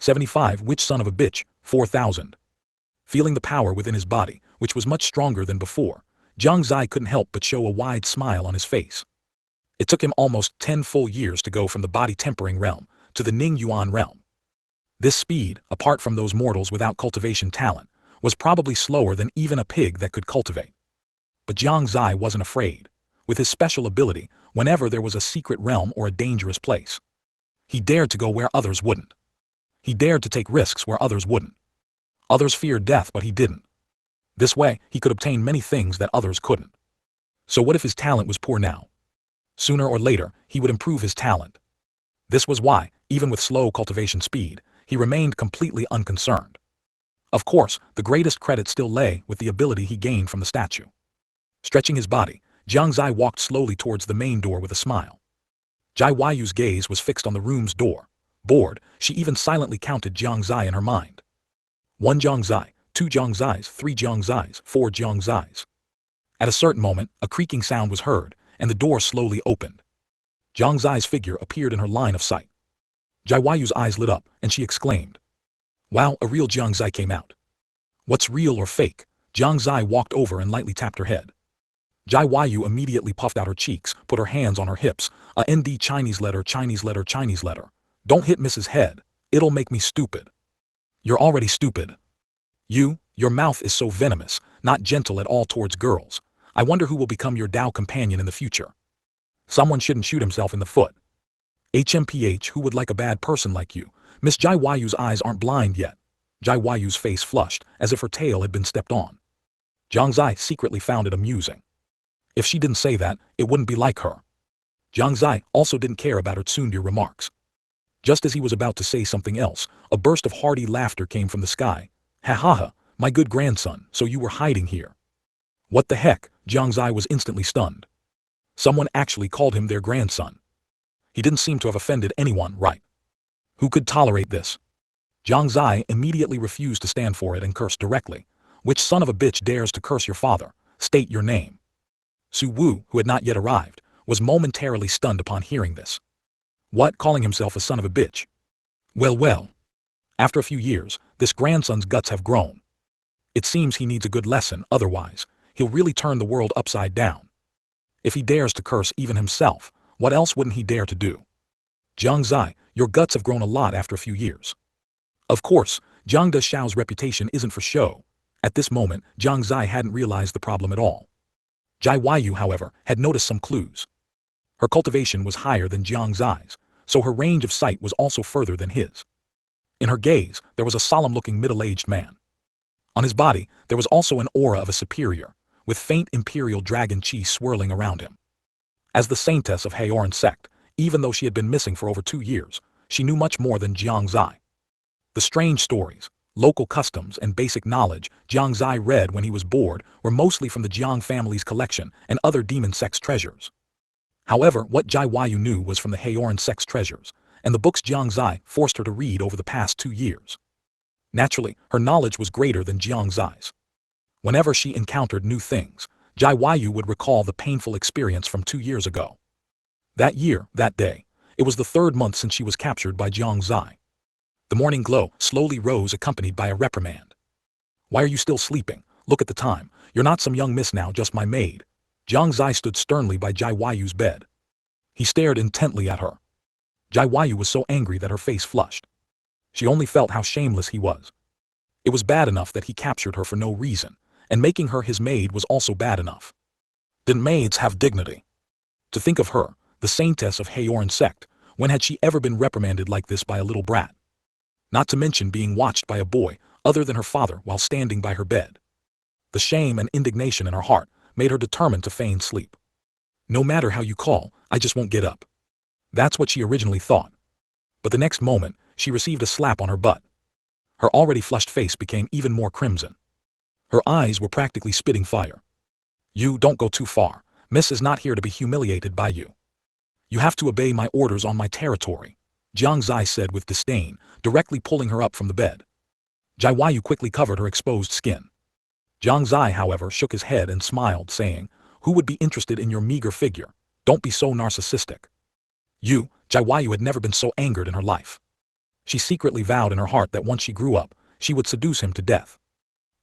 75 Which son of a bitch, 4000. Feeling the power within his body, which was much stronger than before, Jiang Xie couldn't help but show a wide smile on his face. It took him almost 10 full years to go from the body-tempering realm to the Ning Yuan realm. This speed, apart from those mortals without cultivation talent, was probably slower than even a pig that could cultivate. But Jiang Xie wasn't afraid. With his special ability, whenever there was a secret realm or a dangerous place, he dared to go where others wouldn't. He dared to take risks where others wouldn't. Others feared death, but he didn't. This way, he could obtain many things that others couldn't. So what if his talent was poor now? Sooner or later, he would improve his talent. This was why, even with slow cultivation speed, he remained completely unconcerned. Of course, the greatest credit still lay with the ability he gained from the statue. Stretching his body, Jiang Xie walked slowly towards the main door with a smile. Jai Yu's gaze was fixed on the room's door. Bored, she even silently counted Jiang Xie in her mind. 1 Jiang Xie, 2 Jiang Xies, 3 Jiang Xies, 4 Jiang Xies. At a certain moment, a creaking sound was heard, and the door slowly opened. Jiang Xie's figure appeared in her line of sight. Jai Yu's eyes lit up, and she exclaimed, "Wow, a real Jiang Xie came out." "What's real or fake?" Jiang Xie walked over and lightly tapped her head. Jai Yu immediately puffed out her cheeks, put her hands on her hips. A ND Chinese letter, Chinese letter, Chinese letter. "Don't hit Mrs. Head. It'll make me stupid." "You're already stupid. Your mouth is so venomous, not gentle at all towards girls. I wonder who will become your Dao companion in the future. Someone shouldn't shoot himself in the foot. HMPH, who would like a bad person like you?" Miss Jai Yu's eyes aren't blind yet. Jai Yu's face flushed, as if her tail had been stepped on. Jiang Xie secretly found it amusing. If she didn't say that, it wouldn't be like her. Jiang Xie also didn't care about her tsundere remarks. Just as he was about to say something else, a burst of hearty laughter came from the sky. "Ha ha ha, my good grandson, so you were hiding here." "What the heck?" Jiang Xie was instantly stunned. Someone actually called him their grandson. He didn't seem to have offended anyone, right? Who could tolerate this? Jiang Xie immediately refused to stand for it and cursed directly. "Which son of a bitch dares to curse your father? State your name." Su Wu, who had not yet arrived, was momentarily stunned upon hearing this. What, calling himself a son of a bitch? Well. After a few years, this grandson's guts have grown. It seems he needs a good lesson, otherwise, he'll really turn the world upside down. If he dares to curse even himself, what else wouldn't he dare to do? Jiang Xie, your guts have grown a lot after a few years. Of course, Jiang Deshao's reputation isn't for show. At this moment, Jiang Xie hadn't realized the problem at all. Jai Yu, however, had noticed some clues. Her cultivation was higher than Jiang Xie's, so her range of sight was also further than his. In her gaze, there was a solemn-looking middle-aged man. On his body, there was also an aura of a superior, with faint imperial dragon chi swirling around him. As the saintess of Haoran Sect, even though she had been missing for over 2 years, she knew much more than Jiang Xie. The strange stories, local customs, and basic knowledge Jiang Xie read when he was bored were mostly from the Jiang family's collection and other demon sect's treasures. However, what Jai Yu knew was from the Haoran Sect's treasures, and the books Jiang Xie forced her to read over the past 2 years. Naturally, her knowledge was greater than Jiang Xie's. Whenever she encountered new things, Jai Yu would recall the painful experience from 2 years ago. That year, that day, it was the 3rd month since she was captured by Jiang Xie. The morning glow slowly rose, accompanied by a reprimand. "Why are you still sleeping? Look at the time. You're not some young miss now, just my maid." Jiang Xie stood sternly by Jai Yu's bed. He stared intently at her. Jai Yu was so angry that her face flushed. She only felt how shameless he was. It was bad enough that he captured her for no reason, and making her his maid was also bad enough. Didn't maids have dignity? To think of her, the saintess of Haoran Sect, when had she ever been reprimanded like this by a little brat? Not to mention being watched by a boy other than her father while standing by her bed. The shame and indignation in her heart made her determined to feign sleep. "No matter how you call, I just won't get up." That's what she originally thought. But the next moment, she received a slap on her butt. Her already flushed face became even more crimson. Her eyes were practically spitting fire. "You don't go too far. Miss is not here to be humiliated by you. You have to obey my orders on my territory," Jiang Xie said with disdain, directly pulling her up from the bed. Jai Yu quickly covered her exposed skin. Jiang Xie, however, shook his head and smiled, saying, "Who would be interested in your meager figure? Don't be so narcissistic." Jai Yu had never been so angered in her life. She secretly vowed in her heart that once she grew up, she would seduce him to death.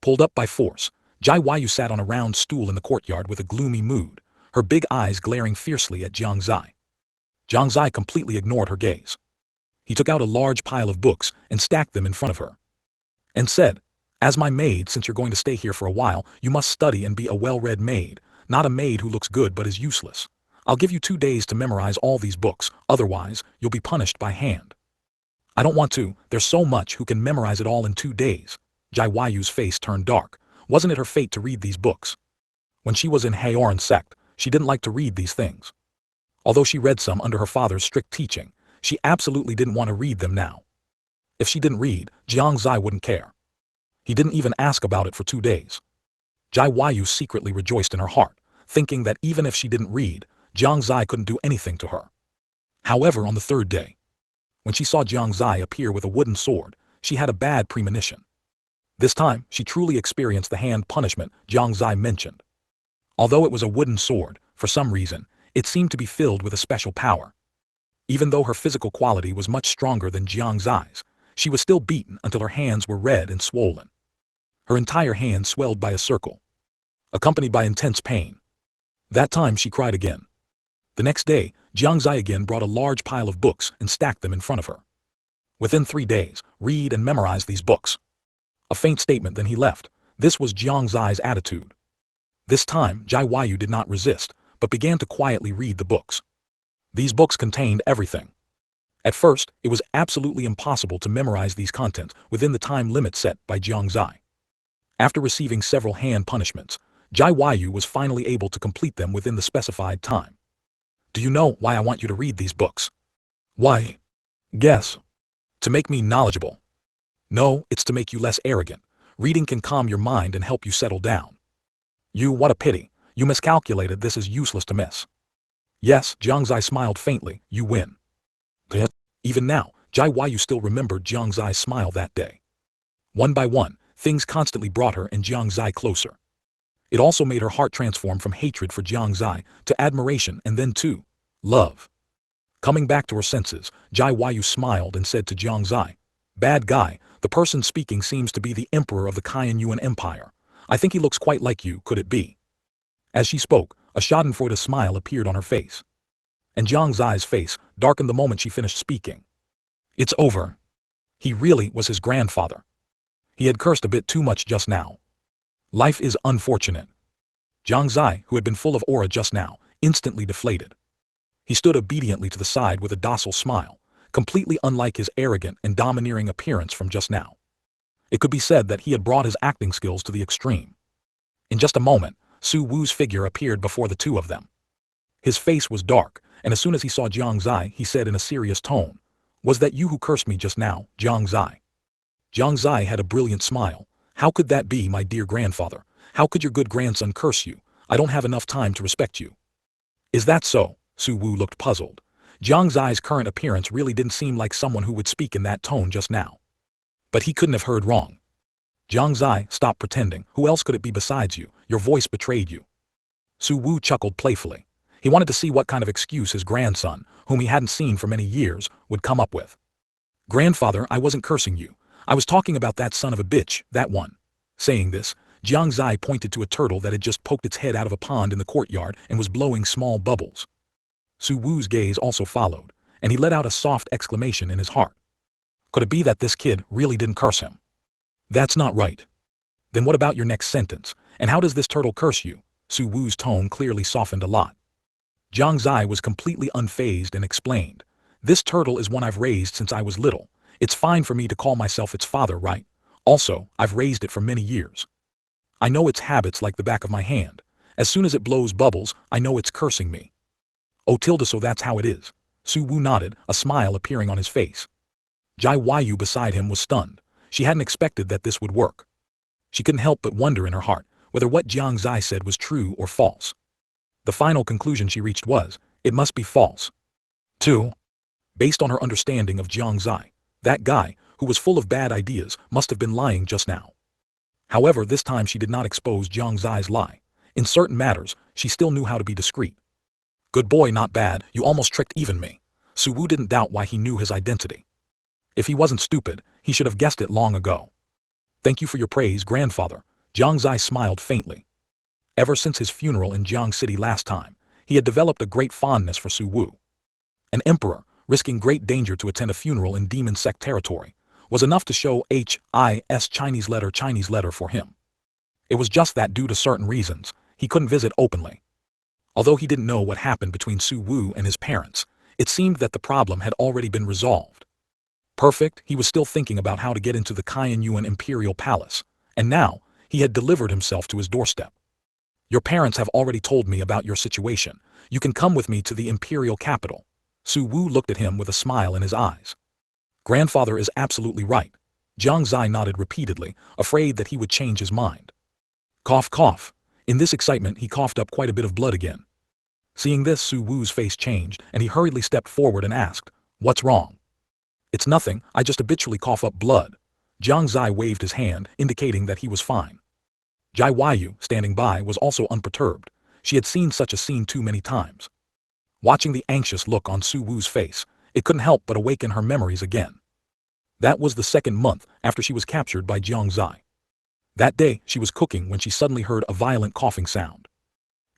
Pulled up by force, Jiang sat on a round stool in the courtyard with a gloomy mood, her big eyes glaring fiercely at Jiang Xie. Jiang Xie completely ignored her gaze. He took out a large pile of books and stacked them in front of her. And said, "As my maid, since you're going to stay here for a while, you must study and be a well-read maid, not a maid who looks good but is useless. I'll give you 2 days to memorize all these books, otherwise, you'll be punished by hand." "I don't want to, there's so much, who can memorize it all in 2 days? Jiang face turned dark. Wasn't it her fate to read these books? When she was in Haoran Sect, she didn't like to read these things. Although she read some under her father's strict teaching, she absolutely didn't want to read them now. If she didn't read, Jiang Xie wouldn't care. He didn't even ask about it for 2 days. Jiang secretly rejoiced in her heart, thinking that even if she didn't read, Jiang Xie couldn't do anything to her. However, on the 3rd day, when she saw Jiang Xie appear with a wooden sword, she had a bad premonition. This time, she truly experienced the hand punishment Jiang Xie mentioned. Although it was a wooden sword, for some reason, it seemed to be filled with a special power. Even though her physical quality was much stronger than Jiang Xie's, she was still beaten until her hands were red and swollen. Her entire hand swelled by a circle, accompanied by intense pain. That time she cried again. The next day, Jiang Xie again brought a large pile of books and stacked them in front of her. "Within 3 days, read and memorize these books." A faint statement, then he left. This was Jiang Xie's attitude. This time, Jiang did not resist, but began to quietly read the books. These books contained everything. At first, it was absolutely impossible to memorize these contents within the time limit set by Jiang Xie. After receiving several hand punishments, Jiang was finally able to complete them within the specified time. "Do you know why I want you to read these books?" "Why?" "Guess." "To make me knowledgeable." "No, it's to make you less arrogant. Reading can calm your mind and help you settle down." What a pity. You miscalculated, this is useless to miss." "Yes," Jiang Xie smiled faintly, "you win." Even now, Jiang still remembered Jiang Xie's smile that day. One by one, things constantly brought her and Jiang Xie closer. It also made her heart transform from hatred for Jiang Xie to admiration and then to love. Coming back to her senses, Jiang smiled and said to Jiang Xie, "Bad guy, the person speaking seems to be the emperor of the Yuan Empire. I think he looks quite like you, could it be?" As she spoke, a schadenfreude smile appeared on her face. And Jiang Xie's face darkened the moment she finished speaking. It's over. He really was his grandfather. He had cursed a bit too much just now. Life is unfortunate. Jiang Xie, who had been full of aura just now, instantly deflated. He stood obediently to the side with a docile smile, completely unlike his arrogant and domineering appearance from just now. It could be said that he had brought his acting skills to the extreme. In just a moment, Su Wu's figure appeared before the two of them. His face was dark, and as soon as he saw Jiang Xie, he said in a serious tone, "Was that you who cursed me just now, Jiang Xie?" Jiang Xie had a brilliant smile. "How could that be, my dear grandfather? How could your good grandson curse you? I don't have enough time to respect you." "Is that so?" Su Wu looked puzzled. Jiang Zai's current appearance really didn't seem like someone who would speak in that tone just now. But he couldn't have heard wrong. "Jiang Xie, stop pretending. Who else could it be besides you? Your voice betrayed you." Su Wu chuckled playfully. He wanted to see what kind of excuse his grandson, whom he hadn't seen for many years, would come up with. "Grandfather, I wasn't cursing you. I was talking about that son of a bitch, that one." Saying this, Jiang Xie pointed to a turtle that had just poked its head out of a pond in the courtyard and was blowing small bubbles. Su Wu's gaze also followed, and he let out a soft exclamation in his heart. Could it be that this kid really didn't curse him? "That's not right." "Then what about your next sentence? And how does this turtle curse you?" Su Wu's tone clearly softened a lot. Jiang Xie was completely unfazed and explained, "This turtle is one I've raised since I was little. It's fine for me to call myself its father, right? Also, I've raised it for many years. I know its habits like the back of my hand. As soon as it blows bubbles, I know it's cursing me." "Oh tilde, so that's how it is." Su Wu nodded, a smile appearing on his face. Jiang beside him was stunned. She hadn't expected that this would work. She couldn't help but wonder in her heart whether what Jiang Xie said was true or false. The final conclusion she reached was, it must be false. 2. Based on her understanding of Jiang Xie, that guy, who was full of bad ideas, must have been lying just now. However, this time she did not expose Jiang Xie's lie. In certain matters, she still knew how to be discreet. "Good boy, not bad, you almost tricked even me." Su Wu didn't doubt why he knew his identity. If he wasn't stupid, he should have guessed it long ago. Thank you for your praise, grandfather. Jiang Xie smiled faintly. Ever since his funeral in Jiang City last time, he had developed a great fondness for Su Wu. An emperor, risking great danger to attend a funeral in demon sect territory, was enough to show his Chinese letter for him. It was just that due to certain reasons, he couldn't visit openly. Although he didn't know what happened between Su Wu and his parents, it seemed that the problem had already been resolved. Perfect, he was still thinking about how to get into the Qianyuan Imperial Palace, and now, he had delivered himself to his doorstep. Your parents have already told me about your situation. You can come with me to the imperial capital. Su Wu looked at him with a smile in his eyes. Grandfather is absolutely right. Jiang Xie nodded repeatedly, afraid that he would change his mind. Cough cough. In this excitement he coughed up quite a bit of blood again. Seeing this, Su Wu's face changed, and he hurriedly stepped forward and asked, "What's wrong?" "It's nothing, I just habitually cough up blood." Jiang Xie waved his hand, indicating that he was fine. Jai Yu, standing by, was also unperturbed. She had seen such a scene too many times. Watching the anxious look on Su Wu's face, it couldn't help but awaken her memories again. That was the second month after she was captured by Jiang Xie. That day, she was cooking when she suddenly heard a violent coughing sound.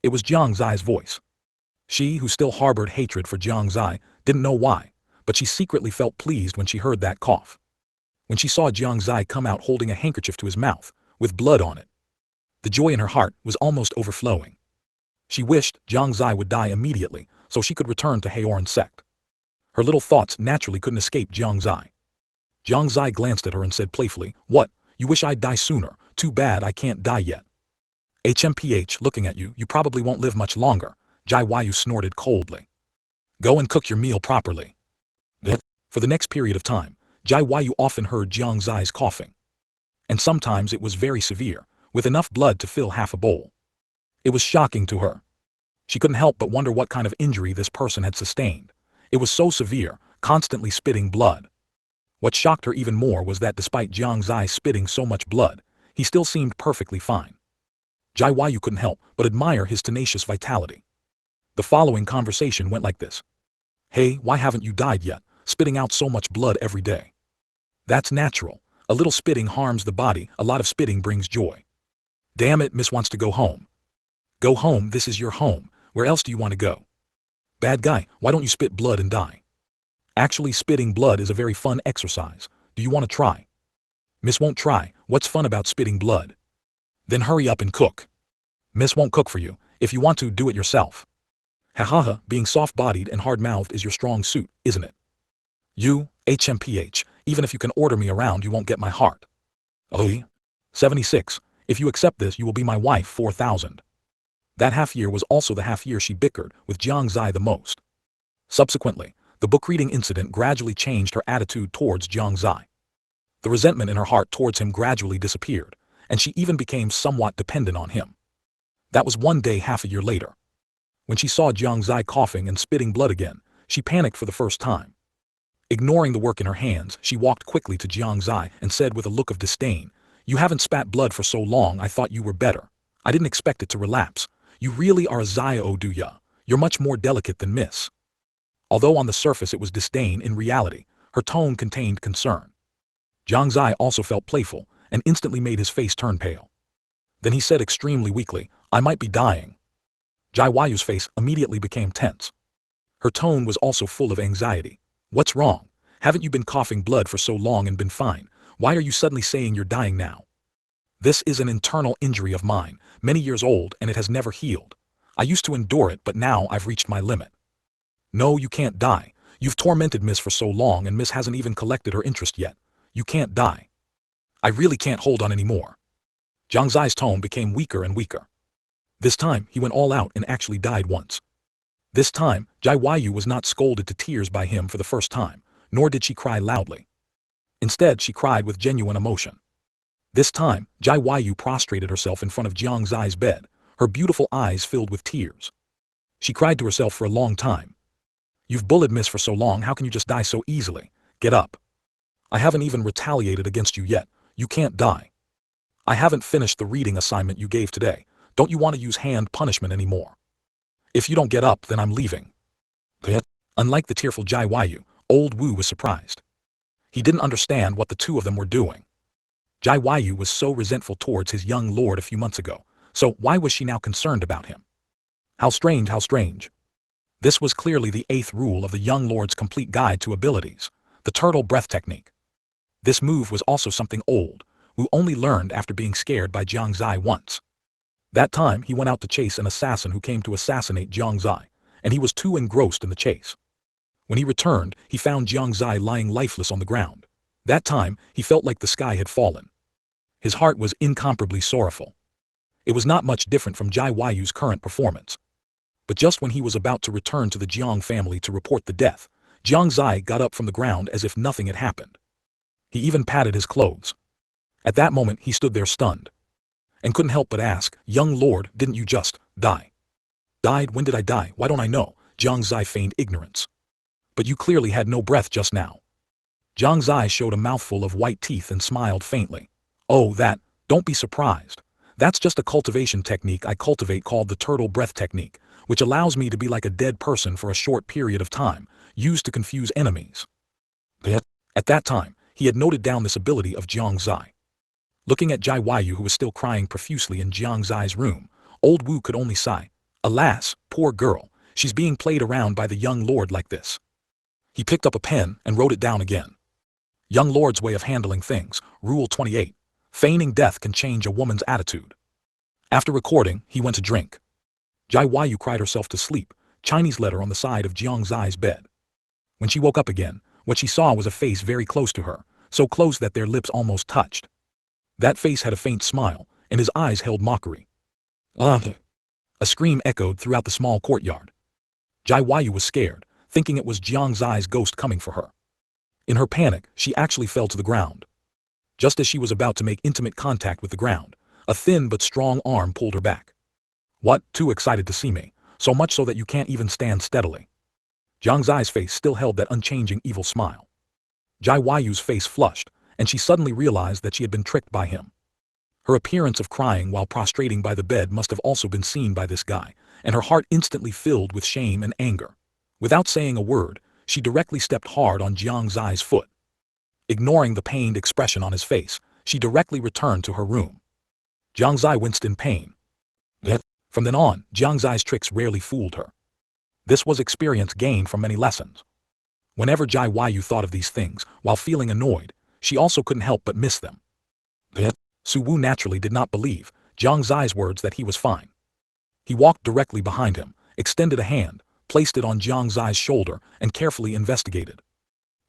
It was Jiang Xie's voice. She, who still harbored hatred for Jiang Xie, didn't know why, but she secretly felt pleased when she heard that cough. When she saw Jiang Xie come out holding a handkerchief to his mouth, with blood on it, the joy in her heart was almost overflowing. She wished Jiang Xie would die immediately so she could return to Haoran Sect. Her little thoughts naturally couldn't escape Jiang Xie. Jiang Xie glanced at her and said playfully, "What, you wish I'd die sooner? Too bad I can't die yet." "HMPH, looking at you, you probably won't live much longer," Jai Yu snorted coldly. "Go and cook your meal properly." For the next period of time, Jai Yu often heard Jiang Xie's coughing. And sometimes it was very severe, with enough blood to fill half a bowl. It was shocking to her. She couldn't help but wonder what kind of injury this person had sustained. It was so severe, constantly spitting blood. What shocked her even more was that despite Jiang Xie spitting so much blood, he still seemed perfectly fine. Jai Yu couldn't help but admire his tenacious vitality. The following conversation went like this. "Hey, why haven't you died yet, spitting out so much blood every day?" "That's natural. A little spitting harms the body, a lot of spitting brings joy." "Damn it, Miss wants to go home." "Go home, this is your home. Where else do you want to go?" "Bad guy, why don't you spit blood and die?" "Actually, spitting blood is a very fun exercise. Do you want to try?" "Miss won't try. What's fun about spitting blood?" "Then hurry up and cook." "Miss won't cook for you. If you want to, do it yourself." "Ha ha ha, being soft-bodied and hard-mouthed is your strong suit, isn't it?" "You, HMPH, even if you can order me around, you won't get my heart." "Oh, 76. If you accept this, you will be my wife 4000. That half-year was also the half-year she bickered with Jiang Xie the most. Subsequently, the book-reading incident gradually changed her attitude towards Jiang Xie. The resentment in her heart towards him gradually disappeared, and she even became somewhat dependent on him. That was one day half a year later. When she saw Jiang Xie coughing and spitting blood again, she panicked for the first time. Ignoring the work in her hands, she walked quickly to Jiang Xie and said with a look of disdain, "You haven't spat blood for so long, I thought you were better. I didn't expect it to relapse. You really are a Xiao, do ya? You're much more delicate than Miss." Although on the surface it was disdain, in reality, her tone contained concern. Jiang Xie also felt playful, and instantly made his face turn pale. Then he said extremely weakly, "I might be dying." Jai Yu's face immediately became tense. Her tone was also full of anxiety. "What's wrong? Haven't you been coughing blood for so long and been fine? Why are you suddenly saying you're dying now?" "This is an internal injury of mine, many years old, and it has never healed. I used to endure it, but now I've reached my limit." "No, you can't die. You've tormented Miss for so long and Miss hasn't even collected her interest yet. You can't die." "I really can't hold on anymore." Jiang Zai's tone became weaker and weaker. This time, he went all out and actually died once. This time, Jai Yu was not scolded to tears by him for the first time, nor did she cry loudly. Instead, she cried with genuine emotion. This time, Jai Yu prostrated herself in front of Jiang Zai's bed, her beautiful eyes filled with tears. She cried to herself for a long time. "You've bullied Miss for so long, how can you just die so easily? Get up. I haven't even retaliated against you yet. You can't die. I haven't finished the reading assignment you gave today. Don't you want to use hand punishment anymore? If you don't get up, then I'm leaving." Unlike the tearful Jai Yu, old Wu was surprised. He didn't understand what the two of them were doing. Jai Yu was so resentful towards his young lord a few months ago, so why was she now concerned about him? How strange, how strange. This was clearly the 8th rule of the young lord's complete guide to abilities, the turtle breath technique. This move was also something old, Wu only learned after being scared by Jiang Xie once. That time he went out to chase an assassin who came to assassinate Jiang Xie, and he was too engrossed in the chase. When he returned, he found Jiang Xie lying lifeless on the ground. That time, he felt like the sky had fallen. His heart was incomparably sorrowful. It was not much different from Jai Yu's current performance. But just when he was about to return to the Jiang family to report the death, Jiang Xie got up from the ground as if nothing had happened. He even patted his clothes. At that moment he stood there stunned. And couldn't help but ask, "Young lord, didn't you just die?" "Died? When did I die? Why don't I know?" Jiang Xie feigned ignorance. "But you clearly had no breath just now." Jiang Xie showed a mouthful of white teeth and smiled faintly. "Oh, don't be surprised. That's just a cultivation technique I cultivate called the turtle breath technique, which allows me to be like a dead person for a short period of time, used to confuse enemies." At that time, he had noted down this ability of Jiang Xie. Looking at Jai Yu, who was still crying profusely in Jiang Xie's room, old Wu could only sigh. Alas, poor girl, she's being played around by the young lord like this. He picked up a pen and wrote it down again. Young lord's way of handling things, Rule 28. Feigning death can change a woman's attitude. After recording, he went to drink. Jai Yu cried herself to sleep, Chinese letter on the side of Jiang Xie's bed. When she woke up again, what she saw was a face very close to her, so close that their lips almost touched. That face had a faint smile, and his eyes held mockery. "Ah!" A scream echoed throughout the small courtyard. Jai Yu was scared, thinking it was Jiang Xie's ghost coming for her. In her panic, she actually fell to the ground. Just as she was about to make intimate contact with the ground, a thin but strong arm pulled her back. "What, too excited to see me, so much so that you can't even stand steadily?" Jiang Xie's face still held that unchanging evil smile. Jai Yu's face flushed, and she suddenly realized that she had been tricked by him. Her appearance of crying while prostrating by the bed must have also been seen by this guy, and her heart instantly filled with shame and anger. Without saying a word, she directly stepped hard on Jiang Xie's foot. Ignoring the pained expression on his face, she directly returned to her room. Jiang Xie winced in pain. From then on, Jiang Xie's tricks rarely fooled her. This was experience gained from many lessons. Whenever Jai Yu thought of these things, while feeling annoyed, she also couldn't help but miss them. Su Wu naturally did not believe Jiang Xie's words that he was fine. He walked directly behind him, extended a hand, placed it on Jiang Xie's shoulder, and carefully investigated.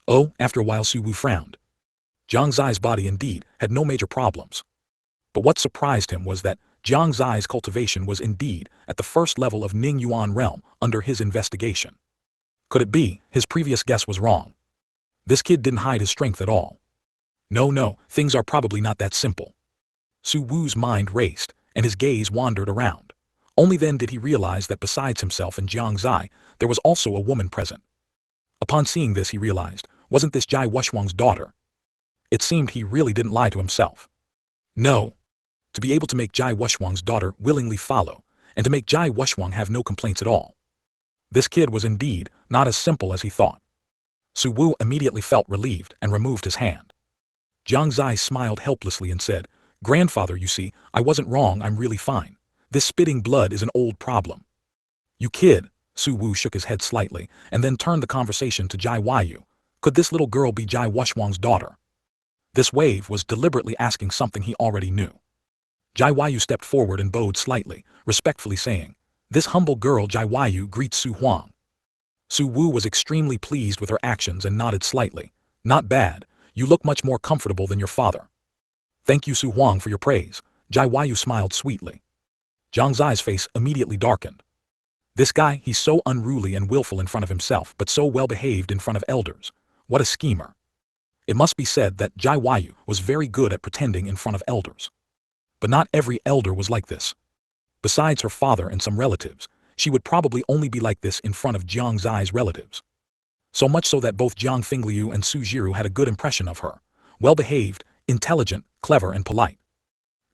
Oh, after a while Su Wu frowned. Jiang Xie's body indeed had no major problems. But what surprised him was that Jiang Xie's cultivation was indeed at the first level of Ning Yuan realm under his investigation. Could it be his previous guess was wrong? This kid didn't hide his strength at all. No, things are probably not that simple. Su Wu's mind raced, and his gaze wandered around. Only then did he realize that besides himself and Jiang Xie, there was also a woman present. Upon seeing this he realized, wasn't this Jai Wuxuang's daughter? It seemed he really didn't lie to himself. No. To be able to make Jai Wuxuang's daughter willingly follow, and to make Jai Wuxuang have no complaints at all. This kid was indeed not as simple as he thought. Su Wu immediately felt relieved and removed his hand. Jiang Xie smiled helplessly and said, "Grandfather, you see, I wasn't wrong, I'm really fine. This spitting blood is an old problem." "You kid," Su Wu shook his head slightly, and then turned the conversation to Jai Yu. "Could this little girl be Jai Wuxuang's daughter?" This wave was deliberately asking something he already knew. Jai Yu stepped forward and bowed slightly, respectfully saying, "This humble girl Jai Yu greets Su Huang." Su Wu was extremely pleased with her actions and nodded slightly. "Not bad, you look much more comfortable than your father." "Thank you Su Huang for your praise," Jai Yu smiled sweetly. Jiang Xie's face immediately darkened. This guy, he's so unruly and willful in front of himself but so well behaved in front of elders. What a schemer. It must be said that Jai Yu was very good at pretending in front of elders. But not every elder was like this. Besides her father and some relatives, she would probably only be like this in front of Jiang Xie's relatives. So much so that both Jiang Fingliu and Su Jiru had a good impression of her. Well-behaved, intelligent, clever and polite.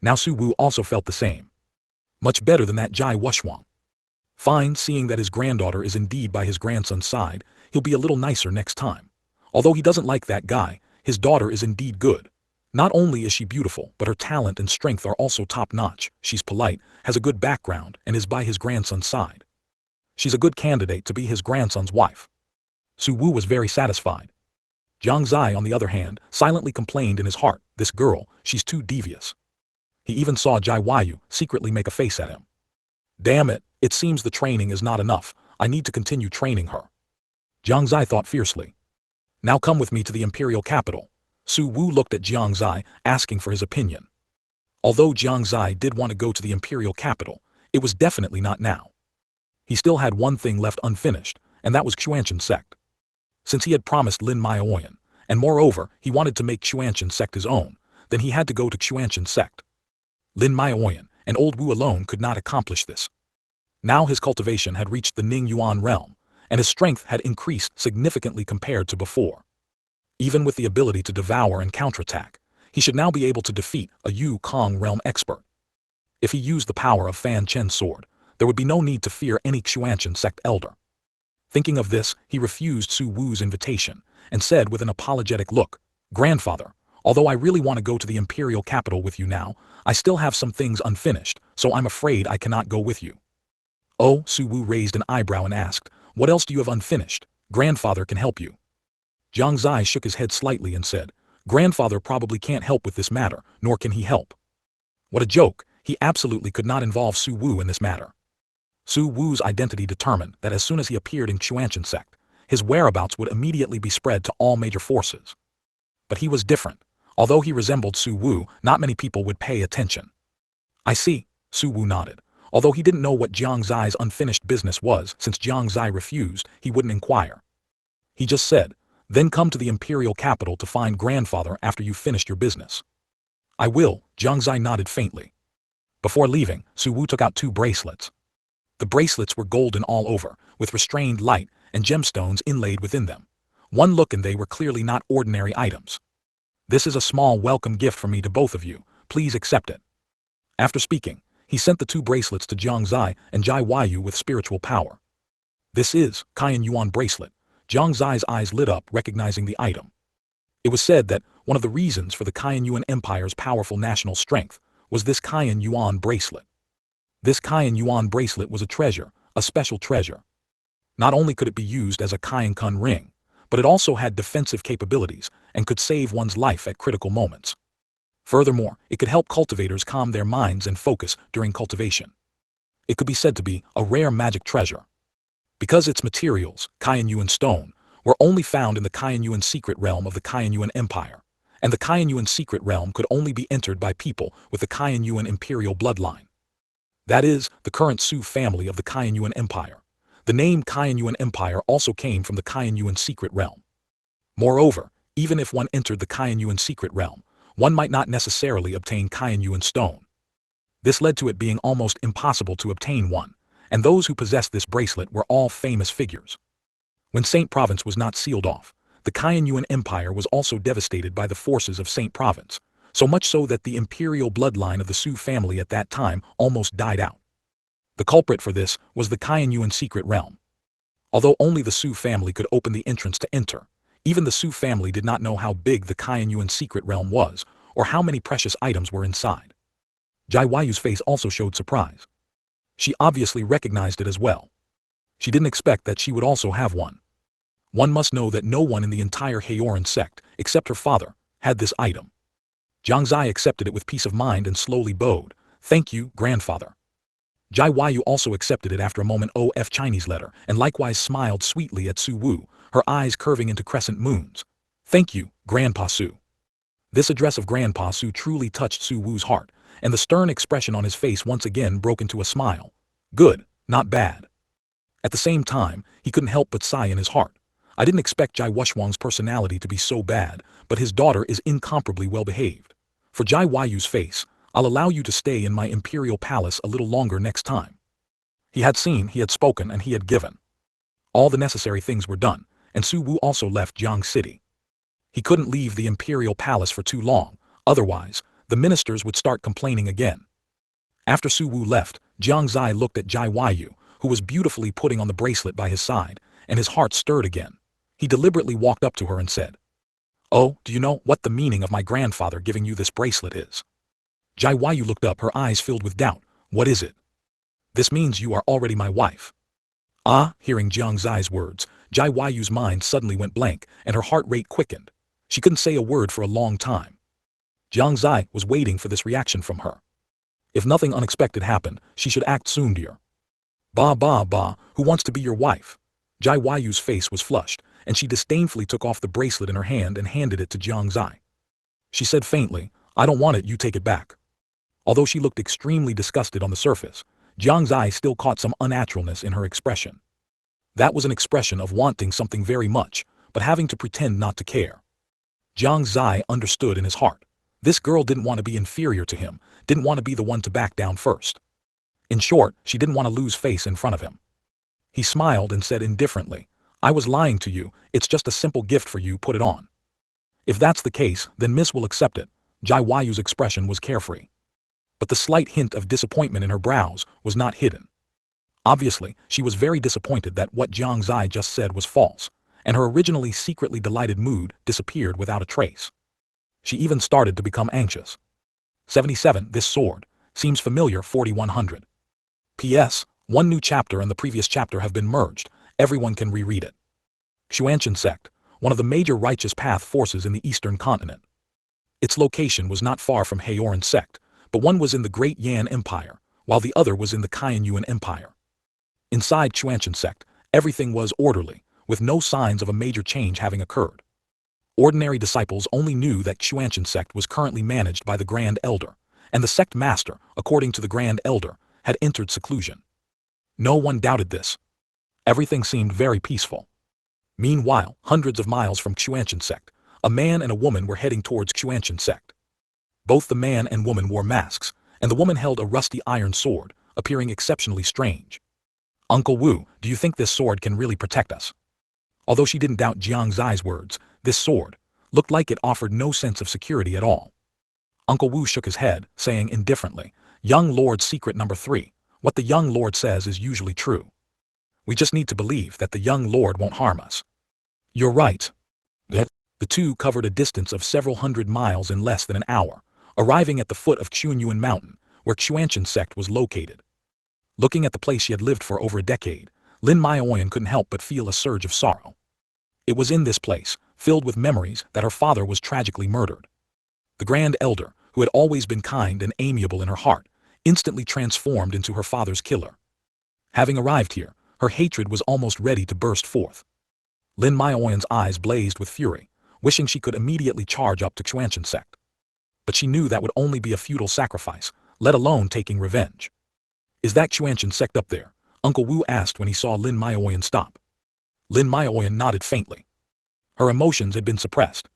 Now Su Wu also felt the same. Much better than that Jai Wuxuang. Fine, seeing that his granddaughter is indeed by his grandson's side, he'll be a little nicer next time. Although he doesn't like that guy, his daughter is indeed good. Not only is she beautiful, but her talent and strength are also top-notch. She's polite, has a good background, and is by his grandson's side. She's a good candidate to be his grandson's wife. Su Wu was very satisfied. Jiang Xie, on the other hand, silently complained in his heart, this girl, she's too devious. He even saw Jai Yu secretly make a face at him. Damn it, it seems the training is not enough, I need to continue training her. Jiang Xie thought fiercely. Now come with me to the imperial capital. Su Wu looked at Jiang Xie, asking for his opinion. Although Jiang Xie did want to go to the imperial capital, it was definitely not now. He still had one thing left unfinished, and that was Xuanchen Sect. Since he had promised Lin Maoyan, and moreover, he wanted to make Xuanchen Sect his own, then he had to go to Xuanchen Sect. Lin Maoyan and Old Wu alone could not accomplish this. Now his cultivation had reached the Ning Yuan realm, and his strength had increased significantly compared to before. Even with the ability to devour and counterattack, he should now be able to defeat a Yu Kong realm expert. If he used the power of Fanchen's sword, there would be no need to fear any Xuanchen Sect elder. Thinking of this, he refused Su Wu's invitation, and said with an apologetic look, "Grandfather, although I really want to go to the imperial capital with you now, I still have some things unfinished, so I'm afraid I cannot go with you." Oh, Su Wu raised an eyebrow and asked, "What else do you have unfinished? Grandfather can help you." Jiang Xie shook his head slightly and said, "Grandfather probably can't help with this matter, nor can he help." What a joke, he absolutely could not involve Su Wu in this matter. Su Wu's identity determined that as soon as he appeared in Xuanchen Sect, his whereabouts would immediately be spread to all major forces. But he was different. Although he resembled Su Wu, not many people would pay attention. "I see," Su Wu nodded. Although he didn't know what Jiang Xie's unfinished business was, since Jiang Xie refused, he wouldn't inquire. He just said, "Then come to the imperial capital to find grandfather after you've finished your business." "I will," Jiang Xie nodded faintly. Before leaving, Su Wu took out 2 bracelets. The bracelets were golden all over, with restrained light and gemstones inlaid within them. One look and they were clearly not ordinary items. "This is a small welcome gift from me to both of you, please accept it." After speaking, he sent the 2 bracelets to Jiang Xie and Jai Yu with spiritual power. "This is Cayenne Yuan bracelet." Jiang Xie's eyes lit up, recognizing the item. It was said that one of the reasons for the Cayenne Yuan Empire's powerful national strength was this Cayenne Yuan bracelet. This Cayenne Yuan bracelet was a treasure, a special treasure. Not only could it be used as a Cayenne Kun ring, but it also had defensive capabilities and could save one's life at critical moments. Furthermore, it could help cultivators calm their minds and focus during cultivation. It could be said to be a rare magic treasure. Because its materials, Cayenne Yuan stone, were only found in the Cayenne Yuan secret realm of the Cayenne Yuan Empire, and the Cayenne Yuan secret realm could only be entered by people with the Cayenne Yuan imperial bloodline. That is, the current Su family of the Cayenne Yuan Empire. The name Cayenne Yuan Empire also came from the Cayenne Yuan secret realm. Moreover, even if one entered the Cayenne Yuan secret realm, one might not necessarily obtain Cayenne Yuan stone. This led to it being almost impossible to obtain one, and those who possessed this bracelet were all famous figures. When Saint Province was not sealed off, the Cayenne Yuan Empire was also devastated by the forces of Saint Province, so much so that the imperial bloodline of the Su family at that time almost died out. The culprit for this was the Cayenne Yuan secret realm. Although only the Su family could open the entrance to enter, even the Su family did not know how big the Cayenne Yuan secret realm was, or how many precious items were inside. Jai Yu's face also showed surprise. She obviously recognized it as well. She didn't expect that she would also have one. One must know that no one in the entire Haoran Sect, except her father, had this item. Jiang Xie accepted it with peace of mind and slowly bowed. "Thank you, grandfather." Jai Yu also accepted it after a moment of Chinese letter and likewise smiled sweetly at Su Wu, her eyes curving into crescent moons. "Thank you, Grandpa Su." This address of Grandpa Su truly touched Su Wu's heart, and the stern expression on his face once again broke into a smile. Good, not bad. At the same time, he couldn't help but sigh in his heart. I didn't expect Jai Wushwang's personality to be so bad, but his daughter is incomparably well behaved. For Jai Yu's face, "I'll allow you to stay in my imperial palace a little longer next time." He had seen, he had spoken, and he had given. All the necessary things were done, and Su Wu also left Jiang City. He couldn't leave the imperial palace for too long, otherwise, the ministers would start complaining again. After Su Wu left, Jiang Xie looked at Jai Yu, who was beautifully putting on the bracelet by his side, and his heart stirred again. He deliberately walked up to her and said, Oh, do you know what the meaning of my grandfather giving you this bracelet is? Jiang Yu looked up, her eyes filled with doubt. What is it? This means you are already my wife. Ah, hearing Jiang Xie's words, Jiang Yu's mind suddenly went blank, and her heart rate quickened. She couldn't say a word for a long time. Jiang Xie was waiting for this reaction from her. If nothing unexpected happened, she should act soon, dear. Bah, who wants to be your wife? Jiang Yu's face was flushed, and she disdainfully took off the bracelet in her hand and handed it to Jiang Xie. She said faintly, I don't want it, you take it back. Although she looked extremely disgusted on the surface, Jiang Xie still caught some unnaturalness in her expression. That was an expression of wanting something very much, but having to pretend not to care. Jiang Xie understood in his heart. This girl didn't want to be inferior to him, didn't want to be the one to back down first. In short, she didn't want to lose face in front of him. He smiled and said indifferently, I was lying to you, it's just a simple gift for you, put it on. If that's the case, then Miss will accept it. Jiang Yu's expression was carefree. But the slight hint of disappointment in her brows was not hidden. Obviously, she was very disappointed that what Jiang Xie just said was false, and her originally secretly delighted mood disappeared without a trace. She even started to become anxious. 77. This sword seems familiar. 4100. P.S. One new chapter and the previous chapter have been merged. Everyone can reread it. Shengyuan Sect, one of the major righteous path forces in the Eastern Continent. Its location was not far from Haoran Sect, but one was in the Great Yan Empire, while the other was in the Yuan Empire. Inside Shengyuan Sect, everything was orderly, with no signs of a major change having occurred. Ordinary disciples only knew that Shengyuan Sect was currently managed by the Grand Elder, and the sect master, according to the Grand Elder, had entered seclusion. No one doubted this. Everything seemed very peaceful. Meanwhile, hundreds of miles from Shengyuan Sect, a man and a woman were heading towards Shengyuan Sect. Both the man and woman wore masks, and the woman held a rusty iron sword, appearing exceptionally strange. Uncle Wu, do you think this sword can really protect us? Although she didn't doubt Jiang Xie's words, this sword looked like it offered no sense of security at all. Uncle Wu shook his head, saying indifferently, Young Lord's secret number 3, what the young lord says is usually true. We just need to believe that the young lord won't harm us. You're right. The two covered a distance of several hundred miles in less than an hour, arriving at the foot of Shengyuan Mountain, where Shengyuan Sect was located. Looking at the place she had lived for over a decade, Lin Maoyan couldn't help but feel a surge of sorrow. It was in this place, filled with memories, that her father was tragically murdered. The Grand Elder, who had always been kind and amiable in her heart, instantly transformed into her father's killer. Having arrived here, her hatred was almost ready to burst forth. Lin Maoyan's eyes blazed with fury, wishing she could immediately charge up to Shengyuan Sect. But she knew that would only be a futile sacrifice, let alone taking revenge. Is that Shengyuan Sect up there? Uncle Wu asked when he saw Lin Maoyan stop. Lin Maoyan nodded faintly. Her emotions had been suppressed.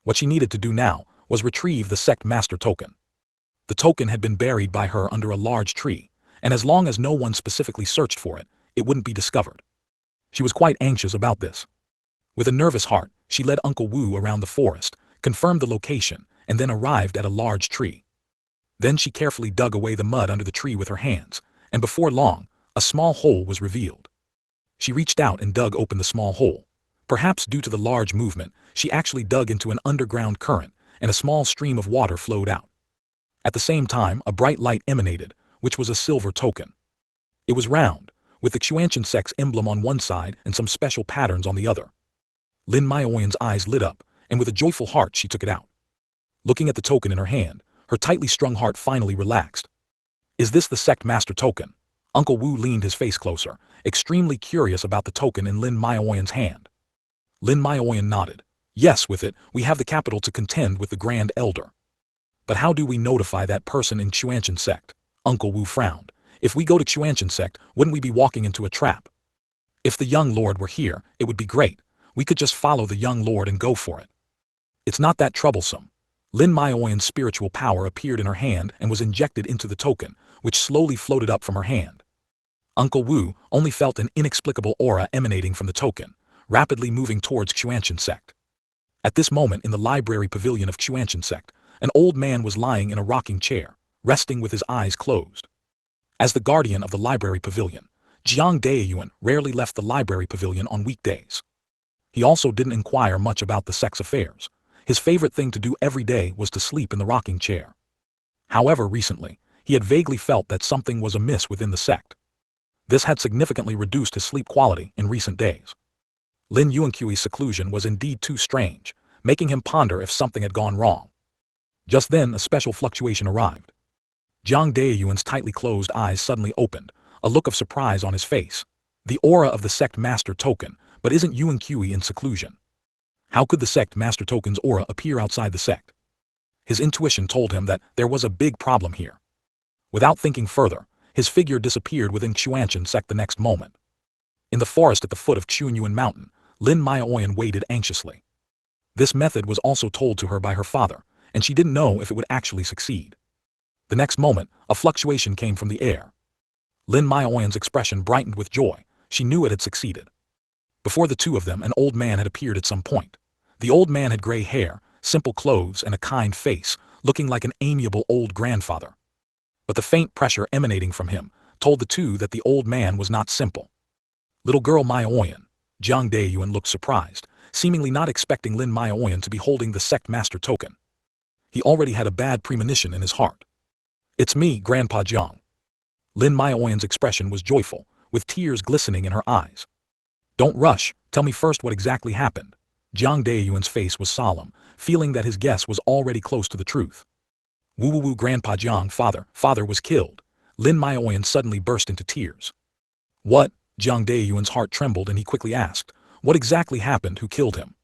What she needed to do now was retrieve the sect master token. The token had been buried by her under a large tree, and as long as no one specifically searched for it, it wouldn't be discovered. She was quite anxious about this. With a nervous heart, she led Uncle Wu around the forest, confirmed the location, and then arrived at a large tree. Then she carefully dug away the mud under the tree with her hands, and before long, a small hole was revealed. She reached out and dug open the small hole. Perhaps due to the large movement, she actually dug into an underground current, and a small stream of water flowed out. At the same time, a bright light emanated, which was a silver token. It was round, with the Shengyuan Sect's emblem on one side and some special patterns on the other. Lin Maoyan's eyes lit up, and with a joyful heart she took it out. Looking at the token in her hand, her tightly strung heart finally relaxed. Is this the sect master token? Uncle Wu leaned his face closer, extremely curious about the token in Lin Maoyan's hand. Lin Maoyan nodded. Yes, with it, we have the capital to contend with the Grand Elder. But how do we notify that person in Shengyuan Sect? Uncle Wu frowned. If we go to Shengyuan Sect, wouldn't we be walking into a trap? If the young lord were here, it would be great. We could just follow the young lord and go for it. It's not that troublesome. Lin Maoyan's spiritual power appeared in her hand and was injected into the token, which slowly floated up from her hand. Uncle Wu only felt an inexplicable aura emanating from the token, rapidly moving towards Shengyuan Sect. At this moment in the library pavilion of Shengyuan Sect, an old man was lying in a rocking chair, resting with his eyes closed. As the guardian of the library pavilion, Jiang Daiyuan rarely left the library pavilion on weekdays. He also didn't inquire much about the sect's affairs, His favorite thing to do every day was to sleep in the rocking chair. However, recently, he had vaguely felt that something was amiss within the sect. This had significantly reduced his sleep quality in recent days. Lin Yuanqi's seclusion was indeed too strange, making him ponder if something had gone wrong. Just then, a special fluctuation arrived. Jiang Daiyuan's tightly closed eyes suddenly opened, a look of surprise on his face. The aura of the sect master token, but isn't Yuanqi in seclusion? How could the sect master token's aura appear outside the sect? His intuition told him that there was a big problem here. Without thinking further, his figure disappeared within Shengyuan Sect the next moment. In the forest at the foot of Shengyuan Mountain, Lin Maoyan waited anxiously. This method was also told to her by her father, and she didn't know if it would actually succeed. The next moment, a fluctuation came from the air. Lin Maoyan's expression brightened with joy. She knew it had succeeded. Before the two of them, an old man had appeared at some point. The old man had gray hair, simple clothes, and a kind face, looking like an amiable old grandfather. But the faint pressure emanating from him told the two that the old man was not simple. Little girl Maoyan. Jiang Daiyuan looked surprised, seemingly not expecting Lin Maoyan to be holding the sect master token. He already had a bad premonition in his heart. It's me, Grandpa Jiang. Lin Maoyan's expression was joyful, with tears glistening in her eyes. Don't rush, tell me first what exactly happened. Jiang Daiyuan's face was solemn, feeling that his guess was already close to the truth. Woo Grandpa Jiang, father was killed. Lin Maoyan suddenly burst into tears. What? Jiang Daiyuan's heart trembled and he quickly asked, what exactly happened, who killed him?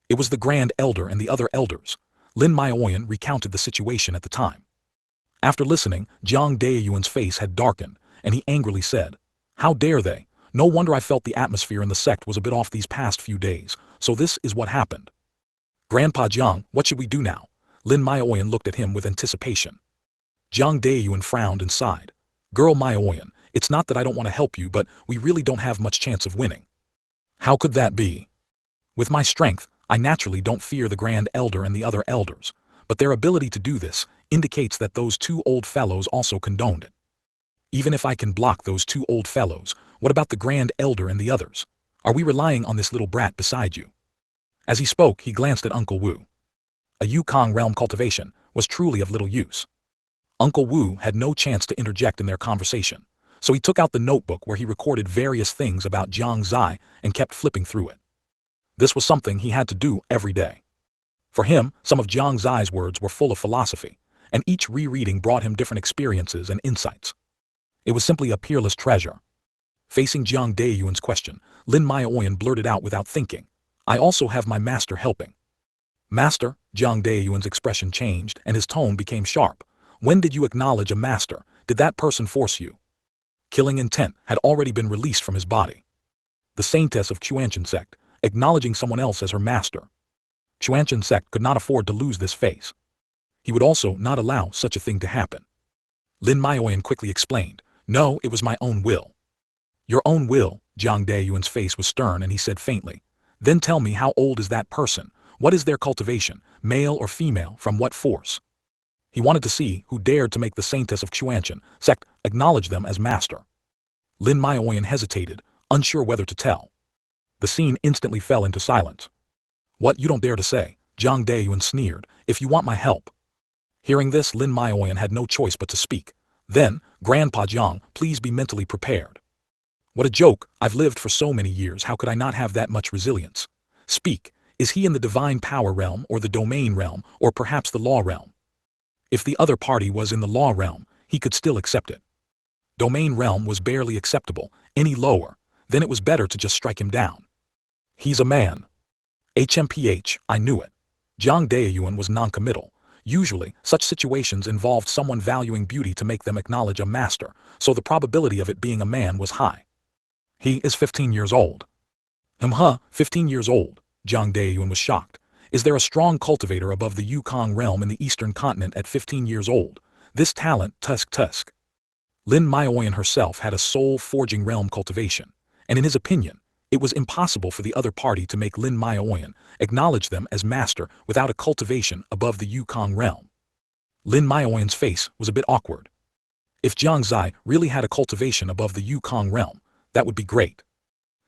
It was the Grand Elder and the other elders. Lin Maoyan recounted the situation at the time. After listening, Jiang Daiyuan's face had darkened, and he angrily said, how dare they? No wonder I felt the atmosphere in the sect was a bit off these past few days, so this is what happened. Grandpa Jiang, what should we do now? Lin Maoyan looked at him with anticipation. Jiang Daiyuan frowned and sighed. Girl Maoyan, it's not that I don't want to help you, but we really don't have much chance of winning. How could that be? With my strength, I naturally don't fear the Grand Elder and the other elders, but their ability to do this indicates that those two old fellows also condoned it. Even if I can block those two old fellows, what about the Grand Elder and the others? Are we relying on this little brat beside you? As he spoke, he glanced at Uncle Wu. A Yukong realm cultivation was truly of little use. Uncle Wu had no chance to interject in their conversation, so he took out the notebook where he recorded various things about Jiang Xie and kept flipping through it. This was something he had to do every day. For him, some of Jiang Xie's words were full of philosophy, and each rereading brought him different experiences and insights. It was simply a peerless treasure. Facing Jiang Daiyuan's question, Lin Maoyan blurted out without thinking, I also have my master helping. Master? Jiang Daiyuan's expression changed and his tone became sharp. When did you acknowledge a master? Did that person force you? Killing intent had already been released from his body. The saintess of Shengyuan Sect, acknowledging someone else as her master. Shengyuan Sect could not afford to lose this face. He would also not allow such a thing to happen. Lin Maoyan quickly explained, no, it was my own will. Your own will? Jiang Daiyuan's face was stern and he said faintly, then tell me, how old is that person? What is their cultivation, male or female, from what force? He wanted to see who dared to make the saintess of Shengyuan Sect acknowledge them as master. Lin Maoyan hesitated, unsure whether to tell. The scene instantly fell into silence. What, you don't dare to say? Jiang Daiyuan sneered, if you want my help. Hearing this, Lin Maoyan had no choice but to speak. Then, Grandpa Jiang, please be mentally prepared. What a joke, I've lived for so many years, how could I not have that much resilience? Speak, is he in the divine power realm or the domain realm or perhaps the law realm? If the other party was in the law realm, he could still accept it. Domain realm was barely acceptable, any lower, then it was better to just strike him down. He's a man. HMPH, I knew it. Jiang Daiyuan was non-committal. Usually, such situations involved someone valuing beauty to make them acknowledge a master, so the probability of it being a man was high. He is 15 years old. 15 years old? Jiang Daiyuan was shocked. Is there a strong cultivator above the Yukong realm in the Eastern Continent at 15 years old? This talent, tusk. Lin Maoyan herself had a soul-forging realm cultivation, and in his opinion, it was impossible for the other party to make Lin Maoyan acknowledge them as master without a cultivation above the Yukong realm. Lin Maoyan's face was a bit awkward. If Jiang Xie really had a cultivation above the Yukong realm, that would be great.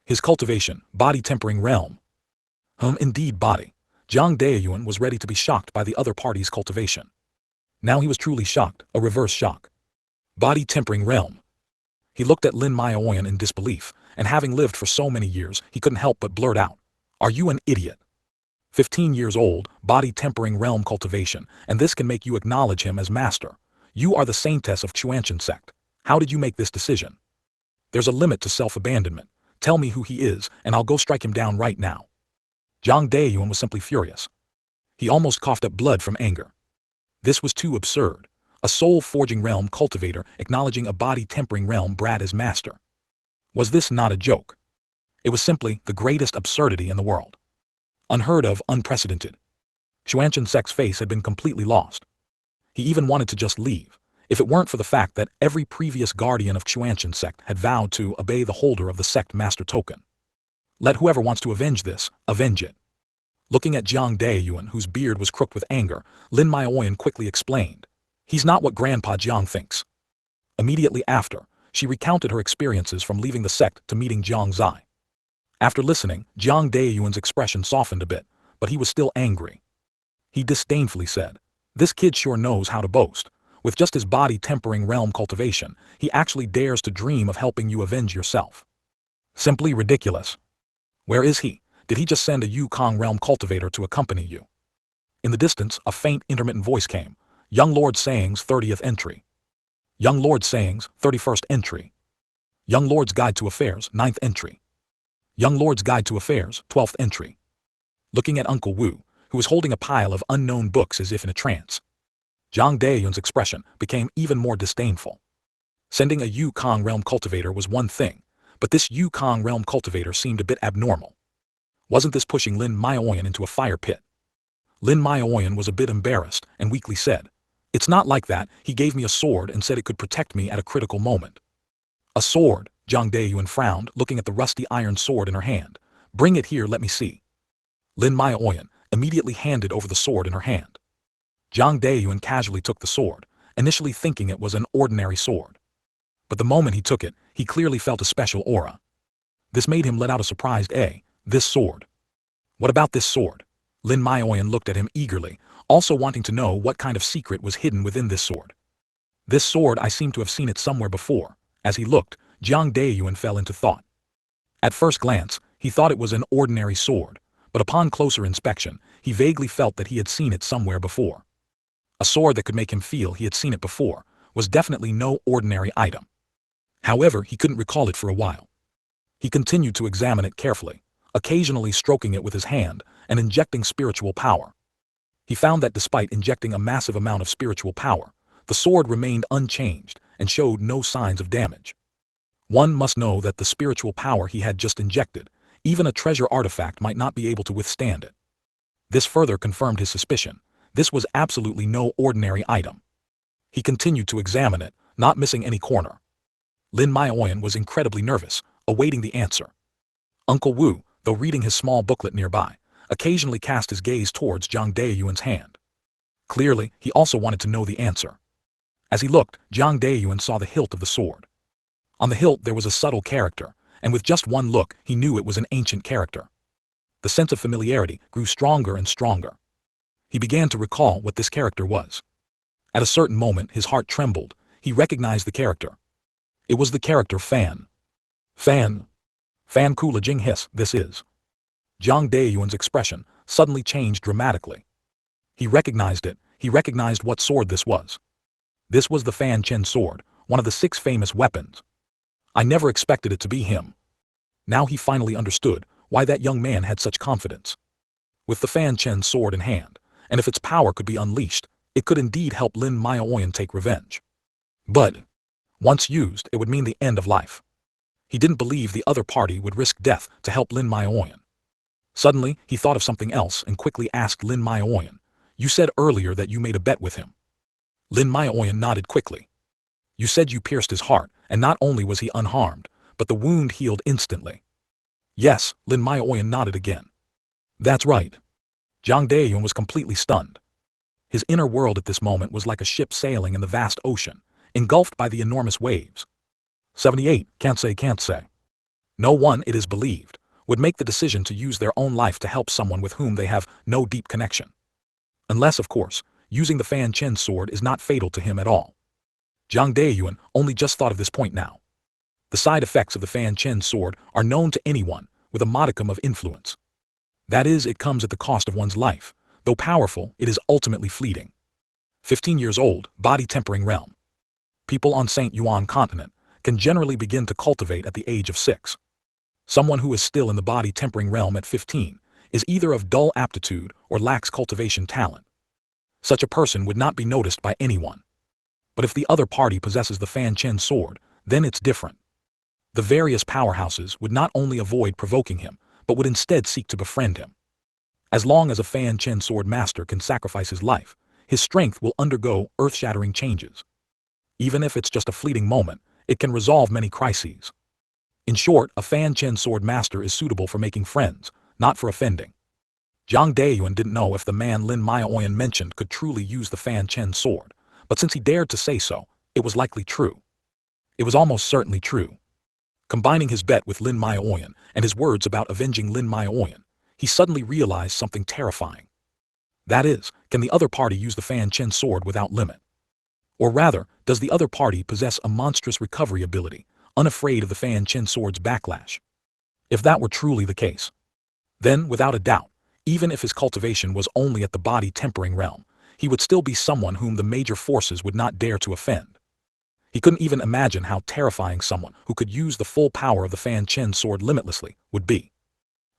His cultivation, body tempering realm. Indeed body. Jiang Daeyuan was ready to be shocked by the other party's cultivation. Now he was truly shocked, a reverse shock. Body tempering realm. He looked at Lin Maoyan in disbelief, and having lived for so many years, he couldn't help but blurt out, "Are you an idiot? 15 years old, body tempering realm cultivation, and this can make you acknowledge him as master. You are the saintess of Shengyuan Sect. How did you make this decision? There's a limit to self-abandonment. Tell me who he is, and I'll go strike him down right now." Jiang Daeyuan was simply furious. He almost coughed up blood from anger. This was too absurd. A soul-forging realm cultivator acknowledging a body-tempering realm brat as master. Was this not a joke? It was simply the greatest absurdity in the world. Unheard of, unprecedented. Shengyuan Sect's face had been completely lost. He even wanted to just leave, if it weren't for the fact that every previous guardian of Shengyuan Sect had vowed to obey the holder of the sect master token. Let whoever wants to avenge this, avenge it. Looking at Jiang Daeyuan, whose beard was crooked with anger, Lin Maoyan quickly explained, "He's not what Grandpa Jiang thinks." Immediately after, she recounted her experiences from leaving the sect to meeting Jiang Xie. After listening, Jiang Daeyuan's expression softened a bit, but he was still angry. He disdainfully said, "This kid sure knows how to boast. With just his body-tempering realm cultivation, he actually dares to dream of helping you avenge yourself. Simply ridiculous. Where is he? Did he just send a Yukong realm cultivator to accompany you?" In the distance, a faint intermittent voice came. "Young Lord Sang's 30th entry. Young Lord Sang's 31st entry. Young Lord's Guide to Affairs, 9th entry. Young Lord's Guide to Affairs, 12th entry." Looking at Uncle Wu, who was holding a pile of unknown books as if in a trance, Jiang Daeyuan's expression became even more disdainful. Sending a Yukong realm cultivator was one thing, but this Yukong realm cultivator seemed a bit abnormal. Wasn't this pushing Lin Maoyan into a fire pit? Lin Maoyan was a bit embarrassed and weakly said, "It's not like that. He gave me a sword and said it could protect me at a critical moment." "A sword?" Jiang Daeyuan frowned, looking at the rusty iron sword in her hand. "Bring it here, let me see." Lin Maoyan immediately handed over the sword in her hand. Jiang Daeyuan casually took the sword, initially thinking it was an ordinary sword. But the moment he took it, he clearly felt a special aura. This made him let out a surprised "This sword? What about this sword?" Lin Maoyan looked at him eagerly, also wanting to know what kind of secret was hidden within this sword. "This sword, I seem to have seen it somewhere before." As he looked, Jiang Daeyuan fell into thought. At first glance, he thought it was an ordinary sword, but upon closer inspection, he vaguely felt that he had seen it somewhere before. A sword that could make him feel he had seen it before was definitely no ordinary item. However, he couldn't recall it for a while. He continued to examine it carefully, occasionally stroking it with his hand and injecting spiritual power. He found that despite injecting a massive amount of spiritual power, the sword remained unchanged and showed no signs of damage. One must know that the spiritual power he had just injected, even a treasure artifact might not be able to withstand it. This further confirmed his suspicion. This was absolutely no ordinary item. He continued to examine it, not missing any corner. Lin Maoyan was incredibly nervous, awaiting the answer. Uncle Wu, though reading his small booklet nearby, occasionally cast his gaze towards Jiang Daeyuan's hand. Clearly, he also wanted to know the answer. As he looked, Jiang Daeyuan saw the hilt of the sword. On the hilt there was a subtle character, and with just one look, he knew it was an ancient character. The sense of familiarity grew stronger and stronger. He began to recall what this character was. At a certain moment, his heart trembled. He recognized the character. It was the character Fan. Fan Kula Jing Hiss, this is. Jiang Daeyuan's expression suddenly changed dramatically. He recognized it. He recognized what sword this was. This was the Fanchen sword, one of the 6 famous weapons. I never expected it to be him. Now he finally understood why that young man had such confidence. With the Fanchen sword in hand, and if its power could be unleashed, it could indeed help Lin Maoyan take revenge. But, once used, it would mean the end of life. He didn't believe the other party would risk death to help Lin Maoyan. Suddenly, he thought of something else and quickly asked Lin Maoyan, "You said earlier that you made a bet with him." Lin Maoyan nodded quickly. "You said you pierced his heart, and not only was he unharmed, but the wound healed instantly." "Yes," Lin Maoyan nodded again. "That's right." Jiang Daeyuan was completely stunned. His inner world at this moment was like a ship sailing in the vast ocean, engulfed by the enormous waves. 78, can't say. No one, it is believed, would make the decision to use their own life to help someone with whom they have no deep connection. Unless, of course, using the Fanchen sword is not fatal to him at all. Jiang Daiyuan only just thought of this point now. The side effects of the Fanchen sword are known to anyone with a modicum of influence. That is, it comes at the cost of one's life. Though powerful, it is ultimately fleeting. 15 years old, body tempering realm. People on Shengyuan Continent can generally begin to cultivate at the age of 6. Someone who is still in the body tempering realm at 15 is either of dull aptitude or lacks cultivation talent. Such a person would not be noticed by anyone. But if the other party possesses the Fanchen sword, then it's different. The various powerhouses would not only avoid provoking him, but would instead seek to befriend him. As long as a Fanchen sword master can sacrifice his life, his strength will undergo earth-shattering changes. Even if it's just a fleeting moment, it can resolve many crises. In short, a Fanchen sword master is suitable for making friends, not for offending. Jiang Daiyuan didn't know if the man Lin Maoyan mentioned could truly use the Fanchen sword, but since he dared to say so, it was likely true. It was almost certainly true. Combining his bet with Lin Maoyan and his words about avenging Lin Maoyan, he suddenly realized something terrifying. That is, can the other party use the Fanchen sword without limit? Or rather, does the other party possess a monstrous recovery ability, unafraid of the Fanchen sword's backlash? If that were truly the case, then, without a doubt, even if his cultivation was only at the body tempering realm, he would still be someone whom the major forces would not dare to offend. He couldn't even imagine how terrifying someone who could use the full power of the Fanchen sword limitlessly would be.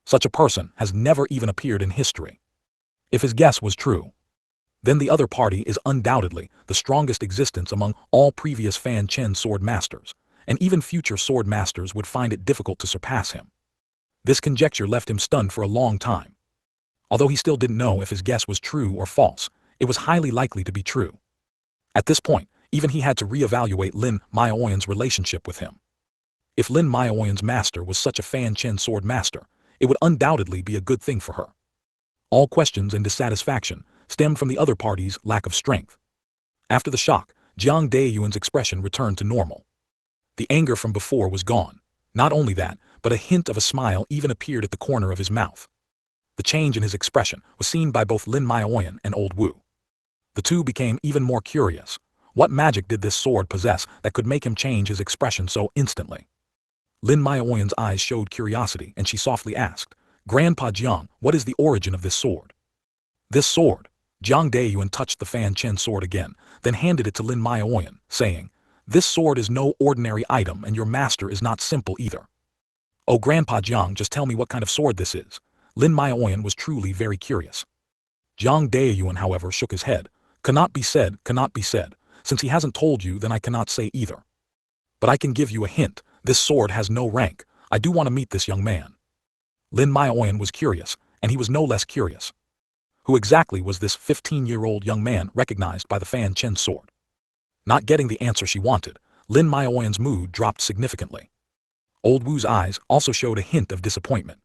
Such a person has never even appeared in history. If his guess was true, then the other party is undoubtedly the strongest existence among all previous Fanchen sword masters, and even future sword masters would find it difficult to surpass him. This conjecture left him stunned for a long time. Although he still didn't know if his guess was true or false, it was highly likely to be true. At this point, even he had to reevaluate Lin Maoyan's relationship with him. If Lin Maoyan's master was such a Fanchen sword master, it would undoubtedly be a good thing for her. All questions and dissatisfaction stemmed from the other party's lack of strength. After the shock, Jiang Daiyuan's expression returned to normal. The anger from before was gone. Not only that, but a hint of a smile even appeared at the corner of his mouth. The change in his expression was seen by both Lin Maoyan and Old Wu. The two became even more curious. What magic did this sword possess that could make him change his expression so instantly? Lin Maoyan's eyes showed curiosity, and she softly asked, "Grandpa Jiang, what is the origin of this sword?" This sword. Jiang Daiyuan touched the Fanchen sword again, then handed it to Lin Maoyan, saying, "This sword is no ordinary item, and your master is not simple either." "Oh, Grandpa Jiang, just tell me what kind of sword this is." Lin Maoyan was truly very curious. Jiang Daiyuan, however, shook his head. "Cannot be said, cannot be said. Since he hasn't told you, then I cannot say either. But I can give you a hint. This sword has no rank. I do want to meet this young man." Lin Maoyan was curious, and he was no less curious. Who exactly was this 15-year-old young man recognized by the Fanchen sword? Not getting the answer she wanted, Lin Maoyan's mood dropped significantly. Old Wu's eyes also showed a hint of disappointment.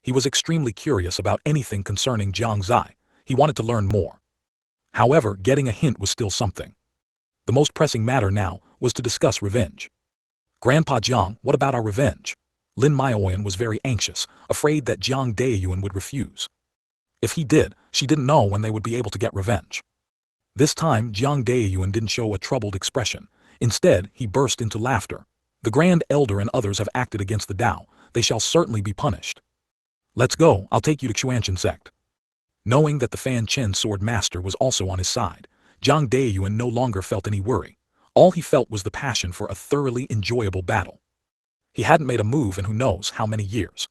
He was extremely curious about anything concerning Jiang Xie. He wanted to learn more. However, getting a hint was still something. The most pressing matter now was to discuss revenge. "Grandpa Jiang, what about our revenge?" Lin Maoyan was very anxious, afraid that Jiang Daiyuan would refuse. If he did, she didn't know when they would be able to get revenge. This time, Jiang Daiyuan didn't show a troubled expression. Instead, he burst into laughter. "The Grand Elder and others have acted against the Tao. They shall certainly be punished. Let's go, I'll take you to Shengyuan Sect." Knowing that the Fanchen sword master was also on his side, Jiang Daiyuan no longer felt any worry. All he felt was the passion for a thoroughly enjoyable battle. He hadn't made a move in who knows how many years.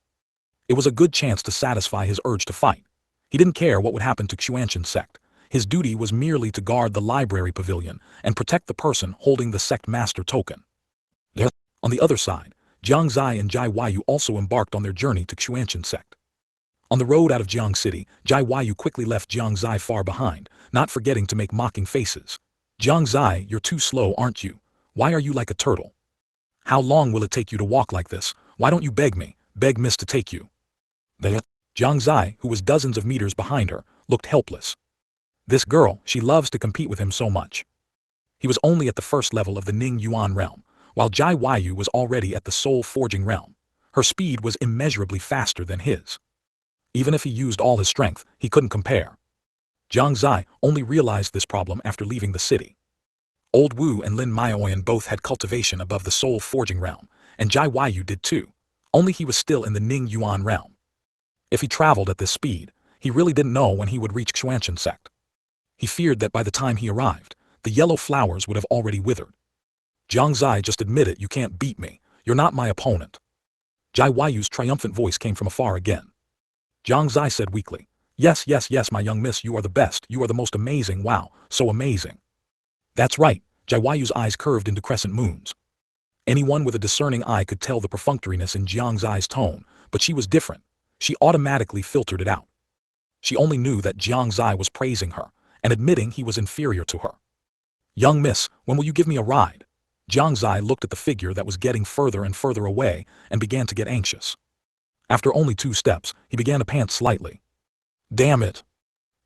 It was a good chance to satisfy his urge to fight. He didn't care what would happen to Shengyuan Sect. His duty was merely to guard the library pavilion and protect the person holding the sect master token. On the other side, Jiang Xie and Jai Huayu also embarked on their journey to Shengyuan Sect. On the road out of Jiang City, Jai Huayu quickly left Jiang Xie far behind, not forgetting to make mocking faces. "Jiang Xie, you're too slow, aren't you? Why are you like a turtle? How long will it take you to walk like this? Why don't you beg me, beg Miss to take you?" Jiang Xie, who was dozens of meters behind her, looked helpless. This girl, she loves to compete with him so much. He was only at the first level of the Ning Yuan realm, while Jai Huayu was already at the soul forging realm. Her speed was immeasurably faster than his. Even if he used all his strength, he couldn't compare. Jiang Xie only realized this problem after leaving the city. Old Wu and Lin Maoyan both had cultivation above the soul forging realm, and Jai Weiyu did too, only he was still in the Ning Yuan realm. If he traveled at this speed, he really didn't know when he would reach Xuanchen Sect. He feared that by the time he arrived, the yellow flowers would have already withered. Jiang Xie, just admit it, you can't beat me, you're not my opponent. Jai Weiyu's triumphant voice came from afar again. Jiang Xie said weakly, yes, yes, yes, my young miss, you are the best, you are the most amazing, wow, so amazing. That's right, Jai Weiyu's eyes curved into crescent moons. Anyone with a discerning eye could tell the perfunctoriness in Jiang Xie's tone, but she was different. She automatically filtered it out. She only knew that Jiang Xie was praising her, and admitting he was inferior to her. Young miss, when will you give me a ride? Jiang Xie looked at the figure that was getting further and further away, and began to get anxious. After only 2 steps, he began to pant slightly. Damn it!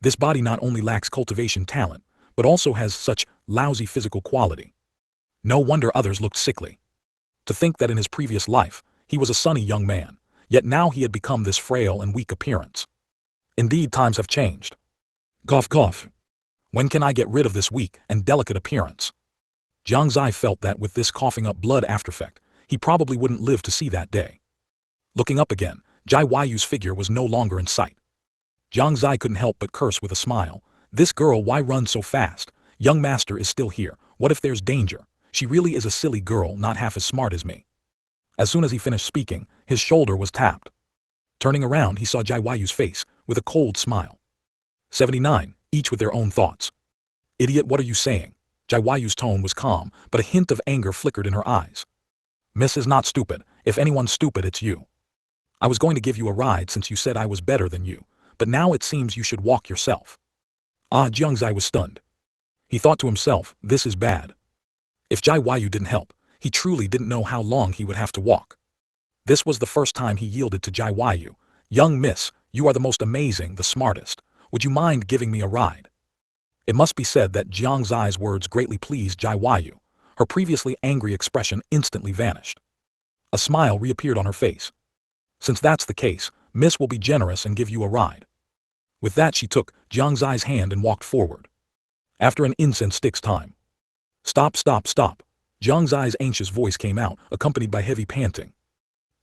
This body not only lacks cultivation talent, but also has such lousy physical quality. No wonder others looked sickly. To think that in his previous life, he was a sunny young man, yet now he had become this frail and weak appearance. Indeed, times have changed. Cough cough. When can I get rid of this weak and delicate appearance? Jiang Xie felt that with this coughing up blood aftereffect, he probably wouldn't live to see that day. Looking up again, Jai Weiyu's figure was no longer in sight. Jiang Xie couldn't help but curse with a smile. This girl, why run so fast? Young master is still here. What if there's danger? She really is a silly girl, not half as smart as me. As soon as he finished speaking, his shoulder was tapped. Turning around, he saw Jai Weiyu's face, with a cold smile. 79, each with their own thoughts. Idiot, what are you saying? Jai Weiyu's tone was calm, but a hint of anger flickered in her eyes. Miss is not stupid. If anyone's stupid, it's you. I was going to give you a ride since you said I was better than you, but now it seems you should walk yourself. Jiang Xie was stunned. He thought to himself, this is bad. If Jai Weiyu didn't help, he truly didn't know how long he would have to walk. This was the first time he yielded to Jai Weiyu. Young miss, you are the most amazing, the smartest. Would you mind giving me a ride? It must be said that Jiang Xie's words greatly pleased Jai Weiyu. Her previously angry expression instantly vanished. A smile reappeared on her face. Since that's the case, Miss will be generous and give you a ride. With that, she took Jiang Xie's hand and walked forward. After an incense stick's time. Stop, stop, stop. Jiang Xie's anxious voice came out, accompanied by heavy panting.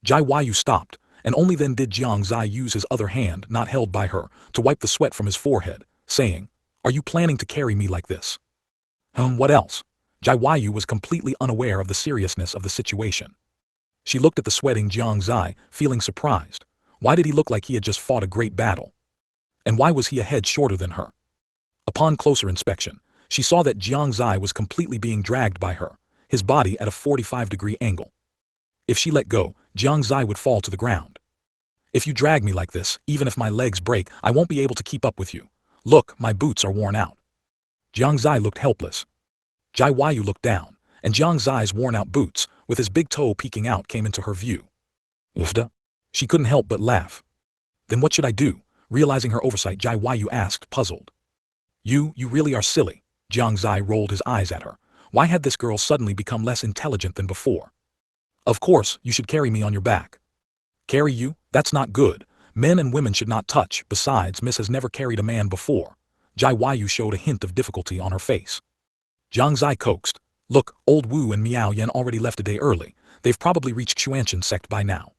Jai Weiyu stopped, and only then did Jiang Xie use his other hand, not held by her, to wipe the sweat from his forehead, saying, are you planning to carry me like this? What else? Jai Weiyu was completely unaware of the seriousness of the situation. She looked at the sweating Jiang Xie, feeling surprised. Why did he look like he had just fought a great battle? And why was he a head shorter than her? Upon closer inspection, she saw that Jiang Xie was completely being dragged by her, his body at a 45-degree angle. If she let go, Jiang Xie would fall to the ground. If you drag me like this, even if my legs break, I won't be able to keep up with you. Look, my boots are worn out. Jiang Xie looked helpless. Jai Weiyu looked down, and Jiang Xie's worn-out boots, with his big toe peeking out, came into her view. Ufda? She couldn't help but laugh. Then what should I do? Realizing her oversight, Jai Weiyu asked, puzzled. You really are silly. Jiang Xie rolled his eyes at her. Why had this girl suddenly become less intelligent than before? Of course, you should carry me on your back. Carry you? That's not good. Men and women should not touch. Besides, Miss has never carried a man before. Jai Weiyu showed a hint of difficulty on her face. Jiang Xie coaxed. Look, old Wu and Miao Yan already left a day early. They've probably reached Xuanchen Sect by now.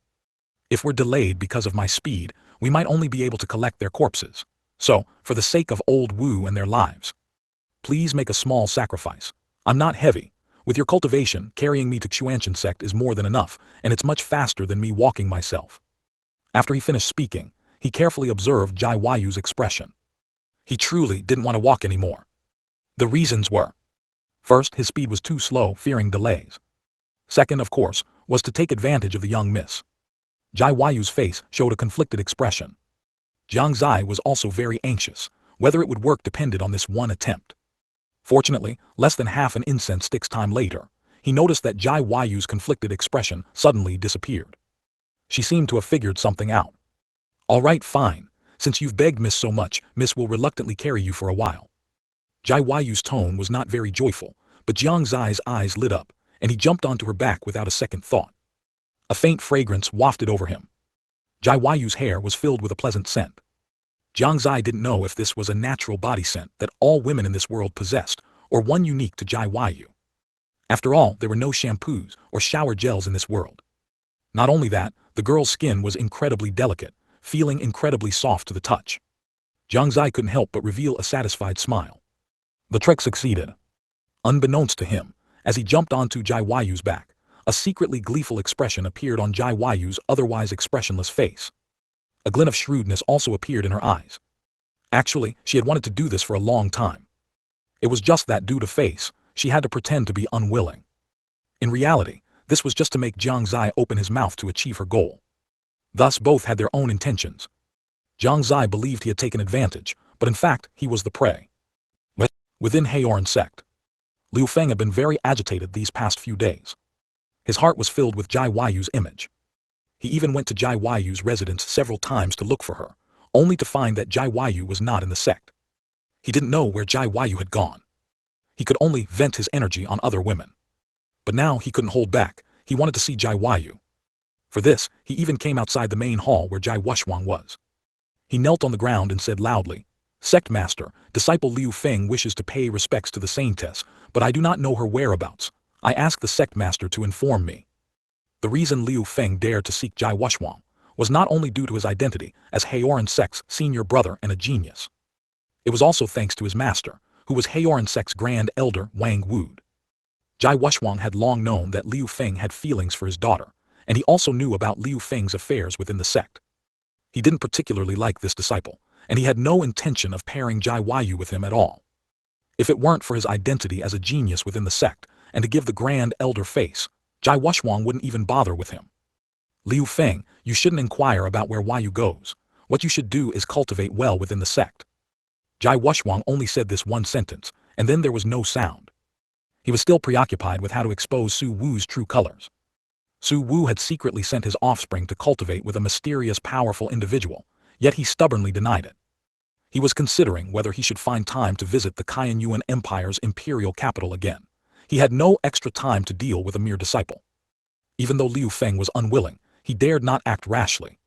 If we're delayed because of my speed, we might only be able to collect their corpses. So, for the sake of old Wu and their lives, please make a small sacrifice. I'm not heavy. With your cultivation, carrying me to Xuanchen Sect is more than enough, and it's much faster than me walking myself. After he finished speaking, he carefully observed Jai Weiyu's expression. He truly didn't want to walk anymore. The reasons were: first, his speed was too slow, fearing delays. Second, of course, was to take advantage of the young miss. Jai Weiyu's face showed a conflicted expression. Jiang Xie was also very anxious. Whether it would work depended on this one attempt. Fortunately, less than half an incense stick's time later, he noticed that Jai Weiyu's conflicted expression suddenly disappeared. She seemed to have figured something out. All right, fine. Since you've begged Miss so much, Miss will reluctantly carry you for a while. Jai Weiyu's tone was not very joyful, but Jiang Xie's eyes lit up, and he jumped onto her back without a second thought. A faint fragrance wafted over him. Jai Yu's hair was filled with a pleasant scent. Jiang Xie didn't know if this was a natural body scent that all women in this world possessed, or one unique to Jai Yu. After all, there were no shampoos or shower gels in this world. Not only that, the girl's skin was incredibly delicate, feeling incredibly soft to the touch. Jiang Xie couldn't help but reveal a satisfied smile. The trick succeeded. Unbeknownst to him, as he jumped onto Jai Yu's back, a secretly gleeful expression appeared on Jai Yu's otherwise expressionless face. A glint of shrewdness also appeared in her eyes. Actually, she had wanted to do this for a long time. It was just that due to face, she had to pretend to be unwilling. In reality, this was just to make Jiang Xie open his mouth to achieve her goal. Thus both had their own intentions. Jiang Xie believed he had taken advantage, but in fact he was the prey. Within Haoran Sect, Liu Feng had been very agitated these past few days. His heart was filled with Jai Yu's image. He even went to Jai Yu's residence several times to look for her, only to find that Jai Yu was not in the sect. He didn't know where Jai Yu had gone. He could only vent his energy on other women. But now he couldn't hold back, he wanted to see Jai Yu. For this, he even came outside the main hall where Jai Wuxuang was. He knelt on the ground and said loudly, "Sect Master, disciple Liu Feng wishes to pay respects to the saintess, but I do not know her whereabouts. I ask the Sect Master to inform me." The reason Liu Feng dared to seek Jai Wuxuang was not only due to his identity as Haoran Sect's senior brother and a genius. It was also thanks to his master, who was Haoran Sect's Grand Elder Wang Wude. Jai Wuxuang had long known that Liu Feng had feelings for his daughter, and he also knew about Liu Feng's affairs within the sect. He didn't particularly like this disciple, and he had no intention of pairing Jai Yu with him at all. If it weren't for his identity as a genius within the sect, and to give the Grand Elder face, Jai Wuxuang wouldn't even bother with him. "Liu Feng, you shouldn't inquire about where Yu goes. What you should do is cultivate well within the sect." Jai Wuxuang only said this one sentence, and then there was no sound. He was still preoccupied with how to expose Su Wu's true colors. Su Wu had secretly sent his offspring to cultivate with a mysterious powerful individual, yet he stubbornly denied it. He was considering whether he should find time to visit the Qianyuan Empire's imperial capital again. He had no extra time to deal with a mere disciple. Even though Liu Feng was unwilling, he dared not act rashly.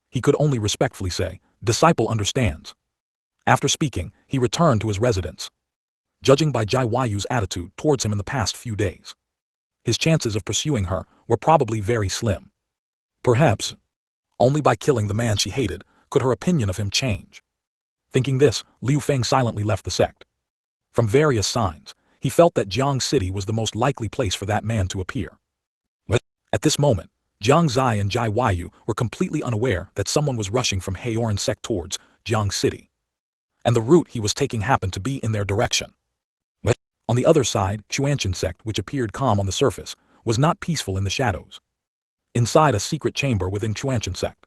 He could only respectfully say, "Disciple understands." After speaking, he returned to his residence. Judging by Jai Yu's attitude towards him in the past few days, his chances of pursuing her were probably very slim. Perhaps, only by killing the man she hated, could her opinion of him change. Thinking this, Liu Feng silently left the sect. From various signs, he felt that Jiang City was the most likely place for that man to appear. But at this moment, Jiang Xie and Jai Yu were completely unaware that someone was rushing from Haoran Sect towards Jiang City. And the route he was taking happened to be in their direction. But on the other side, Xuanchen Sect, which appeared calm on the surface, was not peaceful in the shadows. Inside a secret chamber within Xuanchen Sect,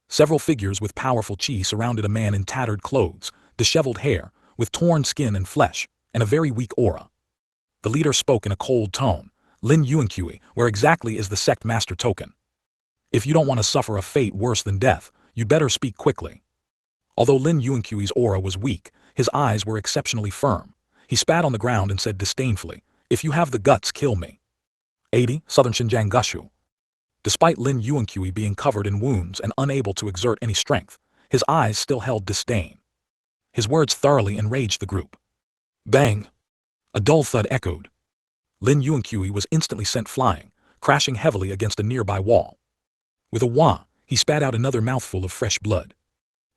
several figures with powerful qi surrounded a man in tattered clothes, disheveled hair, with torn skin and flesh, and a very weak aura. The leader spoke in a cold tone, "Lin Yuanqui, where exactly is the sect master token? If you don't want to suffer a fate worse than death, you'd better speak quickly." Although Lin Yuanqui's aura was weak, his eyes were exceptionally firm. He spat on the ground and said disdainfully, "If you have the guts, kill me." 80, Southern Xinjiang Gushu. Despite Lin Yuanqui being covered in wounds and unable to exert any strength, his eyes still held disdain. His words thoroughly enraged the group. Bang! A dull thud echoed. Lin Yuanqui was instantly sent flying, crashing heavily against a nearby wall. With a wah, he spat out another mouthful of fresh blood.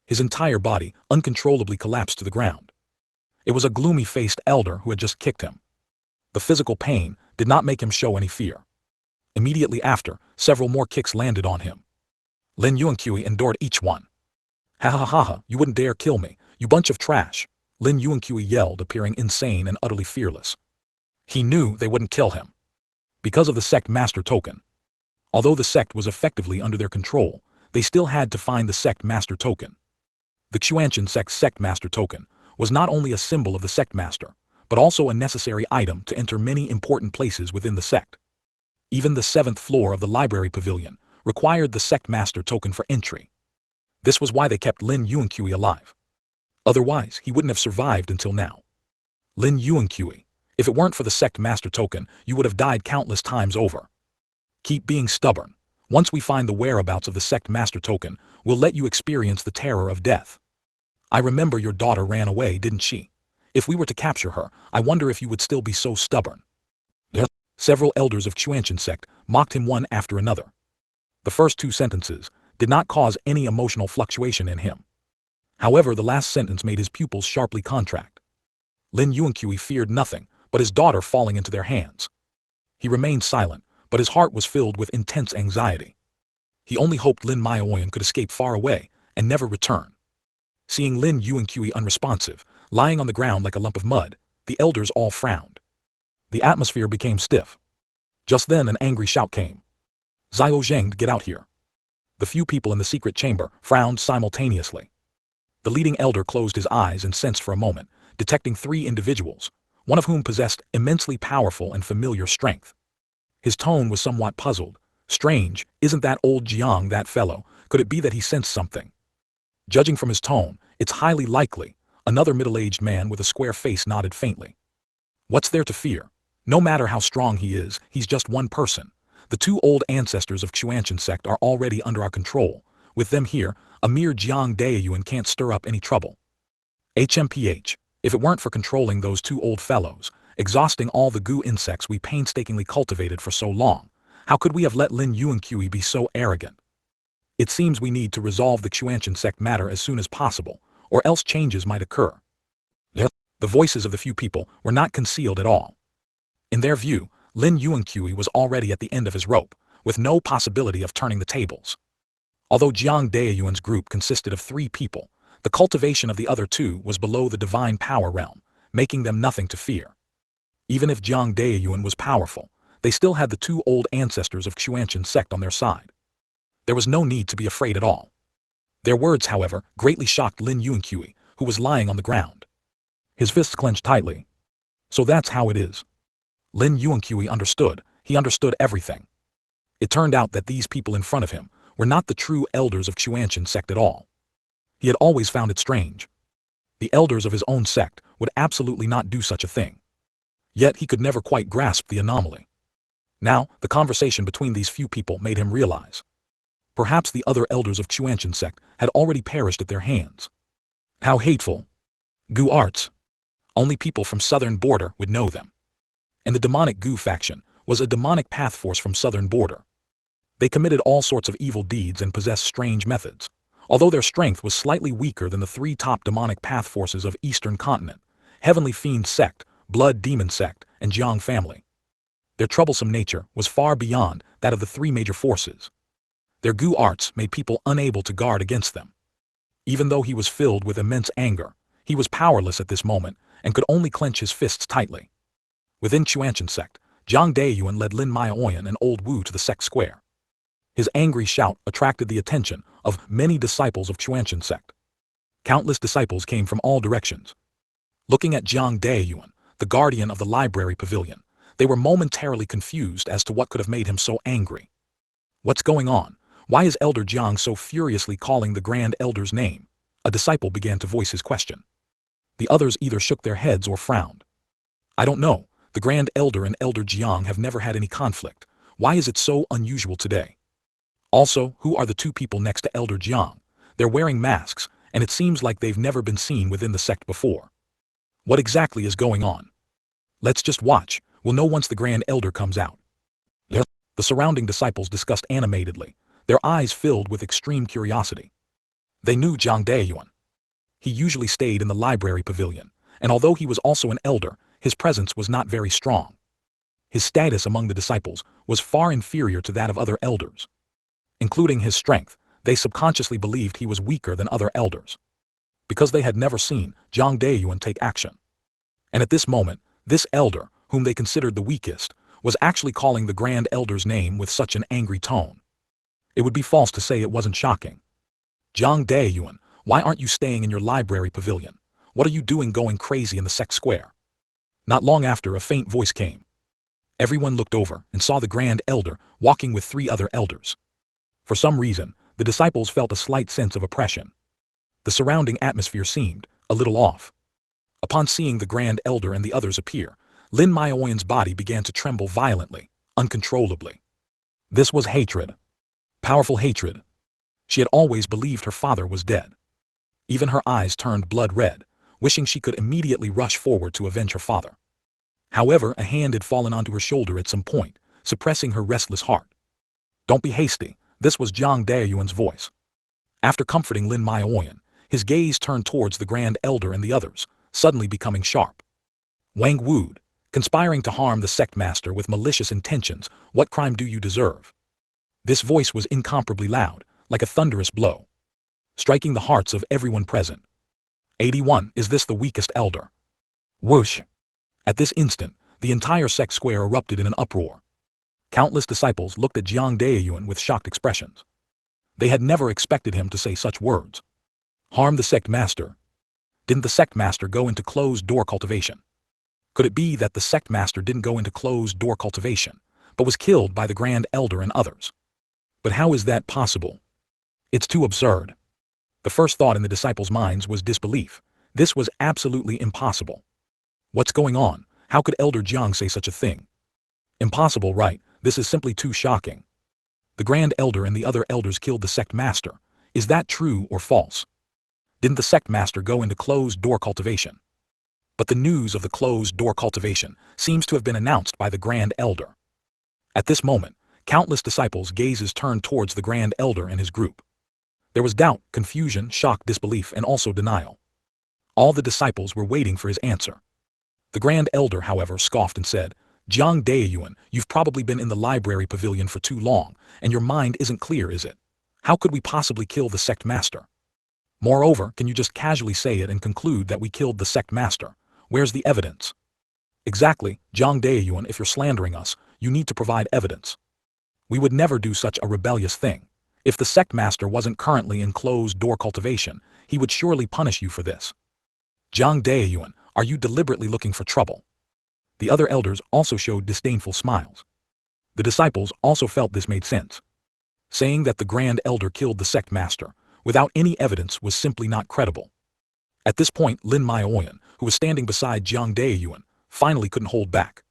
His entire body uncontrollably collapsed to the ground. It was a gloomy-faced elder who had just kicked him. The physical pain did not make him show any fear. Immediately after, several more kicks landed on him. Lin Yuanqui endured each one. "Ha ha ha ha, you wouldn't dare kill me, you bunch of trash," Lin Yuanqui yelled, appearing insane and utterly fearless. He knew they wouldn't kill him. Because of the sect master token. Although the sect was effectively under their control, they still had to find the sect master token. The Xuanchen Sect's sect master token was not only a symbol of the sect master, but also a necessary item to enter many important places within the sect. Even the 7th floor of the library pavilion required the sect master token for entry. This was why they kept Lin Yuanqui alive. Otherwise, he wouldn't have survived until now. Lin Yuanqui, if it weren't for the sect master token, you would have died countless times over. Keep being stubborn, Once we find the whereabouts of the sect master token, we'll let you experience the terror of death. I remember your daughter ran away, didn't she? If we were to capture her, I wonder if you would still be so stubborn. Several elders of Chuanshan sect mocked him one after another. The first two sentences did not cause any emotional fluctuation in him. However, the last sentence made his pupils sharply contract. Lin Yuanqui feared nothing but his daughter falling into their hands. He remained silent, but his heart was filled with intense anxiety. He only hoped Lin Maioyan could escape far away and never return. Seeing Lin Yuanqui unresponsive, lying on the ground like a lump of mud, the elders all frowned. The atmosphere became stiff. Just then an angry shout came. Xiao Zheng, get out here. The few people in the secret chamber frowned simultaneously. The leading elder closed his eyes and sensed for a moment, detecting three individuals, one of whom possessed immensely powerful and familiar strength. His tone was somewhat puzzled. Strange, isn't that old Jiang that fellow? Could it be that he sensed something? Judging from his tone, it's highly likely. Another middle-aged man with a square face nodded faintly. What's there to fear? No matter how strong he is, he's just one person. The two old ancestors of Chuanshan sect are already under our control. With them here, a mere Jiang Daiyuan can't stir up any trouble. HMPH, if it weren't for controlling those two old fellows, exhausting all the goo insects we painstakingly cultivated for so long, how could we have let Lin Yuanqui be so arrogant? It seems we need to resolve the Chuanshan sect matter as soon as possible, or else changes might occur. The voices of the few people were not concealed at all. In their view, Lin Yuanqui was already at the end of his rope, with no possibility of turning the tables. Although Jiang Daiyuan's group consisted of 3 people, the cultivation of the other 2 was below the divine power realm, making them nothing to fear. Even if Jiang Daiyuan was powerful, they still had the 2 old ancestors of Chuanshan sect on their side. There was no need to be afraid at all. Their words, however, greatly shocked Lin Yuanqui, who was lying on the ground. His fists clenched tightly. So that's how it is. Lin Yuanqui understood. He understood everything. It turned out that these people in front of him were not the true elders of Chuanshan sect at all. He had always found it strange. The elders of his own sect would absolutely not do such a thing. Yet he could never quite grasp the anomaly. Now, the conversation between these few people made him realize. Perhaps the other elders of Chuanshan sect had already perished at their hands. How hateful. Gu arts. Only people from southern border would know them. And the demonic Gu faction was a demonic path force from southern border. They committed all sorts of evil deeds and possessed strange methods, although their strength was slightly weaker than the 3 top demonic path forces of Eastern Continent, Heavenly Fiend Sect, Blood Demon Sect, and Jiang family. Their troublesome nature was far beyond that of the 3 major forces. Their Gu arts made people unable to guard against them. Even though he was filled with immense anger, he was powerless at this moment and could only clench his fists tightly. Within Chuanshan sect, Jiang Daiyuan led Lin Maioyan and Old Wu to the sect square. His angry shout attracted the attention of many disciples of Chuanshan sect. Countless disciples came from all directions. Looking at Jiang Daiyuan, the guardian of the library pavilion, they were momentarily confused as to what could have made him so angry. What's going on? Why is Elder Jiang so furiously calling the Grand Elder's name? A disciple began to voice his question. The others either shook their heads or frowned. I don't know. The Grand Elder and Elder Jiang have never had any conflict. Why is it so unusual today? Also, who are the 2 people next to Elder Jiang? They're wearing masks, and it seems like they've never been seen within the sect before. What exactly is going on? Let's just watch. We'll know once the Grand Elder comes out. The surrounding disciples discussed animatedly, their eyes filled with extreme curiosity. They knew Jiang Daiyuan. He usually stayed in the library pavilion, and although he was also an elder, his presence was not very strong. His status among the disciples was far inferior to that of other elders. Including his strength, they subconsciously believed he was weaker than other elders. Because they had never seen Jiang Daiyuan take action. And at this moment, this elder, whom they considered the weakest, was actually calling the Grand Elder's name with such an angry tone. It would be false to say it wasn't shocking. Jiang Daiyuan, why aren't you staying in your library pavilion? What are you doing going crazy in the sect square? Not long after, a faint voice came. Everyone looked over and saw the Grand Elder walking with 3 other elders. For some reason, the disciples felt a slight sense of oppression. The surrounding atmosphere seemed a little off. Upon seeing the Grand Elder and the others appear, Lin Maioyan's body began to tremble violently, uncontrollably. This was hatred. Powerful hatred. She had always believed her father was dead. Even her eyes turned blood red, wishing she could immediately rush forward to avenge her father. However, a hand had fallen onto her shoulder at some point, suppressing her restless heart. Don't be hasty, this was Jiang Daoyuan's voice. After comforting Lin Maoyan, his gaze turned towards the Grand Elder and the others, suddenly becoming sharp. Wang Wude, conspiring to harm the sect master with malicious intentions, what crime do you deserve? This voice was incomparably loud, like a thunderous blow, striking the hearts of everyone present. 81. Is this the weakest elder? Whoosh! At this instant, the entire sect square erupted in an uproar. Countless disciples looked at Jiang Daoyuan with shocked expressions. They had never expected him to say such words. Harm the sect master? Didn't the sect master go into closed-door cultivation? Could it be that the sect master didn't go into closed-door cultivation, but was killed by the Grand Elder and others? But how is that possible? It's too absurd. The first thought in the disciples' minds was disbelief. This was absolutely impossible. What's going on? How could Elder Jiang say such a thing? Impossible, right? This is simply too shocking. The Grand Elder and the other elders killed the sect master. Is that true or false? Didn't the sect master go into closed-door cultivation? But the news of the closed-door cultivation seems to have been announced by the Grand Elder. At this moment, countless disciples' gazes turned towards the Grand Elder and his group. There was doubt, confusion, shock, disbelief, and also denial. All the disciples were waiting for his answer. The Grand Elder, however, scoffed and said, Jiang Daoyuan, you've probably been in the library pavilion for too long, and your mind isn't clear, is it? How could we possibly kill the sect master? Moreover, can you just casually say it and conclude that we killed the sect master? Where's the evidence? Exactly, Jiang Daoyuan, if you're slandering us, you need to provide evidence. We would never do such a rebellious thing. If the sect master wasn't currently in closed-door cultivation, he would surely punish you for this. Jiang Daoyuan, are you deliberately looking for trouble? The other elders also showed disdainful smiles. The disciples also felt this made sense. Saying that the Grand Elder killed the sect master, without any evidence, was simply not credible. At this point, Lin Maoyan, who was standing beside Jiang Daoyuan, finally couldn't hold back.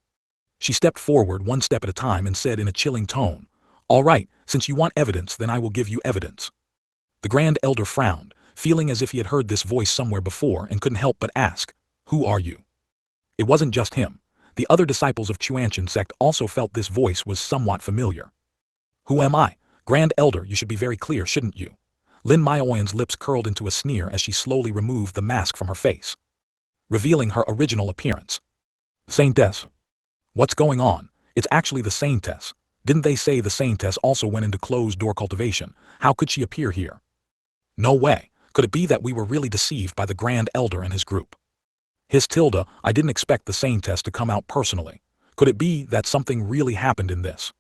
She stepped forward one step at a time and said in a chilling tone, All right, since you want evidence, then I will give you evidence. The Grand Elder frowned, feeling as if he had heard this voice somewhere before and couldn't help but ask, Who are you? It wasn't just him. The other disciples of Shengyuan Sect also felt this voice was somewhat familiar. Who am I? Grand Elder, you should be very clear, shouldn't you? Lin Maoyan's lips curled into a sneer as she slowly removed the mask from her face, revealing her original appearance. Saintess. What's going on? It's actually the Saintess. Didn't they say the Saintess also went into closed-door cultivation? How could she appear here? No way. Could it be that we were really deceived by the Grand Elder and his group? I didn't expect the Saintess to come out personally. Could it be that something really happened in this?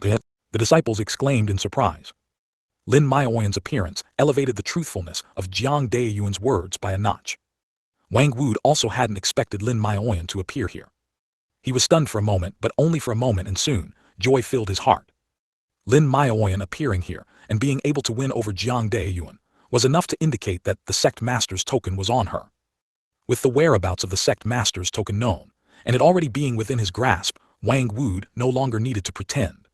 The disciples exclaimed in surprise. Lin Maoyan's appearance elevated the truthfulness of Jiang Daoyuan's words by a notch. Wang Wude also hadn't expected Lin Maoyan to appear here. He was stunned for a moment, but only for a moment, and soon, joy filled his heart. Lin Maoyan appearing here and being able to win over Jiang Daoyuan was enough to indicate that the sect master's token was on her. With the whereabouts of the sect master's token known, and it already being within his grasp, Wang Wude no longer needed to pretend.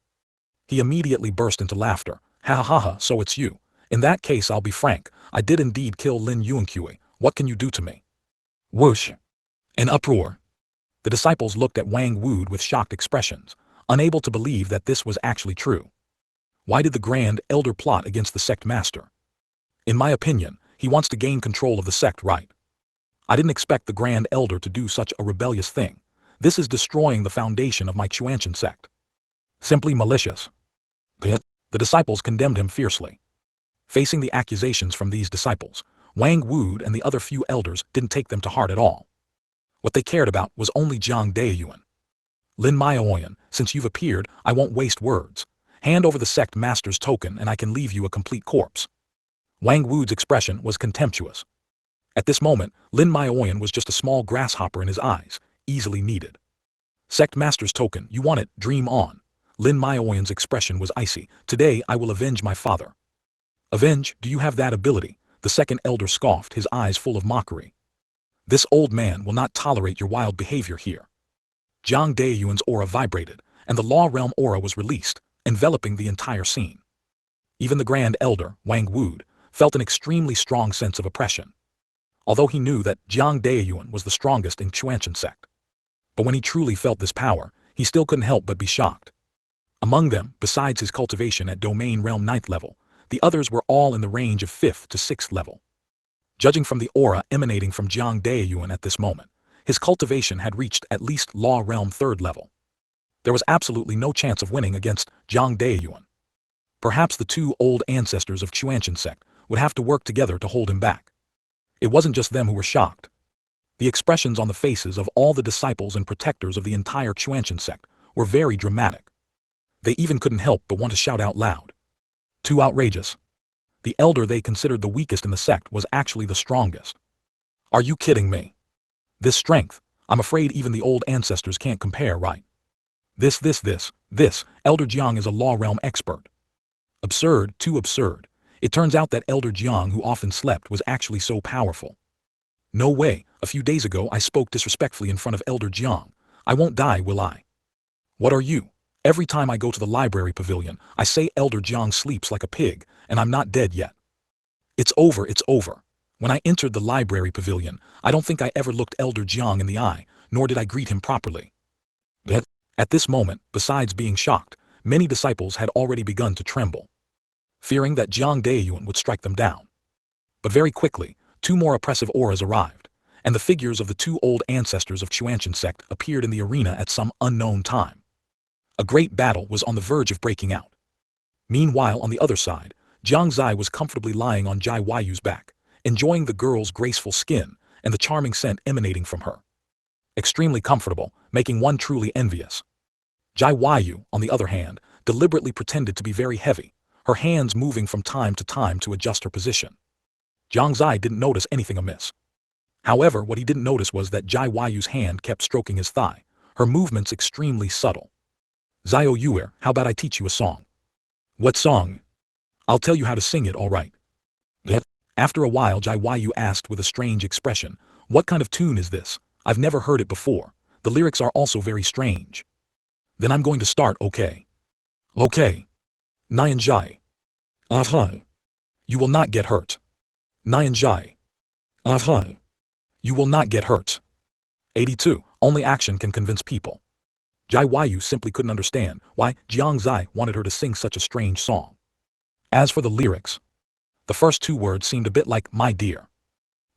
He immediately burst into laughter. Ha ha ha, so it's you. In that case, I'll be frank, I did indeed kill Lin Yuanqui. What can you do to me? Whoosh! An uproar. The disciples looked at Wang Wude with shocked expressions, unable to believe that this was actually true. Why did the Grand Elder plot against the sect master? In my opinion, he wants to gain control of the sect, right? I didn't expect the Grand Elder to do such a rebellious thing. This is destroying the foundation of my Shengyuan sect. Simply malicious. The disciples condemned him fiercely. Facing the accusations from these disciples, Wang Wude and the other few elders didn't take them to heart at all. What they cared about was only Jiang Daoyuan. Lin Maoyan, since you've appeared, I won't waste words. Hand over the sect master's token and I can leave you a complete corpse. Wang Wude's expression was contemptuous. At this moment, Lin Maoyan was just a small grasshopper in his eyes, easily kneaded. Sect master's token, you want it, dream on. Lin Maoyan's expression was icy. Today I will avenge my father. Avenge, do you have that ability? The second elder scoffed, his eyes full of mockery. This old man will not tolerate your wild behavior here. Jiang Daoyuan's aura vibrated, and the law realm aura was released, enveloping the entire scene. Even the Grand Elder, Wang Wude, felt an extremely strong sense of oppression. Although he knew that Jiang Daiyuan was the strongest in Xuanchen Sect. But when he truly felt this power, he still couldn't help but be shocked. Among them, besides his cultivation at Domain Realm 9th level, the others were all in the range of 5th to 6th level. Judging from the aura emanating from Jiang Daiyuan at this moment, his cultivation had reached at least Law Realm 3rd level. There was absolutely no chance of winning against Jiang Daiyuan. Perhaps the two old ancestors of Xuanchen Sect would have to work together to hold him back. It wasn't just them who were shocked. The expressions on the faces of all the disciples and protectors of the entire Xuanchen Sect were very dramatic. They even couldn't help but want to shout out loud. Too outrageous. The elder they considered the weakest in the sect was actually the strongest. Are you kidding me? This strength, I'm afraid even the old ancestors can't compare, right? This, Elder Jiang is a law realm expert. Absurd, too absurd. It turns out that Elder Jiang, who often slept, was actually so powerful. No way, a few days ago I spoke disrespectfully in front of Elder Jiang. I won't die, will I? What are you? Every time I go to the library pavilion, I say Elder Jiang sleeps like a pig, and I'm not dead yet. It's over, it's over. When I entered the library pavilion, I don't think I ever looked Elder Jiang in the eye, nor did I greet him properly. At this moment, besides being shocked, many disciples had already begun to tremble, fearing that Jiang Daiyuan would strike them down. But very quickly, two more oppressive auras arrived, and the figures of the two old ancestors of Xuanchen Sect appeared in the arena at some unknown time. A great battle was on the verge of breaking out. Meanwhile, on the other side, Jiang Xie was comfortably lying on Jai Huayu's back, enjoying the girl's graceful skin and the charming scent emanating from her. Extremely comfortable, making one truly envious. Jai Huayu, on the other hand, deliberately pretended to be very heavy, her hands moving from time to time to adjust her position. Jiang Xie didn't notice anything amiss. However, what he didn't notice was that Jai Huayu's hand kept stroking his thigh, her movements extremely subtle. Zio Yuer, how about I teach you a song? What song? I'll tell you how to sing it, all right. After a while, Jai Huayu asked with a strange expression, what kind of tune is this? I've never heard it before. The lyrics are also very strange. Then I'm going to start, okay? Okay. Nian Jai. Ahai. You will not get hurt. Nian Jai. Ahai. You will not get hurt. 82. Only action can convince people. Jai Huayu simply couldn't understand why Jiang Xie wanted her to sing such a strange song. As for the lyrics, the first two words seemed a bit like my dear.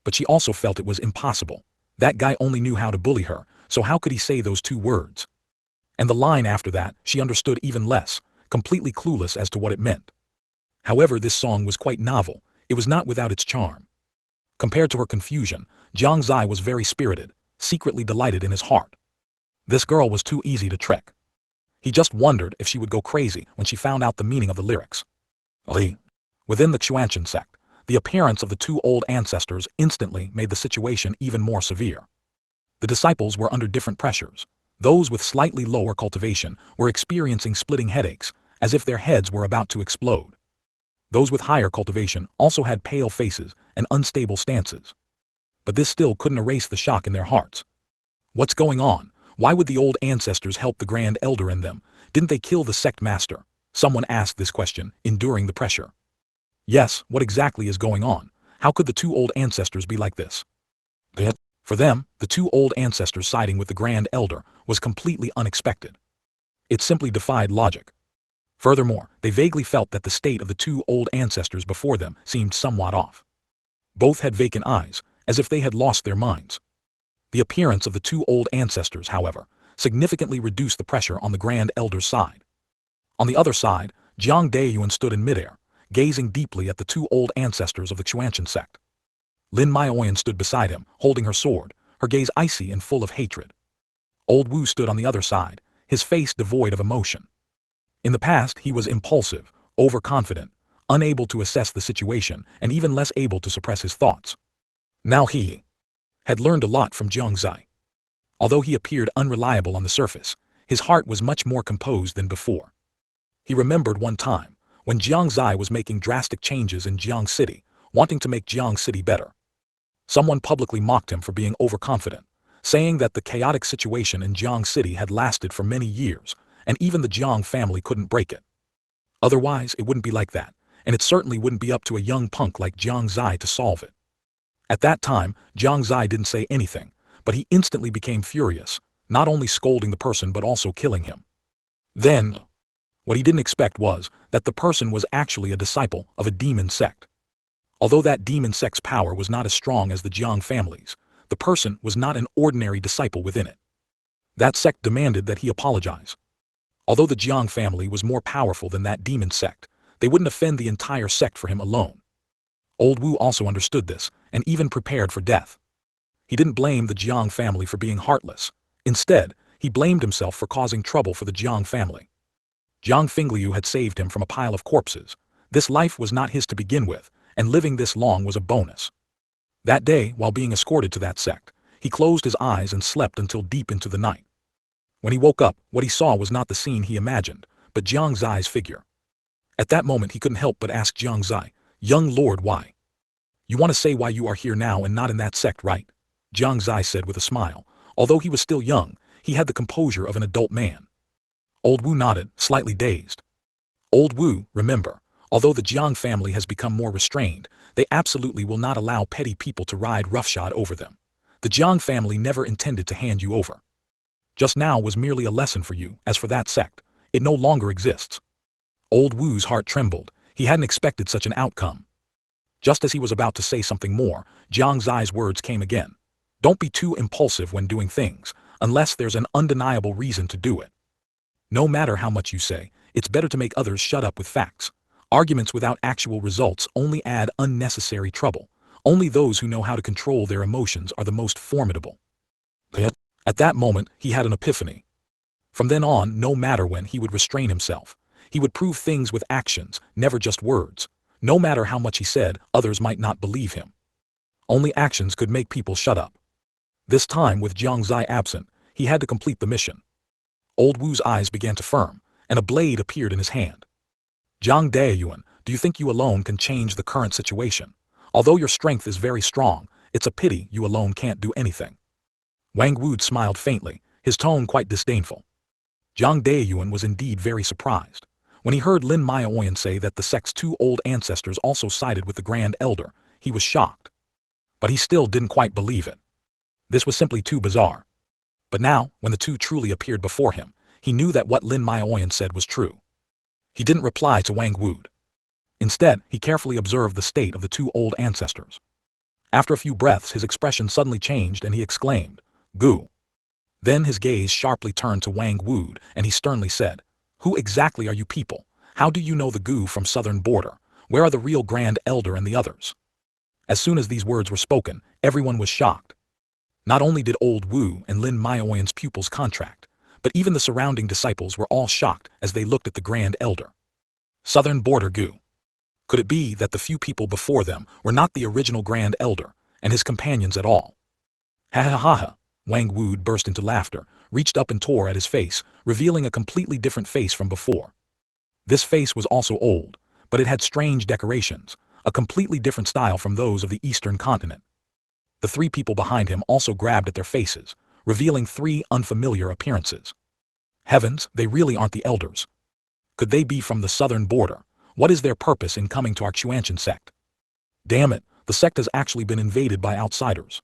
But she also felt it was impossible. That guy only knew how to bully her, so how could he say those two words? And the line after that, she understood even less, completely clueless as to what it meant. However, this song was quite novel. It was not without its charm. Compared to her confusion, Jiang Xie was very spirited, secretly delighted in his heart. This girl was too easy to trick. He just wondered if she would go crazy when she found out the meaning of the lyrics. Within the Xuanchen sect, the appearance of the two old ancestors instantly made the situation even more severe. The disciples were under different pressures. Those with slightly lower cultivation were experiencing splitting headaches, as if their heads were about to explode. Those with higher cultivation also had pale faces and unstable stances. But this still couldn't erase the shock in their hearts. What's going on? Why would the old ancestors help the Grand Elder in them? Didn't they kill the sect master? Someone asked this question, enduring the pressure. Yes, what exactly is going on? How could the two old ancestors be like this? For them, the two old ancestors siding with the Grand Elder was completely unexpected. It simply defied logic. Furthermore, they vaguely felt that the state of the two old ancestors before them seemed somewhat off. Both had vacant eyes, as if they had lost their minds. The appearance of the two old ancestors, however, significantly reduced the pressure on the Grand Elder's side. On the other side, Jiang Daiyuan stood in midair, gazing deeply at the two old ancestors of the Xuanchen sect. Lin Maioyan stood beside him, holding her sword, her gaze icy and full of hatred. Old Wu stood on the other side, his face devoid of emotion. In the past, he was impulsive, overconfident, unable to assess the situation, and even less able to suppress his thoughts. Now he had learned a lot from Jiang Xie. Although he appeared unreliable on the surface, his heart was much more composed than before. He remembered one time, when Jiang Xie was making drastic changes in Jiang City, wanting to make Jiang City better. Someone publicly mocked him for being overconfident, saying that the chaotic situation in Jiang City had lasted for many years, and even the Jiang family couldn't break it. Otherwise, it wouldn't be like that, and it certainly wouldn't be up to a young punk like Jiang Xie to solve it. At that time, Jiang Xie didn't say anything, but he instantly became furious, not only scolding the person but also killing him. Then, what he didn't expect was that the person was actually a disciple of a demon sect. Although that demon sect's power was not as strong as the Jiang family's, the person was not an ordinary disciple within it. That sect demanded that he apologize. Although the Jiang family was more powerful than that demon sect, they wouldn't offend the entire sect for him alone. Old Wu also understood this, and even prepared for death. He didn't blame the Jiang family for being heartless. Instead, he blamed himself for causing trouble for the Jiang family. Jiang Fingliu had saved him from a pile of corpses. This life was not his to begin with, and living this long was a bonus. That day, while being escorted to that sect, he closed his eyes and slept until deep into the night. When he woke up, what he saw was not the scene he imagined, but Jiang Xie's figure. At that moment he couldn't help but ask Jiang Xie, "Young lord, why? You want to say why you are here now and not in that sect, right?" Jiang Xie said with a smile. Although he was still young, he had the composure of an adult man. Old Wu nodded, slightly dazed. "Old Wu, remember, although the Jiang family has become more restrained, they absolutely will not allow petty people to ride roughshod over them. The Jiang family never intended to hand you over. Just now was merely a lesson for you. As for that sect, it no longer exists." Old Wu's heart trembled. He hadn't expected such an outcome. Just as he was about to say something more, Jiang Xie's words came again. "Don't be too impulsive when doing things, unless there's an undeniable reason to do it. No matter how much you say, it's better to make others shut up with facts. Arguments without actual results only add unnecessary trouble. Only those who know how to control their emotions are the most formidable." At that moment, he had an epiphany. From then on, no matter when, he would restrain himself. He would prove things with actions, never just words. No matter how much he said, others might not believe him. Only actions could make people shut up. This time, with Jiang Xie absent, he had to complete the mission. Old Wu's eyes began to firm, and a blade appeared in his hand. "Jiang Daeyuan, do you think you alone can change the current situation? Although your strength is very strong, it's a pity you alone can't do anything." Wang Wu smiled faintly, his tone quite disdainful. Jiang Daeyuan was indeed very surprised. When he heard Lin Maoyan say that the sect's two old ancestors also sided with the Grand Elder, he was shocked. But he still didn't quite believe it. This was simply too bizarre. But now, when the two truly appeared before him, he knew that what Lin Maoyan said was true. He didn't reply to Wang Wu. Instead, he carefully observed the state of the two old ancestors. After a few breaths, his expression suddenly changed and he exclaimed, "Gu." Then his gaze sharply turned to Wang Wu, and he sternly said, "Who exactly are you people? How do you know the Gu from southern border? Where are the real Grand Elder and the others?" As soon as these words were spoken, everyone was shocked. Not only did Old Wu and Lin Maoyan's pupils contract, but even the surrounding disciples were all shocked as they looked at the Grand Elder. Southern border Gu. Could it be that the few people before them were not the original Grand Elder and his companions at all? Ha ha ha ha! Wang Wu burst into laughter, reached up and tore at his face, revealing a completely different face from before. This face was also old, but it had strange decorations, a completely different style from those of the Eastern Continent. The three people behind him also grabbed at their faces, revealing three unfamiliar appearances. Heavens, they really aren't the elders. Could they be from the southern border? What is their purpose in coming to our Shengyuan sect? Damn it, the sect has actually been invaded by outsiders.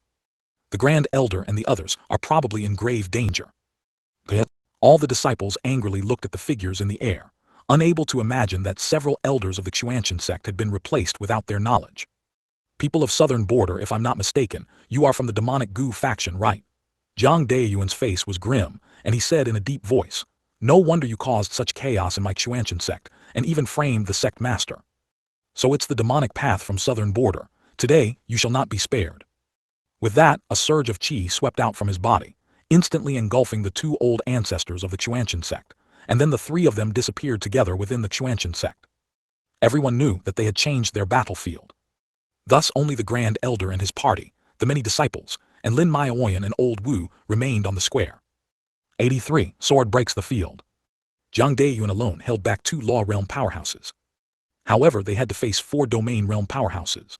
The Grand Elder and the others are probably in grave danger. All the disciples angrily looked at the figures in the air, unable to imagine that several elders of the Shengyuan sect had been replaced without their knowledge. "People of southern border, if I'm not mistaken, you are from the demonic Gu faction, right?" Jiang Daeyuan's face was grim, and he said in a deep voice, "No wonder you caused such chaos in my Shengyuan sect, and even framed the sect master. So it's the demonic path from southern border. Today, you shall not be spared." With that, a surge of qi swept out from his body, instantly engulfing the two old ancestors of the Shengyuan sect, and then the three of them disappeared together within the Shengyuan sect. Everyone knew that they had changed their battlefield. Thus only the Grand Elder and his party, the many disciples, and Lin Maoyan and Old Wu remained on the square. 83. Sword breaks the field. Jiang Daeyuan alone held back two law realm powerhouses. However, they had to face four domain realm powerhouses.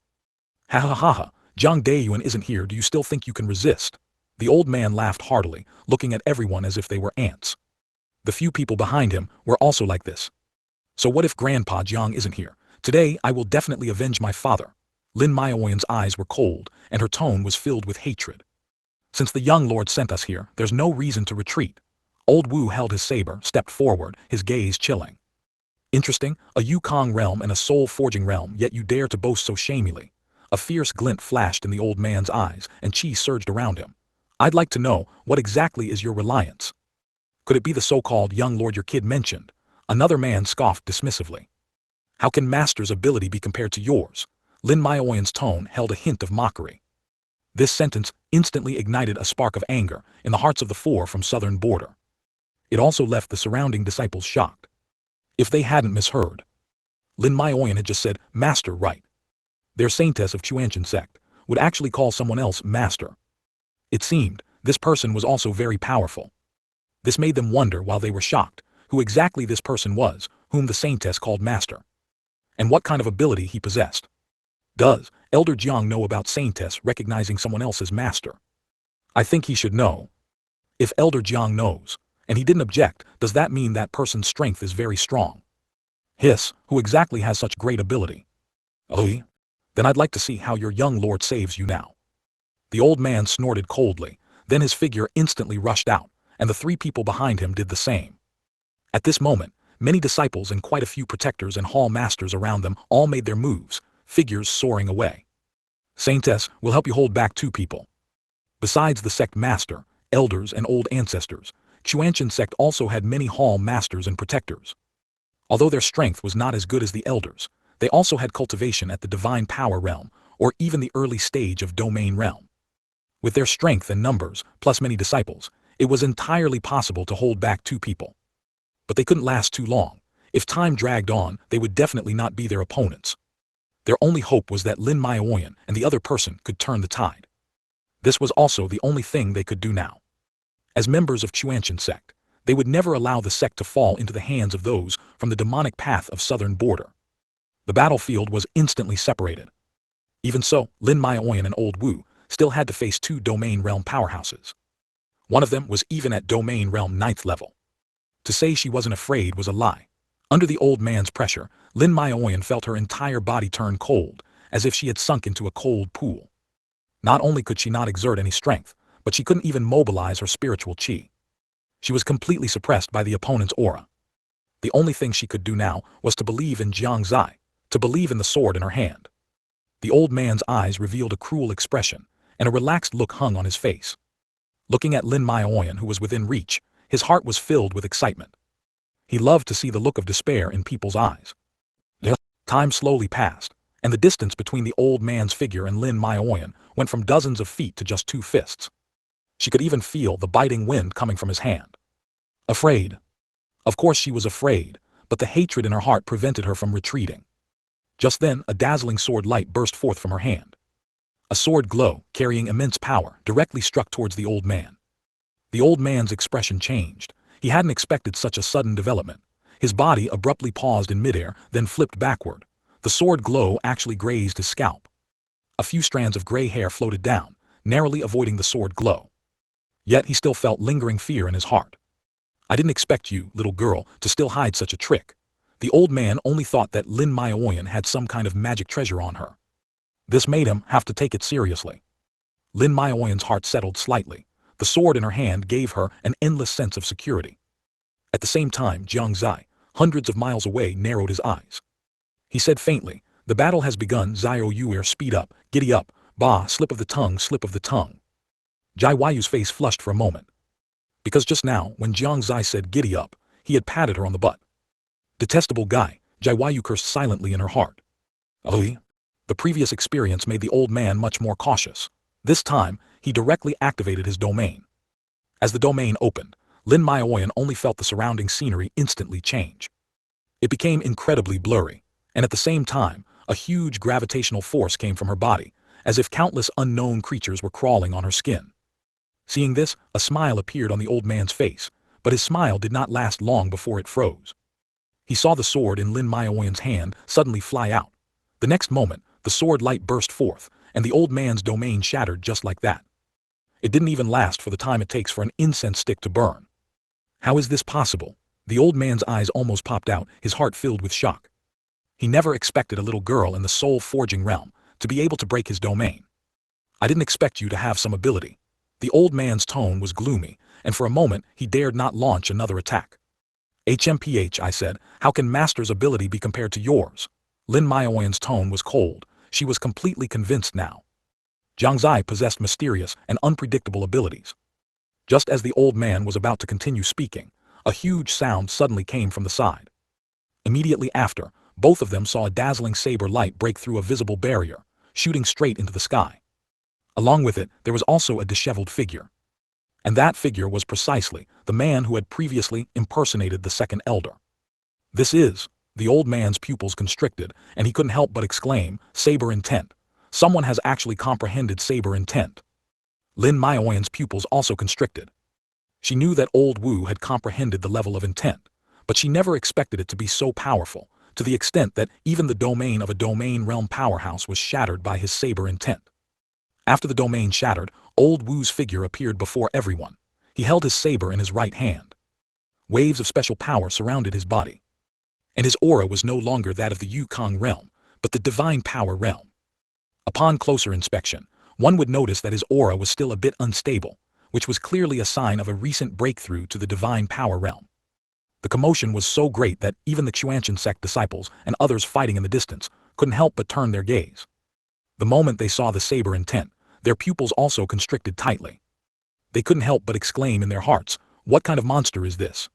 Ha ha ha ha, Jiang Daeyuan isn't here, do you still think you can resist? The old man laughed heartily, looking at everyone as if they were ants. The few people behind him were also like this. So what if Grandpa Jiang isn't here? Today I will definitely avenge my father. Lin Maoyan's eyes were cold, and her tone was filled with hatred. Since the young lord sent us here, there's no reason to retreat. Old Wu held his saber, stepped forward, his gaze chilling. Interesting, a Yukong realm and a soul-forging realm, yet you dare to boast so shamefully. A fierce glint flashed in the old man's eyes, and chi surged around him. I'd like to know, what exactly is your reliance? Could it be the so-called young lord your kid mentioned? Another man scoffed dismissively. How can master's ability be compared to yours? Lin Maoyan's tone held a hint of mockery. This sentence instantly ignited a spark of anger in the hearts of the four from southern border. It also left the surrounding disciples shocked. If they hadn't misheard, Lin Maoyan had just said, Master, right. Their saintess of Shengyuan Sect would actually call someone else Master. It seemed, this person was also very powerful. This made them wonder while they were shocked, who exactly this person was, whom the saintess called Master. And what kind of ability he possessed. Does Elder Jiang know about saintess recognizing someone else as Master? I think he should know. If Elder Jiang knows, and he didn't object, does that mean that person's strength is very strong? Hiss, who exactly has such great ability? Oh, then I'd like to see how your young lord saves you now. The old man snorted coldly, then his figure instantly rushed out, and the three people behind him did the same. At this moment, many disciples and quite a few protectors and hall masters around them all made their moves, figures soaring away. Saintess will help you hold back two people. Besides the sect master, elders and old ancestors, Shengyuan Sect also had many hall masters and protectors. Although their strength was not as good as the elders, they also had cultivation at the divine power realm, or even the early stage of domain realm. With their strength and numbers, plus many disciples, it was entirely possible to hold back two people. But they couldn't last too long. If time dragged on, they would definitely not be their opponents. Their only hope was that Lin Maoyan and the other person could turn the tide. This was also the only thing they could do now. As members of Shengyuan Sect, they would never allow the sect to fall into the hands of those from the demonic path of southern border. The battlefield was instantly separated. Even so, Lin Maoyan and Old Wu still had to face two domain realm powerhouses. One of them was even at domain realm 9th level. To say she wasn't afraid was a lie. Under the old man's pressure, Lin Maoyan felt her entire body turn cold, as if she had sunk into a cold pool. Not only could she not exert any strength, but she couldn't even mobilize her spiritual chi. She was completely suppressed by the opponent's aura. The only thing she could do now was to believe in Jiang Xie, to believe in the sword in her hand. The old man's eyes revealed a cruel expression, and a relaxed look hung on his face. Looking at Lin Maoyan, who was within reach, his heart was filled with excitement. He loved to see the look of despair in people's eyes. Time slowly passed, and the distance between the old man's figure and Lin Maoyan went from dozens of feet to just 2 fists. She could even feel the biting wind coming from his hand. Afraid. Of course she was afraid, but the hatred in her heart prevented her from retreating. Just then, a dazzling sword light burst forth from her hand. A sword glow, carrying immense power, directly struck towards the old man. The old man's expression changed. He hadn't expected such a sudden development. His body abruptly paused in midair, then flipped backward. The sword glow actually grazed his scalp. A few strands of gray hair floated down, narrowly avoiding the sword glow. Yet he still felt lingering fear in his heart. I didn't expect you, little girl, to still hide such a trick. The old man only thought that Lin Maoyan had some kind of magic treasure on her. This made him have to take it seriously. Lin Maoyan's heart settled slightly. The sword in her hand gave her an endless sense of security. At the same time, Jiang Xie, hundreds of miles away, narrowed his eyes. He said faintly, "The battle has begun. Zio Yuer, speed up, giddy up, bah, slip of the tongue, slip of the tongue." Jai Yu's face flushed for a moment. Because just now, when Jiang Xie said giddy up, he had patted her on the butt. Detestable guy, Jai Yu cursed silently in her heart. Oh, the previous experience made the old man much more cautious. This time, he directly activated his domain. As the domain opened, Lin Maoyan only felt the surrounding scenery instantly change. It became incredibly blurry, and at the same time, a huge gravitational force came from her body, as if countless unknown creatures were crawling on her skin. Seeing this, a smile appeared on the old man's face, but his smile did not last long before it froze. He saw the sword in Lin Maoyan's hand suddenly fly out. The next moment, the sword light burst forth, and the old man's domain shattered just like that. It didn't even last for the time it takes for an incense stick to burn. How is this possible? The old man's eyes almost popped out, his heart filled with shock. He never expected a little girl in the soul-forging realm to be able to break his domain. I didn't expect you to have some ability. The old man's tone was gloomy, and for a moment he dared not launch another attack. HMPH, I said, how can Master's ability be compared to yours? Lin Maoyan's tone was cold. She was completely convinced now. Jiang Xie possessed mysterious and unpredictable abilities. Just as the old man was about to continue speaking, a huge sound suddenly came from the side. Immediately after, both of them saw a dazzling saber light break through a visible barrier, shooting straight into the sky. Along with it, there was also a disheveled figure. And that figure was precisely the man who had previously impersonated the second elder. This is, the old man's pupils constricted, and he couldn't help but exclaim, saber intent. Someone has actually comprehended saber intent. Lin Maoyan's pupils also constricted. She knew that old Wu had comprehended the level of intent, but she never expected it to be so powerful, to the extent that even the domain of a domain realm powerhouse was shattered by his saber intent. After the domain shattered, old Wu's figure appeared before everyone. He held his saber in his right hand. Waves of special power surrounded his body. And his aura was no longer that of the Yukong realm, but the divine power realm. Upon closer inspection, one would notice that his aura was still a bit unstable, which was clearly a sign of a recent breakthrough to the divine power realm. The commotion was so great that even the Shengyuan Sect disciples and others fighting in the distance couldn't help but turn their gaze. The moment they saw the saber intent, their pupils also constricted tightly. They couldn't help but exclaim in their hearts, what kind of monster is this?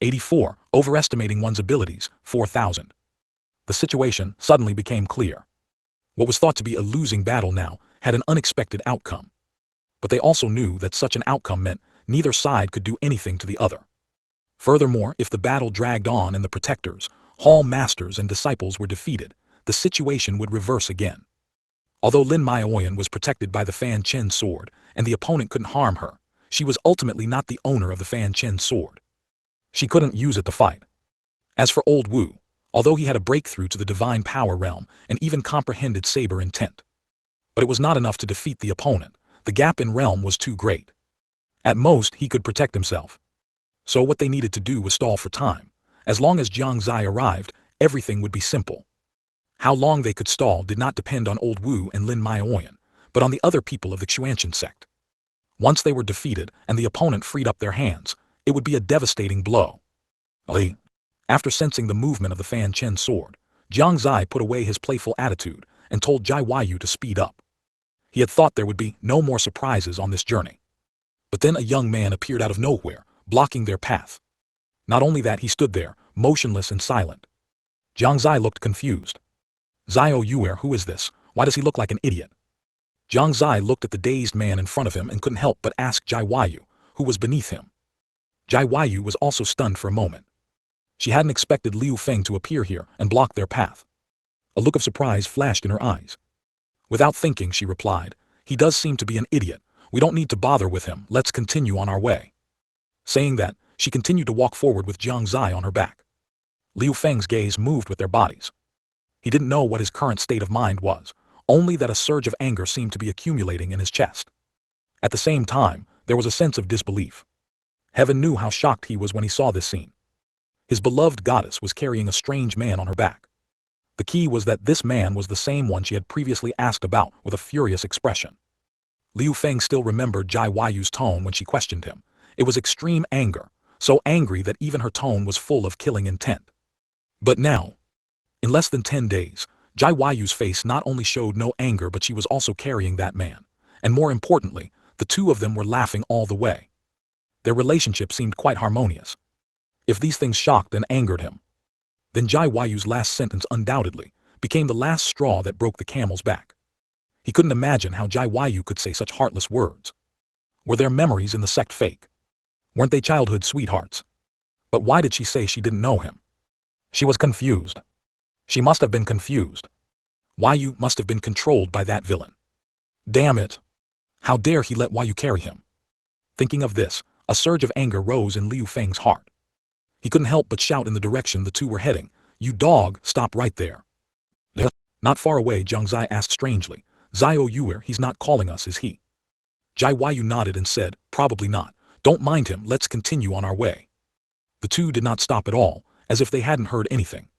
84. Overestimating one's abilities, 4,000. The situation suddenly became clear. What was thought to be a losing battle now had an unexpected outcome. But they also knew that such an outcome meant neither side could do anything to the other. Furthermore, if the battle dragged on and the protectors, hall masters and disciples were defeated, the situation would reverse again. Although Lin Maoyan was protected by the Fanchen sword, and the opponent couldn't harm her, she was ultimately not the owner of the Fanchen sword. She couldn't use it to fight. As for old Wu, although he had a breakthrough to the divine power realm and even comprehended saber intent, but it was not enough to defeat the opponent. The gap in realm was too great. At most, he could protect himself. So what they needed to do was stall for time. As long as Jiang Xie arrived, everything would be simple. How long they could stall did not depend on old Wu and Lin Maoyan, but on the other people of the Shengyuan Sect. Once they were defeated and the opponent freed up their hands, it would be a devastating blow. After sensing the movement of the Fanchen sword, Jiang Xie put away his playful attitude and told Jai Yu to speed up. He had thought there would be no more surprises on this journey. But then a young man appeared out of nowhere, blocking their path. Not only that, he stood there, motionless and silent. Jiang Xie looked confused. Zio Yuer, who is this? Why does he look like an idiot? Jiang Xie looked at the dazed man in front of him and couldn't help but ask Jai Yu, who was beneath him. Jai Yu was also stunned for a moment. She hadn't expected Liu Feng to appear here and block their path. A look of surprise flashed in her eyes. Without thinking, she replied, he does seem to be an idiot. We don't need to bother with him. Let's continue on our way. Saying that, she continued to walk forward with Jiang Xie on her back. Liu Feng's gaze moved with their bodies. He didn't know what his current state of mind was, only that a surge of anger seemed to be accumulating in his chest. At the same time, there was a sense of disbelief. Heaven knew how shocked he was when he saw this scene. His beloved goddess was carrying a strange man on her back. The key was that this man was the same one she had previously asked about with a furious expression. Liu Feng still remembered Jai Yu's tone when she questioned him. It was extreme anger, so angry that even her tone was full of killing intent. But now, in less than 10 days, Jai Yu's face not only showed no anger, but she was also carrying that man. And more importantly, the two of them were laughing all the way. Their relationship seemed quite harmonious. If these things shocked and angered him, then Jai Yu's last sentence undoubtedly became the last straw that broke the camel's back. He couldn't imagine how Jai Yu could say such heartless words. Were their memories in the sect fake? Weren't they childhood sweethearts? But why did she say she didn't know him? She was confused. She must have been confused. Yu must have been controlled by that villain. Damn it! How dare he let Yu carry him? Thinking of this, a surge of anger rose in Liu Feng's heart. He couldn't help but shout in the direction the two were heading, "You dog, stop right there." Not far away, Jiang Xie asked strangely, "Zio Yuer, he's not calling us, is he?" Jai Yu nodded and said, "Probably not. Don't mind him, let's continue on our way." The two did not stop at all, as if they hadn't heard anything.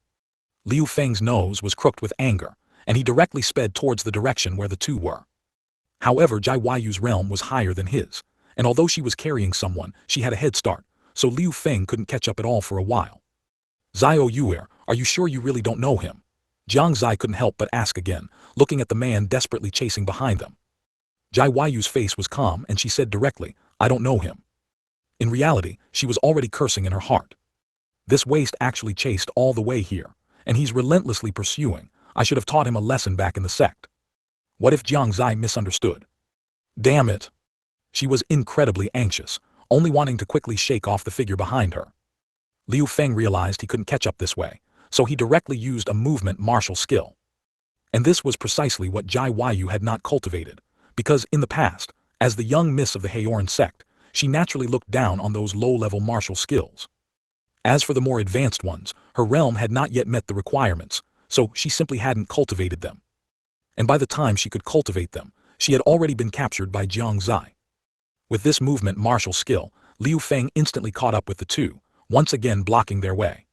Liu Feng's nose was crooked with anger, and he directly sped towards the direction where the two were. However, Jai Yu's realm was higher than his, and although she was carrying someone, she had a head start, so Liu Feng couldn't catch up at all for a while. Zio Yuer, are you sure you really don't know him? Jiang Xie couldn't help but ask again, looking at the man desperately chasing behind them. Jai Yu's face was calm and she said directly, I don't know him. In reality, she was already cursing in her heart. This waste actually chased all the way here, and he's relentlessly pursuing. I should have taught him a lesson back in the sect. What if Jiang Xie misunderstood? Damn it. She was incredibly anxious, only wanting to quickly shake off the figure behind her. Liu Feng realized he couldn't catch up this way, so he directly used a movement martial skill. And this was precisely what Jai Yu had not cultivated, because in the past, as the young miss of the Haoran Sect, she naturally looked down on those low-level martial skills. As for the more advanced ones, her realm had not yet met the requirements, so she simply hadn't cultivated them. And by the time she could cultivate them, she had already been captured by Jiang Xie. With this movement martial skill, Liu Feng instantly caught up with the two, once again blocking their way.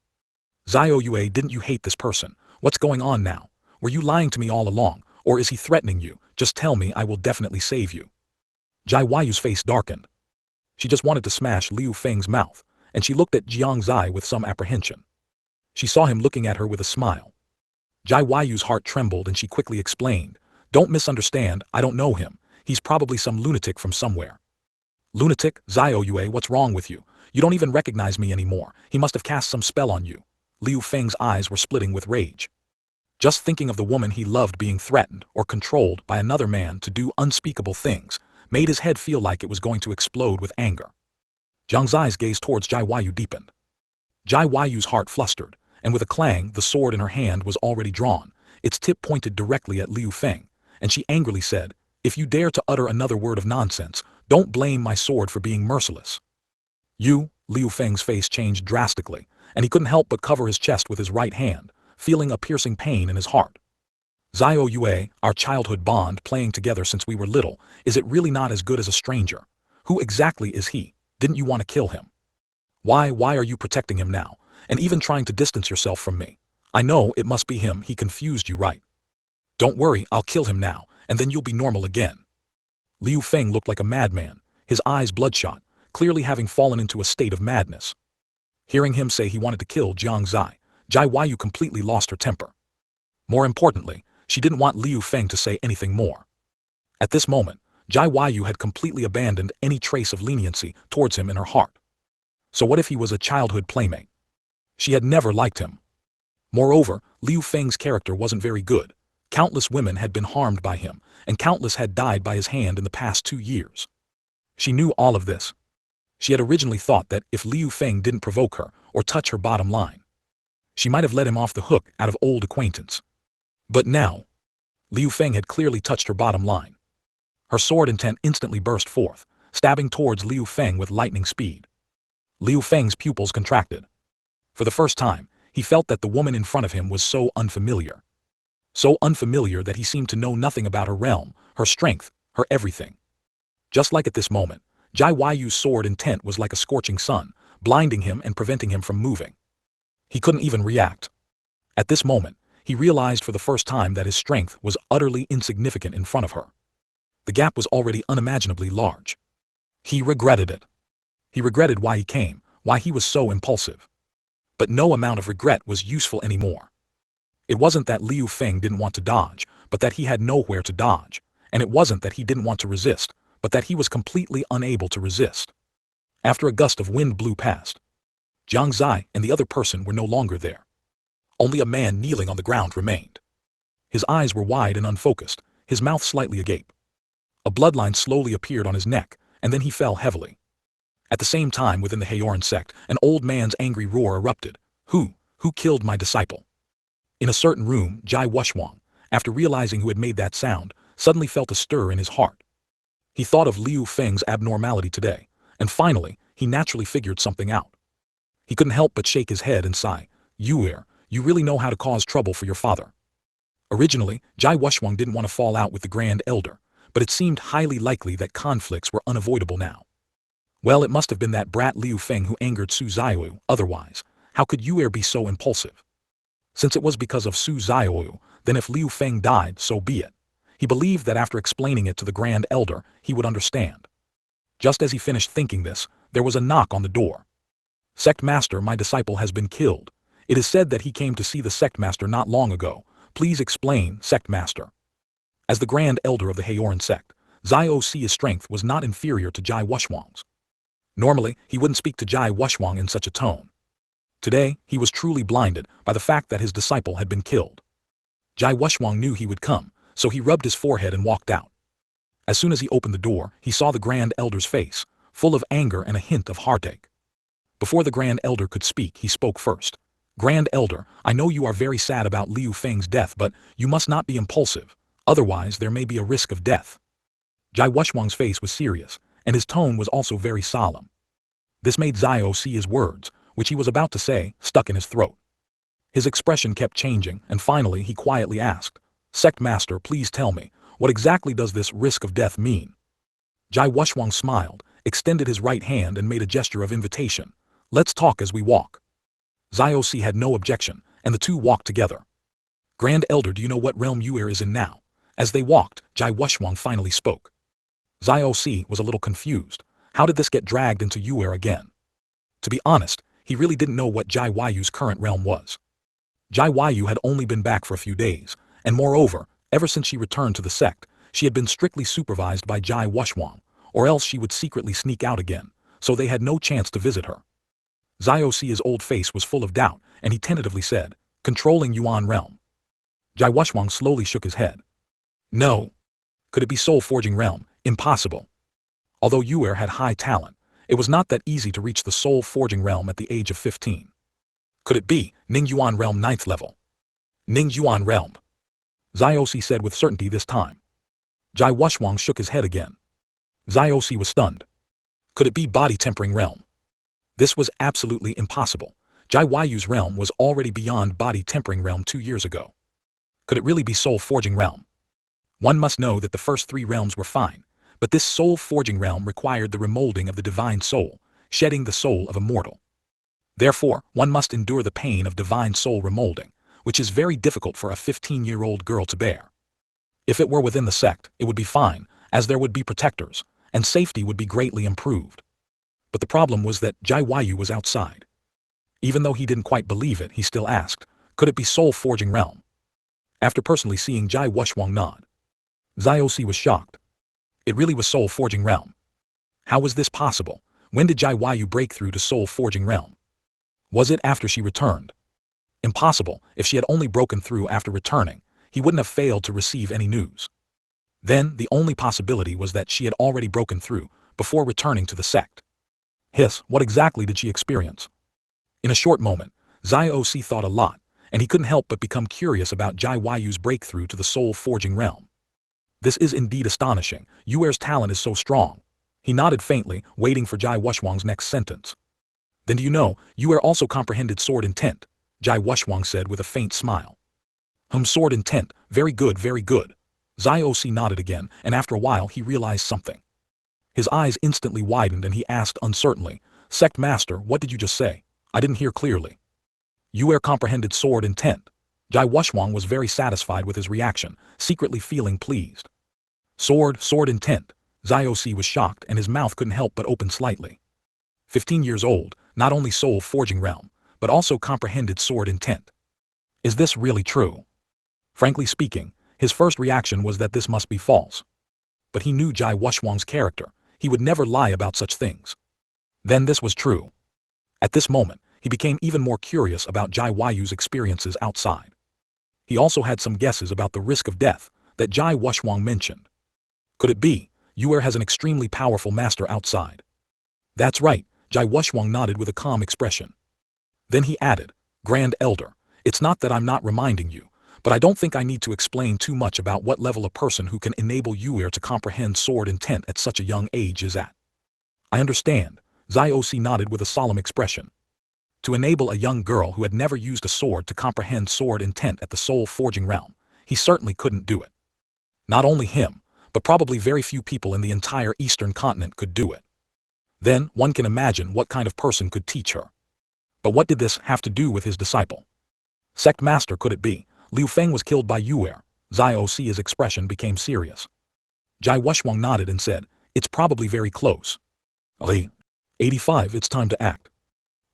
Zio Yue, didn't you hate this person? What's going on now? Were you lying to me all along, or is he threatening you? Just tell me, I will definitely save you. Jai Yu's face darkened. She just wanted to smash Liu Feng's mouth, and she looked at Jiang Xie with some apprehension. She saw him looking at her with a smile. Jai Yu's heart trembled and she quickly explained, don't misunderstand, I don't know him. He's probably some lunatic from somewhere. Lunatic? Zio Yue, what's wrong with you? You don't even recognize me anymore. He must have cast some spell on you. Liu Feng's eyes were splitting with rage. Just thinking of the woman he loved being threatened or controlled by another man to do unspeakable things made his head feel like it was going to explode with anger. Jiang Xie's gaze towards Jai Yu deepened. Jai Yu's heart flustered, and with a clang, the sword in her hand was already drawn, its tip pointed directly at Liu Feng, and she angrily said, if you dare to utter another word of nonsense, don't blame my sword for being merciless. Liu Feng's face changed drastically, and he couldn't help but cover his chest with his right hand, feeling a piercing pain in his heart. Zio Yue, our childhood bond playing together since we were little, is it really not as good as a stranger? Who exactly is he? Didn't you want to kill him? Why are you protecting him now, and even trying to distance yourself from me? I know it must be him, he confused you, right? Don't worry, I'll kill him now, and then you'll be normal again. Liu Feng looked like a madman, his eyes bloodshot, clearly having fallen into a state of madness. Hearing him say he wanted to kill Jiang Xie, Jai Yu completely lost her temper. More importantly, she didn't want Liu Feng to say anything more. At this moment, Jai Yu had completely abandoned any trace of leniency towards him in her heart. So what if he was a childhood playmate? She had never liked him. Moreover, Liu Feng's character wasn't very good. Countless women had been harmed by him, and countless had died by his hand in the past 2 years. She knew all of this. She had originally thought that if Liu Feng didn't provoke her or touch her bottom line, she might have let him off the hook out of old acquaintance. But now, Liu Feng had clearly touched her bottom line. Her sword intent instantly burst forth, stabbing towards Liu Feng with lightning speed. Liu Feng's pupils contracted. For the first time, he felt that the woman in front of him was so unfamiliar. So unfamiliar that he seemed to know nothing about her realm, her strength, her everything. Just like at this moment, Jai Yu's sword intent was like a scorching sun, blinding him and preventing him from moving. He couldn't even react. At this moment, he realized for the first time that his strength was utterly insignificant in front of her. The gap was already unimaginably large. He regretted it. He regretted why he came, why he was so impulsive. But no amount of regret was useful anymore. It wasn't that Liu Feng didn't want to dodge, but that he had nowhere to dodge, and it wasn't that he didn't want to resist, but that he was completely unable to resist. After a gust of wind blew past, Jiang Xie and the other person were no longer there. Only a man kneeling on the ground remained. His eyes were wide and unfocused, his mouth slightly agape. A bloodline slowly appeared on his neck, and then he fell heavily. At the same time, within the Haoran Sect, an old man's angry roar erupted. Who killed my disciple? In a certain room, Jai Wushwang, after realizing who had made that sound, suddenly felt a stir in his heart. He thought of Liu Feng's abnormality today, and finally, he naturally figured something out. He couldn't help but shake his head and sigh. Yuer, you really know how to cause trouble for your father. Originally, Jai Wushwang didn't want to fall out with the Grand Elder, but it seemed highly likely that conflicts were unavoidable now. Well, it must have been that brat Liu Feng who angered Su Ziyu, otherwise, how could Yuer be so impulsive? Since it was because of Su Xiaoyu, then if Liu Feng died, so be it. He believed that after explaining it to the Grand Elder, he would understand. Just as he finished thinking this, there was a knock on the door. Sect Master, my disciple has been killed. It is said that he came to see the Sect Master not long ago. Please explain, Sect Master. As the Grand Elder of the Haoran Sect, Xiao Xi's strength was not inferior to Jai Wushuang's. Normally, he wouldn't speak to Jai Wushuang in such a tone. Today, he was truly blinded by the fact that his disciple had been killed. Jai Wushuang knew he would come, so he rubbed his forehead and walked out. As soon as he opened the door, he saw the Grand Elder's face, full of anger and a hint of heartache. Before the Grand Elder could speak, he spoke first. Grand Elder, I know you are very sad about Liu Feng's death, but you must not be impulsive, otherwise there may be a risk of death. Jai Wushuang's face was serious, and his tone was also very solemn. This made Xiao Xi's words, which he was about to say, stuck in his throat. His expression kept changing, and finally he quietly asked, Sect Master, please tell me, what exactly does this risk of death mean? Jai Wushuang smiled, extended his right hand and made a gesture of invitation. Let's talk as we walk. Xiao Xi had no objection, and the two walked together. Grand Elder, do you know what realm Yuer is in now? As they walked, Jai Wushuang finally spoke. Xiao Xi was a little confused. How did this get dragged into Yuer again? To be honest, he really didn't know what Jai Yu's current realm was. Jai Yu had only been back for a few days, and moreover, ever since she returned to the sect, she had been strictly supervised by Jai Wushuang, or else she would secretly sneak out again, so they had no chance to visit her. Xiao Xi's old face was full of doubt, and he tentatively said, controlling Yuan realm. Jai Wushuang slowly shook his head. No. Could it be Soul Forging realm? Impossible. Although Yuer had high talent, it was not that easy to reach the Soul Forging realm at the age of 15. Could it be Ningyuan realm 9th level? Ningyuan realm. Xiao Xi said with certainty this time. Jai Wushuang shook his head again. Xiao Xi was stunned. Could it be Body Tempering realm? This was absolutely impossible. Jai Yu's realm was already beyond Body Tempering realm 2 years ago. Could it really be Soul Forging realm? One must know that the first 3 realms were fine, but this Soul Forging realm required the remolding of the divine soul, shedding the soul of a mortal. Therefore, one must endure the pain of divine soul remolding, which is very difficult for a 15-year-old girl to bear. If it were within the sect, it would be fine, as there would be protectors, and safety would be greatly improved. But the problem was that Jai Yu was outside. Even though he didn't quite believe it, he still asked, could it be Soul Forging realm? After personally seeing Jai Wushuang nod, Xiao Xi was shocked. It really was Soul Forging realm. How was this possible? When did Jai Yu break through to Soul Forging realm? Was it after she returned? Impossible. If she had only broken through after returning, he wouldn't have failed to receive any news. Then, the only possibility was that she had already broken through, before returning to the sect. What exactly did she experience? In a short moment, Xiao Xi thought a lot, and he couldn't help but become curious about Jai Yu's breakthrough to the Soul Forging realm. This is indeed astonishing. Yuer's talent is so strong. He nodded faintly, waiting for Jai Wushuang's next sentence. Then do you know, Yuer also comprehended sword intent, Jai Wushuang said with a faint smile. Sword intent, very good, very good. Xiao Xi nodded again, and after a while he realized something. His eyes instantly widened and he asked uncertainly, Sect Master, what did you just say? I didn't hear clearly. Yuer comprehended sword intent. Jai Wushuang was very satisfied with his reaction, secretly feeling pleased. Sword intent. Xiao Xi was shocked and his mouth couldn't help but open slightly. 15 years old, not only Soul Forging realm, but also comprehended sword intent. Is this really true? Frankly speaking, his first reaction was that this must be false. But he knew Jai Wushuang's character. He would never lie about such things. Then this was true. At this moment, he became even more curious about Jai Yu's experiences outside. He also had some guesses about the risk of death that Jai Wushuang mentioned. Could it be, Yuer has an extremely powerful master outside? That's right, Jai Wushuang nodded with a calm expression. Then he added, Grand Elder, it's not that I'm not reminding you, but I don't think I need to explain too much about what level a person who can enable Yuer to comprehend sword intent at such a young age is at. I understand, Xiao Xi nodded with a solemn expression. To enable a young girl who had never used a sword to comprehend sword intent at the Soul Forging realm, he certainly couldn't do it. Not only him, but probably very few people in the entire Eastern continent could do it. Then, one can imagine what kind of person could teach her. But what did this have to do with his disciple? Sect master, could it be? Liu Feng was killed by Yuer. Zhao Xi's expression became serious. Jai Wushwang nodded and said, it's probably very close. Ali. 85, it's time to act.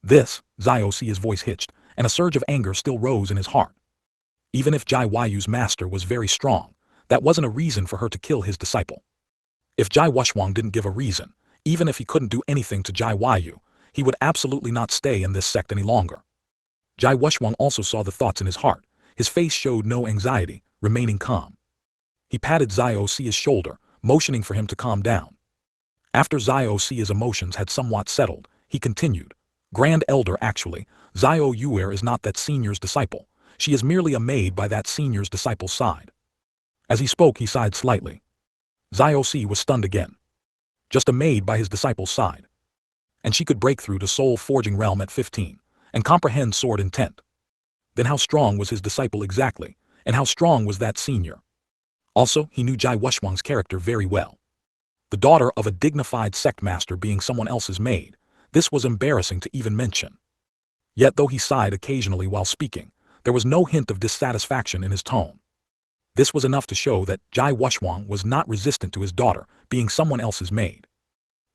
This, Zhao Xi's voice hitched, and a surge of anger still rose in his heart. Even if Jai Yu's master was very strong, that wasn't a reason for her to kill his disciple. If Jai Wushwang didn't give a reason, even if he couldn't do anything to Jai Yu, he would absolutely not stay in this sect any longer. Jai Wushwang also saw the thoughts in his heart. His face showed no anxiety, remaining calm. He patted Zhao Xi's shoulder, motioning for him to calm down. After Zhao Xi's emotions had somewhat settled, he continued, Grand Elder, actually, Zhao Yuer is not that senior's disciple. She is merely a maid by that senior's disciple's side. As he spoke, he sighed slightly. Zhao Xi was stunned again. Just a maid by his disciple's side. And she could break through to soul-forging realm at 15, and comprehend sword intent. Then how strong was his disciple exactly, and how strong was that senior? Also, he knew Jai Wushwang's character very well. The daughter of a dignified sect master being someone else's maid, this was embarrassing to even mention. Yet though he sighed occasionally while speaking, there was no hint of dissatisfaction in his tone. This was enough to show that Jai Wushwang was not resistant to his daughter being someone else's maid.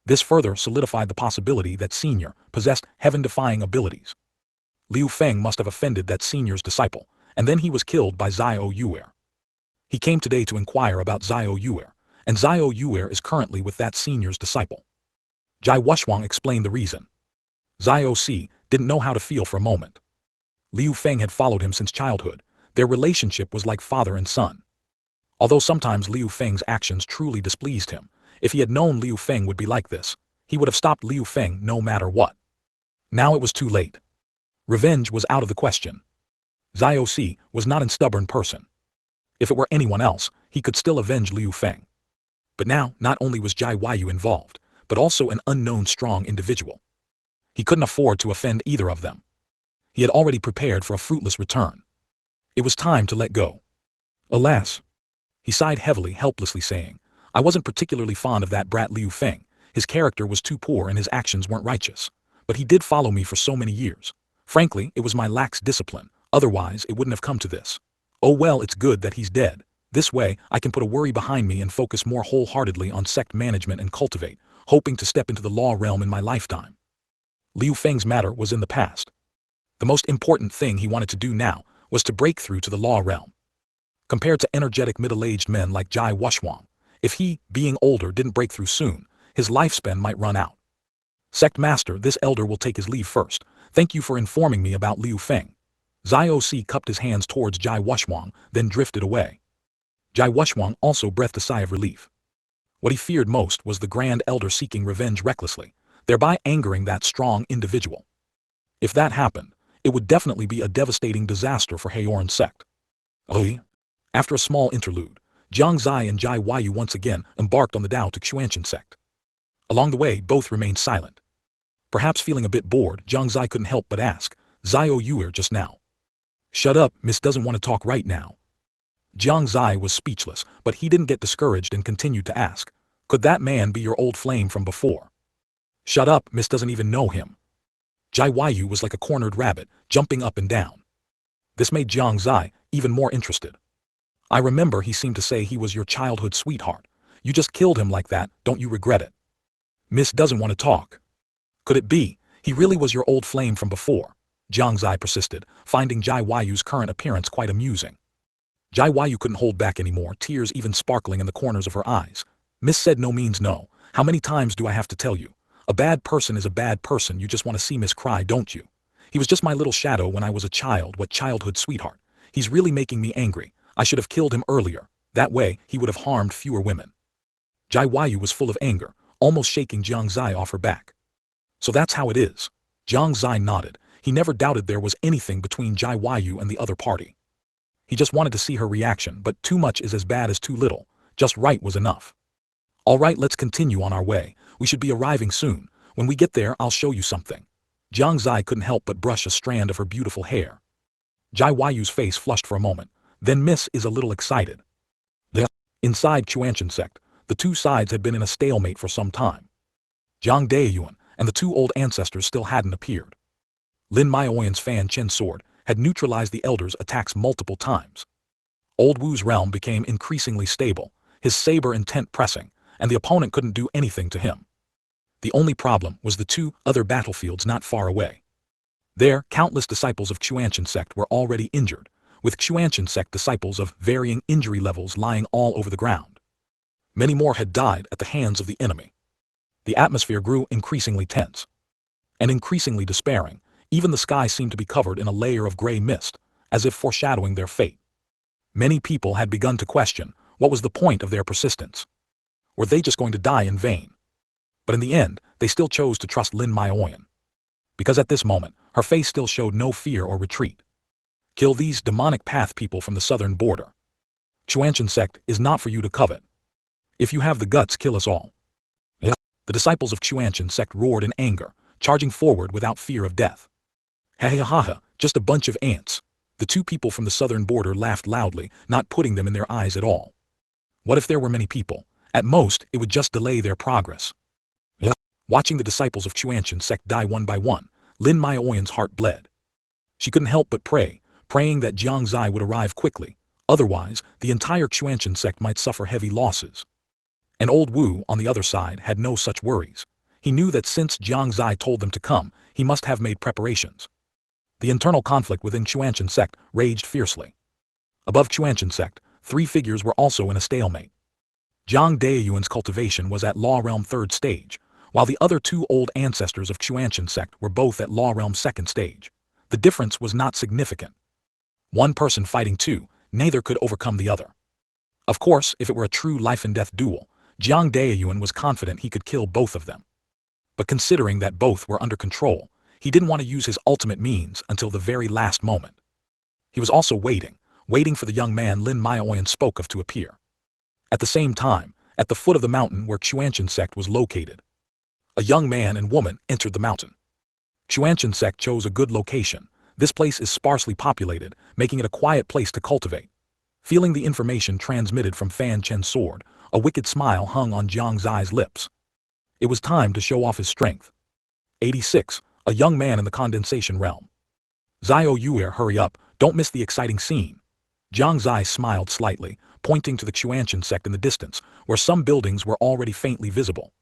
This further solidified the possibility that senior possessed heaven-defying abilities. Liu Feng must have offended that senior's disciple, and then he was killed by Zhao Yuer. He came today to inquire about Zhao Yuer, and Zhao Yuer is currently with that senior's disciple. Jai Wushwang explained the reason. Zhao Xi didn't know how to feel for a moment. Liu Feng had followed him since childhood. Their relationship was like father and son. Although sometimes Liu Feng's actions truly displeased him, if he had known Liu Feng would be like this, he would have stopped Liu Feng no matter what. Now it was too late. Revenge was out of the question. Zhao Xi was not a stubborn person. If it were anyone else, he could still avenge Liu Feng. But now, not only was Jai Yu involved, but also an unknown strong individual. He couldn't afford to offend either of them. He had already prepared for a fruitless return. It was time to let go. Alas. He sighed heavily, helplessly saying, I wasn't particularly fond of that brat Liu Feng. His character was too poor and his actions weren't righteous. But he did follow me for so many years. Frankly, it was my lax discipline. Otherwise, it wouldn't have come to this. Oh well, it's good that he's dead. This way, I can put a worry behind me and focus more wholeheartedly on sect management and cultivate, hoping to step into the law realm in my lifetime. Liu Feng's matter was in the past. The most important thing he wanted to do now was to break through to the law realm. Compared to energetic middle-aged men like Jai Wushwang, if he, being older, didn't break through soon, his lifespan might run out. Sect Master, this elder will take his leave first. Thank you for informing me about Liu Feng. Zhao Xi cupped his hands towards Jai Wushwang, then drifted away. Jai Wushwang also breathed a sigh of relief. What he feared most was the Grand Elder seeking revenge recklessly, thereby angering that strong individual. If that happened, it would definitely be a devastating disaster for Haoran Sect. After a small interlude, Jiang Xie and Jai Yu once again embarked on the Dao to Shengyuan Sect. Along the way, both remained silent. Perhaps feeling a bit bored, Jiang Xie couldn't help but ask, Zhao Yuer just now. Shut up, Miss doesn't want to talk right now. Jiang Xie was speechless, but he didn't get discouraged and continued to ask, could that man be your old flame from before? Shut up, Miss doesn't even know him. Jai Yu was like a cornered rabbit, jumping up and down. This made Jiang Xie even more interested. I remember he seemed to say he was your childhood sweetheart. You just killed him like that, don't you regret it? Miss doesn't want to talk. Could it be, he really was your old flame from before? Jiang Xie persisted, finding Jai Yu's current appearance quite amusing. Jai Yu couldn't hold back anymore, tears even sparkling in the corners of her eyes. Miss said no means no. How many times do I have to tell you? A bad person is a bad person, you just want to see Miss cry, don't you? He was just my little shadow when I was a child, what childhood sweetheart. He's really making me angry. I should have killed him earlier. That way, he would have harmed fewer women. Jai Yu was full of anger, almost shaking Jiang Xie off her back. So that's how it is. Jiang Xie nodded. He never doubted there was anything between Jai Yu and the other party. He just wanted to see her reaction, but too much is as bad as too little. Just right was enough. All right, let's continue on our way. We should be arriving soon. When we get there, I'll show you something. Jiang Xie couldn't help but brush a strand of her beautiful hair. Jai Yu's face flushed for a moment. Then Miss is a little excited. Inside Shengyuan Sect, the two sides had been in a stalemate for some time. Jiang Daiyuan and the two old ancestors still hadn't appeared. Lin Maoyan's Fanchen sword had neutralized the Elder's attacks multiple times. Old Wu's realm became increasingly stable, his saber intent pressing, and the opponent couldn't do anything to him. The only problem was the two other battlefields not far away. There, countless disciples of Shengyuan Sect were already injured, with Shengyuan Sect disciples of varying injury levels lying all over the ground. Many more had died at the hands of the enemy. The atmosphere grew increasingly tense. And increasingly despairing, even the sky seemed to be covered in a layer of gray mist, as if foreshadowing their fate. Many people had begun to question, what was the point of their persistence? Were they just going to die in vain? But in the end, they still chose to trust Lin Maoyan. Because at this moment, her face still showed no fear or retreat. Kill these demonic path people from the southern border. Shengyuan Sect is not for you to covet. If you have the guts, kill us all. Yeah. The disciples of Shengyuan Sect roared in anger, charging forward without fear of death. Ha ha ha ha, just a bunch of ants. The two people from the southern border laughed loudly, not putting them in their eyes at all. What if there were many people? At most, it would just delay their progress. Yeah. Watching the disciples of Shengyuan Sect die one by one, Lin Maoyan's heart bled. She couldn't help but praying that Jiang Xie would arrive quickly, otherwise, the entire Shengyuan Sect might suffer heavy losses. And old Wu, on the other side, had no such worries. He knew that since Jiang Xie told them to come, he must have made preparations. The internal conflict within Shengyuan Sect raged fiercely. Above Shengyuan Sect, three figures were also in a stalemate. Jiang Daoyuan's cultivation was at Law Realm 3rd stage, while the other two old ancestors of Shengyuan Sect were both at Law Realm 2nd stage. The difference was not significant. One person fighting two, neither could overcome the other. Of course, if it were a true life-and-death duel, Jiang Daoyuan was confident he could kill both of them. But considering that both were under control, he didn't want to use his ultimate means until the very last moment. He was also waiting for the young man Lin Maoyan spoke of to appear. At the same time, at the foot of the mountain where Shengyuan Sect was located, a young man and woman entered the mountain. Shengyuan Sect chose a good location. This place is sparsely populated, making it a quiet place to cultivate. Feeling the information transmitted from Fanchen's sword, a wicked smile hung on Jiang Xie's lips. It was time to show off his strength. 86. A young man in the condensation realm. Zio Yuer, hurry up, don't miss the exciting scene. Jiang Xie smiled slightly, pointing to the Shengyuan Sect in the distance, where some buildings were already faintly visible.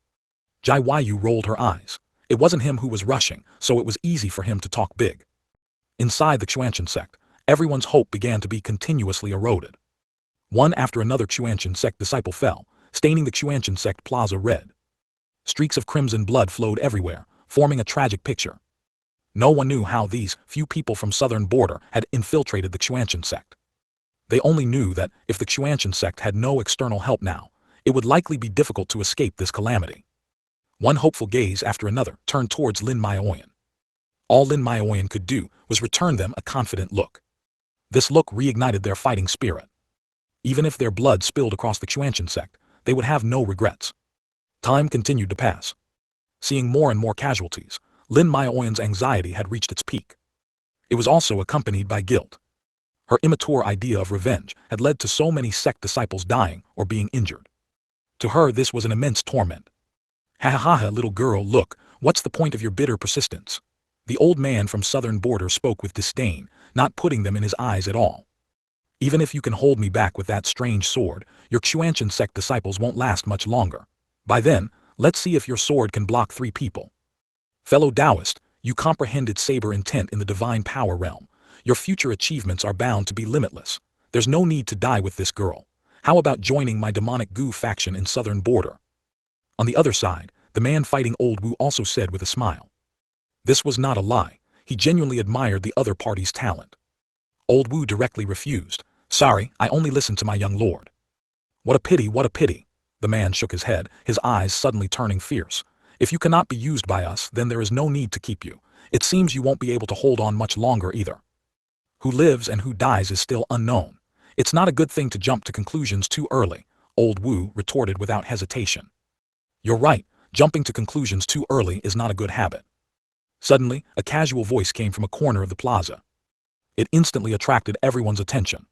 Jai Yu rolled her eyes. It wasn't him who was rushing, so it was easy for him to talk big. Inside the Shengyuan Sect, everyone's hope began to be continuously eroded. One after another Shengyuan Sect disciple fell, staining the Shengyuan Sect plaza red. Streaks of crimson blood flowed everywhere, forming a tragic picture. No one knew how these few people from southern border had infiltrated the Shengyuan Sect. They only knew that if the Shengyuan Sect had no external help now, it would likely be difficult to escape this calamity. One hopeful gaze after another turned towards Lin Maoyan. All Lin Maoyan could do was return them a confident look. This look reignited their fighting spirit. Even if their blood spilled across the Shengyuan Sect, they would have no regrets. Time continued to pass. Seeing more and more casualties, Lin Maoyan's anxiety had reached its peak. It was also accompanied by guilt. Her immature idea of revenge had led to so many sect disciples dying or being injured. To her, this was an immense torment. Ha ha ha ha, little girl, look, what's the point of your bitter persistence? The old man from southern border spoke with disdain, not putting them in his eyes at all. Even if you can hold me back with that strange sword, your Shengyuan Sect disciples won't last much longer. By then, let's see if your sword can block 3 people. Fellow Taoist, you comprehended saber intent in the divine power realm. Your future achievements are bound to be limitless. There's no need to die with this girl. How about joining my demonic goo faction in southern border? On the other side, the man fighting old Wu also said with a smile. This was not a lie. He genuinely admired the other party's talent. Old Wu directly refused. Sorry, I only listened to my young lord. What a pity, what a pity. The man shook his head, his eyes suddenly turning fierce. If you cannot be used by us, then there is no need to keep you. It seems you won't be able to hold on much longer either. Who lives and who dies is still unknown. It's not a good thing to jump to conclusions too early, old Wu retorted without hesitation. You're right, jumping to conclusions too early is not a good habit. Suddenly, a casual voice came from a corner of the plaza. It instantly attracted everyone's attention.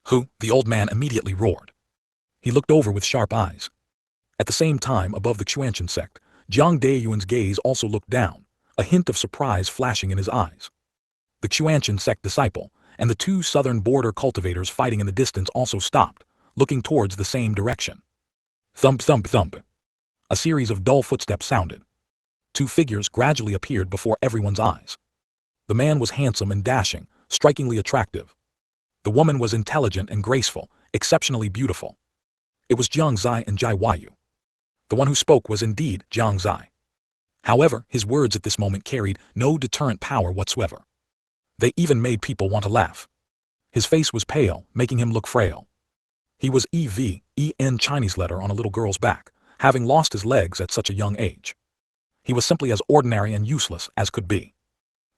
Who? The old man immediately roared. He looked over with sharp eyes. At the same time, above the Shengyuan Sect, Jiang Daoyuan's gaze also looked down, a hint of surprise flashing in his eyes. The Shengyuan Sect disciple, and the two southern border cultivators fighting in the distance also stopped, looking towards the same direction. Thump thump thump. A series of dull footsteps sounded. Two figures gradually appeared before everyone's eyes. The man was handsome and dashing, strikingly attractive. The woman was intelligent and graceful, exceptionally beautiful. It was Jiang Xie and Jiang. The one who spoke was indeed Jiang Xie. However, his words at this moment carried no deterrent power whatsoever. They even made people want to laugh. His face was pale, making him look frail. He was EVEN Chinese letter on a little girl's back, having lost his legs at such a young age. He was simply as ordinary and useless as could be.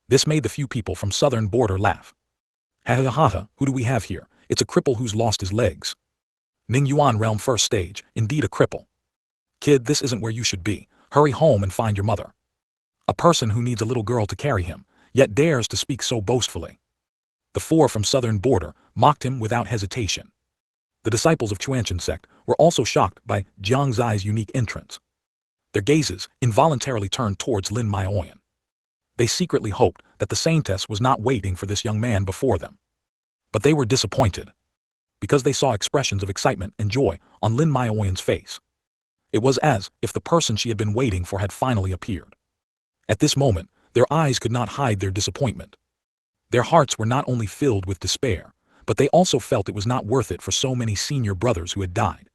This made the few people from southern border laugh. Ha ha ha ha, who do we have here? It's a cripple who's lost his legs. Ningyuan realm first stage, indeed a cripple. Kid, this isn't where you should be. Hurry home and find your mother. A person who needs a little girl to carry him, yet dares to speak so boastfully. The four from southern border mocked him without hesitation. The disciples of Shengyuan Sect were also shocked by Jiang Xie's unique entrance. Their gazes involuntarily turned towards Lin Maoyan. They secretly hoped that the saintess was not waiting for this young man before them. But they were disappointed, because they saw expressions of excitement and joy on Lin Maoyan's face. It was as if the person she had been waiting for had finally appeared. At this moment, their eyes could not hide their disappointment. Their hearts were not only filled with despair, but they also felt it was not worth it for so many senior brothers who had died.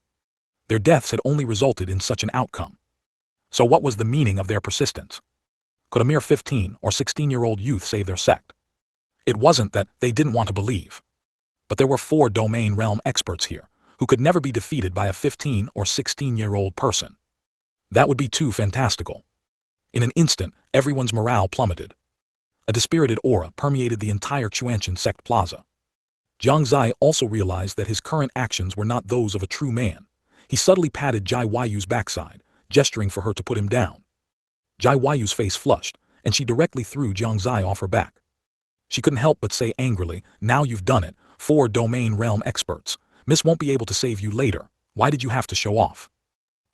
Their deaths had only resulted in such an outcome. So what was the meaning of their persistence? Could a mere 15 or 16-year-old youth save their sect? It wasn't that they didn't want to believe. But there were 4 domain realm experts here, who could never be defeated by a 15 or 16-year-old person. That would be too fantastical. In an instant, everyone's morale plummeted. A dispirited aura permeated the entire Shengyuan Sect plaza. Jiang Xie also realized that his current actions were not those of a true man. He subtly patted Jiayu's backside, gesturing for her to put him down. Jiayu's face flushed, and she directly threw Jiang Xie off her back. She couldn't help but say angrily, "Now you've done it, 4 domain realm experts. Miss won't be able to save you later. Why did you have to show off?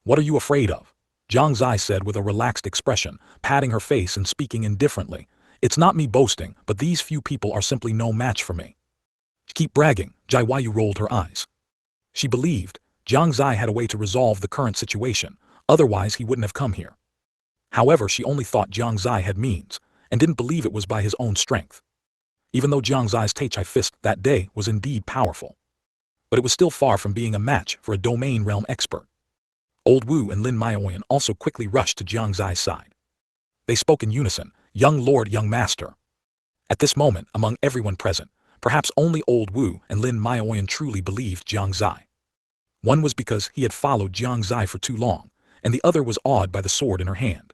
What are you afraid of?" Jiang Xie said with a relaxed expression, patting her face and speaking indifferently. "It's not me boasting, but these few people are simply no match for me." "Keep bragging," Jiayu rolled her eyes. She believed Jiang Xie had a way to resolve the current situation, otherwise he wouldn't have come here. However, she only thought Jiang Xie had means, and didn't believe it was by his own strength. Even though Jiang Xie's Taichai fist that day was indeed powerful. But it was still far from being a match for a domain realm expert. Old Wu and Lin Maoyan also quickly rushed to Jiang Xie's side. They spoke in unison, "Young lord, young master." At this moment, among everyone present, perhaps only Old Wu and Lin Maoyan truly believed Jiang Xie. One was because he had followed Jiang Xie for too long, and the other was awed by the sword in her hand.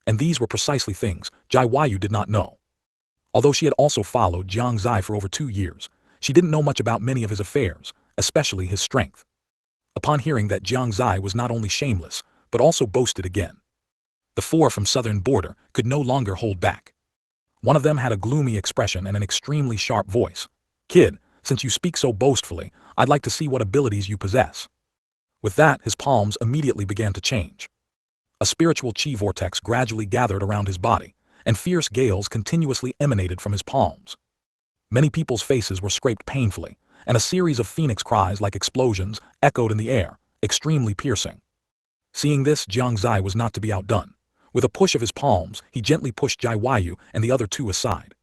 And these were precisely things Jiayu did not know. Although she had also followed Jiang Xie for over 2 years, she didn't know much about many of his affairs, especially his strength. Upon hearing that Jiang Xie was not only shameless, but also boasted again, the 4 from southern border could no longer hold back. One of them had a gloomy expression and an extremely sharp voice. "Kid, since you speak so boastfully, I'd like to see what abilities you possess." With that, his palms immediately began to change. A spiritual chi vortex gradually gathered around his body, and fierce gales continuously emanated from his palms. Many people's faces were scraped painfully, and a series of phoenix cries like explosions echoed in the air, extremely piercing. Seeing this, Jiang Xie was not to be outdone. With a push of his palms, he gently pushed Jiayu and the other 2 aside.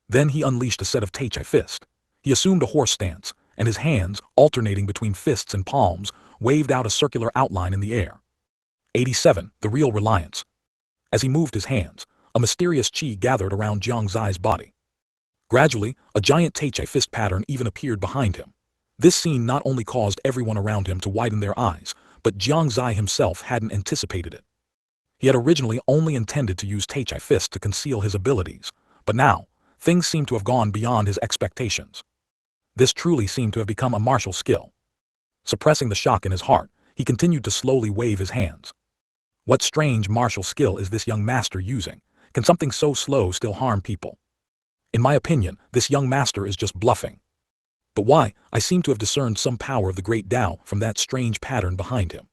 Then he unleashed a set of Taichai fist. He assumed a horse stance, and his hands, alternating between fists and palms, waved out a circular outline in the air. 87. The real reliance. As he moved his hands, a mysterious chi gathered around Jiang Xie's body. Gradually, a giant Taichai fist pattern even appeared behind him. This scene not only caused everyone around him to widen their eyes, but Jiang Xie himself hadn't anticipated it. He had originally only intended to use Taichai fist to conceal his abilities, but now, things seemed to have gone beyond his expectations. This truly seemed to have become a martial skill. Suppressing the shock in his heart, he continued to slowly wave his hands. What strange martial skill is this young master using? Can something so slow still harm people? In my opinion, this young master is just bluffing. But why? I seem to have discerned some power of the great Tao from that strange pattern behind him.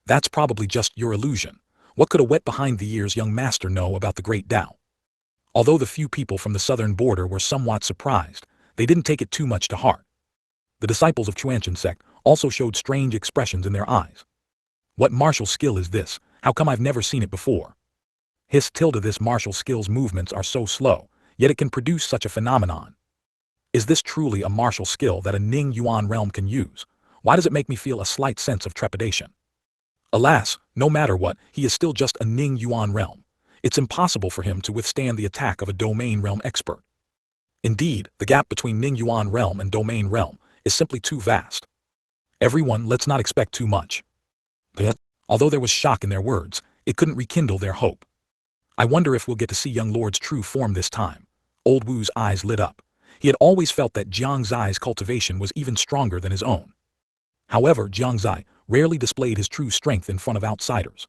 That's probably just your illusion. What could a wet behind the ears young master know about the great Tao? Although the few people from the southern border were somewhat surprised, they didn't take it too much to heart. The disciples of Shengyuan Sect also showed strange expressions in their eyes. What martial skill is this? How come I've never seen it before? This martial skill's movements are so slow, yet it can produce such a phenomenon. Is this truly a martial skill that a Ning Yuan realm can use? Why does it make me feel a slight sense of trepidation? Alas, no matter what, he is still just a Ning Yuan realm. It's impossible for him to withstand the attack of a domain realm expert. Indeed, the gap between Ning Yuan realm and domain realm is simply too vast. Everyone, let's not expect too much. Yet, although there was shock in their words, it couldn't rekindle their hope. I wonder if we'll get to see young Lord's true form this time. Old Wu's eyes lit up. He had always felt that Jiang Xie's cultivation was even stronger than his own. However, Jiang Xie rarely displayed his true strength in front of outsiders.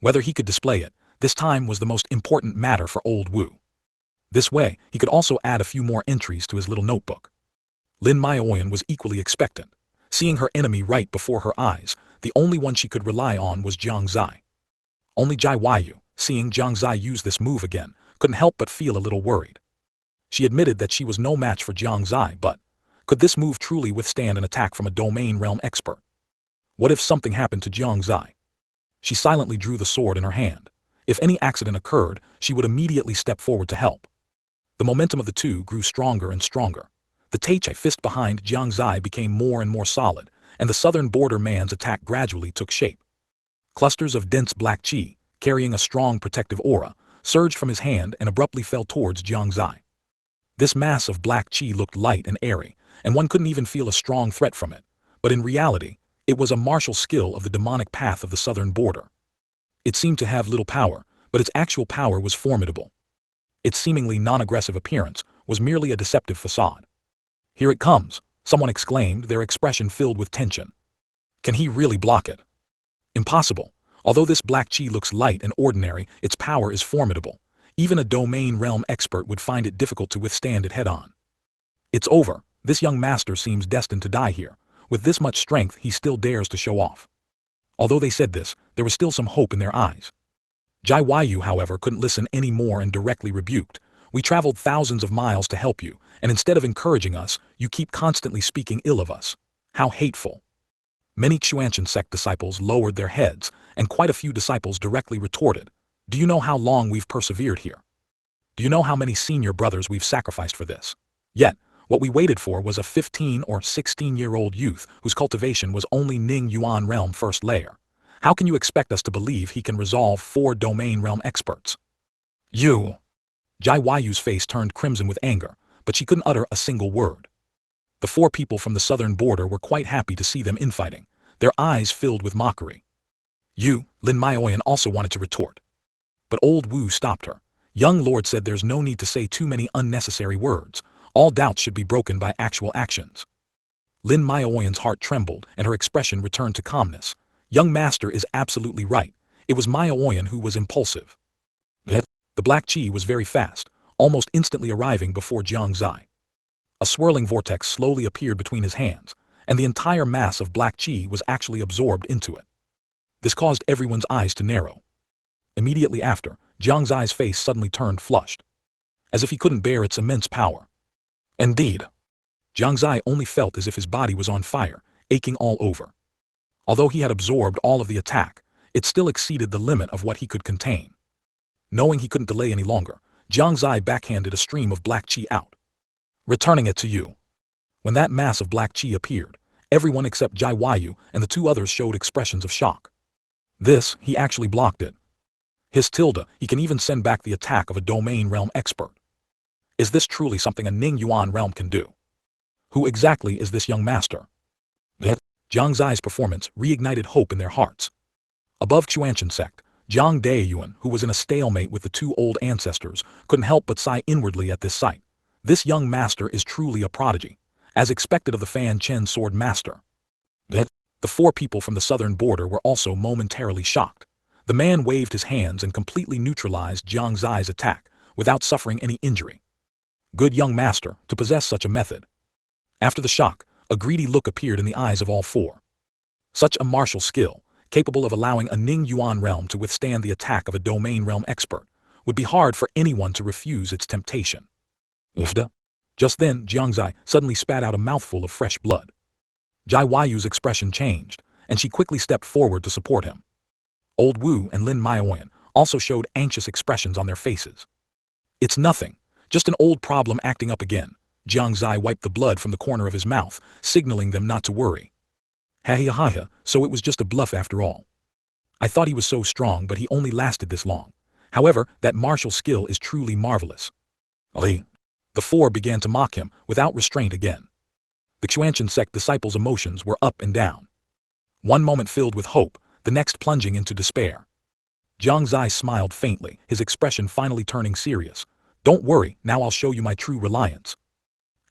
Whether he could display it, this time was the most important matter for Old Wu. This way, he could also add a few more entries to his little notebook. Lin Maoyan was equally expectant. Seeing her enemy right before her eyes, the only one she could rely on was Jiang Xie. Only Jiang Xie, seeing Jiang Xie use this move again, couldn't help but feel a little worried. She admitted that she was no match for Jiang Xie, but could this move truly withstand an attack from a domain realm expert? What if something happened to Jiang Xie? She silently drew the sword in her hand. If any accident occurred, she would immediately step forward to help. The momentum of the two grew stronger and stronger. The Tai fist behind Jiang Xie became more and more solid, and the southern border man's attack gradually took shape. Clusters of dense black qi, carrying a strong protective aura, surged from his hand and abruptly fell towards Jiang Xie. This mass of black qi looked light and airy, and one couldn't even feel a strong threat from it, but in reality, it was a martial skill of the demonic path of the southern border. It seemed to have little power, but its actual power was formidable. Its seemingly non-aggressive appearance was merely a deceptive facade. Here it comes, someone exclaimed, their expression filled with tension. Can he really block it? Impossible. Although this black qi looks light and ordinary, its power is formidable. Even a domain realm expert would find it difficult to withstand it head-on. It's over. This young master seems destined to die here. With this much strength, he still dares to show off. Although they said this, there was still some hope in their eyes. Jiang Xie, however, couldn't listen any more and directly rebuked. We traveled thousands of miles to help you, and instead of encouraging us, you keep constantly speaking ill of us. How hateful. Many Shengyuan Sect disciples lowered their heads, and quite a few disciples directly retorted, "Do you know how long we've persevered here? Do you know how many senior brothers we've sacrificed for this? Yet, what we waited for was a 15 or 16-year-old youth whose cultivation was only Ning Yuan realm first layer. How can you expect us to believe he can resolve 4 domain realm experts?" You! Jiang Xie's face turned crimson with anger, but she couldn't utter a single word. The 4 people from the southern border were quite happy to see them infighting, their eyes filled with mockery. You, Lin Maoyan also wanted to retort. But old Wu stopped her. Young Lord said there's no need to say too many unnecessary words. All doubts should be broken by actual actions. Lin Maoyan's heart trembled and her expression returned to calmness. Young master is absolutely right. It was Maoyan who was impulsive. Yet, the black qi was very fast, almost instantly arriving before Jiang Xie. A swirling vortex slowly appeared between his hands, and the entire mass of black qi was actually absorbed into it. This caused everyone's eyes to narrow. Immediately after, Jiang Xie's face suddenly turned flushed, as if he couldn't bear its immense power. Indeed, Jiang Xie only felt as if his body was on fire, aching all over. Although he had absorbed all of the attack, it still exceeded the limit of what he could contain. Knowing he couldn't delay any longer, Jiang Xie backhanded a stream of black qi out, returning it to you. When that mass of black qi appeared, everyone except Jiang Xie and the 2 others showed expressions of shock. This, he actually blocked it. He can even send back the attack of a domain realm expert. Is this truly something a Ning Yuan realm can do? Who exactly is this young master? Jiang Xie's performance reignited hope in their hearts. Above Shengyuan Sect, Jiang Daiyuan, who was in a stalemate with the 2 old ancestors, couldn't help but sigh inwardly at this sight. This young master is truly a prodigy, as expected of the Fanchen sword master. The 4 people from the southern border were also momentarily shocked. The man waved his hands and completely neutralized Jiang Xie's attack, without suffering any injury. Good young master, to possess such a method. After the shock, a greedy look appeared in the eyes of all 4. Such a martial skill, capable of allowing a Ning Yuan realm to withstand the attack of a domain realm expert, would be hard for anyone to refuse its temptation. Ufda. Just then, Jiang Xie suddenly spat out a mouthful of fresh blood. Jai Yu's expression changed, and she quickly stepped forward to support him. Old Wu and Lin Maoyan also showed anxious expressions on their faces. It's nothing, just an old problem acting up again. Jiang Xie wiped the blood from the corner of his mouth, signaling them not to worry. Ha, so it was just a bluff after all. I thought he was so strong, but he only lasted this long. However, that martial skill is truly marvelous. Ali. The four began to mock him, without restraint again. The Fanchen sect disciples' emotions were up and down. One moment filled with hope, the next plunging into despair. Jiang Xie smiled faintly, his expression finally turning serious. Don't worry, now I'll show you my true reliance.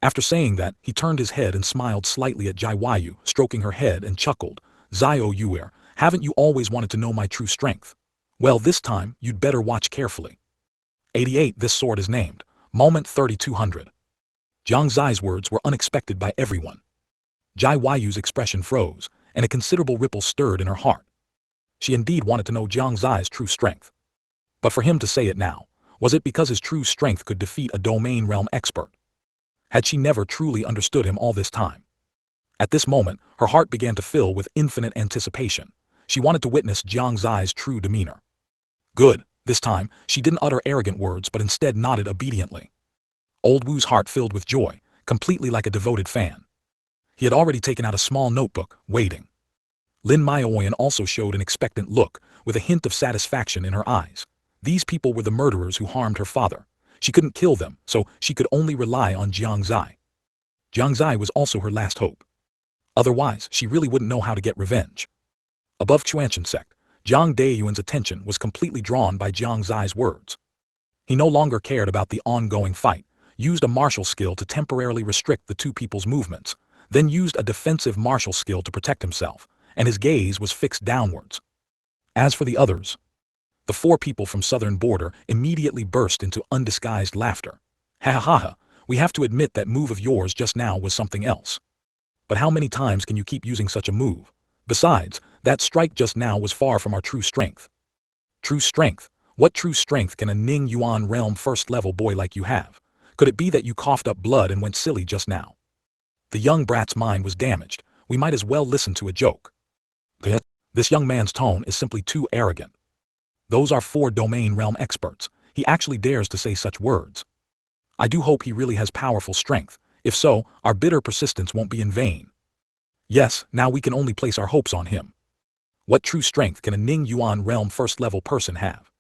After saying that, he turned his head and smiled slightly at Jai Yu, stroking her head and chuckled. Zio Yuer, haven't you always wanted to know my true strength? Well, this time, you'd better watch carefully. 88 This sword is named. Moment 3200. Jiang Xie's words were unexpected by everyone. Jai Yu's expression froze, and a considerable ripple stirred in her heart. She indeed wanted to know Jiang Xie's true strength. But for him to say it now, was it because his true strength could defeat a domain realm expert? Had she never truly understood him all this time? At this moment, her heart began to fill with infinite anticipation. She wanted to witness Jiang Xie's true demeanor. Good, this time, she didn't utter arrogant words but instead nodded obediently. Old Wu's heart filled with joy, completely like a devoted fan. He had already taken out a small notebook, waiting. Lin Maoyan also showed an expectant look, with a hint of satisfaction in her eyes. These people were the murderers who harmed her father. She couldn't kill them, so she could only rely on Jiang Xie. Jiang Xie was also her last hope. Otherwise, she really wouldn't know how to get revenge. Above Fanchen sect, Jiang Daiyuan's attention was completely drawn by Jiang Xie's words. He no longer cared about the ongoing fight, used a martial skill to temporarily restrict the two people's movements, then used a defensive martial skill to protect himself, and his gaze was fixed downwards. As for the others, the four people from southern border immediately burst into undisguised laughter. Ha, we have to admit that move of yours just now was something else. But how many times can you keep using such a move? Besides, that strike just now was far from our true strength. True strength? What true strength can a Ning Yuan realm first-level boy like you have? Could it be that you coughed up blood and went silly just now? The young brat's mind was damaged. We might as well listen to a joke. This young man's tone is simply too arrogant. Those are four domain realm experts. He actually dares to say such words. I do hope he really has powerful strength. If so, our bitter persistence won't be in vain. Yes, now we can only place our hopes on him. What true strength can a Ning Yuan realm first-level person have?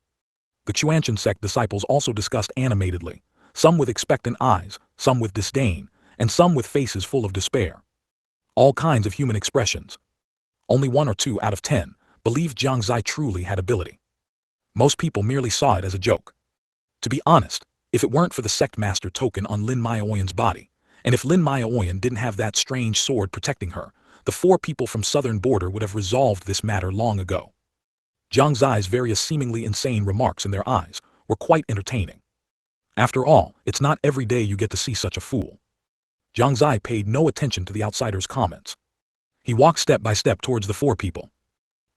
The Fanchen sect disciples also discussed animatedly, some with expectant eyes, some with disdain, and some with faces full of despair. All kinds of human expressions. Only 1 or 2 out of 10 believed Jiang Xie truly had ability. Most people merely saw it as a joke. To be honest, if it weren't for the sect master token on Lin Maoyan's body, and if Lin Maoyan didn't have that strange sword protecting her, the four people from southern border would have resolved this matter long ago. Jiang Xie's various seemingly insane remarks in their eyes were quite entertaining. After all, it's not every day you get to see such a fool. Jiang Xie paid no attention to the outsider's comments. He walked step by step towards the four people.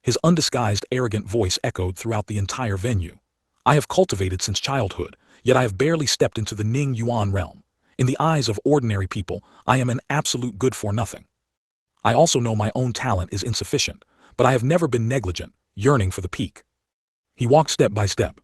His undisguised arrogant voice echoed throughout the entire venue. I have cultivated since childhood, yet I have barely stepped into the Ning Yuan realm. In the eyes of ordinary people, I am an absolute good-for-nothing. I also know my own talent is insufficient, but I have never been negligent, yearning for the peak. He walked step by step.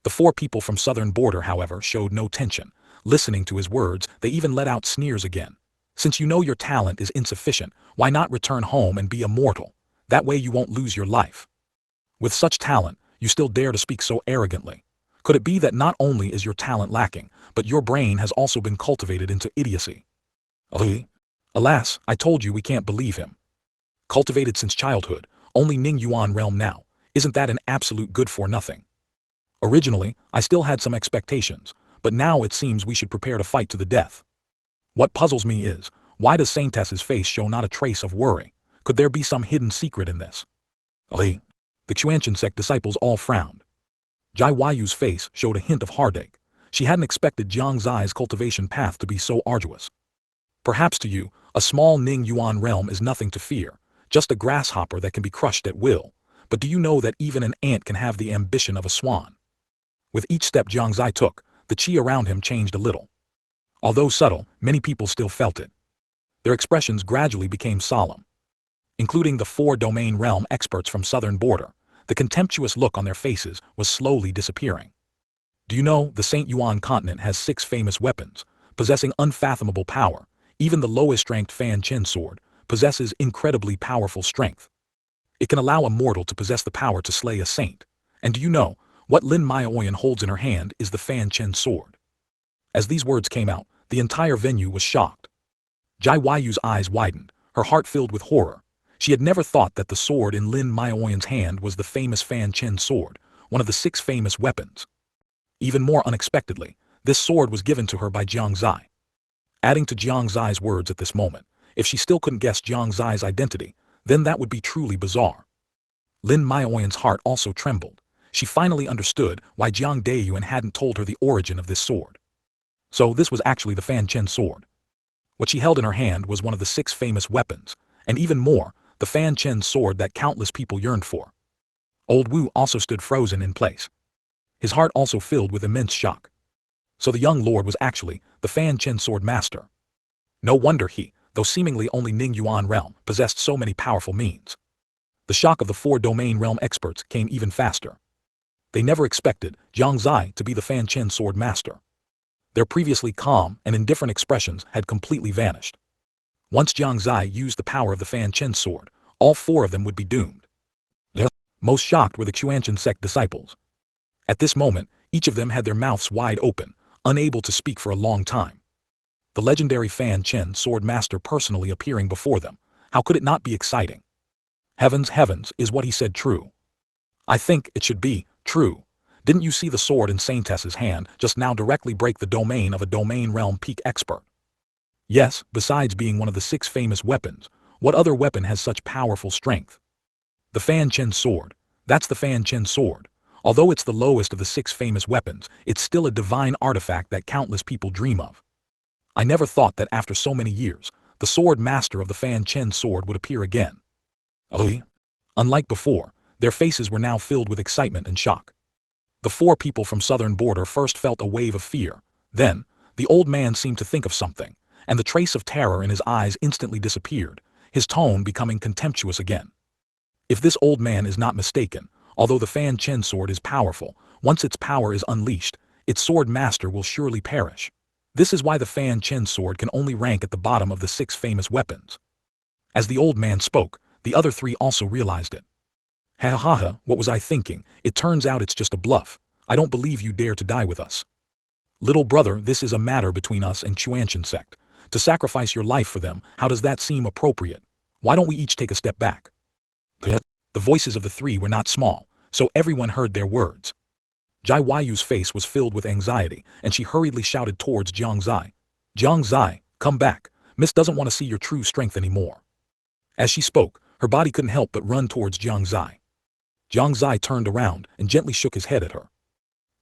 The four people from southern border, however, showed no tension. Listening to his words, they even let out sneers again. Since you know your talent is insufficient, why not return home and be immortal? That way you won't lose your life. With such talent, you still dare to speak so arrogantly. Could it be that not only is your talent lacking, but your brain has also been cultivated into idiocy? Alas, I told you we can't believe him. Cultivated since childhood, only Ning Yuan realm now. Isn't that an absolute good-for-nothing? Originally, I still had some expectations, but now it seems we should prepare to fight to the death. What puzzles me is, why does Saintess's face show not a trace of worry? Could there be some hidden secret in this? The Fanchen sect disciples all frowned. Jai Yu's face showed a hint of heartache. She hadn't expected Jiang Xie's cultivation path to be so arduous. Perhaps to you, a small Ning Yuan realm is nothing to fear, just a grasshopper that can be crushed at will. But do you know that even an ant can have the ambition of a swan? With each step Jiang Xie took, the qi around him changed a little. Although subtle, many people still felt it. Their expressions gradually became solemn. Including the 4 domain realm experts from southern border, the contemptuous look on their faces was slowly disappearing. Do you know, the Shengyuan Continent has 6 famous weapons, possessing unfathomable power. Even the lowest-ranked Fanchen sword possesses incredibly powerful strength. It can allow a mortal to possess the power to slay a saint. And do you know, what Lin Maoyan holds in her hand is the Fanchen sword? As these words came out, the entire venue was shocked. Jai Yu's eyes widened, her heart filled with horror. She had never thought that the sword in Lin Maoyan's hand was the famous Fanchen sword, one of the 6 famous weapons. Even more unexpectedly, this sword was given to her by Jiang Xie. Adding to Jiang Xie's words at this moment, if she still couldn't guess Jiang Xie's identity, then that would be truly bizarre. Lin Maoyan's heart also trembled. She finally understood why Jiang Daiyuan hadn't told her the origin of this sword. So this was actually the Fanchen sword. What she held in her hand was one of the 6 famous weapons, and even more, the Fanchen sword that countless people yearned for. Old Wu also stood frozen in place. His heart also filled with immense shock. So the young lord was actually the Fanchen sword master. No wonder he, though seemingly only Ningyuan realm, possessed so many powerful means. The shock of the 4 domain realm experts came even faster. They never expected Jiang Xie to be the Fanchen sword master. Their previously calm and indifferent expressions had completely vanished. Once Jiang Xie used the power of the Fanchen sword, all 4 of them would be doomed. The most shocked were the Haoran Sect disciples. At this moment, each of them had their mouths wide open, unable to speak for a long time. The legendary Fanchen sword master personally appearing before them, how could it not be exciting? Heavens, heavens, is what he said true? I think it should be true. Didn't you see the sword in Saintess's hand just now directly break the domain of a domain realm peak expert? Yes, besides being one of the 6 famous weapons, what other weapon has such powerful strength? The Fanchen sword. That's the Fanchen sword. Although it's the lowest of the 6 famous weapons, it's still a divine artifact that countless people dream of. I never thought that after so many years, the sword master of the Fanchen sword would appear again. Oh, unlike before, their faces were now filled with excitement and shock. The 4 people from southern border first felt a wave of fear. Then, the old man seemed to think of something, and the trace of terror in his eyes instantly disappeared, his tone becoming contemptuous again. If this old man is not mistaken, although the Fanchen sword is powerful, once its power is unleashed, its sword master will surely perish. This is why the Fanchen sword can only rank at the bottom of the 6 famous weapons. As the old man spoke, the other 3 also realized it. Ha ha ha, what was I thinking? It turns out it's just a bluff. I don't believe you dare to die with us. Little brother, this is a matter between us and Haoran Sect. To sacrifice your life for them, how does that seem appropriate? Why don't we each take a step back? The voices of the 3 were not small, so everyone heard their words. Jai Yu's face was filled with anxiety, and she hurriedly shouted towards Jiang Xie. Jiang Xie, come back. Miss doesn't want to see your true strength anymore. As she spoke, her body couldn't help but run towards Jiang Xie. Jiang Xie turned around and gently shook his head at her.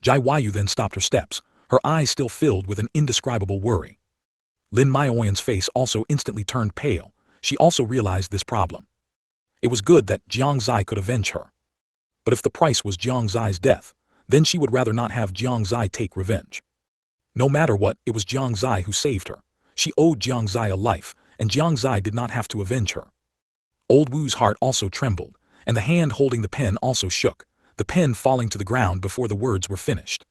Jai Yu then stopped her steps, her eyes still filled with an indescribable worry. Lin Maoyan's face also instantly turned pale. She also realized this problem. It was good that Jiang Xie could avenge her. But if the price was Jiang Xie's death, then she would rather not have Jiang Xie take revenge. No matter what, it was Jiang Xie who saved her. She owed Jiang Xie a life, and Jiang Xie did not have to avenge her. Old Wu's heart also trembled, and the hand holding the pen also shook, the pen falling to the ground before the words were finished.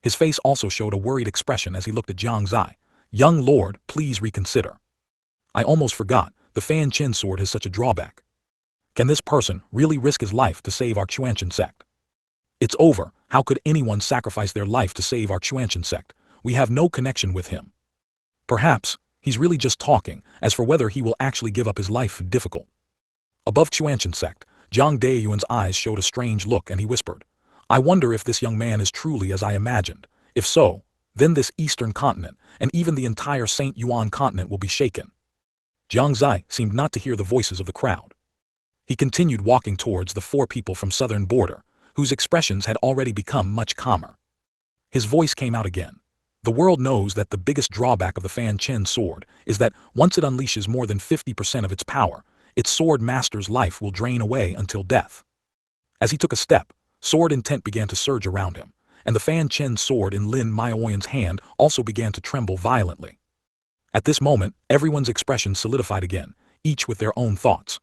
His face also showed a worried expression as he looked at Jiang Xie. Young lord, please reconsider. I almost forgot, the Fanchen sword has such a drawback. Can this person really risk his life to save our Haoran Sect? It's over. How could anyone sacrifice their life to save our Haoran Sect? We have no connection with him. Perhaps, he's really just talking, as for whether he will actually give up his life difficult. Above Haoran Sect, Jiang Daiyuan's eyes showed a strange look and he whispered, I wonder if this young man is truly as I imagined. If so, then this eastern continent, and even the entire Shengyuan Continent will be shaken. Jiang Xie seemed not to hear the voices of the crowd. He continued walking towards the 4 people from southern border, whose expressions had already become much calmer. His voice came out again. The world knows that the biggest drawback of the Fanchen sword is that once it unleashes more than 50% of its power, its sword master's life will drain away until death. As he took a step, sword intent began to surge around him, and the Fanchen sword in Lin Maoyan's hand also began to tremble violently. At this moment, everyone's expression solidified again, each with their own thoughts.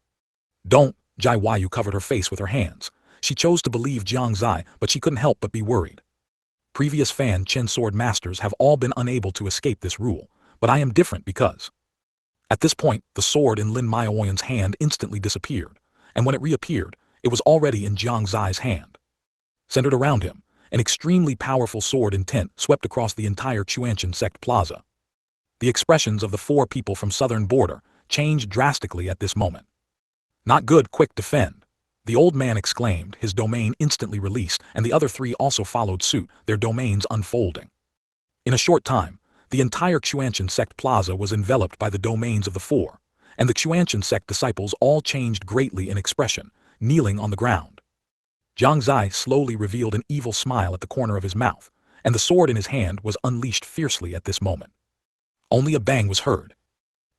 Don't, Jiang covered her face with her hands. She chose to believe Jiang Xie, but she couldn't help but be worried. Previous Fanchen sword masters have all been unable to escape this rule, but I am different because... At this point, the sword in Lin Maoyan's hand instantly disappeared, and when it reappeared, it was already in Jiang Xie's hand. Centered around him, an extremely powerful sword intent swept across the entire Shengyuan Sect plaza. The expressions of the 4 people from southern border changed drastically at this moment. Not good, quick defend. The old man exclaimed, his domain instantly released, and the other 3 also followed suit, their domains unfolding. In a short time, the entire Shengyuan Sect plaza was enveloped by the domains of the 4, and the Shengyuan Sect disciples all changed greatly in expression, kneeling on the ground. Jiang Xie slowly revealed an evil smile at the corner of his mouth, and the sword in his hand was unleashed fiercely at this moment. Only a bang was heard.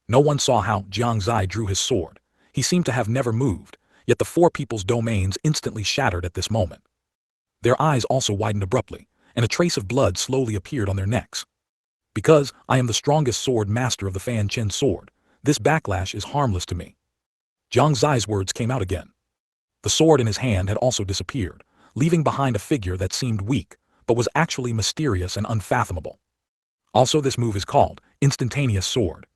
No one saw how Jiang Xie drew his sword. He seemed to have never moved, yet the 4 people's domains instantly shattered at this moment. Their eyes also widened abruptly, and a trace of blood slowly appeared on their necks. Because I am the strongest sword master of the Fanchen sword, this backlash is harmless to me. Jiang Xie's words came out again. The sword in his hand had also disappeared, leaving behind a figure that seemed weak, but was actually mysterious and unfathomable. Also, this move is called instantaneous sword.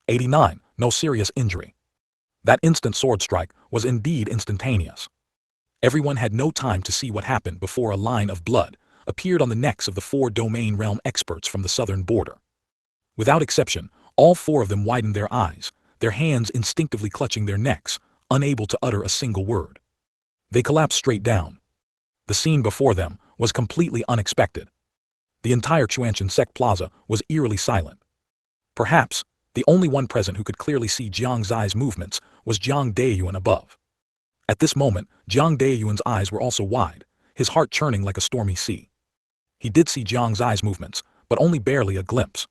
89. No serious injury. That instant sword strike was indeed instantaneous. Everyone had no time to see what happened before a line of blood appeared on the necks of the 4 domain realm experts from the southern border. Without exception, all 4 of them widened their eyes, their hands instinctively clutching their necks, unable to utter a single word. They collapsed straight down. The scene before them was completely unexpected. The entire Shengyuan Sect plaza was eerily silent. Perhaps, the only one present who could clearly see Jiang Xie's movements was Jiang Daiyuan above. At this moment, Jiang Daiyuan's eyes were also wide, his heart churning like a stormy sea. He did see Jiang Xie's movements, but only barely a glimpse.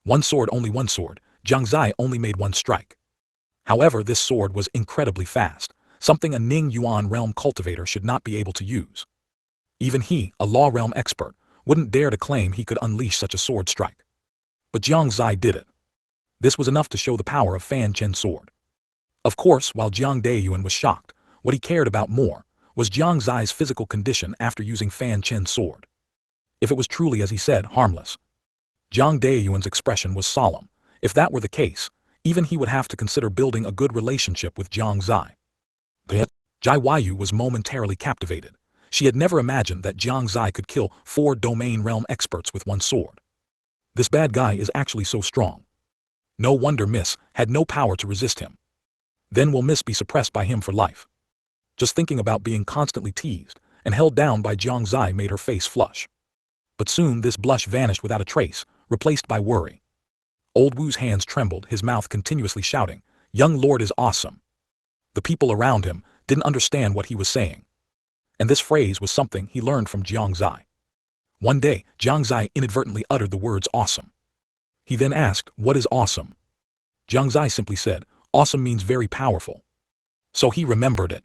One sword, only one sword. Jiang Xie only made one strike. However, this sword was incredibly fast, something a Ning Yuan realm cultivator should not be able to use. Even he, a law realm expert, wouldn't dare to claim he could unleash such a sword strike. But Jiang Xie did it. This was enough to show the power of Fanchen sword. Of course, while Jiang Daiyuan was shocked, what he cared about more was Jiang Xie's physical condition after using Fanchen's sword. If it was truly, as he said, harmless. Jiang Daiyuan's expression was solemn. If that were the case, even he would have to consider building a good relationship with Jiang Xie. Jiang was momentarily captivated. She had never imagined that Jiang Xie could kill 4 domain realm experts with one sword. This bad guy is actually so strong. No wonder Miss had no power to resist him. Then will Miss be suppressed by him for life? Just thinking about being constantly teased and held down by Jiang Xie made her face flush. But soon this blush vanished without a trace, replaced by worry. Old Wu's hands trembled, his mouth continuously shouting, "Young Lord is awesome." The people around him didn't understand what he was saying. And this phrase was something he learned from Jiang Xie. One day, Jiang Xie inadvertently uttered the words awesome. He then asked, "What is awesome?" Jiang Xie simply said, "Awesome means very powerful." So he remembered it.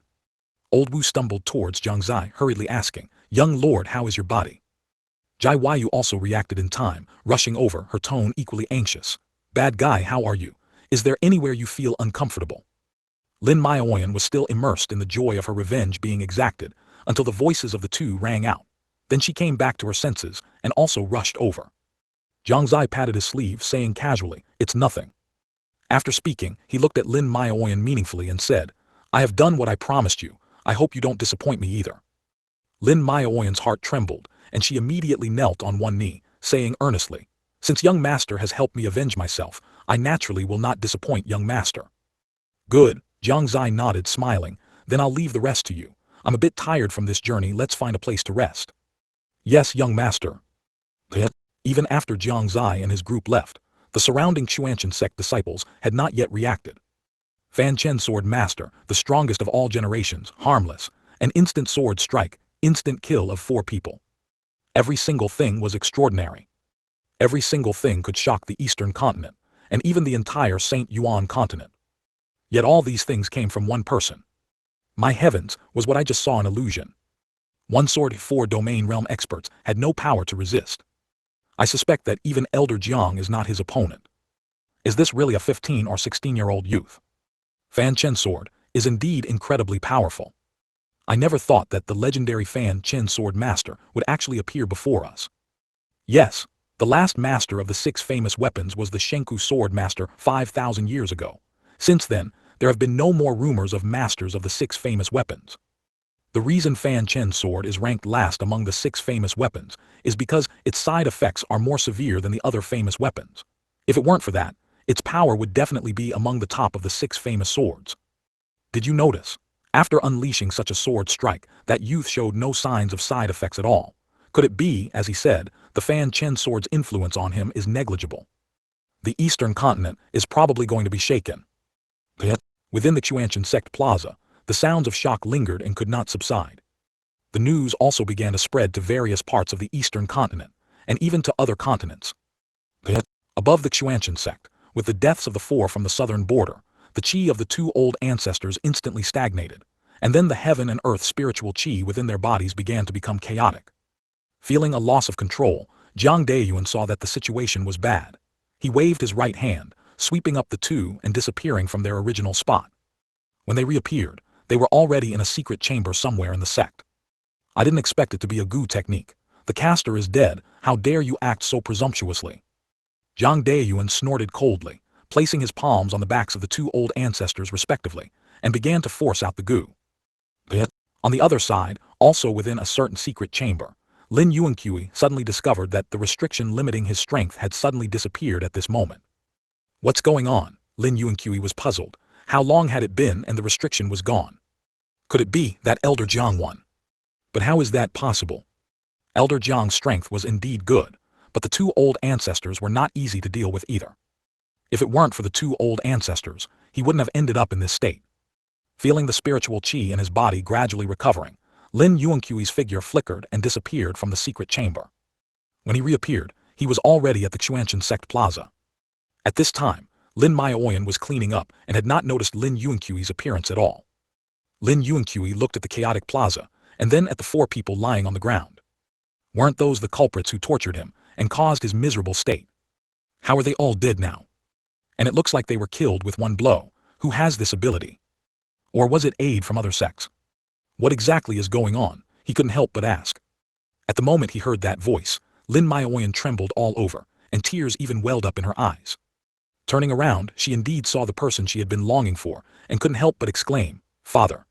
Old Wu stumbled towards Jiang Xie, hurriedly asking, "Young Lord, how is your body?" Jiang also reacted in time, rushing over, her tone equally anxious. "Bad guy, how are you? Is there anywhere you feel uncomfortable?" Lin Maoyan was still immersed in the joy of her revenge being exacted, until the voices of the 2 rang out. Then she came back to her senses, and also rushed over. Jiang Xie patted his sleeve, saying casually, "It's nothing." After speaking, he looked at Lin Maoyan meaningfully and said, "I have done what I promised you, I hope you don't disappoint me either." Lin Maoyan's heart trembled, and she immediately knelt on one knee, saying earnestly, "Since young master has helped me avenge myself, I naturally will not disappoint young master." "Good," Jiang Xie nodded, smiling, "then I'll leave the rest to you. I'm a bit tired from this journey, let's find a place to rest." "Yes, young master." Even after Jiang Xie and his group left, the surrounding Shengyuan Sect disciples had not yet reacted. Fanchen sword master, the strongest of all generations, harmless, an instant sword strike, instant kill of 4 people. Every single thing was extraordinary. Every single thing could shock the Eastern continent, and even the entire Shengyuan Continent. Yet all these things came from one person. My heavens, was what I just saw an illusion? One sword 4 domain realm experts had no power to resist. I suspect that even Elder Jiang is not his opponent. Is this really a 15 or 16-year-old youth? Fanchen sword is indeed incredibly powerful. I never thought that the legendary Fanchen sword master would actually appear before us. Yes, the last master of the 6 famous weapons was the Shenku sword master 5,000 years ago. Since then, there have been no more rumors of masters of the 6 famous weapons. The reason Fanchen's sword is ranked last among the 6 famous weapons is because its side effects are more severe than the other famous weapons. If it weren't for that, its power would definitely be among the top of the 6 famous swords. Did you notice? After unleashing such a sword strike, that youth showed no signs of side effects at all. Could it be, as he said, the Fanchen sword's influence on him is negligible? The Eastern Continent is probably going to be shaken. Within the Shengyuan Sect plaza, the sounds of shock lingered and could not subside. The news also began to spread to various parts of the Eastern Continent, and even to other continents. Above the Shengyuan Sect, with the deaths of the 4 from the southern border, the chi of the 2 old ancestors instantly stagnated, and then the heaven and earth spiritual chi within their bodies began to become chaotic. Feeling a loss of control, Jiang Xie saw that the situation was bad. He waved his right hand, sweeping up the 2 and disappearing from their original spot. When they reappeared, they were already in a secret chamber somewhere in the sect. I didn't expect it to be a Gu technique. The caster is dead, how dare you act so presumptuously? Jiang Xie snorted coldly, placing his palms on the backs of the 2 old ancestors respectively, and began to force out the Gu. On the other side, also within a certain secret chamber, Lin Yuanqui suddenly discovered that the restriction limiting his strength had suddenly disappeared at this moment. What's going on? Lin Yuanqui was puzzled. How long had it been and the restriction was gone? Could it be that Elder Jiang won? But how is that possible? Elder Jiang's strength was indeed good, but the 2 old ancestors were not easy to deal with either. If it weren't for the 2 old ancestors, he wouldn't have ended up in this state. Feeling the spiritual chi in his body gradually recovering, Lin Yuanqui's figure flickered and disappeared from the secret chamber. When he reappeared, he was already at the Shengyuan Sect plaza. At this time, Lin Maioyan was cleaning up and had not noticed Lin Yuanqui's appearance at all. Lin Yuanqui looked at the chaotic plaza, and then at the 4 people lying on the ground. Weren't those the culprits who tortured him and caused his miserable state? How are they all dead now? And it looks like they were killed with one blow. Who has this ability? Or was it aid from other sects? What exactly is going on? He couldn't help but ask. At the moment he heard that voice, Lin Maioyan trembled all over, and tears even welled up in her eyes. Turning around, she indeed saw the person she had been longing for, and couldn't help but exclaim, "Father."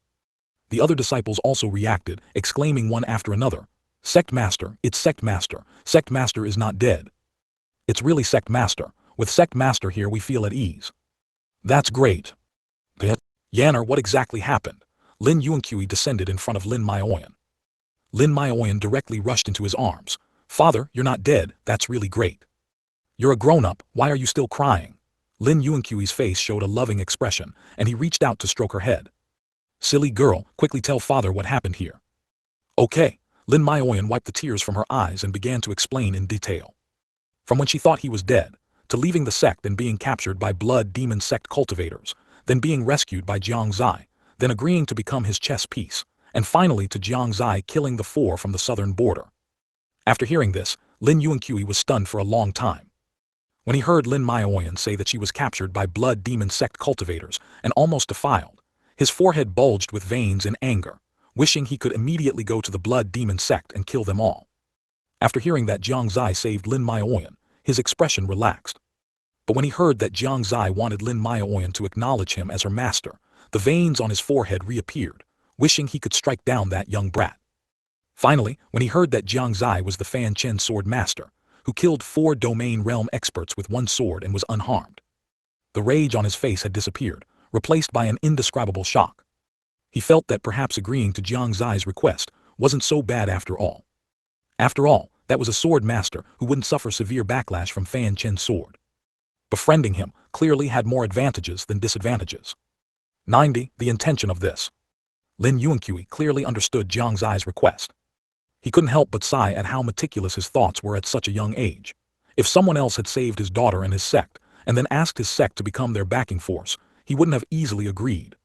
The other disciples also reacted, exclaiming one after another, "Sect Master, it's Sect Master. Sect Master is not dead. It's really Sect Master. With Sect Master here we feel at ease." That's great. Yanner, what exactly happened? Lin Yuanqui descended in front of Lin Maioyan. Lin Maioyan directly rushed into his arms. "Father, you're not dead, that's really great. You're a grown-up, why are you still crying?" Lin Yuanqui's face showed a loving expression, and he reached out to stroke her head. "Silly girl, quickly tell father what happened here." "Okay." Lin Maioyan wiped the tears from her eyes and began to explain in detail. From when she thought he was dead, to leaving the sect and being captured by blood demon sect cultivators, then being rescued by Jiang Xie, then agreeing to become his chess piece, and finally to Jiang Xie killing the 4 from the southern border. After hearing this, Lin Yuanqui was stunned for a long time. When he heard Lin Maioyan say that she was captured by blood demon sect cultivators and almost defiled, his forehead bulged with veins in anger, wishing he could immediately go to the blood demon sect and kill them all. After hearing that Jiang Xie saved Lin Maioyan, his expression relaxed. But when he heard that Jiang Xie wanted Lin Maioyan to acknowledge him as her master, the veins on his forehead reappeared, wishing he could strike down that young brat. Finally, when he heard that Jiang Xie was the Fanchen sword master, who killed 4 domain realm experts with one sword and was unharmed, the rage on his face had disappeared, replaced by an indescribable shock. He felt that perhaps agreeing to Jiang Xie's request wasn't so bad after all. After all, that was a sword master who wouldn't suffer severe backlash from Fanchen's sword. Befriending him clearly had more advantages than disadvantages. 90. The intention of this. Lin Yuanqui clearly understood Jiang Xie's request. He couldn't help but sigh at how meticulous his thoughts were at such a young age. If someone else had saved his daughter and his sect, and then asked his sect to become their backing force, he wouldn't have easily agreed.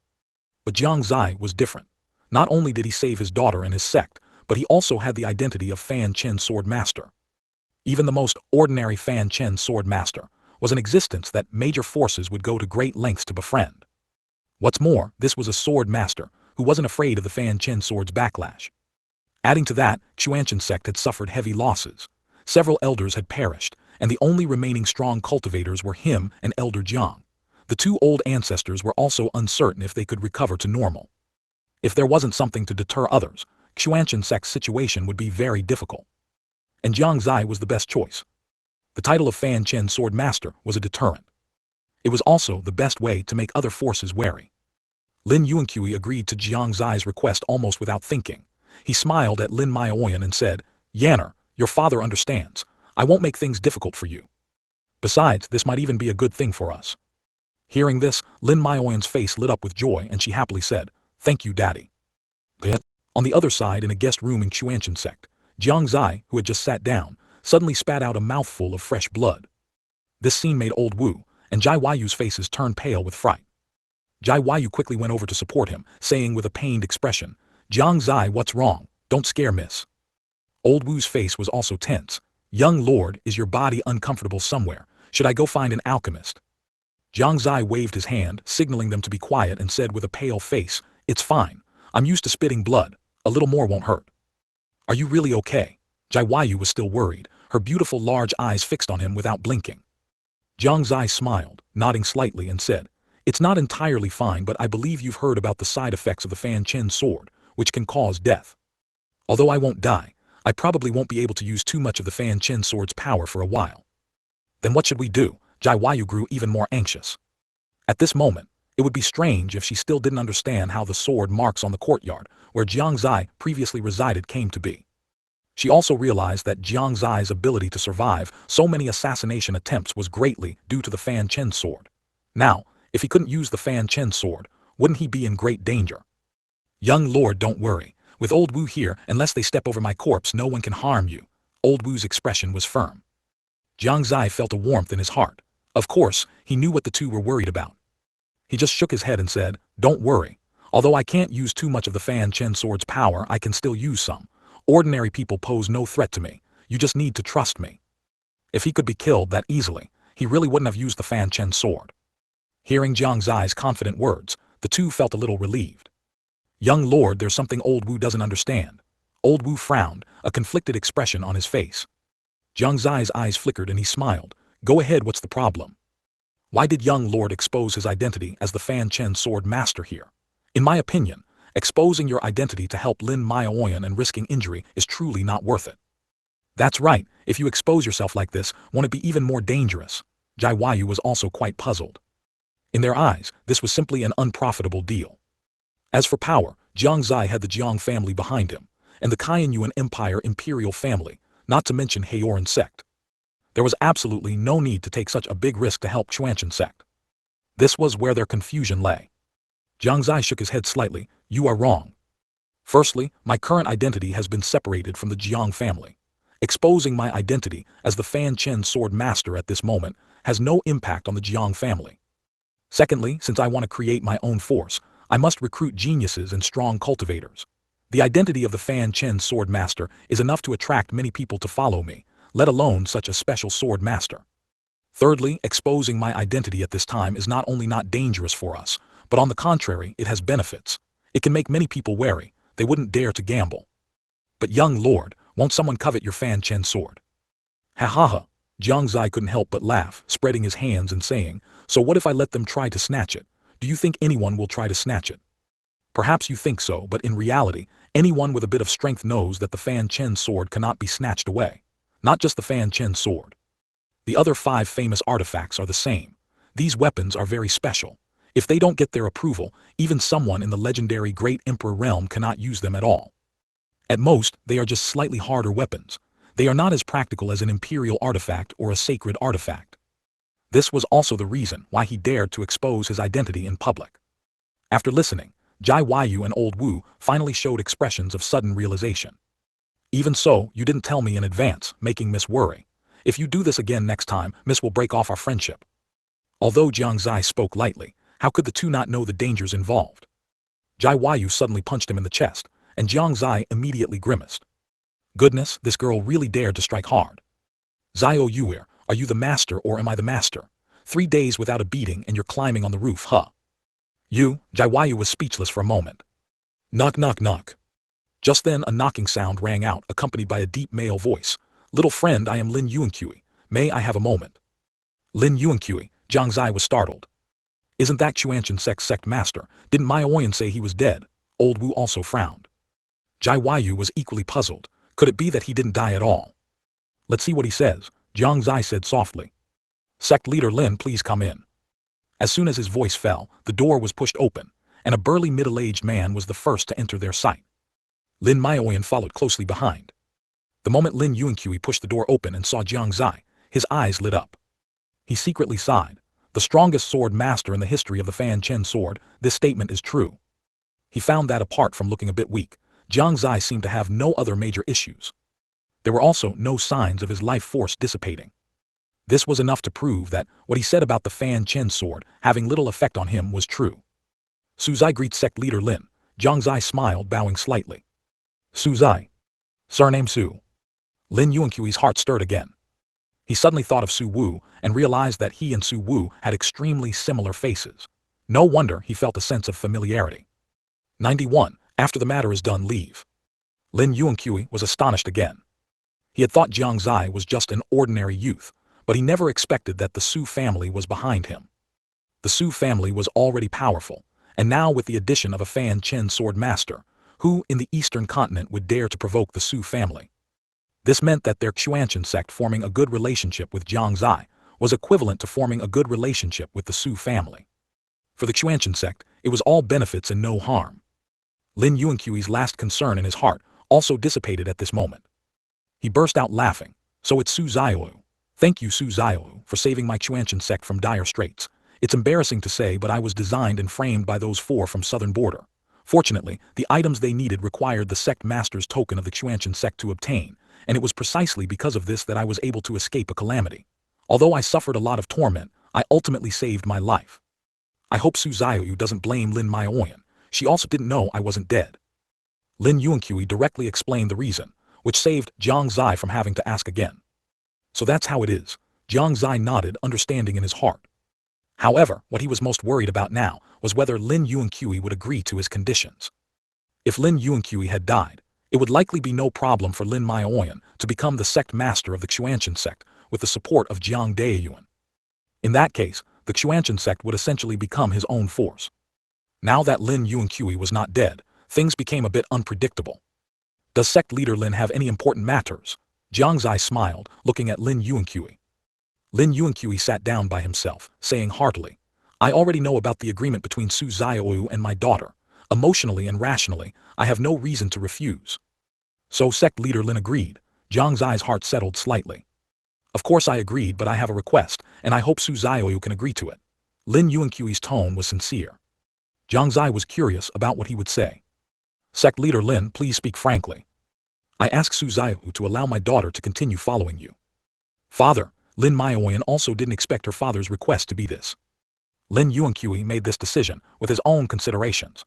But Jiang Xie was different. Not only did he save his daughter and his sect, but he also had the identity of Fanchen Sword Master. Even the most ordinary Fanchen Sword Master was an existence that major forces would go to great lengths to befriend. What's more, this was a sword master who wasn't afraid of the Fanchen Sword's backlash. Adding to that, Shengyuan Sect had suffered heavy losses. Several elders had perished, and the only remaining strong cultivators were him and Elder Jiang. The two old ancestors were also uncertain if they could recover to normal. If there wasn't something to deter others, Shengyuan Sect's situation would be very difficult. And Jiang Xie was the best choice. The title of Fanchen Sword Master was a deterrent. It was also the best way to make other forces wary. Lin Yuanqui agreed to Jiang Xie's request almost without thinking. He smiled at Lin Maoyan and said, "Yanner, your father understands. I won't make things difficult for you. Besides, this might even be a good thing for us." Hearing this, Lin Maoyan's face lit up with joy and she happily said, "Thank you, Daddy." On the other side, in a guest room in Shengyuan Sect, Jiang Xie, who had just sat down, suddenly spat out a mouthful of fresh blood. This scene made old Wu and Jai Yu's faces turn pale with fright. Jai Yu quickly went over to support him, saying with a pained expression, "Jiang Xie, what's wrong? Don't scare miss." Old Wu's face was also tense. "Young lord, is your body uncomfortable somewhere? Should I go find an alchemist?" Jiang Xie waved his hand, signaling them to be quiet, and said with a pale face, "It's fine. I'm used to spitting blood. A little more won't hurt." "Are you really okay?" Jai Yu was still worried, her beautiful large eyes fixed on him without blinking. Jiang Xie smiled, nodding slightly, and said, "It's not entirely fine, but I believe you've heard about the side effects of the Fanchen sword, which can cause death. Although I won't die, I probably won't be able to use too much of the Fanchen sword's power for a while." "Then what should we do?" Jai Yu grew even more anxious. At this moment, it would be strange if she still didn't understand how the sword marks on the courtyard, where Jiang Xie previously resided, came to be. She also realized that Jiang Xie's ability to survive so many assassination attempts was greatly due to the Fanchen sword. Now, if he couldn't use the Fanchen sword, wouldn't he be in great danger? "Young lord, don't worry. With old Wu here, unless they step over my corpse, no one can harm you." Old Wu's expression was firm. Jiang Xie felt a warmth in his heart. Of course, he knew what the two were worried about. He just shook his head and said, "Don't worry. Although I can't use too much of the Fanchen sword's power, I can still use some. Ordinary people pose no threat to me. You just need to trust me." If he could be killed that easily, he really wouldn't have used the Fanchen sword. Hearing Jiang Zai's confident words, the two felt a little relieved. "Young lord, there's something old Wu doesn't understand." Old Wu frowned, a conflicted expression on his face. Jiang Zai's eyes flickered and he smiled. "Go ahead, what's the problem?" "Why did young lord expose his identity as the Fanchen sword master here? In my opinion, exposing your identity to help Lin Maoyan and risking injury is truly not worth it." "That's right, if you expose yourself like this, won't it be even more dangerous?" Jai Yu was also quite puzzled. In their eyes, this was simply an unprofitable deal. As for power, Jiang Xie had the Jiang family behind him, and the Kaiyuan Empire imperial family, not to mention Haoran Sect. There was absolutely no need to take such a big risk to help Shengyuan Sect. This was where their confusion lay. Jiang Xie shook his head slightly. "You are wrong. Firstly, my current identity has been separated from the Jiang family. Exposing my identity as the Fanchen sword master at this moment has no impact on the Jiang family. Secondly, since I want to create my own force, I must recruit geniuses and strong cultivators. The identity of the Fanchen sword master is enough to attract many people to follow me, let alone such a special sword master. Thirdly, exposing my identity at this time is not only not dangerous for us, but on the contrary, it has benefits. It can make many people wary. They wouldn't dare to gamble." "But young lord, won't someone covet your Fanchen sword?" "Ha ha ha." Jiang Xie couldn't help but laugh, spreading his hands and saying, "So what if I let them try to snatch it? Do you think anyone will try to snatch it?" "Perhaps you think so, but in reality, anyone with a bit of strength knows that the Fanchen sword cannot be snatched away. Not just the Fanchen sword. The other 5 famous artifacts are the same. These weapons are very special. If they don't get their approval, even someone in the legendary Great Emperor realm cannot use them at all. At most, they are just slightly harder weapons. They are not as practical as an imperial artifact or a sacred artifact." This was also the reason why he dared to expose his identity in public. After listening, Jai Yu and old Wu finally showed expressions of sudden realization. "Even so, you didn't tell me in advance, making Miss worry. If you do this again next time, Miss will break off our friendship." Although Jiang Xie spoke lightly, how could the two not know the dangers involved? Jai Yu suddenly punched him in the chest, and Jiang Xie immediately grimaced. Goodness, this girl really dared to strike hard. Zio Yuer, are you the master or am I the master? 3 days without a beating and you're climbing on the roof, huh? Jaiwayu was speechless for a moment. Knock knock knock. Just then a knocking sound rang out, accompanied by a deep male voice. Little friend, I am Lin Yuankui. May I have a moment? Lin Yuankui, Jiang Xie was startled. Isn't that Shengyuan sect master? Didn't Manhwa say he was dead? Old Wu also frowned. Jaiwayu was equally puzzled. Could it be that he didn't die at all? Let's see what he says, Jiang Xie said softly. Sect leader Lin, please come in. As soon as his voice fell, the door was pushed open, and a burly middle-aged man was the first to enter their sight. Lin Manhwa followed closely behind. The moment Lin Yuankui pushed the door open and saw Jiang Xie, his eyes lit up. He secretly sighed. The strongest sword master in the history of the Fanchen sword, this statement is true. He found that apart from looking a bit weak, Jiang Xie seemed to have no other major issues. There were also no signs of his life force dissipating. This was enough to prove that what he said about the Fanchen sword having little effect on him was true. Suzai greets sect leader Lin. Jiang Xie smiled, bowing slightly. Suzai. Surname Su. Lin Yuankui's heart stirred again. He suddenly thought of Su Wu and realized that he and Su Wu had extremely similar faces. No wonder he felt a sense of familiarity. 91. After the matter is done, leave. Lin Yuankui was astonished again. He had thought Jiang Xie was just an ordinary youth, but he never expected that the Su family was behind him. The Su family was already powerful, and now with the addition of a Fanchen sword master, who in the eastern continent would dare to provoke the Su family. This meant that their Shengyuan sect forming a good relationship with Jiang Xie was equivalent to forming a good relationship with the Su family. For the Shengyuan sect, it was all benefits and no harm. Lin Yuankui's last concern in his heart also dissipated at this moment. He burst out laughing. So it's Su Xiaolu. Thank you Su Xiaolu for saving my Shengyuan sect from dire straits. It's embarrassing to say, but I was designed and framed by those 4 from southern border. Fortunately, the items they needed required the sect master's token of the Shengyuan sect to obtain, and it was precisely because of this that I was able to escape a calamity. Although I suffered a lot of torment, I ultimately saved my life. I hope Su Xiaolu doesn't blame Lin Manhwa. She also didn't know I wasn't dead. Lin Yuankui directly explained the reason, which saved Jiang Xie from having to ask again. So that's how it is. Jiang Xie nodded, understanding in his heart. However, what he was most worried about now was whether Lin Yuankui would agree to his conditions. If Lin Yuankui had died, it would likely be no problem for Lin Manhwa to become the sect master of the Shengyuan sect with the support of Jiang Daeyuan. In that case, the Shengyuan sect would essentially become his own force. Now that Lin Yuankui was not dead, things became a bit unpredictable. Does sect leader Lin have any important matters? Jiang Xie smiled, looking at Lin Yuankui. Lin Yuankui sat down by himself, saying heartily, I already know about the agreement between Su Xiaolu and my daughter. Emotionally and rationally, I have no reason to refuse. So sect leader Lin agreed. Jiang Xie's heart settled slightly. Of course I agreed, but I have a request, and I hope Su Xiaolu can agree to it. Lin Yuankui's tone was sincere. Jiang Xie was curious about what he would say. Sect leader Lin, please speak frankly. I ask Su Xiaolu to allow my daughter to continue following you. Father, Lin Manhwa also didn't expect her father's request to be this. Lin Yuankui made this decision with his own considerations.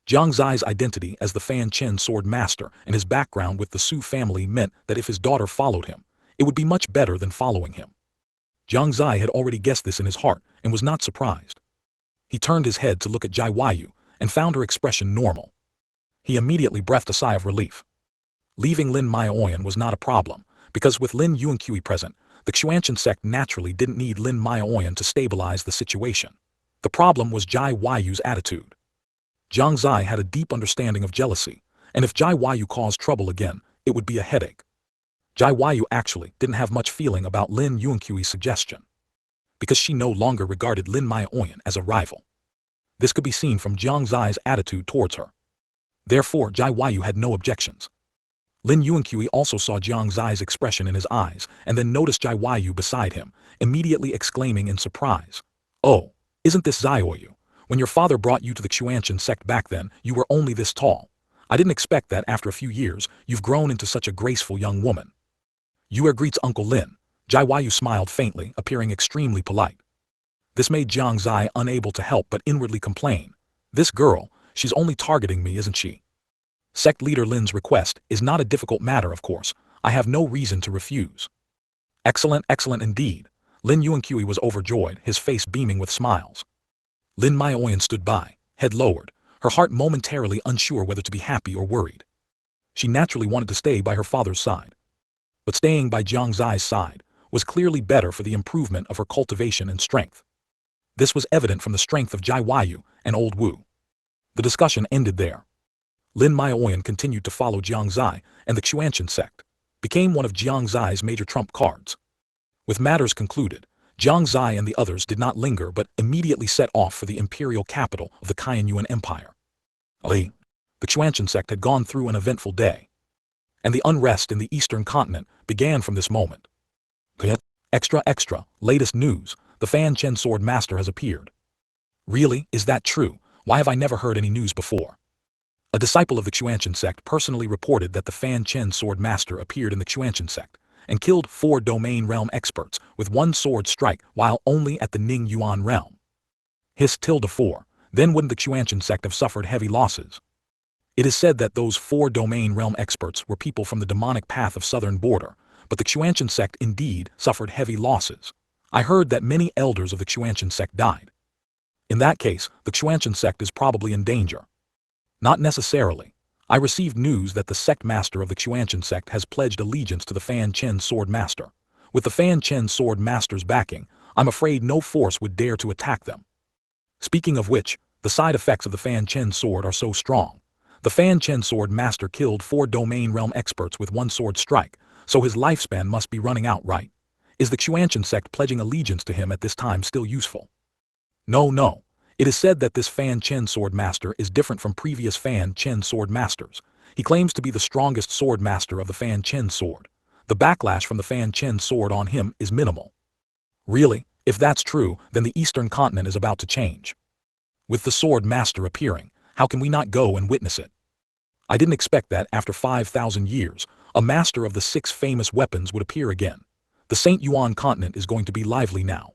Jiang Xie's identity as the Fanchen sword master and his background with the Su family meant that if his daughter followed him, it would be much better than following him. Jiang Xie had already guessed this in his heart and was not surprised. He turned his head to look at Jaiwayu and found her expression normal. He immediately breathed a sigh of relief. Leaving Lin Manhwa was not a problem, because with Lin Yuankui present, the Shengyuan sect naturally didn't need Lin Manhwa to stabilize the situation. The problem was Jaiwayu's attitude. Jiang Xie had a deep understanding of jealousy, and if Jaiwayu caused trouble again, it would be a headache. Jaiwayu actually didn't have much feeling about Lin Yuankui's suggestion, because she no longer regarded Lin Manhwa as a rival. This could be seen from Jiang Xie's attitude towards her. Therefore, Jaiwayu had no objections. Lin Yuankui also saw Jiang Xie's expression in his eyes and then noticed Jaiwayu beside him, immediately exclaiming in surprise, Oh, isn't this Xiaoyu? When your father brought you to the Shengyuan sect back then, you were only this tall. I didn't expect that after a few years, you've grown into such a graceful young woman. Yuer greets Uncle Lin. Jaiwayu smiled faintly, appearing extremely polite. This made Jiang Xie unable to help but inwardly complain. This girl, she's only targeting me, isn't she? Sect leader Lin's request is not a difficult matter, of course. I have no reason to refuse. Excellent, excellent indeed. Lin Yuanqui was overjoyed, his face beaming with smiles. Lin Maioyan stood by, head lowered, her heart momentarily unsure whether to be happy or worried. She naturally wanted to stay by her father's side. But staying by Jiang Xie's side was clearly better for the improvement of her cultivation and strength. This was evident from the strength of Jai Weiyu and Old Wu. The discussion ended there. Lin Maioyan continued to follow Jiang Xie, and the Xuanchen sect became one of Jiang Xie's major trump cards. With matters concluded, Jiang Xie and the others did not linger but immediately set off for the imperial capital of the Kaiyuan Empire. The Xuanchen sect had gone through an eventful day, and the unrest in the eastern continent began from this moment. Extra, extra, latest news, the Fanchen sword master has appeared. Really, is that true? Why have I never heard any news before? A disciple of the Xuanchen sect personally reported that the Fanchen sword master appeared in the Xuanchen sect and killed 4 domain realm experts with 1 sword strike while only at the Ning Yuan realm. His tilde 4, then wouldn't the Xuanchen sect have suffered heavy losses? It is said that those 4 domain realm experts were people from the demonic path of southern border, but the Xuanchen sect indeed suffered heavy losses. I heard that many elders of the Xuanchen sect died. In that case, the Xuanchen sect is probably in danger. Not necessarily. I received news that the sect master of the Xuanchen sect has pledged allegiance to the Fanchen sword master. With the Fanchen sword master's backing, I'm afraid no force would dare to attack them. Speaking of which, the side effects of the Fanchen sword are so strong. The Fanchen sword master killed 4 domain realm experts with 1 sword strike, so his lifespan must be running out, right? Is the Xuanchen sect pledging allegiance to him at this time still useful? No, no. It is said that this Fanchen sword master is different from previous Fanchen sword masters. He claims to be the strongest sword master of the Fanchen sword. The backlash from the Fanchen sword on him is minimal. Really, if that's true, then the eastern continent is about to change. With the sword master appearing, how can we not go and witness it? I didn't expect that after 5,000 years, a master of the 6 famous weapons would appear again. The Shengyuan Continent is going to be lively now.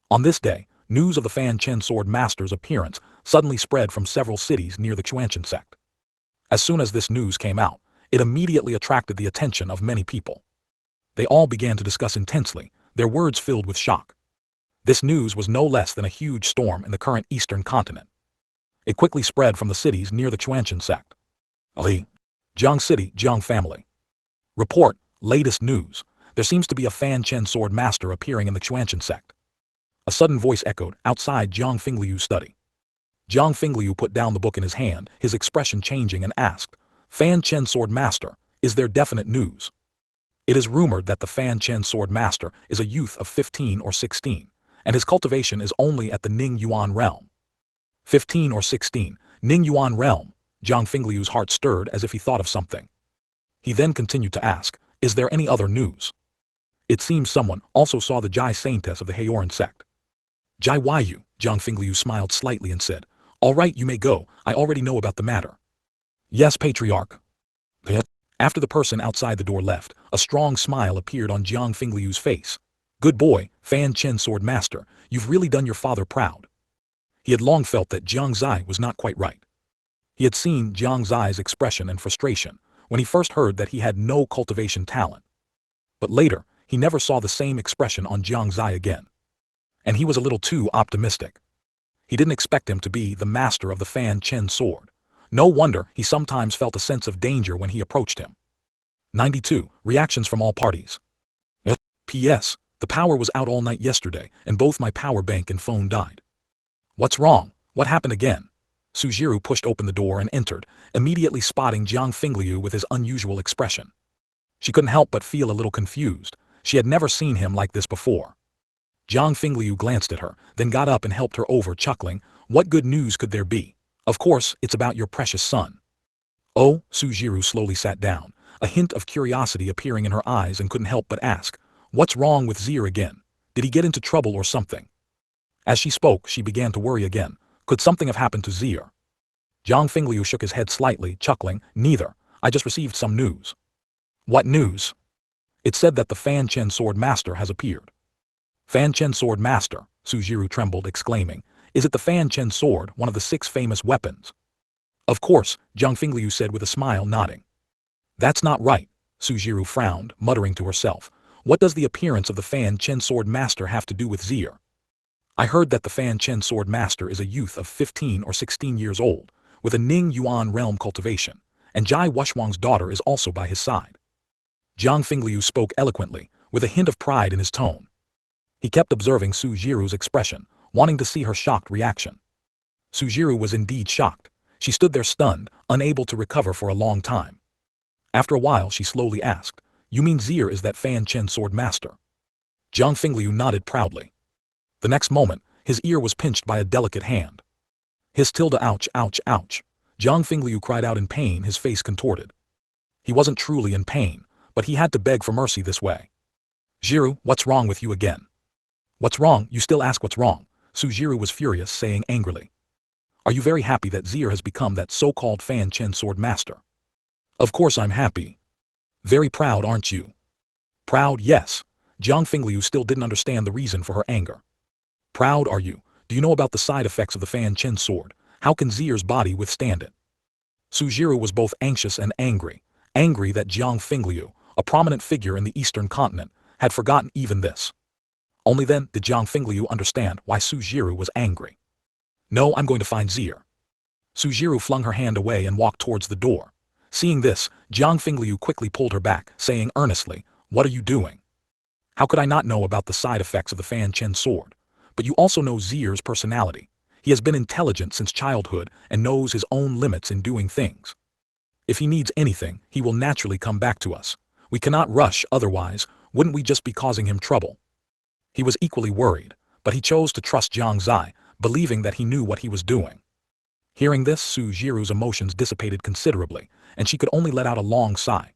On this day, news of the Fanchen sword master's appearance suddenly spread from several cities near the Xuanchen sect. As soon as this news came out, it immediately attracted the attention of many people. They all began to discuss intensely, their words filled with shock. This news was no less than a huge storm in the current eastern continent. It quickly spread from the cities near the Xuanchen sect. Jiang City, Jiang family. Report, latest news. There seems to be a Fanchen sword master appearing in the Xuanchen sect. A sudden voice echoed outside Jiang Fingliu's study. Jiang Fingliu put down the book in his hand, his expression changing, and asked, Fanchen sword master, is there definite news? It is rumored that the Fanchen sword master is a youth of 15 or 16, and his cultivation is only at the Ning Yuan realm. 15 or 16, Ning Yuan realm. Jiang Fingliu's heart stirred as if he thought of something. He then continued to ask, is there any other news? It seems someone also saw the Jai Saintess of the Haoran Sect. Jai Weiyu, Jiang Fingliu smiled slightly and said, all right, you may go, I already know about the matter. Yes, Patriarch. After the person outside the door left, a strong smile appeared on Jiang Fingliu's face. Good boy, Fanchen sword master, you've really done your father proud. He had long felt that Jiang Xie was not quite right. He had seen Jiang Xie's expression and frustration when he first heard that he had no cultivation talent. But later, he never saw the same expression on Jiang Xie again. And he was a little too optimistic. He didn't expect him to be the master of the Fanchen sword. No wonder he sometimes felt a sense of danger when he approached him. 92. Reactions from all parties. P.S. The power was out all night yesterday, and both my power bank and phone died. What's wrong? What happened again? Sujiru pushed open the door and entered, immediately spotting Jiang Fingliu with his unusual expression. She couldn't help but feel a little confused. She had never seen him like this before. Jiang Fingliu glanced at her, then got up and helped her over, chuckling, what good news could there be? Of course, it's about your precious son. Oh, Sujiru slowly sat down, a hint of curiosity appearing in her eyes, and couldn't help but ask, what's wrong with Zir again? Did he get into trouble or something? As she spoke, she began to worry again. Could something have happened to Zir? Jiang Fingliu shook his head slightly, chuckling, neither. I just received some news. What news? It said that the Fanchen sword master has appeared. Fanchen sword master, Sujiru trembled, exclaiming, is it the Fanchen sword, one of the 6 famous weapons? Of course, Jiang Xie said with a smile, nodding. That's not right, Sujiro frowned, muttering to herself. What does the appearance of the Fanchen Sword Master have to do with Zier? I heard that the Fanchen Sword Master is a youth of 15 or 16 years old, with a Ning Yuan realm cultivation, and Jai Wushwang's daughter is also by his side. Jiang Xie spoke eloquently, with a hint of pride in his tone. He kept observing Sujiru's expression, wanting to see her shocked reaction. Sujiru was indeed shocked. She stood there stunned, unable to recover for a long time. After a while she slowly asked, "You mean Zier is that Fanchen Sword Master?" Jiang Xie nodded proudly. The next moment, his ear was pinched by a delicate hand. Ouch, ouch, ouch. Jiang Xie cried out in pain, his face contorted. He wasn't truly in pain, but he had to beg for mercy this way. "Jiru, what's wrong with you again?" "What's wrong? You still ask what's wrong?" Sujiru was furious, saying angrily. "Are you very happy that Zier has become that so-called Fanchen Sword Master?" "Of course I'm happy." "Very proud, aren't you?" "Proud, yes." Jiang Xie still didn't understand the reason for her anger. "Proud, are you? Do you know about the side effects of the Fanchen sword? How can Zier's body withstand it?" Sujiru was both anxious and angry that Jiang Xie, a prominent figure in the Eastern Continent, had forgotten even this. Only then did Jiang Xie understand why Sujiru was angry. "No, I'm going to find Zier." Sujiru flung her hand away and walked towards the door. Seeing this, Jiang Xie quickly pulled her back, saying earnestly, "What are you doing? How could I not know about the side effects of the Fanchen sword? But you also know Zier's personality. He has been intelligent since childhood and knows his own limits in doing things. If he needs anything, he will naturally come back to us. We cannot rush, otherwise, wouldn't we just be causing him trouble?" He was equally worried, but he chose to trust Jiang Xie, believing that he knew what he was doing. Hearing this, Sujiru's emotions dissipated considerably, and she could only let out a long sigh.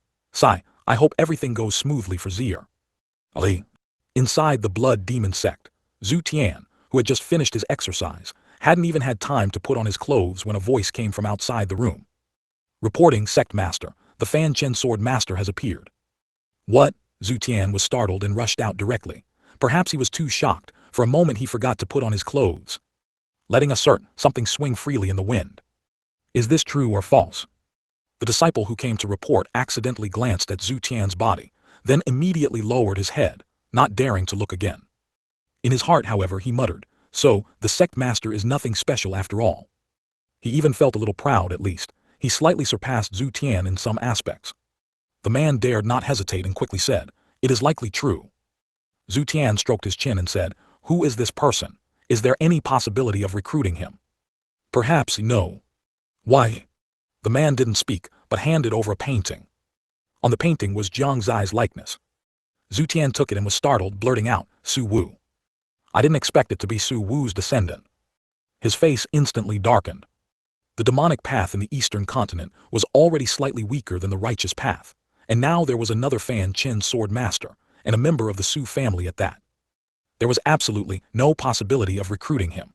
"I hope everything goes smoothly for Zier." Ali. Inside the Blood Demon Sect, Zhu Tian, who had just finished his exercise, hadn't even had time to put on his clothes when a voice came from outside the room. "Reporting, Sect Master, the Fanchen Sword Master has appeared." "What?" Zhu Tian was startled and rushed out directly. Perhaps he was too shocked. For a moment he forgot to put on his clothes, letting something swing freely in the wind. "Is this true or false?" The disciple who came to report accidentally glanced at Zhu Tian's body, then immediately lowered his head, not daring to look again. In his heart, however, he muttered, "So, the sect master is nothing special after all." He even felt a little proud, at least. He slightly surpassed Zhu Tian in some aspects. The man dared not hesitate and quickly said, "It is likely true." Zhu Tian stroked his chin and said, "Who is this person? Is there any possibility of recruiting him?" "Perhaps, no." "Why?" The man didn't speak, but handed over a painting. On the painting was Jiang Xie's likeness. Zhu Tian took it and was startled, blurting out, "Su Wu." "I didn't expect it to be Su Wu's descendant." His face instantly darkened. The demonic path in the Eastern Continent was already slightly weaker than the righteous path, and now there was another Fanchen sword master, and a member of the Su family at that. There was absolutely no possibility of recruiting him.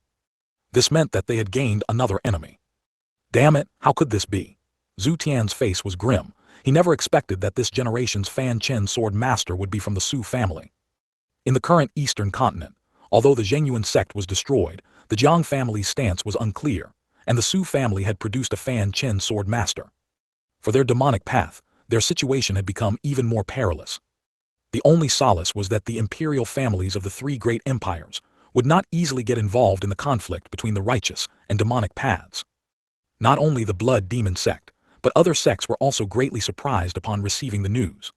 This meant that they had gained another enemy. Damn it, how could this be? Zhu Tian's face was grim. He never expected that this generation's Fanchen sword master would be from the Su family. In the current Eastern Continent, although the Shengyuan sect was destroyed, the Jiang family's stance was unclear, and the Su family had produced a Fanchen sword master. For their demonic path, their situation had become even more perilous. The only solace was that the imperial families of the three great empires would not easily get involved in the conflict between the righteous and demonic paths. Not only the Blood Demon Sect, but other sects were also greatly surprised upon receiving the news.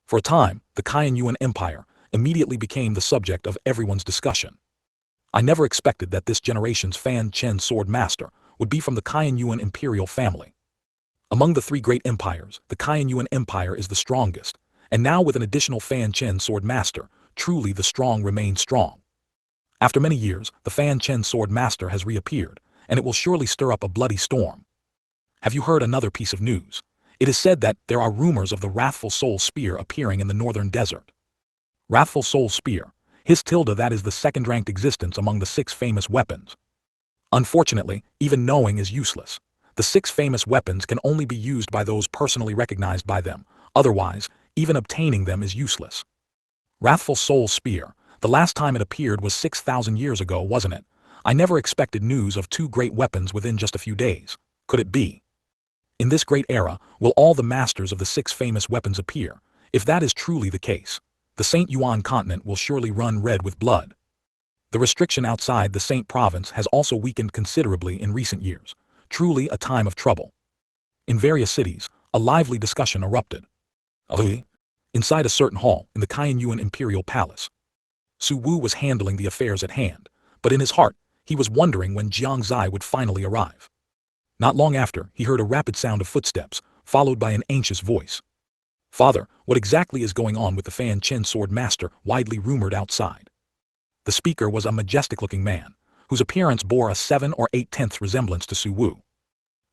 For a time, the Yuan Empire immediately became the subject of everyone's discussion. I never expected that this generation's Fanchen sword master would be from the Yuan imperial family. Among the three great empires, the Yuan Empire is the strongest, and now with an additional Fanchen sword master, truly the strong remain strong. After many years, the Fanchen sword master has reappeared, and it will surely stir up a bloody storm. Have you heard another piece of news? It is said that there are rumors of the Wrathful Soul Spear appearing in the northern desert. Wrathful Soul Spear, that is the second-ranked existence among the 6 famous weapons. Unfortunately, even knowing is useless. The 6 famous weapons can only be used by those personally recognized by them, otherwise, even obtaining them is useless. Wrathful Soul Spear, the last time it appeared was 6,000 years ago, wasn't it? I never expected news of 2 great weapons within just a few days. Could it be? In this great era, will all the masters of the 6 famous weapons appear? If that is truly the case, the Shengyuan Continent will surely run red with blood. The restriction outside the Saint Province has also weakened considerably in recent years. Truly a time of trouble. In various cities, a lively discussion erupted. Inside a certain hall in the Tianyuan Imperial Palace, Su Wu was handling the affairs at hand, but in his heart, he was wondering when Jiang Xie would finally arrive. Not long after, he heard a rapid sound of footsteps, followed by an anxious voice. "Father, what exactly is going on with the Fanchen sword master widely rumored outside?" The speaker was a majestic-looking man, whose appearance bore a 7 or 8/10 resemblance to Su Wu.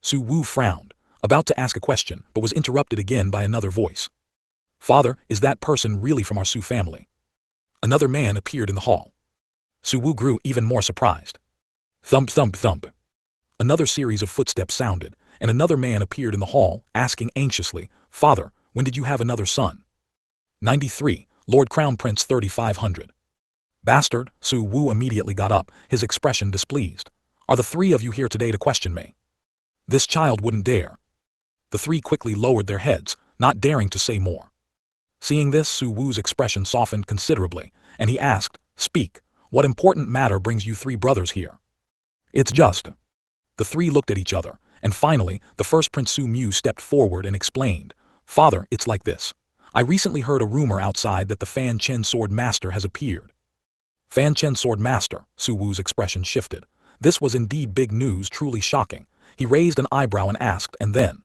Su Wu frowned, about to ask a question, but was interrupted again by another voice. "Father, is that person really from our Su family?" Another man appeared in the hall. Su Wu grew even more surprised. Thump, thump, thump. Another series of footsteps sounded, and another man appeared in the hall, asking anxiously, "Father, when did you have another son?" 93, Lord Crown Prince 3500. "Bastard," Su Wu immediately got up, his expression displeased. "Are the 3 of you here today to question me?" This child wouldn't dare. The 3 quickly lowered their heads, not daring to say more. Seeing this, Su Wu's expression softened considerably, and he asked, "Speak, what important matter brings you 3 brothers here?" "It's just." The 3 looked at each other, and finally, the first Prince Su Mu stepped forward and explained, "Father, it's like this. I recently heard a rumor outside that the Fanchen sword master has appeared." Fanchen sword master, Su Wu's expression shifted. This was indeed big news, truly shocking. He raised an eyebrow and asked, "And then?"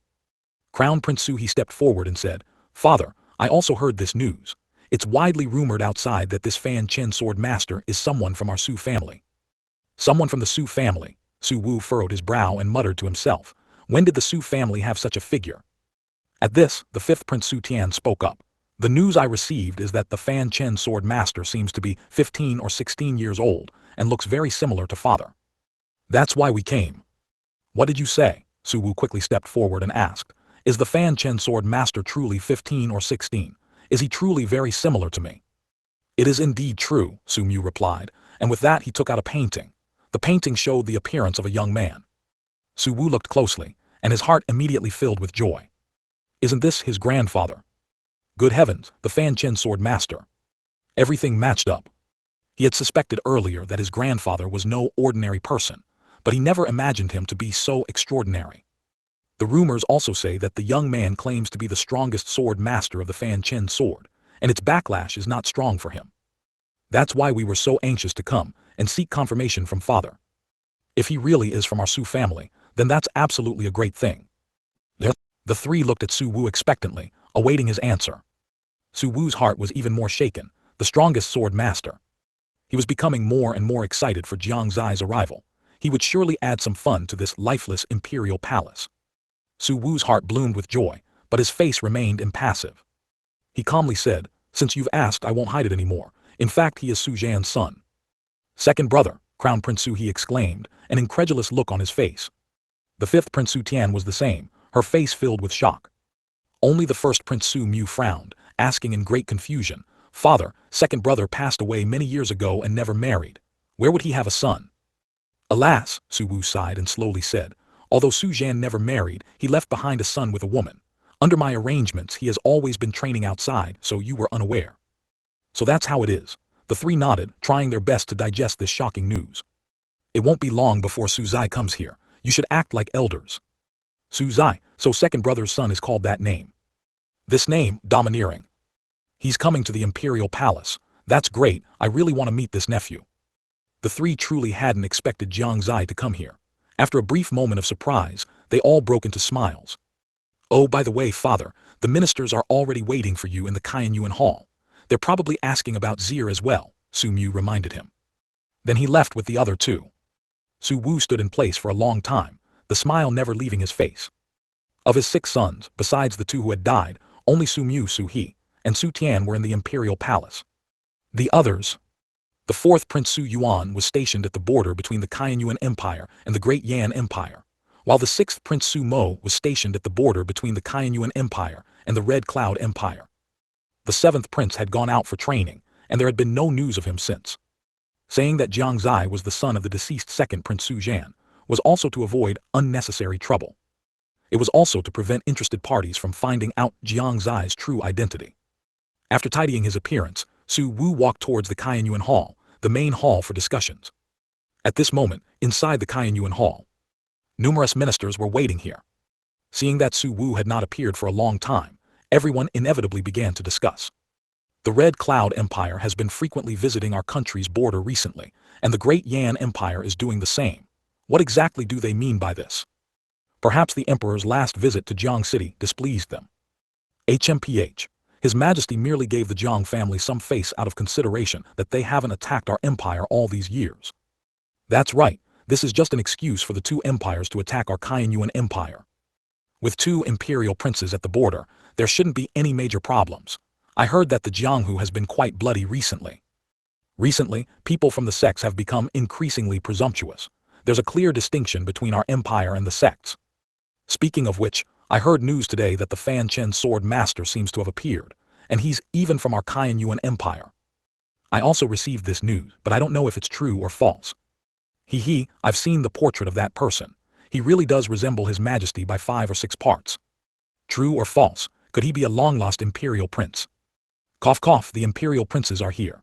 Crown Prince Su he stepped forward and said, "Father, I also heard this news. It's widely rumored outside that this Fanchen sword master is someone from our Su family." "Someone from the Su family?" Su Wu furrowed his brow and muttered to himself. When did the Su family have such a figure? At this, the 5th Prince Su Tian spoke up. "The news I received is that the Fanchen sword master seems to be 15 or 16 years old, and looks very similar to father. That's why we came." "What did you say?" Su Wu quickly stepped forward and asked. "Is the Fanchen sword master truly 15 or 16? Is he truly very similar to me?" "It is indeed true," Su Mu replied, and with that he took out a painting. The painting showed the appearance of a young man. Su Wu looked closely, and his heart immediately filled with joy. "Isn't this his grandfather?" Good heavens, the Fanchen sword master. Everything matched up. He had suspected earlier that his grandfather was no ordinary person, but he never imagined him to be so extraordinary. The rumors also say that the young man claims to be the strongest sword master of the Fanchen sword, and its backlash is not strong for him. That's why we were so anxious to come and seek confirmation from father. If he really is from our Su family, then that's absolutely a great thing. The 3 looked at Su Wu expectantly, awaiting his answer. Su Wu's heart was even more shaken, the strongest sword master. He was becoming more and more excited for Jiang Xie's arrival. He would surely add some fun to this lifeless imperial palace. Su Wu's heart bloomed with joy, but his face remained impassive. He calmly said, "Since you've asked, I won't hide it anymore. In fact, he is Su Zhan's son." "Second brother," Crown Prince Su he exclaimed, an incredulous look on his face. The 5th Prince Su Tian was the same, her face filled with shock. Only the 1st Prince Su Mu frowned, asking in great confusion, "Father, second brother passed away many years ago and never married. Where would he have a son?" "Alas," Su Wu sighed and slowly said, "although Su Zhan never married, he left behind a son with a woman. Under my arrangements he has always been training outside, so you were unaware." "So that's how it is." The 3 nodded, trying their best to digest this shocking news. "It won't be long before Su Zai comes here. You should act like elders." "Su Zai, so second brother's son is called that name." "This name, domineering. He's coming to the imperial palace. That's great, I really want to meet this nephew." The 3 truly hadn't expected Jiang Xie to come here. After a brief moment of surprise, they all broke into smiles. "Oh, by the way, father, the ministers are already waiting for you in the Tianyuan hall. They're probably asking about Zir as well," Su Mu reminded him. Then he left with the other 2. Su Wu stood in place for a long time, the smile never leaving his face. Of his 6 sons, besides the 2 who had died, only Su Mu, Su He, and Su Tian were in the imperial palace. The others. The 4th Prince Su Yuan was stationed at the border between the Tianyuan Empire and the Great Yan Empire, while the 6th Prince Su Mo was stationed at the border between the Tianyuan Empire and the Red Cloud Empire. The 7th prince had gone out for training, and there had been no news of him since. Saying that Jiang Xie was the son of the deceased 2nd Prince Su Zhan was also to avoid unnecessary trouble. It was also to prevent interested parties from finding out Jiang Xie's true identity. After tidying his appearance, Su Wu walked towards the Kainyuan Hall, the main hall for discussions. At this moment, inside the Kainyuan Hall, numerous ministers were waiting here. Seeing that Su Wu had not appeared for a long time, everyone inevitably began to discuss. The Red Cloud Empire has been frequently visiting our country's border recently, and the Great Yan Empire is doing the same. What exactly do they mean by this? Perhaps the Emperor's last visit to Jiang City displeased them. HMPH. His Majesty merely gave the Jiang family some face out of consideration that they haven't attacked our empire all these years. That's right, this is just an excuse for the two empires to attack our Kainyuan Empire. With two imperial princes at the border, there shouldn't be any major problems. I heard that the Jianghu has been quite bloody recently. Recently, people from the sects have become increasingly presumptuous. There's a clear distinction between our empire and the sects. Speaking of which, I heard news today that the Fanchen sword master seems to have appeared, and he's even from our Kainyuan Empire. I also received this news, but I don't know if it's true or false. I've seen the portrait of that person. He really does resemble His Majesty by 5 or 6 parts. True or false, could he be a long-lost imperial prince? Cough cough, the imperial princes are here.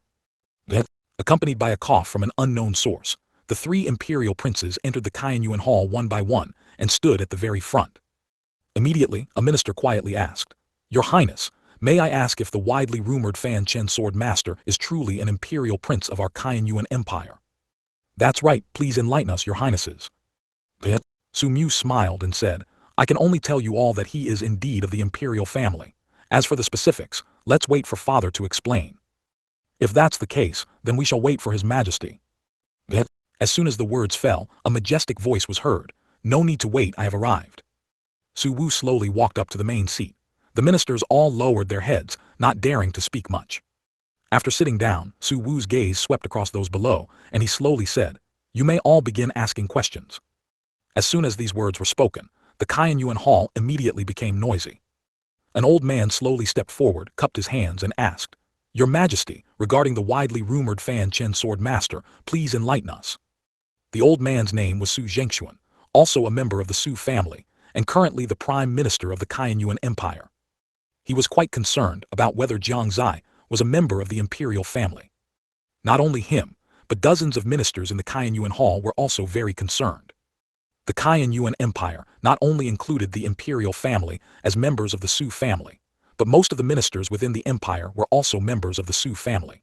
Accompanied by a cough from an unknown source, the 3 imperial princes entered the Kainyuan Hall one by one and stood at the very front. Immediately, a minister quietly asked, "Your Highness, may I ask if the widely rumored Fanchen sword master is truly an imperial prince of our Kainyuan Empire?" "That's right, please enlighten us, Your Highnesses." Su Mu smiled and said, "I can only tell you all that he is indeed of the imperial family. As for the specifics, let's wait for Father to explain. If that's the case, then we shall wait for His Majesty." As soon as the words fell, a majestic voice was heard, "No need to wait, I have arrived." Su Wu slowly walked up to the main seat. The ministers all lowered their heads, not daring to speak much. After sitting down, Su Wu's gaze swept across those below, and he slowly said, "You may all begin asking questions." As soon as these words were spoken, the Kainyuan Hall immediately became noisy. An old man slowly stepped forward, cupped his hands, and asked, "Your Majesty, regarding the widely rumored Fanchen sword master, please enlighten us." The old man's name was Su Zhengshuan, also a member of the Su family, and currently the Prime Minister of the Kainyuan Empire. He was quite concerned about whether Jiang Xie was a member of the imperial family. Not only him, but dozens of ministers in the Kainyuan Hall were also very concerned. The Kainyuan Empire not only included the imperial family as members of the Su family, but most of the ministers within the empire were also members of the Su family.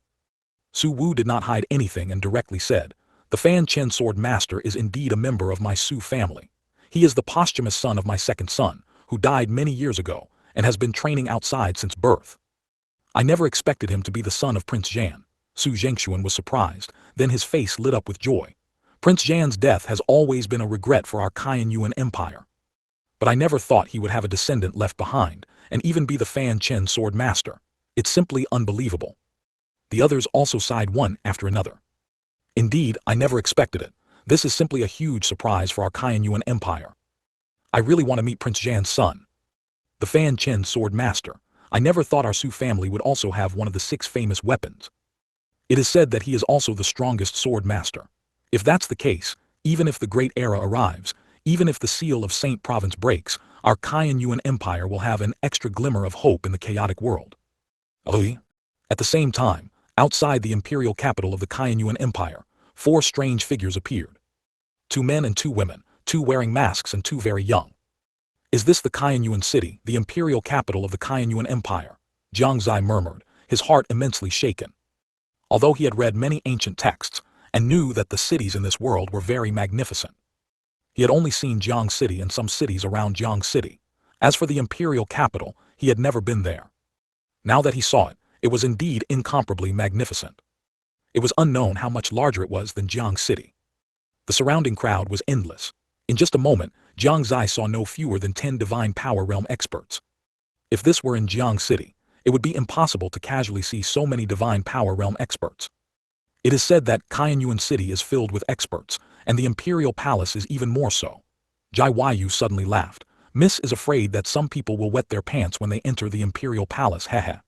Su Wu did not hide anything and directly said, "The Fanchen sword master is indeed a member of my Su family. He is the posthumous son of my second son, who died many years ago, and has been training outside since birth. I never expected him to be the son of Prince Zhan." Su Zhengshuan was surprised, then his face lit up with joy. "Prince Zhan's death has always been a regret for our Kainyuan Empire. But I never thought he would have a descendant left behind, and even be the Fanchen sword master. It's simply unbelievable." The others also sighed one after another. "Indeed, I never expected it. This is simply a huge surprise for our Kainyuan Empire. I really want to meet Prince Zhan's son. The Fanchen sword master. I never thought our Su family would also have one of the 6 famous weapons. It is said that he is also the strongest sword master. If that's the case, even if the Great Era arrives, even if the seal of Saint Province breaks, our Kainyuan Empire will have an extra glimmer of hope in the chaotic world." At the same time, outside the imperial capital of the Kainyuan Empire, 4 strange figures appeared. 2 men and 2 women, 2 wearing masks and 2 very young. "Is this the Kainyuan city, the imperial capital of the Kainyuan Empire?" Jiang Xie murmured, his heart immensely shaken. Although he had read many ancient texts, and knew that the cities in this world were very magnificent, he had only seen Jiang City and some cities around Jiang City. As for the imperial capital, he had never been there. Now that he saw it, it was indeed incomparably magnificent. It was unknown how much larger it was than Jiang City. The surrounding crowd was endless. In just a moment, Jiang Xie saw no fewer than 10 divine power realm experts. If this were in Jiang City, it would be impossible to casually see so many divine power realm experts. It is said that Kainyuan City is filled with experts, and the Imperial Palace is even more so. Jai Yu suddenly laughed. "Miss is afraid that some people will wet their pants when they enter the Imperial Palace, haha.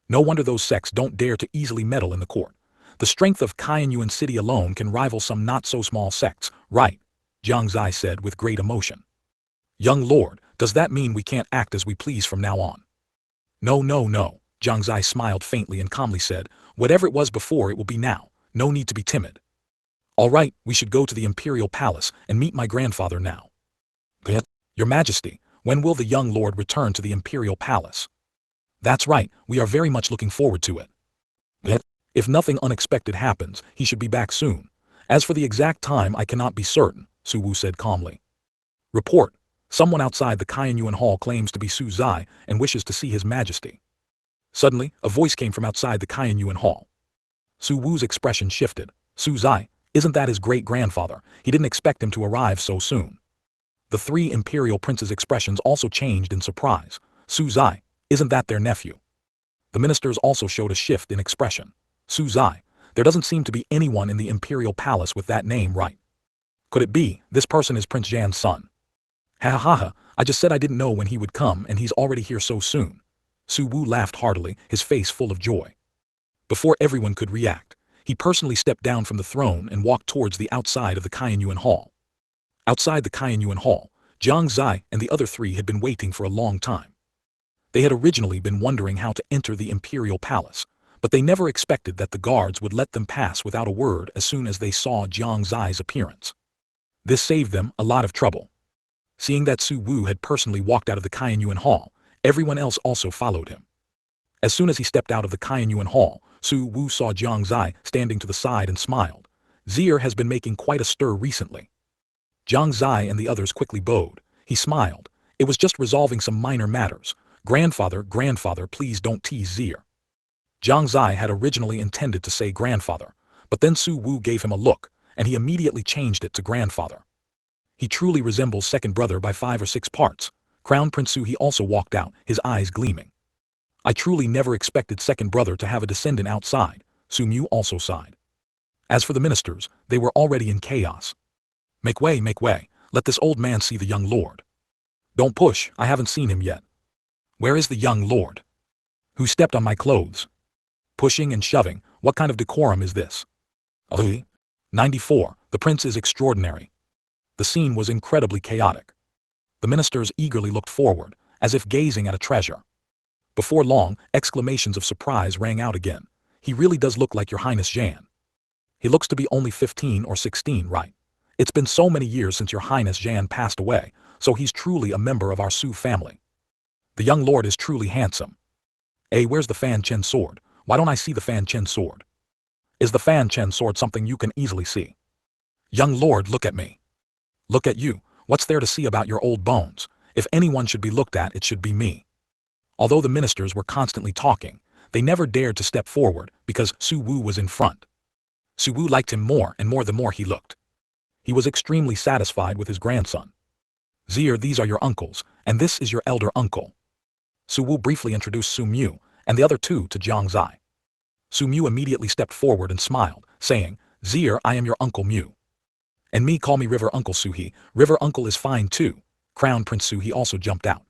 No wonder those sects don't dare to easily meddle in the court. The strength of Kainyuan City alone can rival some not-so-small sects, right?" Jiang Xie said with great emotion. "Young lord, Does that mean we can't act as we please from now on? No, no, no, Jiang Xie smiled faintly and calmly said, whatever it was before it will be now, no need to be timid. All right, we should go to the imperial palace and meet my grandfather now. Your Majesty, when will the young lord return to the imperial palace? That's right, we are very much looking forward to it. If nothing unexpected happens, he should be back soon. As for the exact time I cannot be certain, Su Wu said calmly. Report. Someone outside the Qianyuan Hall claims to be Su Zai and wishes to see His Majesty. Suddenly, a voice came from outside the Qianyuan Hall. Su Wu's expression shifted. Su Zai, isn't that his great-grandfather? He didn't expect him to arrive so soon. The three imperial princes' expressions also changed in surprise. Su Zai, isn't that their nephew? The ministers also showed a shift in expression. Su Zai, there doesn't seem to be anyone in the imperial palace with that name, right? Could it be, this person is Prince Jan's son? Ha ha ha, I just said I didn't know when he would come and he's already here so soon. Su Wu laughed heartily, his face full of joy. Before everyone could react, he personally stepped down from the throne and walked towards the outside of the Qianyuan Hall. Outside the Qianyuan Hall, Jiang Xie and the other three had been waiting for a long time. They had originally been wondering how to enter the imperial palace, but they never expected that the guards would let them pass without a word as soon as they saw Jiang Xie's appearance. This saved them a lot of trouble. Seeing that Su Wu had personally walked out of the Qianyuan Hall, everyone else also followed him. As soon as he stepped out of the Qianyuan Hall, Su Wu saw Jiang Xie standing to the side and smiled. Xie has been making quite a stir recently. Jiang Xie and the others quickly bowed. He smiled. It was just resolving some minor matters. Grandfather, please don't tease Xie. Jiang Xie had originally intended to say grandfather, but then Su Wu gave him a look, and he immediately changed it to grandfather. He truly resembles second brother by 5 or 6 parts. Crown Prince Su He also walked out, his eyes gleaming. I truly never expected second brother to have a descendant outside, Su Mu also sighed. As for the ministers, they were already in chaos. Make way, let this old man see the young lord. Don't push, I haven't seen him yet. Where is the young lord? Who stepped on my clothes? Pushing and shoving, what kind of decorum is this? 94, the prince is extraordinary. The scene was incredibly chaotic. The ministers eagerly looked forward, as if gazing at a treasure. Before long, exclamations of surprise rang out again. He really does look like Your Highness Jan. He looks to be only 15 or 16, right? It's been so many years since Your Highness Jan passed away, so he's truly a member of our Su family. The young lord is truly handsome. Where's the Fanchen sword? Why don't I see the Fanchen sword? Is the Fanchen sword something you can easily see? Young lord, look at me. Look at you, what's there to see about your old bones? If anyone should be looked at, it should be me. Although the ministers were constantly talking, they never dared to step forward because Su Wu was in front. Su Wu liked him more and more the more he looked. He was extremely satisfied with his grandson. Xie, these are your uncles, and this is your elder uncle. Su Wu briefly introduced Su Mu and the other two to Jiang Xie. Su Mu immediately stepped forward and smiled, saying, Xie, I am your Uncle Mu. And me call me River Uncle Su He. River Uncle is fine too. Crown Prince Su He also jumped out.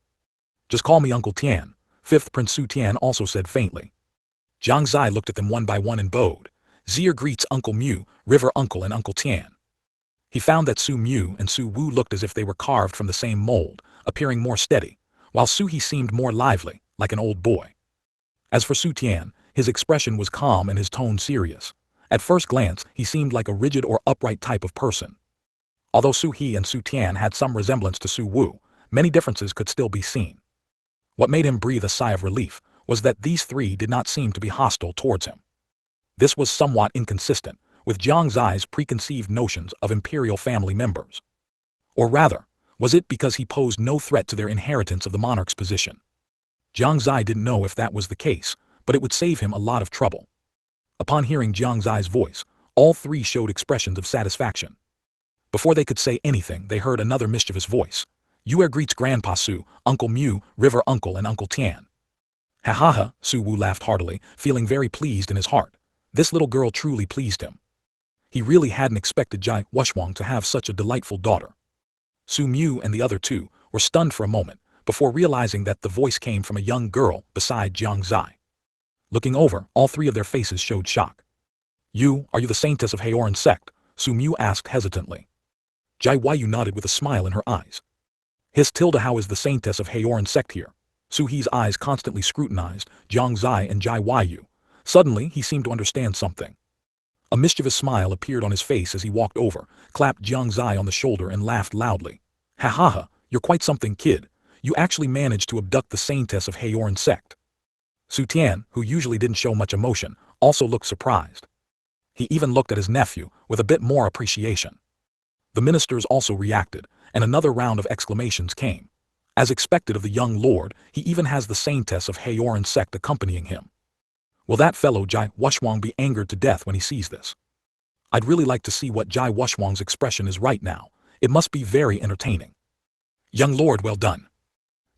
Just call me Uncle Tian. Fifth Prince Su Tian also said faintly. Jiang Xie looked at them one by one and bowed. Xie greets Uncle Mu, River Uncle and Uncle Tian. He found that Su Mu and Su Wu looked as if they were carved from the same mold, appearing more steady, while Su He seemed more lively, like an old boy. As for Su Tian, his expression was calm and his tone serious. At first glance, he seemed like a rigid or upright type of person. Although Su He and Su Tian had some resemblance to Su Wu, many differences could still be seen. What made him breathe a sigh of relief was that these three did not seem to be hostile towards him. This was somewhat inconsistent with Jiang Xie's preconceived notions of imperial family members. Or rather, was it because he posed no threat to their inheritance of the monarch's position? Jiang Xie didn't know if that was the case, but it would save him a lot of trouble. Upon hearing Jiang Xie's voice, all three showed expressions of satisfaction. Before they could say anything, they heard another mischievous voice. You greets Grandpa Su, Uncle Mu, River Uncle and Uncle Tian. Ha ha ha, Su Wu laughed heartily, feeling very pleased in his heart. This little girl truly pleased him. He really hadn't expected Jai Wushwang to have such a delightful daughter. Su Mu and the other two were stunned for a moment, before realizing that the voice came from a young girl beside Jiang Xie. Looking over, all three of their faces showed shock. Are you the saintess of Haoran Sect? Su Mu asked hesitantly. Jai Yu nodded with a smile in her eyes. His tilde how is the saintess of Haoran Sect here? Su He's eyes constantly scrutinized Jiang Xie and Jai Yu. Suddenly, he seemed to understand something. A mischievous smile appeared on his face as he walked over, clapped Jiang Xie on the shoulder and laughed loudly. Ha ha ha, you're quite something, kid. You actually managed to abduct the saintess of Haoran Sect. Su Tian, who usually didn't show much emotion, also looked surprised. He even looked at his nephew with a bit more appreciation. The ministers also reacted, and another round of exclamations came. As expected of the young lord, he even has the saintess of Haoran Sect accompanying him. Will that fellow Jai Wushwang be angered to death when he sees this? I'd really like to see what Jai Wushwang's expression is right now. It must be very entertaining. Young lord, well done.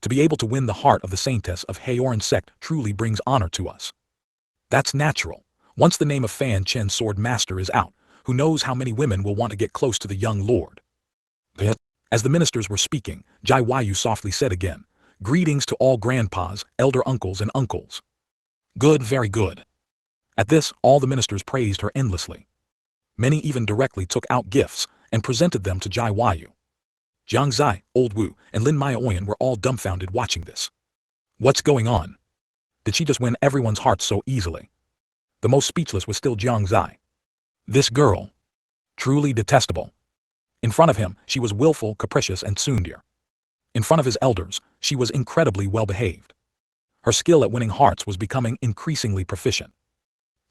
To be able to win the heart of the saintess of Haoran Sect truly brings honor to us. That's natural. Once the name of Fanchen Sword Master is out, who knows how many women will want to get close to the young lord. As the ministers were speaking, Jai Yu softly said again, "Greetings to all grandpas, elder uncles and uncles." Good, very good. At this, all the ministers praised her endlessly. Many even directly took out gifts and presented them to Jai Yu. Jiang Xie, Old Wu, and Lin Maoyan were all dumbfounded watching this. What's going on? Did she just win everyone's hearts so easily? The most speechless was still Jiang Xie. This girl. Truly detestable. In front of him, she was willful, capricious, and tsundere. In front of his elders, she was incredibly well-behaved. Her skill at winning hearts was becoming increasingly proficient.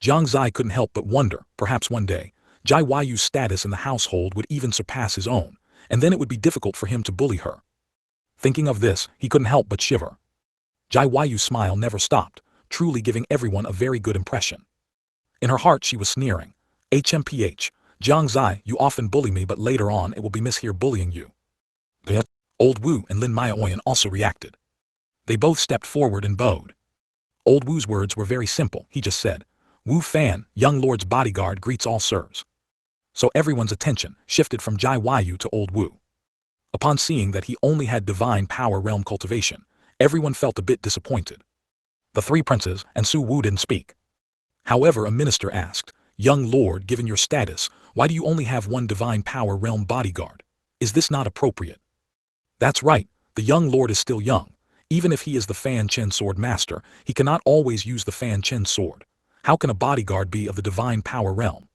Jiang Xie couldn't help but wonder, perhaps one day, Jai Yu's status in the household would even surpass his own, and then it would be difficult for him to bully her. Thinking of this, he couldn't help but shiver. Jai Yu's smile never stopped, truly giving everyone a very good impression. In her heart she was sneering. HMPH, Jiang Xie, you often bully me, but later on it will be miss here bullying you. Old Wu and Lin Maoyan also reacted. They both stepped forward and bowed. Old Wu's words were very simple. He just said, "Wu Fan, young lord's bodyguard, greets all sirs." So everyone's attention shifted from Jai Yu to Old Wu. Upon seeing that he only had divine power realm cultivation, everyone felt a bit disappointed. The three princes and Su Wu didn't speak. However, a minister asked, "Young lord, given your status, why do you only have one divine power realm bodyguard? Is this not appropriate?" That's right, the young lord is still young. Even if he is the Fanchen sword master, he cannot always use the Fanchen sword. How can a bodyguard be of the divine power realm?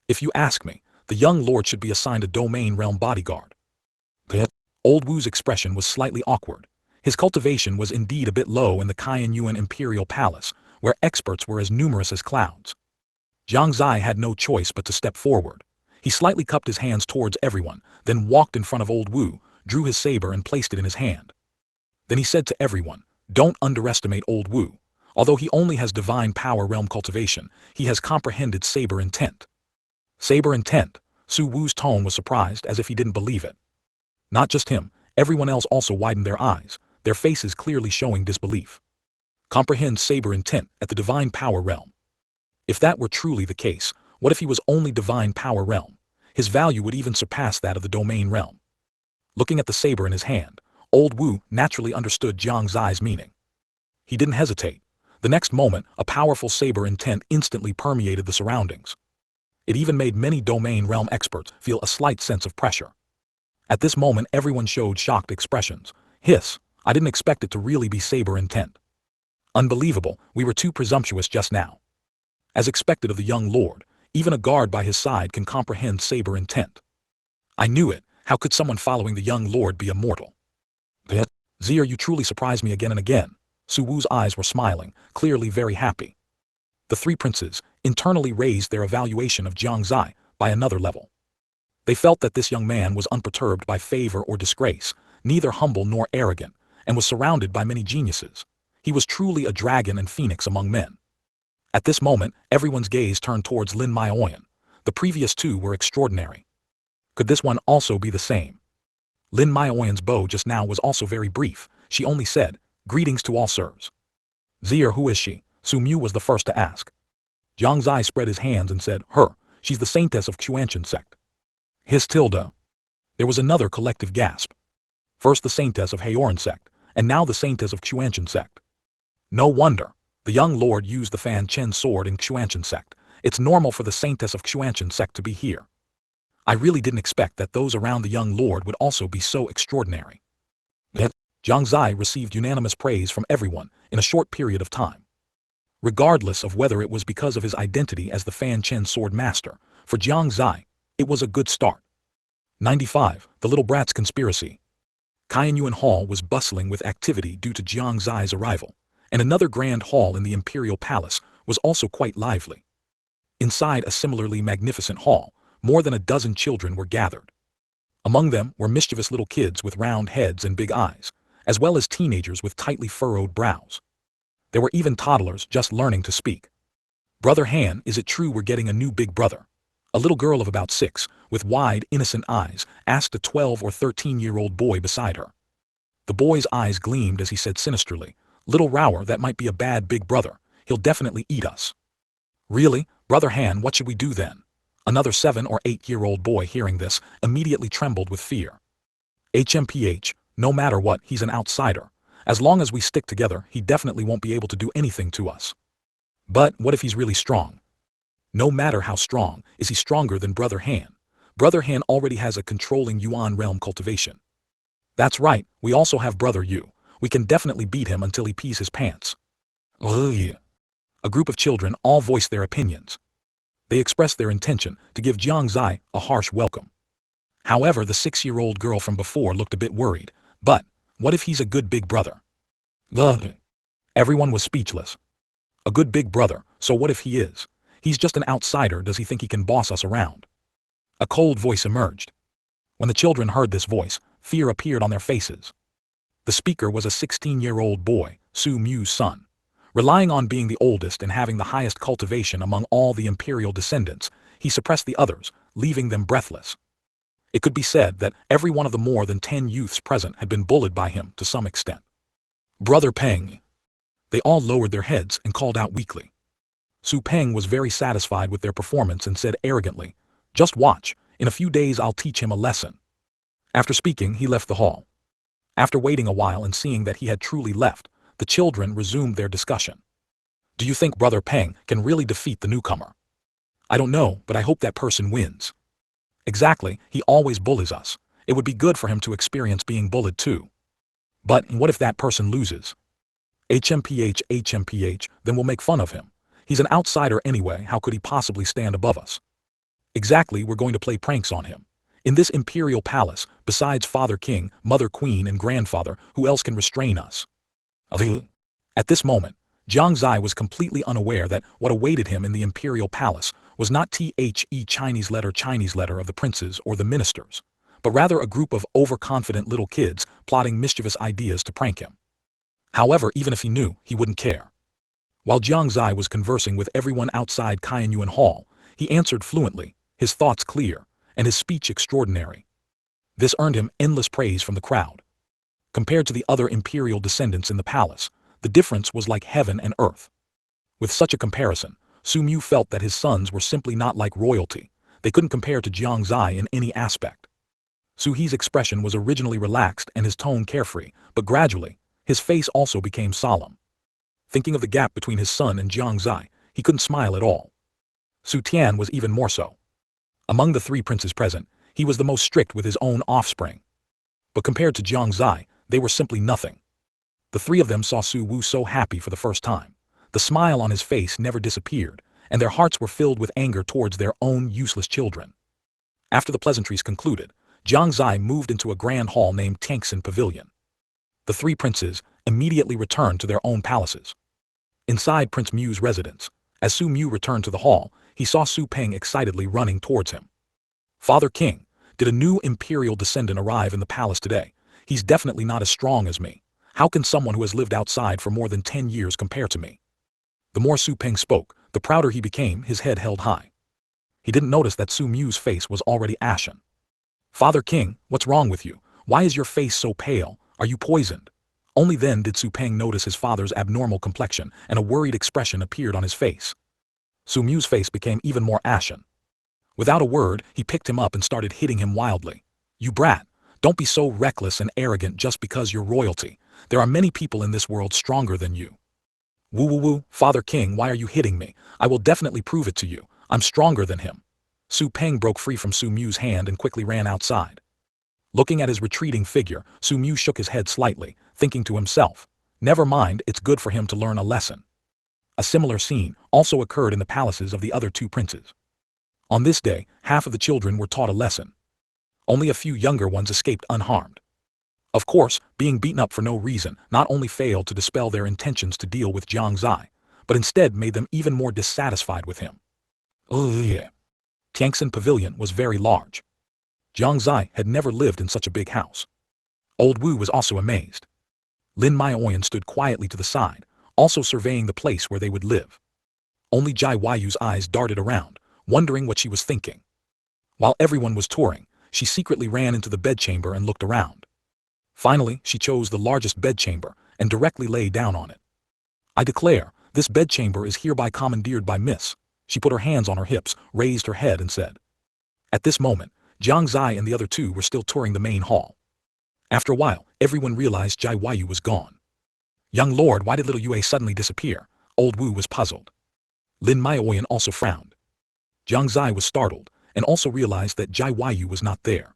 If you ask me, the young lord should be assigned a domain realm bodyguard. Old Wu's expression was slightly awkward. His cultivation was indeed a bit low in the Shengyuan Imperial Palace, where experts were as numerous as clouds. Jiang Xie had no choice but to step forward. He slightly cupped his hands towards everyone, then walked in front of Old Wu, drew his saber and placed it in his hand. Then he said to everyone, "Don't underestimate Old Wu. Although he only has divine power realm cultivation, he has comprehended saber intent." Saber intent? Su Wu's tone was surprised, as if he didn't believe it. Not just him, everyone else also widened their eyes, their faces clearly showing disbelief. Comprehend saber intent at the divine power realm. If that were truly the case, what if he was only divine power realm? His value would even surpass that of the domain realm. Looking at the saber in his hand, Old Wu naturally understood Jiang Xie's meaning. He didn't hesitate. The next moment, a powerful saber intent instantly permeated the surroundings. It even made many domain realm experts feel a slight sense of pressure. At this moment, everyone showed shocked expressions. Hiss, I didn't expect it to really be saber intent. Unbelievable, we were too presumptuous just now. As expected of the young lord, even a guard by his side can comprehend saber intent. I knew it. How could someone following the young lord be a mortal? Zier, you truly surprised me again and again. Su Wu's eyes were smiling, clearly very happy. The three princes internally raised their evaluation of Jiang Xie by another level. They felt that this young man was unperturbed by favor or disgrace, neither humble nor arrogant, and was surrounded by many geniuses. He was truly a dragon and phoenix among men. At this moment, everyone's gaze turned towards Lin Maoyan. The previous two were extraordinary. Could this one also be the same? Lin Maoyan's bow just now was also very brief. She only said, "Greetings to all sirs." "Zier, who is she?" Su Mu was the first to ask. Jiang Xie spread his hands and said, "Her, she's the saintess of Shengyuan Sect." His tilde. There was another collective gasp. First the saintess of Haoran Sect, and now the saintess of Shengyuan Sect. No wonder. The young lord used the Fanchen sword in Shengyuan Sect. It's normal for the saintess of Shengyuan Sect to be here. I really didn't expect that those around the young lord would also be so extraordinary. Jiang Xie received unanimous praise from everyone in a short period of time. Regardless of whether it was because of his identity as the Fanchen sword master, for Jiang Xie, it was a good start. 95. The Little Brat's Conspiracy. Shengyuan Hall was bustling with activity due to Jiang Xie's arrival, and another grand hall in the imperial palace was also quite lively. Inside a similarly magnificent hall, more than a dozen children were gathered. Among them were mischievous little kids with round heads and big eyes, as well as teenagers with tightly furrowed brows. There were even toddlers just learning to speak. "Brother Han, is it true we're getting a new big brother?" A little girl of about 6, with wide, innocent eyes, asked a 12 or 13-year-old boy beside her. The boy's eyes gleamed as he said sinisterly, "Little Rower, that might be a bad big brother. He'll definitely eat us." "Really? Brother Han, what should we do then?" Another 7 or 8-year-old boy hearing this immediately trembled with fear. "HMPH, no matter what, he's an outsider. As long as we stick together, he definitely won't be able to do anything to us." "But what if he's really strong?" "No matter how strong, is he stronger than Brother Han? Brother Han already has a controlling Yuan realm cultivation." "That's right, we also have Brother Yu. We can definitely beat him until he pees his pants." "Ugh." A group of children all voiced their opinions. They expressed their intention to give Jiang Xie a harsh welcome. However, the 6-year-old girl from before looked a bit worried. "But what if he's a good big brother?" "Ugh." Everyone was speechless. "A good big brother, so what if he is? He's just an outsider, does he think he can boss us around?" A cold voice emerged. When the children heard this voice, fear appeared on their faces. The speaker was a 16-year-old boy, Su Mu's son. Relying on being the oldest and having the highest cultivation among all the imperial descendants, he suppressed the others, leaving them breathless. It could be said that every one of the more than 10 youths present had been bullied by him to some extent. "Brother Peng." They all lowered their heads and called out weakly. Su Peng was very satisfied with their performance and said arrogantly, "Just watch, in a few days I'll teach him a lesson." After speaking, he left the hall. After waiting a while and seeing that he had truly left, the children resumed their discussion. "Do you think Brother Peng can really defeat the newcomer?" "I don't know, but I hope that person wins." "Exactly, he always bullies us. It would be good for him to experience being bullied too." "But what if that person loses?" HMPH, then we'll make fun of him. He's an outsider anyway, how could he possibly stand above us?" "Exactly, we're going to play pranks on him. In this imperial palace, besides Father King, Mother Queen and Grandfather, who else can restrain us?" At this moment, Jiang Xie was completely unaware that what awaited him in the imperial palace was not the Chinese letter of the princes or the ministers, but rather a group of overconfident little kids plotting mischievous ideas to prank him. However, even if he knew, he wouldn't care. While Jiang Xie was conversing with everyone outside Shengyuan Hall, he answered fluently, his thoughts clear, and his speech extraordinary. This earned him endless praise from the crowd. Compared to the other imperial descendants in the palace, the difference was like heaven and earth. With such a comparison, Su Mu felt that his sons were simply not like royalty. They couldn't compare to Jiang Xie in any aspect. Su He's expression was originally relaxed and his tone carefree, but gradually, his face also became solemn. Thinking of the gap between his son and Jiang Xie, he couldn't smile at all. Su Tian was even more so. Among the 3 princes present, he was the most strict with his own offspring. But compared to Jiang Xie, they were simply nothing. The 3 of them saw Su Wu so happy for the first time. The smile on his face never disappeared, and their hearts were filled with anger towards their own useless children. After the pleasantries concluded, Jiang Xie moved into a grand hall named Tangxin Pavilion. The 3 princes immediately returned to their own palaces. Inside Prince Mu's residence, as Su Mu returned to the hall, he saw Su Peng excitedly running towards him. "Father King, did a new imperial descendant arrive in the palace today? He's definitely not as strong as me. How can someone who has lived outside for more than 10 years compare to me?" The more Su Peng spoke, the prouder he became, his head held high. He didn't notice that Su Mu's face was already ashen. "Father King, what's wrong with you? Why is your face so pale? Are you poisoned?" Only then did Su Peng notice his father's abnormal complexion, and a worried expression appeared on his face. Su Mu's face became even more ashen. Without a word, he picked him up and started hitting him wildly. "You brat, don't be so reckless and arrogant just because you're royalty. There are many people in this world stronger than you." "Woo, Father King, why are you hitting me? I will definitely prove it to you. I'm stronger than him." Su Peng broke free from Su Mu's hand and quickly ran outside. Looking at his retreating figure, Su Mu shook his head slightly, thinking to himself, never mind, it's good for him to learn a lesson. A similar scene also occurred in the palaces of the other two princes. On this day, half of the children were taught a lesson. Only a few younger ones escaped unharmed. Of course, being beaten up for no reason not only failed to dispel their intentions to deal with Jiang Xie, but instead made them even more dissatisfied with him. Oh yeah. Tianxin Pavilion was very large. Jiang Xie had never lived in such a big house. Old Wu was also amazed. Lin Maioyan stood quietly to the side, also surveying the place where they would live. Only Jai Yu's eyes darted around, wondering what she was thinking. While everyone was touring, she secretly ran into the bedchamber and looked around. Finally, she chose the largest bedchamber and directly lay down on it. I declare, this bedchamber is hereby commandeered by Miss. She put her hands on her hips, raised her head and said. At this moment, Jiang Xie and the other two were still touring the main hall. After a while, everyone realized Jai Yu was gone. Young lord, why did little Yue suddenly disappear? Old Wu was puzzled. Lin Maioyan also frowned. Jiang Xie was startled, and also realized that Jai Yu was not there.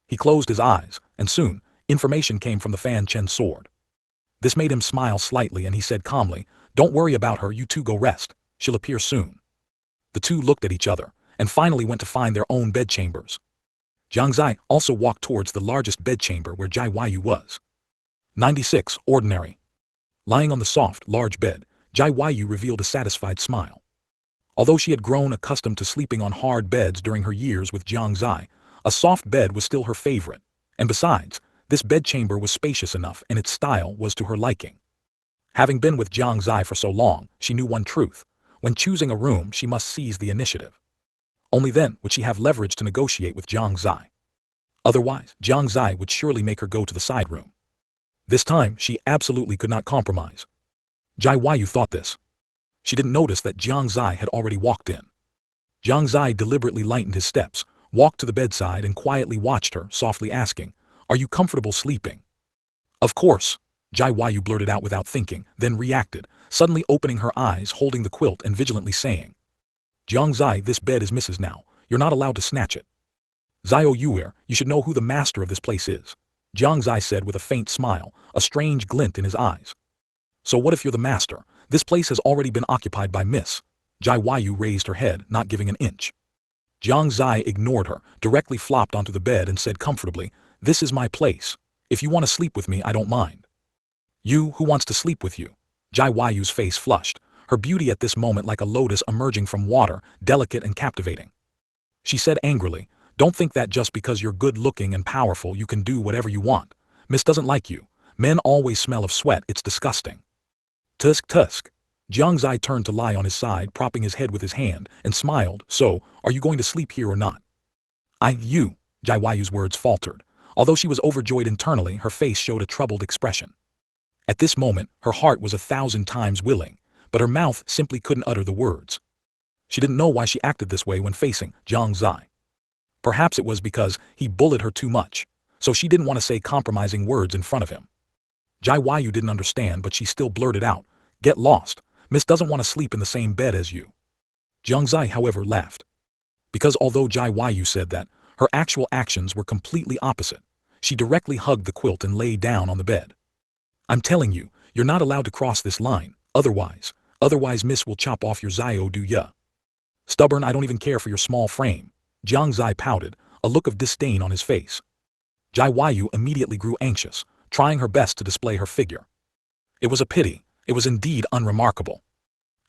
He closed his eyes, and soon, information came from the Fanchen sword. This made him smile slightly and he said calmly, don't worry about her, you two go rest, she'll appear soon. The two looked at each other, and finally went to find their own bedchambers. Jiang Xie also walked towards the largest bedchamber where Jai Yu was. 96. Ordinary. Lying on the soft, large bed, Jai Yu revealed a satisfied smile. Although she had grown accustomed to sleeping on hard beds during her years with Jiang Xie, a soft bed was still her favorite, and besides, this bedchamber was spacious enough and its style was to her liking. Having been with Jiang Xie for so long, she knew one truth. When choosing a room, she must seize the initiative. Only then would she have leverage to negotiate with Jiang Xie. Otherwise, Jiang Xie would surely make her go to the side room. This time, she absolutely could not compromise. Jai Yu thought this. She didn't notice that Jiang Xie had already walked in. Jiang Xie deliberately lightened his steps, walked to the bedside and quietly watched her, softly asking, are you comfortable sleeping? Of course, Jai Yu blurted out without thinking, then reacted, suddenly opening her eyes, holding the quilt and vigilantly saying, Jiang Xie, this bed is Mrs. now, you're not allowed to snatch it. Zio Yuer, you should know who the master of this place is, Jiang Xie said with a faint smile, a strange glint in his eyes. So what if you're the master? This place has already been occupied by Miss. Jai Yu raised her head, not giving an inch. Jiang Xie ignored her, directly flopped onto the bed and said comfortably, this is my place. If you want to sleep with me, I don't mind. You, who wants to sleep with you? Jai Yu's face flushed, her beauty at this moment like a lotus emerging from water, delicate and captivating. She said angrily, don't think that just because you're good-looking and powerful you can do whatever you want. Miss doesn't like you. Men always smell of sweat, it's disgusting. Tusk tusk. Jiang Xie turned to lie on his side, propping his head with his hand, and smiled, so, are you going to sleep here or not? You, Jai Yu's words faltered. Although she was overjoyed internally, her face showed a troubled expression. At this moment, her heart was 1,000 times willing, but her mouth simply couldn't utter the words. She didn't know why she acted this way when facing Jiang Xie. Perhaps it was because he bullied her too much, so she didn't want to say compromising words in front of him. Jai Yu didn't understand, but she still blurted out, get lost, Miss doesn't want to sleep in the same bed as you. Jiang Xie, however, laughed. Because although Jai Yu said that, her actual actions were completely opposite. She directly hugged the quilt and lay down on the bed. I'm telling you, you're not allowed to cross this line, otherwise Miss will chop off your Zio do ya. Stubborn, I don't even care for your small frame. Jiang Xie pouted, a look of disdain on his face. Jai Yu immediately grew anxious, trying her best to display her figure. It was a pity, it was indeed unremarkable.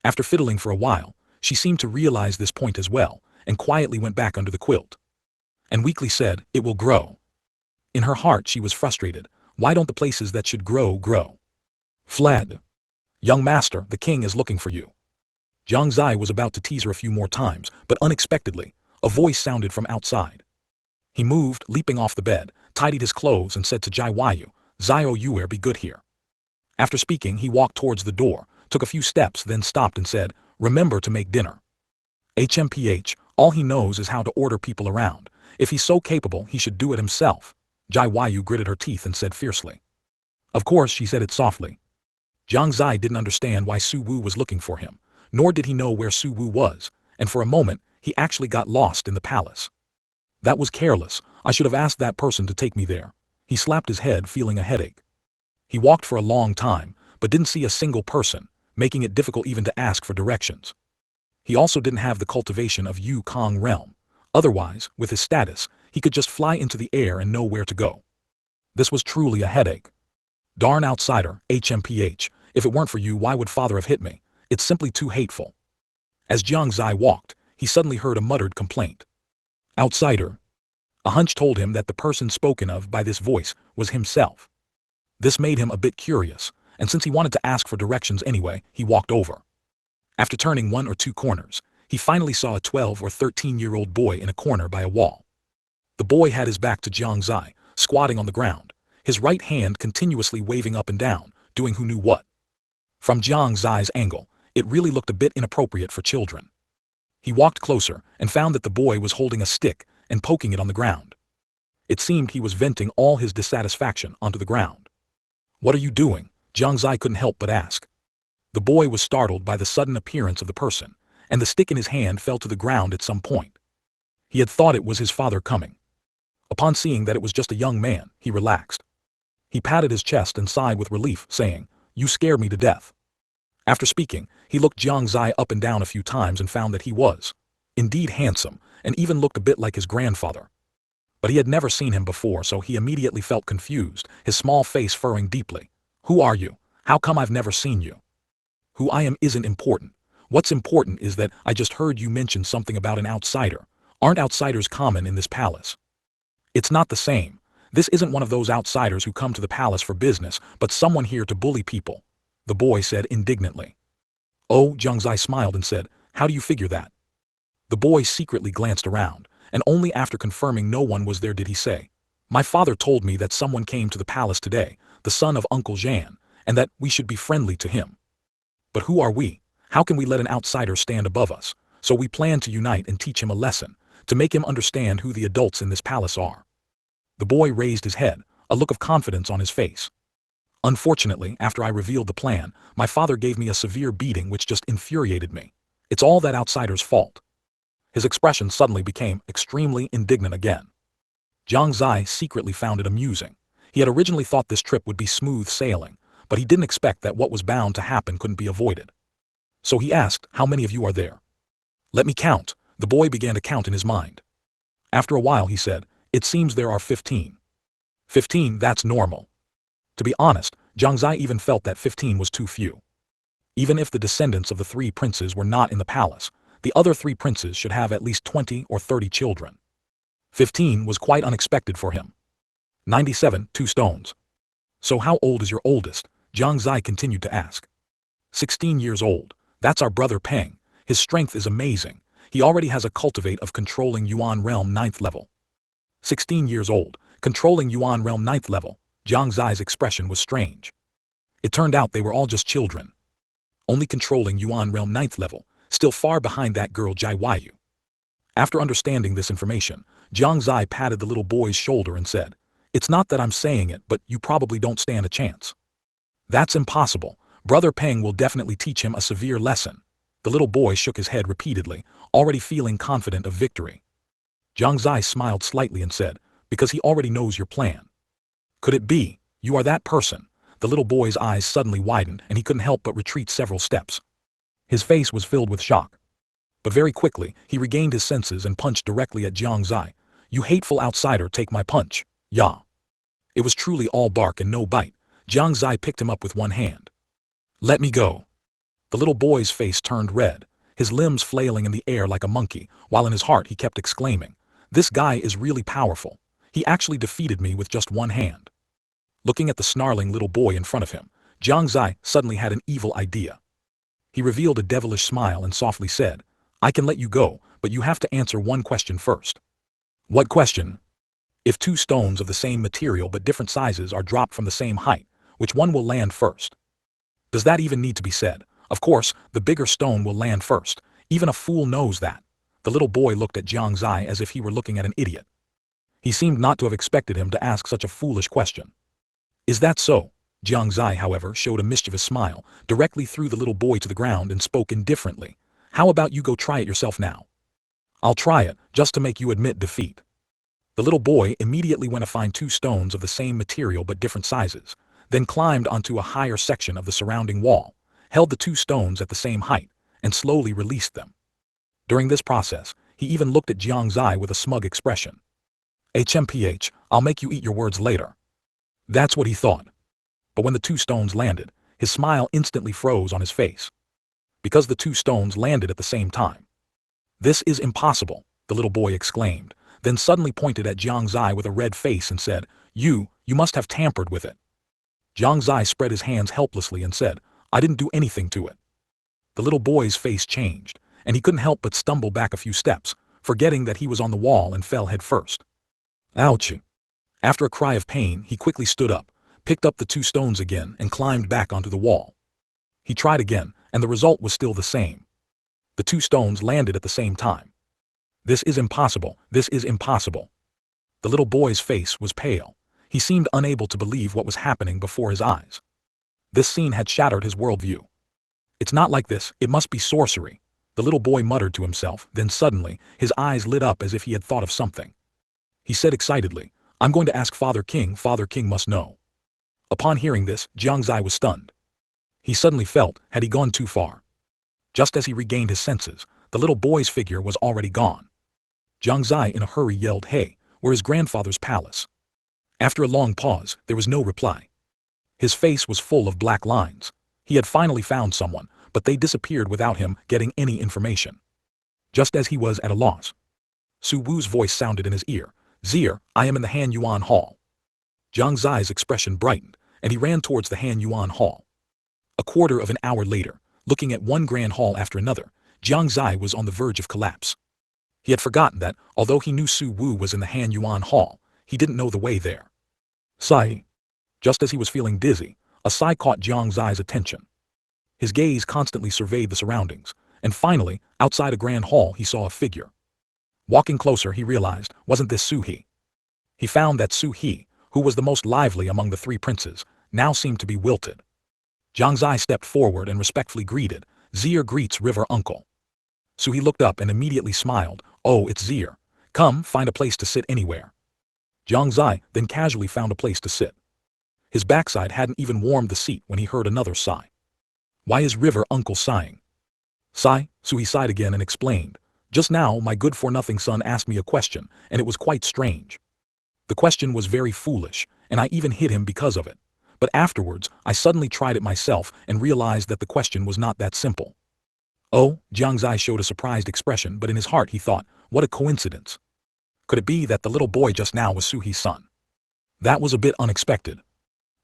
After fiddling for a while, she seemed to realize this point as well, and quietly went back under the quilt. And weakly said, it will grow. In her heart she was frustrated, why don't the places that should grow grow? Fled. Young master, the king is looking for you. Jiang Xie was about to tease her a few more times, but unexpectedly, a voice sounded from outside. He moved, leaping off the bed, tidied his clothes and said to Jai Yu, Zio Yuer, be good here. After speaking, he walked towards the door, took a few steps, then stopped and said, remember to make dinner. HMPH, all he knows is how to order people around. If he's so capable, he should do it himself. Jai Yu gritted her teeth and said fiercely. Of course, she said it softly. Jiang Xie didn't understand why Su Wu was looking for him, nor did he know where Su Wu was, and for a moment, he actually got lost in the palace. That was careless, I should have asked that person to take me there. He slapped his head, feeling a headache. He walked for a long time, but didn't see a single person, making it difficult even to ask for directions. He also didn't have the cultivation of Yukong realm. Otherwise, with his status, he could just fly into the air and know where to go. This was truly a headache. Darn outsider, HMPH, if it weren't for you, why would father have hit me? It's simply too hateful. As Jiang Xie walked, he suddenly heard a muttered complaint. Outsider. A hunch told him that the person spoken of by this voice was himself. This made him a bit curious, and since he wanted to ask for directions anyway, he walked over. After turning 1 or 2 corners, he finally saw a 12 or 13-year-old boy in a corner by a wall. The boy had his back to Jiang Xie, squatting on the ground, his right hand continuously waving up and down, doing who knew what. From Jiang Xie's angle, it really looked a bit inappropriate for children. He walked closer and found that the boy was holding a stick and poking it on the ground. It seemed he was venting all his dissatisfaction onto the ground. What are you doing? Jiang Xie couldn't help but ask. The boy was startled by the sudden appearance of the person, and the stick in his hand fell to the ground at some point. He had thought it was his father coming. Upon seeing that it was just a young man, he relaxed. He patted his chest and sighed with relief, saying, "You scare me to death." After speaking, he looked Jiang Xie up and down a few times and found that he was, indeed, handsome, and even looked a bit like his grandfather. But he had never seen him before, so he immediately felt confused, his small face furrowing deeply. "Who are you? How come I've never seen you?" "Who I am isn't important. What's important is that I just heard you mention something about an outsider. Aren't outsiders common in this palace?" "It's not the same. This isn't one of those outsiders who come to the palace for business, but someone here to bully people," the boy said indignantly. "Oh," Jiang Xie smiled and said, "how do you figure that?" The boy secretly glanced around, and only after confirming no one was there did he say, "My father told me that someone came to the palace today, the son of Uncle Zhan, and that we should be friendly to him. But who are we? How can we let an outsider stand above us? So we plan to unite and teach him a lesson, to make him understand who the adults in this palace are." The boy raised his head, a look of confidence on his face. "Unfortunately, after I revealed the plan, my father gave me a severe beating which just infuriated me. It's all that outsider's fault." His expression suddenly became extremely indignant again. Jiang Xie secretly found it amusing. He had originally thought this trip would be smooth sailing, but he didn't expect that what was bound to happen couldn't be avoided. So he asked, "How many of you are there?" "Let me count." The boy began to count in his mind. After a while he said, "It seems there are 15. 15, that's normal." To be honest, Jiang Xie even felt that 15 was too few. Even if the descendants of the 3 princes were not in the palace, the other 3 princes should have at least 20 or 30 children. 15 was quite unexpected for him. 97, 2 stones. "So how old is your oldest?" Jiang Xie continued to ask. 16 years old. That's our brother Peng. His strength is amazing. He already has a cultivate of controlling Yuan realm 9th level. 16 years old, controlling Yuan realm 9th level. Jiang Xie's expression was strange. It turned out they were all just children. Only controlling Yuan realm 9th level, still far behind that girl Jai Yu. After understanding this information, Jiang Xie patted the little boy's shoulder and said, "It's not that I'm saying it, but you probably don't stand a chance." "That's impossible. Brother Peng will definitely teach him a severe lesson." The little boy shook his head repeatedly, already feeling confident of victory. Jiang Xie smiled slightly and said, "Because he already knows your plan." "Could it be, you are that person?" The little boy's eyes suddenly widened and he couldn't help but retreat several steps. His face was filled with shock. But very quickly, he regained his senses and punched directly at Jiang Xie. "You hateful outsider, take my punch." "Ya." It was truly all bark and no bite. Jiang Xie picked him up with one hand. "Let me go." The little boy's face turned red, his limbs flailing in the air like a monkey, while in his heart he kept exclaiming, "This guy is really powerful. He actually defeated me with just one hand." Looking at the snarling little boy in front of him, Jiang Xie suddenly had an evil idea. He revealed a devilish smile and softly said, "I can let you go, but you have to answer one question first." "What question?" "If 2 stones of the same material but different sizes are dropped from the same height, which one will land first?" "Does that even need to be said? Of course, the bigger stone will land first. Even a fool knows that." The little boy looked at Jiang Xie as if he were looking at an idiot. He seemed not to have expected him to ask such a foolish question. "Is that so?" Jiang Xie, however, showed a mischievous smile, directly threw the little boy to the ground and spoke indifferently. "How about you go try it yourself now?" "I'll try it, just to make you admit defeat." The little boy immediately went to find 2 stones of the same material but different sizes, then climbed onto a higher section of the surrounding wall, held the 2 stones at the same height, and slowly released them. During this process, he even looked at Jiang Xie with a smug expression. HMPH, I'll make you eat your words later. That's what he thought. But when the 2 stones landed, his smile instantly froze on his face. Because the 2 stones landed at the same time. This is impossible, the little boy exclaimed, then suddenly pointed at Jiang Xie with a red face and said, You must have tampered with it. Jiang Xie spread his hands helplessly and said, I didn't do anything to it. The little boy's face changed, and he couldn't help but stumble back a few steps, forgetting that he was on the wall and fell headfirst. Ouch! After a cry of pain, he quickly stood up, picked up the 2 stones again and climbed back onto the wall. He tried again, and the result was still the same. The 2 stones landed at the same time. This is impossible, this is impossible. The little boy's face was pale. He seemed unable to believe what was happening before his eyes. This scene had shattered his worldview. It's not like this, it must be sorcery, the little boy muttered to himself, then suddenly, his eyes lit up as if he had thought of something. He said excitedly, I'm going to ask Father King must know. Upon hearing this, Jiang Xie was stunned. He suddenly felt, had he gone too far? Just as he regained his senses, the little boy's figure was already gone. Jiang Xie in a hurry yelled, Hey, where's his grandfather's palace? After a long pause, there was no reply. His face was full of black lines. He had finally found someone, but they disappeared without him getting any information. Just as he was at a loss, Su Wu's voice sounded in his ear, Xie, I am in the Han Yuan Hall. Jiang Xie's expression brightened, and he ran towards the Han Yuan Hall. A quarter of an hour later, looking at one grand hall after another, Jiang Xie was on the verge of collapse. He had forgotten that, although he knew Su Wu was in the Han Yuan Hall, he didn't know the way there. Sigh. Just as he was feeling dizzy, a sigh caught Jiang Xie's attention. His gaze constantly surveyed the surroundings, and finally, outside a grand hall he saw a figure. Walking closer he realized, wasn't this Su He? He found that Su He, who was the most lively among the 3 princes, now seemed to be wilted. Jiang Xie stepped forward and respectfully greeted, Xie greets River Uncle. Su He looked up and immediately smiled, Oh, it's Xie. Come, find a place to sit anywhere. Jiang Xie then casually found a place to sit. His backside hadn't even warmed the seat when he heard another sigh. Why is River Uncle sighing? Sigh, Su He sighed again and explained, Just now my good-for-nothing son asked me a question, and it was quite strange. The question was very foolish, and I even hit him because of it. But afterwards, I suddenly tried it myself and realized that the question was not that simple. Oh, Jiang Xie showed a surprised expression, but in his heart he thought, what a coincidence. Could it be that the little boy just now was Su He's son? That was a bit unexpected.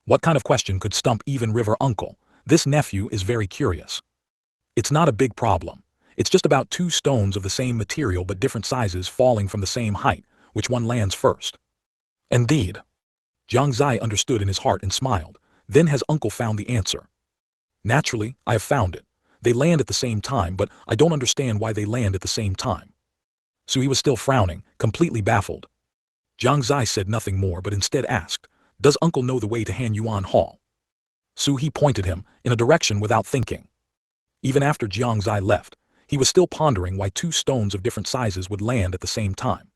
What kind of question could stump even River Uncle? This nephew is very curious. It's not a big problem. It's just about 2 stones of the same material but different sizes falling from the same height, which one lands first. Indeed. Jiang Xie understood in his heart and smiled. Then has uncle found the answer? Naturally, I have found it. They land at the same time, but I don't understand why they land at the same time. Su He was still frowning, completely baffled. Jiang Xie said nothing more but instead asked, Does uncle know the way to Han Yuan Hall? Su He pointed him in a direction without thinking. Even after Jiang Xie left, he was still pondering why 2 stones of different sizes would land at the same time.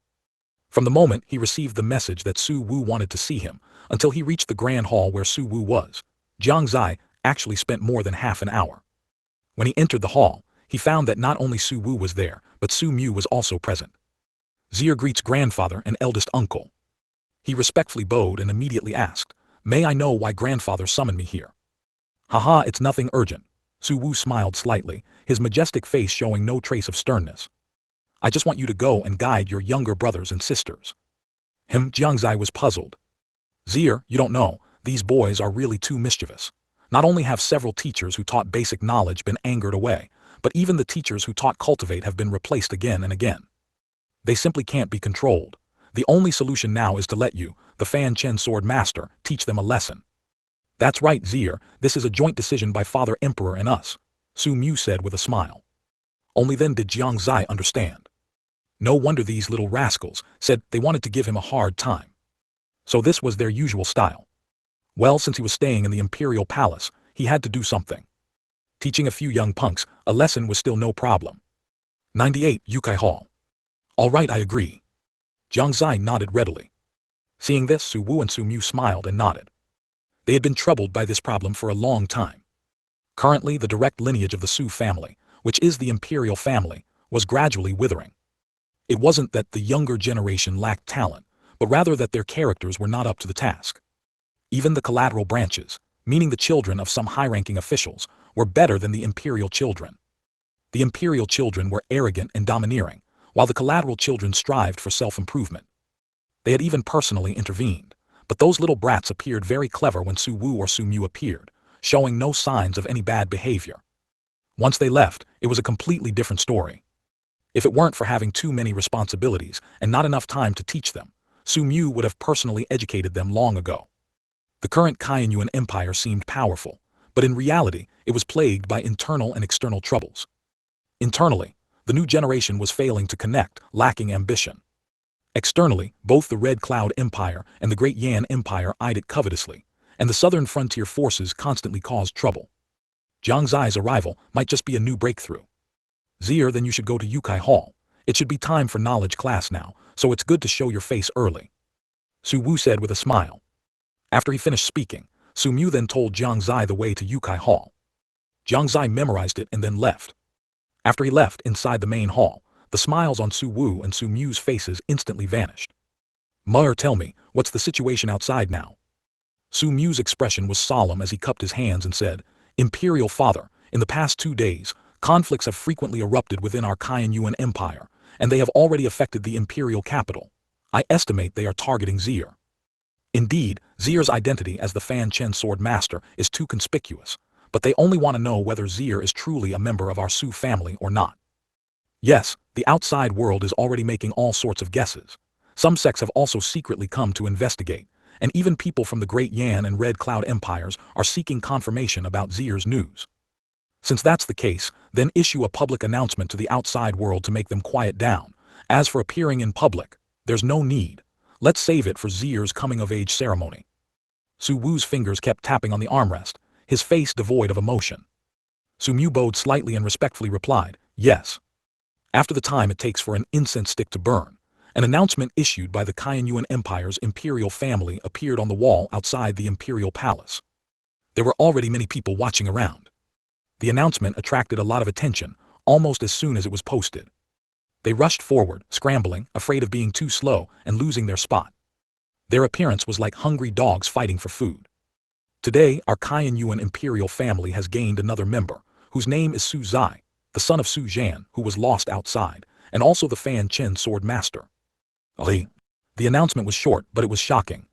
From the moment he received the message that Su Wu wanted to see him, until he reached the grand hall where Su Wu was, Jiang Xie actually spent more than half an hour. When he entered the hall, he found that not only Su Wu was there, but Su Mu was also present. Xie greets grandfather and eldest uncle. He respectfully bowed and immediately asked, May I know why grandfather summoned me here? Haha, it's nothing urgent. Su Wu smiled slightly, his majestic face showing no trace of sternness. I just want you to go and guide your younger brothers and sisters. Jiang Xie was puzzled. Xie, you don't know, these boys are really too mischievous. Not only have several teachers who taught basic knowledge been angered away, but even the teachers who taught Cultivate have been replaced again and again. They simply can't be controlled. The only solution now is to let you, the Fanchen sword master, teach them a lesson. That's right, Xie, this is a joint decision by Father Emperor and us, Su Mu said with a smile. Only then did Jiang Xie understand. No wonder these little rascals said they wanted to give him a hard time. So this was their usual style. Well, since he was staying in the imperial palace, he had to do something. Teaching a few young punks a lesson was still no problem. 98 Yukai Hall. All right, I agree. Jiang Xie nodded readily. Seeing this, Su Wu and Su Mu smiled and nodded. They had been troubled by this problem for a long time. Currently, the direct lineage of the Su family, which is the imperial family, was gradually withering. It wasn't that the younger generation lacked talent, but rather that their characters were not up to the task. Even the collateral branches, meaning the children of some high-ranking officials, were better than the imperial children. The imperial children were arrogant and domineering, while the collateral children strived for self-improvement. They had even personally intervened, but those little brats appeared very clever when Su Wu or Su Mu appeared, showing no signs of any bad behavior. Once they left, it was a completely different story. If it weren't for having too many responsibilities and not enough time to teach them, Su Mu would have personally educated them long ago. The current Kaiyuan Empire seemed powerful, but in reality, it was plagued by internal and external troubles. Internally, the new generation was failing to connect, lacking ambition. Externally, both the Red Cloud Empire and the Great Yan Empire eyed it covetously, and the southern frontier forces constantly caused trouble. Jiang Xie's arrival might just be a new breakthrough. Zier, then you should go to Yukai Hall. It should be time for knowledge class now, so it's good to show your face early. Su Wu said with a smile. After he finished speaking, Su Mu then told Jiang Xie the way to Yukai Hall. Jiang Xie memorized it and then left. After he left inside the main hall, the smiles on Su Wu and Su Mu's faces instantly vanished. Mother, tell me, what's the situation outside now? Su Mu's expression was solemn as he cupped his hands and said, Imperial Father, in the past 2 days, conflicts have frequently erupted within our Kaiyuan Empire, and they have already affected the imperial capital. I estimate they are targeting Zier. Indeed, Zier's identity as the Fanchen sword master is too conspicuous, but they only want to know whether Zier is truly a member of our Su family or not. Yes, the outside world is already making all sorts of guesses. Some sects have also secretly come to investigate, and even people from the Great Yan and Red Cloud empires are seeking confirmation about Zier's news. Since that's the case, then issue a public announcement to the outside world to make them quiet down. As for appearing in public, there's no need. Let's save it for Zier's coming-of-age ceremony. Su Wu's fingers kept tapping on the armrest, his face devoid of emotion. Su Mu bowed slightly and respectfully replied, yes. After the time it takes for an incense stick to burn, an announcement issued by the Kaiyuan Empire's imperial family appeared on the wall outside the imperial palace. There were already many people watching around. The announcement attracted a lot of attention, almost as soon as it was posted. They rushed forward, scrambling, afraid of being too slow and losing their spot. Their appearance was like hungry dogs fighting for food. Today, our Kaiyuan imperial family has gained another member, whose name is Su Zai, the son of Su Zhan, who was lost outside, and also the Fanchen sword master. Ali. The announcement was short, but it was shocking.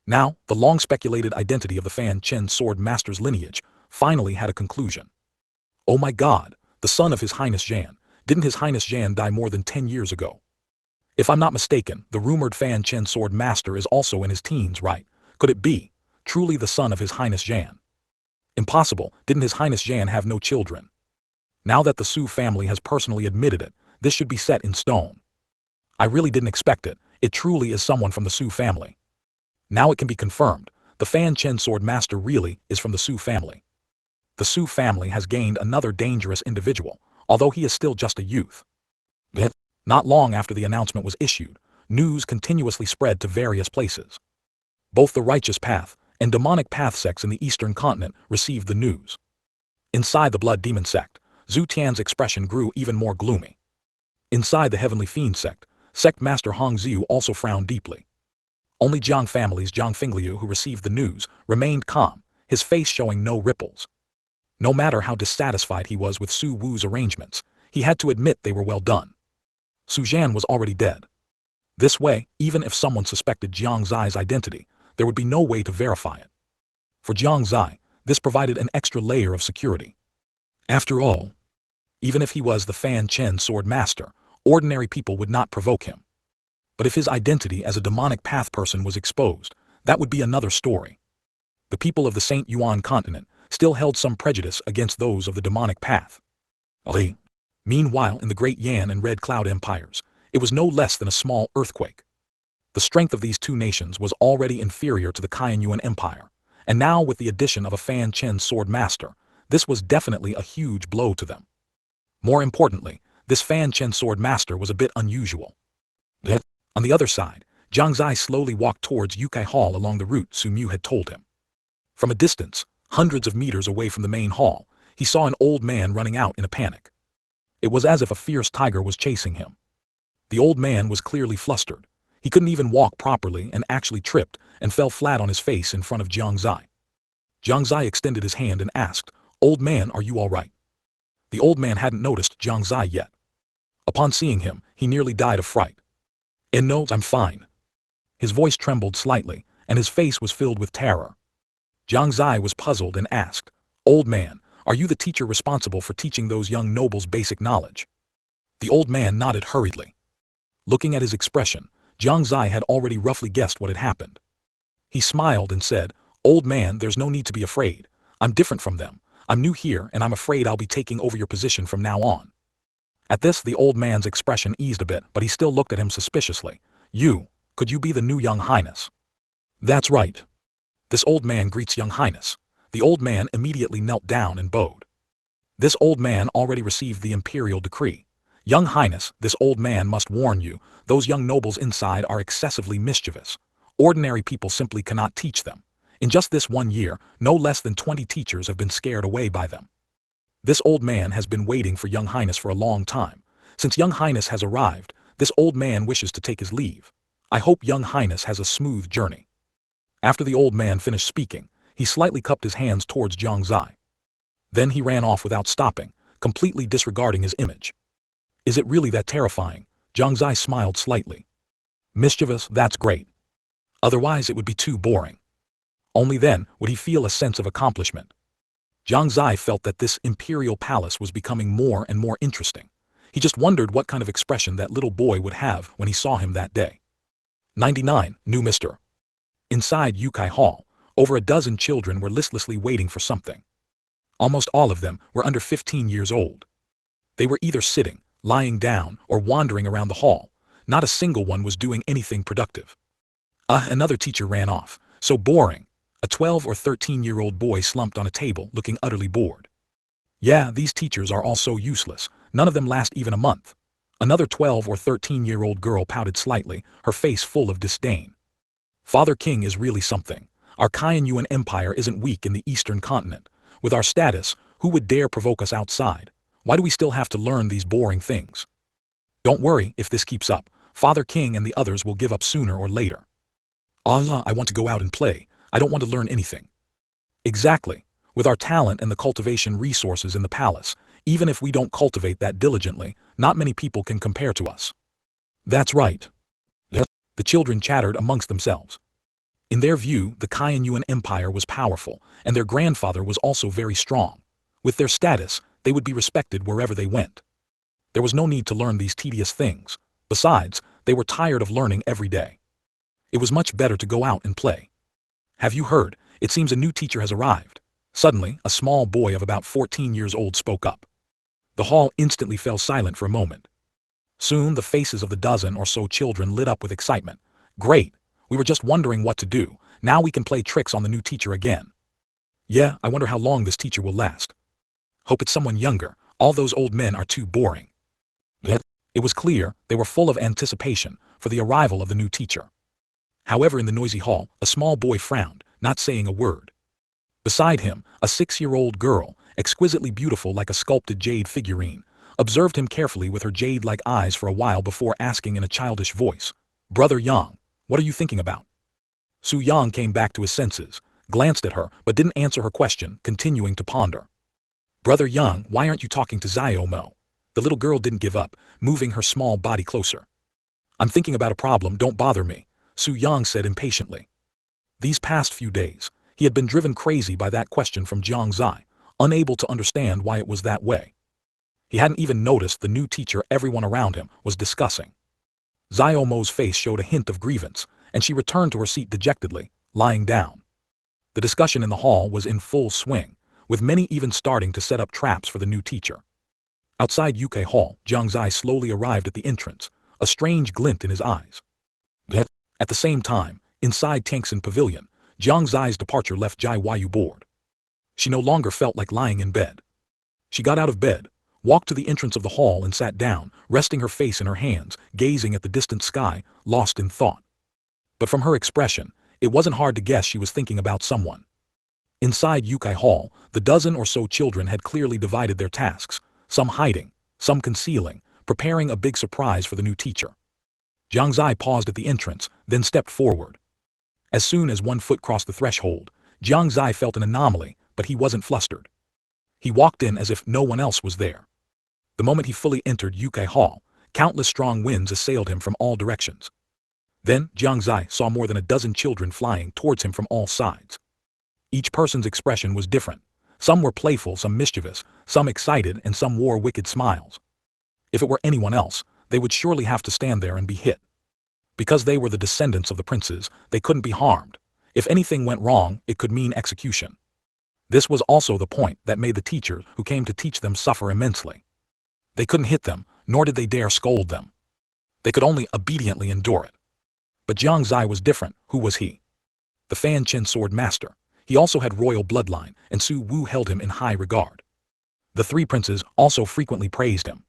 Now, the long-speculated identity of the Fanchen sword master's lineage finally had a conclusion. Oh my God, the son of His Highness Zhan. Didn't His Highness Zhan die more than 10 years ago? If I'm not mistaken, the rumored Fanchen sword master is also in his teens, right? Could it be truly the son of His Highness Zhan? Impossible, didn't His Highness Zhan have no children? Now that the Su family has personally admitted it, this should be set in stone. I really didn't expect it. It truly is someone from the Su family. Now it can be confirmed. The Fanchen sword master really is from the Su family. The Su family has gained another dangerous individual, although he is still just a youth. Yet, not long after the announcement was issued, news continuously spread to various places. Both the Righteous Path and Demonic Path sects in the Eastern Continent received the news. Inside the Blood Demon sect, Zhu Tian's expression grew even more gloomy. Inside the Heavenly Fiend sect, Sect Master Hong Xiu also frowned deeply. Only Jiang family's Jiang Fingliu, who received the news, remained calm, his face showing no ripples. No matter how dissatisfied he was with Su Wu's arrangements, he had to admit they were well done. Su Zhan was already dead. This way, even if someone suspected Jiang Zai's identity, there would be no way to verify it. For Jiang Zai, this provided an extra layer of security. After all, even if he was the Fanchen sword master, ordinary people would not provoke him. But if his identity as a demonic path person was exposed, that would be another story. The people of the Shengyuan Continent still held some prejudice against those of the demonic path. Ali. Meanwhile, in the Great Yan and Red Cloud empires, it was no less than a small earthquake. The strength of these two nations was already inferior to the Kaiyuan Empire, and now with the addition of a Fanchen sword master, this was definitely a huge blow to them. More importantly, this Fanchen sword master was a bit unusual. On the other side, Jiang Xie slowly walked towards Yukai Hall along the route Su Mu had told him. From a distance, hundreds of meters away from the main hall, he saw an old man running out in a panic. It was as if a fierce tiger was chasing him. The old man was clearly flustered. He couldn't even walk properly and actually tripped and fell flat on his face in front of Jiang Xie. Jiang Xie extended his hand and asked, "Old man, are you all right?" The old man hadn't noticed Jiang Xie yet. Upon seeing him, he nearly died of fright. "No, I'm fine." His voice trembled slightly, and his face was filled with terror. Jiang Xie was puzzled and asked, "Old man, are you the teacher responsible for teaching those young nobles basic knowledge?" The old man nodded hurriedly. Looking at his expression, Jiang Xie had already roughly guessed what had happened. He smiled and said, "Old man, there's no need to be afraid. I'm different from them. I'm new here and I'm afraid I'll be taking over your position from now on." At this, the old man's expression eased a bit, but he still looked at him suspiciously. Could you be the new young highness?" "That's right. This old man greets young highness." The old man immediately knelt down and bowed. This old man already received the imperial decree. "Young highness, this old man must warn you, those young nobles inside are excessively mischievous. Ordinary people simply cannot teach them. In just this 1 year, no less than 20 teachers have been scared away by them. This old man has been waiting for young highness for a long time. Since young highness has arrived, this old man wishes to take his leave. I hope young highness has a smooth journey." After the old man finished speaking, he slightly cupped his hands towards Jiang Xie. Then he ran off without stopping, completely disregarding his image. "Is it really that terrifying?" Jiang Xie smiled slightly. "Mischievous, that's great. Otherwise it would be too boring. Only then would he feel a sense of accomplishment." Jiang Xie felt that this imperial palace was becoming more and more interesting. He just wondered what kind of expression that little boy would have when he saw him that day. 99. New Mr. Inside Yukai Hall, over a dozen children were listlessly waiting for something. Almost all of them were under 15 years old. They were either sitting, lying down, or wandering around the hall. Not a single one was doing anything productive. Another teacher ran off. So boring. A 12 or 13-year-old boy slumped on a table, looking utterly bored. "Yeah, these teachers are all so useless. None of them last even a month." Another 12 or 13-year-old girl pouted slightly, her face full of disdain. "Father King is really something. Our Shengyuan Empire isn't weak in the Eastern Continent. With our status, who would dare provoke us outside? Why do we still have to learn these boring things? Don't worry, if this keeps up, Father King and the others will give up sooner or later." I want to go out and play. I don't want to learn anything." "Exactly. With our talent and the cultivation resources in the palace, even if we don't cultivate that diligently, not many people can compare to us." "That's right." The children chattered amongst themselves. In their view, the Shengyuan Empire was powerful, and their grandfather was also very strong. With their status, they would be respected wherever they went. There was no need to learn these tedious things. Besides, they were tired of learning every day. It was much better to go out and play. "Have you heard? It seems a new teacher has arrived." Suddenly, a small boy of about 14 years old spoke up. The hall instantly fell silent for a moment. Soon the faces of the dozen or so children lit up with excitement. "Great! We were just wondering what to do. Now we can play tricks on the new teacher again." "Yeah, I wonder how long this teacher will last. Hope it's someone younger. All those old men are too boring." It was clear they were full of anticipation for the arrival of the new teacher. However, in the noisy hall, a small boy frowned, not saying a word. Beside him, a 6-year-old girl, exquisitely beautiful like a sculpted jade figurine, observed him carefully with her jade-like eyes for a while before asking in a childish voice, "Brother Yang, what are you thinking about?" Su Yang came back to his senses, glanced at her, but didn't answer her question, continuing to ponder. "Brother Yang, why aren't you talking to Xiaomo?" The little girl didn't give up, moving her small body closer. "I'm thinking about a problem, don't bother me," Su Yang said impatiently. These past few days, he had been driven crazy by that question from Jiang Xie, unable to understand why it was that way. He hadn't even noticed the new teacher everyone around him was discussing. Xiaomo's face showed a hint of grievance, and she returned to her seat dejectedly, lying down. The discussion in the hall was in full swing, with many even starting to set up traps for the new teacher. Outside UK Hall, Jiang Xie slowly arrived at the entrance, a strange glint in his eyes. At the same time, inside Tangxin Pavilion, Jiang Xie's departure left Jai Yu bored. She no longer felt like lying in bed. She got out of bed, walked to the entrance of the hall and sat down, resting her face in her hands, gazing at the distant sky, lost in thought. But from her expression, it wasn't hard to guess she was thinking about someone. Inside Yukai Hall, the dozen or so children had clearly divided their tasks, some hiding, some concealing, preparing a big surprise for the new teacher. Jiang Xie paused at the entrance, then stepped forward. As soon as one foot crossed the threshold, Jiang Xie felt an anomaly, but he wasn't flustered. He walked in as if no one else was there. The moment he fully entered Yukai Hall, countless strong winds assailed him from all directions. Then Jiang Xie saw more than a dozen children flying towards him from all sides. Each person's expression was different. Some were playful, some mischievous, some excited, and some wore wicked smiles. If it were anyone else, they would surely have to stand there and be hit. Because they were the descendants of the princes, they couldn't be harmed. If anything went wrong, it could mean execution. This was also the point that made the teacher who came to teach them suffer immensely. They couldn't hit them, nor did they dare scold them. They could only obediently endure it. But Jiang Xie was different. Who was he? The Fanchen sword master. He also had royal bloodline, and Su Wu held him in high regard. The three princes also frequently praised him.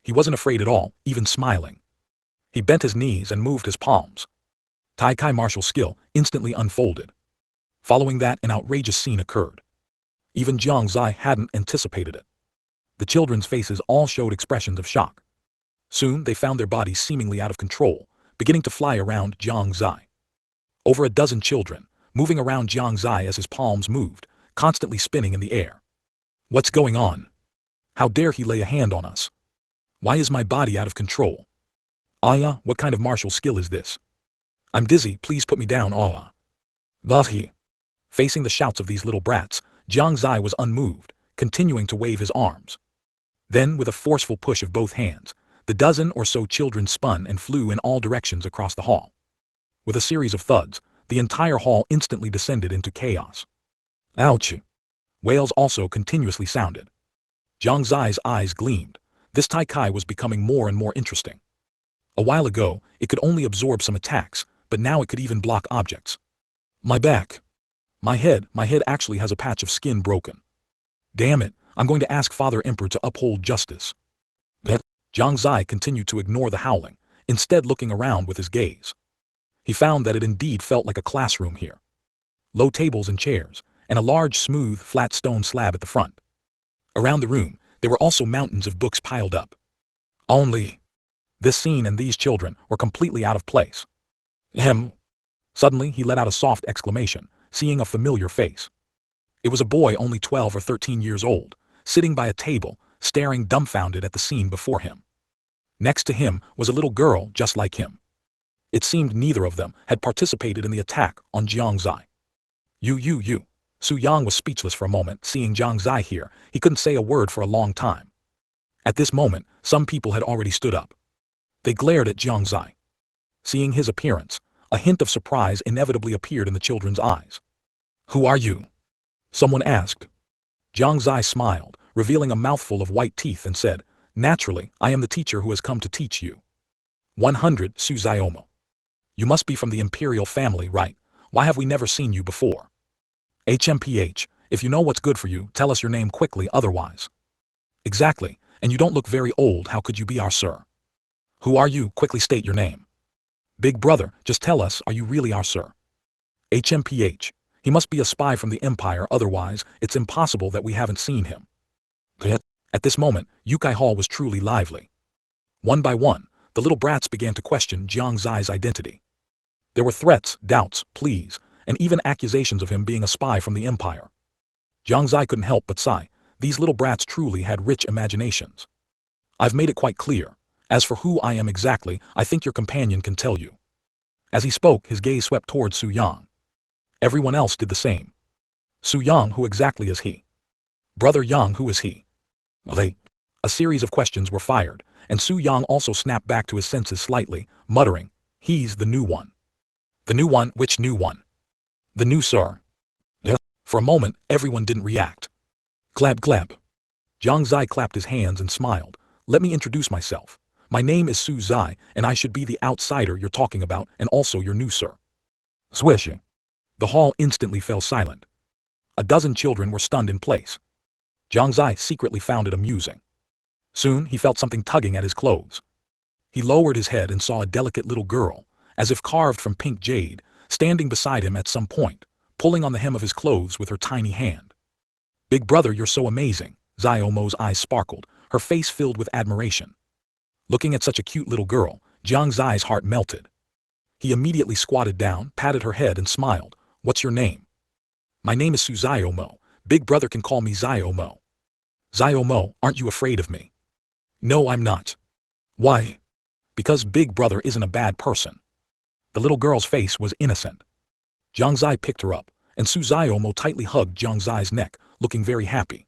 He wasn't afraid at all, even smiling. He bent his knees and moved his palms. Tai Kai martial skill instantly unfolded. Following that, an outrageous scene occurred. Even Jiang Xie hadn't anticipated it. The children's faces all showed expressions of shock. Soon they found their bodies seemingly out of control, beginning to fly around Jiang Xie. Over a dozen children, moving around Jiang Xie as his palms moved, constantly spinning in the air. What's going on? How dare he lay a hand on us? Why is my body out of control? Aya, what kind of martial skill is this? I'm dizzy, please put me down, Aya. Vahi. Facing the shouts of these little brats, Jiang Xie was unmoved, continuing to wave his arms. Then, with a forceful push of both hands, the dozen or so children spun and flew in all directions across the hall. With a series of thuds, the entire hall instantly descended into chaos. Ouch! Wails also continuously sounded. Jiang Xie's eyes gleamed. This Tai Kai was becoming more and more interesting. A while ago, it could only absorb some attacks, but now it could even block objects. My back. My head actually has a patch of skin broken. Damn it, I'm going to ask Father Emperor to uphold justice. Jiang Xie continued to ignore the howling, instead looking around with his gaze. He found that it indeed felt like a classroom here. Low tables and chairs, and a large smooth, flat stone slab at the front. Around the room, there were also mountains of books piled up. Only. This scene and these children were completely out of place. Ahem. Suddenly he let out a soft exclamation, seeing a familiar face. It was a boy only 12 or 13 years old, sitting by a table, staring dumbfounded at the scene before him. Next to him was a little girl just like him. It seemed neither of them had participated in the attack on Jiang Xie. You. Su Yang was speechless for a moment, seeing Jiang Xie here. He couldn't say a word for a long time. At this moment, some people had already stood up. They glared at Jiang Xie. Seeing his appearance, a hint of surprise inevitably appeared in the children's eyes. Who are you? Someone asked. Jiang Xie smiled, revealing a mouthful of white teeth and said, Naturally, I am the teacher who has come to teach you. 100 Su Xiaomo. You must be from the imperial family, right? Why have we never seen you before? HMPH, if you know what's good for you, tell us your name quickly otherwise. Exactly, and you don't look very old, how could you be our sir? Who are you? Quickly state your name. Big brother, just tell us, are you really our sir? HMPH, he must be a spy from the Empire, otherwise, it's impossible that we haven't seen him. At this moment, Yukai Hall was truly lively. One by one, the little brats began to question Jiang Xie's identity. There were threats, doubts, pleas, and even accusations of him being a spy from the Empire. Jiang Xie couldn't help but sigh. These little brats truly had rich imaginations. I've made it quite clear. As for who I am exactly, I think your companion can tell you. As he spoke, his gaze swept towards Su Yang. Everyone else did the same. Su Yang, who exactly is he? Brother Yang, who is he? A series of questions were fired, and Su Yang also snapped back to his senses slightly, muttering, he's the new one. The new one? Which new one? The new sir. For a moment, everyone didn't react. Clap. Jiang Xie clapped his hands and smiled. Let me introduce myself. My name is Su Xie, and I should be the outsider you're talking about, and also your new sir. Swishing. The hall instantly fell silent. A dozen children were stunned in place. Jiang Xie secretly found it amusing. Soon he felt something tugging at his clothes. He lowered his head and saw a delicate little girl, as if carved from pink jade, standing beside him at some point, pulling on the hem of his clothes with her tiny hand. "Big brother, you're so amazing." Xiaomo's eyes sparkled, her face filled with admiration. Looking at such a cute little girl, Jiang Xie's heart melted. He immediately squatted down, patted her head and smiled. "What's your name?" "My name is Su Xiaomo. Big brother can call me Xiaomo." "Xiaomo, aren't you afraid of me?" "No, I'm not." "Why?" "Because big brother isn't a bad person." The little girl's face was innocent. Jiang Xie picked her up, and Su Xiaomo tightly hugged Jiang Xie's neck, looking very happy.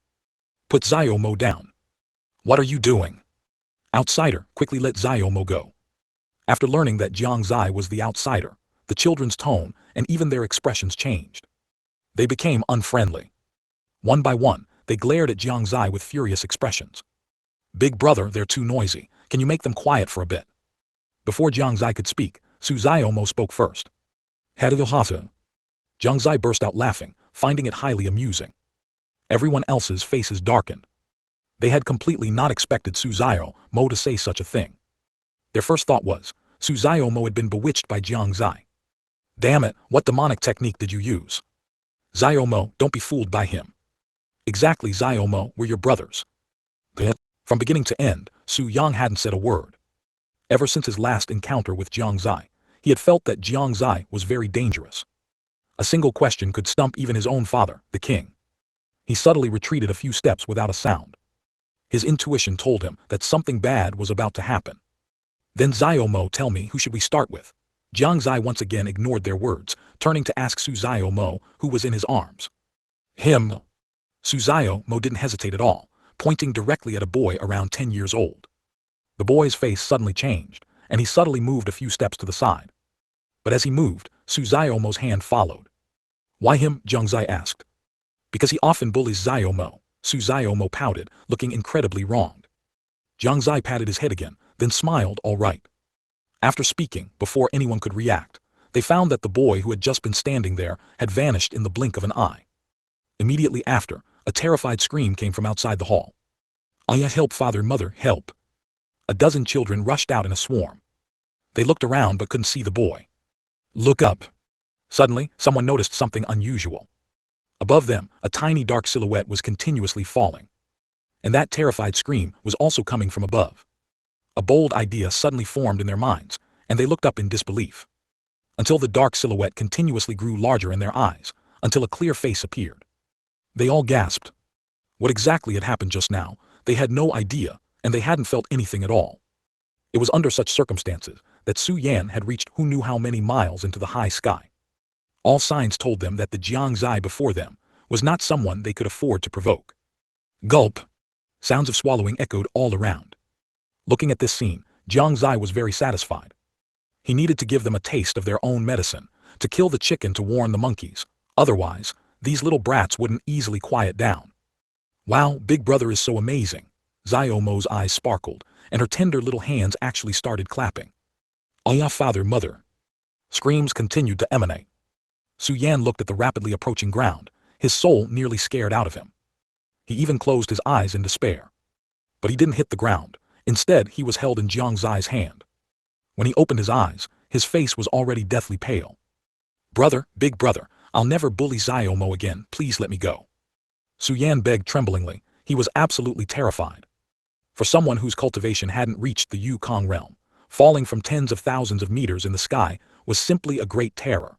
"Put Xiaomo down." "What are you doing?" "Outsider, quickly let Xiaomo go." After learning that Jiang Xie was the outsider, the children's tone and even their expressions changed. They became unfriendly. One by one, they glared at Jiang Xie with furious expressions. "Big brother, they're too noisy. Can you make them quiet for a bit?" Before Jiang Xie could speak, Su Xiaomo spoke first. "Head of Ilhasa." Jiang Xie burst out laughing, finding it highly amusing. Everyone else's faces darkened. They had completely not expected Su Xiaomo to say such a thing. Their first thought was, Su Xiaomo had been bewitched by Jiang Xie. "Damn it, what demonic technique did you use?" "Xiaomo, don't be fooled by him." "Exactly, Xiaomo, we're your brothers." From beginning to end, Su Yang hadn't said a word. Ever since his last encounter with Jiang Xie, he had felt that Jiang Xie was very dangerous. A single question could stump even his own father, the king. He subtly retreated a few steps without a sound. His intuition told him that something bad was about to happen. "Then Xiaomo, tell me, who should we start with?" Jiang Xie once again ignored their words, turning to ask Su Xiaomo, who was in his arms. "Him." Su Xiaomo didn't hesitate at all, pointing directly at a boy around 10 years old. The boy's face suddenly changed, and he subtly moved a few steps to the side. But as he moved, Su Xiaomo's hand followed. "Why him?" Jiang Xie asked. "Because he often bullies Xiaomo." Su Xiaomo pouted, looking incredibly wronged. Jiang Xie patted his head again, then smiled, "All right." After speaking, before anyone could react, they found that the boy who had just been standing there had vanished in the blink of an eye. Immediately after, a terrified scream came from outside the hall. "Ayah, help, father, mother, help." A dozen children rushed out in a swarm. They looked around but couldn't see the boy. "Look up." Suddenly, someone noticed something unusual. Above them, a tiny dark silhouette was continuously falling. And that terrified scream was also coming from above. A bold idea suddenly formed in their minds, and they looked up in disbelief. Until the dark silhouette continuously grew larger in their eyes, until a clear face appeared. They all gasped. What exactly had happened just now, they had no idea, and they hadn't felt anything at all. It was under such circumstances that Su Yan had reached who knew how many miles into the high sky. All signs told them that the Jiang Xie before them was not someone they could afford to provoke. Gulp! Sounds of swallowing echoed all around. Looking at this scene, Jiang Xie was very satisfied. He needed to give them a taste of their own medicine, to kill the chicken to warn the monkeys. Otherwise, these little brats wouldn't easily quiet down. "Wow, big brother is so amazing." Xiaomo's eyes sparkled, and her tender little hands actually started clapping. "Ayah, father, mother." Screams continued to emanate. Su Yan looked at the rapidly approaching ground, his soul nearly scared out of him. He even closed his eyes in despair. But he didn't hit the ground. Instead, he was held in Jiang Xie's hand. When he opened his eyes, his face was already deathly pale. "Brother, big brother, I'll never bully Xiaomo again, please let me go." Su Yan begged tremblingly. He was absolutely terrified. For someone whose cultivation hadn't reached the Yukong realm, falling from tens of thousands of meters in the sky was simply a great terror.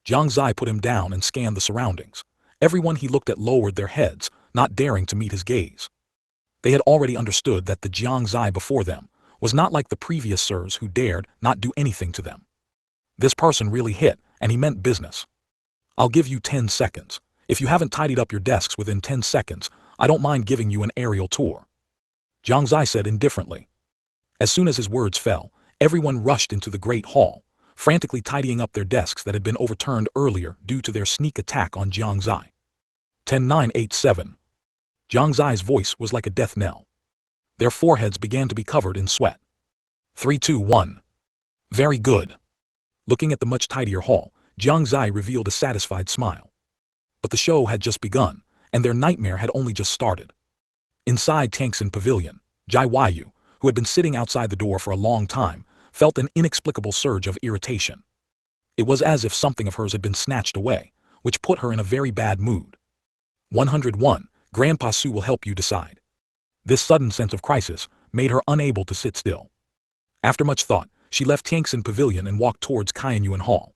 Jiang Xie put him down and scanned the surroundings. Everyone he looked at lowered their heads, not daring to meet his gaze. They had already understood that the Jiang Xie before them was not like the previous sirs who dared not do anything to them. This person really hit, and he meant business. "I'll give you 10 seconds. If you haven't tidied up your desks within 10 seconds, I don't mind giving you an aerial tour," Jiang Xie said indifferently. As soon as his words fell, everyone rushed into the great hall, frantically tidying up their desks that had been overturned earlier due to their sneak attack on Jiang Xie. 10-9-8-7. Jiang Xie's voice was like a death knell. Their foreheads began to be covered in sweat. 3-2-1. Very good. Looking at the much tidier hall, Jiang Xie revealed a satisfied smile. But the show had just begun, and their nightmare had only just started. Inside Tangxin Pavilion, Jai Yu, who had been sitting outside the door for a long time, felt an inexplicable surge of irritation. It was as if something of hers had been snatched away, which put her in a very bad mood. 101. Grandpa Su will help you decide. This sudden sense of crisis made her unable to sit still. After much thought, she left Tianxin Pavilion and walked towards Kainyuan Hall.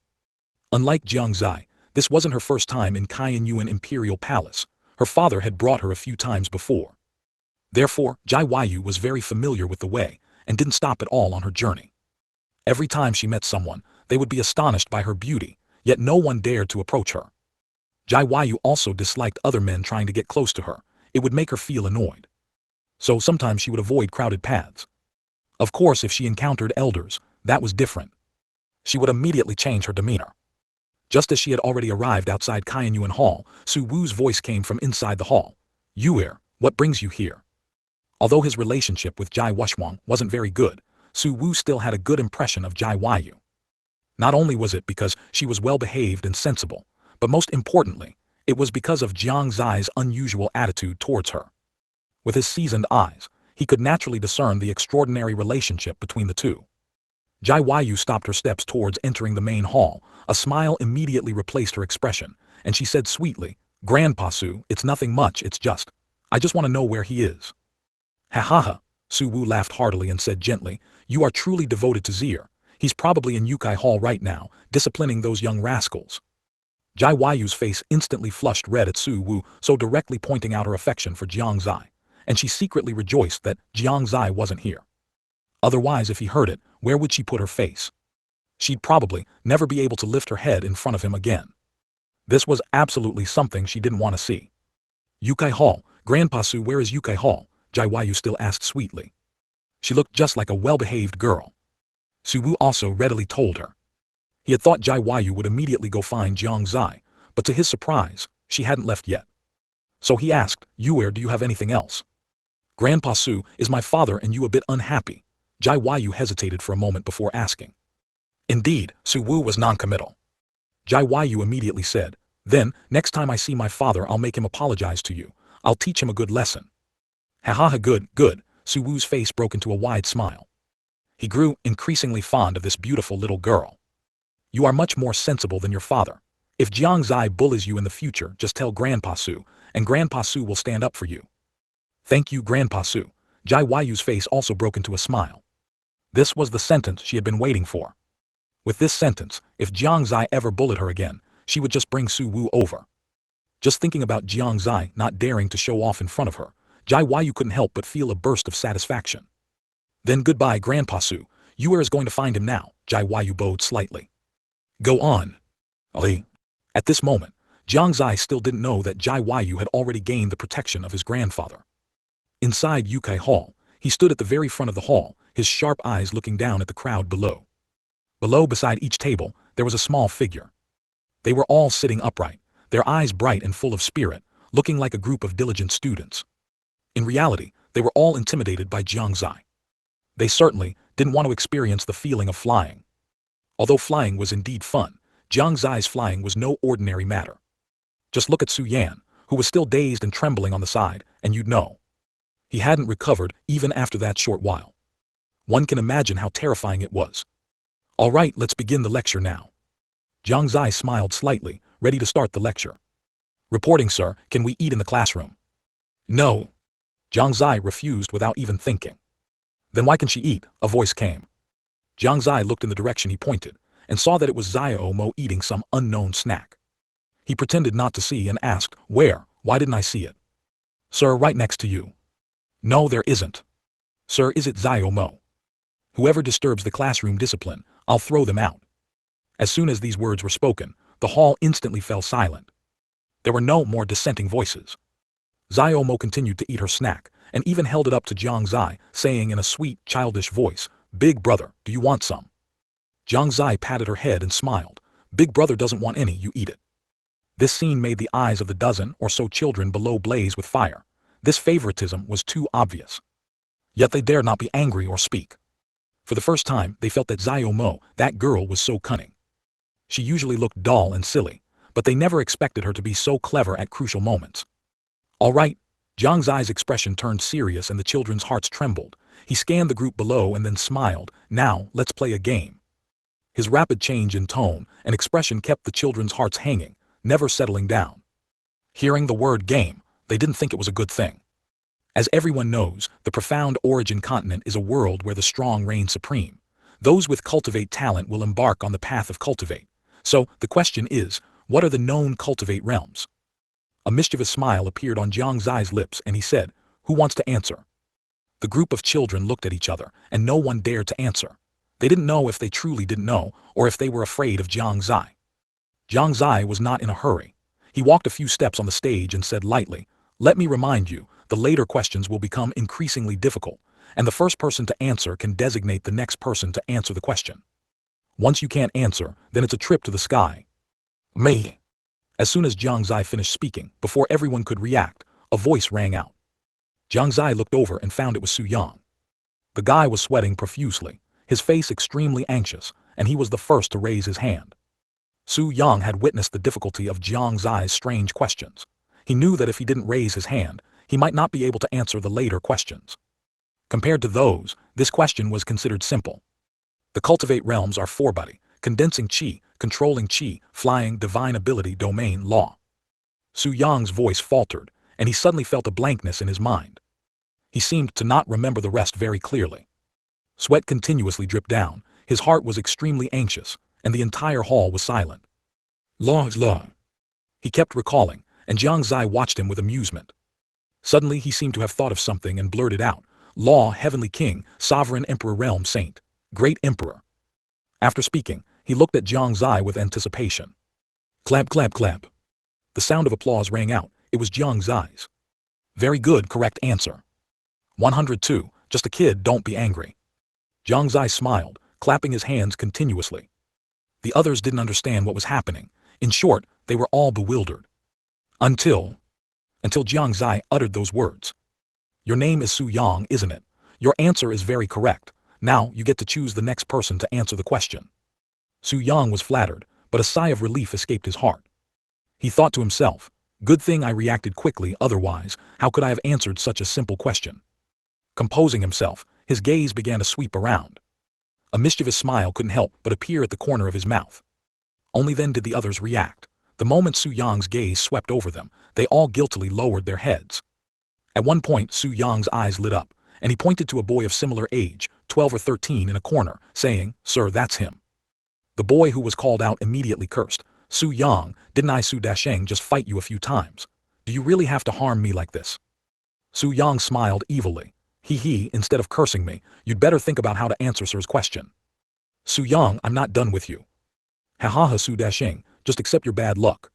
Unlike Jiang Xie, this wasn't her first time in Kainyuan Imperial Palace. Her father had brought her a few times before. Therefore, Jai Yu was very familiar with the way and didn't stop at all on her journey. Every time she met someone, they would be astonished by her beauty, yet no one dared to approach her. Jai Yu also disliked other men trying to get close to her. It would make her feel annoyed. So sometimes she would avoid crowded paths. Of course, if she encountered elders, that was different. She would immediately change her demeanor. Just as she had already arrived outside Kainyuan Hall, Su Wu's voice came from inside the hall. "Yuer, what brings you here?" Although his relationship with Jai Wushwang wasn't very good, Su Wu still had a good impression of Jai Yu. Not only was it because she was well-behaved and sensible, but most importantly, it was because of Jiang Xie's unusual attitude towards her. With his seasoned eyes, he could naturally discern the extraordinary relationship between the two. Jai Yu stopped her steps towards entering the main hall. A smile immediately replaced her expression, and she said sweetly, "Grandpa Su, it's nothing much, I just want to know where he is." "Ha ha ha," Su Wu laughed heartily and said gently, "You are truly devoted to Zier. He's probably in Yukai Hall right now, disciplining those young rascals." Jai Yu's face instantly flushed red at Su Wu so directly pointing out her affection for Jiang Xie, and she secretly rejoiced that Jiang Xie wasn't here. Otherwise, if he heard it, where would she put her face? She'd probably never be able to lift her head in front of him again. This was absolutely something she didn't want to see. "Yukai Hall, Grandpa Su, where is Yukai Hall?" Jai Yu still asked sweetly. She looked just like a well-behaved girl. Su Wu also readily told her. He had thought Jai Yu would immediately go find Jiang Xie, but to his surprise, she hadn't left yet. So he asked, "Yuer, do you have anything else?" "Grandpa Su, is my father and you a bit unhappy?" Jai Yu hesitated for a moment before asking. Indeed, Su Wu was non-committal. Jai Yu immediately said, "Then, next time I see my father I'll make him apologize to you. I'll teach him a good lesson." "Ha ha ha, good, good." Su Wu's face broke into a wide smile. He grew increasingly fond of this beautiful little girl. "You are much more sensible than your father. If Jiang Xie bullies you in the future, just tell Grandpa Su, and Grandpa Su will stand up for you." "Thank you, Grandpa Su." Jai Yu's face also broke into a smile. This was the sentence she had been waiting for. With this sentence, if Jiang Xie ever bullied her again, she would just bring Su Wu over. Just thinking about Jiang Xie not daring to show off in front of her, Jai Yu couldn't help but feel a burst of satisfaction. "Then goodbye, Grandpa Su. You is going to find him now." Jai Yu bowed slightly. "Go on." Ali. At this moment, Jiang Xie still didn't know that Jai Yu had already gained the protection of his grandfather. Inside Yukai Hall, he stood at the very front of the hall, his sharp eyes looking down at the crowd below. Below, beside each table, there was a small figure. They were all sitting upright, their eyes bright and full of spirit, looking like a group of diligent students. In reality, they were all intimidated by Jiang Xie. They certainly didn't want to experience the feeling of flying. Although flying was indeed fun, Jiang Xie's flying was no ordinary matter. Just look at Su Yan, who was still dazed and trembling on the side, and you'd know. He hadn't recovered even after that short while. One can imagine how terrifying it was. "All right, let's begin the lecture now." Jiang Xie smiled slightly, ready to start the lecture. "Reporting, sir, can we eat in the classroom?" "No." Jiang Xie refused without even thinking. "Then why can she eat?" a voice came. Jiang Xie looked in the direction he pointed, and saw that it was Xiao Mo eating some unknown snack. He pretended not to see and asked, "Where? Why didn't I see it?" "Sir, right next to you." "No, there isn't." "Sir, is it Xiao Mo? Whoever disturbs the classroom discipline, I'll throw them out." As soon as these words were spoken, the hall instantly fell silent. There were no more dissenting voices. Xiao Mo continued to eat her snack, and even held it up to Jiang Xie, saying in a sweet, childish voice, "Big brother, do you want some?" Jiang Xie patted her head and smiled. "Big brother doesn't want any, you eat it." This scene made the eyes of the dozen or so children below blaze with fire. This favoritism was too obvious. Yet they dared not be angry or speak. For the first time, they felt that Xiao Mo, that girl, was so cunning. She usually looked dull and silly, but they never expected her to be so clever at crucial moments. "All right," Jiang Xie's expression turned serious and the children's hearts trembled. He scanned the group below and then smiled. Now, let's play a game. His rapid change in tone and expression kept the children's hearts hanging, never settling down. Hearing the word game, they didn't think it was a good thing. As everyone knows, the profound origin continent is a world where the strong reign supreme. Those with cultivate talent will embark on the path of cultivate. So, the question is, what are the known cultivate realms? A mischievous smile appeared on Jiang Xie's lips and he said, "Who wants to answer?" The group of children looked at each other, and no one dared to answer. They didn't know if they truly didn't know, or if they were afraid of Jiang Xie. Jiang Xie was not in a hurry. He walked a few steps on the stage and said lightly, "Let me remind you, the later questions will become increasingly difficult, and the first person to answer can designate the next person to answer the question. Once you can't answer, then it's a trip to the sky." Me. As soon as Jiang Xie finished speaking, before everyone could react, a voice rang out. Jiang Xie looked over and found it was Su Yang. The guy was sweating profusely, his face extremely anxious, and he was the first to raise his hand. Su Yang had witnessed the difficulty of Jiang Xie's strange questions. He knew that if he didn't raise his hand, he might not be able to answer the later questions. Compared to those, this question was considered simple. The cultivate realms are four-body, condensing qi, controlling qi, flying, divine ability, domain, law. Su Yang's voice faltered, and he suddenly felt a blankness in his mind. He seemed to not remember the rest very clearly. Sweat continuously dripped down, his heart was extremely anxious, and the entire hall was silent. Law is law. He kept recalling, and Jiang Xie watched him with amusement. Suddenly he seemed to have thought of something and blurted out, "Law, heavenly king, sovereign emperor, realm saint, great emperor." After speaking, he looked at Jiang Xie with anticipation. Clap, clap, clap. The sound of applause rang out. It was Jiang Xie's. "Very good, correct answer. 102, just a kid, don't be angry." Jiang Xie smiled, clapping his hands continuously. The others didn't understand what was happening. In short, they were all bewildered. Until Jiang Xie uttered those words. "Your name is Su Yang, isn't it? Your answer is very correct. Now you get to choose the next person to answer the question." Su Yang was flattered, but a sigh of relief escaped his heart. He thought to himself, "Good thing I reacted quickly, otherwise, how could I have answered such a simple question?" Composing himself, his gaze began to sweep around. A mischievous smile couldn't help but appear at the corner of his mouth. Only then did the others react. The moment Su Yang's gaze swept over them, they all guiltily lowered their heads. At one point, Su Yang's eyes lit up, and he pointed to a boy of similar age, 12 or 13, in a corner, saying, "Sir, that's him." The boy who was called out immediately cursed, "Su Yang, didn't I Su Dasheng just fight you a few times? Do you really have to harm me like this?" Su Yang smiled evilly. He, instead of cursing me, you'd better think about how to answer Sir's question." "Su Yang, I'm not done with you." "Ha ha ha Su Dasheng, just accept your bad luck."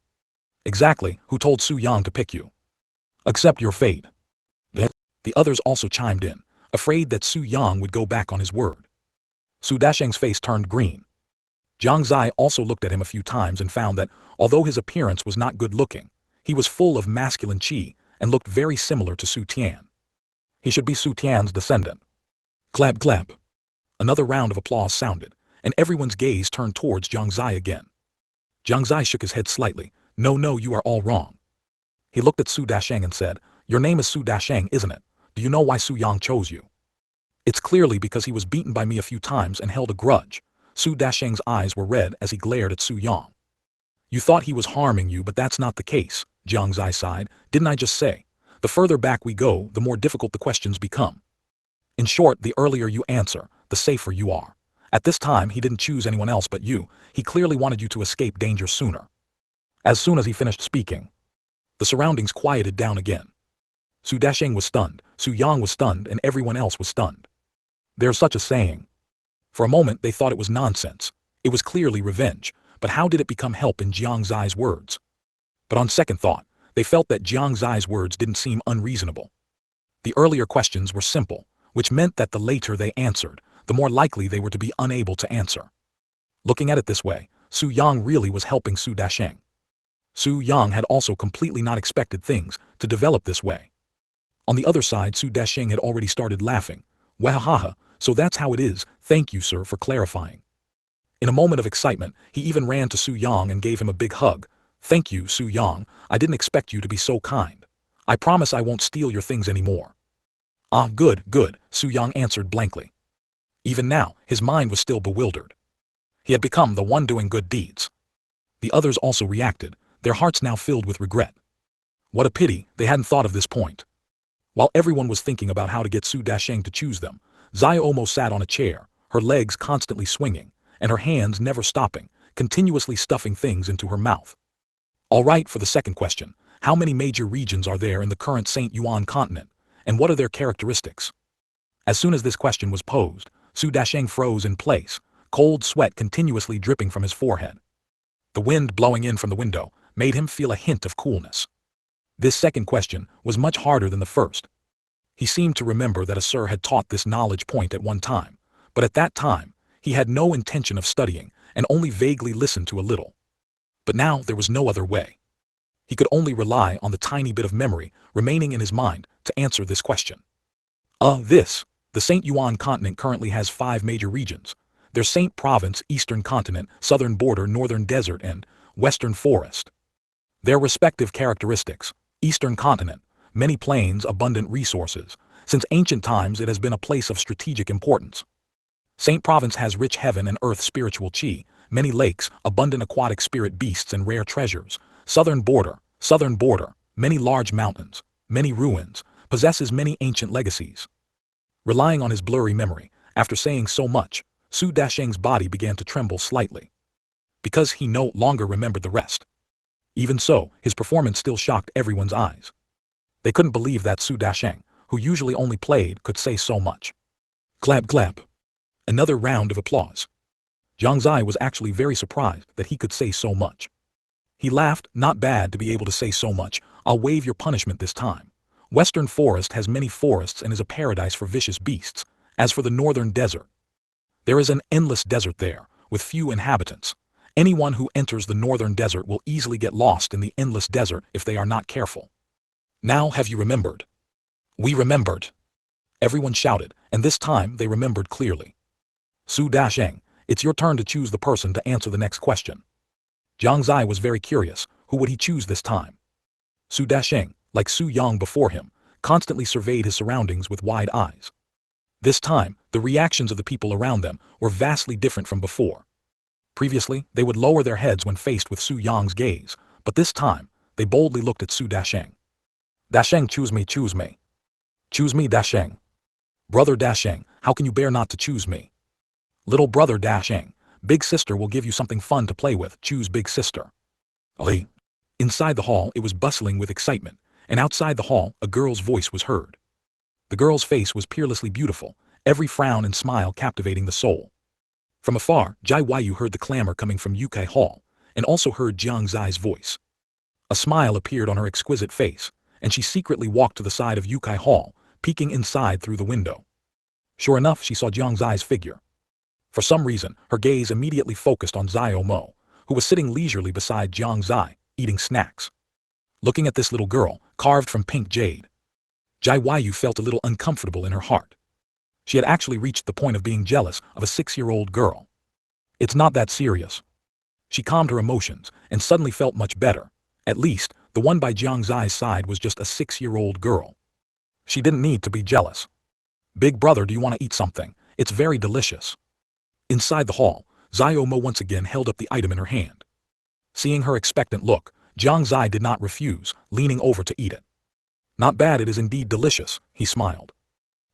"Exactly, who told Su Yang to pick you?" "Accept your fate." The others also chimed in, afraid that Su Yang would go back on his word. Su Dasheng's face turned green. Jiang Xie also looked at him a few times and found that, although his appearance was not good-looking, he was full of masculine qi and looked very similar to Su Tian. He should be Su Tian's descendant. Clap, clap. Another round of applause sounded, and everyone's gaze turned towards Jiang Xie again. Jiang Xie shook his head slightly. No, you are all wrong." He looked at Su Dasheng and said, "Your name is Su Dasheng, isn't it? Do you know why Su Yang chose you?" "It's clearly because he was beaten by me a few times and held a grudge." Su Dasheng's eyes were red as he glared at Su Yang. "You thought he was harming you, but that's not the case," Jiang Xie sighed. "Didn't I just say? The further back we go, the more difficult the questions become. In short, the earlier you answer, the safer you are. At this time, he didn't choose anyone else but you. He clearly wanted you to escape danger sooner." As soon as he finished speaking, the surroundings quieted down again. Su Dasheng was stunned, Su Yang was stunned, and everyone else was stunned. There's such a saying. For a moment they thought it was nonsense. It was clearly revenge, but how did it become help in Jiang Xie's words? But on second thought, they felt that Jiang Xie's words didn't seem unreasonable. The earlier questions were simple, which meant that the later they answered, the more likely they were to be unable to answer. Looking at it this way, Su Yang really was helping Su Dasheng. Su Yang had also completely not expected things to develop this way. On the other side, Su Dasheng had already started laughing. "Wahahaha, so that's how it is, thank you sir for clarifying." In a moment of excitement, he even ran to Su Yang and gave him a big hug. "Thank you, Su Yang, I didn't expect you to be so kind. I promise I won't steal your things anymore. Ah, good, good, Su Yang answered blankly. Even now, his mind was still bewildered. He had become the one doing good deeds. The others also reacted, their hearts now filled with regret. What a pity they hadn't thought of this point. While everyone was thinking about how to get Su Dasheng to choose them, Zai almost sat on a chair, her legs constantly swinging, and her hands never stopping, continuously stuffing things into her mouth. All right, for the second question, how many major regions are there in the current Shengyuan Continent, and what are their characteristics? As soon as this question was posed, Su Dasheng froze in place, cold sweat continuously dripping from his forehead. The wind blowing in from the window made him feel a hint of coolness. This second question was much harder than the first. He seemed to remember that a sir had taught this knowledge point at one time, but at that time, he had no intention of studying and only vaguely listened to a little. But now there was no other way. He could only rely on the tiny bit of memory remaining in his mind to answer this question. The Shengyuan Continent currently has 5 major regions. There's Saint Province, Eastern Continent, Southern Border, Northern Desert, and Western Forest. Their respective characteristics: Eastern Continent, many plains, abundant resources. Since ancient times it has been a place of strategic importance. Saint Province has rich heaven and earth spiritual chi, many lakes, abundant aquatic spirit beasts and rare treasures. Southern Border, many large mountains, many ruins, possesses many ancient legacies. Relying on his blurry memory, after saying so much, Su Dasheng's body began to tremble slightly. Because he no longer remembered the rest. Even so, his performance still shocked everyone's eyes. They couldn't believe that Su Dasheng, who usually only played, could say so much. Clap clap. Another round of applause. Jiang Xie was actually very surprised that he could say so much. He laughed, not bad to be able to say so much. I'll waive your punishment this time. Western Forest has many forests and is a paradise for vicious beasts. As for the Northern Desert, there is an endless desert there, with few inhabitants. Anyone who enters the Northern Desert will easily get lost in the endless desert if they are not careful. Now have you remembered? We remembered. Everyone shouted, and this time they remembered clearly. Su Dasheng, it's your turn to choose the person to answer the next question. Jiang Xie was very curious, who would he choose this time? Su Dasheng, like Su Yang before him, constantly surveyed his surroundings with wide eyes. This time, the reactions of the people around them were vastly different from before. Previously, they would lower their heads when faced with Su Yang's gaze, but this time, they boldly looked at Su Dasheng. Dasheng, choose me, choose me. Choose me, Dasheng. Brother Dasheng, how can you bear not to choose me? Little brother Dasheng, big sister will give you something fun to play with, choose big sister. Ali. Inside the hall, it was bustling with excitement, and outside the hall, a girl's voice was heard. The girl's face was peerlessly beautiful, every frown and smile captivating the soul. From afar, Jai Waiyu heard the clamor coming from Yukai Hall, and also heard Jiang Zai's voice. A smile appeared on her exquisite face, and she secretly walked to the side of Yukai Hall, peeking inside through the window. Sure enough, she saw Jiang Zai's figure. For some reason, her gaze immediately focused on Zai Mo, who was sitting leisurely beside Jiang Zai, eating snacks. Looking at this little girl, carved from pink jade, Jai Waiyu felt a little uncomfortable in her heart. She had actually reached the point of being jealous of a 6-year-old girl. It's not that serious. She calmed her emotions and suddenly felt much better. At least, the one by Jiang Zai's side was just a 6-year-old girl. She didn't need to be jealous. Big brother, do you want to eat something? It's very delicious. Inside the hall, Zai Mo once again held up the item in her hand. Seeing her expectant look, Jiang Zai did not refuse, leaning over to eat it. Not bad, it is indeed delicious, he smiled.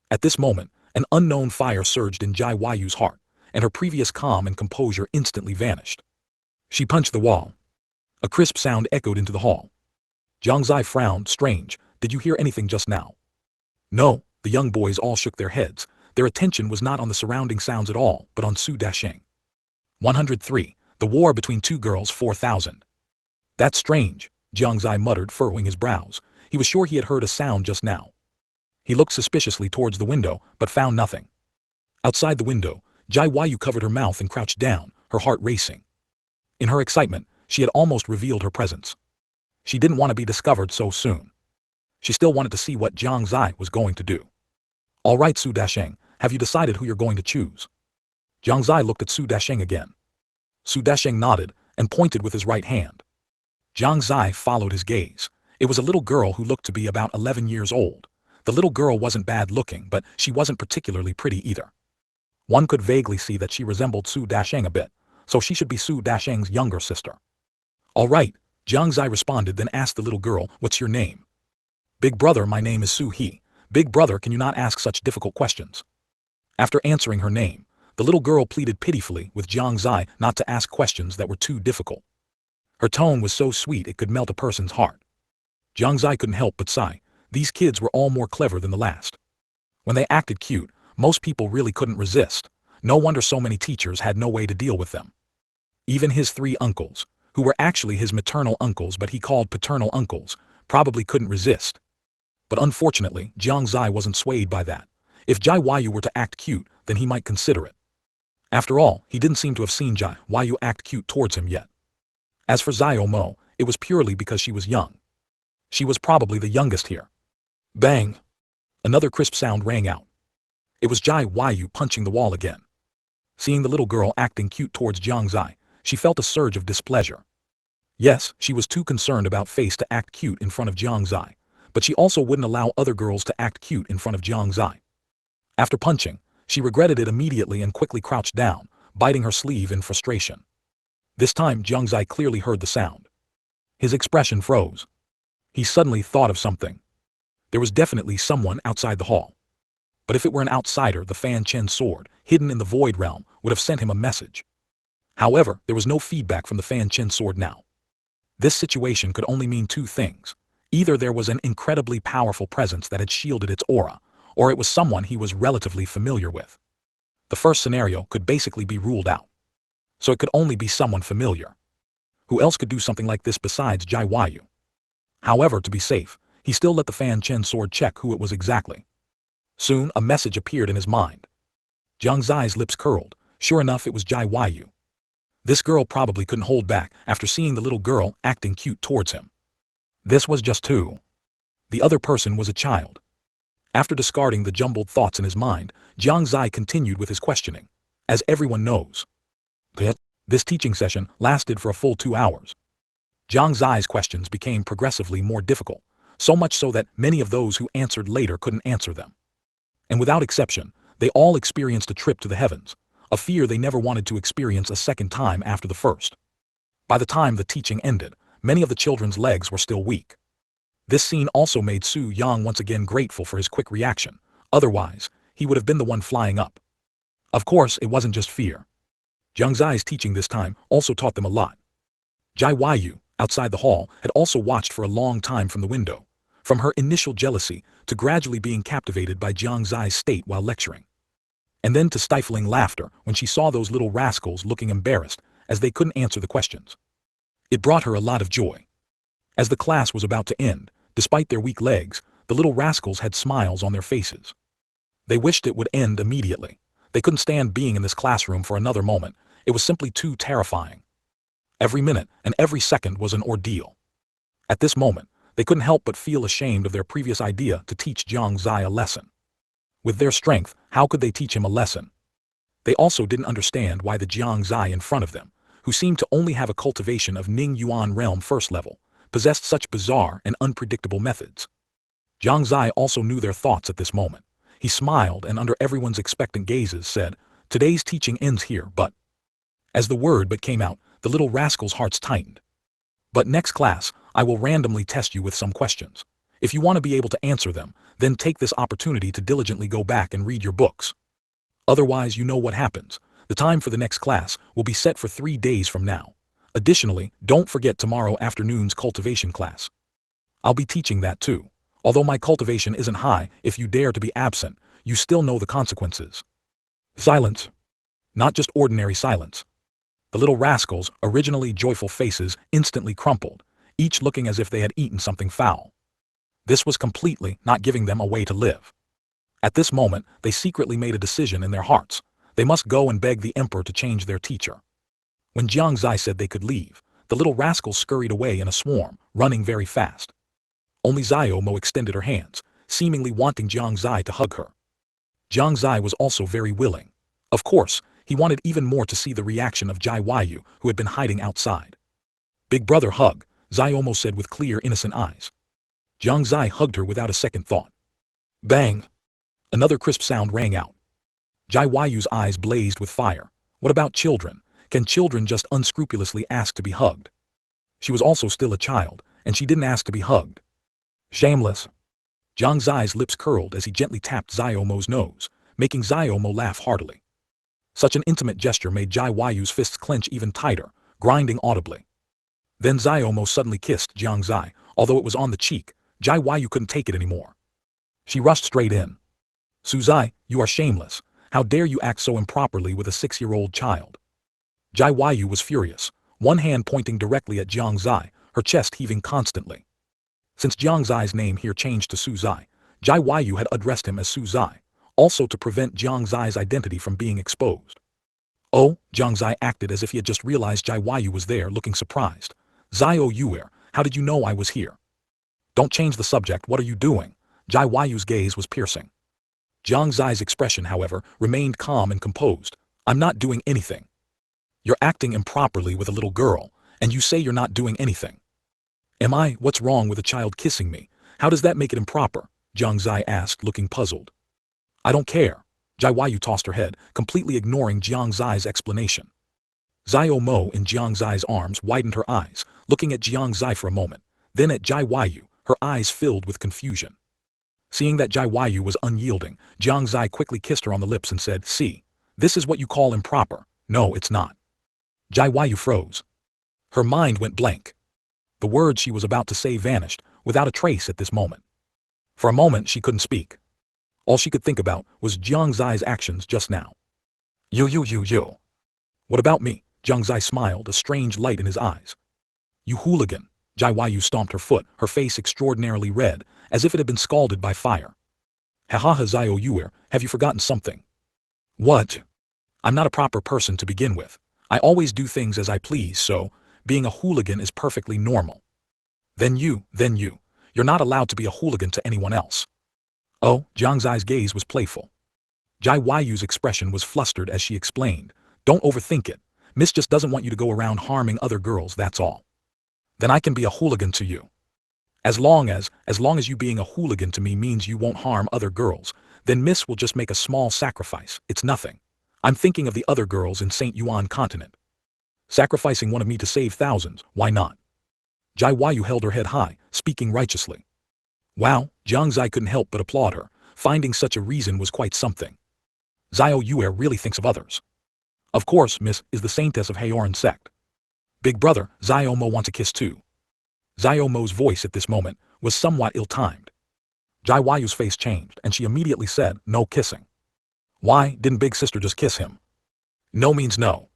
At this moment, an unknown fire surged in Jai Waiyu's heart, and her previous calm and composure instantly vanished. She punched the wall. A crisp sound echoed into the hall. Jiang Zai frowned, strange, did you hear anything just now? No, the young boys all shook their heads. Their attention was not on the surrounding sounds at all, but on Su Dasheng. 103. The war between two girls, 4000. That's strange, Jiang Zai muttered, furrowing his brows. He was sure he had heard a sound just now. He looked suspiciously towards the window, but found nothing. Outside the window, Jai Waiyu covered her mouth and crouched down, her heart racing. In her excitement, she had almost revealed her presence. She didn't want to be discovered so soon. She still wanted to see what Jiang Zai was going to do. All right, Su Dasheng, have you decided who you're going to choose? Jiang Zai looked at Su Dasheng again. Su Dasheng nodded and pointed with his right hand. Jiang Zai followed his gaze. It was a little girl who looked to be about 11 years old. The little girl wasn't bad looking, but she wasn't particularly pretty either. One could vaguely see that she resembled Su Dasheng a bit, so she should be Su Dasheng's younger sister. All right, Jiang Xie responded, then asked the little girl, "What's your name?" "Big brother, my name is Su He. Big brother, can you not ask such difficult questions?" After answering her name, the little girl pleaded pitifully with Jiang Xie not to ask questions that were too difficult. Her tone was so sweet it could melt a person's heart. Jiang Xie couldn't help but sigh. These kids were all more clever than the last. When they acted cute, most people really couldn't resist. No wonder so many teachers had no way to deal with them. Even his 3 uncles, who were actually his maternal uncles but he called paternal uncles, probably couldn't resist. But unfortunately, Jiang Xie wasn't swayed by that. If Jai Yu were to act cute, then he might consider it. After all, he didn't seem to have seen Jai Yu act cute towards him yet. As for Xiao Mo, it was purely because she was young. She was probably the youngest here. Bang! Another crisp sound rang out. It was Jai Yu punching the wall again. Seeing the little girl acting cute towards Jiang Xie, she felt a surge of displeasure. Yes, she was too concerned about face to act cute in front of Jiang Xie, but she also wouldn't allow other girls to act cute in front of Jiang Xie. After punching, she regretted it immediately and quickly crouched down, biting her sleeve in frustration. This time Jiang Xie clearly heard the sound. His expression froze. He suddenly thought of something. There was definitely someone outside the hall. But if it were an outsider, the Fanchen sword, hidden in the void realm, would have sent him a message. However, there was no feedback from the Fanchen sword now. This situation could only mean 2 things. Either there was an incredibly powerful presence that had shielded its aura, or it was someone he was relatively familiar with. The first scenario could basically be ruled out. So it could only be someone familiar. Who else could do something like this besides Jai Yu? However, to be safe, he still let the Fanchen sword check who it was exactly. Soon, a message appeared in his mind. Jiang Xie's lips curled. Sure enough, it was Jai Yu. This girl probably couldn't hold back after seeing the little girl acting cute towards him. This was just who. The other person was a child. After discarding the jumbled thoughts in his mind, Jiang Xie continued with his questioning. As everyone knows, this teaching session lasted for a full 2 hours. Jiang Xie's questions became progressively more difficult, so much so that many of those who answered later couldn't answer them. And without exception, they all experienced a trip to the heavens, a fear they never wanted to experience a second time after the first. By the time the teaching ended, many of the children's legs were still weak. This scene also made Su Yang once again grateful for his quick reaction, otherwise, he would have been the one flying up. Of course, it wasn't just fear. Jiang Xie's teaching this time also taught them a lot. Jai Yu, outside the hall, had also watched for a long time from the window, from her initial jealousy to gradually being captivated by Jiang Xie's state while lecturing. And then to stifling laughter when she saw those little rascals looking embarrassed as they couldn't answer the questions. It brought her a lot of joy. As the class was about to end, despite their weak legs, the little rascals had smiles on their faces. They wished it would end immediately. They couldn't stand being in this classroom for another moment. It was simply too terrifying. Every minute and every second was an ordeal. At this moment, they couldn't help but feel ashamed of their previous idea to teach Jiang Xie a lesson. With their strength, how could they teach him a lesson? They also didn't understand why the Jiang Xie in front of them, who seemed to only have a cultivation of Ning Yuan realm first level, possessed such bizarre and unpredictable methods. Jiang Xie also knew their thoughts at this moment. He smiled and under everyone's expectant gazes said, "Today's teaching ends here, but..." As the word "but" came out, the little rascals' hearts tightened. "But next class, I will randomly test you with some questions. If you want to be able to answer them, then take this opportunity to diligently go back and read your books. Otherwise, you know what happens. The time for the next class will be set for 3 days from now. Additionally, don't forget tomorrow afternoon's cultivation class. I'll be teaching that too. Although my cultivation isn't high, if you dare to be absent, you still know the consequences." Silence. Not just ordinary silence. The little rascals' originally joyful faces instantly crumpled, each looking as if they had eaten something foul. This was completely not giving them a way to live. At this moment, they secretly made a decision in their hearts. They must go and beg the emperor to change their teacher. When Jiang Xie said they could leave, the little rascals scurried away in a swarm, running very fast. Only Xiao Mo extended her hands, seemingly wanting Jiang Xie to hug her. Jiang Xie was also very willing. Of course, he wanted even more to see the reaction of Jai Yu, who had been hiding outside. "Big brother hug," Xiao Mo said with clear innocent eyes. Jiang Xie hugged her without a second thought. Bang! Another crisp sound rang out. Jai Yu's eyes blazed with fire. What about children? Can children just unscrupulously ask to be hugged? She was also still a child, and she didn't ask to be hugged. Shameless. Jiang Zai's lips curled as he gently tapped Xiaomo's nose, making Xiaomo laugh heartily. Such an intimate gesture made Jai Yu's fists clench even tighter, grinding audibly. Then Xiaomo suddenly kissed Jiang Xie, although it was on the cheek. Jai Yu couldn't take it anymore. She rushed straight in. Suzai, you are shameless. How dare you act so improperly with a 6-year-old child? Jai Yu was furious, one hand pointing directly at Jiang Xie, her chest heaving constantly. Since Jiang Zai's name here changed to Suzai, Jai Yu had addressed him as Suzai, also to prevent Jiang Zai's identity from being exposed. Oh, Jiang Xie acted as if he had just realized Jai Yu was there, looking surprised. Zio Yuer, how did you know I was here? Don't change the subject, what are you doing? Jai Yu's gaze was piercing. Jiang Zai's expression, however, remained calm and composed. I'm not doing anything. You're acting improperly with a little girl, and you say you're not doing anything. Am I? What's wrong with a child kissing me? How does that make it improper? Jiang Xie asked, looking puzzled. I don't care. Jai Yu tossed her head, completely ignoring Jiang Zai's explanation. Xiao Mo in Jiang Zai's arms widened her eyes, looking at Jiang Xie for a moment, then at Jai Yu, her eyes filled with confusion. Seeing that Jai Yu was unyielding, Jiang Xie quickly kissed her on the lips and said, see, this is what you call improper. No, it's not. Jai Yu froze. Her mind went blank. The words she was about to say vanished, without a trace at this moment. For a moment she couldn't speak. All she could think about was Jiang Zai's actions just now. You. What about me? Jiang Xie smiled, a strange light in his eyes. You hooligan. Jai Yu stomped her foot, her face extraordinarily red, as if it had been scalded by fire. Ha Zio Yuer, have you forgotten something? What? I'm not a proper person to begin with. I always do things as I please, so being a hooligan is perfectly normal. Then you. You're not allowed to be a hooligan to anyone else. Oh, Jiang Zai's gaze was playful. Jai Yu's expression was flustered as she explained. Don't overthink it. Miss just doesn't want you to go around harming other girls, that's all. Then I can be a hooligan to you. As long as you being a hooligan to me means you won't harm other girls, then Miss will just make a small sacrifice, it's nothing. I'm thinking of the other girls in Shengyuan Continent. Sacrificing one of me to save thousands, why not? Jai Yu held her head high, speaking righteously. Wow, Jiang Xie couldn't help but applaud her, finding such a reason was quite something. Xiao Yuer really thinks of others. Of course, Miss is the saintess of Haoran Sect. Big brother, Xiao Mo wants a kiss too. Xiao Mo's voice at this moment was somewhat ill-timed. Jai Yu's face changed, and she immediately said, no kissing. Why, didn't big sister just kiss him? No means no.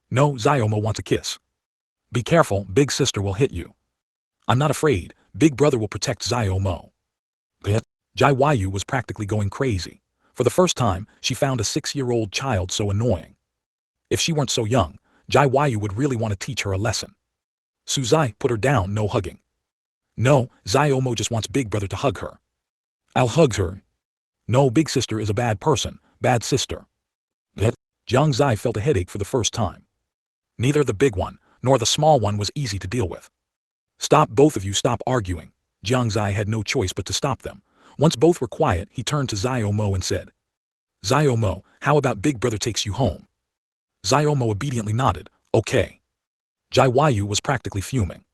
No, Xiao Mo wants a kiss. Be careful, big sister will hit you. I'm not afraid, big brother will protect Xiao Mo. Jai Yu was practically going crazy. For the first time, she found a 6-year-old child so annoying. If she weren't so young, Jai Yu would really want to teach her a lesson. Suzai, put her down, no hugging. No, Xiao Mo just wants big brother to hug her. I'll hug her. No, big sister is a bad person, bad sister. Jiang Xie felt a headache for the first time. Neither the big one, nor the small one was easy to deal with. Stop, both of you, stop arguing. Jiang Xie had no choice but to stop them. Once both were quiet, he turned to Xiao Mo and said, Xiao Mo, how about big brother takes you home? Xiao Mo obediently nodded, okay. Jai Yu was practically fuming.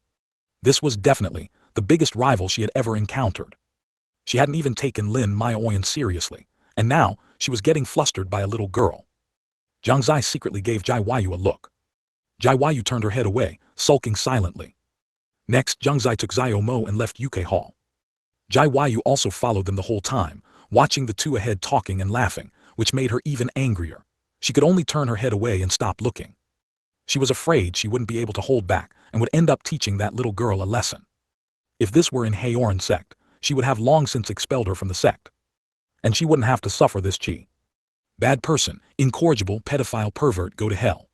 This was definitely the biggest rival she had ever encountered. She hadn't even taken Lin Maoyan seriously, and now she was getting flustered by a little girl. Jiang Xie secretly gave Jai Yu a look. Jai Yu turned her head away, sulking silently. Next, Jiang Xie took Xiao Mo and left UK Hall. Jai Yu also followed them the whole time, watching the two ahead talking and laughing, which made her even angrier. She could only turn her head away and stop looking. She was afraid she wouldn't be able to hold back and would end up teaching that little girl a lesson. If this were in Haoran Sect, she would have long since expelled her from the sect. And she wouldn't have to suffer this chi. Bad person, incorrigible, pedophile pervert, go to hell.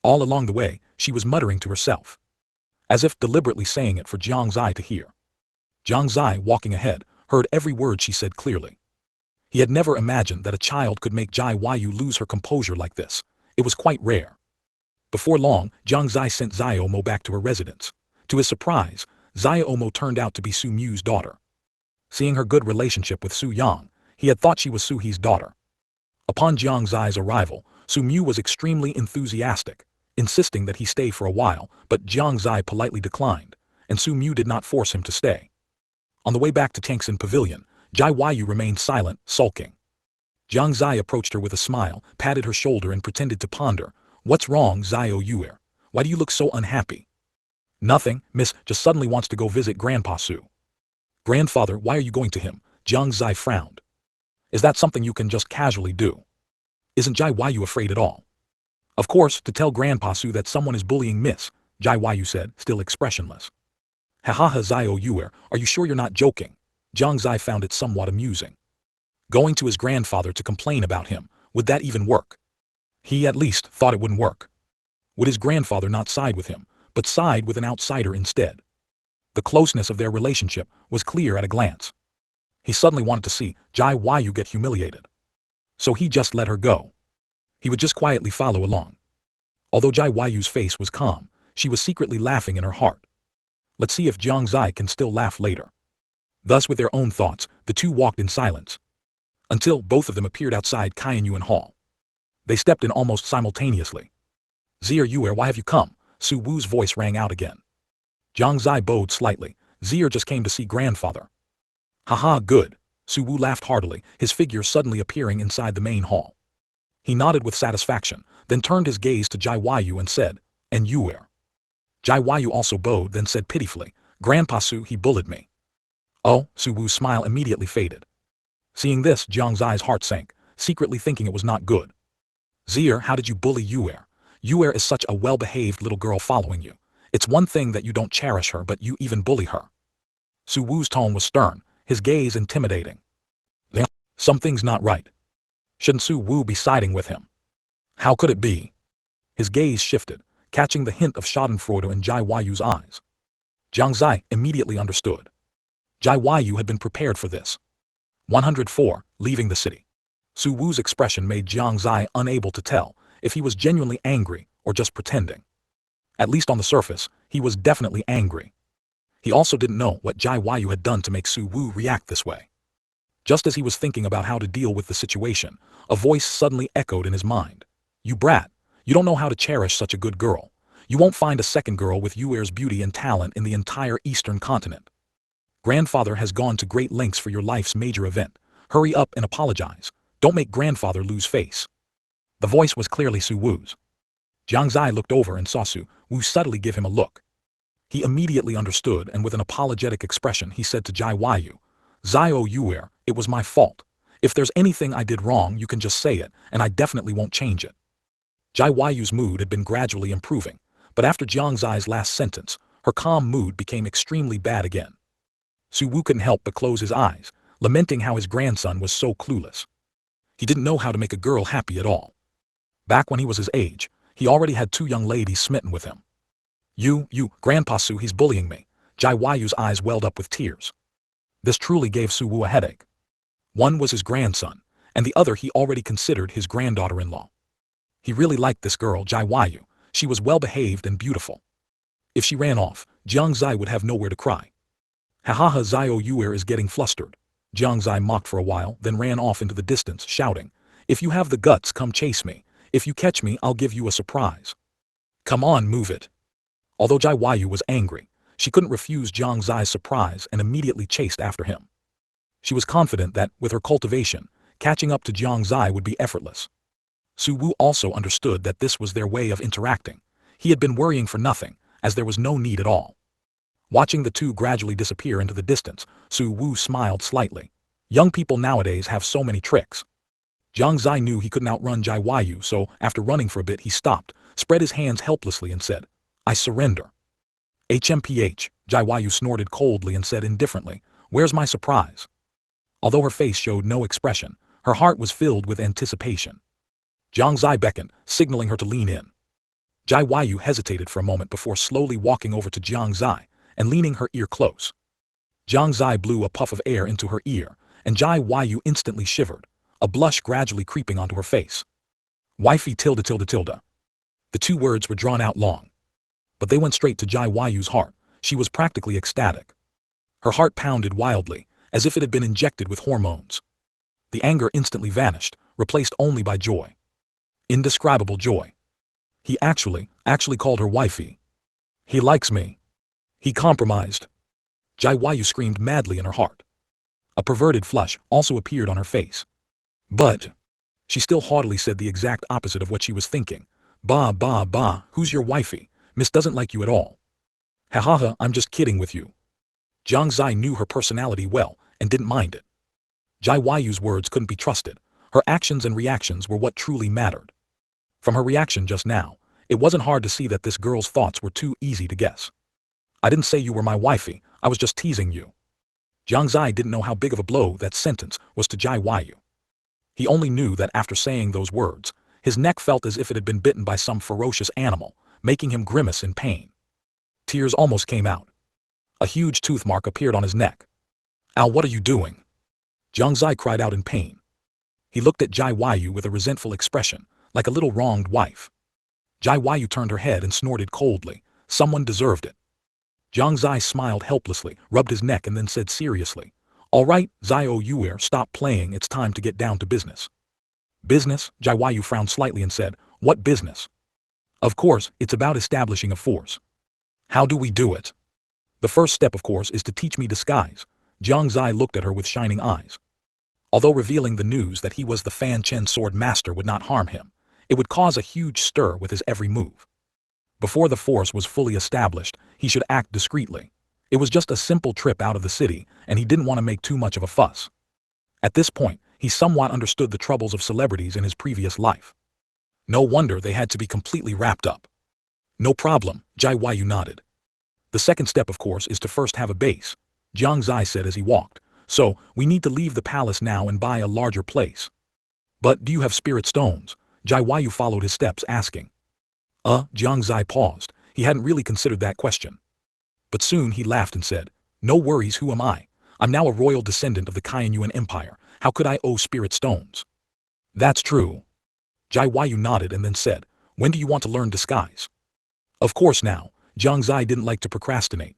All along the way, she was muttering to herself, as if deliberately saying it for Jiang Xie to hear. Jiang Xie, walking ahead, heard every word she said clearly. He had never imagined that a child could make Jai Yu lose her composure like this. It was quite rare. Before long, Jiang Xie sent Xiao Mo back to her residence. To his surprise, Xia Omo turned out to be Su Mu's daughter. Seeing her good relationship with Su Yang, he had thought she was Su He's daughter. Upon Jiang Xie's arrival, Su Mu was extremely enthusiastic, insisting that he stay for a while, but Jiang Xie politely declined, and Su Mu did not force him to stay. On the way back to Tangxin Pavilion, Jai Yu remained silent, sulking. Jiang Xie approached her with a smile, patted her shoulder and pretended to ponder. What's wrong, Xiao Yuer? Why do you look so unhappy? Nothing, miss, just suddenly wants to go visit Grandpa Su. Grandfather, why are you going to him? Jiang Xie frowned. Is that something you can just casually do? Isn't Jai Yu afraid at all? Of course, to tell Grandpa Su that someone is bullying Miss, Jai Yu said, still expressionless. Ha ha ha, Xiao Yuer, are you sure you're not joking? Jiang Xie found it somewhat amusing. Going to his grandfather to complain about him, would that even work? He at least thought it wouldn't work. Would his grandfather not side with him, but side with an outsider instead? The closeness of their relationship was clear at a glance. He suddenly wanted to see Jai Yu get humiliated. So he just let her go. He would just quietly follow along. Although Jai Yu's face was calm, she was secretly laughing in her heart. Let's see if Jiang Xie can still laugh later. Thus with their own thoughts, the two walked in silence. Until both of them appeared outside Qianyuan Hall. They stepped in almost simultaneously. Zier Yuer, why have you come? Su Wu's voice rang out again. Jiang Xie bowed slightly. Zier just came to see grandfather. Haha, good. Su Wu laughed heartily, his figure suddenly appearing inside the main hall. He nodded with satisfaction, then turned his gaze to Jai Yu and said, and Yuer. Jai Yu also bowed, then said pitifully, Grandpa Su, he bullied me. Oh, Su Wu's smile immediately faded. Seeing this, Jiang Xie's heart sank, secretly thinking it was not good. Zier, how did you bully Yuer? Yuer is such a well-behaved little girl following you. It's one thing that you don't cherish her, but you even bully her. Su Wu's tone was stern, his gaze intimidating. Something's not right. Shouldn't Su Wu be siding with him? How could it be? His gaze shifted, catching the hint of schadenfreude in Jai Yu's eyes. Jiang Xie immediately understood. Jai Yu had been prepared for this. 104. Leaving the city. Su Wu's expression made Jiang Xie unable to tell if he was genuinely angry or just pretending. At least on the surface, he was definitely angry. He also didn't know what Jai Yu had done to make Su Wu react this way. Just as he was thinking about how to deal with the situation, a voice suddenly echoed in his mind. You brat, you don't know how to cherish such a good girl. You won't find a second girl with Yuer's beauty and talent in the entire Eastern Continent. Grandfather has gone to great lengths for your life's major event. Hurry up and apologize. Don't make grandfather lose face. The voice was clearly Su Wu's. Jiang Xie looked over and saw Su Wu subtly give him a look. He immediately understood, and with an apologetic expression he said to Jai Yu, Xiao Yuer, it was my fault. If there's anything I did wrong, you can just say it, and I definitely won't change it. Jai Yu's mood had been gradually improving, but after Jiang Xie's last sentence, her calm mood became extremely bad again. Su Wu couldn't help but close his eyes, lamenting how his grandson was so clueless. He didn't know how to make a girl happy at all. Back when he was his age, he already had 2 young ladies smitten with him. You, Grandpa Su, he's bullying me. Jai Yu's eyes welled up with tears. This truly gave Su Wu a headache. One was his grandson, and the other he already considered his granddaughter-in-law. He really liked this girl, Jai Yu. She was well-behaved and beautiful. If she ran off, Jiang Xie would have nowhere to cry. Ha ha ha, Xiao Yuer is getting flustered. Jiang Xie mocked for a while, then ran off into the distance, shouting, if you have the guts, come chase me. If you catch me, I'll give you a surprise. Come on, move it. Although Jai Yu was angry, she couldn't refuse Jiang Xie's surprise and immediately chased after him. She was confident that, with her cultivation, catching up to Jiang Xie would be effortless. Su Wu also understood that this was their way of interacting. He had been worrying for nothing, as there was no need at all. Watching the two gradually disappear into the distance, Su Wu smiled slightly. Young people nowadays have so many tricks. Jiang Xie knew he couldn't outrun Jai Yu, so after running for a bit he stopped, spread his hands helplessly and said, I surrender. HMPH, Jai Yu snorted coldly and said indifferently, where's my surprise? Although her face showed no expression, her heart was filled with anticipation. Jiang Xie beckoned, signaling her to lean in. Jai Yu hesitated for a moment before slowly walking over to Jiang Xie and leaning her ear close. Jiang Xie blew a puff of air into her ear, and Jai Yu instantly shivered, a blush gradually creeping onto her face. Wifey tilde. The 2 words were drawn out long. But they went straight to Jai Yu's heart. she was practically ecstatic. Her heart pounded wildly, as if it had been injected with hormones. The anger instantly vanished, replaced only by joy. Indescribable joy. He actually called her wifey. He likes me. He compromised. Jiang screamed madly in her heart. A perverted flush also appeared on her face. But she still haughtily said the exact opposite of what she was thinking. Bah, who's your wifey? Miss doesn't like you at all. Ha ha ha, I'm just kidding with you. Jiang Xie knew her personality well and didn't mind it. Jiang words couldn't be trusted. Her actions and reactions were what truly mattered. From her reaction just now, it wasn't hard to see that this girl's thoughts were too easy to guess. I didn't say you were my wifey, I was just teasing you. Jiang Xie didn't know how big of a blow that sentence was to Jiang. He only knew that after saying those words, his neck felt as if it had been bitten by some ferocious animal, making him grimace in pain. Tears almost came out. A huge tooth mark appeared on his neck. Al, what are you doing? Jiang Xie cried out in pain. He looked at Jiang with a resentful expression, like a little wronged wife. Jiang turned her head and snorted coldly. Someone deserved it. Jiang Xie smiled helplessly, rubbed his neck and then said seriously, all right, Zio Yuer, stop playing, it's time to get down to business. Business? Jiang frowned slightly and said, what business? Of course, it's about establishing a force. How do we do it? The first step, of course, is to teach me disguise. Jiang Xie looked at her with shining eyes. Although revealing the news that he was the Fanchen sword master would not harm him, it would cause a huge stir with his every move. Before the force was fully established, he should act discreetly. It was just a simple trip out of the city, and he didn't want to make too much of a fuss. At this point, he somewhat understood the troubles of celebrities in his previous life. No wonder they had to be completely wrapped up. No problem, Jiang nodded. The second step, of course, is to first have a base, Jiang Xie said as he walked. So, we need to leave the palace now and buy a larger place. But do you have spirit stones? Jiang followed his steps, asking. Jiang Xie paused. He hadn't really considered that question. But soon he laughed and said, no worries, who am I? I'm now a royal descendant of the Qianyuan Empire. How could I owe spirit stones? That's true. Jiang nodded and then said, when do you want to learn disguise? Of course now. Jiang Xie didn't like to procrastinate.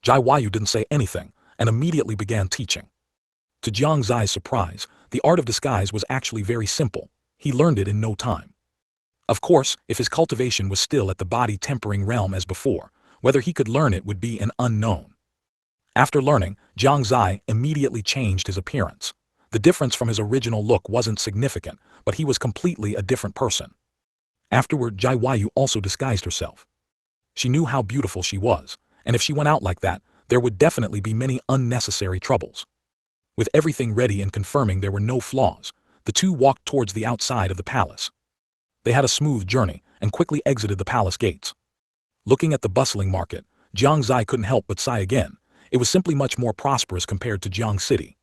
Jiang didn't say anything and immediately began teaching. To Jiang Xie's surprise, the art of disguise was actually very simple. He learned it in no time. Of course, if his cultivation was still at the body-tempering realm as before, whether he could learn it would be an unknown. After learning, Jiang Xie immediately changed his appearance. The difference from his original look wasn't significant, but he was completely a different person. Afterward, Jiang also disguised herself. She knew how beautiful she was, and if she went out like that, there would definitely be many unnecessary troubles. With everything ready and confirming there were no flaws, the two walked towards the outside of the palace. They had a smooth journey and quickly exited the palace gates. Looking at the bustling market, Jiang Xie couldn't help but sigh again. It was simply much more prosperous compared to Jiang City.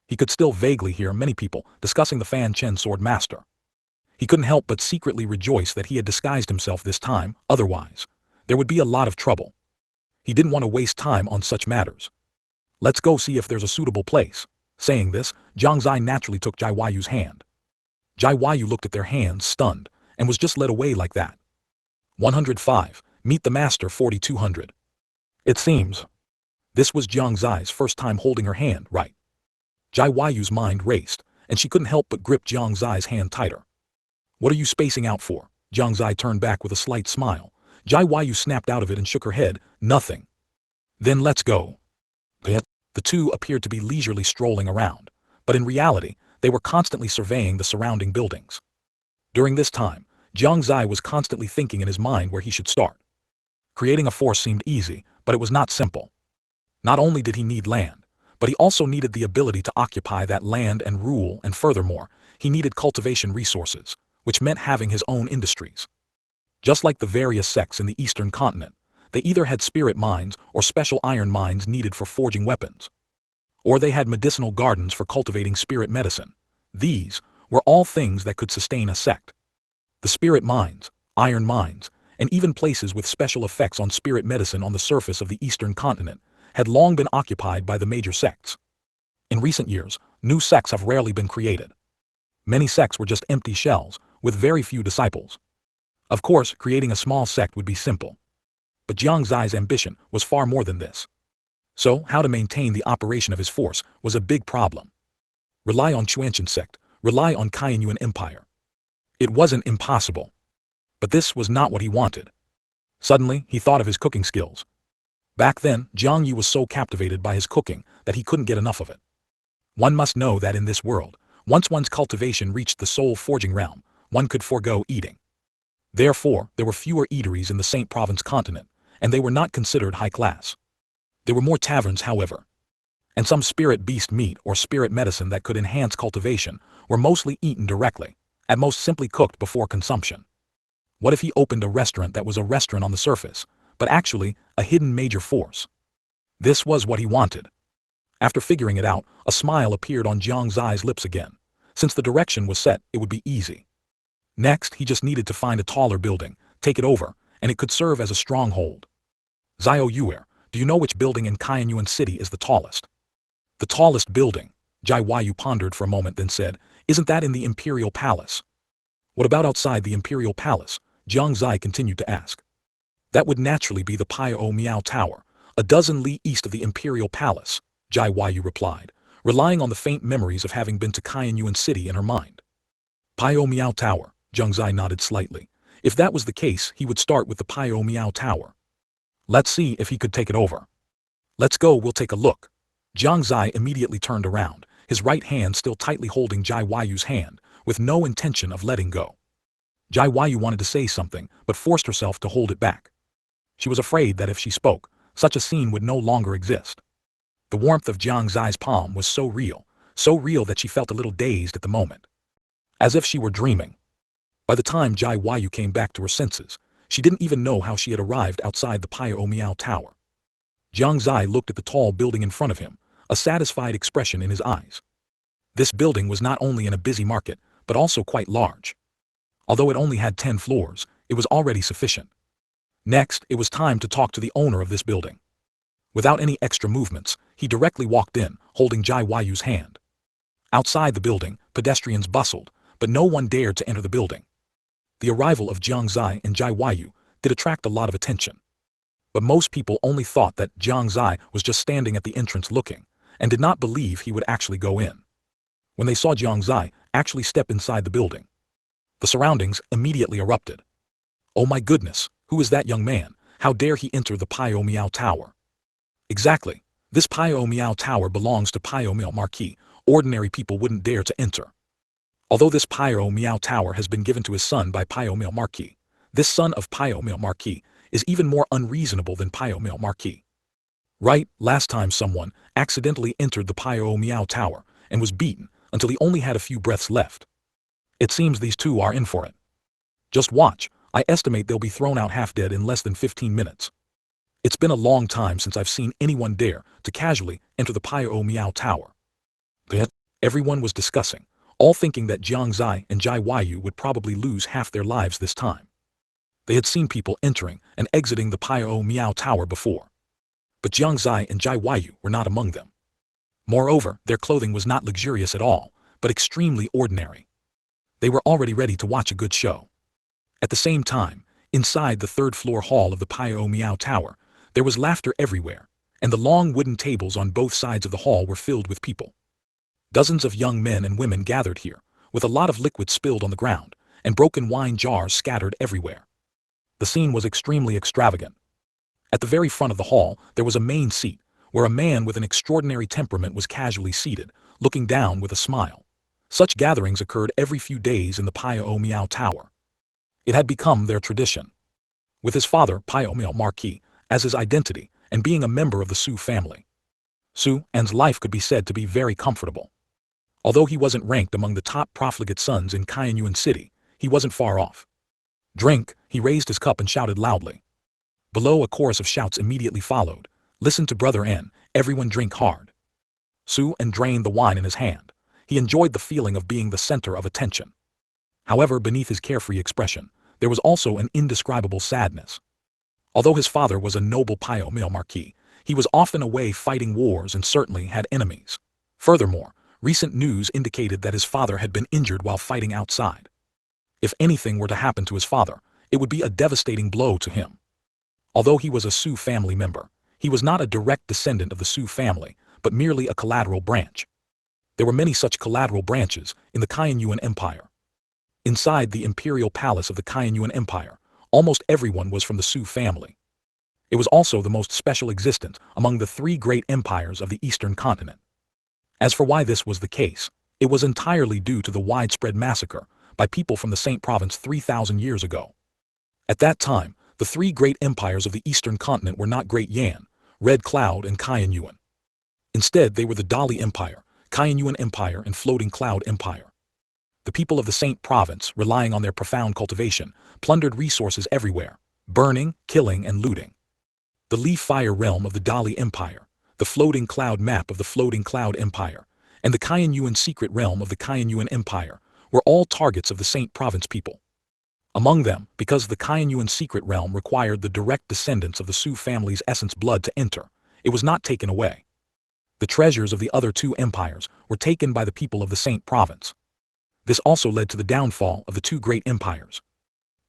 He could still vaguely hear many people discussing the Fanchen sword master. He couldn't help but secretly rejoice that he had disguised himself this time, otherwise there would be a lot of trouble. He didn't want to waste time on such matters. Let's go see if there's a suitable place. Saying this, Jiang Xie naturally took Jiang hand. Jiang looked at their hands stunned, and was just led away like that. 105. Meet the Master 4200. It seems. This was Jiang Xie's first time holding her hand, right? Jiang mind raced, and she couldn't help but grip Jiang Xie's hand tighter. What are you spacing out for? Jiang Xie turned back with a slight smile. Jiang snapped out of it and shook her head, nothing. Then let's go. The two appeared to be leisurely strolling around, but in reality, they were constantly surveying the surrounding buildings. During this time, Jiang Xie was constantly thinking in his mind where he should start. Creating a force seemed easy, but it was not simple. Not only did he need land, but he also needed the ability to occupy that land and rule, and furthermore, he needed cultivation resources, which meant having his own industries. Just like the various sects in the Eastern Continent, they either had spirit mines or special iron mines needed for forging weapons. Or they had medicinal gardens for cultivating spirit medicine. These were all things that could sustain a sect. The spirit mines, iron mines, and even places with special effects on spirit medicine on the surface of the Eastern Continent had long been occupied by the major sects. In recent years, new sects have rarely been created. Many sects were just empty shells, with very few disciples. Of course, creating a small sect would be simple. But Jiang Xie's ambition was far more than this. So, how to maintain the operation of his force was a big problem. Rely on Shengyuan Sect, rely on Tianyuan Empire. It wasn't impossible. But this was not what he wanted. Suddenly, he thought of his cooking skills. Back then, Jiang Xie was so captivated by his cooking that he couldn't get enough of it. One must know that in this world, once one's cultivation reached the soul-forging realm, one could forego eating. Therefore, there were fewer eateries in the St. Province continent, and they were not considered high class. There were more taverns, however. And some spirit beast meat or spirit medicine that could enhance cultivation were mostly eaten directly, at most simply cooked before consumption. What if he opened a restaurant that was a restaurant on the surface, but actually a hidden major force? This was what he wanted. After figuring it out, a smile appeared on Jiang Xie's lips again. Since the direction was set, it would be easy. Next, he just needed to find a taller building, take it over, and it could serve as a stronghold. Zio Yuer, do you know which building in Tianyuan City is the tallest? The tallest building, Jai Yu pondered for a moment then said, isn't that in the Imperial Palace? What about outside the Imperial Palace? Jiang Xie continued to ask. That would naturally be the Pio Miao Tower, a dozen li east of the Imperial Palace, Jai Yu replied, relying on the faint memories of having been to Tianyuan City in her mind. Pio Miao Tower, Jiang Xie nodded slightly. If that was the case, he would start with the Pio Miao Tower. Let's see if he could take it over. Let's go, we'll take a look. Jiang Xie immediately turned around, his right hand still tightly holding Jai Yu's hand, with no intention of letting go. Jai Yu wanted to say something, but forced herself to hold it back. She was afraid that if she spoke, such a scene would no longer exist. The warmth of Jiang Xie's palm was so real that she felt a little dazed at the moment. As if she were dreaming. By the time Jai Yu came back to her senses, she didn't even know how she had arrived outside the Pio Miao Tower. Jiang Xie looked at the tall building in front of him, a satisfied expression in his eyes. This building was not only in a busy market, but also quite large. Although it only had 10 floors, it was already sufficient. Next, it was time to talk to the owner of this building. Without any extra movements, he directly walked in, holding Jai Yu's hand. Outside the building, pedestrians bustled, but no one dared to enter the building. The arrival of Jiang Xie and Jai Yu did attract a lot of attention. But most people only thought that Jiang Xie was just standing at the entrance looking, and did not believe he would actually go in. When they saw Jiang Xie actually step inside the building, the surroundings immediately erupted. Oh my goodness, who is that young man? How dare he enter the Pio Miao Tower? Exactly. This Pio Miao Tower belongs to Pio Miao Marquis. Ordinary people wouldn't dare to enter. Although this Pio Miao Tower has been given to his son by Pio Miao Marquis, this son of Pio Miao Marquis is even more unreasonable than Pio Miao Marquis. Right, last time someone accidentally entered the Pio Miao Tower and was beaten until he only had a few breaths left. It seems these two are in for it. Just watch, I estimate they'll be thrown out half dead in less than 15 minutes. It's been a long time since I've seen anyone dare to casually enter the Pio Miao Tower. Everyone was discussing, all thinking that Jiang Xie and Jai Yu would probably lose half their lives this time. They had seen people entering and exiting the Pio Miao Tower before. But Jiang Xie and Jai Yu were not among them. Moreover, their clothing was not luxurious at all, but extremely ordinary. They were already ready to watch a good show. At the same time, inside the third-floor hall of the Pio Miao Tower, there was laughter everywhere, and the long wooden tables on both sides of the hall were filled with people. Dozens of young men and women gathered here, with a lot of liquid spilled on the ground, and broken wine jars scattered everywhere. The scene was extremely extravagant. At the very front of the hall, there was a main seat, where a man with an extraordinary temperament was casually seated, looking down with a smile. Such gatherings occurred every few days in the Pio Miao Tower. It had become their tradition. With his father, Pio Miao Marquis, as his identity, and being a member of the Su family, Su An's life could be said to be very comfortable. Although he wasn't ranked among the top profligate sons in Tianyuan City, he wasn't far off. Drink, he raised his cup and shouted loudly. Below, a chorus of shouts immediately followed. Listen to Brother N, everyone drink hard. Su An drained the wine in his hand. He enjoyed the feeling of being the center of attention. However, beneath his carefree expression, there was also an indescribable sadness. Although his father was a noble Pio Miao Marquis, he was often away fighting wars and certainly had enemies. Furthermore, recent news indicated that his father had been injured while fighting outside. If anything were to happen to his father, it would be a devastating blow to him. Although he was a Su family member, he was not a direct descendant of the Su family, but merely a collateral branch. There were many such collateral branches in the Qianyuan Empire. Inside the imperial palace of the Qianyuan Empire, almost everyone was from the Su family. It was also the most special existence among the three great empires of the Eastern Continent. As for why this was the case, it was entirely due to the widespread massacre by people from the Saint Province 3,000 years ago. At that time, the three great empires of the Eastern Continent were not Great Yan, Red Cloud, and Qianyuan. Instead, they were the Dali Empire, Qianyuan Empire, and Floating Cloud Empire. The people of the Saint Province, relying on their profound cultivation, plundered resources everywhere, burning, killing, and looting. The Leaf-Fire realm of the Dali Empire, the Floating Cloud map of the Floating Cloud Empire, and the Qianyuan secret realm of the Qianyuan Empire were all targets of the Saint Province people. Among them, because the Qianyuan secret realm required the direct descendants of the Su family's essence blood to enter, it was not taken away. The treasures of the other two empires were taken by the people of the Saint Province. This also led to the downfall of the two great empires.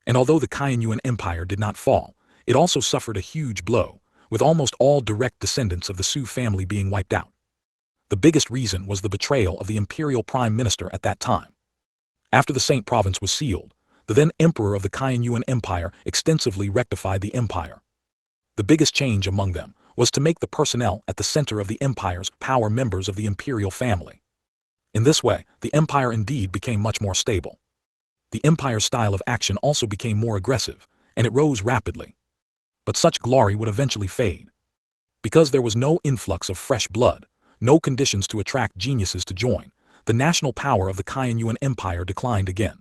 And although the Qianyuan Empire did not fall, it also suffered a huge blow, with almost all direct descendants of the Su family being wiped out. The biggest reason was the betrayal of the imperial prime minister at that time. After the Saint Province was sealed, the then emperor of the Qianyuan Empire extensively rectified the empire. The biggest change among them was to make the personnel at the center of the empire's power members of the imperial family. In this way, the empire indeed became much more stable. The empire's style of action also became more aggressive, and it rose rapidly. But such glory would eventually fade. Because there was no influx of fresh blood, no conditions to attract geniuses to join, the national power of the Qianyuan Empire declined again.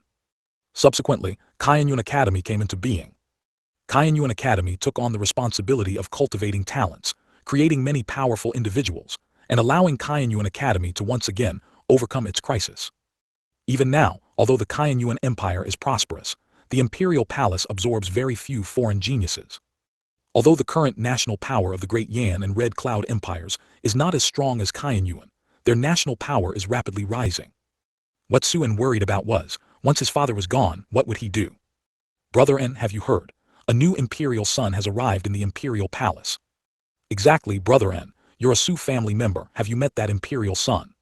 Subsequently, Qianyuan Academy came into being. Qianyuan Academy took on the responsibility of cultivating talents, creating many powerful individuals, and allowing Qianyuan Academy to once again overcome its crisis. Even now, although the Qianyuan Empire is prosperous, the imperial palace absorbs very few foreign geniuses. Although the current national power of the Great Yan and Red Cloud empires is not as strong as Qianyuan, their national power is rapidly rising. What Suan worried about was, once his father was gone, what would he do? Brother N, have you heard? A new imperial son has arrived in the imperial palace. Exactly, Brother N, you're a Su family member, have you met that imperial son?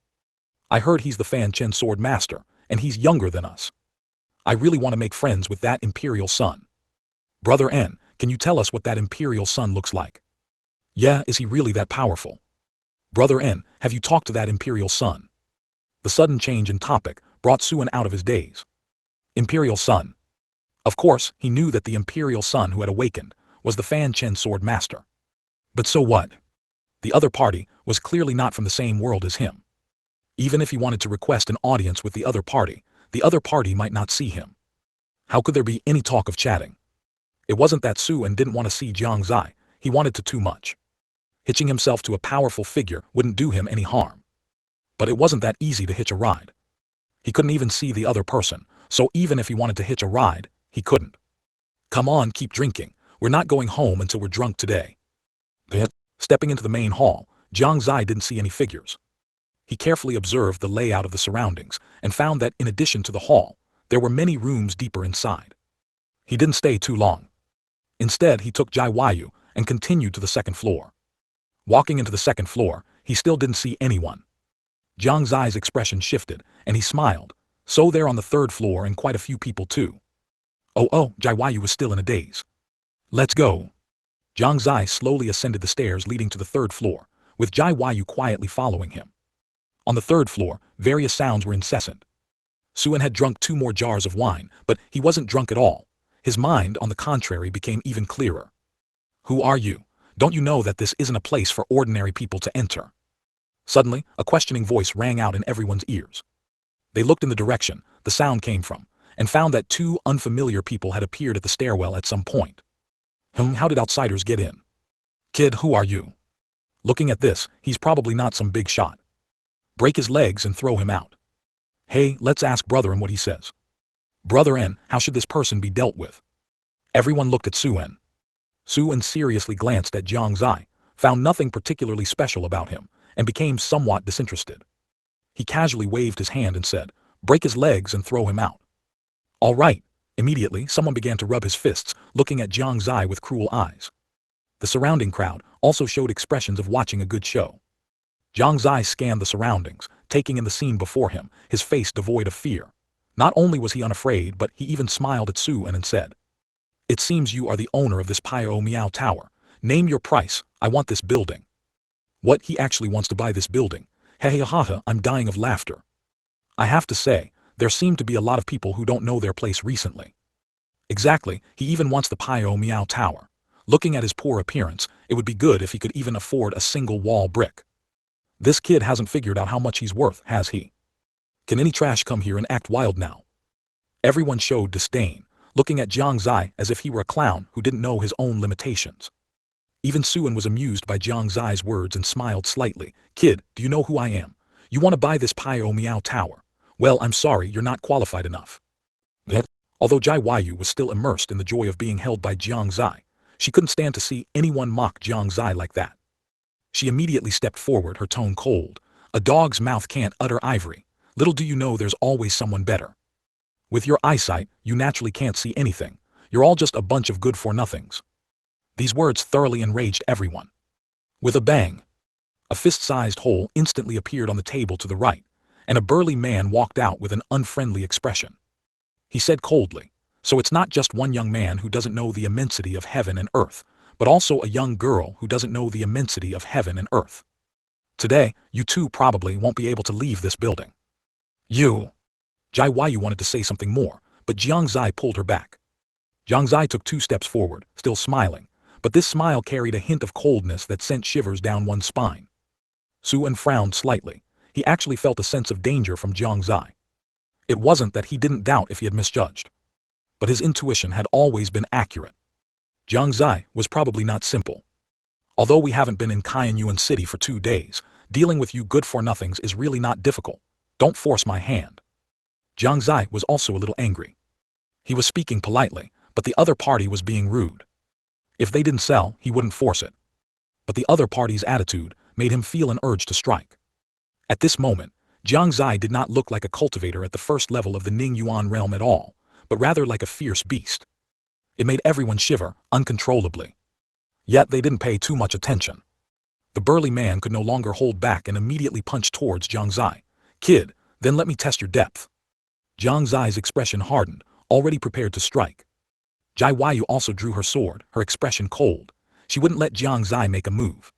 I heard he's the Fanchen sword master, and he's younger than us. I really want to make friends with that imperial son. Brother N, can you tell us what that imperial son looks like? Yeah, is he really that powerful? Brother N, have you talked to that imperial son? The sudden change in topic brought Suan out of his daze. Imperial son. Of course, he knew that the imperial son who had awakened was the Fanchen sword master. But so what? The other party was clearly not from the same world as him. Even if he wanted to request an audience with the other party might not see him. How could there be any talk of chatting? It wasn't that Suan didn't want to see Jiang Xie, he wanted to too much. Hitching himself to a powerful figure wouldn't do him any harm. But it wasn't that easy to hitch a ride. He couldn't even see the other person, so even if he wanted to hitch a ride, he couldn't. Come on, keep drinking, we're not going home until we're drunk today. Stepping into the main hall, Jiang Xie didn't see any figures. He carefully observed the layout of the surroundings and found that in addition to the hall, there were many rooms deeper inside. He didn't stay too long. Instead, he took Jai Wayu and continued to the second floor. Walking into the second floor, he still didn't see anyone. Jiang Xie's expression shifted, and he smiled. So there on the third floor and quite a few people too. Oh, Jai Wayu was still in a daze. Let's go. Jiang Xie slowly ascended the stairs leading to the third floor, with Jai Wayu quietly following him. On the third floor, various sounds were incessant. Suan had drunk 2 more jars of wine, but he wasn't drunk at all. His mind, on the contrary, became even clearer. Who are you? Don't you know that this isn't a place for ordinary people to enter? Suddenly, a questioning voice rang out in everyone's ears. They looked in the direction the sound came from, and found that 2 unfamiliar people had appeared at the stairwell at some point. How did outsiders get in? Kid, who are you? Looking at this, he's probably not some big shot. Break his legs and throw him out. Hey, let's ask Brother N what he says. Brother N, how should this person be dealt with? Everyone looked at Suan. Suan seriously glanced at Jiang Xie, found nothing particularly special about him, and became somewhat disinterested. He casually waved his hand and said, break his legs and throw him out. All right. Immediately, someone began to rub his fists, looking at Jiang Xie with cruel eyes. The surrounding crowd also showed expressions of watching a good show. Jiang Xie scanned the surroundings, taking in the scene before him, his face devoid of fear. Not only was he unafraid, but he even smiled at Su and said, "It seems you are the owner of this Pio Miao Tower. Name your price, I want this building." What, he actually wants to buy this building? Hehehaha, I'm dying of laughter. I have to say, there seem to be a lot of people who don't know their place recently. Exactly, he even wants the Pio Miao Tower. Looking at his poor appearance, it would be good if he could even afford a single wall brick. This kid hasn't figured out how much he's worth, has he? Can any trash come here and act wild now? Everyone showed disdain, looking at Jiang Xie as if he were a clown who didn't know his own limitations. Even Suan was amused by Jiang Xie's words and smiled slightly. "Kid, do you know who I am? You want to buy this Pio Miao Tower? Well, I'm sorry, you're not qualified enough." Although Jai Yu was still immersed in the joy of being held by Jiang Xie, she couldn't stand to see anyone mock Jiang Xie like that. She immediately stepped forward, her tone cold. "A dog's mouth can't utter ivory. Little do you know there's always someone better. With your eyesight, you naturally can't see anything. You're all just a bunch of good-for-nothings." These words thoroughly enraged everyone. With a bang, a fist-sized hole instantly appeared on the table to the right, and a burly man walked out with an unfriendly expression. He said coldly, "So it's not just one young man who doesn't know the immensity of heaven and earth, but also a young girl who doesn't know the immensity of heaven and earth. Today, you two probably won't be able to leave this building." "You." Jai Yu wanted to say something more, but Jiang Xie pulled her back. Jiang Xie took 2 steps forward, still smiling, but this smile carried a hint of coldness that sent shivers down one's spine. Suan frowned slightly. He actually felt a sense of danger from Jiang Xie. It wasn't that he didn't doubt if he had misjudged, but his intuition had always been accurate. Jiang Xie was probably not simple. "Although we haven't been in Shengyuan City for 2 days, dealing with you good-for-nothings is really not difficult. Don't force my hand." Jiang Xie was also a little angry. He was speaking politely, but the other party was being rude. If they didn't sell, he wouldn't force it. But the other party's attitude made him feel an urge to strike. At this moment, Jiang Xie did not look like a cultivator at the first level of the Ningyuan realm at all, but rather like a fierce beast. It made everyone shiver uncontrollably. Yet they didn't pay too much attention. The burly man could no longer hold back and immediately punched towards Jiang Xie. "Kid, then let me test your depth." Jiang Xie's expression hardened, already prepared to strike. Jai Yu also drew her sword, her expression cold. She wouldn't let Jiang Xie make a move.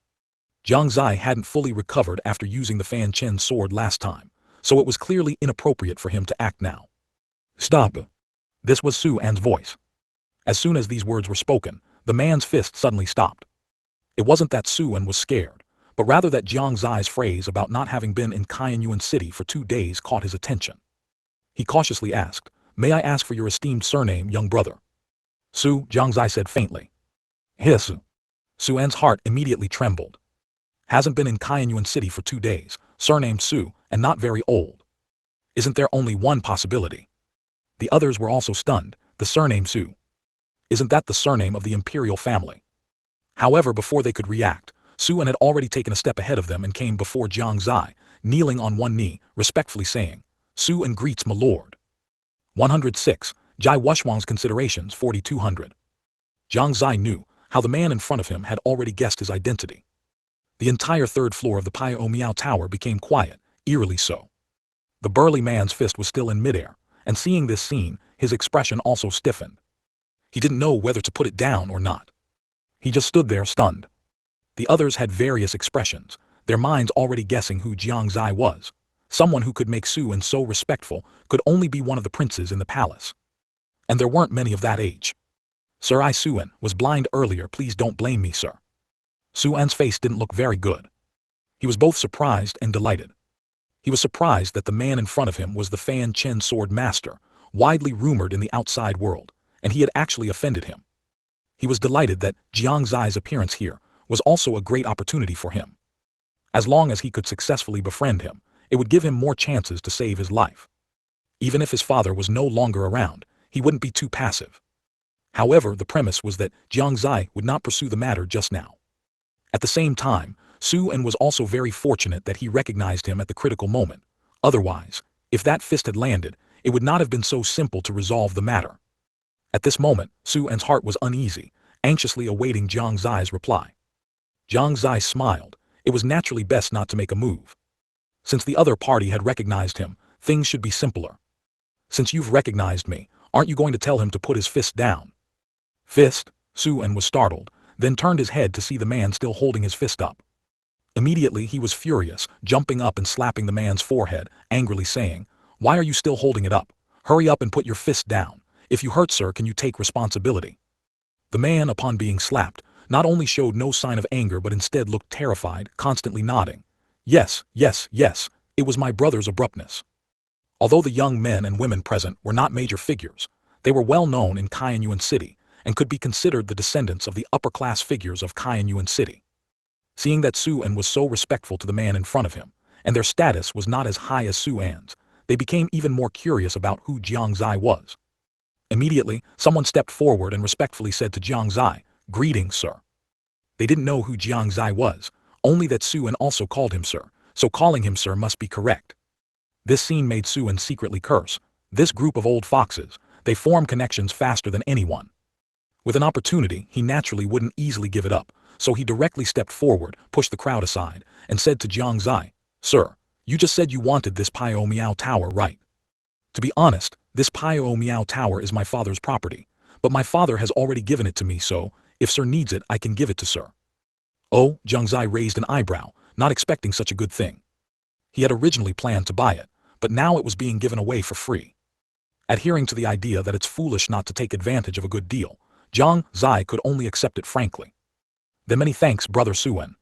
Jiang Xie hadn't fully recovered after using the Fanchen sword last time, so it was clearly inappropriate for him to act now. "Stop." This was Su An's voice. As soon as these words were spoken, the man's fist suddenly stopped. It wasn't that Su An was scared, but rather that Jiang Xie's phrase about not having been in Shengyuan City for 2 days caught his attention. He cautiously asked, "May I ask for your esteemed surname, young brother?" "Su," Jiang Xie said faintly. "Hiss." Su An's heart immediately trembled. Hasn't been in Shengyuan City for 2 days, surnamed Su, and not very old. Isn't there only one possibility? The others were also stunned. The surname Su. Isn't that the surname of the imperial family? However, before they could react, Su An had already taken a step ahead of them and came before Jiang Xie, kneeling on one knee, respectfully saying, "Su An greets my lord." 106. Jai Wushwang's considerations 4200. Jiang Xie knew how the man in front of him had already guessed his identity. The entire 3rd floor of the Pio Miao Tower became quiet, eerily so. The burly man's fist was still in midair, and seeing this scene, his expression also stiffened. He didn't know whether to put it down or not. He just stood there stunned. The others had various expressions, their minds already guessing who Jiang Xie was. Someone who could make Su An so respectful could only be one of the princes in the palace. And there weren't many of that age. "Sir, I Su An was blind earlier, please don't blame me, sir." Su An's face didn't look very good. He was both surprised and delighted. He was surprised that the man in front of him was the Fanchen sword master, widely rumored in the outside world, and he had actually offended him. He was delighted that Jiang Xie's appearance here was also a great opportunity for him. As long as he could successfully befriend him, it would give him more chances to save his life. Even if his father was no longer around, he wouldn't be too passive. However, the premise was that Jiang Xie would not pursue the matter just now. At the same time, Su An was also very fortunate that he recognized him at the critical moment. Otherwise, if that fist had landed, it would not have been so simple to resolve the matter. At this moment, Su An's heart was uneasy, anxiously awaiting Jiang Xie's reply. Jiang Xie smiled. It was naturally best not to make a move. Since the other party had recognized him, things should be simpler. Since you've recognized me, aren't you going to tell him to put his fist down? Fist? Su-en was startled, then turned his head to see the man still holding his fist up. Immediately he was furious, jumping up and slapping the man's forehead, angrily saying, "Why are you still holding it up? Hurry up and put your fist down. If you hurt sir, can you take responsibility?" The man, upon being slapped, not only showed no sign of anger but instead looked terrified, constantly nodding. Yes, yes, yes, it was my brother's abruptness. Although the young men and women present were not major figures, they were well known in Shengyuan City and could be considered the descendants of the upper-class figures of Shengyuan City. Seeing that Su-en was so respectful to the man in front of him, and their status was not as high as Su-en's, they became even more curious about who Jiang Xie was. Immediately, someone stepped forward and respectfully said to Jiang Xie, "Greetings, sir." They didn't know who Jiang Xie was, only that Su-en also called him sir, so calling him sir must be correct. This scene made Su-en secretly curse. This group of old foxes, they form connections faster than anyone. With an opportunity, he naturally wouldn't easily give it up, so he directly stepped forward, pushed the crowd aside, and said to Jiang Xie, "Sir, you just said you wanted this Pio Miao Tower, right? To be honest, this Pio Miao Tower is my father's property, but my father has already given it to me, so, if sir needs it, I can give it to sir." Oh, Jiang Xie raised an eyebrow, not expecting such a good thing. He had originally planned to buy it, but now it was being given away for free. Adhering to the idea that it's foolish not to take advantage of a good deal, Jiang Xie could only accept it frankly. "Then many thanks, brother Su-en."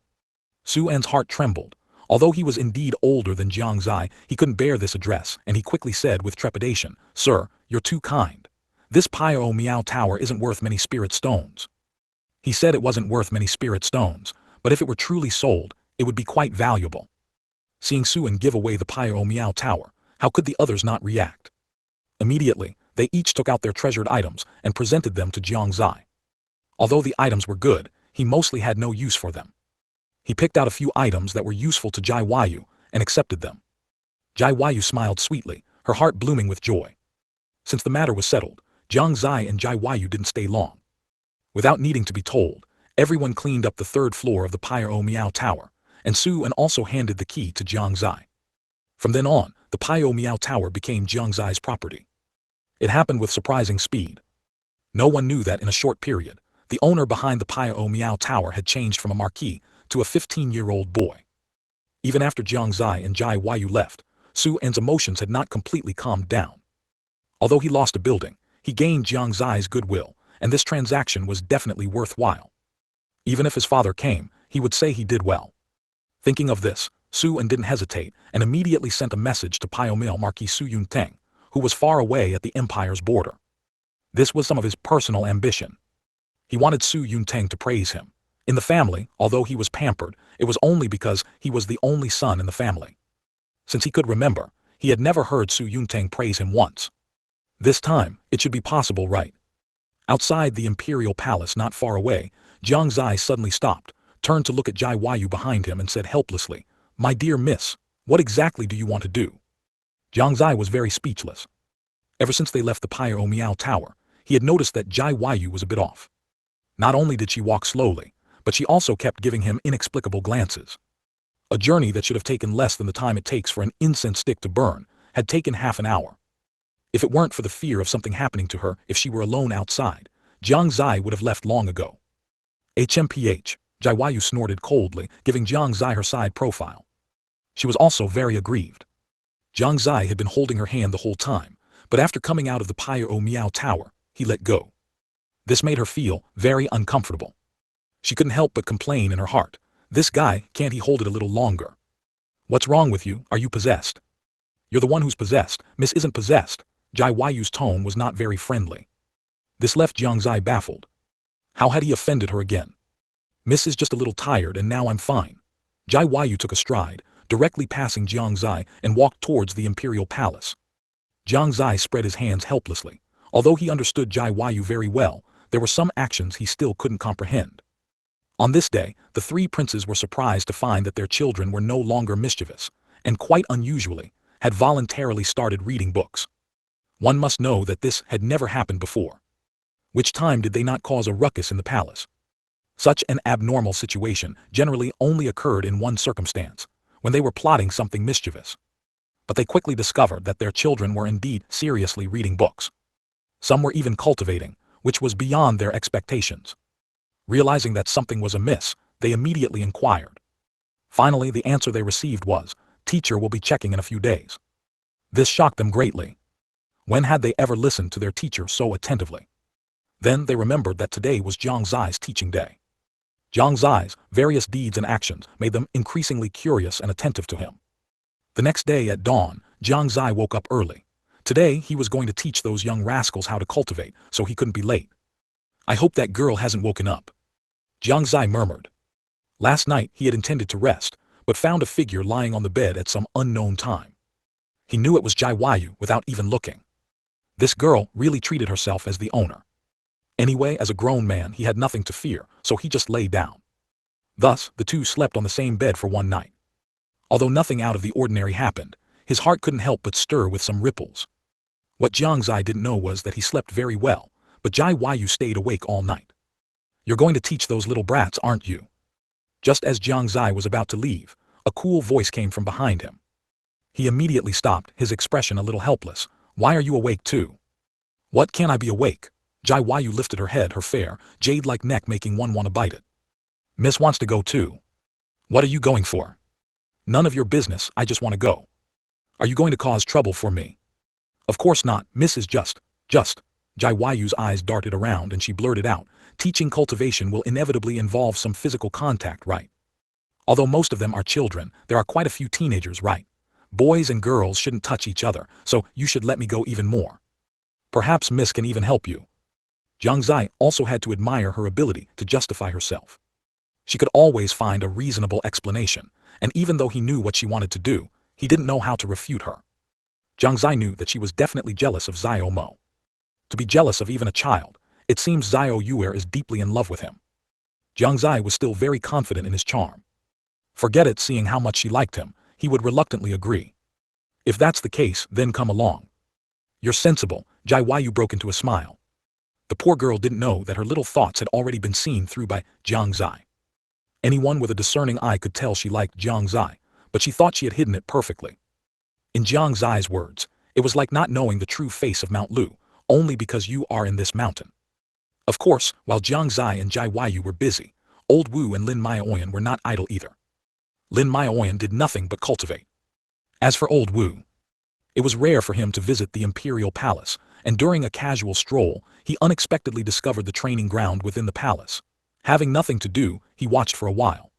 Su-en's heart trembled. Although he was indeed older than Jiang Xie, he couldn't bear this address, and he quickly said with trepidation, "Sir, you're too kind. This Pio Miao Tower isn't worth many spirit stones." He said it wasn't worth many spirit stones, but if it were truly sold, it would be quite valuable. Seeing Su-en give away the Pio Miao Tower, how could the others not react? Immediately, they each took out their treasured items and presented them to Jiang Xie. Although the items were good, he mostly had no use for them. He picked out a few items that were useful to Jai Wayu and accepted them. Jai Wayu smiled sweetly, her heart blooming with joy. Since the matter was settled, Jiang Xie and Jai Wayu didn't stay long. Without needing to be told, everyone cleaned up the third floor of the Pio Miao Tower, and Su-en also handed the key to Jiang Xie. From then on, the Pio Miao Tower became Jiang Xie's property. It happened with surprising speed. No one knew that in a short period, the owner behind the Pio Miao Tower had changed from a marquis to a 15-year-old boy. Even after Jiang Xie and Jai Wayu left, Su-en's emotions had not completely calmed down. Although he lost a building, he gained Jiang Xie's goodwill, and this transaction was definitely worthwhile. Even if his father came, he would say he did well. Thinking of this, Su-en didn't hesitate and immediately sent a message to Pio Miao Marquis Su Yunteng, who was far away at the empire's border. This was some of his personal ambition. He wanted Su Yunteng to praise him. In the family, although he was pampered, it was only because he was the only son in the family. Since he could remember, he had never heard Su Yunteng praise him once. This time, it should be possible, right? Outside the imperial palace not far away, Jiang Xie suddenly stopped, turned to look at Jai Wayu behind him and said helplessly, "My dear miss, what exactly do you want to do?" Jiang Xie was very speechless. Ever since they left the Pio Miao Tower, he had noticed that Jai Wayu was a bit off. Not only did she walk slowly, but she also kept giving him inexplicable glances. A journey that should have taken less than the time it takes for an incense stick to burn had taken half an hour. If it weren't for the fear of something happening to her if she were alone outside, Jiang Xie would have left long ago. HMPH, Jai Wayu snorted coldly, giving Jiang Xie her side profile. She was also very aggrieved. Jiang Xie had been holding her hand the whole time, but after coming out of the Pio Miao Tower, he let go. This made her feel very uncomfortable. She couldn't help but complain in her heart, "This guy, can't he hold it a little longer? What's wrong with you, are you possessed?" "You're the one who's possessed, Miss isn't possessed." Jai Wayu's tone was not very friendly. This left Jiang Xie baffled. How had he offended her again? "Miss is just a little tired and now I'm fine." Jai Wayu took a stride, directly passing Jiang Xie and walked towards the imperial palace. Jiang Xie spread his hands helplessly. Although he understood Jai Wayu very well, there were some actions he still couldn't comprehend. On this day, the three princes were surprised to find that their children were no longer mischievous, and quite unusually, had voluntarily started reading books. One must know that this had never happened before. Which time did they not cause a ruckus in the palace? Such an abnormal situation generally only occurred in one circumstance, when they were plotting something mischievous. But they quickly discovered that their children were indeed seriously reading books. Some were even cultivating, which was beyond their expectations. Realizing that something was amiss, they immediately inquired. Finally, the answer they received was, "Teacher will be checking in a few days." This shocked them greatly. When had they ever listened to their teacher so attentively? Then they remembered that today was Jiang Xie's teaching day. Jiang Xie's various deeds and actions made them increasingly curious and attentive to him. The next day at dawn, Jiang Xie woke up early. Today he was going to teach those young rascals how to cultivate, so he couldn't be late. "I hope that girl hasn't woken up," Jiang Xie murmured. Last night he had intended to rest, but found a figure lying on the bed at some unknown time. He knew it was Jai Wayu without even looking. This girl really treated herself as the owner. Anyway, as a grown man he had nothing to fear, so he just lay down. Thus, the two slept on the same bed for one night. Although nothing out of the ordinary happened, his heart couldn't help but stir with some ripples. What Jiang Xie didn't know was that he slept very well, but Jai Wayu stayed awake all night. "You're going to teach those little brats, aren't you?" Just as Jiang Xie was about to leave, a cool voice came from behind him. He immediately stopped, his expression a little helpless. "Why are you awake too?" "What, can't I be awake?" Jai Wayu lifted her head, her fair, jade-like neck making one want to bite it. "Miss wants to go too." "What are you going for?" "None of your business, I just want to go." "Are you going to cause trouble for me?" "Of course not, Miss is just. Jai Wayu's eyes darted around and she blurted out, "Teaching cultivation will inevitably involve some physical contact, right? Although most of them are children, there are quite a few teenagers, right? Boys and girls shouldn't touch each other, so you should let me go even more. Perhaps Miss can even help you." Jiang Xie also had to admire her ability to justify herself. She could always find a reasonable explanation, and even though he knew what she wanted to do, he didn't know how to refute her. Jiang Xie knew that she was definitely jealous of Xiao Mo. To be jealous of even a child, it seems Xiao Yuer is deeply in love with him. Jiang Xie was still very confident in his charm. Forget it, seeing how much she liked him, he would reluctantly agree. "If that's the case, then come along." "You're sensible," Jai Wayu broke into a smile. The poor girl didn't know that her little thoughts had already been seen through by Jiang Xie. Anyone with a discerning eye could tell she liked Jiang Xie, but she thought she had hidden it perfectly. In Jiang Xie's words, it was like not knowing the true face of Mount Lu, only because you are in this mountain. Of course, while Jiang Xie and Jai Wayu were busy, Old Wu and Lin Maioyan were not idle either. Lin Maioyan did nothing but cultivate. As for Old Wu, it was rare for him to visit the imperial palace, and during a casual stroll, he unexpectedly discovered the training ground within the palace. Having nothing to do, he watched for a while.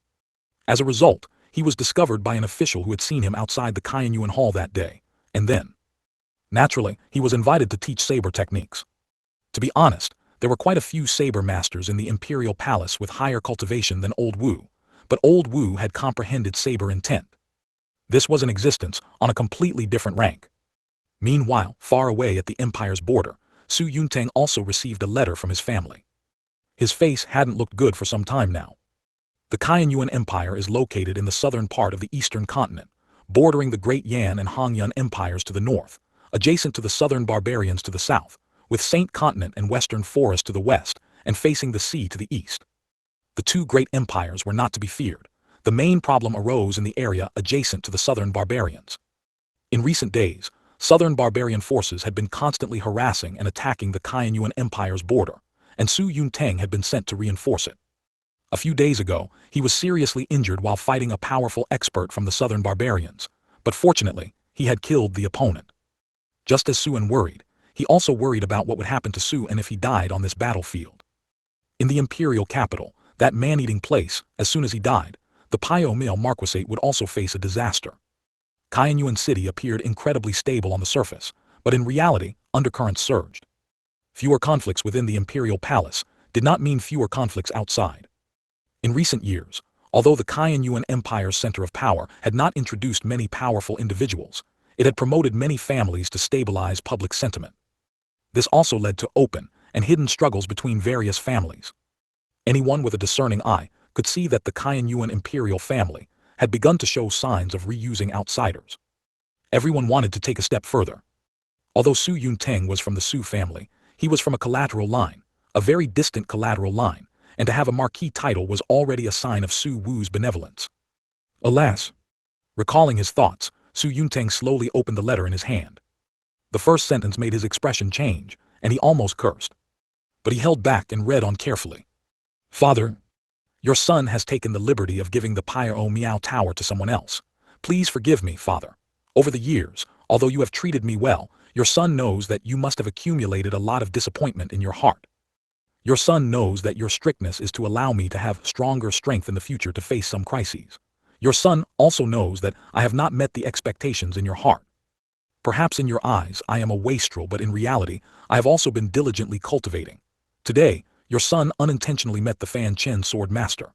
As a result, he was discovered by an official who had seen him outside the Qianyuan Hall that day, and then, naturally, he was invited to teach saber techniques. To be honest, there were quite a few saber masters in the imperial palace with higher cultivation than Old Wu, but Old Wu had comprehended saber intent. This was in existence on a completely different rank. Meanwhile, far away at the empire's border, Su Yuntang also received a letter from his family. His face hadn't looked good for some time now. The Qianyuan Empire is located in the southern part of the eastern continent, bordering the Great Yan and Hongyuan empires to the north, adjacent to the southern barbarians to the south, with Saint Continent and Western Forest to the west, and facing the sea to the east. The two great empires were not to be feared. The main problem arose in the area adjacent to the southern barbarians. In recent days, southern barbarian forces had been constantly harassing and attacking the Qianyuan Empire's border, and Su Yuntang had been sent to reinforce it. A few days ago, he was seriously injured while fighting a powerful expert from the southern barbarians, but fortunately, he had killed the opponent. Just as Suan worried, he also worried about what would happen to Su and if he died on this battlefield. In the imperial capital, that man-eating place, as soon as he died, the Pio Male Marquisate would also face a disaster. Qianyuan City appeared incredibly stable on the surface, but in reality, undercurrents surged. Fewer conflicts within the imperial palace did not mean fewer conflicts outside. In recent years, although the Qianyuan Empire's center of power had not introduced many powerful individuals, it had promoted many families to stabilize public sentiment. This also led to open and hidden struggles between various families. Anyone with a discerning eye could see that the Qianyuan imperial family had begun to show signs of reusing outsiders. Everyone wanted to take a step further. Although Su Yuntang was from the Su family, he was from a collateral line, a very distant collateral line, and to have a marquee title was already a sign of Su Wu's benevolence. Alas! Recalling his thoughts, Su Yuntang slowly opened the letter in his hand. The first sentence made his expression change, and he almost cursed. But he held back and read on carefully. Father, your son has taken the liberty of giving the Pyro Miao Tower to someone else. Please forgive me, Father. Over the years, although you have treated me well, your son knows that you must have accumulated a lot of disappointment in your heart. Your son knows that your strictness is to allow me to have stronger strength in the future to face some crises. Your son also knows that I have not met the expectations in your heart. Perhaps in your eyes I am a wastrel, but in reality I have also been diligently cultivating. Today, your son unintentionally met the Fanchen sword master.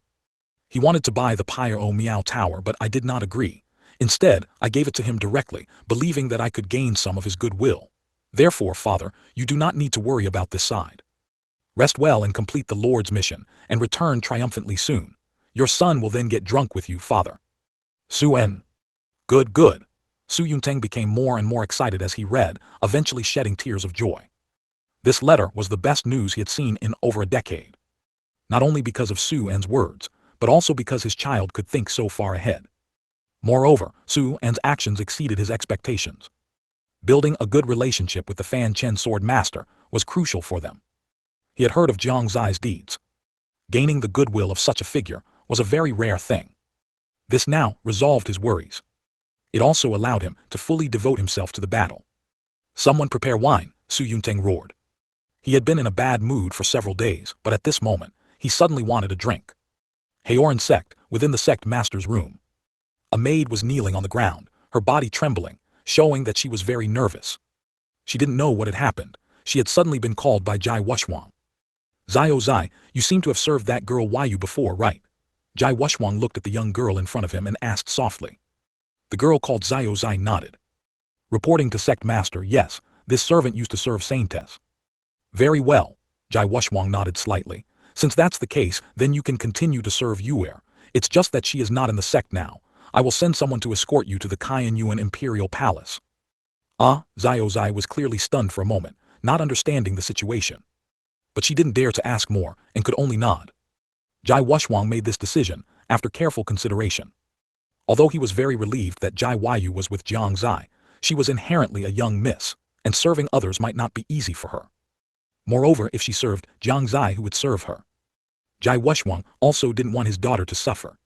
He wanted to buy the Pyro Miao Tower, but I did not agree. Instead, I gave it to him directly, believing that I could gain some of his goodwill. Therefore, Father, you do not need to worry about this side. Rest well and complete the Lord's mission, and return triumphantly soon. Your son will then get drunk with you, Father. Su-en. Good, good. Su Yuntang became more and more excited as he read, eventually shedding tears of joy. This letter was the best news he had seen in over a decade. Not only because of Su-en's words, but also because his child could think so far ahead. Moreover, Su-en's actions exceeded his expectations. Building a good relationship with the Fanchen sword master was crucial for them. He had heard of Jiang Xie's deeds. Gaining the goodwill of such a figure was a very rare thing. This now resolved his worries. It also allowed him to fully devote himself to the battle. Someone prepare wine, Su Yuntang roared. He had been in a bad mood for several days, but at this moment, he suddenly wanted a drink. Haoran Sect, within the sect master's room. A maid was kneeling on the ground, her body trembling, showing that she was very nervous. She didn't know what had happened. She had suddenly been called by Jai Wushwang. Zio Zai, you seem to have served that girl Yu before, right? Jai Wushwang looked at the young girl in front of him and asked softly. The girl called Zio Zai nodded. Reporting to sect master, yes, this servant used to serve Saintes. Very well, Jai Wushwang nodded slightly. Since that's the case, then you can continue to serve Yuer. It's just that she is not in the sect now. I will send someone to escort you to the Qianyuan Imperial Palace. Zio Zai was clearly stunned for a moment, not understanding the situation. But she didn't dare to ask more, and could only nod. Jai Wushwang made this decision, after careful consideration. Although he was very relieved that Jai Yu was with Jiang Xie, she was inherently a young miss, and serving others might not be easy for her. Moreover, if she served Jiang Xie, who would serve her? Jai Wushwang also didn't want his daughter to suffer.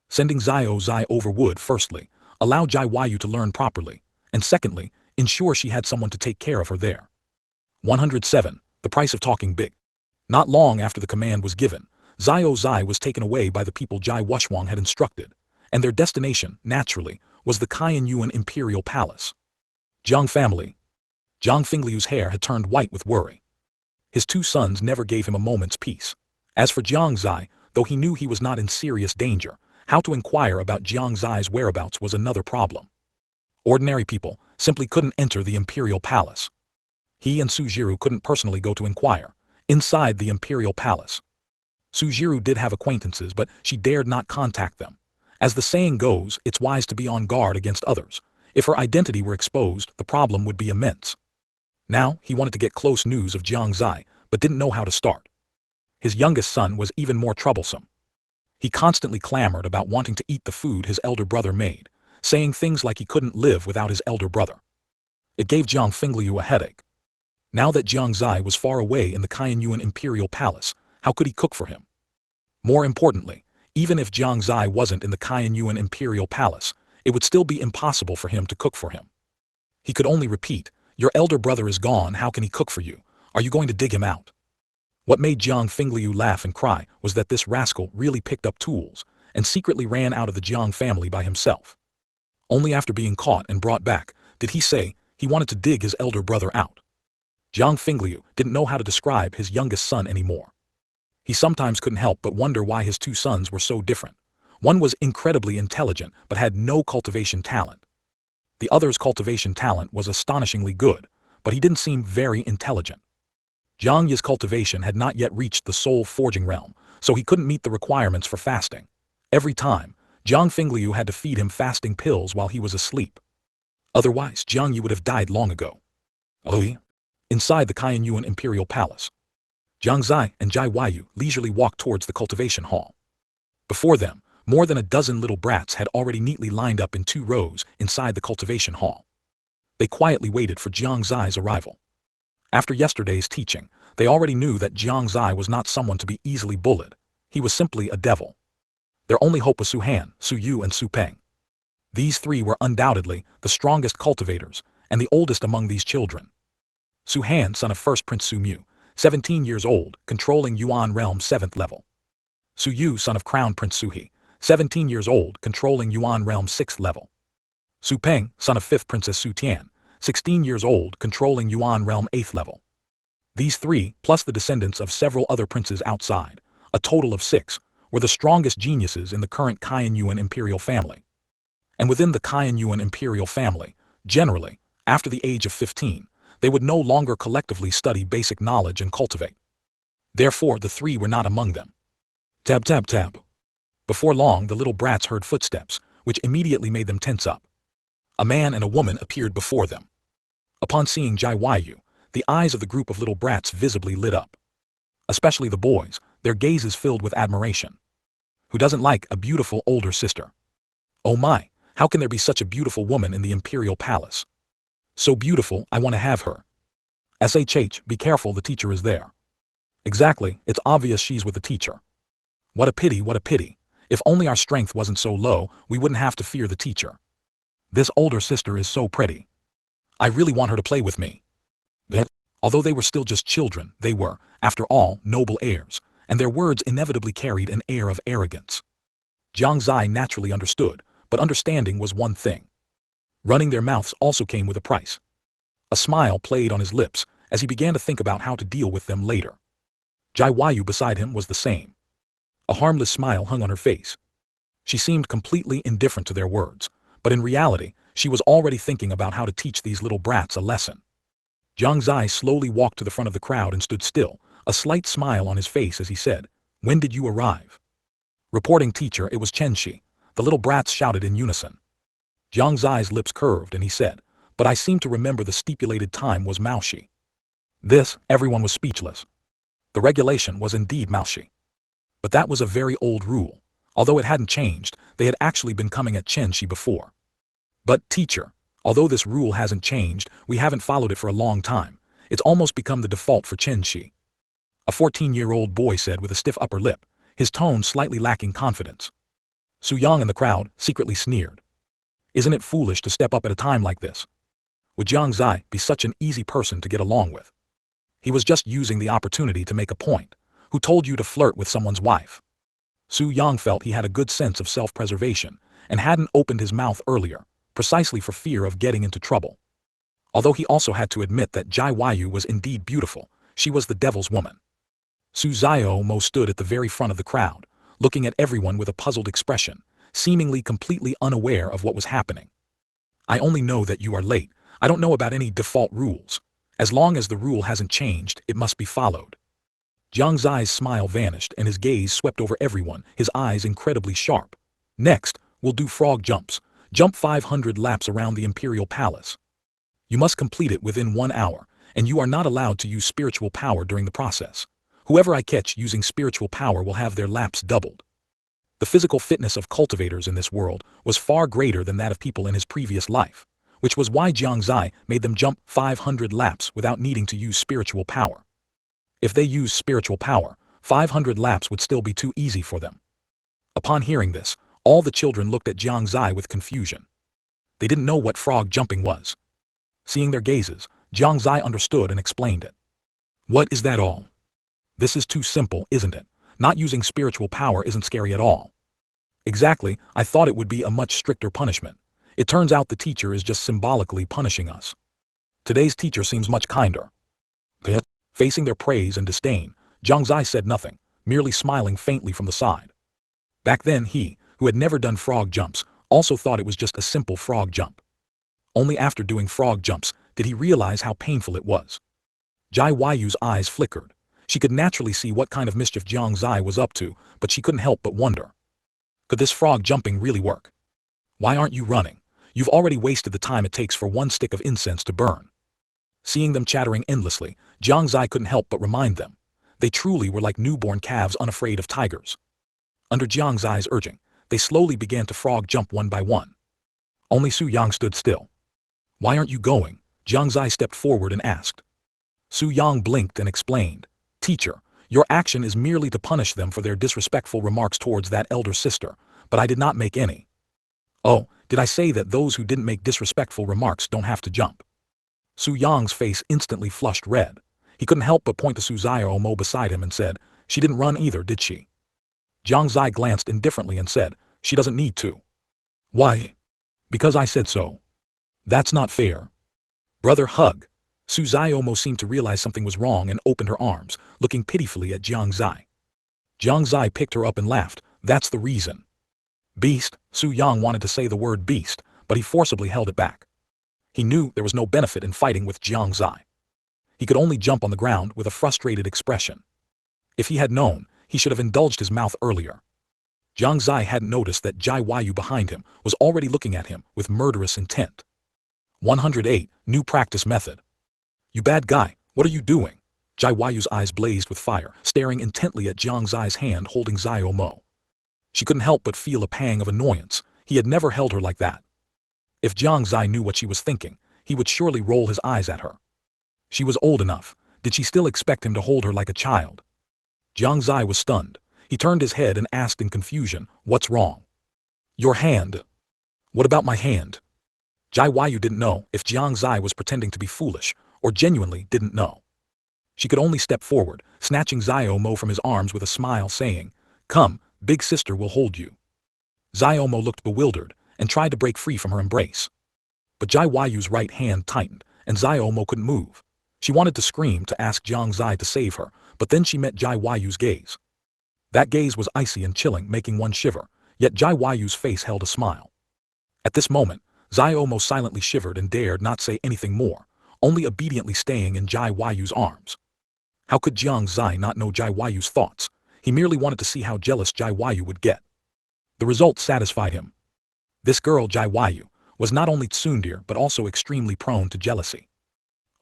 Sending Zio Zai over would, firstly, allow Jai Yu to learn properly, and secondly, ensure she had someone to take care of her there. 107. The price of talking big. Not long after the command was given, Zio Zai was taken away by the people Jai Wushwang had instructed, and their destination, naturally, was the Qianyuan Imperial Palace. Jiang family. Jiang Fingliu's hair had turned white with worry. His two sons never gave him a moment's peace. As for Jiang Xie, though he knew he was not in serious danger, how to inquire about Jiang Xie's whereabouts was another problem. Ordinary people simply couldn't enter the Imperial Palace. He and Sujiru couldn't personally go to inquire, inside the Imperial Palace. Sujiru did have acquaintances, but she dared not contact them. As the saying goes, it's wise to be on guard against others. If her identity were exposed, the problem would be immense. Now, he wanted to get close news of Jiang Xie, but didn't know how to start. His youngest son was even more troublesome. He constantly clamored about wanting to eat the food his elder brother made, saying things like he couldn't live without his elder brother. It gave Jiang Fingliu a headache. Now that Jiang Xie was far away in the Qianyuan Imperial Palace, how could he cook for him? More importantly, even if Jiang Xie wasn't in the Qianyuan Imperial Palace, it would still be impossible for him to cook for him. He could only repeat, "Your elder brother is gone, how can he cook for you? Are you going to dig him out?" What made Jiang Fingliu laugh and cry was that this rascal really picked up tools, and secretly ran out of the Jiang family by himself. Only after being caught and brought back, did he say he wanted to dig his elder brother out. Jiang Fingliu didn't know how to describe his youngest son anymore. He sometimes couldn't help but wonder why his two sons were so different. One was incredibly intelligent, but had no cultivation talent. The other's cultivation talent was astonishingly good, but he didn't seem very intelligent. Jiang Ye's cultivation had not yet reached the soul forging realm, so he couldn't meet the requirements for fasting. Every time, Jiang Fingliu had to feed him fasting pills while he was asleep. Otherwise, Jiang Ye would have died long ago. Inside the Qianyuan Imperial Palace. Jiang Xie and Jai Yu leisurely walked towards the cultivation hall. Before them, more than a dozen little brats had already neatly lined up in 2 rows inside the cultivation hall. They quietly waited for Jiang Xie's arrival. After yesterday's teaching, they already knew that Jiang Xie was not someone to be easily bullied. He was simply a devil. Their only hope was Su Han, Su Yu and Su Peng. These 3 were undoubtedly the strongest cultivators and the oldest among these children. Su Han, son of first Prince Su Mu, 17 years old, controlling Yuan realm 7th level. Su Yu, son of Crown Prince Su He, 17 years old, controlling Yuan realm 6th level. Su Peng, son of 5th Princess Su Tian, 16 years old, controlling Yuan realm 8th level. These 3, plus the descendants of several other princes outside, a total of 6, were the strongest geniuses in the current Kaiyuan imperial family. And within the Kaiyuan imperial family, generally, after the age of 15, they would no longer collectively study basic knowledge and cultivate. Therefore, the 3 were not among them. Tab tab tab. Before long, the little brats heard footsteps, which immediately made them tense up. A man and a woman appeared before them. Upon seeing Jai Yu, the eyes of the group of little brats visibly lit up. Especially the boys, their gazes filled with admiration. Who doesn't like a beautiful older sister? Oh my, how can there be such a beautiful woman in the imperial palace? So beautiful, I want to have her. SHH, be careful, the teacher is there. Exactly, it's obvious she's with the teacher. What a pity, what a pity. If only our strength wasn't so low, we wouldn't have to fear the teacher. This older sister is so pretty. I really want her to play with me. But, although they were still just children, they were, after all, noble heirs, and their words inevitably carried an air of arrogance. Jiang Xie naturally understood, but understanding was one thing. Running their mouths also came with a price. A smile played on his lips as he began to think about how to deal with them later. Jai Yu beside him was the same. A harmless smile hung on her face. She seemed completely indifferent to their words, but in reality, she was already thinking about how to teach these little brats a lesson. Jiang Xie slowly walked to the front of the crowd and stood still, a slight smile on his face as he said, "When did you arrive?" Reporting teacher, it was Chenxi. The little brats shouted in unison. Jiang Xie's lips curved and he said, "But I seem to remember the stipulated time was Maoshi." This, everyone was speechless. The regulation was indeed Maoshi. But that was a very old rule. Although it hadn't changed, they had actually been coming at Chenxi before. "But, teacher, although this rule hasn't changed, we haven't followed it for a long time. It's almost become the default for Chenxi." A 14-year-old boy said with a stiff upper lip, his tone slightly lacking confidence. Su Yang in the crowd secretly sneered. Isn't it foolish to step up at a time like this? Would Jiang Xie be such an easy person to get along with? He was just using the opportunity to make a point. Who told you to flirt with someone's wife? Su Yang felt he had a good sense of self-preservation and hadn't opened his mouth earlier, precisely for fear of getting into trouble. Although he also had to admit that Jai Yu was indeed beautiful, she was the devil's woman. Su Xiaomo stood at the very front of the crowd, looking at everyone with a puzzled expression, seemingly completely unaware of what was happening. "I only know that you are late. I don't know about any default rules. As long as the rule hasn't changed, it must be followed." Jiang Xie's smile vanished and his gaze swept over everyone, his eyes incredibly sharp. "Next, we'll do frog jumps. Jump 500 laps around the imperial palace. You must complete it within 1 hour, and you are not allowed to use spiritual power during the process. Whoever I catch using spiritual power will have their laps doubled." The physical fitness of cultivators in this world was far greater than that of people in his previous life, which was why Jiang Xie made them jump 500 laps without needing to use spiritual power. If they used spiritual power, 500 laps would still be too easy for them. Upon hearing this, all the children looked at Jiang Xie with confusion. They didn't know what frog jumping was. Seeing their gazes, Jiang Xie understood and explained it. "What is that all? This is too simple, isn't it? Not using spiritual power isn't scary at all." "Exactly, I thought it would be a much stricter punishment. It turns out the teacher is just symbolically punishing us. Today's teacher seems much kinder." Facing their praise and disdain, Jiang Xie said nothing, merely smiling faintly from the side. Back then he, who had never done frog jumps, also thought it was just a simple frog jump. Only after doing frog jumps did he realize how painful it was. Jai Yu's eyes flickered. She could naturally see what kind of mischief Jiang Xie was up to, but she couldn't help but wonder. Could this frog jumping really work? "Why aren't you running? You've already wasted the time it takes for 1 stick of incense to burn." Seeing them chattering endlessly, Jiang Xie couldn't help but remind them. They truly were like newborn calves unafraid of tigers. Under Jiang Xie's urging, they slowly began to frog jump one by one. Only Su Yang stood still. "Why aren't you going?" Jiang Xie stepped forward and asked. Su Yang blinked and explained, "Teacher, your action is merely to punish them for their disrespectful remarks towards that elder sister, but I did not make any." "Oh, did I say that those who didn't make disrespectful remarks don't have to jump?" Su Yang's face instantly flushed red. He couldn't help but point to Su Xiaomo beside him and said, "She didn't run either, did she?" Jiang Xie glanced indifferently and said, "She doesn't need to." "Why?" "Because I said so." "That's not fair." "Brother, hug." Su Xiaomo seemed to realize something was wrong and opened her arms, looking pitifully at Jiang Xie. Jiang Xie picked her up and laughed. "That's the reason." "Beast." Su Yang wanted to say the word beast, but he forcibly held it back. He knew there was no benefit in fighting with Jiang Xie. He could only jump on the ground with a frustrated expression. If he had known, he should have indulged his mouth earlier. Jiang Xie hadn't noticed that Jai Yu behind him was already looking at him with murderous intent. 108. New Practice Method. "You bad guy, what are you doing?" Jai Yu's eyes blazed with fire, staring intently at Jiang Xie's hand holding Xiaomo. She couldn't help but feel a pang of annoyance. He had never held her like that. If Jiang Xie knew what she was thinking, he would surely roll his eyes at her. She was old enough. Did she still expect him to hold her like a child? Jiang Xie was stunned. He turned his head and asked in confusion, "What's wrong?" "Your hand." "What about my hand?" Jai Yu didn't know if Jiang Xie was pretending to be foolish or genuinely didn't know. She could only step forward, snatching Xiaomo from his arms with a smile, saying, "Come, big sister will hold you." Xiaomo looked bewildered and tried to break free from her embrace. But Jai Yu's right hand tightened, and Xiaomo couldn't move. She wanted to scream to ask Jiang Xie to save her, but then she met Jai Yu's gaze. That gaze was icy and chilling, making one shiver, yet Jai Yu's face held a smile. At this moment, Xiaomo silently shivered and dared not say anything more, only obediently staying in Jai Yu's arms. How could Jiang Xie not know Jai Yu's thoughts? He merely wanted to see how jealous Jai Yu would get. The result satisfied him. This girl, Jai Yu, was not only tsundere but also extremely prone to jealousy.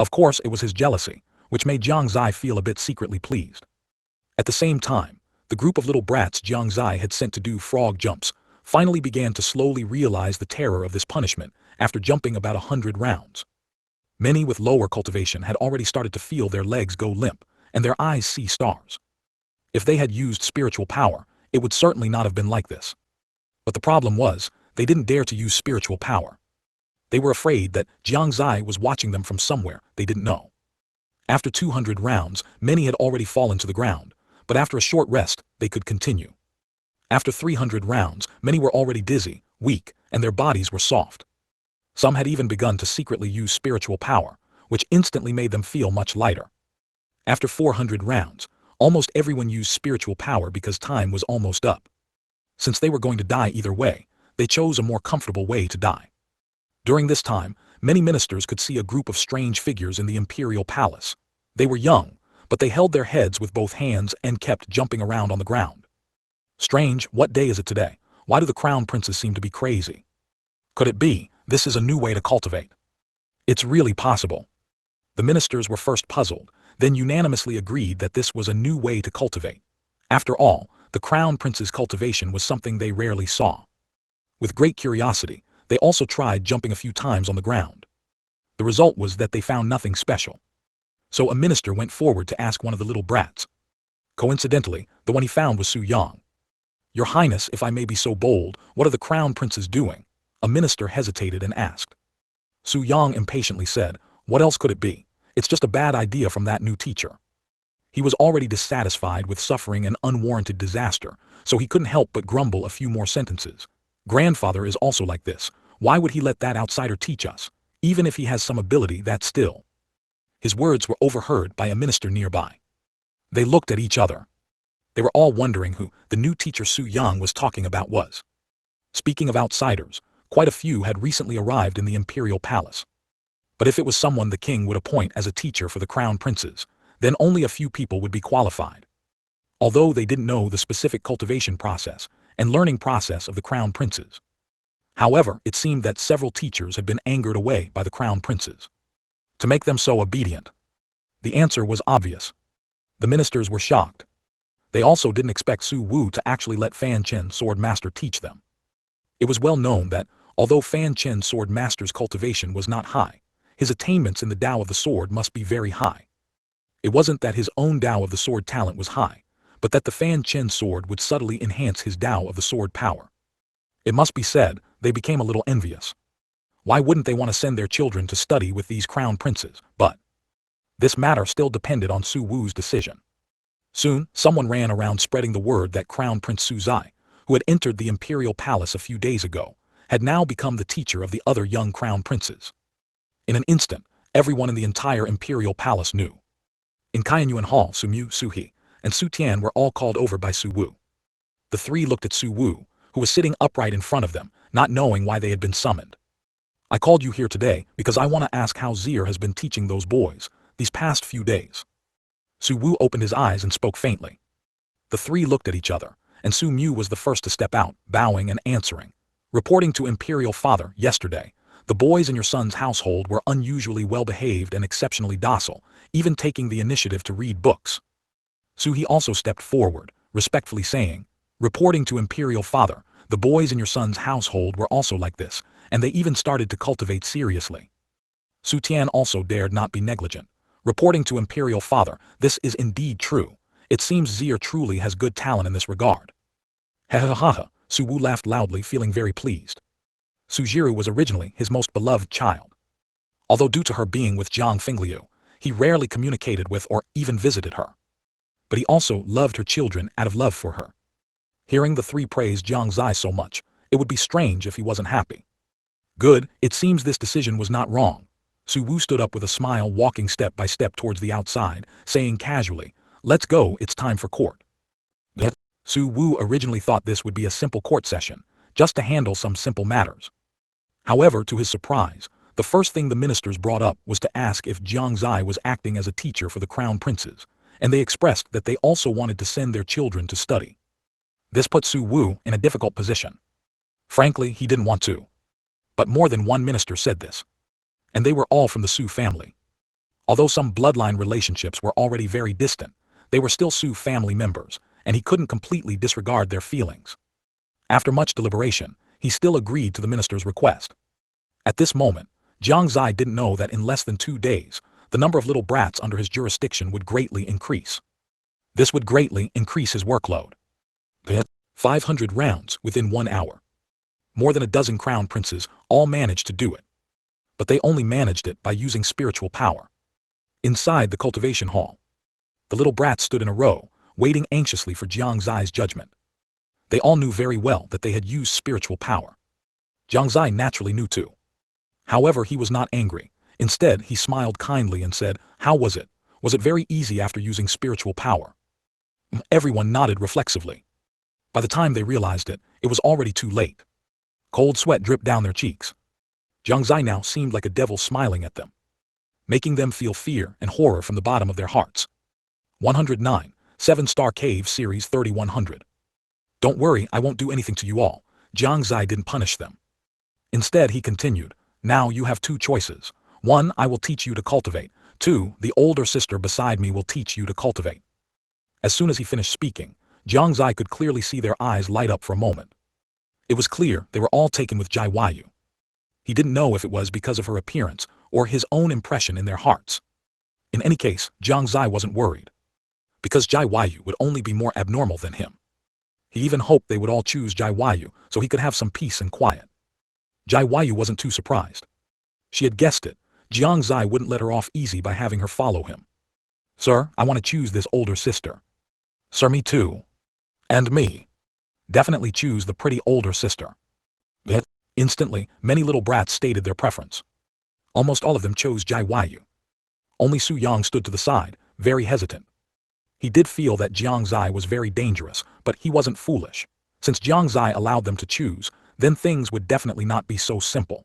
Of course it was his jealousy, which made Jiang Xie feel a bit secretly pleased. At the same time, the group of little brats Jiang Xie had sent to do frog jumps finally began to slowly realize the terror of this punishment after jumping about 100 rounds. Many with lower cultivation had already started to feel their legs go limp and their eyes see stars. If they had used spiritual power, it would certainly not have been like this. But the problem was, they didn't dare to use spiritual power. They were afraid that Jiang Xie was watching them from somewhere they didn't know. After 200 rounds, many had already fallen to the ground, but after a short rest, they could continue. After 300 rounds, many were already dizzy, weak, and their bodies were soft. Some had even begun to secretly use spiritual power, which instantly made them feel much lighter. After 400 rounds, almost everyone used spiritual power because time was almost up. Since they were going to die either way, they chose a more comfortable way to die. During this time, many ministers could see a group of strange figures in the imperial palace. They were young, but they held their heads with both hands and kept jumping around on the ground. Strange, what day is it today? Why do the crown princes seem to be crazy? Could it be, this is a new way to cultivate? It's really possible. The ministers were first puzzled, then unanimously agreed that this was a new way to cultivate. After all, the crown prince's cultivation was something they rarely saw. With great curiosity, they also tried jumping a few times on the ground. The result was that they found nothing special. So a minister went forward to ask one of the little brats. Coincidentally, the one he found was Su Yang. "Your Highness, if I may be so bold, what are the crown princes doing?" A minister hesitated and asked. Su Yang impatiently said, "What else could it be? It's just a bad idea from that new teacher." He was already dissatisfied with suffering an unwarranted disaster, so he couldn't help but grumble a few more sentences. "Grandfather is also like this. Why would he let that outsider teach us? Even if he has some ability, that's still." His words were overheard by a minister nearby. They looked at each other. They were all wondering who the new teacher Su Yang was talking about was. Speaking of outsiders, quite a few had recently arrived in the imperial palace. But if it was someone the king would appoint as a teacher for the crown princes, then only a few people would be qualified. Although they didn't know the specific cultivation process and learning process of the crown princes. However, it seemed that several teachers had been angered away by the crown princes. To make them so obedient. The answer was obvious. The ministers were shocked. They also didn't expect Su Wu to actually let Fanchen sword master teach them. It was well known that, although Fanchen sword master's cultivation was not high, his attainments in the Tao of the sword must be very high. It wasn't that his own Tao of the sword talent was high, but that the Fanchen sword would subtly enhance his Tao of the sword power. It must be said, they became a little envious. Why wouldn't they want to send their children to study with these crown princes? But this matter still depended on Su Wu's decision. Soon, someone ran around spreading the word that Crown Prince Su Zai, who had entered the imperial palace a few days ago, had now become the teacher of the other young crown princes. In an instant, everyone in the entire imperial palace knew. In Qianyuan Hall, Su Mu, Su He, and Su Tian were all called over by Su Wu. The three looked at Su Wu, who was sitting upright in front of them, not knowing why they had been summoned. I called you here today because I want to ask how Zier has been teaching those boys these past few days. Su Wu opened his eyes and spoke faintly. The three looked at each other, and Su Mu was the first to step out, bowing and answering. Reporting to Imperial Father, yesterday, the boys in your son's household were unusually well-behaved and exceptionally docile, even taking the initiative to read books. Su He also stepped forward, respectfully saying, reporting to Imperial Father, the boys in your son's household were also like this, and they even started to cultivate seriously. Su Tian also dared not be negligent. Reporting to Imperial Father, this is indeed true. It seems Zier truly has good talent in this regard. Ha ha ha ha, Su Wu laughed loudly, feeling very pleased. Su Jiru was originally his most beloved child. Although due to her being with Jiang Fingliu, he rarely communicated with or even visited her. But he also loved her children out of love for her. Hearing the three praise Jiang Xie so much, it would be strange if he wasn't happy. Good, it seems this decision was not wrong. Su Wu stood up with a smile, walking step by step towards the outside, saying casually, let's go, it's time for court. Su Wu originally thought this would be a simple court session, just to handle some simple matters. However, to his surprise, the first thing the ministers brought up was to ask if Jiang Xie was acting as a teacher for the crown princes, and they expressed that they also wanted to send their children to study. This put Su Wu in a difficult position. Frankly, he didn't want to. But more than one minister said this. And they were all from the Su family. Although some bloodline relationships were already very distant, they were still Su family members, and he couldn't completely disregard their feelings. After much deliberation, he still agreed to the minister's request. At this moment, Jiang Xie didn't know that in less than 2 days, the number of little brats under his jurisdiction would greatly increase. This would greatly increase his workload. 500 rounds within 1 hour. More than a dozen crown princes all managed to do it. But they only managed it by using spiritual power. Inside the cultivation hall, the little brats stood in a row, waiting anxiously for Jiang Xie's judgment. They all knew very well that they had used spiritual power. Jiang Xie naturally knew too. However, he was not angry. Instead, he smiled kindly and said, how was it? Was it very easy after using spiritual power? Everyone nodded reflexively. By the time they realized it, it was already too late. Cold sweat dripped down their cheeks. Jiang Xie now seemed like a devil smiling at them, making them feel fear and horror from the bottom of their hearts. 109, 7-Star Cave Series 3100. Don't worry, I won't do anything to you all. Jiang Xie didn't punish them. Instead, he continued, now you have 2 choices. 1, I will teach you to cultivate. 2, the older sister beside me will teach you to cultivate. As soon as he finished speaking, Jiang Xie could clearly see their eyes light up for a moment. It was clear they were all taken with Jai Wayu. He didn't know if it was because of her appearance or his own impression in their hearts. In any case, Jiang Xie wasn't worried. Because Jai Wayu would only be more abnormal than him. He even hoped they would all choose Jai Wayu so he could have some peace and quiet. Jai Wayu wasn't too surprised. She had guessed it. Jiang Xie wouldn't let her off easy by having her follow him. Sir, I want to choose this older sister. Sir, me too. And me. Definitely choose the pretty older sister. Instantly, many little brats stated their preference. Almost all of them chose Jai Wayu. Only Su Yang stood to the side, very hesitant. He did feel that Jiang Xie was very dangerous, but he wasn't foolish. Since Jiang Xie allowed them to choose, then things would definitely not be so simple.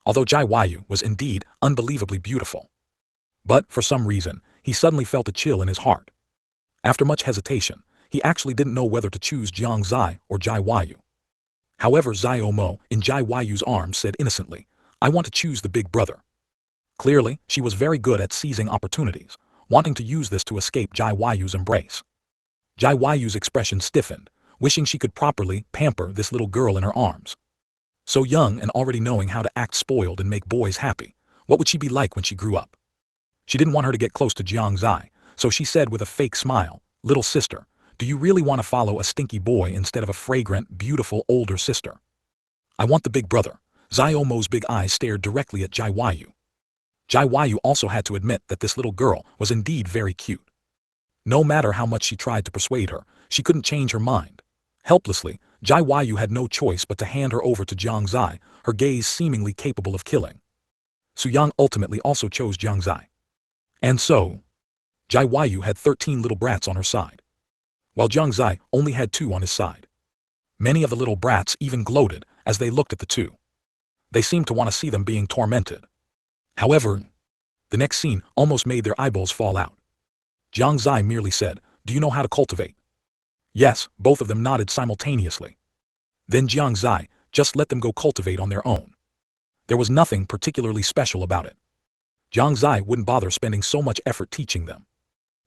Although Jai Wayu was indeed unbelievably beautiful. But, for some reason, he suddenly felt a chill in his heart. After much hesitation, he actually didn't know whether to choose Jiang Xie or Jai Wayu. However, Zai Omo, in Jai Wayu's arms, said innocently, I want to choose the big brother. Clearly, she was very good at seizing opportunities, wanting to use this to escape Jiang embrace. Jiang expression stiffened, wishing she could properly pamper this little girl in her arms. So young and already knowing how to act spoiled and make boys happy, what would she be like when she grew up? She didn't want her to get close to Jiang Xie, so she said with a fake smile, "Little sister, do you really want to follow a stinky boy instead of a fragrant, beautiful older sister?" "I want the big brother." Ziomo's big eyes stared directly at Jiang. Jiang also had to admit that this little girl was indeed very cute. No matter how much she tried to persuade her, she couldn't change her mind. Helplessly, Jiang had no choice but to hand her over to Jiang Xie, her gaze seemingly capable of killing. Suyang ultimately also chose Jiang Xie. And so, Jiang had 13 little brats on her side, while Jiang Xie only had 2 on his side. Many of the little brats even gloated as they looked at the 2. They seemed to want to see them being tormented. However, the next scene almost made their eyeballs fall out. Jiang Xie merely said, "Do you know how to cultivate?" Yes, both of them nodded simultaneously. Then Jiang Xie just let them go cultivate on their own. There was nothing particularly special about it. Jiang Xie wouldn't bother spending so much effort teaching them.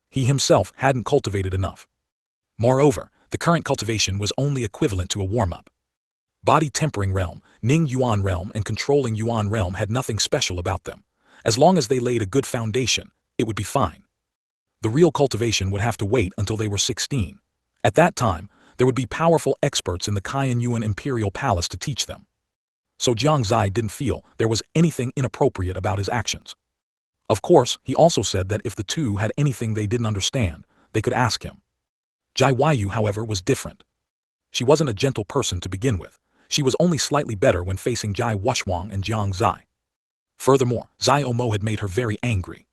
He himself hadn't cultivated enough. Moreover, the current cultivation was only equivalent to a warm-up. Body tempering realm, Ning Yuan realm and controlling Yuan realm had nothing special about them. As long as they laid a good foundation, it would be fine. The real cultivation would have to wait until they were 16. At that time, there would be powerful experts in the Yuan Imperial Palace to teach them. So Jiang Xie didn't feel there was anything inappropriate about his actions. Of course, he also said that if the 2 had anything they didn't understand, they could ask him. Jiang, however, was different. She wasn't a gentle person to begin with. She was only slightly better when facing Jai Wushwang and Jiang Xie. Furthermore, Ziomo had made her very angry.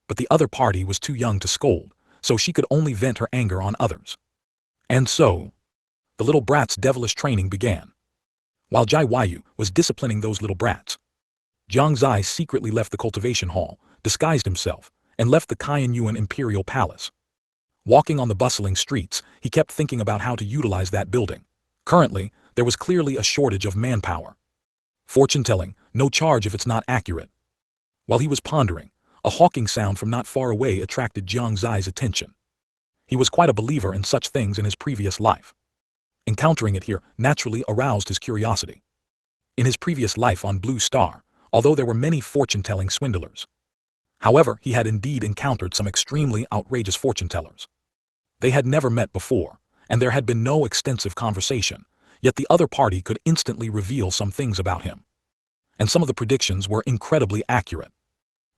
But the other party was too young to scold, so she could only vent her anger on others. And so, the little brats' devilish training began. While Jiang was disciplining those little brats, Jiang Xie secretly left the cultivation hall, disguised himself, and left the Yuan Imperial Palace. Walking on the bustling streets, he kept thinking about how to utilize that building. Currently, there was clearly a shortage of manpower. Fortune-telling, no charge if it's not accurate. While he was pondering, a hawking sound from not far away attracted Jiang Xie's attention. He was quite a believer in such things in his previous life. Encountering it here naturally aroused his curiosity. In his previous life on Blue Star, although there were many fortune-telling swindlers. However, he had indeed encountered some extremely outrageous fortune-tellers. They had never met before, and there had been no extensive conversation, yet the other party could instantly reveal some things about him. And some of the predictions were incredibly accurate.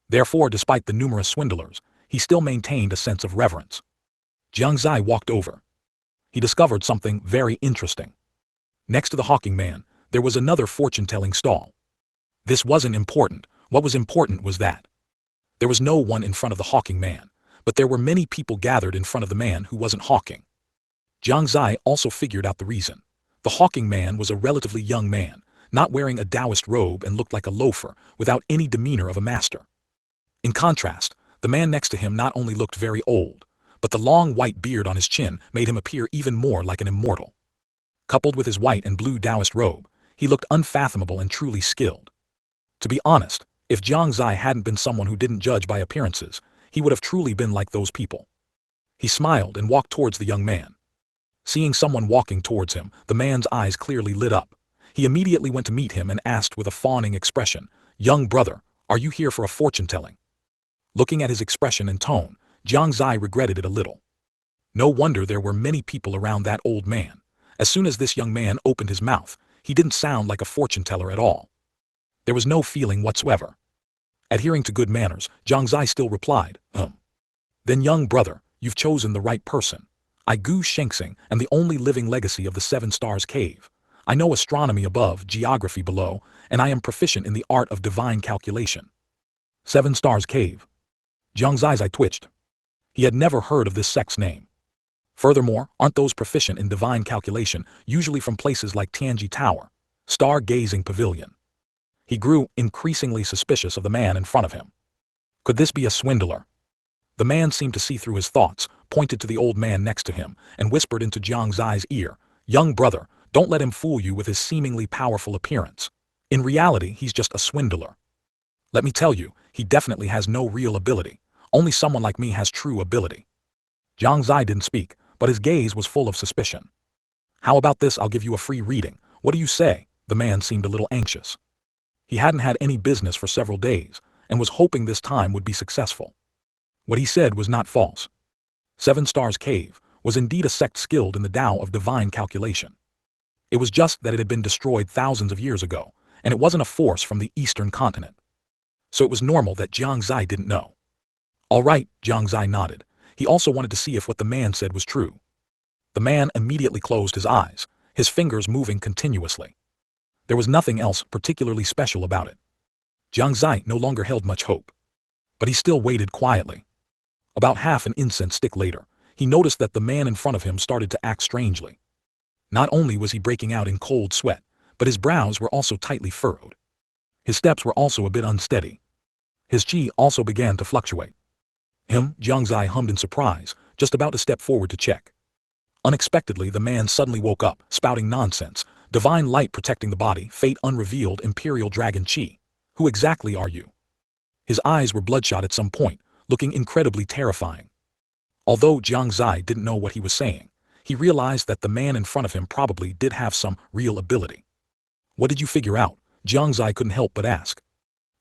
Therefore, despite the numerous swindlers, he still maintained a sense of reverence. Jiang Xie walked over. He discovered something very interesting. Next to the hawking man, there was another fortune-telling stall. This wasn't important. What was important was that there was no one in front of the hawking man, but there were many people gathered in front of the man who wasn't hawking. Jiang Xie also figured out the reason. The hawking man was a relatively young man, not wearing a Taoist robe and looked like a loafer, without any demeanor of a master. In contrast, the man next to him not only looked very old, but the long white beard on his chin made him appear even more like an immortal. Coupled with his white and blue Taoist robe, he looked unfathomable and truly skilled. To be honest, if Jiang Xie hadn't been someone who didn't judge by appearances, he would have truly been like those people. He smiled and walked towards the young man. Seeing someone walking towards him, the man's eyes clearly lit up. He immediately went to meet him and asked with a fawning expression, "Young brother, are you here for a fortune-telling?" Looking at his expression and tone, Jiang Xie regretted it a little. No wonder there were many people around that old man. As soon as this young man opened his mouth, he didn't sound like a fortune-teller at all. There was no feeling whatsoever. Adhering to good manners, Jiang Xie still replied, Then young brother, you've chosen the right person. I Gu Shengxing am the only living legacy of the 7 Stars Cave. I know astronomy above, geography below, and I am proficient in the art of divine calculation." 7 Stars Cave. Jiang Xie's eye twitched. He had never heard of this sect's name. Furthermore, aren't those proficient in divine calculation usually from places like Tianji Tower, Star-Gazing Pavilion? He grew increasingly suspicious of the man in front of him. Could this be a swindler? The man seemed to see through his thoughts, pointed to the old man next to him, and whispered into Jiang Xie's ear, "Young brother, don't let him fool you with his seemingly powerful appearance. In reality, he's just a swindler. Let me tell you, he definitely has no real ability. Only someone like me has true ability. Jiang Xie didn't speak, but his gaze was full of suspicion. How about this? I'll give you a free reading. What do you say? The man seemed a little anxious. He hadn't had any business for several days, and was hoping this time would be successful. What he said was not false. Seven Stars Cave was indeed a sect skilled in the Tao of divine calculation. It was just that it had been destroyed thousands of years ago, and it wasn't a force from the eastern continent. So it was normal that Jiang Xie didn't know. All right, Jiang Xie nodded. He also wanted to see if what the man said was true. The man immediately closed his eyes, his fingers moving continuously. There was nothing else particularly special about it. Jiang Xie no longer held much hope. But he still waited quietly. About half an incense stick later, he noticed that the man in front of him started to act strangely. Not only was he breaking out in cold sweat, but his brows were also tightly furrowed. His steps were also a bit unsteady. His chi also began to fluctuate. Jiang Xie hummed in surprise, just about to step forward to check. Unexpectedly, the man suddenly woke up, spouting nonsense. Divine light protecting the body, fate unrevealed, imperial dragon chi. Who exactly are you? His eyes were bloodshot at some point, looking incredibly terrifying. Although Jiang Xie didn't know what he was saying, he realized that the man in front of him probably did have some real ability. What did you figure out? Jiang Xie couldn't help but ask.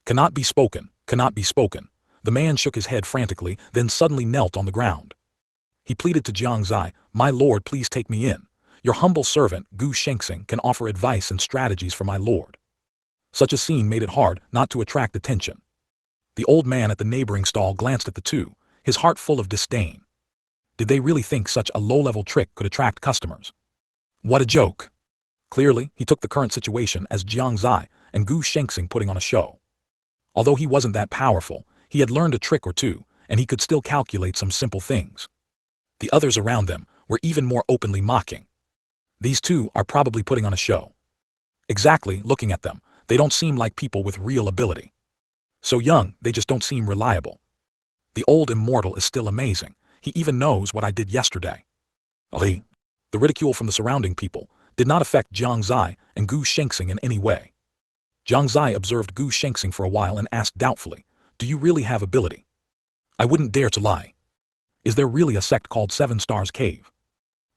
Cannot be spoken, cannot be spoken. The man shook his head frantically, then suddenly knelt on the ground. He pleaded to Jiang Xie, my lord, please take me in. Your humble servant, Gu Shengxing, can offer advice and strategies for my lord. Such a scene made it hard not to attract attention. The old man at the neighboring stall glanced at the two, his heart full of disdain. Did they really think such a low-level trick could attract customers? What a joke. Clearly, he took the current situation as Jiang Xie and Gu Shengxing putting on a show. Although he wasn't that powerful, he had learned a trick or two, and he could still calculate some simple things. The others around them were even more openly mocking. These two are probably putting on a show. Exactly, looking at them, they don't seem like people with real ability. So young, they just don't seem reliable. The old immortal is still amazing. He even knows what I did yesterday. Ali. The ridicule from the surrounding people did not affect Jiang Xie and Gu Shengxing in any way. Jiang Xie observed Gu Shengxing for a while and asked doubtfully, do you really have ability? I wouldn't dare to lie. Is there really a sect called Seven Stars Cave?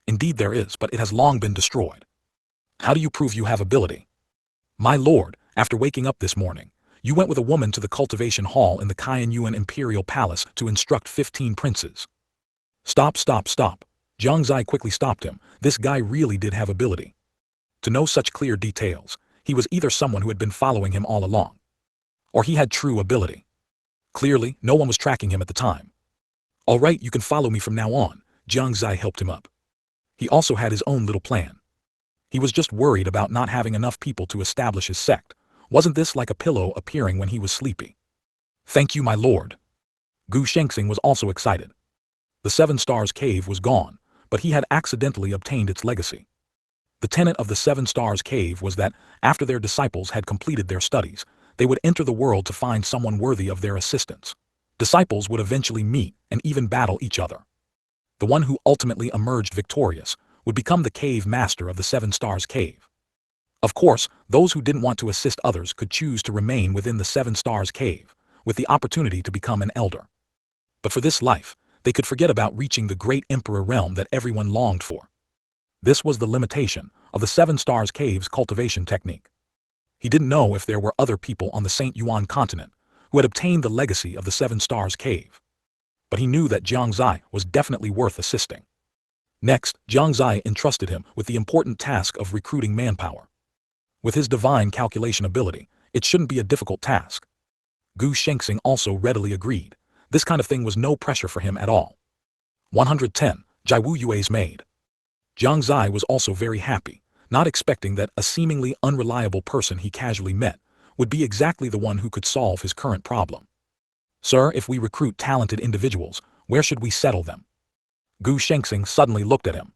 Indeed there is, but it has long been destroyed. How do you prove you have ability? My lord, after waking up this morning, you went with a woman to the cultivation hall in the Shengyuan Imperial Palace to instruct 15 princes. Stop, stop, stop. Jiang Xie quickly stopped him. This guy really did have ability. To know such clear details, he was either someone who had been following him all along, or he had true ability. Clearly, no one was tracking him at the time. All right, you can follow me from now on. Jiang Xie helped him up. He also had his own little plan. He was just worried about not having enough people to establish his sect. Wasn't this like a pillow appearing when he was sleepy? Thank you, my lord. Gu Shengxing was also excited. The Seven Stars Cave was gone, but he had accidentally obtained its legacy. The tenet of the Seven Stars Cave was that, after their disciples had completed their studies, they would enter the world to find someone worthy of their assistance. Disciples would eventually meet and even battle each other. The one who ultimately emerged victorious would become the cave master of the Seven Stars Cave. Of course, those who didn't want to assist others could choose to remain within the Seven Stars Cave, with the opportunity to become an elder. But for this life, they could forget about reaching the great emperor realm that everyone longed for. This was the limitation of the Seven Stars Cave's cultivation technique. He didn't know if there were other people on the Shengyuan Continent who had obtained the legacy of the Seven Stars Cave. But he knew that Jiang Xie was definitely worth assisting. Next, Jiang Xie entrusted him with the important task of recruiting manpower. With his divine calculation ability, it shouldn't be a difficult task. Gu Shengxing also readily agreed. This kind of thing was no pressure for him at all. 110. Jai Wu Yue's maid. Jiang Xie was also very happy, not expecting that a seemingly unreliable person he casually met would be exactly the one who could solve his current problem. Sir, if we recruit talented individuals, where should we settle them? Gu Shengxing suddenly looked at him.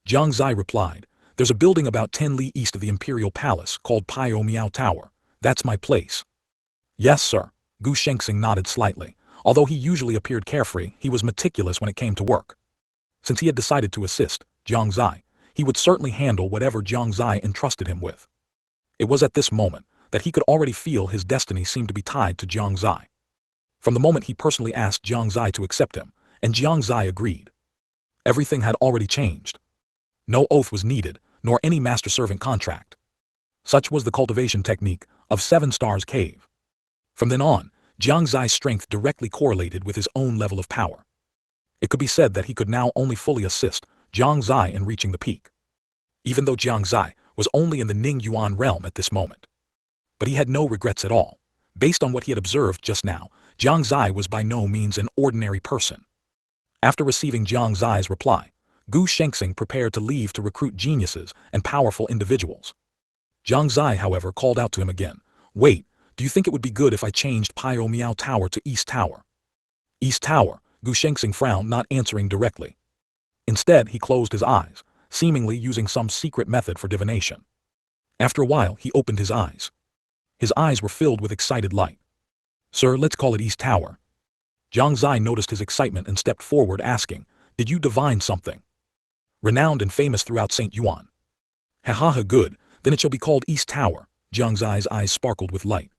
Jiang Xie replied, there's a building about 10 li east of the Imperial Palace called Pio Miao Tower. That's my place. Yes, sir. Gu Shengxing nodded slightly. Although he usually appeared carefree, he was meticulous when it came to work. Since he had decided to assist Jiang Xie, he would certainly handle whatever Jiang Xie entrusted him with. It was at this moment that he could already feel his destiny seemed to be tied to Jiang Xie. from the moment he personally asked Jiang Xie to accept him, and Jiang Xie agreed. Everything had already changed. No oath was needed, nor any master-servant contract. Such was the cultivation technique of 7 Stars Cave. From then on, Jiang Xie's strength directly correlated with his own level of power. It could be said that he could now only fully assist Jiang Xie in reaching the peak. Even though Jiang Xie was only in the Ning Yuan realm at this moment. But he had no regrets at all. Based on what he had observed just now, Jiang Xie was by no means an ordinary person. After receiving Jiang Xie's reply, Gu Shengxing prepared to leave to recruit geniuses and powerful individuals. Jiang Xie, however, called out to him again. Wait, do you think it would be good if I changed Pio Miao Tower to East Tower? East Tower, Gu Shengxing frowned, not answering directly. Instead, he closed his eyes, seemingly using some secret method for divination. After a while, he opened his eyes. His eyes were filled with excited light. Sir, let's call it East Tower. Jiang Xie noticed his excitement and stepped forward, asking, Did you divine something? Renowned and famous throughout St. Yuan. Ha ha ha, good, then it shall be called East Tower. Jiang Xie's eyes sparkled with light.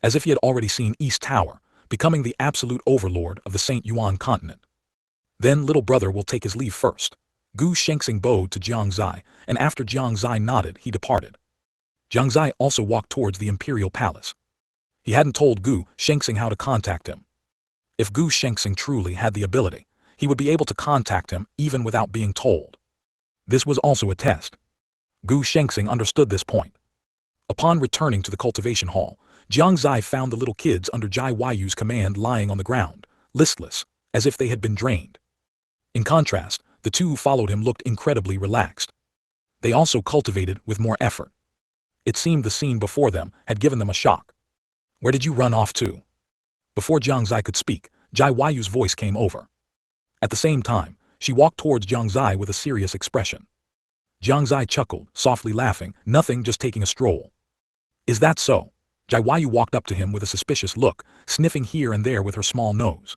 As if he had already seen East Tower, becoming the absolute overlord of the St. Yuan Continent. Then little brother will take his leave first. Gu Shengxing bowed to Jiang Xie, and after Jiang Xie nodded, he departed. Jiang Xie also walked towards the imperial palace. He hadn't told Gu Shengxing how to contact him. If Gu Shengxing truly had the ability, he would be able to contact him even without being told. This was also a test. Gu Shengxing understood this point. Upon returning to the cultivation hall, Jiang Xie found the little kids under Jai Yu's command lying on the ground, listless, as if they had been drained. In contrast, the two who followed him looked incredibly relaxed. They also cultivated with more effort. It seemed the scene before them had given them a shock. Where did you run off to? Before Jiang Xie could speak, Jai Yu's voice came over. At the same time, she walked towards Jiang Xie with a serious expression. Jiang Xie chuckled, softly laughing, nothing, just taking a stroll. Is that so? Jai Yu walked up to him with a suspicious look, sniffing here and there with her small nose.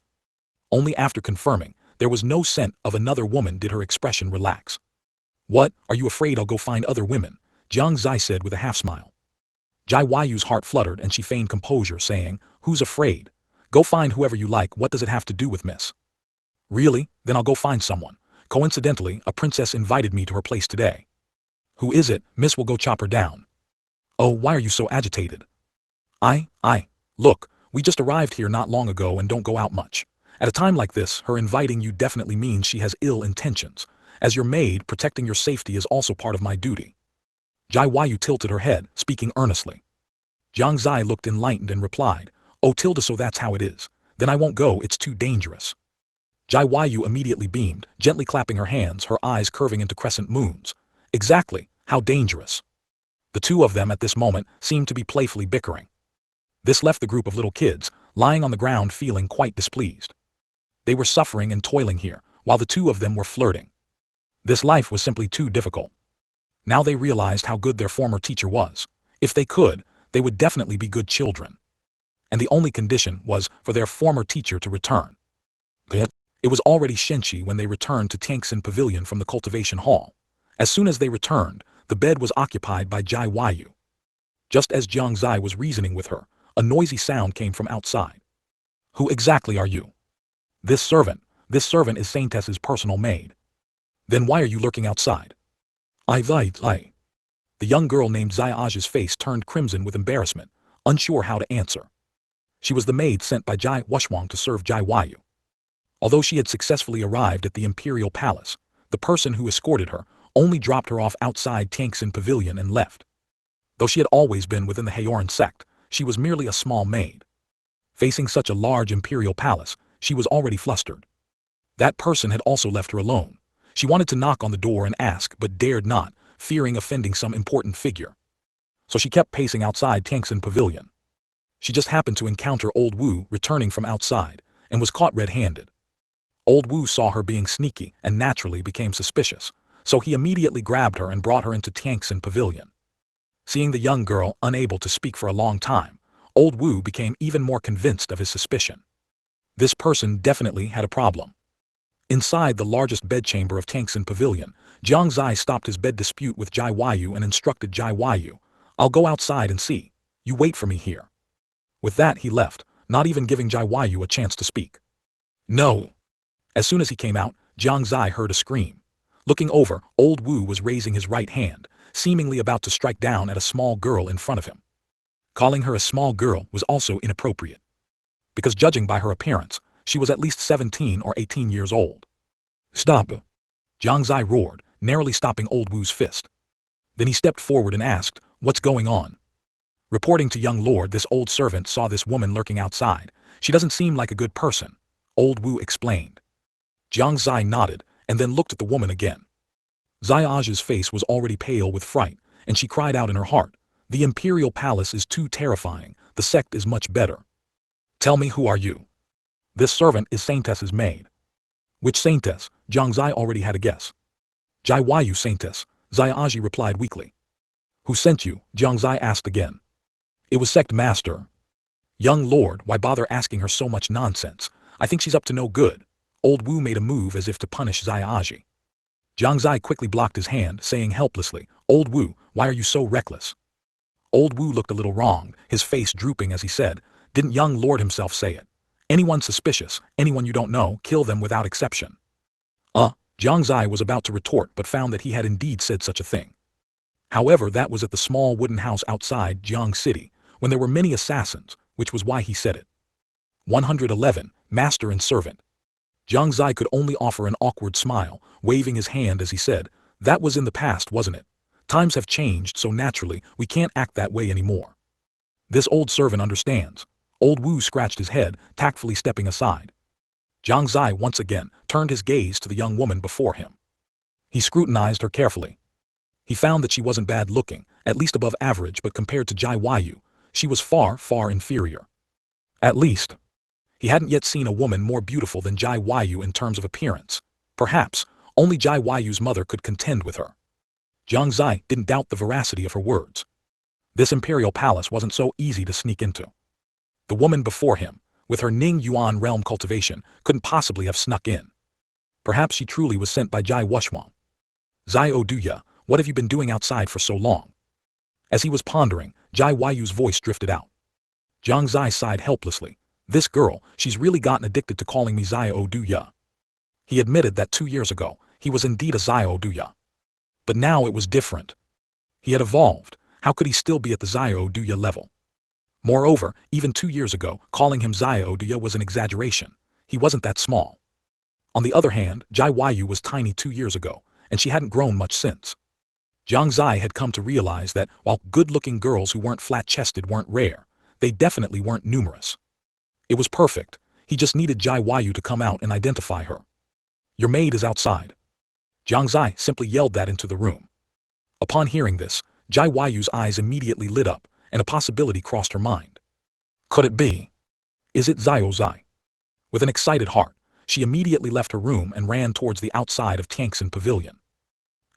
Only after confirming there was no scent of another woman did her expression relax. What, are you afraid I'll go find other women? Jiang Xie said with a half-smile. Jai Yu's heart fluttered and she feigned composure, saying, Who's afraid? Go find whoever you like, what does it have to do with Miss? Really? Then I'll go find someone. Coincidentally, a princess invited me to her place today. Who is it? Miss will go chop her down. Oh, why are you so agitated? Look, we just arrived here not long ago and don't go out much. At a time like this, her inviting you definitely means she has ill intentions. As your maid, protecting your safety is also part of my duty. Jai Yu tilted her head, speaking earnestly. Jiang Xie looked enlightened and replied, Oh tilde, so that's how it is. Then I won't go, it's too dangerous. Jai Yu immediately beamed, gently clapping her hands, her eyes curving into crescent moons. Exactly, how dangerous. The two of them at this moment seemed to be playfully bickering. This left the group of little kids, lying on the ground feeling quite displeased. They were suffering and toiling here, while the two of them were flirting. This life was simply too difficult. Now they realized how good their former teacher was. If they could, they would definitely be good children. And the only condition was for their former teacher to return. It was already Shenxi when they returned to Tianxin Pavilion from the cultivation hall. As soon as they returned, the bed was occupied by Jai Yu. Just as Jiang Xie was reasoning with her, a noisy sound came from outside. Who exactly are you? This servant is Saintess's personal maid. Then why are you lurking outside? The young girl named Xiaozhi's face turned crimson with embarrassment, unsure how to answer. She was the maid sent by Jai Wushwang to serve Jai Yu. Although she had successfully arrived at the imperial palace, the person who escorted her only dropped her off outside Tianxin Pavilion and left. Though she had always been within the Haoran Sect, she was merely a small maid. Facing such a large imperial palace, she was already flustered. That person had also left her alone. She wanted to knock on the door and ask, but dared not, fearing offending some important figure. So she kept pacing outside Tianxin Pavilion. She just happened to encounter Old Wu returning from outside, and was caught red-handed. Old Wu saw her being sneaky and naturally became suspicious, so he immediately grabbed her and brought her into Tianxin Pavilion. Seeing the young girl unable to speak for a long time, Old Wu became even more convinced of his suspicion. This person definitely had a problem. Inside the largest bedchamber of Tianxin Pavilion, Jiang Xie stopped his bed dispute with Jai Yu and instructed Jai Yu, I'll go outside and see. You wait for me here. With that he left, not even giving Jai Yu a chance to speak. No! As soon as he came out, Jiang Xie heard a scream. Looking over, old Wu was raising his right hand, seemingly about to strike down at a small girl in front of him. Calling her a small girl was also inappropriate, because judging by her appearance, she was at least 17 or 18 years old. Stop! Jiang Xie roared, narrowly stopping old Wu's fist. Then he stepped forward and asked, "What's going on?" Reporting to young lord, this old servant saw this woman lurking outside. She doesn't seem like a good person, old Wu explained. Jiang Xie nodded, and then looked at the woman again. Xiaozhi's face was already pale with fright, and she cried out in her heart, "The imperial palace is too terrifying, the sect is much better. Tell me, who are you?" "This servant is Saintess's maid." "Which Saintess?" Jiang Xie already had a guess. "Jai Yu Saintess," Xiaozhi replied weakly. "Who sent you?" Jiang Xie asked again. "It was sect master." "Young lord, why bother asking her so much nonsense? I think she's up to no good." Old Wu made a move as if to punish Xiaozhi. Jiang Xie quickly blocked his hand, saying helplessly, "Old Wu, why are you so reckless?" Old Wu looked a little wronged, his face drooping as he said, "Didn't young lord himself say it? Anyone suspicious, anyone you don't know, kill them without exception." Jiang Xie was about to retort but found that he had indeed said such a thing. However, that was at the small wooden house outside Jiang City, when there were many assassins, which was why he said it. 111. Master and Servant. Jiang Xie could only offer an awkward smile, waving his hand as he said, "That was in the past, wasn't it? Times have changed, so naturally, we can't act that way anymore." "This old servant understands." Old Wu scratched his head, tactfully stepping aside. Jiang Xie once again turned his gaze to the young woman before him. He scrutinized her carefully. He found that she wasn't bad looking, at least above average, but compared to Jai Yu, she was far, far inferior. At least, he hadn't yet seen a woman more beautiful than Jai Yu in terms of appearance. Perhaps, only Jai Yu's mother could contend with her. Jiang Xie didn't doubt the veracity of her words. This imperial palace wasn't so easy to sneak into. The woman before him, with her Ning Yuan realm cultivation, couldn't possibly have snuck in. Perhaps she truly was sent by Jai Wuxuan. "Zio Duya, what have you been doing outside for so long?" As he was pondering, Jai Yu's voice drifted out. Jiang Xie sighed helplessly. "This girl, she's really gotten addicted to calling me Zio Duya." He admitted that 2 years ago, he was indeed a Zio Duya. But now it was different. He had evolved. How could he still be at the Zio Duya level? Moreover, even 2 years ago, calling him Zio Duya was an exaggeration. He wasn't that small. On the other hand, Jai Yu was tiny 2 years ago, and she hadn't grown much since. Jiang Xie had come to realize that, while good-looking girls who weren't flat-chested weren't rare, they definitely weren't numerous. It was perfect. He just needed Jai Yu to come out and identify her. "Your maid is outside." Jiang Xie simply yelled that into the room. Upon hearing this, Jai Yu's eyes immediately lit up, and a possibility crossed her mind. Could it be? Is it Zio Xie? With an excited heart, she immediately left her room and ran towards the outside of Tianxin Pavilion.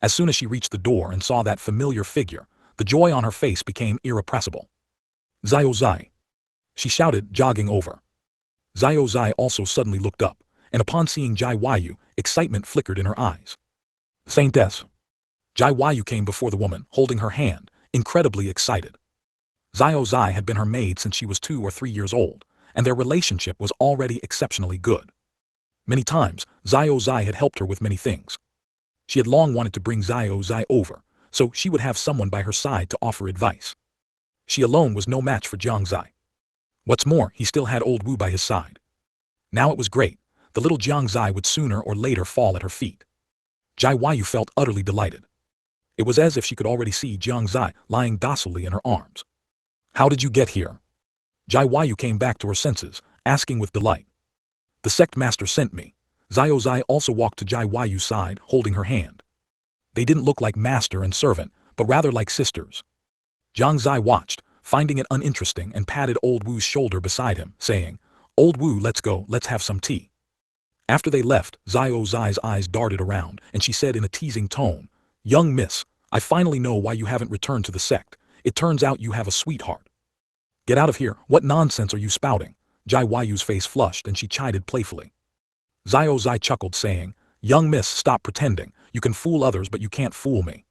As soon as she reached the door and saw that familiar figure, the joy on her face became irrepressible. "Zio Xie!" she shouted, jogging over. Zio Xie also suddenly looked up, and upon seeing Jai Yu, excitement flickered in her eyes. "Saintess!" Jai Yu came before the woman, holding her hand, incredibly excited. Zio Xie had been her maid since she was 2 or 3 years old, and their relationship was already exceptionally good. Many times, Zio Xie had helped her with many things. She had long wanted to bring Zio Xie over, so she would have someone by her side to offer advice. She alone was no match for Jiang Xie. What's more, he still had old Wu by his side. Now it was great. The little Jiang Xie would sooner or later fall at her feet. Jai Yu felt utterly delighted. It was as if she could already see Jiang Xie lying docilely in her arms. "How did you get here?" Jai Yu came back to her senses, asking with delight. "The sect master sent me." Zio Xie also walked to Jai Yu's side, holding her hand. They didn't look like master and servant, but rather like sisters. Jiang Xie watched, finding it uninteresting, and patted old Wu's shoulder beside him, saying, "Old Wu, let's go, let's have some tea." After they left, Zio Xie's eyes darted around, and she said in a teasing tone, "Young miss, I finally know why you haven't returned to the sect. It turns out you have a sweetheart." "Get out of here, what nonsense are you spouting?" Jai Yu's face flushed, and she chided playfully. Zio Xie chuckled, saying, "Young miss, stop pretending. You can fool others, but you can't fool me."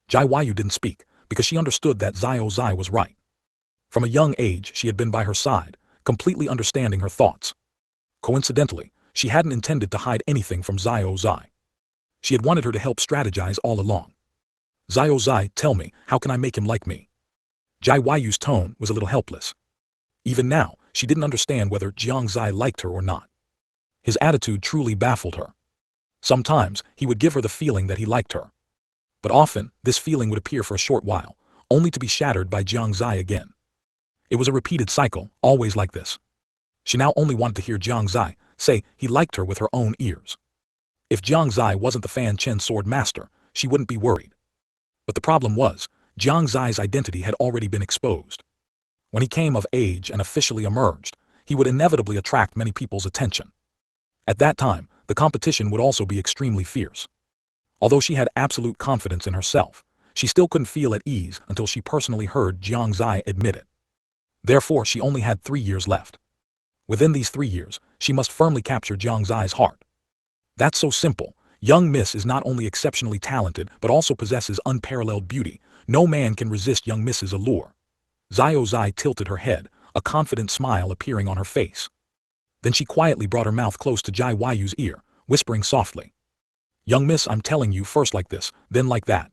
Jai Yu didn't speak, because she understood that Zio Xie was right. From a young age she had been by her side, completely understanding her thoughts. Coincidentally, she hadn't intended to hide anything from Xiao Zai. She had wanted her to help strategize all along. Xiao Zai, tell me, how can I make him like me? Jai Yu's tone was a little helpless. Even now, she didn't understand whether Jiang Xie liked her or not. His attitude truly baffled her. Sometimes, he would give her the feeling that he liked her. But often, this feeling would appear for a short while, only to be shattered by Jiang Xie again. It was a repeated cycle, always like this. She now only wanted to hear Jiang Xie say he liked her with her own ears. If Jiang Xie wasn't the Fanchen sword master, she wouldn't be worried. But the problem was, Jiang Xie's identity had already been exposed. When he came of age and officially emerged, he would inevitably attract many people's attention. At that time, the competition would also be extremely fierce. Although she had absolute confidence in herself, she still couldn't feel at ease until she personally heard Jiang Xie admit it. Therefore, she only had 3 years left. Within these 3 years, she must firmly capture Jiang Xie's heart. That's so simple. Young Miss is not only exceptionally talented but also possesses unparalleled beauty. No man can resist young Miss's allure. Xiao Zai tilted her head, a confident smile appearing on her face. Then she quietly brought her mouth close to Jai Yu's ear, whispering softly. Young Miss, I'm telling you, first like this, then like that.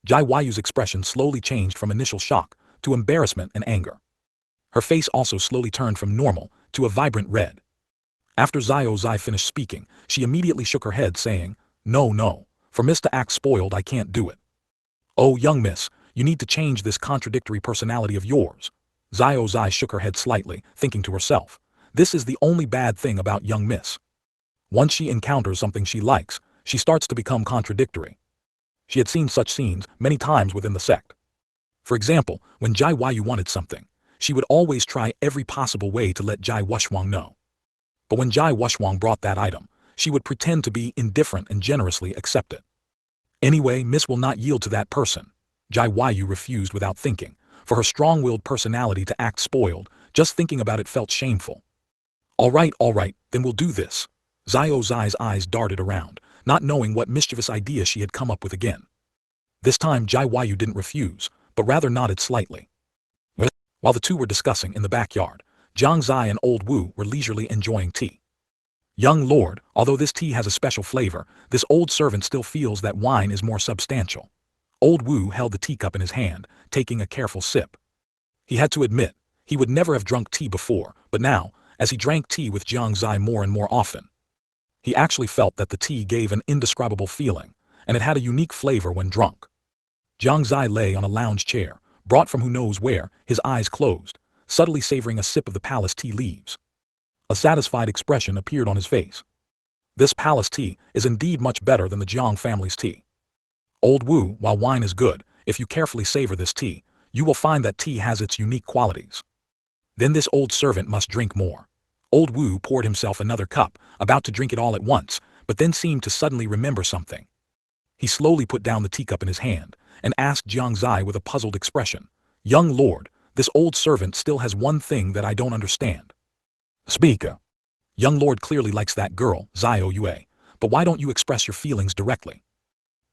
Jai Yu's expression slowly changed from initial shock to embarrassment and anger. Her face also slowly turned from normal to a vibrant red. After Xiao Zai finished speaking, she immediately shook her head saying, No, for Miss to act spoiled I can't do it. Oh young Miss, you need to change this contradictory personality of yours. Xiao Zai shook her head slightly, thinking to herself, this is the only bad thing about young Miss. Once she encounters something she likes, she starts to become contradictory. She had seen such scenes many times within the sect. For example, when Jai Yu wanted something, she would always try every possible way to let Jai Wushuang know. But when Jai Wushuang brought that item, she would pretend to be indifferent and generously accept it. Anyway, Miss will not yield to that person. Jai Yu refused without thinking. For her strong-willed personality to act spoiled, just thinking about it felt shameful. All right, then we'll do this. Xiao Zai's eyes darted around, not knowing what mischievous idea she had come up with again. This time Jai Yu didn't refuse, but rather nodded slightly. While the two were discussing in the backyard, Jiang Xie and Old Wu were leisurely enjoying tea. Young lord, although this tea has a special flavor, this old servant still feels that wine is more substantial. Old Wu held the teacup in his hand, taking a careful sip. He had to admit, he would never have drunk tea before, but now, as he drank tea with Jiang Xie more and more often, he actually felt that the tea gave an indescribable feeling, and it had a unique flavor when drunk. Jiang Xie lay on a lounge chair, brought from who knows where, his eyes closed, subtly savoring a sip of the palace tea leaves. A satisfied expression appeared on his face. This palace tea is indeed much better than the Jiang family's tea. Old Wu, while wine is good, if you carefully savor this tea, you will find that tea has its unique qualities. Then this old servant must drink more. Old Wu poured himself another cup, about to drink it all at once, but then seemed to suddenly remember something. He slowly put down the teacup in his hand, and asked Jiang Xie with a puzzled expression, Young lord, this old servant still has one thing that I don't understand. Speak. Young lord clearly likes that girl, Xiao Yue, but why don't you express your feelings directly?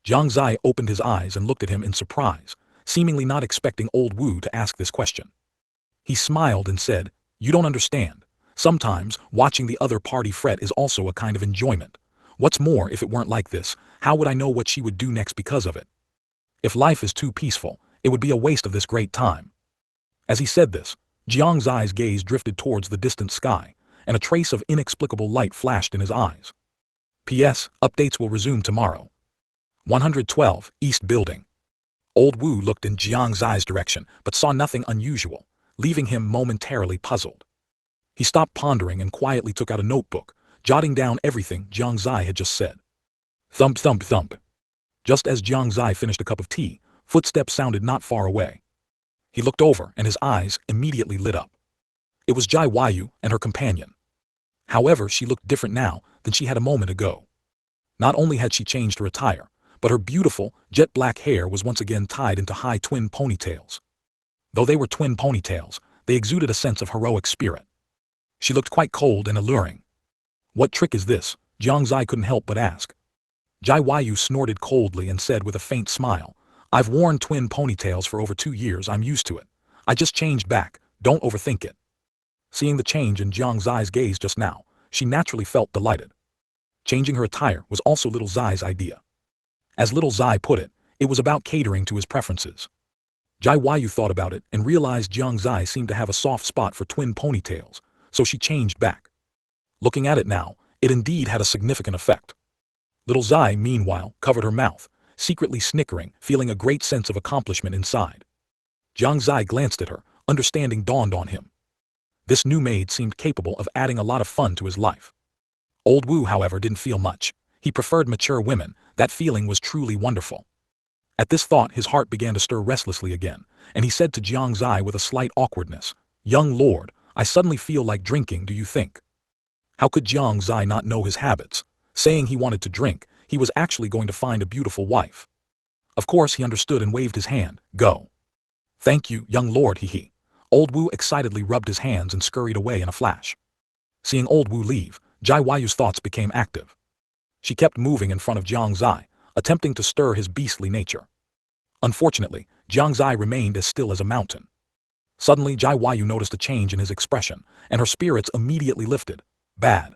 Jiang Xie opened his eyes and looked at him in surprise, seemingly not expecting Old Wu to ask this question. He smiled and said, You don't understand. Sometimes, watching the other party fret is also a kind of enjoyment. What's more, if it weren't like this, how would I know what she would do next because of it? If life is too peaceful, it would be a waste of this great time. As he said this, Jiang Xie's gaze drifted towards the distant sky, and a trace of inexplicable light flashed in his eyes. P.S. Updates will resume tomorrow. 112, East Building. Old Wu looked in Jiang Xie's direction, but saw nothing unusual, leaving him momentarily puzzled. He stopped pondering and quietly took out a notebook, jotting down everything Jiang Xie had just said. Thump, thump, thump. Just as Jiang Xie finished a cup of tea, footsteps sounded not far away. He looked over and his eyes immediately lit up. It was Jai Yu and her companion. However, she looked different now than she had a moment ago. Not only had she changed her attire, but her beautiful, jet-black hair was once again tied into high twin ponytails. Though they were twin ponytails, they exuded a sense of heroic spirit. She looked quite cold and alluring. What trick is this? Jiang Xie couldn't help but ask. Jai Yu snorted coldly and said with a faint smile, I've worn twin ponytails for over 2 years, I'm used to it. I just changed back, don't overthink it. Seeing the change in Jiang Xie's gaze just now, she naturally felt delighted. Changing her attire was also little Zai's idea. As little Zai put it, it was about catering to his preferences. Jai Yu thought about it and realized Jiang Xie seemed to have a soft spot for twin ponytails, so she changed back. Looking at it now, it indeed had a significant effect. Little Zai, meanwhile, covered her mouth, secretly snickering, feeling a great sense of accomplishment inside. Jiang Xie glanced at her, understanding dawned on him. This new maid seemed capable of adding a lot of fun to his life. Old Wu, however, didn't feel much. He preferred mature women. That feeling was truly wonderful. At this thought, his heart began to stir restlessly again, and he said to Jiang Xie with a slight awkwardness, "Young lord, I suddenly feel like drinking, do you think?" How could Jiang Xie not know his habits? Saying he wanted to drink, he was actually going to find a beautiful wife. Of course he understood and waved his hand. "Go." "Thank you, young lord, he." Old Wu excitedly rubbed his hands and scurried away in a flash. Seeing Old Wu leave, Jai Yu's thoughts became active. She kept moving in front of Jiang Xie, attempting to stir his beastly nature. Unfortunately, Jiang Xie remained as still as a mountain. Suddenly Jai Yu noticed a change in his expression, and her spirits immediately lifted. "Bad.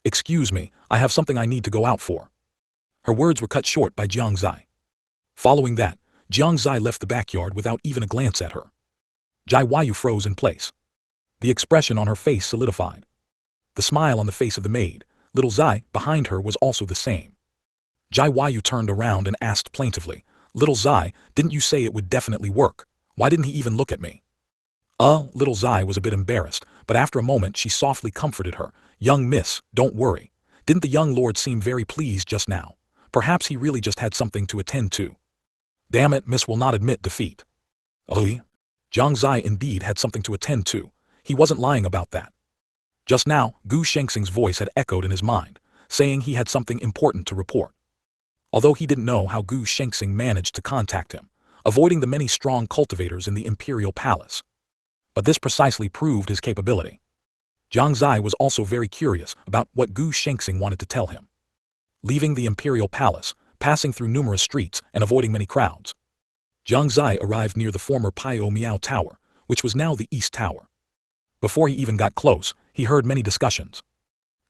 Excuse me, I have something I need to go out for." Her words were cut short by Jiang Xie. Following that, Jiang Xie left the backyard without even a glance at her. Jai Yu froze in place. The expression on her face solidified. The smile on the face of the maid, little Zai, behind her was also the same. Jai Yu turned around and asked plaintively, "Little Zai, didn't you say it would definitely work? Why didn't he even look at me?" Little Zai was a bit embarrassed, but after a moment she softly comforted her. "Young miss, don't worry. Didn't the young lord seem very pleased just now? Perhaps he really just had something to attend to." "Damn it, miss will not admit defeat." Jiang Xie indeed had something to attend to. He wasn't lying about that. Just now, Gu Shengxing's voice had echoed in his mind, saying he had something important to report. Although he didn't know how Gu Shengxing managed to contact him, avoiding the many strong cultivators in the imperial palace. But this precisely proved his capability. Jiang Xie was also very curious about what Gu Shengxing wanted to tell him. Leaving the imperial palace, passing through numerous streets and avoiding many crowds, Jiang Xie arrived near the former Pio Miao Tower, which was now the East Tower. Before he even got close, he heard many discussions.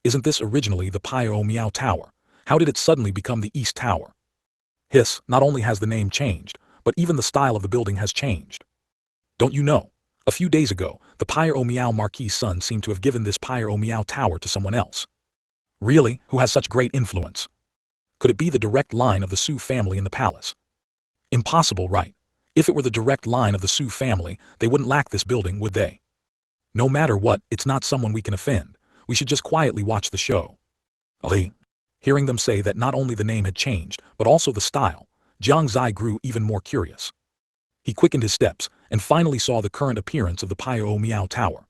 "Isn't this originally the Pio Miao Tower? How did it suddenly become the East Tower?" Not only has the name changed, but even the style of the building has changed. Don't you know? A few days ago, the Pio Miao Marquis' son seemed to have given this Pio Miao Tower to someone else. Really? Who has such great influence? Could it be the direct line of the Su family in the palace? Impossible, right? If it were the direct line of the Su family, they wouldn't lack this building, would they? No matter what, it's not someone we can offend. We should just quietly watch the show. Hearing them say that not only the name had changed, but also the style, Jiang Xie grew even more curious. He quickened his steps, and finally saw the current appearance of the Pio Miao Tower.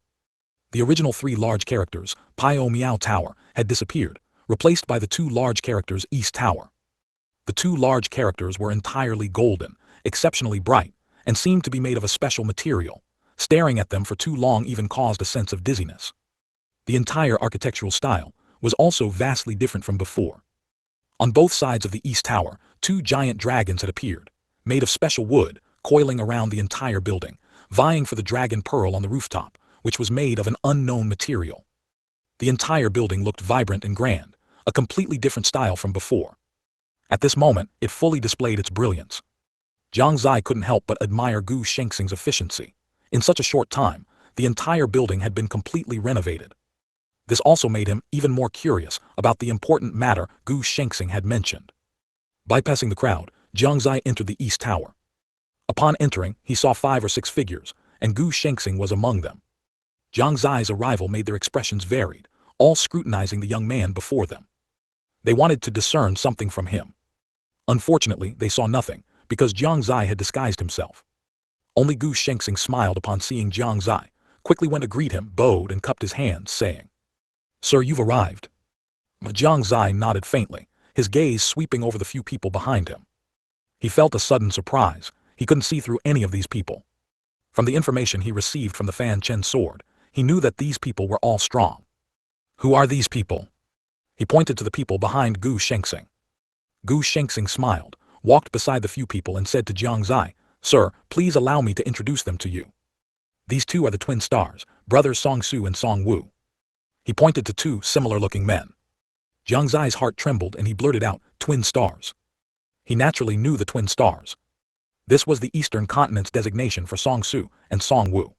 The original 3 large characters, Pio Miao Tower, had disappeared, replaced by the 2 large characters East Tower. The 2 large characters were entirely golden, exceptionally bright, and seemed to be made of a special material. Staring at them for too long even caused a sense of dizziness. The entire architectural style was also vastly different from before. On both sides of the East Tower, 2 giant dragons had appeared, made of special wood, coiling around the entire building, vying for the dragon pearl on the rooftop, which was made of an unknown material. The entire building looked vibrant and grand, a completely different style from before. At this moment, it fully displayed its brilliance. Jiang Xie couldn't help but admire Gu Shengxing's efficiency. In such a short time, the entire building had been completely renovated. This also made him even more curious about the important matter Gu Shengxing had mentioned. Bypassing the crowd, Jiang Xie entered the East Tower. Upon entering, he saw 5 or 6 figures, and Gu Shengxing was among them. Jiang Xie's arrival made their expressions varied, all scrutinizing the young man before them. They wanted to discern something from him. Unfortunately, they saw nothing, because Jiang Xie had disguised himself. Only Gu Shengxing smiled upon seeing Jiang Xie, quickly went to greet him, bowed and cupped his hands, saying, "Sir, you've arrived." Jiang Xie nodded faintly, his gaze sweeping over the few people behind him. He felt a sudden surprise. He couldn't see through any of these people. From the information he received from the Fanchen sword, he knew that these people were all strong. "Who are these people?" He pointed to the people behind Gu Shengxing. Gu Shengxing smiled, walked beside the few people and said to Jiang Xie, "Sir, please allow me to introduce them to you. These two are the twin stars, brothers Song Su and Song Wu. He pointed to two similar-looking men. Jiang Xie's heart trembled and he blurted out, twin stars. He naturally knew the twin stars. This was the Eastern Continent's designation for Song Su and Song Wu.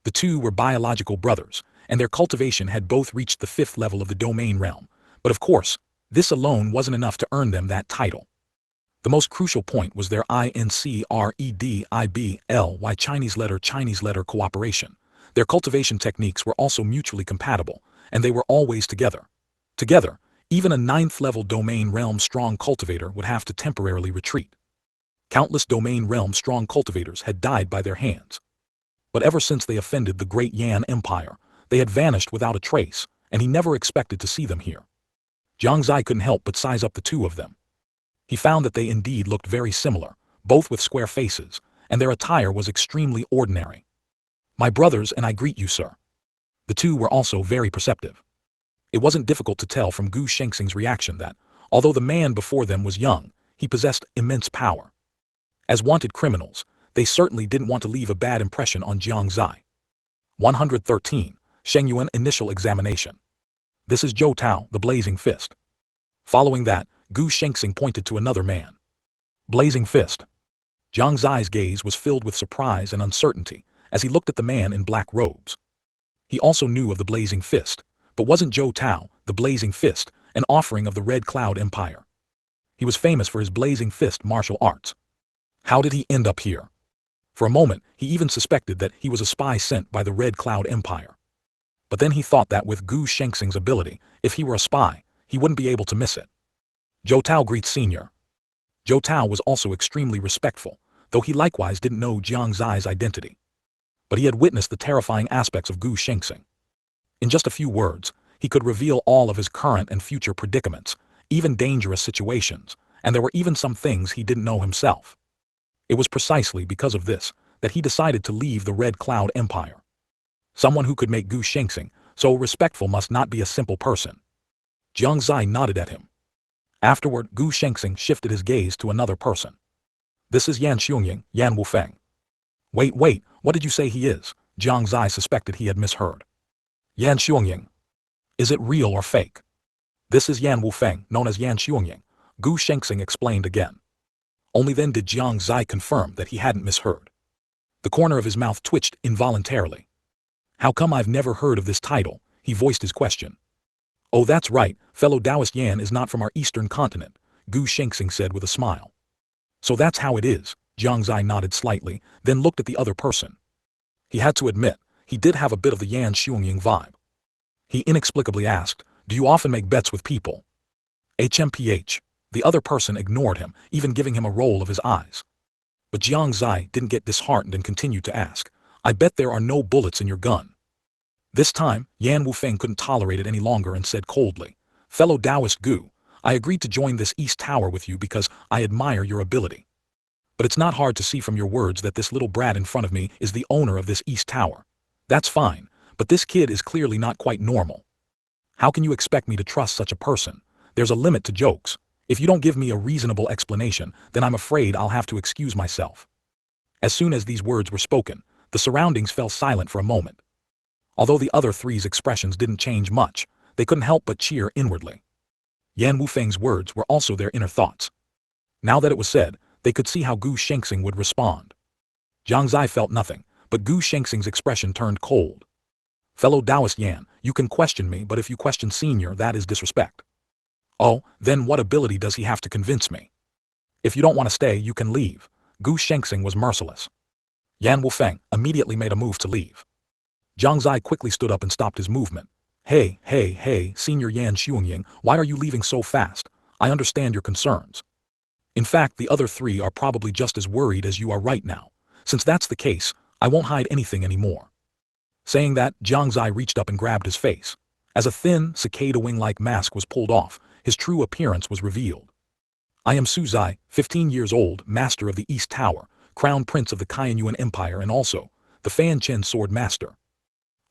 The two were biological brothers, and their cultivation had both reached the 5th level of the domain realm, but of course, this alone wasn't enough to earn them that title. The most crucial point was their INCREDIBLY Chinese letter cooperation. Their cultivation techniques were also mutually compatible, and they were always together. Together, even a 9th level domain realm strong cultivator would have to temporarily retreat. Countless domain realm strong cultivators had died by their hands. But ever since they offended the great Yan Empire, they had vanished without a trace, and he never expected to see them here. Jiang Xie couldn't help but size up the two of them. He found that they indeed looked very similar, both with square faces, and their attire was extremely ordinary. My brothers and I greet you, sir. The two were also very perceptive. It wasn't difficult to tell from Gu Shengxing's reaction that, although the man before them was young, he possessed immense power. As wanted criminals, they certainly didn't want to leave a bad impression on Jiang Xie. 113. Shengyuan Initial Examination. This is Zhou Tao, the Blazing Fist. Following that, Gu Shengxing pointed to another man. Blazing Fist. Jiang Xie's gaze was filled with surprise and uncertainty as he looked at the man in black robes. He also knew of the Blazing Fist, but wasn't Zhou Tao, the Blazing Fist, an offering of the Red Cloud Empire? He was famous for his Blazing Fist martial arts. How did he end up here? For a moment, he even suspected that he was a spy sent by the Red Cloud Empire. But then he thought that with Gu Shengxing's ability, if he were a spy, he wouldn't be able to miss it. Zhou Tao greets Senior. Zhou Tao was also extremely respectful, though he likewise didn't know Jiang Xie's identity. But he had witnessed the terrifying aspects of Gu Shengxing. In just a few words, he could reveal all of his current and future predicaments, even dangerous situations, and there were even some things he didn't know himself. It was precisely because of this that he decided to leave the Red Cloud Empire. Someone who could make Gu Shengxing so respectful must not be a simple person. Jiang Xie nodded at him. Afterward, Gu Shengxing shifted his gaze to another person. This is Yan Xionying, Yan Wufeng. Wait, what did you say he is? Jiang Xie suspected he had misheard. Yan Xionying. Is it real or fake? This is Yan Wufeng, known as Yan Xionying, Gu Shengxing explained again. Only then did Jiang Xie confirm that he hadn't misheard. The corner of his mouth twitched involuntarily. How come I've never heard of this title? He voiced his question. Oh, that's right, fellow Taoist Yan is not from our Eastern Continent, Gu Shengxing said with a smile. So that's how it is, Jiang Xie nodded slightly, then looked at the other person. He had to admit, he did have a bit of the Yan Xionying vibe. He inexplicably asked, do you often make bets with people? HMPH. The other person ignored him, even giving him a roll of his eyes. But Jiang Xie didn't get disheartened and continued to ask, I bet there are no bullets in your gun. This time, Yan Wufeng couldn't tolerate it any longer and said coldly, fellow Taoist Gu, I agreed to join this East Tower with you because I admire your ability. But it's not hard to see from your words that this little brat in front of me is the owner of this East Tower. That's fine, but this kid is clearly not quite normal. How can you expect me to trust such a person? There's a limit to jokes. If you don't give me a reasonable explanation, then I'm afraid I'll have to excuse myself. As soon as these words were spoken, the surroundings fell silent for a moment. Although the other three's expressions didn't change much, they couldn't help but cheer inwardly. Yan Wufeng's words were also their inner thoughts. Now that it was said, they could see how Gu Shengxing would respond. Jiang Xie felt nothing, but Gu Shengxing's expression turned cold. Fellow Taoist Yan, you can question me, but if you question Senior, that is disrespect. Oh, then what ability does he have to convince me? If you don't want to stay, you can leave. Gu Shengxing was merciless. Yan Wufeng immediately made a move to leave. Jiang Xie quickly stood up and stopped his movement. Hey, Senior Yan Xionying, why are you leaving so fast? I understand your concerns. In fact, the other three are probably just as worried as you are right now. Since that's the case, I won't hide anything anymore. Saying that, Jiang Xie reached up and grabbed his face. As a thin, cicada wing-like mask was pulled off, his true appearance was revealed. I am Su Zai, 15 years old, master of the East Tower, crown prince of the Kaiyuan Empire and also the Fanchen sword master.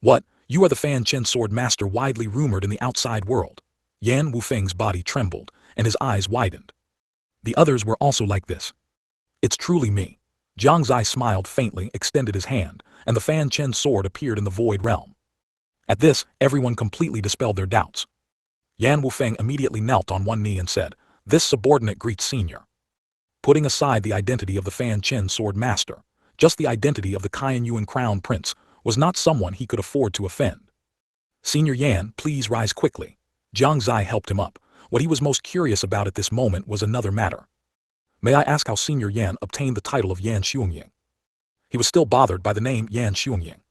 What, you are the Fanchen sword master widely rumored in the outside world? Yan Wufeng's body trembled, and his eyes widened. The others were also like this. It's truly me. Jiang Xie smiled faintly, extended his hand, and the Fanchen sword appeared in the void realm. At this, everyone completely dispelled their doubts. Yan Wufeng immediately knelt on one knee and said, "This subordinate greets senior." Putting aside the identity of the Fanchen sword master, just the identity of the Qianyuan crown prince was not someone he could afford to offend. "Senior Yan, please rise quickly." Jiang Xie helped him up. What he was most curious about at this moment was another matter. "May I ask how Senior Yan obtained the title of Yan Xiongying?" He was still bothered by the name Yan Xiongying.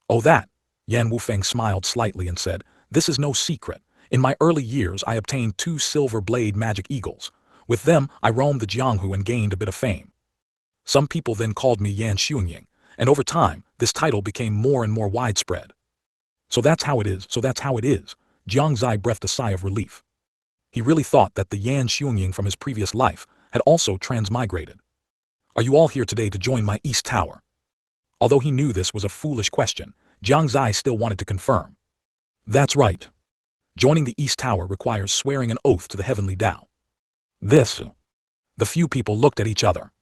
"Oh that." Yan Wufeng smiled slightly and said, "This is no secret. In my early years I obtained 2 silver blade magic eagles. With them I roamed the Jianghu and gained a bit of fame. Some people then called me Yan Xiongying, and over time this title became more and more widespread." So that's how it is. Jiang Xie breathed a sigh of relief. He really thought that the Yan Xiongying from his previous life had also transmigrated. "Are you all here today to join my East Tower?" Although he knew this was a foolish question, Jiang Xie still wanted to confirm. "That's right. Joining the East Tower requires swearing an oath to the heavenly Tao." This. The few people looked at each other.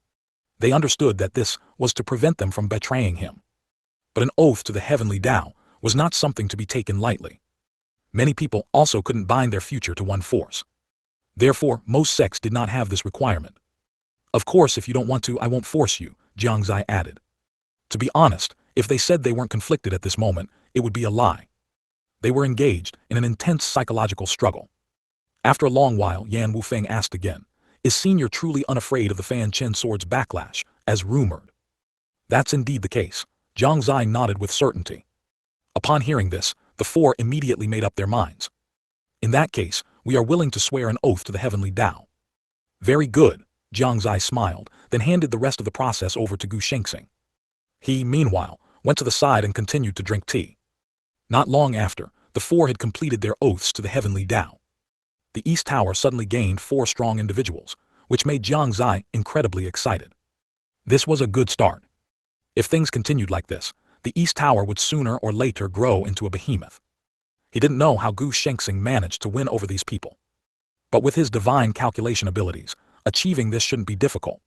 They understood that this was to prevent them from betraying him. But an oath to the heavenly Tao was not something to be taken lightly. Many people also couldn't bind their future to one force. Therefore, most sects did not have this requirement. "Of course, if you don't want to, I won't force you," Jiang Xie added. To be honest, if they said they weren't conflicted at this moment, it would be a lie. They were engaged in an intense psychological struggle. After a long while, Yan Wufeng asked again, "Is Senior truly unafraid of the Fanchen sword's backlash, as rumored?" "That's indeed the case." Jiang Xie nodded with certainty. Upon hearing this, the 4 immediately made up their minds. "In that case, we are willing to swear an oath to the heavenly Tao." "Very good," Jiang Xie smiled, then handed the rest of the process over to Gu Shengxing. He, meanwhile, went to the side and continued to drink tea. Not long after, the 4 had completed their oaths to the heavenly Tao. The East Tower suddenly gained 4 strong individuals, which made Jiang Xie incredibly excited. This was a good start. If things continued like this, the East Tower would sooner or later grow into a behemoth. He didn't know how Gu Shengxing managed to win over these people. But with his divine calculation abilities, achieving this shouldn't be difficult.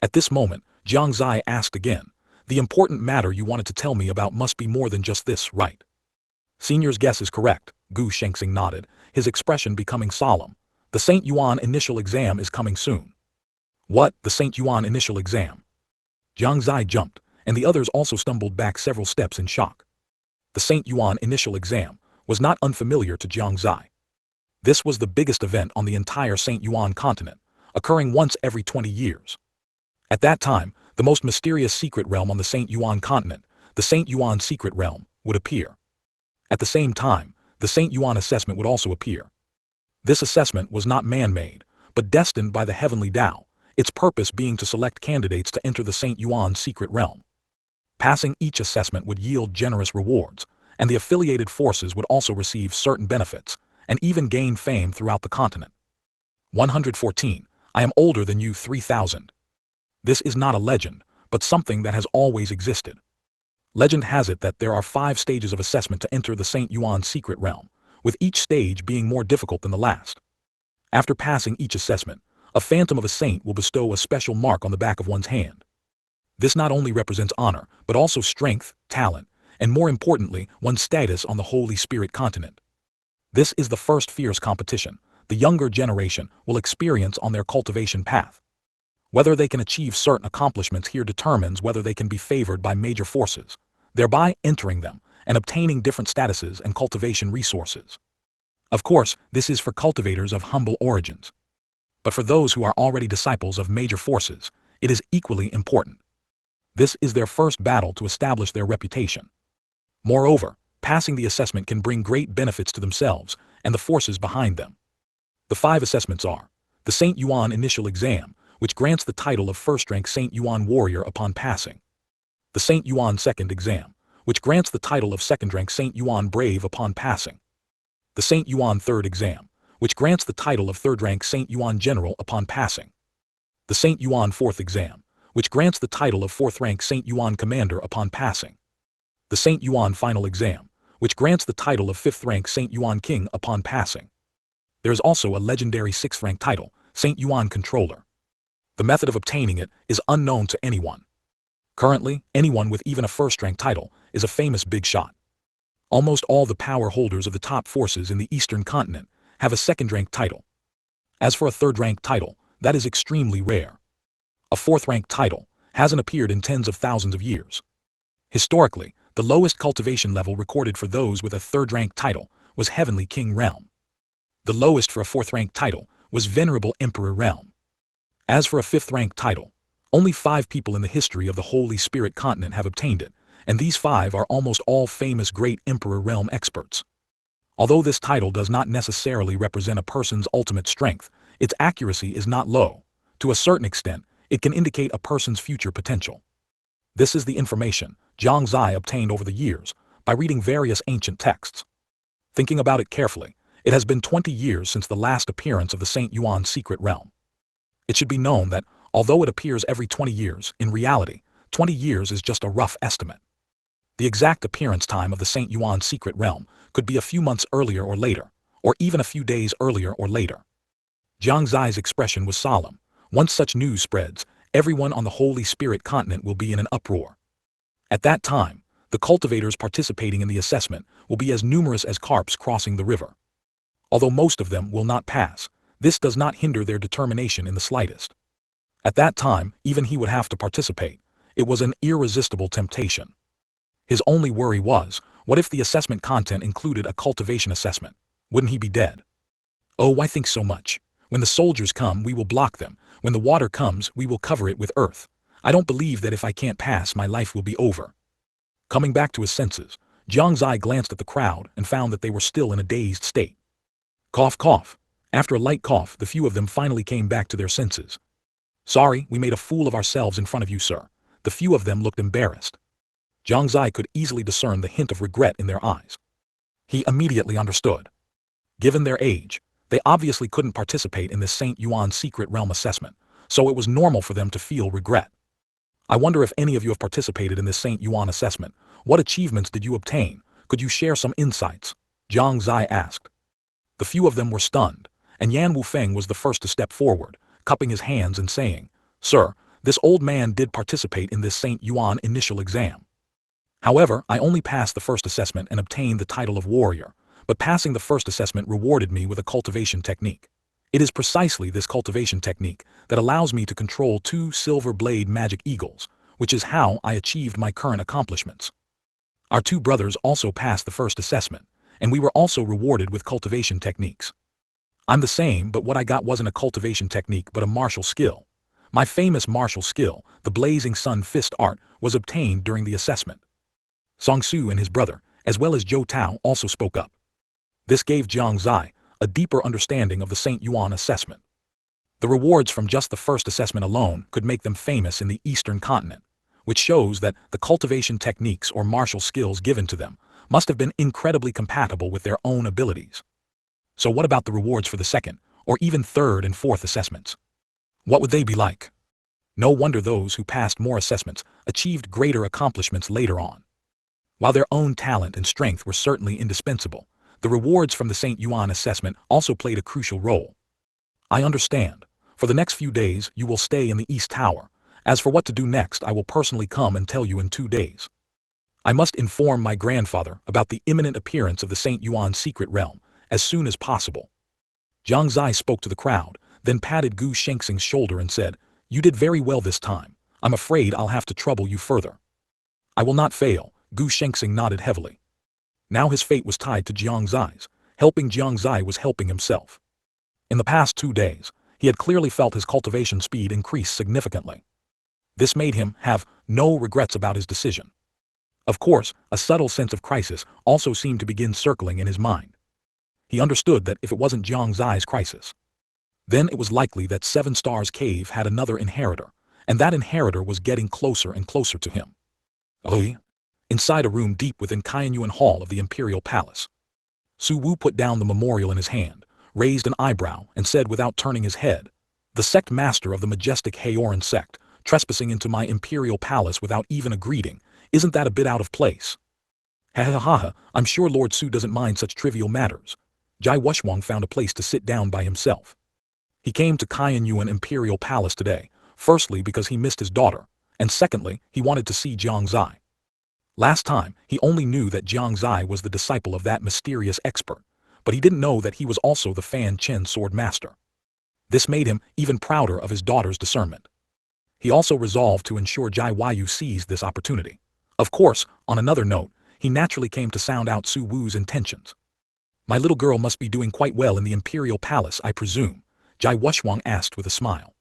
At this moment, Jiang Xie asked again, "The important matter you wanted to tell me about must be more than just this, right?" "Senior's guess is correct," Gu Shengxing nodded, his expression becoming solemn. "The St. Yuan initial exam is coming soon." "What, the St. Yuan initial exam?" Jiang Xie jumped, and the others also stumbled back several steps in shock. The St. Yuan initial exam was not unfamiliar to Jiang Xie. This was the biggest event on the entire St. Yuan Continent, occurring once every 20 years. At that time, the most mysterious secret realm on the St. Yuan Continent, the St. Yuan Secret Realm, would appear. At the same time, the St. Yuan assessment would also appear. This assessment was not man-made, but destined by the heavenly Tao, its purpose being to select candidates to enter the St. Yuan Secret Realm. Passing each assessment would yield generous rewards, and the affiliated forces would also receive certain benefits, and even gain fame throughout the continent. 114. I am older than you 3,000. This is not a legend, but something that has always existed. Legend has it that there are 5 stages of assessment to enter the St. Yuan Secret Realm, with each stage being more difficult than the last. After passing each assessment, a phantom of a saint will bestow a special mark on the back of one's hand. This not only represents honor, but also strength, talent, and more importantly, one's status on the Holy Spirit continent. This is the first fierce competition the younger generation will experience on their cultivation path. Whether they can achieve certain accomplishments here determines whether they can be favored by major forces, thereby entering them and obtaining different statuses and cultivation resources. Of course, this is for cultivators of humble origins. But for those who are already disciples of major forces, it is equally important. This is their first battle to establish their reputation. Moreover, passing the assessment can bring great benefits to themselves and the forces behind them. The 5 assessments are: the St. Yuan Initial Exam, which grants the title of first-rank St. Yuan Warrior upon passing. The St. Yuan Second Exam, which grants the title of second-rank St. Yuan Brave upon passing. The St. Yuan Third Exam, which grants the title of third-rank St. Yuan General upon passing. The St. Yuan Fourth Exam, which grants the title of fourth-rank St. Yuan Commander upon passing. The St. Yuan Final Exam, which grants the title of fifth-rank St. Yuan King upon passing. There is also a legendary sixth-rank title, St. Yuan Controller. The method of obtaining it is unknown to anyone. Currently, anyone with even a first-rank title is a famous big shot. Almost all the power holders of the top forces in the Eastern Continent have a second-rank title. As for a third-rank title, that is extremely rare. A fourth-rank title hasn't appeared in tens of thousands of years. Historically, the lowest cultivation level recorded for those with a third-rank title was Heavenly King Realm. The lowest for a fourth-rank title was Venerable Emperor Realm. As for a fifth-rank title, only 5 people in the history of the Holy Spirit continent have obtained it, and these 5 are almost all famous Great Emperor Realm experts. Although this title does not necessarily represent a person's ultimate strength, its accuracy is not low. To a certain extent, it can indicate a person's future potential. This is the information Jiang Xie obtained over the years by reading various ancient texts. Thinking about it carefully, it has been 20 years since the last appearance of the Saint Yuan secret realm. It should be known that, although it appears every 20 years, in reality, 20 years is just a rough estimate. The exact appearance time of the Saint Yuan secret realm could be a few months earlier or later, or even a few days earlier or later. Jiang Xie's expression was solemn. Once such news spreads, everyone on the Holy Spirit continent will be in an uproar. At that time, the cultivators participating in the assessment will be as numerous as carps crossing the river. Although most of them will not pass, this does not hinder their determination in the slightest. At that time, even he would have to participate. It was an irresistible temptation. His only worry was, what if the assessment content included a cultivation assessment? Wouldn't he be dead? Oh, why think so much? When the soldiers come, we will block them. When the water comes, we will cover it with earth. I don't believe that if I can't pass, my life will be over. Coming back to his senses, Jiang Xie glanced at the crowd and found that they were still in a dazed state. Cough, cough. After a light cough, the few of them finally came back to their senses. Sorry, we made a fool of ourselves in front of you, sir. The few of them looked embarrassed. Jiang Xie could easily discern the hint of regret in their eyes. He immediately understood. Given their age, they obviously couldn't participate in this Saint Yuan secret realm assessment, so it was normal for them to feel regret. I wonder if any of you have participated in this Saint Yuan assessment. What achievements did you obtain? Could you share some insights? Jiang Xie asked. The few of them were stunned, and Yan Wufeng was the first to step forward, cupping his hands and saying, Sir, this old man did participate in this Saint Yuan initial exam. However, I only passed the first assessment and obtained the title of warrior, but passing the first assessment rewarded me with a cultivation technique. It is precisely this cultivation technique that allows me to control 2 silver blade magic eagles, which is how I achieved my current accomplishments. Our 2 brothers also passed the first assessment, and we were also rewarded with cultivation techniques. I'm the same, but what I got wasn't a cultivation technique but a martial skill. My famous martial skill, the Blazing Sun Fist art, was obtained during the assessment. Song Su and his brother, as well as Zhou Tao, also spoke up. This gave Jiang Xie a deeper understanding of the Saint Yuan assessment. The rewards from just the first assessment alone could make them famous in the Eastern Continent, which shows that the cultivation techniques or martial skills given to them must have been incredibly compatible with their own abilities. So what about the rewards for the second, or even third and fourth assessments? What would they be like? No wonder those who passed more assessments achieved greater accomplishments later on. While their own talent and strength were certainly indispensable, the rewards from the Saint Yuan assessment also played a crucial role. I understand. For the next few days, you will stay in the East Tower. As for what to do next, I will personally come and tell you in 2 days. I must inform my grandfather about the imminent appearance of the Saint Yuan secret realm as soon as possible. Jiang Xie spoke to the crowd, then patted Gu Shengxing's shoulder and said, You did very well this time. I'm afraid I'll have to trouble you further. I will not fail. Gu Shengxing nodded heavily. Now his fate was tied to Jiang Xie's. Helping Jiang Xie was helping himself. In the past 2 days, he had clearly felt his cultivation speed increase significantly. This made him have no regrets about his decision. Of course, a subtle sense of crisis also seemed to begin circling in his mind. He understood that if it wasn't Jiang Xie's crisis, then it was likely that 7 Stars Cave had another inheritor, and that inheritor was getting closer and closer to him. Inside a room deep within Qianyuan Hall of the Imperial Palace, Su Wu put down the memorial in his hand, raised an eyebrow, and said without turning his head, The sect master of the majestic Haoran Sect, trespassing into my Imperial Palace without even a greeting, isn't that a bit out of place? Ha ha ha ha, I'm sure Lord Su doesn't mind such trivial matters. Jai Wushwang found a place to sit down by himself. He came to Qianyuan Imperial Palace today, firstly because he missed his daughter, and secondly, he wanted to see Jiang Xie. Last time, he only knew that Jiang Xie was the disciple of that mysterious expert, but he didn't know that he was also the Fanchen sword master. This made him even prouder of his daughter's discernment. He also resolved to ensure Jai Yu seized this opportunity. Of course, on another note, he naturally came to sound out Su Wu's intentions. My little girl must be doing quite well in the imperial palace, I presume, Jai Wuxuang asked with a smile.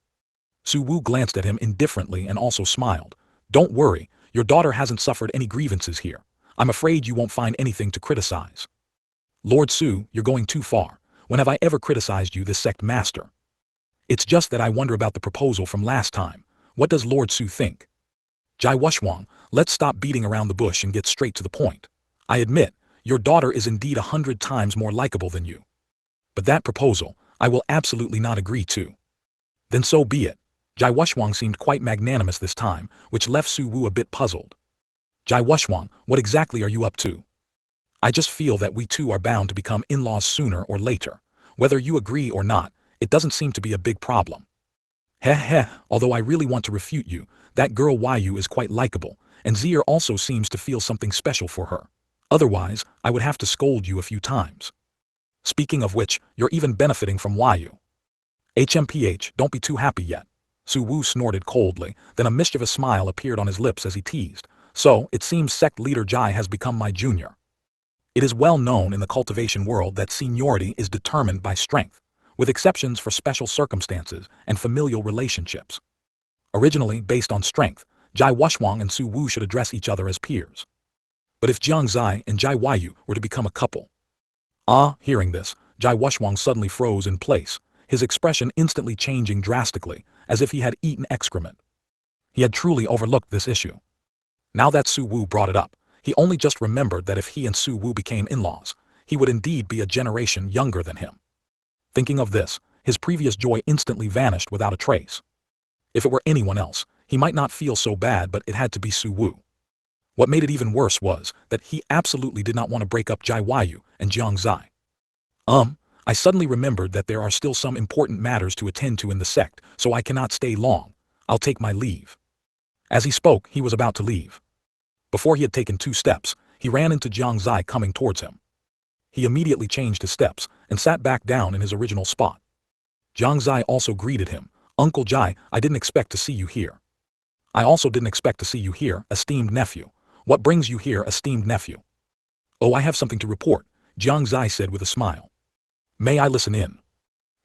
Su Wu glanced at him indifferently and also smiled. Don't worry, your daughter hasn't suffered any grievances here. I'm afraid you won't find anything to criticize. Lord Su, you're going too far. When have I ever criticized you, this sect master? It's just that I wonder about the proposal from last time. What does Lord Su think? Jai Wuxuang, let's stop beating around the bush and get straight to the point. I admit, your daughter is indeed 100 times more likable than you. But that proposal, I will absolutely not agree to. Then so be it. Jai Wuxuang seemed quite magnanimous this time, which left Su Wu a bit puzzled. Jai Wuxuang, what exactly are you up to? I just feel that we two are bound to become in-laws sooner or later. Whether you agree or not, it doesn't seem to be a big problem. Heh, although I really want to refute you, that girl Yu is quite likable, and Zier also seems to feel something special for her. Otherwise, I would have to scold you a few times. Speaking of which, you're even benefiting from Yu. HMPH, don't be too happy yet. Su Wu snorted coldly, then a mischievous smile appeared on his lips as he teased. So, it seems sect leader Jai has become my junior. It is well known in the cultivation world that seniority is determined by strength, with exceptions for special circumstances and familial relationships. Originally based on strength, Jai Wuxuang and Su Wu should address each other as peers. But if Jiang Xie and Jai Yu were to become a couple... Hearing this, Jai Wuxuang suddenly froze in place, his expression instantly changing drastically, as if he had eaten excrement. He had truly overlooked this issue. Now that Su Wu brought it up, he only just remembered that if he and Su Wu became in-laws, he would indeed be a generation younger than him. Thinking of this, his previous joy instantly vanished without a trace. If it were anyone else, he might not feel so bad, but it had to be Su Wu. What made it even worse was that he absolutely did not want to break up Jai Yu and Jiang Xie. I suddenly remembered that there are still some important matters to attend to in the sect, so I cannot stay long. I'll take my leave. As he spoke, he was about to leave. Before he had taken 2 steps, he ran into Jiang Xie coming towards him. He immediately changed his steps and sat back down in his original spot. Jiang Xie also greeted him. Uncle Jai, I didn't expect to see you here. I also didn't expect to see you here, esteemed nephew. What brings you here, esteemed nephew? Oh, I have something to report, Jiang Xie said with a smile. May I listen in?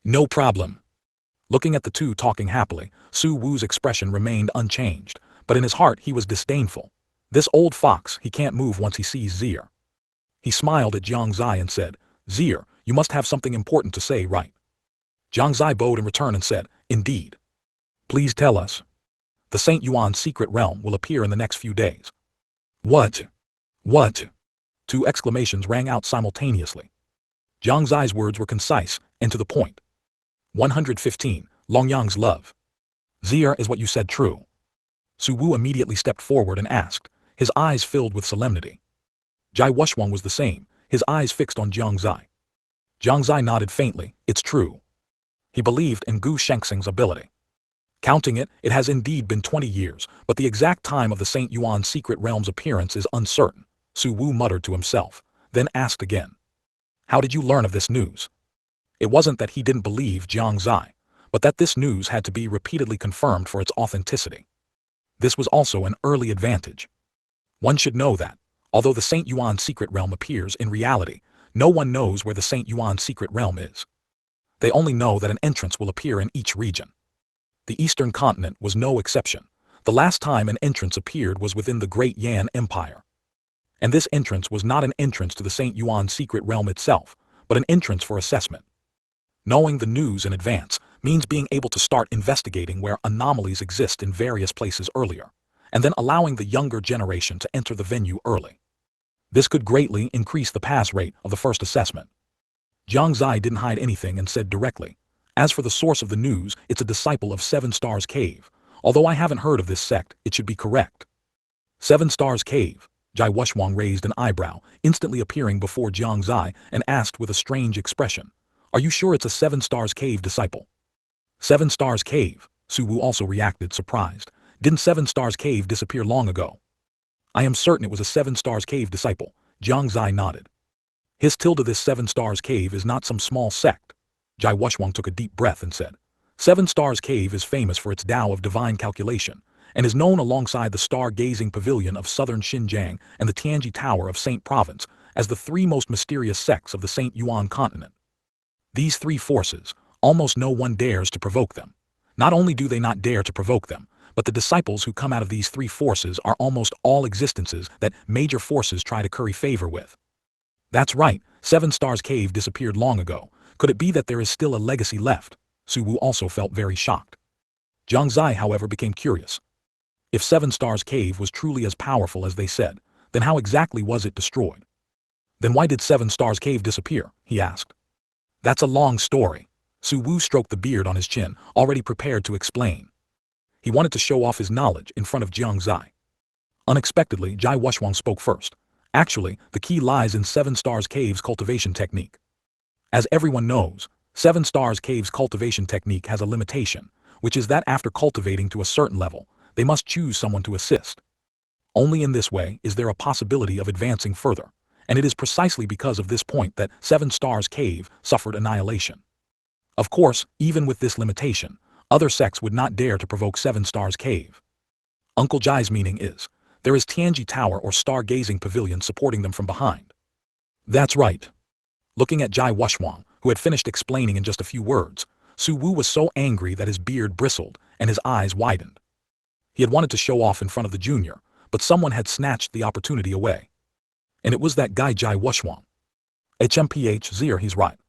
No problem. Looking at the two talking happily, Su Wu's expression remained unchanged, but in his heart he was disdainful. This old fox, he can't move once he sees Zier. He smiled at Jiang Xie and said, Zier, you must have something important to say, right? Jiang Xie bowed in return and said, Indeed. Please tell us. The St. Yuan's secret realm will appear in the next few days. What? What? 2 exclamations rang out simultaneously. Jiang Xie's words were concise and to the point. 115. Longyang's love. Zier, is what you said true? Su Wu immediately stepped forward and asked, his eyes filled with solemnity. Jai Wuxuang was the same, his eyes fixed on Jiang Xie. Jiang Xie nodded faintly, it's true. He believed in Gu Shengxing's ability. Counting it, it has indeed been 20 years, but the exact time of the St. Yuan's secret realm's appearance is uncertain, Su Wu muttered to himself, then asked again. How did you learn of this news? It wasn't that he didn't believe Jiang Xie, but that this news had to be repeatedly confirmed for its authenticity. This was also an early advantage. One should know that, although the St. Yuan's secret realm appears in reality, no one knows where the St. Yuan's secret realm is. They only know that an entrance will appear in each region. The Eastern Continent was no exception. The last time an entrance appeared was within the Great Yan Empire. And this entrance was not an entrance to the St. Yuan's secret realm itself, but an entrance for assessment. Knowing the news in advance means being able to start investigating where anomalies exist in various places earlier, and then allowing the younger generation to enter the venue early. This could greatly increase the pass rate of the first assessment. Jiang Xie didn't hide anything and said directly, as for the source of the news, it's a disciple of 7 Stars Cave. Although I haven't heard of this sect, it should be correct. 7 Stars Cave. Jai Wuxuang raised an eyebrow, instantly appearing before Jiang Xie, and asked with a strange expression, Are you sure it's a 7 Stars Cave disciple? 7 Stars Cave, Su Wu also reacted surprised. Didn't Seven Stars Cave disappear long ago? I am certain it was a Seven Stars Cave disciple. Jiang Xie nodded. His tilde this Seven Stars Cave is not some small sect. Jai Wushwang took a deep breath and said, Seven Stars Cave is famous for its Tao of divine calculation, and is known alongside the star-gazing pavilion of southern Xinjiang and the Tianji Tower of Saint Province as the three most mysterious sects of the Shengyuan Continent. These three forces, almost no one dares to provoke them. Not only do they not dare to provoke them, but the disciples who come out of these three forces are almost all existences that major forces try to curry favor with. That's right, Seven Stars Cave disappeared long ago. Could it be that there is still a legacy left? Su Wu also felt very shocked. Jiang Xie, however, became curious. If Seven Stars Cave was truly as powerful as they said, then how exactly was it destroyed? Then why did Seven Stars Cave disappear? He asked. That's a long story. Su Wu stroked the beard on his chin, already prepared to explain. He wanted to show off his knowledge in front of Jiang Xie. Unexpectedly, Jai Wushwang spoke first. Actually, the key lies in Seven Stars Cave's cultivation technique. As everyone knows, Seven Stars Cave's cultivation technique has a limitation, which is that after cultivating to a certain level, they must choose someone to assist. Only in this way is there a possibility of advancing further, and it is precisely because of this point that Seven Stars Cave suffered annihilation. Of course, even with this limitation, other sects would not dare to provoke Seven Stars Cave. Uncle Jai's meaning is, there is Tianji Tower or star-gazing pavilion supporting them from behind. That's right. Looking at Jai Wushwang, who had finished explaining in just a few words, Su Wu was so angry that his beard bristled and his eyes widened. He had wanted to show off in front of the junior, but someone had snatched the opportunity away. And it was that guy Jai Wushwang. HMPH he's right.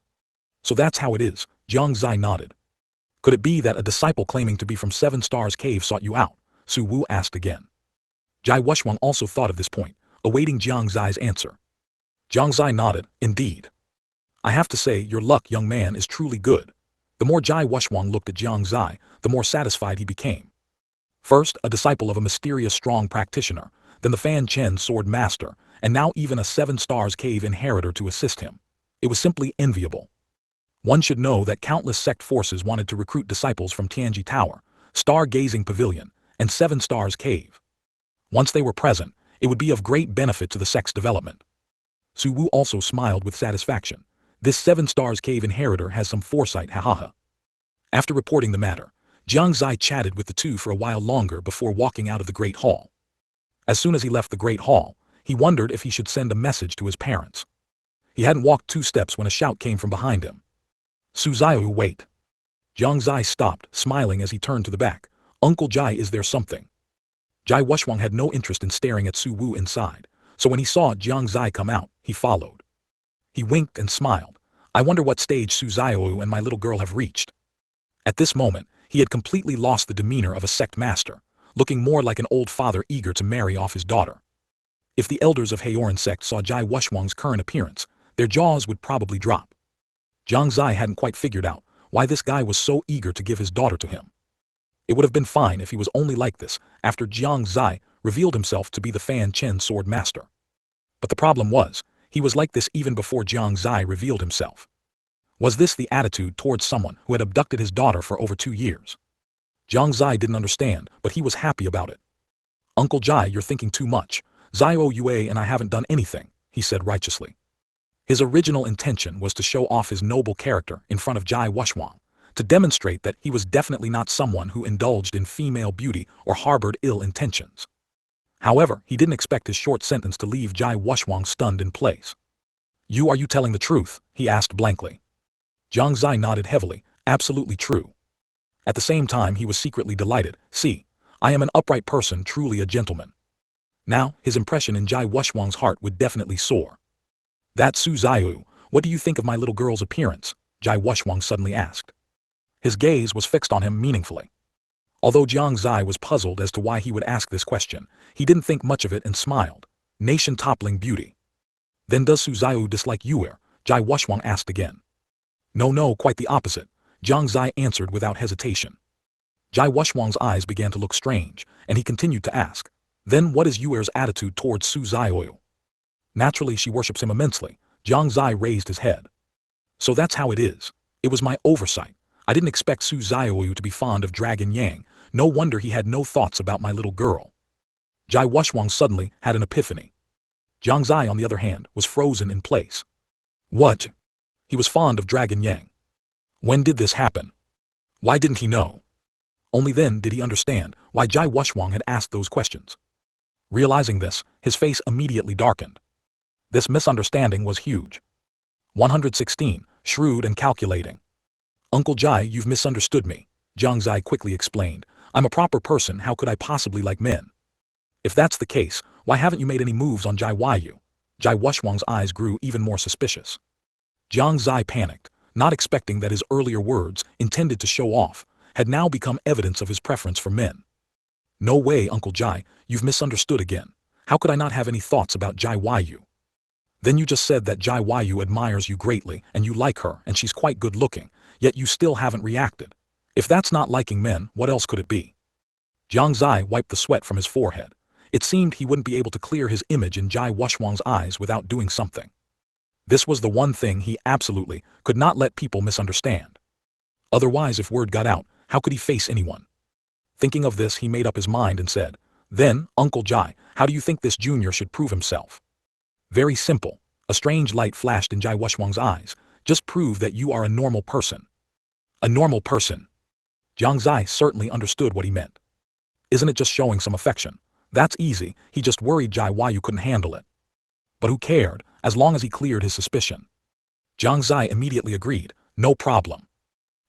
So that's how it is, Jiang Xie nodded. Could it be that a disciple claiming to be from Seven Stars Cave sought you out? Su Wu asked again. Jai Wushwang also thought of this point, awaiting Jiang Xie's answer. Jiang Xie nodded, indeed. I have to say, your luck, young man, is truly good. The more Jai Wushwang looked at Jiang Xie, the more satisfied he became. First, a disciple of a mysterious strong practitioner, then the Fanchen sword master, and now even a Seven Stars Cave inheritor to assist him. It was simply enviable. One should know that countless sect forces wanted to recruit disciples from Tianji Tower, Star-Gazing Pavilion, and Seven Stars Cave. Once they were present, it would be of great benefit to the sect's development. Su Wu also smiled with satisfaction. This Seven Stars Cave inheritor has some foresight, ha. After reporting the matter, Jiang Xie chatted with the two for a while longer before walking out of the Great Hall. As soon as he left the Great Hall, he wondered if he should send a message to his parents. He hadn't walked 2 steps when a shout came from behind him. Su Xiao, wait. Jiang Xie stopped, smiling as he turned to the back. Uncle Jai, is there something? Jai Wushwang had no interest in staring at Su Wu inside, so when he saw Jiang Xie come out, he followed. He winked and smiled. I wonder what stage Su Xiao and my little girl have reached. At this moment, he had completely lost the demeanor of a sect master, looking more like an old father eager to marry off his daughter. If the elders of Haoran Sect saw Jai Wushwang's current appearance, their jaws would probably drop. Jiang Xie hadn't quite figured out why this guy was so eager to give his daughter to him. It would have been fine if he was only like this after Jiang Xie revealed himself to be the Fanchen sword master. But the problem was, he was like this even before Jiang Xie revealed himself. Was this the attitude towards someone who had abducted his daughter for over 2 years? Jiang Xie didn't understand, but he was happy about it. Uncle Jai, you're thinking too much. Xiao Yue and I haven't done anything, he said righteously. His original intention was to show off his noble character in front of Jai Wushwang, to demonstrate that he was definitely not someone who indulged in female beauty or harbored ill intentions. However, he didn't expect his short sentence to leave Jai Wushwang stunned in place. Are you telling the truth? He asked blankly. Jiang Xie nodded heavily, absolutely true. At the same time he was secretly delighted. See, I am an upright person, truly a gentleman. Now, his impression in Jai Wushwang's heart would definitely soar. That Su Xiao, what do you think of my little girl's appearance? Jai Wushwang suddenly asked. His gaze was fixed on him meaningfully. Although Jiang Xie was puzzled as to why he would ask this question, he didn't think much of it and smiled. Nation-toppling beauty. Then does Su Xiao dislike you? Jai Wushwang asked again. No, quite the opposite, Jiang Xie answered without hesitation. Jai Wushwang's eyes began to look strange, and he continued to ask, then what is Yuer's attitude towards Su Xiao? Naturally she worships him immensely. Jiang Xie raised his head. So that's how it is. It was my oversight. I didn't expect Su Xiao to be fond of Dragon Yang, No wonder he had no thoughts about my little girl. Jai Wushwang suddenly had an epiphany. Jiang Xie, on the other hand, was frozen in place. What? He was fond of Dragon Yang. When did this happen? Why didn't he know? Only then did he understand why Jai Wushwang had asked those questions. Realizing this, his face immediately darkened. This misunderstanding was huge. 116, shrewd and calculating. Uncle Jai, you've misunderstood me, Jiang Xie quickly explained. I'm a proper person, how could I possibly like men? If that's the case, why haven't you made any moves on Jai Yu? Jai Wushwang's eyes grew even more suspicious. Jiang Xie panicked, not expecting that his earlier words, intended to show off, had now become evidence of his preference for men. No way, Uncle Jai, you've misunderstood again. How could I not have any thoughts about Jai Yu? Then you just said that Jai Yu admires you greatly and you like her and she's quite good looking, yet you still haven't reacted. If that's not liking men, what else could it be? Jiang Xie wiped the sweat from his forehead. It seemed he wouldn't be able to clear his image in Jai Wushwang's eyes without doing something. This was the one thing he absolutely could not let people misunderstand. Otherwise, if word got out, how could he face anyone? Thinking of this, he made up his mind and said, "Then, Uncle Jai, how do you think this junior should prove himself?" "Very simple." A strange light flashed in Jai Wushwang's eyes. "Just prove that you are a normal person." A normal person. Jiang Xie certainly understood what he meant. Isn't it just showing some affection? That's easy, he just worried Jai Yu couldn't handle it. But who cared, as long as he cleared his suspicion? Jiang Xie immediately agreed, no problem.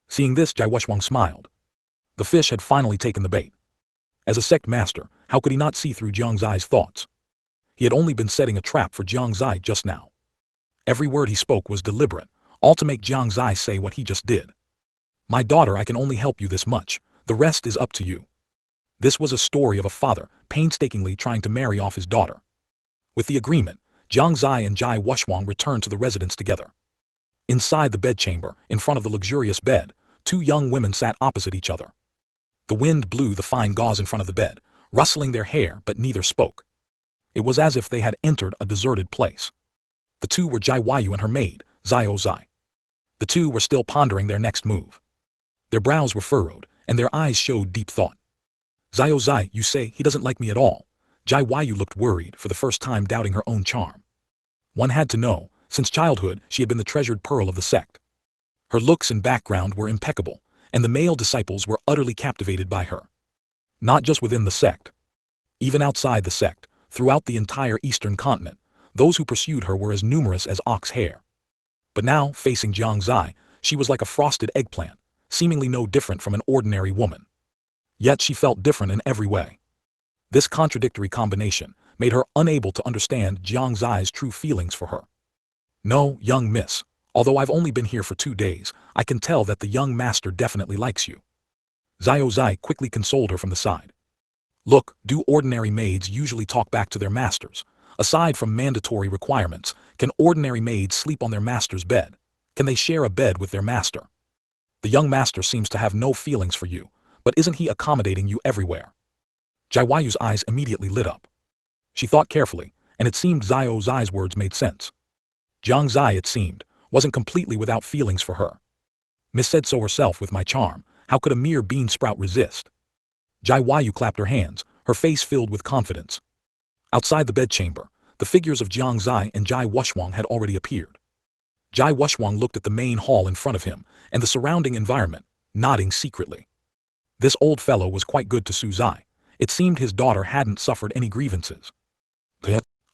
Seeing this, Jai Wushwang smiled. The fish had finally taken the bait. As a sect master, how could he not see through Jiang Xie's thoughts? He had only been setting a trap for Jiang Xie just now. Every word he spoke was deliberate, all to make Jiang Xie say what he just did. "My daughter, I can only help you this much, the rest is up to you." This was a story of a father painstakingly trying to marry off his daughter. With the agreement, Jiang Xie and Jai Wushwang returned to the residence together. Inside the bedchamber, in front of the luxurious bed, two young women sat opposite each other. The wind blew the fine gauze in front of the bed, rustling their hair, but neither spoke. It was as if they had entered a deserted place. The two were Jai Yu and her maid, Xiao Zai. The two were still pondering their next move. Their brows were furrowed, and their eyes showed deep thought. "Xiao Zai, you say he doesn't like me at all?" Jai Yu looked worried, for the first time doubting her own charm. One had to know, since childhood she had been the treasured pearl of the sect. Her looks and background were impeccable, and the male disciples were utterly captivated by her. Not just within the sect. Even outside the sect, throughout the entire Eastern continent, those who pursued her were as numerous as ox hair. But now, facing Jiang Xie, she was like a frosted eggplant, seemingly no different from an ordinary woman. Yet she felt different in every way. This contradictory combination made her unable to understand Jiang Xie's true feelings for her. "No, young miss, although I've only been here for 2 days, I can tell that the young master definitely likes you." Xiao Zai quickly consoled her from the side. "Look, do ordinary maids usually talk back to their masters? Aside from mandatory requirements, can ordinary maids sleep on their master's bed? Can they share a bed with their master? The young master seems to have no feelings for you, but isn't he accommodating you everywhere?" Jai Yu's eyes immediately lit up. She thought carefully, and it seemed Xiao Zai's words made sense. Jiang Xie, it seemed, wasn't completely without feelings for her. Miss said so herself, with my charm, how could a mere bean sprout resist? Jai Yu clapped her hands, her face filled with confidence. Outside the bedchamber, the figures of Jiang Xie and Jai Wushwang had already appeared. Jai Wushwang looked at the main hall in front of him and the surrounding environment, nodding secretly. This old fellow was quite good to Su Zai. It seemed his daughter hadn't suffered any grievances.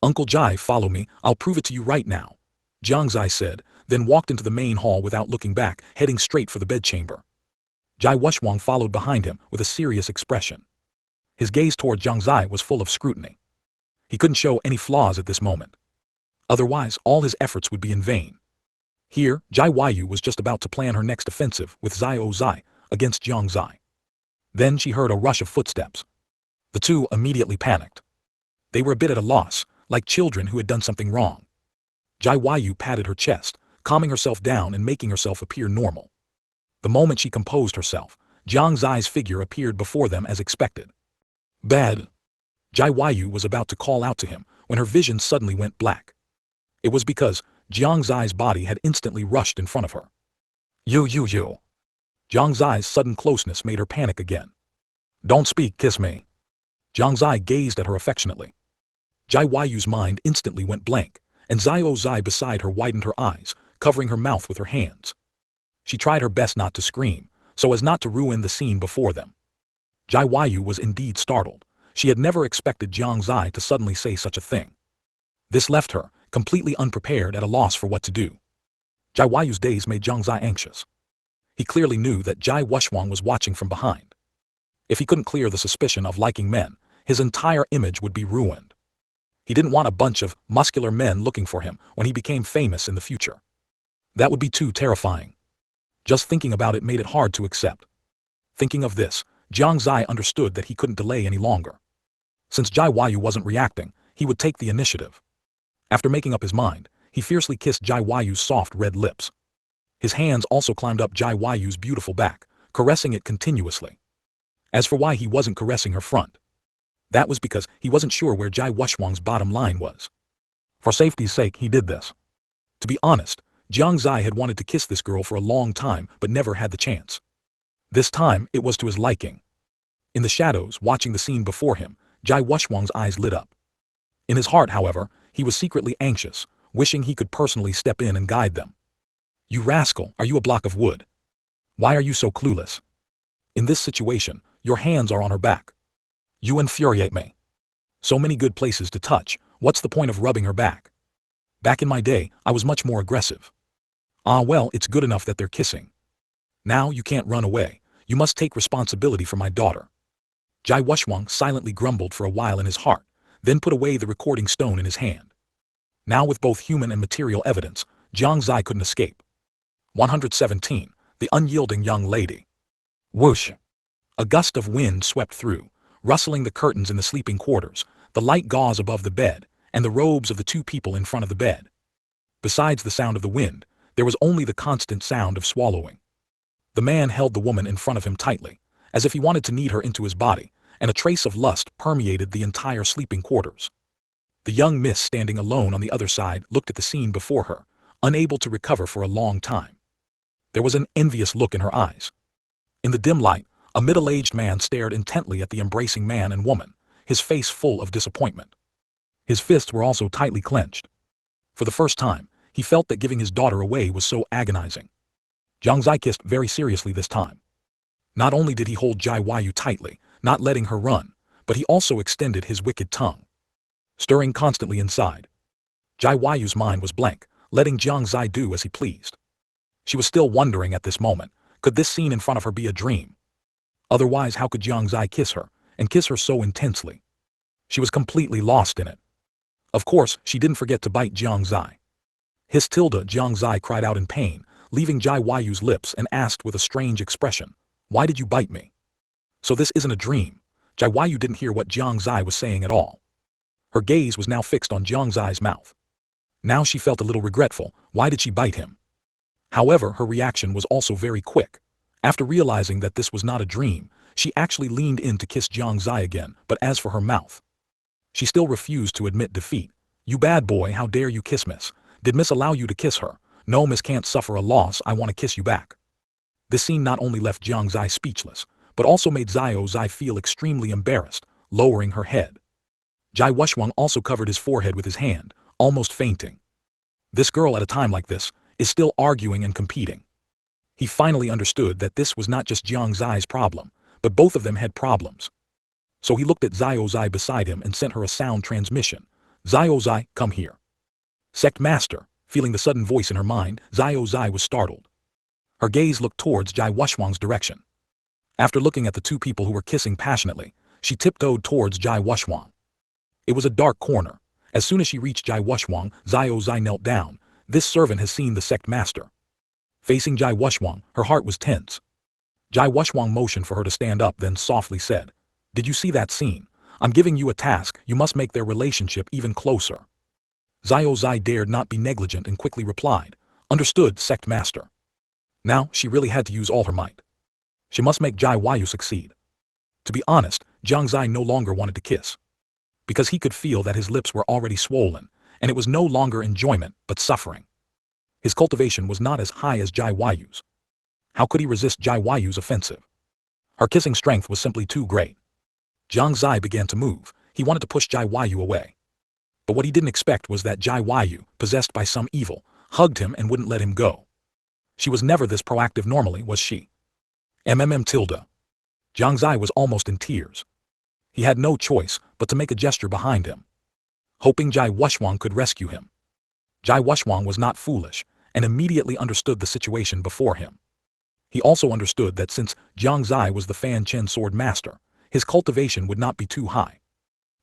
"Uncle Jai, follow me, I'll prove it to you right now," Jiang Xie said, then walked into the main hall without looking back, heading straight for the bedchamber. Jai Wushwang followed behind him with a serious expression. His gaze toward Jiang Xie was full of scrutiny. He couldn't show any flaws at this moment. Otherwise, all his efforts would be in vain. Here, Jai Yu was just about to plan her next offensive with Xiao Zai against Jiang Xie. Then she heard a rush of footsteps. The two immediately panicked. They were a bit at a loss, like children who had done something wrong. Jai Yu patted her chest, calming herself down and making herself appear normal. The moment she composed herself, Jiang Zai's figure appeared before them as expected. "Bad." Jai Yu was about to call out to him when her vision suddenly went black. It was because Jiang Zai's body had instantly rushed in front of her. You. Jiang Zai's sudden closeness made her panic again. Don't speak, kiss me. Jiang Xie gazed at her affectionately. Jai Yu's mind instantly went blank, and Xiao Zai beside her widened her eyes, covering her mouth with her hands. She tried her best not to scream, so as not to ruin the scene before them. Jai Yu was indeed startled. She had never expected Jiang Xie to suddenly say such a thing. This left her, completely unprepared, at a loss for what to do. Jai Yu's daze made Jiang Xie anxious. He clearly knew that Jai Wuxuang was watching from behind. If he couldn't clear the suspicion of liking men, his entire image would be ruined. He didn't want a bunch of muscular men looking for him when he became famous in the future. That would be too terrifying. Just thinking about it made it hard to accept. Thinking of this, Jiang Xie understood that he couldn't delay any longer. Since Jai Yu wasn't reacting, he would take the initiative. After making up his mind, he fiercely kissed Jai Yu's soft red lips. His hands also climbed up Jai Yu's beautiful back, caressing it continuously. As for why he wasn't caressing her front, that was because he wasn't sure where Jai Wuxuang's bottom line was. For safety's sake, he did this. To be honest, Jiang Xie had wanted to kiss this girl for a long time but never had the chance. This time, it was to his liking. In the shadows, watching the scene before him, Jai Wuxuang's eyes lit up. In his heart, however, he was secretly anxious, wishing he could personally step in and guide them. You rascal, are you a block of wood? Why are you so clueless? In this situation, your hands are on her back. You infuriate me. So many good places to touch, what's the point of rubbing her back? Back in my day, I was much more aggressive. Ah well, it's good enough that they're kissing. Now you can't run away, you must take responsibility for my daughter. Jai Wuxuang silently grumbled for a while in his heart, then put away the recording stone in his hand. Now with both human and material evidence, Jiang Xie couldn't escape. 117. The unyielding young lady. Whoosh! A gust of wind swept through, rustling the curtains in the sleeping quarters, the light gauze above the bed, and the robes of the two people in front of the bed. Besides the sound of the wind, there was only the constant sound of swallowing. The man held the woman in front of him tightly, as if he wanted to knead her into his body, and a trace of lust permeated the entire sleeping quarters. The young miss standing alone on the other side looked at the scene before her, unable to recover for a long time. There was an envious look in her eyes. In the dim light, a middle-aged man stared intently at the embracing man and woman, his face full of disappointment. His fists were also tightly clenched. For the first time, he felt that giving his daughter away was so agonizing. Jiang Xie kissed very seriously this time. Not only did he hold Jai Yu tightly, not letting her run, but he also extended his wicked tongue, stirring constantly inside. Jai Yu's mind was blank, letting Jiang Xie do as he pleased. She was still wondering at this moment, could this scene in front of her be a dream? Otherwise, how could Jiang Xie kiss her, and kiss her so intensely? She was completely lost in it. Of course, she didn't forget to bite Jiang Xie. Jiang Xie cried out in pain, leaving Jai Yu's lips, and asked with a strange expression, "Why did you bite me?" So this isn't a dream. Jai Yu didn't hear what Jiang Xie was saying at all. Her gaze was now fixed on Jiang Xie's mouth. Now she felt a little regretful. Why did she bite him? However, her reaction was also very quick. After realizing that this was not a dream, she actually leaned in to kiss Jiang Xie again, but as for her mouth, she still refused to admit defeat. You bad boy, how dare you kiss Miss? Did Miss allow you to kiss her? No, Miss can't suffer a loss, I want to kiss you back. This scene not only left Jiang Xie speechless, but also made Xiao Zai feel extremely embarrassed, lowering her head. Jai Wuxuang also covered his forehead with his hand, almost fainting. This girl at a time like this is still arguing and competing. He finally understood that this was not just Jiang Xie's problem, but both of them had problems. So he looked at Xiao Zai beside him and sent her a sound transmission. Xiao Zai, come here. Sect Master, feeling the sudden voice in her mind, Xiao Zai was startled. Her gaze looked towards Jai Wuxuang's direction. After looking at the two people who were kissing passionately, she tiptoed towards Jai Wuxuang. It was a dark corner. As soon as she reached Jai Wuxuang, Xiao Zai knelt down. This servant has seen the sect master. Facing Jai Wuxuang, her heart was tense. Jai Wuxuang motioned for her to stand up, then softly said, "Did you see that scene? I'm giving you a task, you must make their relationship even closer." Xiao Zai dared not be negligent and quickly replied, "Understood, sect master." Now, she really had to use all her might. She must make Jai Yu succeed. To be honest, Jiang Xie no longer wanted to kiss, because he could feel that his lips were already swollen, and it was no longer enjoyment, but suffering. His cultivation was not as high as Jai Yu's. How could he resist Jai Yu's offensive? Her kissing strength was simply too great. Jiang Xie began to move. He wanted to push Jai Yu away. But what he didn't expect was that Jai Yu, possessed by some evil, hugged him and wouldn't let him go. She was never this proactive normally, was she? Tilde. Jiang Xie was almost in tears. He had no choice but to make a gesture behind him, hoping Jai Wuxuang could rescue him. Jai Wuxuang was not foolish, and immediately understood the situation before him. He also understood that since Jiang Xie was the Fanchen sword master, his cultivation would not be too high.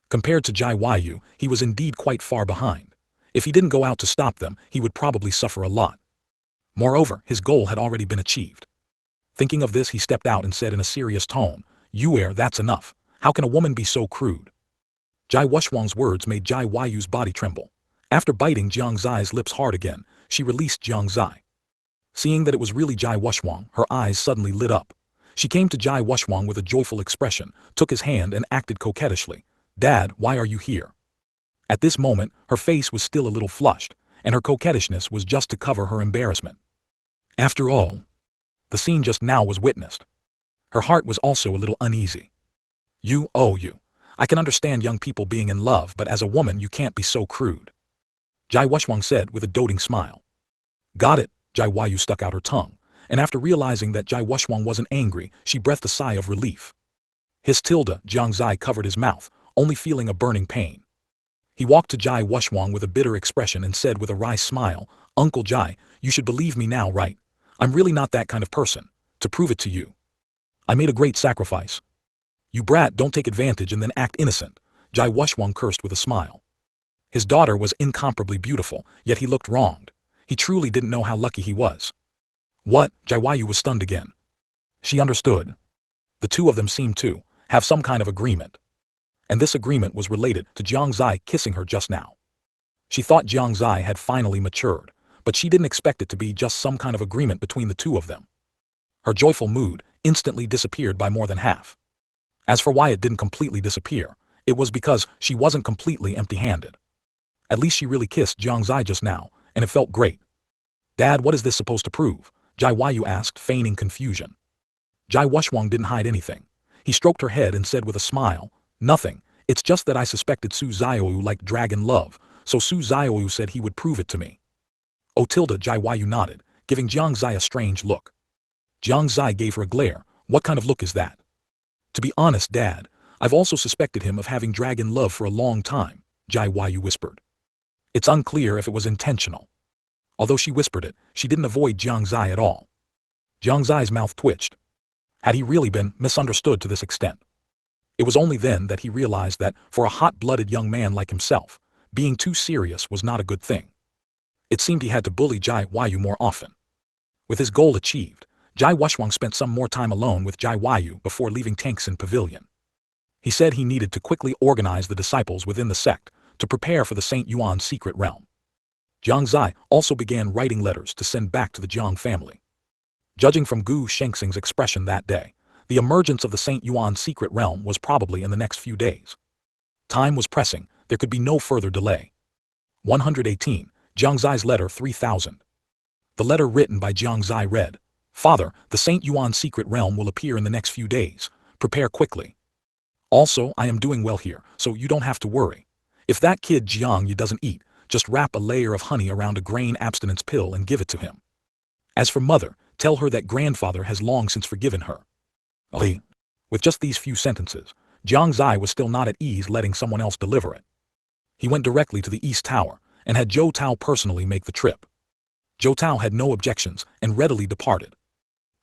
Compared to Jai Yu, he was indeed quite far behind. If he didn't go out to stop them, he would probably suffer a lot. Moreover, his goal had already been achieved. Thinking of this, he stepped out and said in a serious tone, that's enough. How can a woman be so crude? Jai Wuxuang's words made Jai Yu's body tremble. After biting Jiang Xie's lips hard again, she released Jiang Xie. Seeing that it was really Jai Wuxuang, her eyes suddenly lit up. She came to Jai Wuxuang with a joyful expression, took his hand and acted coquettishly. "Dad, why are you here?" At this moment, her face was still a little flushed, and her coquettishness was just to cover her embarrassment. After all, the scene just now was witnessed. Her heart was also a little uneasy. You. I can understand young people being in love, but as a woman you can't be so crude," Jai Wuxuang said with a doting smile. "Got it," Jai Yu stuck out her tongue, and after realizing that Jai Wuxuang wasn't angry, she breathed a sigh of relief. Jiang Xie covered his mouth, only feeling a burning pain. He walked to Jai Wuxuang with a bitter expression and said with a wry smile, "Uncle Jai, you should believe me now, right? I'm really not that kind of person. To prove it to you, I made a great sacrifice." "You brat, don't take advantage and then act innocent," Jai Wuxuang cursed with a smile. His daughter was incomparably beautiful, yet he looked wronged. He truly didn't know how lucky he was. What? Jai Yu was stunned again. She understood. The two of them seemed to have some kind of agreement. And this agreement was related to Jiang Xie kissing her just now. She thought Jiang Xie had finally matured, but she didn't expect it to be just some kind of agreement between the two of them. Her joyful mood instantly disappeared by more than half. As for why it didn't completely disappear, it was because she wasn't completely empty-handed. At least she really kissed Jiang Xie just now, and it felt great. "Dad, what is this supposed to prove?" Jai Yu asked, feigning confusion. Jai Wuxuang didn't hide anything. He stroked her head and said with a smile, "Nothing, it's just that I suspected Su Xiaoyu liked dragon love, so Su Xiaoyu said he would prove it to me." Jai Yu nodded, giving Jiang Xie a strange look. Jiang Xie gave her a glare. "What kind of look is that?" "To be honest, Dad, I've also suspected him of having dragon love for a long time," Jai Yu whispered. It's unclear if it was intentional. Although she whispered it, she didn't avoid Jiang Xie at all. Jiang Xie's mouth twitched. Had he really been misunderstood to this extent? It was only then that he realized that, for a hot-blooded young man like himself, being too serious was not a good thing. It seemed he had to bully Jai Yu more often. With his goal achieved, Jai Wuxuang spent some more time alone with Jai Yu before leaving Tangxin Pavilion. He said he needed to quickly organize the disciples within the sect to prepare for the Saint Yuan secret realm. Jiang Xie also began writing letters to send back to the Jiang family. Judging from Gu Shengxing's expression that day, the emergence of the Saint Yuan secret realm was probably in the next few days. Time was pressing, there could be no further delay. 118, Jiang Xie's letter 3000. The letter written by Jiang Xie read, "Father, the Saint Yuan secret realm will appear in the next few days. Prepare quickly. Also, I am doing well here, so you don't have to worry. If that kid Jiang Yu doesn't eat, just wrap a layer of honey around a grain abstinence pill and give it to him. As for mother, tell her that grandfather has long since forgiven her." With just these few sentences, Jiang Xie was still not at ease letting someone else deliver it. He went directly to the East Tower and had Zhou Tao personally make the trip. Zhou Tao had no objections and readily departed.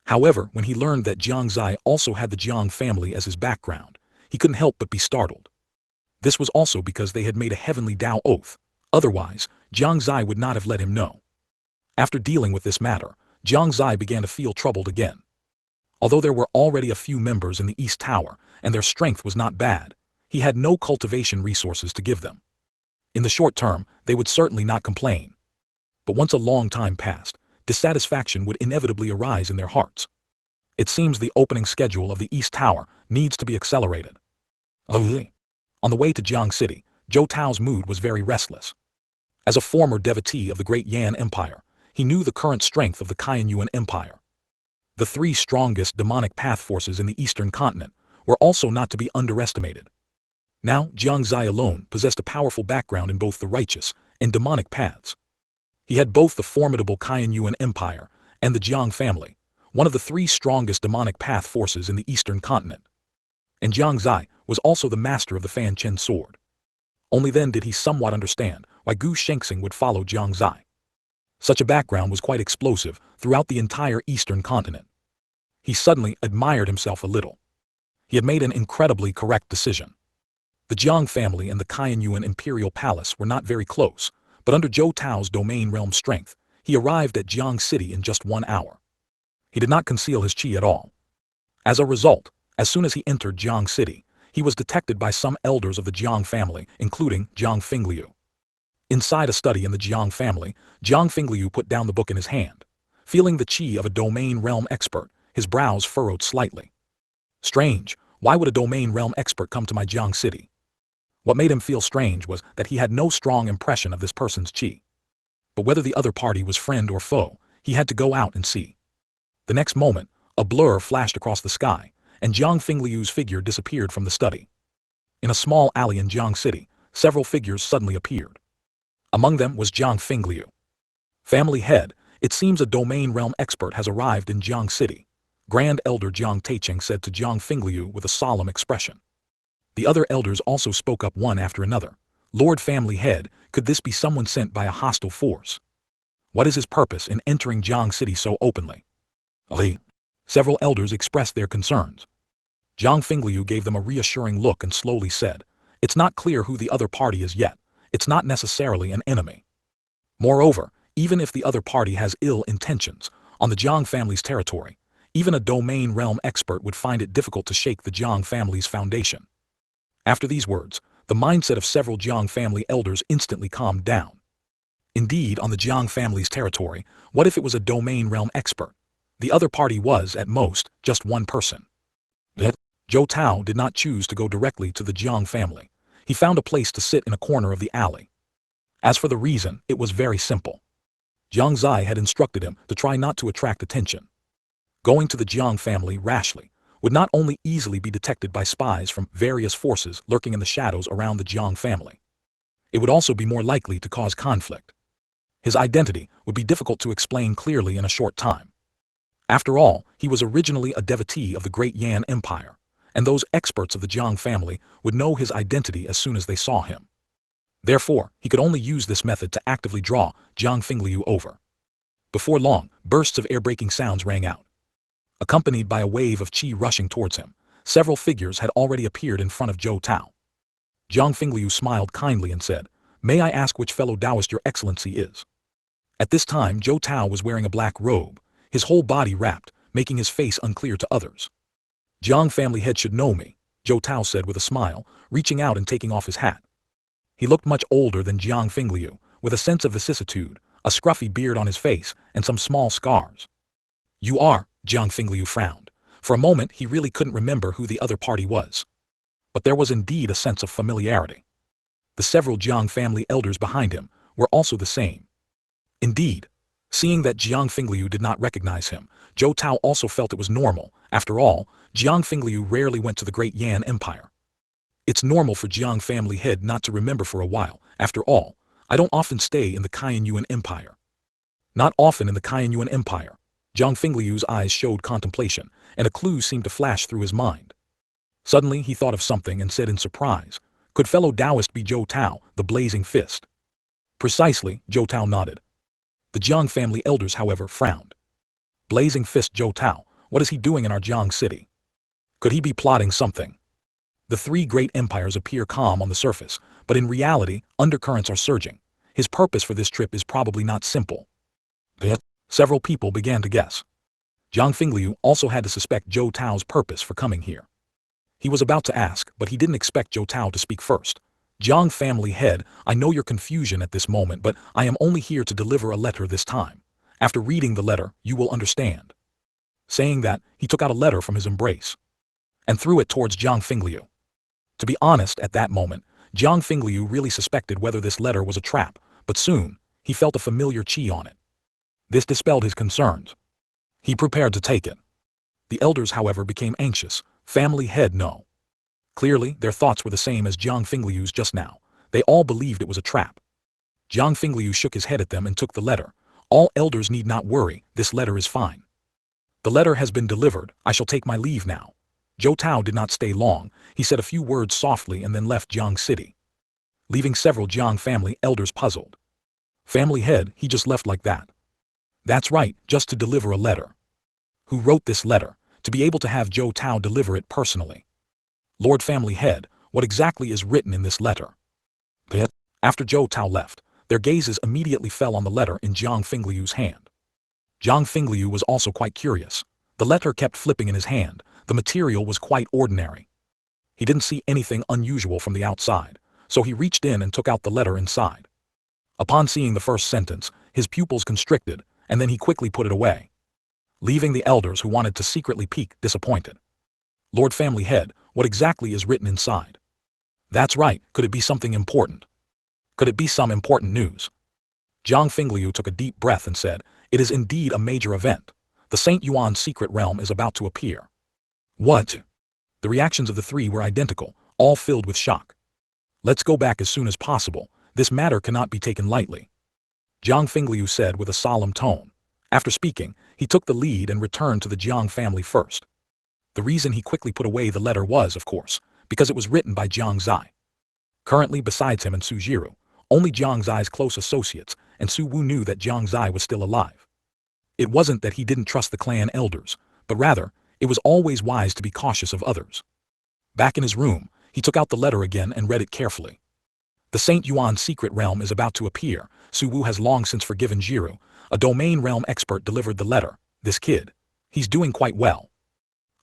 However, when he learned that Jiang Xie also had the Jiang family as his background, he couldn't help but be startled. This was also because they had made a heavenly Tao oath. Otherwise, Jiang Xie would not have let him know. After dealing with this matter, Jiang Xie began to feel troubled again. Although there were already a few members in the East Tower, and their strength was not bad, he had no cultivation resources to give them. In the short term, they would certainly not complain. But once a long time passed, dissatisfaction would inevitably arise in their hearts. It seems the opening schedule of the East Tower needs to be accelerated. On the way to Jiang City, Zhou Tao's mood was very restless. As a former devotee of the great Yan Empire, he knew the current strength of the Kaiyuan Empire. The three strongest demonic path forces in the Eastern Continent were also not to be underestimated. Now, Jiang Xie alone possessed a powerful background in both the righteous and demonic paths. He had both the formidable Shengyuan Empire and the Jiang family, one of the three strongest demonic path forces in the Eastern Continent. And Jiang Xie was also the master of the Fanchen sword. Only then did he somewhat understand why Gu Shengxing would follow Jiang Xie. Such a background was quite explosive throughout the entire Eastern Continent. He suddenly admired himself a little. He had made an incredibly correct decision. The Jiang family and the Shengyuan Imperial Palace were not very close, but under Zhou Tao's domain realm strength, he arrived at Jiang City in just 1 hour. He did not conceal his qi at all. As a result, as soon as he entered Jiang City, he was detected by some elders of the Jiang family, including Jiang Fingliu. Inside a study in the Jiang family, Jiang Fingliu put down the book in his hand. Feeling the qi of a domain realm expert, his brows furrowed slightly. Strange, why would a domain realm expert come to my Jiang City? What made him feel strange was that he had no strong impression of this person's qi. But whether the other party was friend or foe, he had to go out and see. The next moment, a blur flashed across the sky, and Jiang Fingliu's figure disappeared from the study. In a small alley in Jiang City, several figures suddenly appeared. Among them was Jiang Fingliu. Family head, it seems a domain realm expert has arrived in Jiang City, Grand Elder Jiang Taicheng said to Jiang Fingliu with a solemn expression. The other elders also spoke up one after another. Lord Family Head, could this be someone sent by a hostile force? What is his purpose in entering Jiang City so openly? Ali. Several elders expressed their concerns. Jiang Fingliu gave them a reassuring look and slowly said, it's not clear who the other party is yet. It's not necessarily an enemy. Moreover, even if the other party has ill intentions, on the Jiang family's territory, even a domain realm expert would find it difficult to shake the Jiang family's foundation. After these words, the mindset of several Jiang family elders instantly calmed down. Indeed, on the Jiang family's territory, what if it was a domain realm expert? The other party was, at most, just one person. Yet, Zhou Tao did not choose to go directly to the Jiang family. He found a place to sit in a corner of the alley. As for the reason, it was very simple. Jiang Xie had instructed him to try not to attract attention. Going to the Jiang family rashly would not only easily be detected by spies from various forces lurking in the shadows around the Jiang family. It would also be more likely to cause conflict. His identity would be difficult to explain clearly in a short time. After all, he was originally a devotee of the Great Yan Empire, and those experts of the Jiang family would know his identity as soon as they saw him. Therefore, he could only use this method to actively draw Jiang Fingliu over. Before long, bursts of air-breaking sounds rang out. Accompanied by a wave of qi rushing towards him, several figures had already appeared in front of Zhou Tao. Jiang Fingliu smiled kindly and said, "May I ask which fellow Taoist your excellency is?" At this time Zhou Tao was wearing a black robe, his whole body wrapped, making his face unclear to others. Jiang family head should know me, Zhou Tao said with a smile, reaching out and taking off his hat. He looked much older than Jiang Fingliu, with a sense of vicissitude, a scruffy beard on his face, and some small scars. You are, Jiang Fingliu frowned. For a moment he really couldn't remember who the other party was. But there was indeed a sense of familiarity. The several Jiang family elders behind him were also the same. Indeed, seeing that Jiang Fingliu did not recognize him, Zhou Tao also felt it was normal. After all, Jiang Fingliu rarely went to the Great Yan Empire. It's normal for Jiang family head not to remember for a while. After all, I don't often stay in the Shengyuan Empire. Not often in the Shengyuan Empire. Jiang Fingliu's eyes showed contemplation, and a clue seemed to flash through his mind. Suddenly he thought of something and said in surprise, "Could fellow Taoist be Zhou Tao, the blazing fist?" Precisely, Zhou Tao nodded. The Jiang family elders, however, frowned. Blazing fist Zhou Tao, what is he doing in our Jiang city? Could he be plotting something? The three great empires appear calm on the surface, but in reality, undercurrents are surging. His purpose for this trip is probably not simple. Yet, several people began to guess. Jiang Fingliu also had to suspect Zhou Tao's purpose for coming here. He was about to ask, but he didn't expect Zhou Tao to speak first. Jiang family head, I know your confusion at this moment, but I am only here to deliver a letter this time. After reading the letter, you will understand. Saying that, he took out a letter from his embrace and threw it towards Jiang Fingliu. To be honest, at that moment, Jiang Fingliu really suspected whether this letter was a trap, but soon, he felt a familiar qi on it. This dispelled his concerns. He prepared to take it. The elders, however, became anxious. Family head, no. Clearly, their thoughts were the same as Jiang Fingliu's just now. They all believed it was a trap. Jiang Fingliu shook his head at them and took the letter. All elders need not worry, this letter is fine. The letter has been delivered, I shall take my leave now. Zhou Tao did not stay long, he said a few words softly and then left Jiang City, leaving several Jiang family elders puzzled. Family head, he just left like that. That's right, just to deliver a letter. Who wrote this letter? To be able to have Zhou Tao deliver it personally. Lord Family Head, what exactly is written in this letter? After Zhou Tao left, their gazes immediately fell on the letter in Jiang Fingliu's hand. Jiang Fingliu was also quite curious. The letter kept flipping in his hand. The material was quite ordinary. He didn't see anything unusual from the outside, so he reached in and took out the letter inside. Upon seeing the first sentence, his pupils constricted, and then he quickly put it away, leaving the elders who wanted to secretly peek disappointed. Lord Family Head, what exactly is written inside? That's right, could it be something important? Could it be some important news? Jiang Fingliu took a deep breath and said, it is indeed a major event. The Saint Yuan's secret realm is about to appear. What? The reactions of the three were identical, all filled with shock. Let's go back as soon as possible, this matter cannot be taken lightly. Jiang Fingliu said with a solemn tone. After speaking, he took the lead and returned to the Jiang family first. The reason he quickly put away the letter was, of course, because it was written by Jiang Xie. Currently besides him and Su Jiru, only Jiang Zai's close associates and Su Wu knew that Jiang Xie was still alive. It wasn't that he didn't trust the clan elders, but rather, it was always wise to be cautious of others. Back in his room, he took out the letter again and read it carefully. The Saint Yuan's secret realm is about to appear. Su Wu has long since forgiven Jiru. A domain realm expert delivered the letter. This kid. He's doing quite well.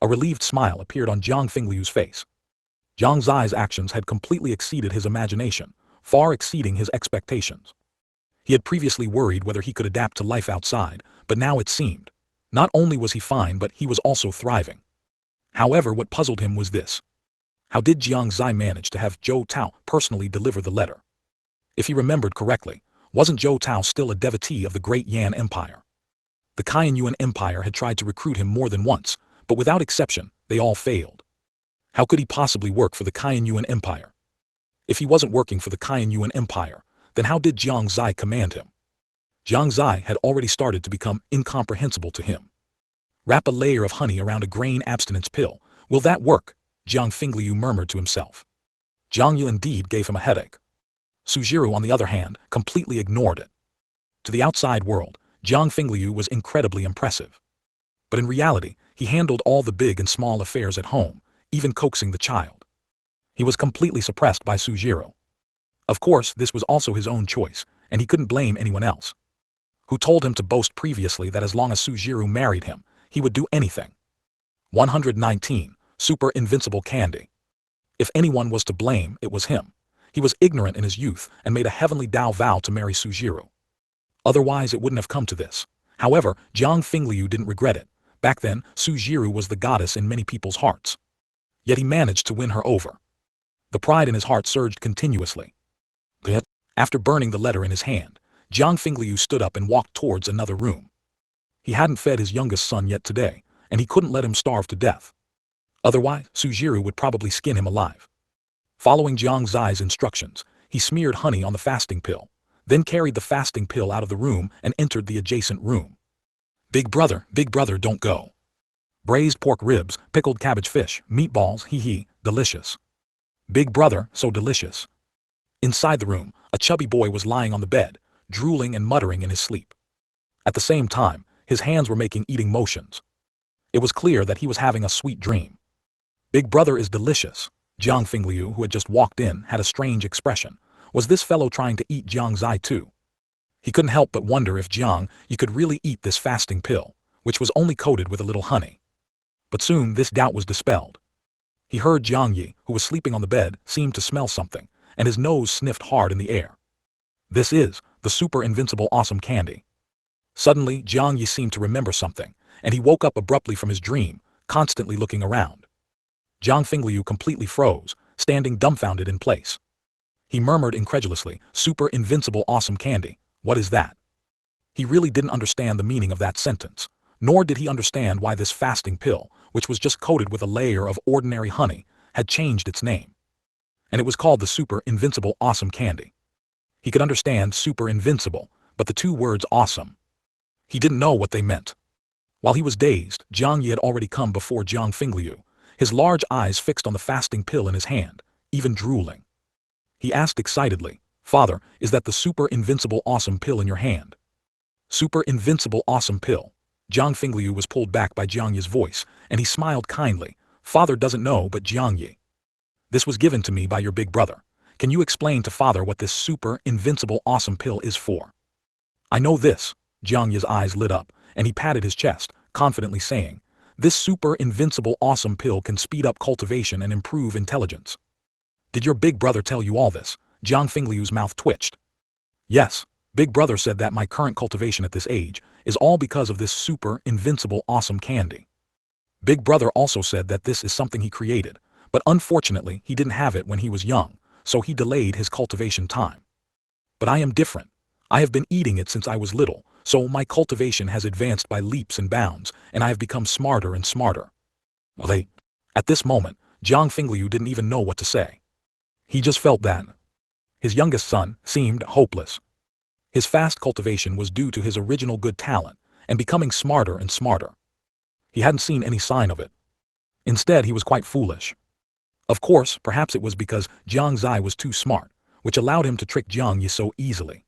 A relieved smile appeared on Jiang Fingliu's face. Jiang Zai's actions had completely exceeded his imagination, far exceeding his expectations. He had previously worried whether he could adapt to life outside, but now it seemed. Not only was he fine but he was also thriving. However, what puzzled him was this. How did Jiang Xie manage to have Zhou Tao personally deliver the letter? If he remembered correctly, wasn't Zhou Tao still a devotee of the great Yan Empire? The Qianyuan Empire had tried to recruit him more than once, but without exception, they all failed. How could he possibly work for the Qianyuan Empire? If he wasn't working for the Qianyuan Empire, then how did Jiang Xie command him? Jiang Xie had already started to become incomprehensible to him. Wrap a layer of honey around a grain abstinence pill. Will that work? Jiang Fingliu murmured to himself. Jiang Yu indeed gave him a headache. Su Jiru, on the other hand, completely ignored it. To the outside world, Jiang Fingliu was incredibly impressive. But in reality, he handled all the big and small affairs at home, even coaxing the child. He was completely suppressed by Su Jiru. Of course, this was also his own choice, and he couldn't blame anyone else. Who told him to boast previously that as long as Su Jiru married him, he would do anything. 119. Super Invincible Candy. If anyone was to blame, it was him. He was ignorant in his youth and made a heavenly Dao vow to marry Su Jiru. Otherwise it wouldn't have come to this. However, Jiang Fingliu didn't regret it. Back then, Su Jiru was the goddess in many people's hearts. Yet he managed to win her over. The pride in his heart surged continuously. After burning the letter in his hand, Jiang Fingliu stood up and walked towards another room. He hadn't fed his youngest son yet today, and he couldn't let him starve to death. Otherwise, Su Jiru would probably skin him alive. Following Jiang Zai's instructions, he smeared honey on the fasting pill, then carried the fasting pill out of the room and entered the adjacent room. Big brother, don't go. Braised pork ribs, pickled cabbage fish, meatballs, delicious. Big brother, so delicious. Inside the room, a chubby boy was lying on the bed, drooling and muttering in his sleep. At the same time, his hands were making eating motions. It was clear that he was having a sweet dream. Big brother is delicious. Jiang Fingliu, who had just walked in, had a strange expression. Was this fellow trying to eat Jiang Xie too? He couldn't help but wonder if Jiang Yi could really eat this fasting pill, which was only coated with a little honey. But soon this doubt was dispelled. He heard Jiang Yi, who was sleeping on the bed, seem to smell something, and his nose sniffed hard in the air. This is the super invincible awesome candy. Suddenly, Jiang Yi seemed to remember something, and he woke up abruptly from his dream, constantly looking around. Jiang Fingliu completely froze, standing dumbfounded in place. He murmured incredulously, super invincible awesome candy, what is that? He really didn't understand the meaning of that sentence, nor did he understand why this fasting pill, which was just coated with a layer of ordinary honey, had changed its name. And it was called the Super Invincible Awesome Candy. He could understand Super Invincible, but the two words awesome, he didn't know what they meant. While he was dazed, Jiang Xie had already come before Jiang Fingliu, his large eyes fixed on the fasting pill in his hand, even drooling. He asked excitedly, "Father, is that the Super Invincible Awesome Pill in your hand?" Super Invincible Awesome Pill. Jiang Fingliu was pulled back by Jiang Ye's voice, and he smiled kindly. "Father doesn't know, but Jiang Xie. This was given to me by your big brother. Can you explain to father what this Super Invincible Awesome Pill is for?" "I know this." Jiang Ye's eyes lit up, and he patted his chest, confidently saying, "This Super Invincible Awesome Pill can speed up cultivation and improve intelligence." "Did your big brother tell you all this?" Jiang Fingliu's mouth twitched. "Yes, big brother said that my current cultivation at this age is all because of this Super Invincible Awesome Candy. Big brother also said that this is something he created, but unfortunately he didn't have it when he was young, so he delayed his cultivation time. But I am different. I have been eating it since I was little, so my cultivation has advanced by leaps and bounds, and I have become smarter and smarter." At this moment, Jiang Fingliu didn't even know what to say. He just felt that his youngest son seemed hopeless. His fast cultivation was due to his original good talent, and becoming smarter and smarter. He hadn't seen any sign of it. Instead, he was quite foolish. Of course, perhaps it was because Jiang Xie was too smart, which allowed him to trick Jiang Xie so easily.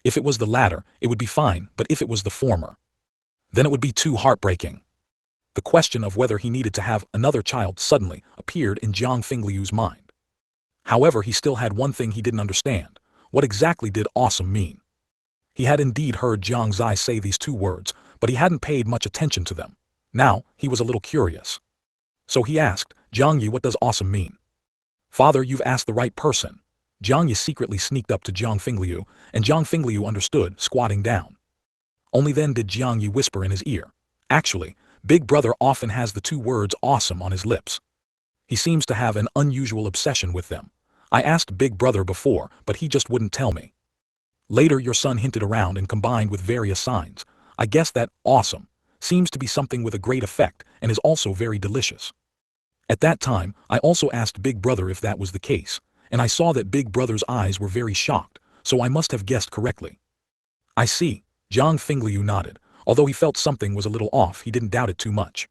If it was the latter, it would be fine, but if it was the former, then it would be too heartbreaking. The question of whether he needed to have another child suddenly appeared in Jiang Fingliu's mind. However, he still had one thing he didn't understand. What exactly did awesome mean? He had indeed heard Jiang Xie say these two words, but he hadn't paid much attention to them. Now, he was a little curious. So he asked, "Jiang Xie, what does awesome mean?" "Father, you've asked the right person." Jiang Xie secretly sneaked up to Jiang Fingliu, and Jiang Fingliu understood, squatting down. Only then did Jiang Xie whisper in his ear, "Actually, big brother often has the two words awesome on his lips. He seems to have an unusual obsession with them. I asked big brother before, but he just wouldn't tell me. Later your son hinted around and combined with various signs. I guess that awesome seems to be something with a great effect and is also very delicious. At that time, I also asked big brother if that was the case, and I saw that big brother's eyes were very shocked, so I must have guessed correctly." "I see." Jiang Fingliu nodded. Although he felt something was a little off, he didn't doubt it too much.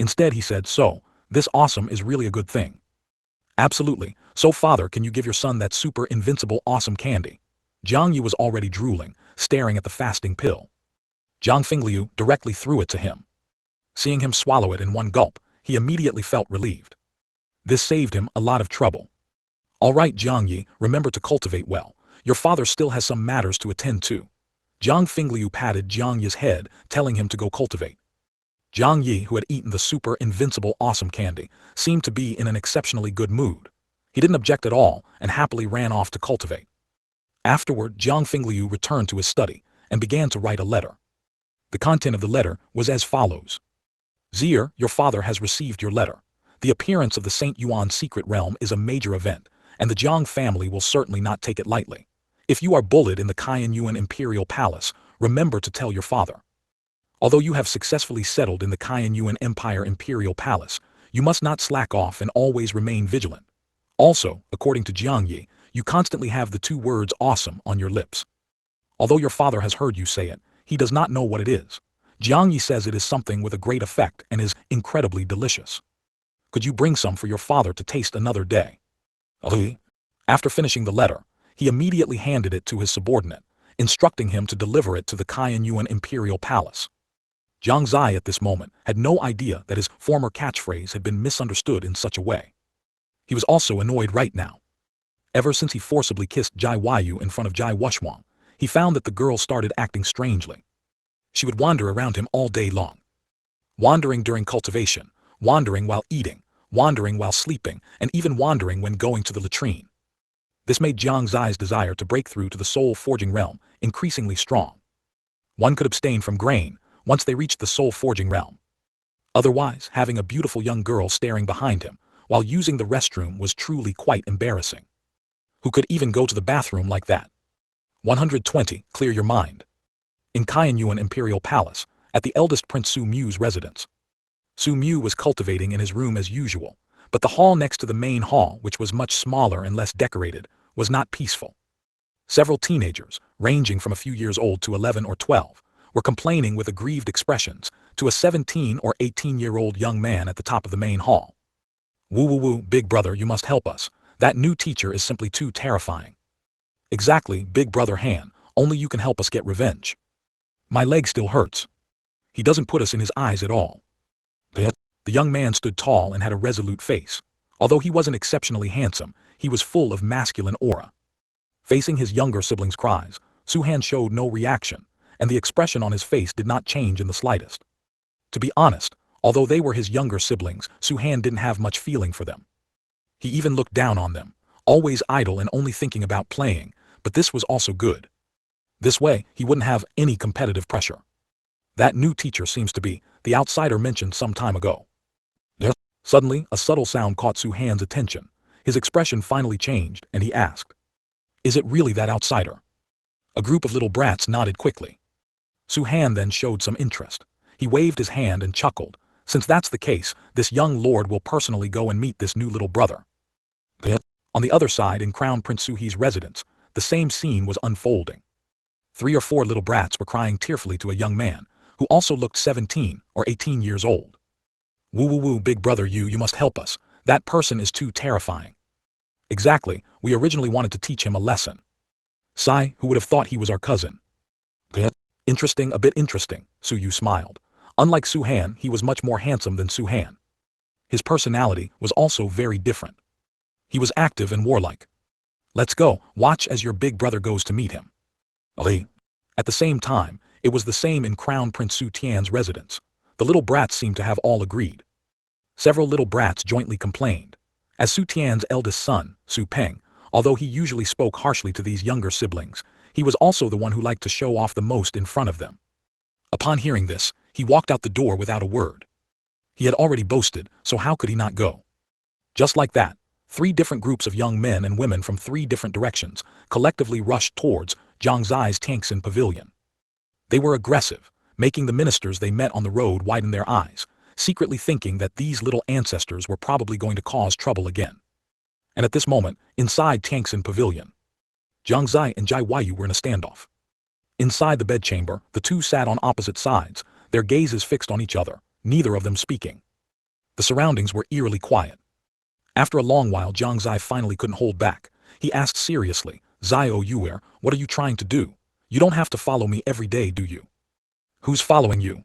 Instead he said, "So, this awesome is really a good thing." "Absolutely. So father, can you give your son that Super Invincible Awesome Candy?" Jiang Xie was already drooling, staring at the fasting pill. Jiang Fingliu directly threw it to him. Seeing him swallow it in one gulp, he immediately felt relieved. This saved him a lot of trouble. "All right, Jiang Xie, remember to cultivate well. Your father still has some matters to attend to." Jiang Fingliu patted Jiang Xie's head, telling him to go cultivate. Jiang Xie, who had eaten the Super Invincible Awesome Candy, seemed to be in an exceptionally good mood. He didn't object at all, and happily ran off to cultivate. Afterward, Jiang Fingliu returned to his study, and began to write a letter. The content of the letter was as follows. "Zier, your father has received your letter. The appearance of the St. Yuan secret realm is a major event, and the Jiang family will certainly not take it lightly. If you are bullied in the Yuan Imperial Palace, remember to tell your father. Although you have successfully settled in the Yuan Empire Imperial Palace, you must not slack off and always remain vigilant. Also, according to Jiang Xie, you constantly have the two words awesome on your lips. Although your father has heard you say it, he does not know what it is. Jiang Xie says it is something with a great effect and is incredibly delicious. Could you bring some for your father to taste another day?" After finishing the letter, he immediately handed it to his subordinate, instructing him to deliver it to the Yuan Imperial Palace. Jiang Xie at this moment had no idea that his former catchphrase had been misunderstood in such a way. He was also annoyed right now. Ever since he forcibly kissed Jai Yu in front of Jai Wuxuang, he found that the girl started acting strangely. She would wander around him all day long. Wandering during cultivation, wandering while eating, wandering while sleeping, and even wandering when going to the latrine. This made Jiang Xie's desire to break through to the soul-forging realm increasingly strong. One could abstain from grain once they reached the soul-forging realm. Otherwise, having a beautiful young girl staring behind him while using the restroom was truly quite embarrassing. Who could even go to the bathroom like that? 120. Clear your mind. In Yuan Imperial Palace, at the eldest Prince Su Mu's residence. Su Mu was cultivating in his room as usual, but the hall next to the main hall, which was much smaller and less decorated, was not peaceful. Several teenagers, ranging from a few years old to 11 or 12, were complaining with aggrieved expressions to a 17 or 18-year-old young man at the top of the main hall. Woo woo woo, big brother, you must help us. That new teacher is simply too terrifying. Exactly, big brother Han, only you can help us get revenge. My leg still hurts. He doesn't put us in his eyes at all. The young man stood tall and had a resolute face. Although he wasn't exceptionally handsome, he was full of masculine aura. Facing his younger siblings' cries, Su-han showed no reaction, and the expression on his face did not change in the slightest. To be honest, although they were his younger siblings, Su-han didn't have much feeling for them. He even looked down on them, always idle and only thinking about playing, but this was also good. This way, he wouldn't have any competitive pressure. That new teacher seems to be the outsider mentioned some time ago. Suddenly, a subtle sound caught Su-han's attention. His expression finally changed, and he asked, "Is it really that outsider?" A group of little brats nodded quickly. Su-han then showed some interest. He waved his hand and chuckled. Since that's the case, this young lord will personally go and meet this new little brother. On the other side, in Crown Prince Su-hee's residence, the same scene was unfolding. 3 or 4 little brats were crying tearfully to a young man, who also looked 17 or 18 years old. Woo woo woo, big brother, you must help us. That person is too terrifying. Exactly, we originally wanted to teach him a lesson. Sigh, who would have thought he was our cousin? Interesting, a bit interesting, Su-yu smiled. Unlike Su-han, he was much more handsome than Su-han. His personality was also very different. He was active and warlike. Let's go, watch as your big brother goes to meet him. Ali. At the same time, it was the same in Crown Prince Su Tian's residence. The little brats seemed to have all agreed. Several little brats jointly complained. As Su Tian's eldest son, Su Peng, although he usually spoke harshly to these younger siblings, he was also the one who liked to show off the most in front of them. Upon hearing this, he walked out the door without a word. He had already boasted, so how could he not go? Just like that, 3 different groups of young men and women from 3 different directions collectively rushed towards Jiang Xie's Tianxin pavilion. They were aggressive, making the ministers they met on the road widen their eyes, secretly thinking that these little ancestors were probably going to cause trouble again. And at this moment, inside Tianxin pavilion, Jiang Xie and Jai Huayu were in a standoff. Inside the bedchamber, the two sat on opposite sides, their gazes fixed on each other, neither of them speaking. The surroundings were eerily quiet. After a long while, Jiang Xie finally couldn't hold back. He asked seriously, "Zio Yuer, what are you trying to do? You don't have to follow me every day, do you?" "Who's following you?"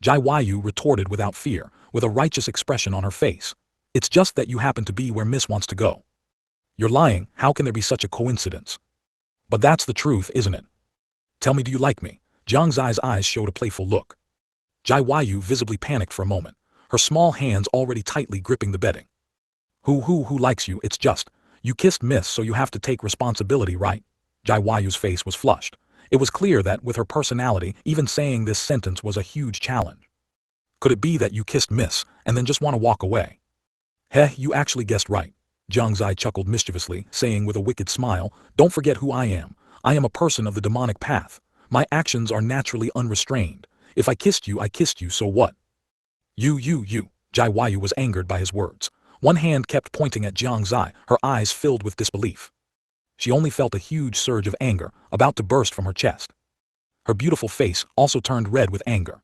Jai Huayu retorted without fear, with a righteous expression on her face. "It's just that you happen to be where Miss wants to go." "You're lying, how can there be such a coincidence?" "But that's the truth, isn't it? Tell me, do you like me?" Jiang Xie's eyes showed a playful look. Jai Huayu visibly panicked for a moment, her small hands already tightly gripping the bedding. Who likes you? It's just, you kissed Miss, so you have to take responsibility, right?" Jai Huayu's face was flushed. It was clear that, with her personality, even saying this sentence was a huge challenge. "Could it be that you kissed Miss, and then just want to walk away?" "Heh, you actually guessed right." Jiang Xie chuckled mischievously, saying with a wicked smile, "Don't forget who I am. I am a person of the demonic path. My actions are naturally unrestrained. If I kissed you, so what?" You. Jai Huayu was angered by his words. One hand kept pointing at Jiang Xie, her eyes filled with disbelief. She only felt a huge surge of anger, about to burst from her chest. Her beautiful face also turned red with anger.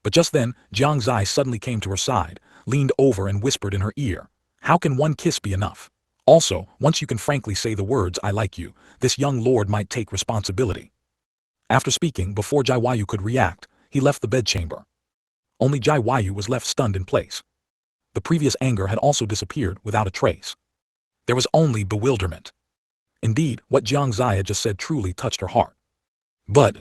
But just then, Jiang Xie suddenly came to her side, leaned over and whispered in her ear, "How can one kiss be enough? Also, once you can frankly say the words 'I like you,' this young lord might take responsibility." After speaking, before Jai Huayu could react, he left the bedchamber. Only Jai Huayu was left stunned in place. The previous anger had also disappeared without a trace. There was only bewilderment. Indeed, what Jiang Xie had just said truly touched her heart. But,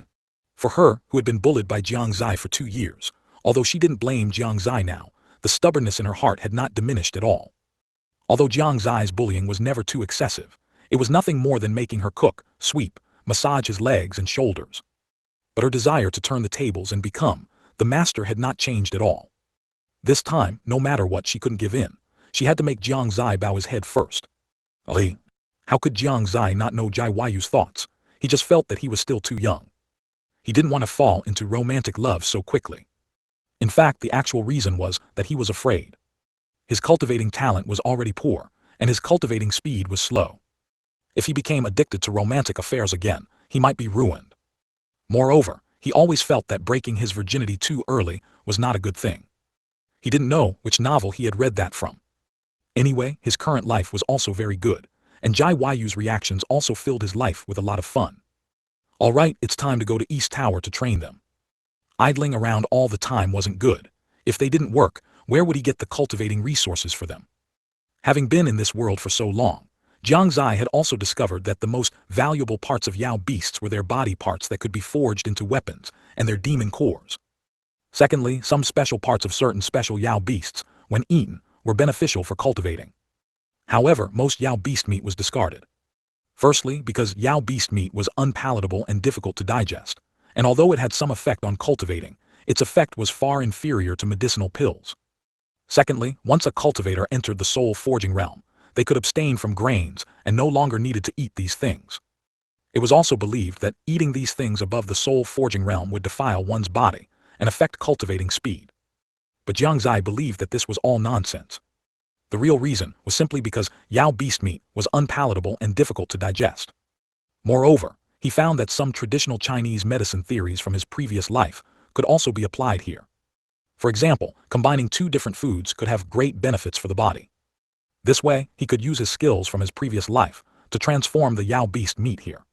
for her, who had been bullied by Jiang Xie for 2 years, although she didn't blame Jiang Xie now, the stubbornness in her heart had not diminished at all. Although Jiang Xie's bullying was never too excessive, it was nothing more than making her cook, sweep, massage his legs and shoulders. But her desire to turn the tables and become the master had not changed at all. This time, no matter what, she couldn't give in. She had to make Jiang Xie bow his head first. Ali. How could Jiang Xie not know Jai Huayu's thoughts? He just felt that he was still too young. He didn't want to fall into romantic love so quickly. In fact, the actual reason was that he was afraid. His cultivating talent was already poor, and his cultivating speed was slow. If he became addicted to romantic affairs again, he might be ruined. Moreover, he always felt that breaking his virginity too early was not a good thing. He didn't know which novel he had read that from. Anyway, his current life was also very good, and Jai Yu's reactions also filled his life with a lot of fun. Alright, it's time to go to East Tower to train them. Idling around all the time wasn't good. If they didn't work, where would he get the cultivating resources for them? Having been in this world for so long, Jiang Xie had also discovered that the most valuable parts of Yao beasts were their body parts that could be forged into weapons, and their demon cores. Secondly, some special parts of certain special Yao beasts, when eaten, were beneficial for cultivating. However, most Yao beast meat was discarded. Firstly, because Yao beast meat was unpalatable and difficult to digest, and although it had some effect on cultivating, its effect was far inferior to medicinal pills. Secondly, once a cultivator entered the soul forging realm, they could abstain from grains and no longer needed to eat these things. It was also believed that eating these things above the soul forging realm would defile one's body and affect cultivating speed. But Jiang Xie believed that this was all nonsense. The real reason was simply because Yao beast meat was unpalatable and difficult to digest. Moreover, he found that some traditional Chinese medicine theories from his previous life could also be applied here. For example, combining two different foods could have great benefits for the body. This way, he could use his skills from his previous life to transform the Yao beast meat here.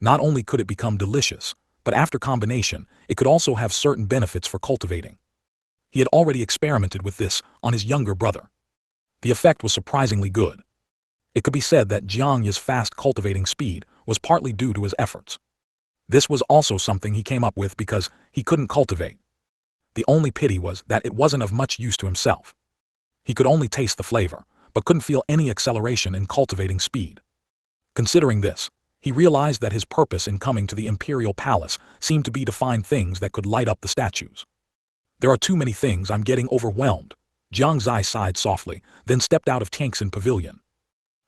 Not only could it become delicious, but after combination, it could also have certain benefits for cultivating. He had already experimented with this on his younger brother. The effect was surprisingly good. It could be said that Jiang Xie's fast cultivating speed was partly due to his efforts. This was also something he came up with because he couldn't cultivate. The only pity was that it wasn't of much use to himself. He could only taste the flavor, but couldn't feel any acceleration in cultivating speed. Considering this, he realized that his purpose in coming to the imperial palace seemed to be to find things that could light up the statues. There are too many things, I'm getting overwhelmed. Jiang Xie sighed softly, then stepped out of Tianxin Pavilion.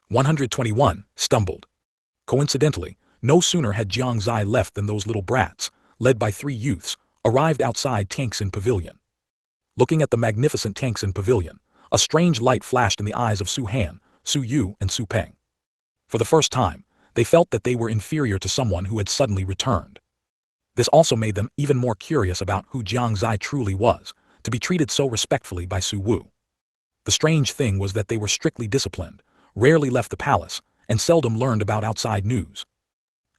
121, stumbled. Coincidentally, no sooner had Jiang Xie left than those little brats, led by 3 youths, arrived outside Tianxin Pavilion. Looking at the magnificent Tianxin Pavilion, a strange light flashed in the eyes of Su Han, Su Yu, and Su Peng. For the first time, they felt that they were inferior to someone who had suddenly returned. This also made them even more curious about who Jiang Xie truly was, to be treated so respectfully by Su Wu. The strange thing was that they were strictly disciplined, rarely left the palace, and seldom learned about outside news.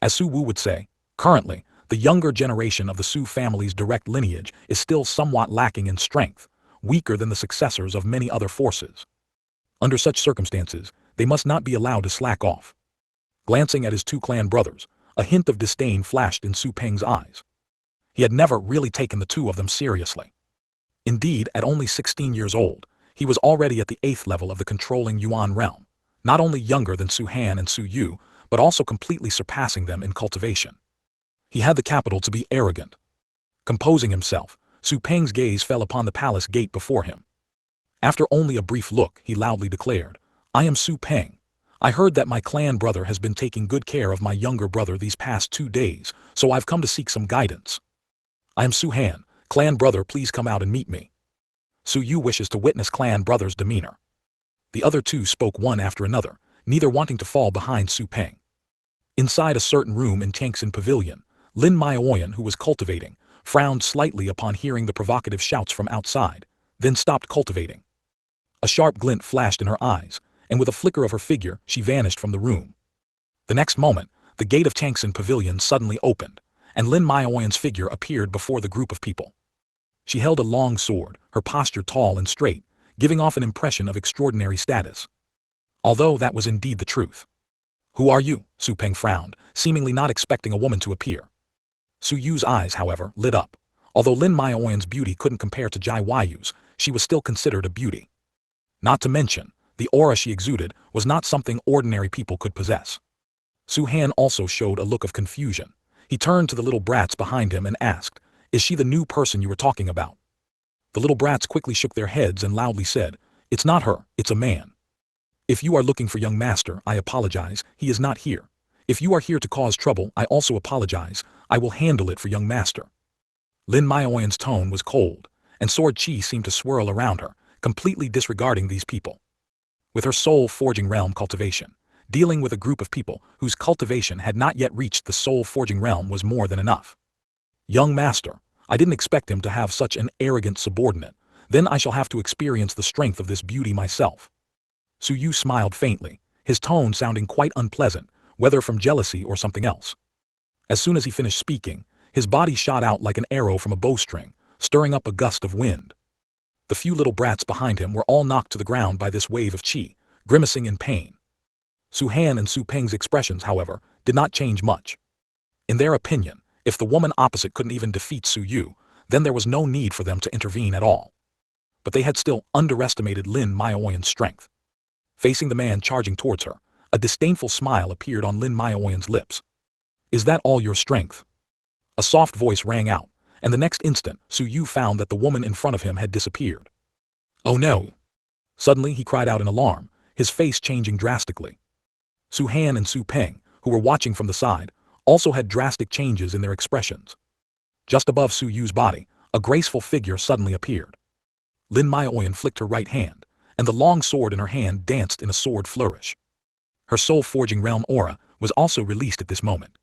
As Su Wu would say, currently, the younger generation of the Su family's direct lineage is still somewhat lacking in strength, weaker than the successors of many other forces. Under such circumstances, they must not be allowed to slack off. Glancing at his 2 clan brothers, a hint of disdain flashed in Su Peng's eyes. He had never really taken the 2 of them seriously. Indeed, at only 16 years old, he was already at the 8th level of the controlling Yuan realm, not only younger than Su Han and Su Yu, but also completely surpassing them in cultivation. He had the capital to be arrogant. Composing himself, Su Peng's gaze fell upon the palace gate before him. After only a brief look, he loudly declared, "I am Su Peng. I heard that my clan brother has been taking good care of my younger brother these past 2 days, so I've come to seek some guidance. I am Su Han, clan brother, please come out and meet me." Su Yu wishes to witness clan brother's demeanor. The other 2 spoke one after another, neither wanting to fall behind Su Peng. Inside a certain room in Tianxin Pavilion, Lin Maioyan, who was cultivating, frowned slightly upon hearing the provocative shouts from outside, then stopped cultivating. A sharp glint flashed in her eyes, and with a flicker of her figure, she vanished from the room. The next moment, the gate of Tianxin Pavilion suddenly opened, and Lin Maioyan's figure appeared before the group of people. She held a long sword, her posture tall and straight, giving off an impression of extraordinary status. Although that was indeed the truth. "Who are you?" Su Peng frowned, seemingly not expecting a woman to appear. Su Yu's eyes, however, lit up. Although Lin Maioyan's beauty couldn't compare to Jai Yu's, she was still considered a beauty. Not to mention, the aura she exuded was not something ordinary people could possess. Su Han also showed a look of confusion. He turned to the little brats behind him and asked, "Is she the new person you were talking about?" The little brats quickly shook their heads and loudly said, "It's not her, it's a man. If you are looking for young master, I apologize, he is not here. If you are here to cause trouble, I also apologize, I will handle it for young master." Lin Maioyan's tone was cold, and sword chi seemed to swirl around her, completely disregarding these people. With her soul-forging realm cultivation, dealing with a group of people whose cultivation had not yet reached the soul-forging realm was more than enough. Young master, I didn't expect him to have such an arrogant subordinate. Then I shall have to experience the strength of this beauty myself. Su Yu smiled faintly, his tone sounding quite unpleasant, whether from jealousy or something else. As soon as he finished speaking, his body shot out like an arrow from a bowstring, stirring up a gust of wind. The few little brats behind him were all knocked to the ground by this wave of qi, grimacing in pain. Su Han and Su Peng's expressions, however, did not change much. In their opinion, if the woman opposite couldn't even defeat Su Yu, then there was no need for them to intervene at all. But they had still underestimated Lin Maoyan's strength. Facing the man charging towards her, a disdainful smile appeared on Lin Maoyan's lips. Is that all your strength? A soft voice rang out, and the next instant Su Yu found that the woman in front of him had disappeared. Oh no! Suddenly he cried out in alarm, his face changing drastically. Su Han and Su Peng, who were watching from the side, also had drastic changes in their expressions. Just above Su Yu's body, a graceful figure suddenly appeared. Lin Maoyan flicked her right hand, and the long sword in her hand danced in a sword flourish. Her soul-forging realm aura was also released at this moment.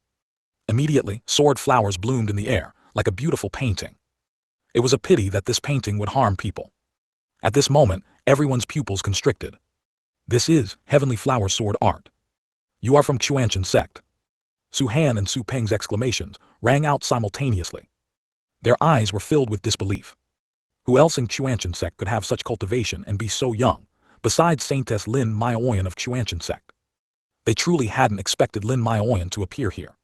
Immediately, sword flowers bloomed in the air, like a beautiful painting. It was a pity that this painting would harm people. At this moment, everyone's pupils constricted. This is heavenly flower sword art. You are from Shengyuan Sect. Su Han and Su Peng's exclamations rang out simultaneously. Their eyes were filled with disbelief. Who else in Shengyuan Sect could have such cultivation and be so young, besides Saintess Lin Maoyan of Shengyuan Sect? They truly hadn't expected Lin Maoyan to appear here.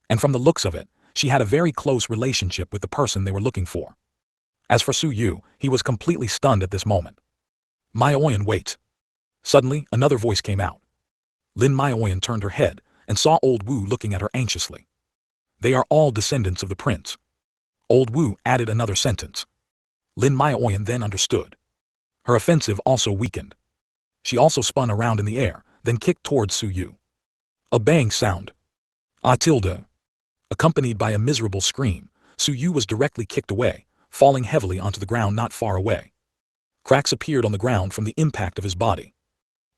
And from the looks of it, she had a very close relationship with the person they were looking for. As for Su Yu, he was completely stunned at this moment. Maoyan, wait. Suddenly, another voice came out. Lin Maoyan turned her head and saw Old Wu looking at her anxiously. They are all descendants of the prince. Old Wu added another sentence. Lin Maoyan then understood. Her offensive also weakened. She also spun around in the air, then kicked towards Su Yu. A bang sound. Ah tilde. Accompanied by a miserable scream, Su Yu was directly kicked away, falling heavily onto the ground not far away. Cracks appeared on the ground from the impact of his body.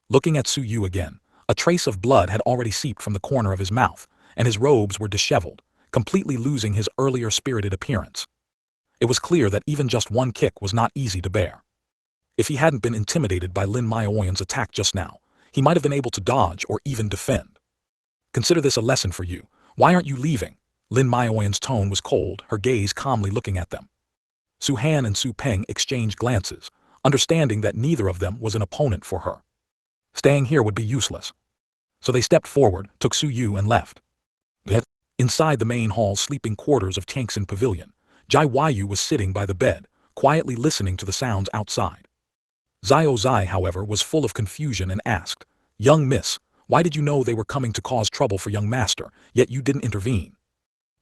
Looking at Su Yu again, a trace of blood had already seeped from the corner of his mouth, and his robes were disheveled, completely losing his earlier spirited appearance. It was clear that even just one kick was not easy to bear. If he hadn't been intimidated by Lin Maoyan's attack just now, he might have been able to dodge or even defend. Consider this a lesson for you. Why aren't you leaving? Lin Maoyan's tone was cold, her gaze calmly looking at them. Su Han and Su Peng exchanged glances, understanding that neither of them was an opponent for her. Staying here would be useless. So they stepped forward, took Su Yu and left. Inside the main hall's sleeping quarters of Tangxin Pavilion, Jai Yu was sitting by the bed, quietly listening to the sounds outside. Xiao Zai, however, was full of confusion and asked, Young miss, why did you know they were coming to cause trouble for young master, yet you didn't intervene?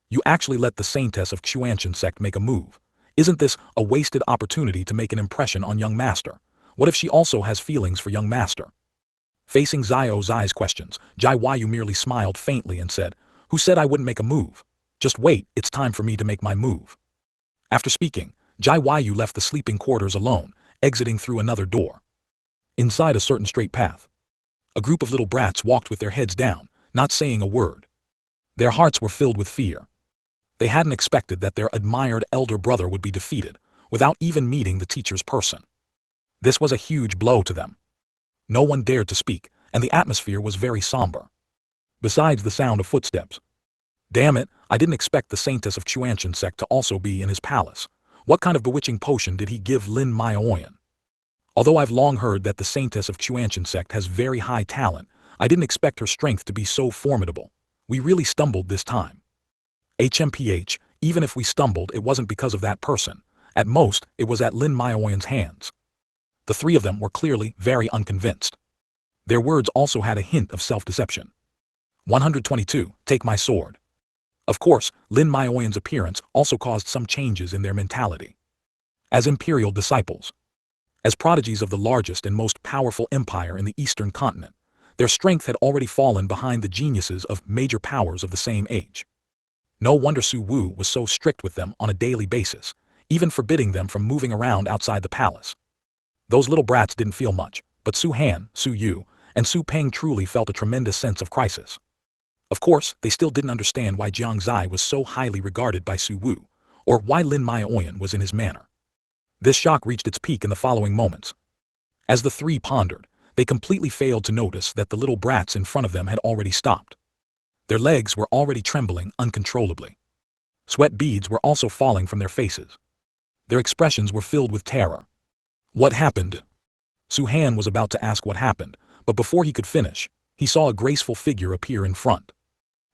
You actually let the Saintess of Shengyuan Sect make a move. Isn't this a wasted opportunity to make an impression on young master? What if she also has feelings for young master? Facing Xiao Zai's questions, Jai Yu merely smiled faintly and said, Who said I wouldn't make a move? Just wait, it's time for me to make my move. After speaking, Jai Yu left the sleeping quarters alone, exiting through another door. Inside a certain straight path, a group of little brats walked with their heads down, not saying a word. Their hearts were filled with fear. They hadn't expected that their admired elder brother would be defeated, without even meeting the teacher's person. This was a huge blow to them. No one dared to speak, and the atmosphere was very somber. Besides the sound of footsteps. Damn it, I didn't expect the Saintess of Shengyuan Sect to also be in his palace. What kind of bewitching potion did he give Lin Maoyan? Although I've long heard that the Saintess of Shengyuan Sect has very high talent, I didn't expect her strength to be so formidable. We really stumbled this time. HMPH, even if we stumbled, it wasn't because of that person. At most, it was at Lin Maoyan's hands. The three of them were clearly very unconvinced. Their words also had a hint of self-deception. 122, take my sword. Of course, Lin Maoyan's appearance also caused some changes in their mentality. As imperial disciples, as prodigies of the largest and most powerful empire in the Eastern continent, their strength had already fallen behind the geniuses of major powers of the same age. No wonder Su Wu was so strict with them on a daily basis. even forbidding them from moving around outside the palace. Those little brats didn't feel much, but Su Han, Su Yu, and Su Peng truly felt a tremendous sense of crisis. Of course, they still didn't understand why Jiang Xie was so highly regarded by Su Wu, or why Lin Maoyan was in his manner. This shock reached its peak in the following moments. As the three pondered, they completely failed to notice that the little brats in front of them had already stopped. Their legs were already trembling uncontrollably. Sweat beads were also falling from their faces. Their expressions were filled with terror. What happened? Su Han was about to ask what happened, but before he could finish, he saw a graceful figure appear in front.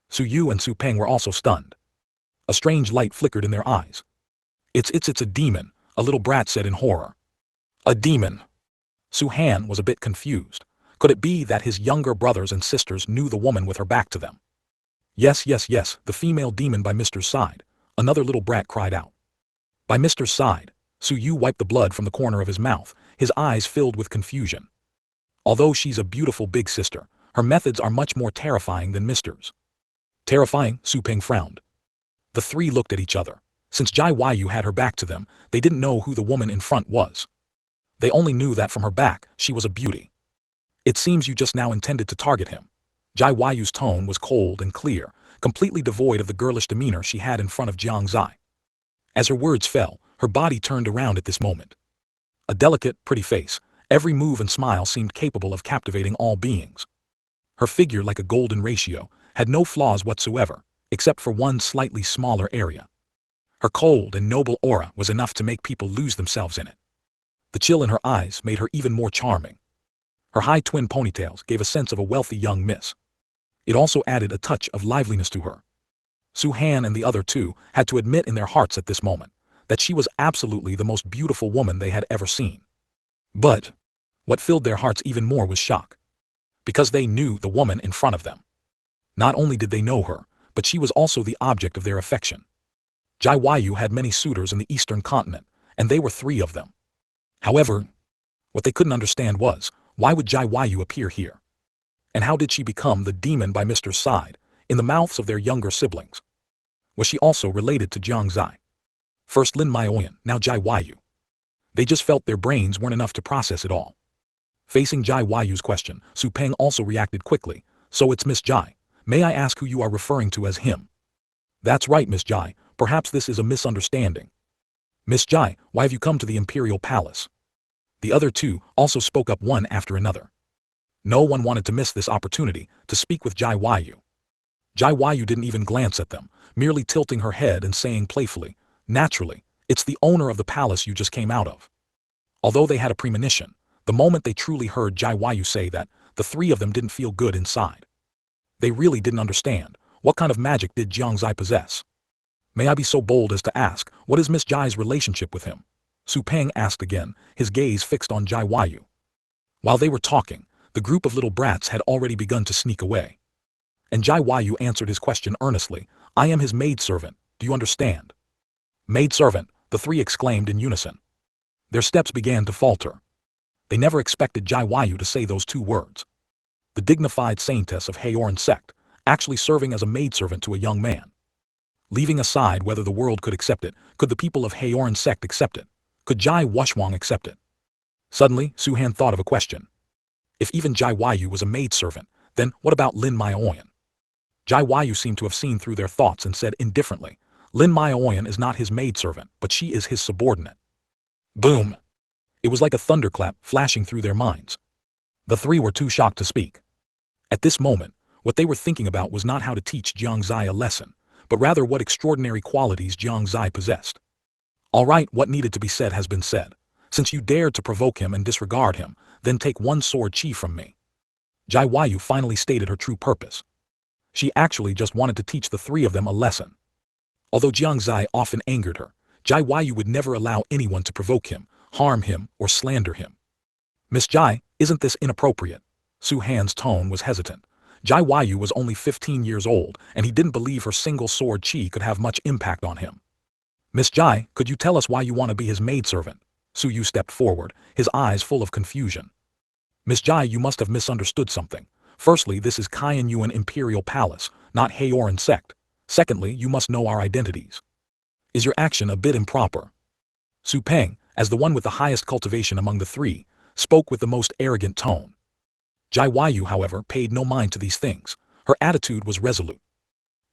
Su Yu and Su Peng were also stunned. A strange light flickered in their eyes. It's a demon, a little brat said in horror. A demon? Su Han was a bit confused. Could it be that his younger brothers and sisters knew the woman with her back to them? Yes, the female demon by Mister's side, another little brat cried out. By Mister's side, Su Yu wiped the blood from the corner of his mouth, his eyes filled with confusion. Although she's a beautiful big sister, her methods are much more terrifying than Mister's. Terrifying? Su Peng frowned. The three looked at each other. Since Jai Yu had her back to them, they didn't know who the woman in front was. They only knew that from her back, she was a beauty. It seems you just now intended to target him. Jai Yu's tone was cold and clear, completely devoid of the girlish demeanor she had in front of Jiang Xie. As her words fell, her body turned around at this moment. A delicate, pretty face, every move and smile seemed capable of captivating all beings. Her figure, like a golden ratio, had no flaws whatsoever, except for one slightly smaller area. Her cold and noble aura was enough to make people lose themselves in it. The chill in her eyes made her even more charming. Her high twin ponytails gave a sense of a wealthy young miss. It also added a touch of liveliness to her. Su Han and the other two had to admit in their hearts at this moment that she was absolutely the most beautiful woman they had ever seen. But what filled their hearts even more was shock. Because they knew the woman in front of them. Not only did they know her, but she was also the object of their affection. Jai Yu had many suitors in the Eastern Continent, and they were 3 of them. However, what they couldn't understand was, why would Jai Yu appear here? And how did she become the demon by Mister's side, in the mouths of their younger siblings? Was she also related to Jiang Xie? First Lin Maoyan, now Jai Yu. They just felt their brains weren't enough to process it all. Facing Jai Yu's question, Su Peng also reacted quickly. So it's Miss Jai. May I ask who you are referring to as him? That's right, Miss Jai. Perhaps this is a misunderstanding. Miss Jai, why have you come to the Imperial Palace? The other 2 also spoke up one after another. No one wanted to miss this opportunity to speak with Jai Yu. Jai Yu didn't even glance at them, merely tilting her head and saying playfully, naturally, it's the owner of the palace you just came out of. Although they had a premonition, the moment they truly heard Jai Yu say that, the 3 of them didn't feel good inside. They really didn't understand, what kind of magic did Jiang Xie possess? May I be so bold as to ask, what is Miss Jai's relationship with him? Su Peng asked again, his gaze fixed on Jai Yu. While they were talking, the group of little brats had already begun to sneak away. And Jai Yu answered his question earnestly, I am his maidservant, do you understand? Maidservant, the 3 exclaimed in unison. Their steps began to falter. They never expected Jai Yu to say those 2 words. The dignified saintess of Haoran Sect, actually serving as a maidservant to a young man. Leaving aside whether the world could accept it, could the people of Haoran Sect accept it? Could Jai Wushwang accept it? Suddenly, Su Han thought of a question. If even Jai Yu was a maidservant, then what about Lin Maoyan? Jai Yu seemed to have seen through their thoughts and said indifferently, Lin Maoyan is not his maidservant, but she is his subordinate. Boom! It was like a thunderclap flashing through their minds. The 3 were too shocked to speak. At this moment, what they were thinking about was not how to teach Jiang Xie a lesson, but rather what extraordinary qualities Jiang Xie possessed. All right, what needed to be said has been said. Since you dared to provoke him and disregard him, then take 1 sword chi from me. Jai Yu finally stated her true purpose. She actually just wanted to teach the 3 of them a lesson. Although Jiang Xie often angered her, Jai Yu would never allow anyone to provoke him, harm him, or slander him. Miss Jai, isn't this inappropriate? Su Han's tone was hesitant. Jai Yu was only 15 years old, and he didn't believe her single sword chi could have much impact on him. Miss Jai, could you tell us why you want to be his maidservant? Su Yu stepped forward, his eyes full of confusion. Miss Jai, you must have misunderstood something. Firstly, this is Yuan Imperial Palace, not Haoran Sect. Secondly, you must know our identities. Is your action a bit improper? Su Peng, as the one with the highest cultivation among the three, spoke with the most arrogant tone. Jai Yu, however, paid no mind to these things. Her attitude was resolute.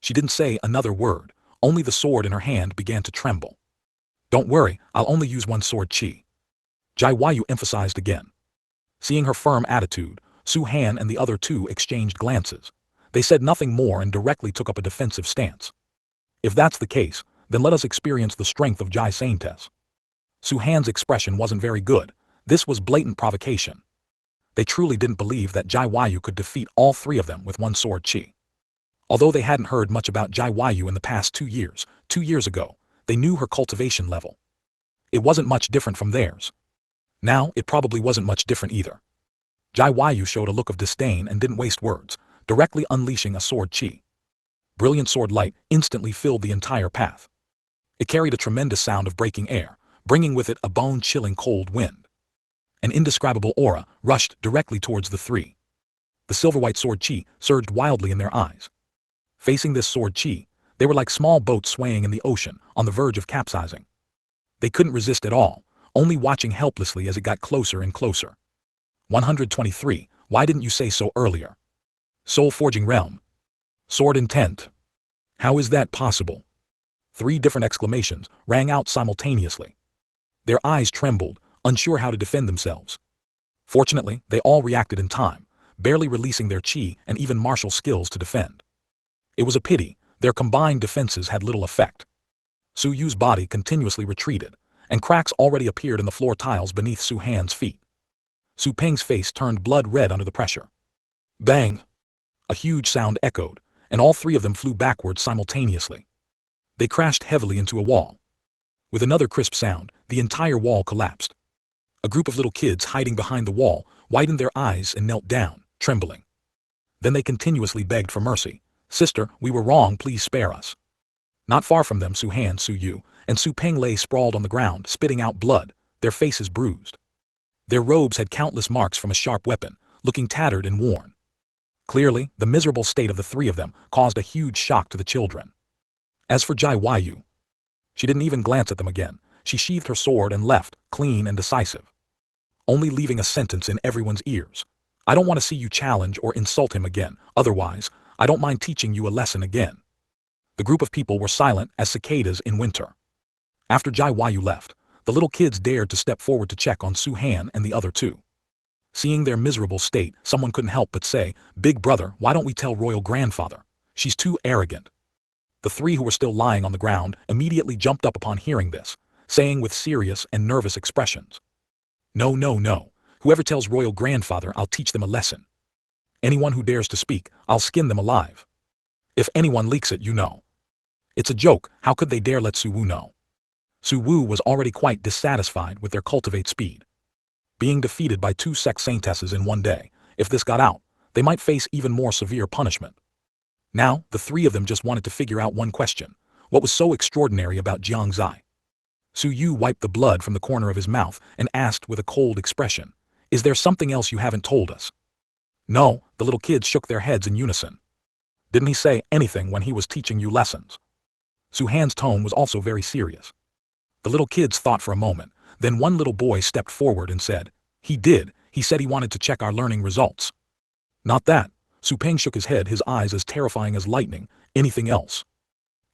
She didn't say another word, only the sword in her hand began to tremble. Don't worry, I'll only use one sword chi. Jai Yu emphasized again. Seeing her firm attitude, Su Han and the other two exchanged glances. They said nothing more and directly took up a defensive stance. If that's the case, then let us experience the strength of Jai Saintes. Su Han's expression wasn't very good. This was blatant provocation. They truly didn't believe that Jai Yu could defeat all three of them with one sword chi. Although they hadn't heard much about Jai Yu in the past 2 years, 2 years ago, they knew her cultivation level. It wasn't much different from theirs. Now, it probably wasn't much different either. Jai Yu showed a look of disdain and didn't waste words, directly unleashing a sword chi. Brilliant sword light instantly filled the entire path. It carried a tremendous sound of breaking air, bringing with it a bone-chilling cold wind. An indescribable aura rushed directly towards the three. The silver-white sword chi surged wildly in their eyes. Facing this sword chi, they were like small boats swaying in the ocean, on the verge of capsizing. They couldn't resist at all, only watching helplessly as it got closer and closer. 123, why didn't you say so earlier? Soul Forging Realm. Sword Intent. How is that possible? 3 different exclamations rang out simultaneously. Their eyes trembled, unsure how to defend themselves. Fortunately, they all reacted in time, barely releasing their chi and even martial skills to defend. It was a pity, their combined defenses had little effect. Su Yu's body continuously retreated, and cracks already appeared in the floor tiles beneath Su Han's feet. Su Peng's face turned blood red under the pressure. Bang! A huge sound echoed, and all 3 of them flew backwards simultaneously. They crashed heavily into a wall. With another crisp sound, the entire wall collapsed. A group of little kids hiding behind the wall widened their eyes and knelt down, trembling. Then they continuously begged for mercy. Sister, we were wrong, please spare us. Not far from them, Su Han, Su Yu, and Su Peng lay sprawled on the ground, spitting out blood, their faces bruised. Their robes had countless marks from a sharp weapon, looking tattered and worn. Clearly, the miserable state of the 3 of them caused a huge shock to the children. As for Jai Yu, she didn't even glance at them again. She sheathed her sword and left, clean and decisive. Only leaving a sentence in everyone's ears. I don't want to see you challenge or insult him again, otherwise, I don't mind teaching you a lesson again. The group of people were silent as cicadas in winter. After Jai Yu left, the little kids dared to step forward to check on Su Han and the other 2. Seeing their miserable state, someone couldn't help but say, Big brother, why don't we tell royal grandfather? She's too arrogant. The 3 who were still lying on the ground immediately jumped up upon hearing this, saying with serious and nervous expressions. No, no, no. Whoever tells royal grandfather, I'll teach them a lesson. Anyone who dares to speak, I'll skin them alive. If anyone leaks it, you know. It's a joke, how could they dare let Su Wu know? Su Wu was already quite dissatisfied with their cultivate speed. Being defeated by 2 sect saintesses in one day, if this got out, they might face even more severe punishment. Now, the 3 of them just wanted to figure out one question. What was so extraordinary about Jiang Xie? Su Yu wiped the blood from the corner of his mouth and asked with a cold expression, Is there something else you haven't told us? No, the little kids shook their heads in unison. Didn't he say anything when he was teaching you lessons? Su Han's tone was also very serious. The little kids thought for a moment, then one little boy stepped forward and said, He did, he said he wanted to check our learning results. Not that. Su Peng shook his head, his eyes as terrifying as lightning. Anything else?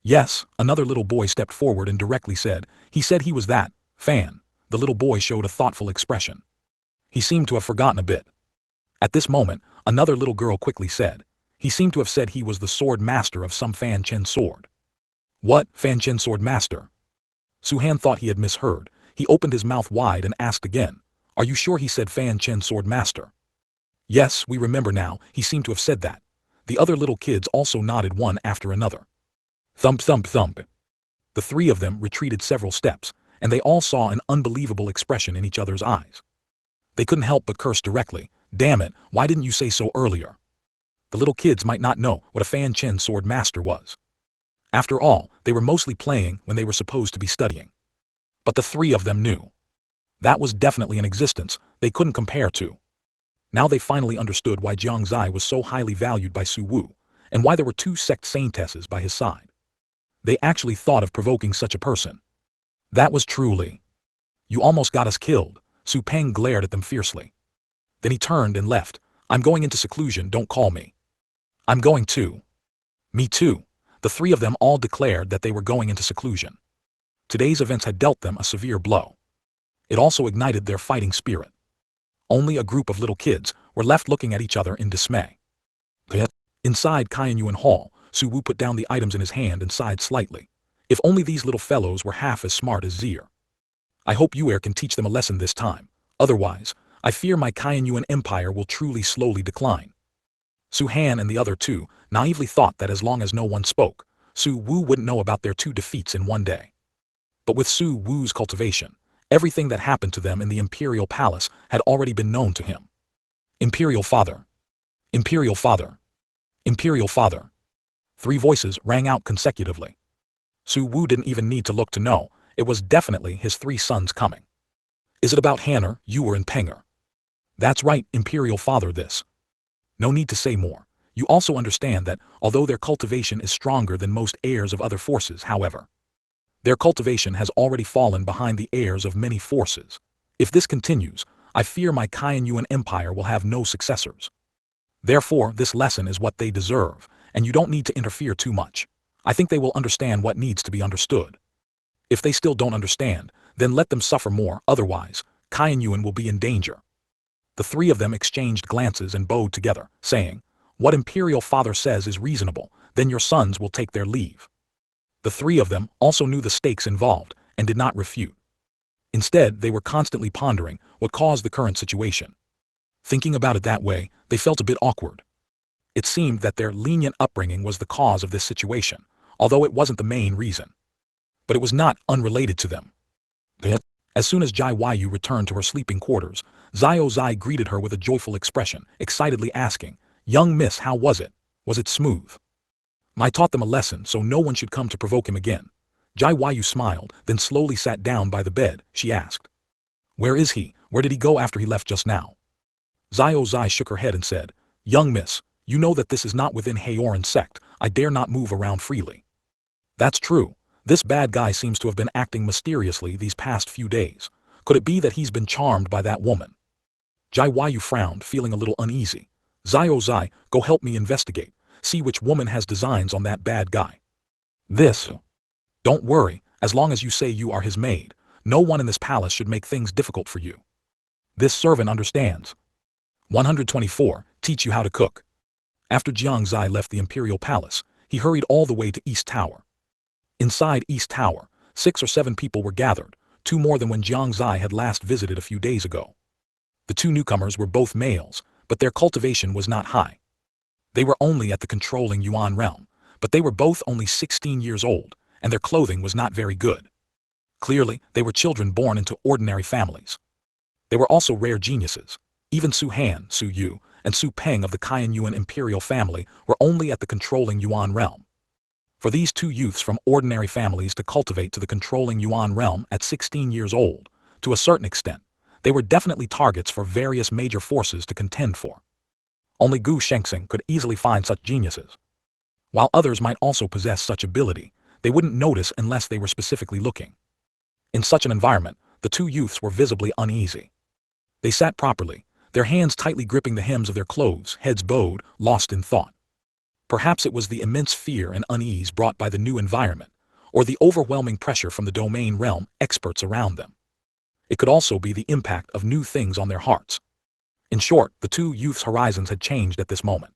Yes, another little boy stepped forward and directly said, He said he was that fan. The little boy showed a thoughtful expression. He seemed to have forgotten a bit. At this moment, another little girl quickly said, He seemed to have said he was the sword master of some Fanchen sword. What, Fanchen sword master? Su Han thought he had misheard. He opened his mouth wide and asked again, Are you sure he said Fanchen sword master? Yes, we remember now, he seemed to have said that. The other little kids also nodded one after another. Thump, thump, thump. The 3 of them retreated several steps, and they all saw an unbelievable expression in each other's eyes. They couldn't help but curse directly. Damn it, why didn't you say so earlier? The little kids might not know what a Fanchen sword master was. After all, they were mostly playing when they were supposed to be studying. But the 3 of them knew. That was definitely an existence they couldn't compare to. Now they finally understood why Jiang Xie was so highly valued by Su Wu, and why there were 2 sect saintesses by his side. They actually thought of provoking such a person. That was truly You almost got us killed. Su Peng glared at them fiercely. Then he turned and left. I'm going into seclusion, don't call me. I'm going too. Me too. The three of them all declared that they were going into seclusion. Today's events had dealt them a severe blow. It also ignited their fighting spirit. Only a group of little kids were left looking at each other in dismay. Inside Kainyuan Hall, Su Wu put down the items in his hand and sighed slightly. If only these little fellows were half as smart as Zier. I hope Yuer can teach them a lesson this time. Otherwise, I fear my Kainyuan empire will truly slowly decline. Su Han and the other two naively thought that as long as no one spoke, Su Wu wouldn't know about their two defeats in one day. But with Su Wu's cultivation, everything that happened to them in the Imperial Palace had already been known to him. Imperial Father. Imperial Father. Imperial Father. Three voices rang out consecutively. Su Wu didn't even need to look to know, it was definitely his three sons coming. Is it about Hanner, Yuer and Penger? That's right, Imperial Father this. No need to say more. You also understand that, although their cultivation is stronger than most heirs of other forces, however, their cultivation has already fallen behind the heirs of many forces. If this continues, I fear my Kainyuan empire will have no successors. Therefore, this lesson is what they deserve, and you don't need to interfere too much. I think they will understand what needs to be understood. If they still don't understand, then let them suffer more, otherwise, Kainyuan will be in danger. The three of them exchanged glances and bowed together, saying, What Imperial Father says is reasonable, then your sons will take their leave. The three of them also knew the stakes involved, and did not refute. Instead, they were constantly pondering what caused the current situation. Thinking about it that way, they felt a bit awkward. It seemed that their lenient upbringing was the cause of this situation, although it wasn't the main reason. But it was not unrelated to them. As soon as Jai Yu returned to her sleeping quarters, Zio Zai greeted her with a joyful expression, excitedly asking, Young miss, how was it? Was it smooth? I taught them a lesson, so no one should come to provoke him again. Jai Yu smiled, then slowly sat down by the bed, she asked. Where is he? Where did he go after he left just now? Zio Zai shook her head and said, Young miss, you know that this is not within Haoran Sect, I dare not move around freely. That's true. This bad guy seems to have been acting mysteriously these past few days. Could it be that he's been charmed by that woman? Jai Yu frowned, feeling a little uneasy. Zio Zai, go help me investigate. See which woman has designs on that bad guy. This. Don't worry, as long as you say you are his maid, no one in this palace should make things difficult for you. This servant understands. 124. Teach you how to cook. After Jiang Xie left the Imperial Palace, he hurried all the way to East Tower. Inside East Tower, 6 or 7 people were gathered, 2 more than when Jiang Xie had last visited a few days ago. The 2 newcomers were both males, but their cultivation was not high. They were only at the controlling Yuan realm, but they were both only 16 years old, and their clothing was not very good. Clearly, they were children born into ordinary families. They were also rare geniuses. Even Su Han, Su Yu, and Su Peng of the Kainyuan imperial family were only at the controlling Yuan realm. For these 2 youths from ordinary families to cultivate to the controlling Yuan realm at 16 years old, to a certain extent, they were definitely targets for various major forces to contend for. Only Gu Shengxing could easily find such geniuses. While others might also possess such ability, they wouldn't notice unless they were specifically looking. In such an environment, the 2 youths were visibly uneasy. They sat properly, their hands tightly gripping the hems of their clothes, heads bowed, lost in thought. Perhaps it was the immense fear and unease brought by the new environment, or the overwhelming pressure from the domain realm experts around them. It could also be the impact of new things on their hearts. In short, the 2 youths' horizons had changed at this moment.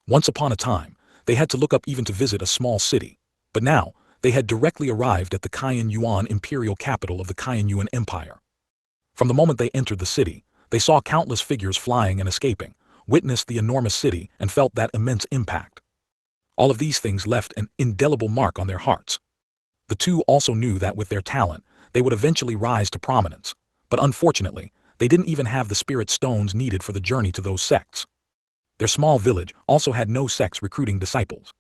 Once upon a time, they had to look up even to visit a small city, but now, they had directly arrived at the Kainyuan imperial capital of the Kainyuan Empire. From the moment they entered the city, they saw countless figures flying and escaping, witnessed the enormous city, and felt that immense impact. All of these things left an indelible mark on their hearts. The 2 also knew that with their talent, they would eventually rise to prominence, but unfortunately, they didn't even have the spirit stones needed for the journey to those sects. Their small village also had no sects recruiting disciples.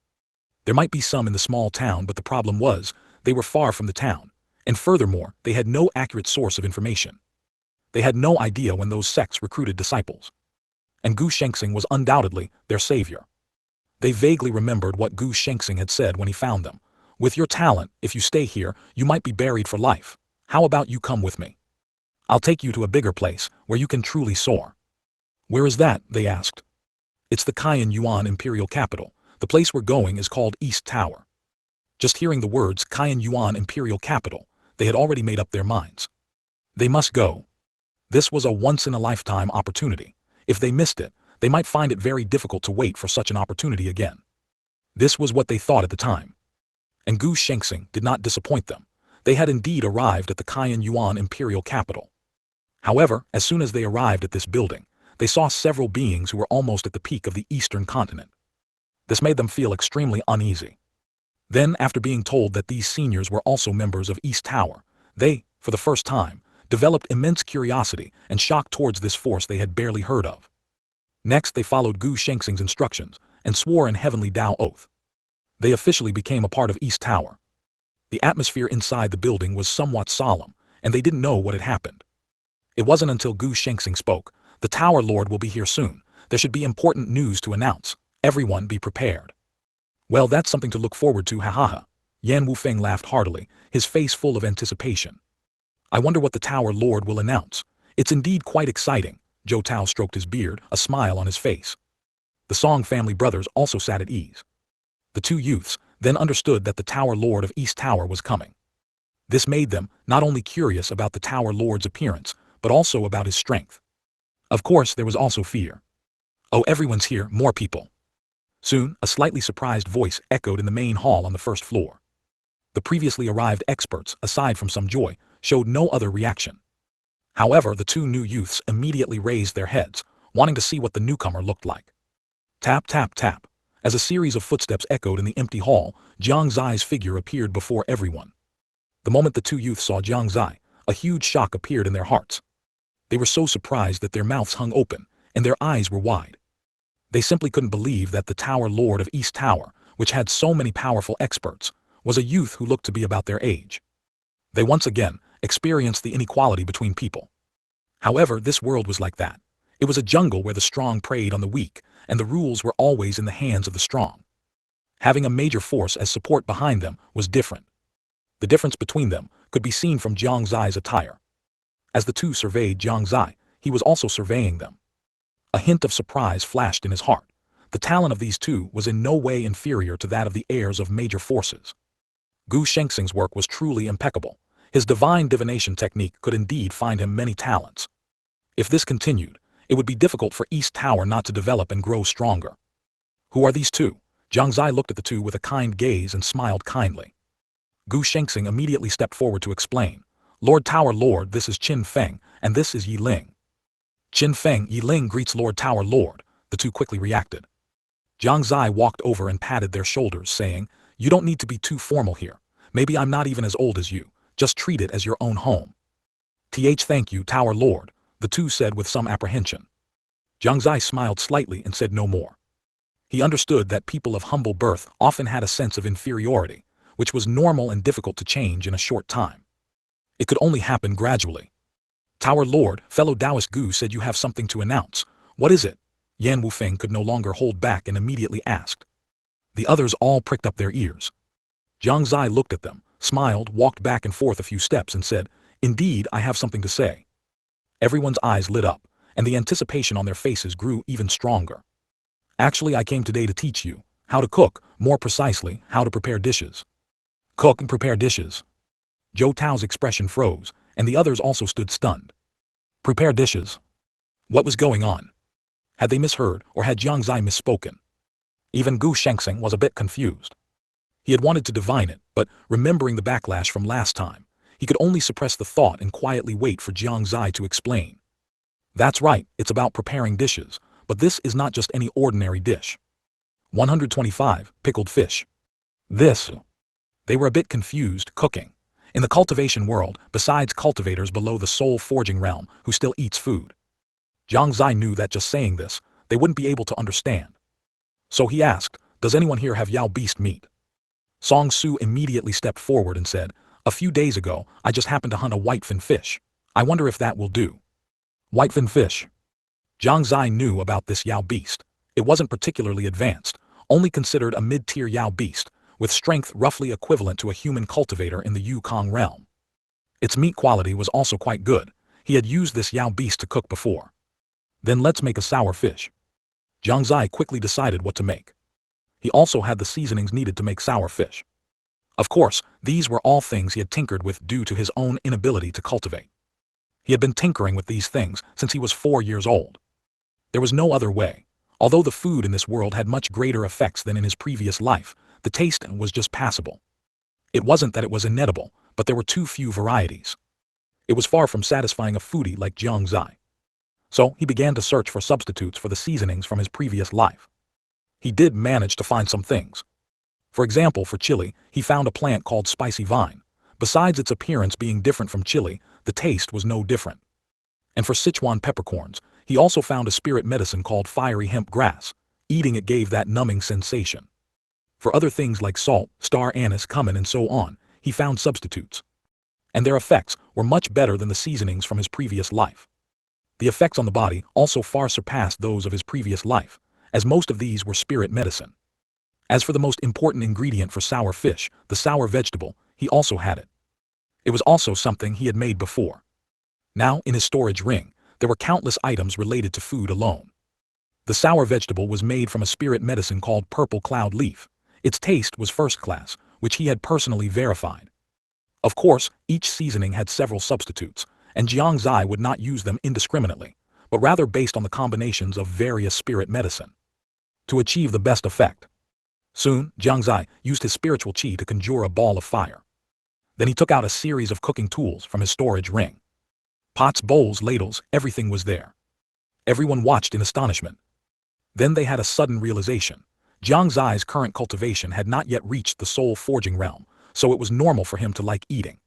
There might be some in the small town, but the problem was, they were far from the town, and furthermore, they had no accurate source of information. They had no idea when those sects recruited disciples. And Gu Shengxing was undoubtedly their savior. They vaguely remembered what Gu Shengxing had said when he found them. With your talent, if you stay here, you might be buried for life. How about you come with me? I'll take you to a bigger place, where you can truly soar. Where is that? They asked. It's the Cayenne Yuan Imperial Capital. The place we're going is called East Tower. Just hearing the words Cayenne Yuan Imperial Capital, they had already made up their minds. They must go. This was a once-in-a-lifetime opportunity. If they missed it, they might find it very difficult to wait for such an opportunity again. This was what they thought at the time. And Gu Shengxing did not disappoint them. They had indeed arrived at the Cayenne Yuan Imperial Capital. However, as soon as they arrived at this building, they saw several beings who were almost at the peak of the Eastern Continent. This made them feel extremely uneasy. Then, after being told that these seniors were also members of East Tower, they, for the first time, developed immense curiosity and shock towards this force they had barely heard of. Next, they followed Gu Shengxing's instructions and swore in heavenly Dao oath. They officially became a part of East Tower. The atmosphere inside the building was somewhat solemn, and they didn't know what had happened. It wasn't until Gu Shengxing spoke, "The Tower Lord will be here soon. There should be important news to announce. Everyone be prepared." Well, that's something to look forward to, ha. Yan Wufeng laughed heartily, his face full of anticipation. I wonder what the Tower Lord will announce. It's indeed quite exciting. Zhou Tao stroked his beard, a smile on his face. The Song family brothers also sat at ease. The two youths then understood that the Tower Lord of East Tower was coming. This made them not only curious about the Tower Lord's appearance, but also about his strength. Of course, there was also fear. Oh, everyone's here, more people. Soon, a slightly surprised voice echoed in the main hall on the first floor. The previously arrived experts, aside from some joy, showed no other reaction. However, the two new youths immediately raised their heads, wanting to see what the newcomer looked like. Tap, tap, tap. As a series of footsteps echoed in the empty hall, Jiang Xie's figure appeared before everyone. The moment the two youths saw Jiang Xie, a huge shock appeared in their hearts. They were so surprised that their mouths hung open, and their eyes were wide. They simply couldn't believe that the Tower Lord of East Tower, which had so many powerful experts, was a youth who looked to be about their age. They once again experienced the inequality between people. However, this world was like that. It was a jungle where the strong preyed on the weak, and the rules were always in the hands of the strong. Having a major force as support behind them was different. The difference between them could be seen from Jiang Xie's attire. As the two surveyed Jiang Xie, he was also surveying them. A hint of surprise flashed in his heart. The talent of these two was in no way inferior to that of the heirs of major forces. Gu Shengxing's work was truly impeccable. His divine divination technique could indeed find him many talents. If this continued, it would be difficult for East Tower not to develop and grow stronger. Who are these two? Jiang Xie looked at the two with a kind gaze and smiled kindly. Gu Shengxing immediately stepped forward to explain. Lord Tower Lord, this is Qin Feng, and this is Yi Ling. Qin Feng, Yi Ling greets Lord Tower Lord, the two quickly reacted. Jiang Xie walked over and patted their shoulders, saying, You don't need to be too formal here. Maybe I'm not even as old as you. Just treat it as your own home. Thank you, Tower Lord, the two said with some apprehension. Jiang Xie smiled slightly and said no more. He understood that people of humble birth often had a sense of inferiority, which was normal and difficult to change in a short time. It could only happen gradually. Tower Lord, fellow Taoist Gu said you have something to announce. What is it? Yan Wufeng could no longer hold back and immediately asked. The others all pricked up their ears. Jiang Xie looked at them, smiled, walked back and forth a few steps and said, Indeed, I have something to say. Everyone's eyes lit up, and the anticipation on their faces grew even stronger. Actually, I came today to teach you how to cook, more precisely, how to prepare dishes. Cook and prepare dishes. Zhou Tao's expression froze, and the others also stood stunned. Prepare dishes. What was going on? Had they misheard, or had Jiang Xie misspoken? Even Gu Shengxing was a bit confused. He had wanted to divine it, but remembering the backlash from last time, he could only suppress the thought and quietly wait for Jiang Xie to explain. That's right, it's about preparing dishes, but this is not just any ordinary dish. 125, pickled fish. This. They were a bit confused, cooking. In the cultivation world, besides cultivators below the soul forging realm who still eats food. Jiang Xie knew that just saying this, they wouldn't be able to understand. So he asked, does anyone here have Yao beast meat? Song Su immediately stepped forward and said, a few days ago, I just happened to hunt a whitefin fish. I wonder if that will do. Whitefin fish. Jiang Xie knew about this Yao beast. It wasn't particularly advanced, only considered a mid-tier Yao beast, with strength roughly equivalent to a human cultivator in the Yukong realm. Its meat quality was also quite good. He had used this Yao beast to cook before. Then let's make a sour fish. Jiang Xie quickly decided what to make. He also had the seasonings needed to make sour fish. Of course, these were all things he had tinkered with due to his own inability to cultivate. He had been tinkering with these things since he was 4 years old. There was no other way. Although the food in this world had much greater effects than in his previous life, the taste was just passable. It wasn't that it was inedible, but there were too few varieties. It was far from satisfying a foodie like Jiang Xie. So he began to search for substitutes for the seasonings from his previous life. He did manage to find some things. For example, for chili, he found a plant called spicy vine. Besides its appearance being different from chili, the taste was no different. And for Sichuan peppercorns, he also found a spirit medicine called fiery hemp grass. Eating it gave that numbing sensation. For other things like salt, star anise, cumin, and so on, he found substitutes. And their effects were much better than the seasonings from his previous life. The effects on the body also far surpassed those of his previous life, as most of these were spirit medicine. As for the most important ingredient for sour fish, the sour vegetable, he also had it. It was also something he had made before. Now, in his storage ring, there were countless items related to food alone. The sour vegetable was made from a spirit medicine called purple cloud leaf. Its taste was first class, which he had personally verified. Of course, each seasoning had several substitutes, and Jiang Xie would not use them indiscriminately, but rather based on the combinations of various spirit medicine to achieve the best effect. Soon, Jiang Xie used his spiritual qi to conjure a ball of fire. Then he took out a series of cooking tools from his storage ring. Pots, bowls, ladles, everything was there. Everyone watched in astonishment. Then they had a sudden realization. Jiang Xie's current cultivation had not yet reached the soul forging realm, so it was normal for him to like eating.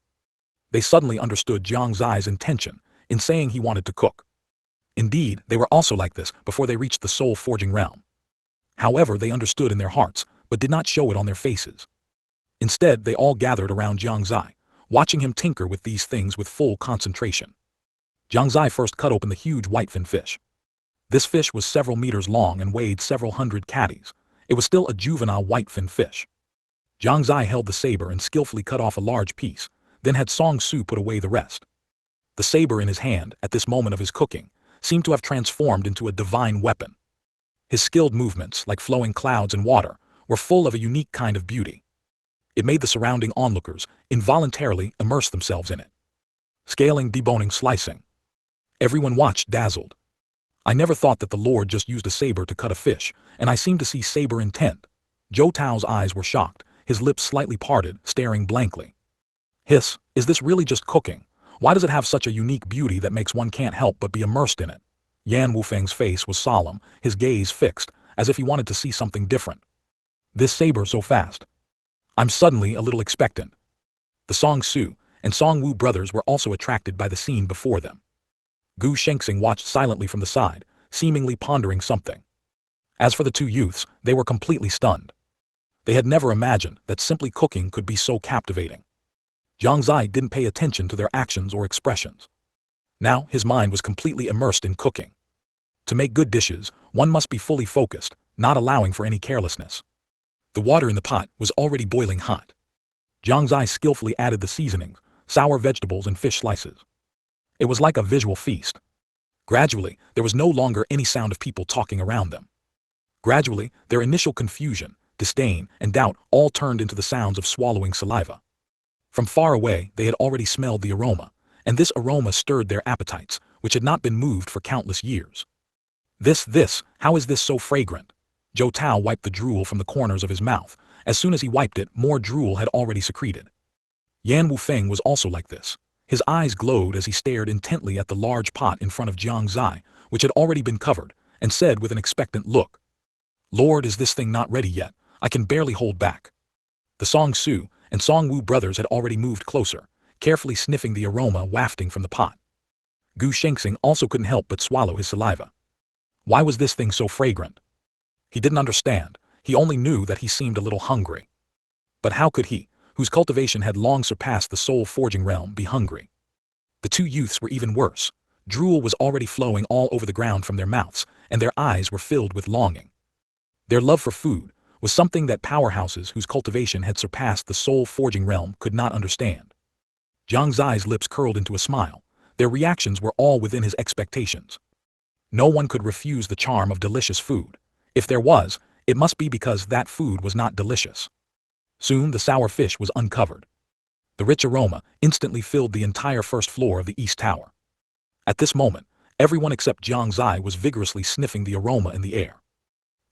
They suddenly understood Jiang Xie's intention in saying he wanted to cook. Indeed, they were also like this before they reached the soul forging realm. However, they understood in their hearts, but did not show it on their faces. Instead, they all gathered around Jiang Xie, watching him tinker with these things with full concentration. Jiang Xie first cut open the huge whitefin fish. This fish was several meters long and weighed several hundred catties. It was still a juvenile whitefin fish. Jiang Xie held the saber and skillfully cut off a large piece, then had Song Su put away the rest. The saber in his hand, at this moment of his cooking, seemed to have transformed into a divine weapon. His skilled movements, like flowing clouds and water, were full of a unique kind of beauty. It made the surrounding onlookers involuntarily immerse themselves in it. Scaling, deboning, slicing. Everyone watched dazzled. I never thought that the Lord just used a saber to cut a fish, and I seemed to see saber intent. Zhou Tao's eyes were shocked, his lips slightly parted, staring blankly. Hiss, is this really just cooking? Why does it have such a unique beauty that makes one can't help but be immersed in it? Yan Wufeng's face was solemn, his gaze fixed, as if he wanted to see something different. This saber so fast. I'm suddenly a little expectant. The Song Su and Song Wu brothers were also attracted by the scene before them. Gu Shengxing watched silently from the side, seemingly pondering something. As for the two youths, they were completely stunned. They had never imagined that simply cooking could be so captivating. Jiang Xie didn't pay attention to their actions or expressions. Now his mind was completely immersed in cooking. To make good dishes, one must be fully focused, not allowing for any carelessness. The water in the pot was already boiling hot. Jiang Xie skillfully added the seasonings, sour vegetables and fish slices. It was like a visual feast. Gradually, there was no longer any sound of people talking around them. Gradually, their initial confusion, disdain, and doubt all turned into the sounds of swallowing saliva. From far away, they had already smelled the aroma, and this aroma stirred their appetites, which had not been moved for countless years. How is this so fragrant? Zhou Tao wiped the drool from the corners of his mouth. As soon as he wiped it, more drool had already secreted. Yan Wufeng was also like this. His eyes glowed as he stared intently at the large pot in front of Jiang Xie, which had already been covered, and said with an expectant look, Lord, is this thing not ready yet? I can barely hold back. The Song Su and Song Wu brothers had already moved closer, carefully sniffing the aroma wafting from the pot. Gu Shengxing also couldn't help but swallow his saliva. Why was this thing so fragrant? He didn't understand. He only knew that he seemed a little hungry. But how could he, whose cultivation had long surpassed the soul forging realm, be hungry? The two youths were even worse. Drool was already flowing all over the ground from their mouths, and their eyes were filled with longing. Their love for food was something that powerhouses whose cultivation had surpassed the soul forging realm could not understand. Jiang Xie's lips curled into a smile, Their reactions were all within his expectations. No one could refuse the charm of delicious food. If there was, it must be because that food was not delicious. Soon the sour fish was uncovered. The rich aroma instantly filled the entire first floor of the East Tower. At this moment, everyone except Jiang Xie was vigorously sniffing the aroma in the air.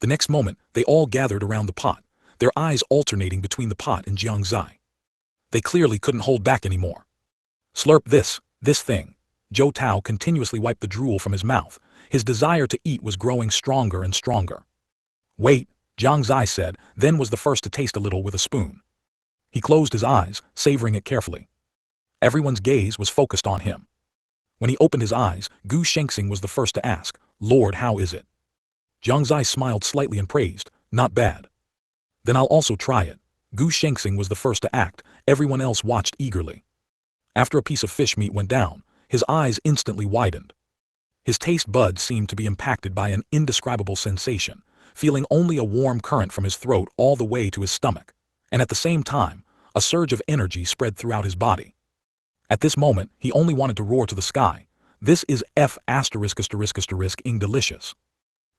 The next moment, they all gathered around the pot, their eyes alternating between the pot and Jiang Xie. They clearly couldn't hold back anymore. Slurp this thing. Zhou Tao continuously wiped the drool from his mouth. His desire to eat was growing stronger and stronger. Wait, Jiang Xie said, then was the first to taste a little with a spoon. He closed his eyes, savoring it carefully. Everyone's gaze was focused on him. When he opened his eyes, Gu Shengxing was the first to ask, "Lord, how is it?" Jiang Xie smiled slightly and praised, "Not bad." "Then I'll also try it." Gu Shengxing was the first to act, everyone else watched eagerly. After a piece of fish meat went down, his eyes instantly widened. His taste buds seemed to be impacted by an indescribable sensation, feeling only a warm current from his throat all the way to his stomach, and at the same time, a surge of energy spread throughout his body. At this moment, he only wanted to roar to the sky, "This is ******ing delicious."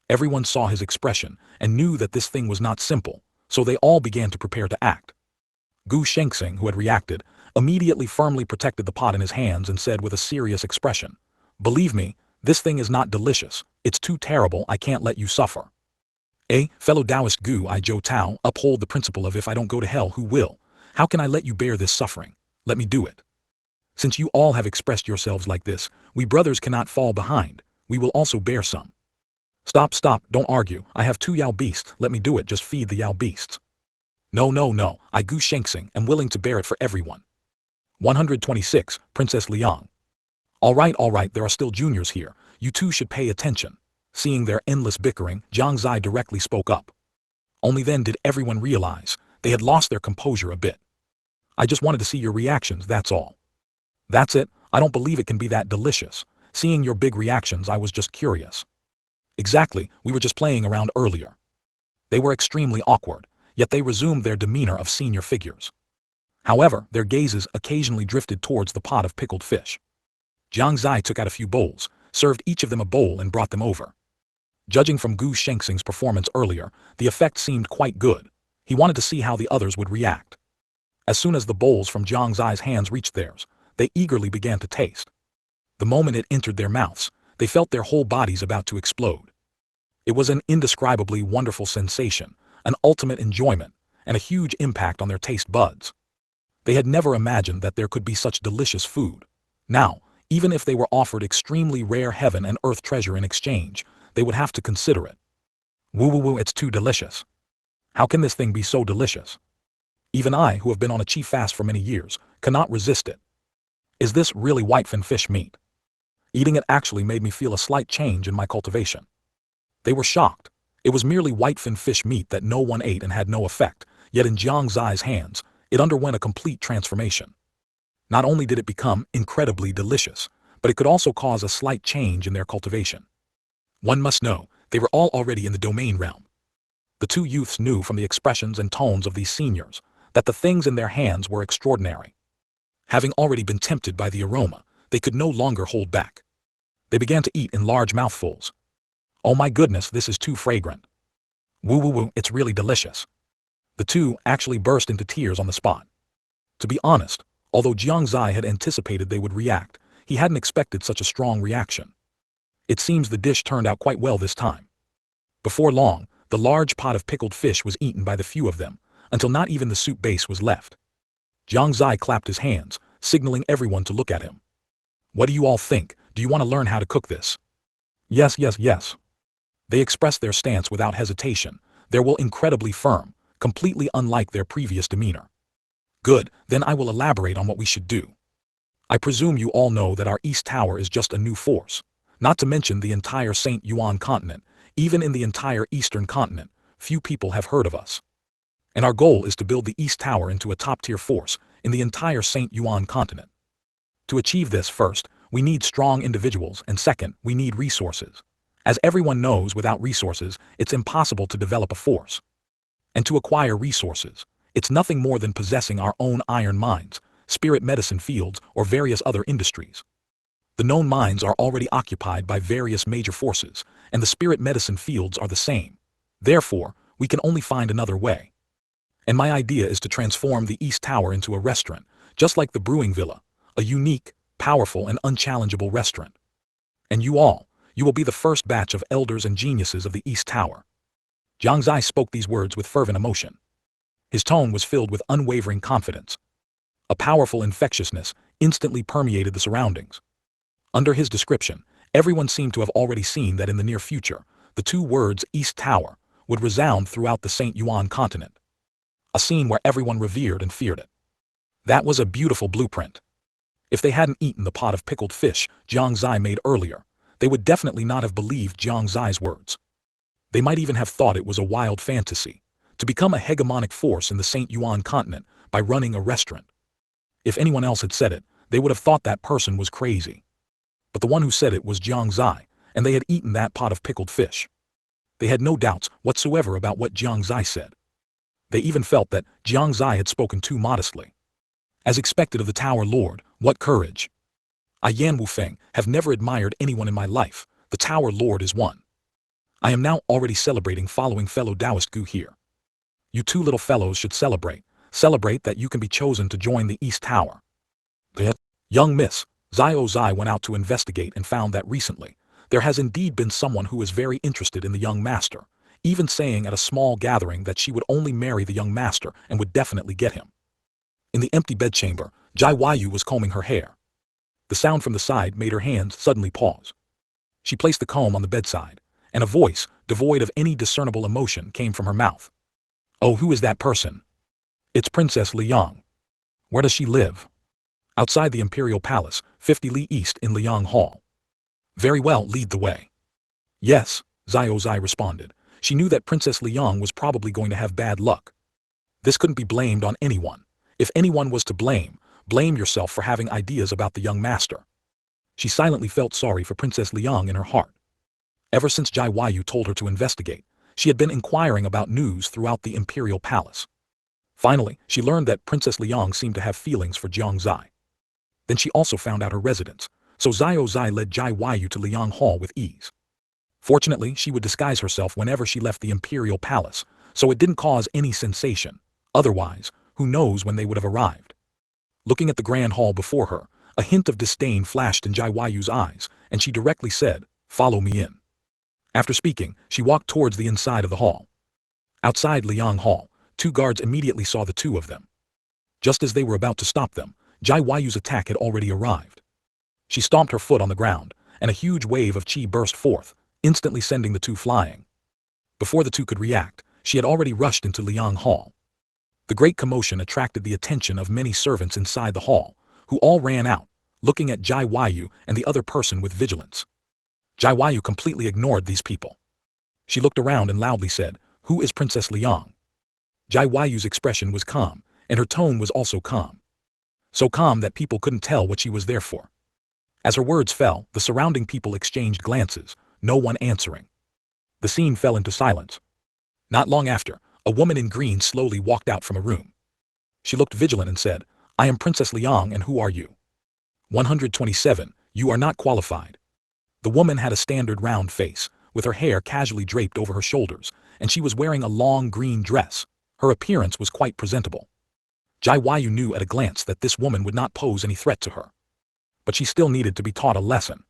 Everyone saw his expression and knew that this thing was not simple, so they all began to prepare to act. Gu Shengxing, who had reacted, immediately firmly protected the pot in his hands and said with a serious expression, "Believe me, this thing is not delicious, it's too terrible, I can't let you suffer." Fellow Taoist Gu Zhou Tao, uphold the principle of if I don't go to hell, who will? How can I let you bear this suffering? Let me do it. Since you all have expressed yourselves like this, we brothers cannot fall behind, we will also bear some. Stop, don't argue, I have 2 Yao beasts, let me do it, just feed the Yao beasts. No, I Gu Shengxing am willing to bear it for everyone. 126, Princess Liang. All right, there are still juniors here, you two should pay attention. Seeing their endless bickering, Jiang Xie directly spoke up. Only then did everyone realize they had lost their composure a bit. "I just wanted to see your reactions, that's all." "That's it, I don't believe it can be that delicious. Seeing your big reactions, I was just curious." "Exactly, we were just playing around earlier." They were extremely awkward, yet they resumed their demeanor of senior figures. However, their gazes occasionally drifted towards the pot of pickled fish. Jiang Xie took out a few bowls, served each of them a bowl and brought them over. Judging from Gu Shengxing's performance earlier, the effect seemed quite good. He wanted to see how the others would react. As soon as the bowls from Jiang Xie's hands reached theirs, they eagerly began to taste. The moment it entered their mouths, they felt their whole bodies about to explode. It was an indescribably wonderful sensation, an ultimate enjoyment, and a huge impact on their taste buds. They had never imagined that there could be such delicious food. Now, even if they were offered extremely rare heaven and earth treasure in exchange, they would have to consider it. Woo, it's too delicious. How can this thing be so delicious? Even I, who have been on a chi fast for many years, cannot resist it. Is this really whitefin fish meat? Eating it actually made me feel a slight change in my cultivation. They were shocked. It was merely whitefin fish meat that no one ate and had no effect, yet in Jiang Xie's hands, it underwent a complete transformation. Not only did it become incredibly delicious, but it could also cause a slight change in their cultivation. One must know, they were all already in the domain realm. The two youths knew from the expressions and tones of these seniors that the things in their hands were extraordinary. Having already been tempted by the aroma, they could no longer hold back. They began to eat in large mouthfuls. "Oh my goodness, this is too fragrant. Woo, it's really delicious." The two actually burst into tears on the spot. To be honest, although Jiang Xie had anticipated they would react, he hadn't expected such a strong reaction. It seems the dish turned out quite well this time. Before long, the large pot of pickled fish was eaten by the few of them, until not even the soup base was left. Jiang Xie clapped his hands, signaling everyone to look at him. "What do you all think? Do you want to learn how to cook this?" Yes. They expressed their stance without hesitation, their will incredibly firm, completely unlike their previous demeanor. "Good, then I will elaborate on what we should do. I presume you all know that our East Tower is just a new force, not to mention the entire Shengyuan Continent. Even in the entire Eastern Continent, few people have heard of us. And our goal is to build the East Tower into a top-tier force in the entire Shengyuan Continent. To achieve this, first, we need strong individuals, and second, we need resources. As everyone knows, without resources, it's impossible to develop a force. And to acquire resources, it's nothing more than possessing our own iron mines, spirit medicine fields, or various other industries. The known mines are already occupied by various major forces, and the spirit medicine fields are the same. Therefore, we can only find another way. And my idea is to transform the East Tower into a restaurant, just like the Brewing Villa, a unique, powerful, and unchallengeable restaurant. And you will be the first batch of elders and geniuses of the East Tower. Jiang Xie spoke these words with fervent emotion. His tone was filled with unwavering confidence. A powerful infectiousness instantly permeated the surroundings. Under his description, everyone seemed to have already seen that in the near future, the two words East Tower would resound throughout the Shengyuan Continent. A scene where everyone revered and feared it. That was a beautiful blueprint. If they hadn't eaten the pot of pickled fish Jiang Xie made earlier, they would definitely not have believed Jiang Xie's words. They might even have thought it was a wild fantasy, to become a hegemonic force in the Shengyuan Continent by running a restaurant. If anyone else had said it, they would have thought that person was crazy. But the one who said it was Jiang Xie, and they had eaten that pot of pickled fish. They had no doubts whatsoever about what Jiang Xie said. They even felt that Jiang Xie had spoken too modestly. As expected of the Tower Lord, what courage! I Yan Wufeng have never admired anyone in my life, the Tower Lord is one. I am now already celebrating following fellow Taoist Gu here. You two little fellows should celebrate that you can be chosen to join the East Tower. Young Miss Zai went out to investigate and found that recently, there has indeed been someone who is very interested in the young master, even saying at a small gathering that she would only marry the young master and would definitely get him. In the empty bedchamber, Jai Yu was combing her hair. The sound from the side made her hands suddenly pause. She placed the comb on the bedside, and a voice, devoid of any discernible emotion, came from her mouth. Oh, who is that person? It's Princess Liang. Where does she live? Outside the Imperial Palace, 50 li east in Liang Hall. Very well, lead the way. Yes, Zai responded. She knew that Princess Liang was probably going to have bad luck. This couldn't be blamed on anyone. If anyone was to blame yourself for having ideas about the young master. She silently felt sorry for Princess Liang in her heart. Ever since Jai Yu told her to investigate, she had been inquiring about news throughout the Imperial Palace. Finally, she learned that Princess Liang seemed to have feelings for Jiang Xie. Then she also found out her residence, so Zai led Jai Yu to Liang Hall with ease. Fortunately, she would disguise herself whenever she left the Imperial Palace, so it didn't cause any sensation. Otherwise, who knows when they would have arrived. Looking at the grand hall before her, a hint of disdain flashed in Jai Yu's eyes, and she directly said, "Follow me in." After speaking, she walked towards the inside of the hall. Outside Liang Hall, two guards immediately saw the two of them. Just as they were about to stop them, Jai Yu's attack had already arrived. She stomped her foot on the ground, and a huge wave of qi burst forth, instantly sending the two flying. Before the two could react, she had already rushed into Liang Hall. The great commotion attracted the attention of many servants inside the hall, who all ran out, looking at Jai Yu and the other person with vigilance. Jai Yu completely ignored these people. She looked around and loudly said, "Who is Princess Liang?" Jai Yu's expression was calm, and her tone was also calm. So calm that people couldn't tell what she was there for. As her words fell, the surrounding people exchanged glances, no one answering. The scene fell into silence. Not long after, a woman in green slowly walked out from a room. She looked vigilant and said, "I am Princess Liang, and who are you?" 127, you are not qualified. The woman had a standard round face, with her hair casually draped over her shoulders, and she was wearing a long green dress. Her appearance was quite presentable. Jai Yu knew at a glance that this woman would not pose any threat to her. But she still needed to be taught a lesson.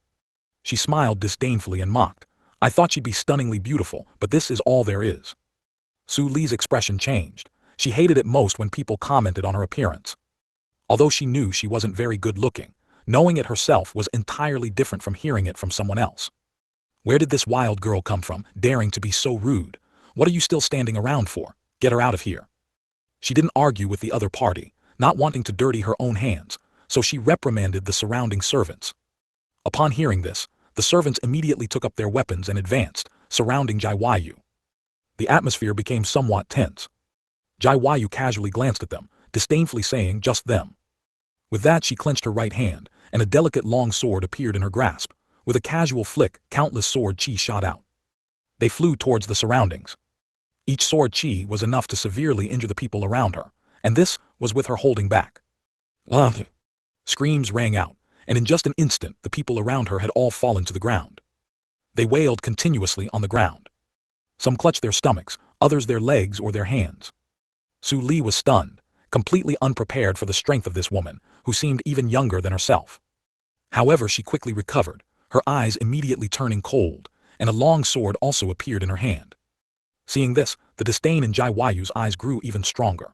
She smiled disdainfully and mocked, "I thought she'd be stunningly beautiful, but this is all there is." Su Li's expression changed. She hated it most when people commented on her appearance. Although she knew she wasn't very good looking, knowing it herself was entirely different from hearing it from someone else. Where did this wild girl come from, daring to be so rude? What are you still standing around for? Get her out of here. She didn't argue with the other party, not wanting to dirty her own hands, so she reprimanded the surrounding servants. Upon hearing this, the servants immediately took up their weapons and advanced, surrounding Jai Yu. The atmosphere became somewhat tense. Jai Yu casually glanced at them, disdainfully saying, "Just them." With that, she clenched her right hand, and a delicate long sword appeared in her grasp. With a casual flick, countless sword qi shot out. They flew towards the surroundings. Each sword qi was enough to severely injure the people around her, and this was with her holding back. Screams rang out, and in just an instant the people around her had all fallen to the ground. They wailed continuously on the ground. Some clutched their stomachs, others their legs or their hands. Su Li was stunned, completely unprepared for the strength of this woman, who seemed even younger than herself. However, she quickly recovered, her eyes immediately turning cold, and a long sword also appeared in her hand. Seeing this, the disdain in Jai Yu's eyes grew even stronger.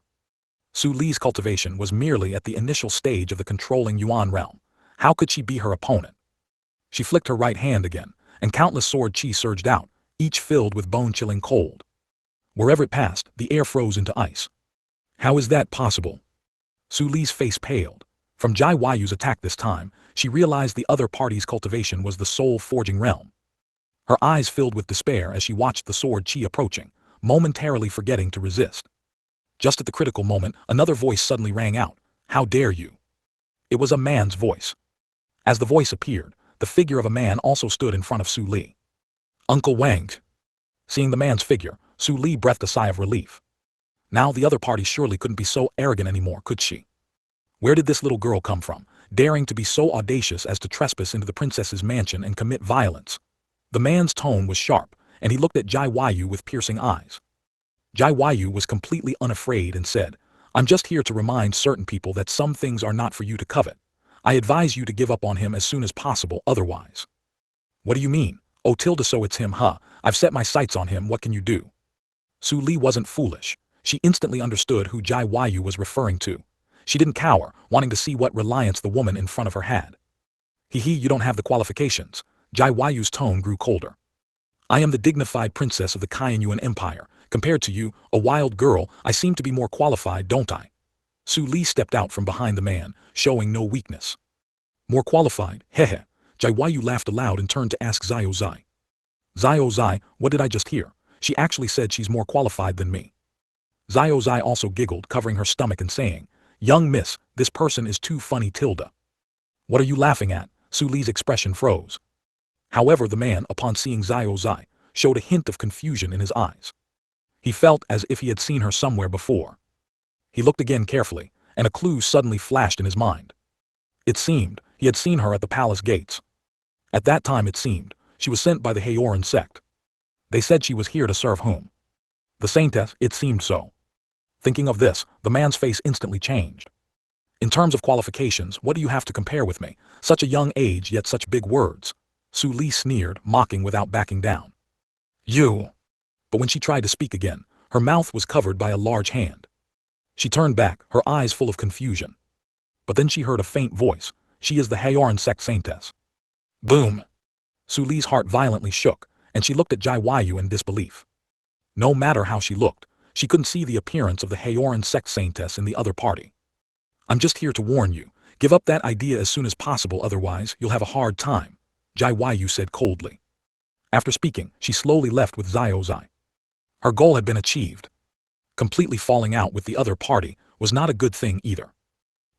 Su Li's cultivation was merely at the initial stage of the controlling Yuan realm. How could she be her opponent? She flicked her right hand again, and countless sword chi surged out, each filled with bone-chilling cold. Wherever it passed, the air froze into ice. How is that possible? Su Li's face paled. From Jai Yu's attack this time, she realized the other party's cultivation was the soul-forging realm. Her eyes filled with despair as she watched the sword chi approaching, momentarily forgetting to resist. Just at the critical moment, another voice suddenly rang out. How dare you? It was a man's voice. As the voice appeared, the figure of a man also stood in front of Su Li. Uncle Wang. Seeing the man's figure, Su Li breathed a sigh of relief. Now the other party surely couldn't be so arrogant anymore, could she? Where did this little girl come from, daring to be so audacious as to trespass into the princess's mansion and commit violence? The man's tone was sharp, and he looked at Jai Yu with piercing eyes. Jai Yu was completely unafraid and said, I'm just here to remind certain people that some things are not for you to covet. I advise you to give up on him as soon as possible otherwise. What do you mean? Oh so it's him, huh? I've set my sights on him, what can you do? Su Li wasn't foolish. She instantly understood who Jai Yu was referring to. She didn't cower, wanting to see what reliance the woman in front of her had. You don't have the qualifications. Jai Yu's tone grew colder. I am the dignified princess of the Qianyuan Empire. Compared to you, a wild girl, I seem to be more qualified, don't I? Su Li stepped out from behind the man, showing no weakness. More qualified, hehe. Jai Yu laughed aloud and turned to ask Xiao Zai. Xiao Zai, what did I just hear? She actually said she's more qualified than me. Xiao Zai also giggled, covering her stomach and saying, Young miss, this person is too funny tilde. What are you laughing at? Su Li's expression froze. However, the man, upon seeing Xiao Zai, showed a hint of confusion in his eyes. He felt as if he had seen her somewhere before. He looked again carefully, and a clue suddenly flashed in his mind. It seemed he had seen her at the palace gates. At that time it seemed, she was sent by the Haoran Sect. They said she was here to serve whom? The saintess, it seemed so. Thinking of this, the man's face instantly changed. In terms of qualifications, what do you have to compare with me? Such a young age, yet such big words. Su Li sneered, mocking without backing down. You. But when she tried to speak again, her mouth was covered by a large hand. She turned back, her eyes full of confusion. But then she heard a faint voice. She is the Haoran Sect saintess. Boom. Su Li's heart violently shook, and she looked at Jai Yu in disbelief. No matter how she looked, she couldn't see the appearance of the Haoran Sect saintess in the other party. I'm just here to warn you, give up that idea as soon as possible, otherwise you'll have a hard time, Jai Yu said coldly. After speaking, she slowly left with Xiao Zai. Her goal had been achieved. Completely falling out with the other party was not a good thing either.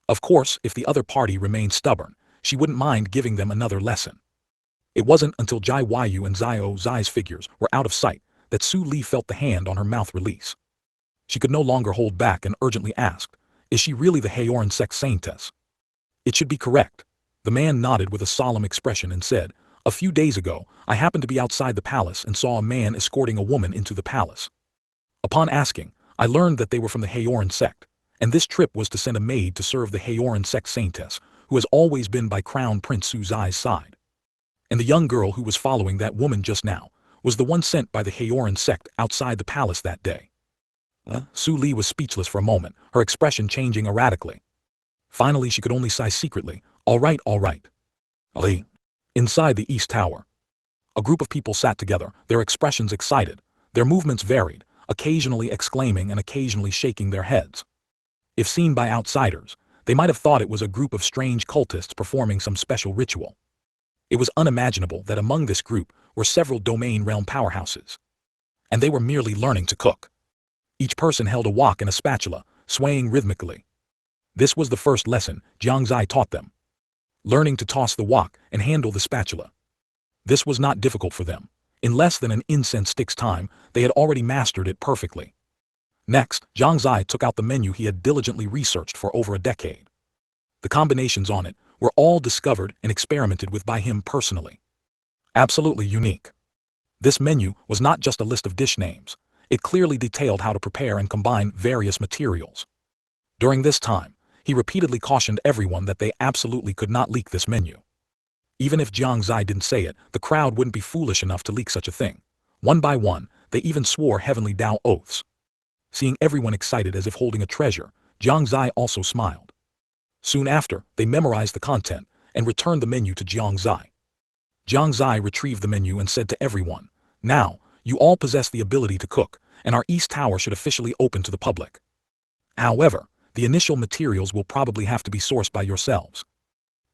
Of course, if the other party remained stubborn, she wouldn't mind giving them another lesson. It wasn't until Jai Yu and Xiao Zai's figures were out of sight that Su Li felt the hand on her mouth release. She could no longer hold back and urgently asked, is she really the Haoran Sect saintess? It should be correct. The man nodded with a solemn expression and said, a few days ago, I happened to be outside the palace and saw a man escorting a woman into the palace. Upon asking, I learned that they were from the Haoran Sect, and this trip was to send a maid to serve the Haoran Sect saintess, who has always been by Crown Prince Su Zai's side. And the young girl who was following that woman just now was the one sent by the Haoran Sect outside the palace that day. Su Li was speechless for a moment, her expression changing erratically. Finally she could only sigh secretly, all right. Ali. Inside the East Tower. A group of people sat together, their expressions excited, their movements varied, occasionally exclaiming and occasionally shaking their heads. If seen by outsiders, they might have thought it was a group of strange cultists performing some special ritual. It was unimaginable that among this group were several domain realm powerhouses. And they were merely learning to cook. Each person held a wok and a spatula, swaying rhythmically. This was the first lesson Jiang Xie taught them. Learning to toss the wok and handle the spatula. This was not difficult for them. In less than an incense stick's time, they had already mastered it perfectly. Next, Jiang Xie took out the menu he had diligently researched for over a decade. The combinations on it were all discovered and experimented with by him personally. Absolutely unique. This menu was not just a list of dish names. It clearly detailed how to prepare and combine various materials. During this time, he repeatedly cautioned everyone that they absolutely could not leak this menu. Even if Jiang Xie didn't say it, the crowd wouldn't be foolish enough to leak such a thing. One by one, they even swore heavenly Dao oaths. Seeing everyone excited as if holding a treasure, Jiang Xie also smiled. Soon after, they memorized the content and returned the menu to Jiang Xie. Jiang Xie retrieved the menu and said to everyone, "Now, you all possess the ability to cook, and our East Tower should officially open to the public. However, the initial materials will probably have to be sourced by yourselves."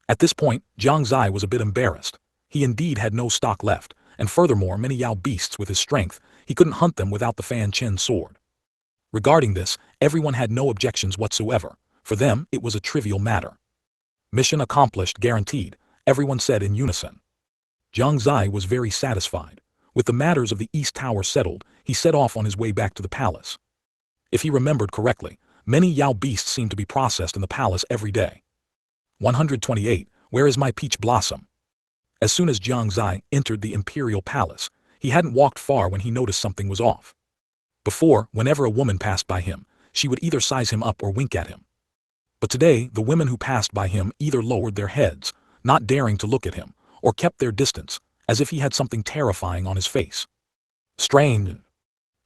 At this point, Jiang Xie was a bit embarrassed. He indeed had no stock left, and furthermore many Yao beasts with his strength, he couldn't hunt them without the Fanchen sword. Regarding this, everyone had no objections whatsoever. For them, it was a trivial matter. Mission accomplished, guaranteed, everyone said in unison. Jiang Xie was very satisfied. With the matters of the East Tower settled, he set off on his way back to the palace. If he remembered correctly, many Yao beasts seemed to be processed in the palace every day. 128. Where is my peach blossom? As soon as Jiang Xie entered the imperial palace, he hadn't walked far when he noticed something was off. Before, whenever a woman passed by him, she would either size him up or wink at him. But today, the women who passed by him either lowered their heads, not daring to look at him, or kept their distance, as if he had something terrifying on his face. Strange.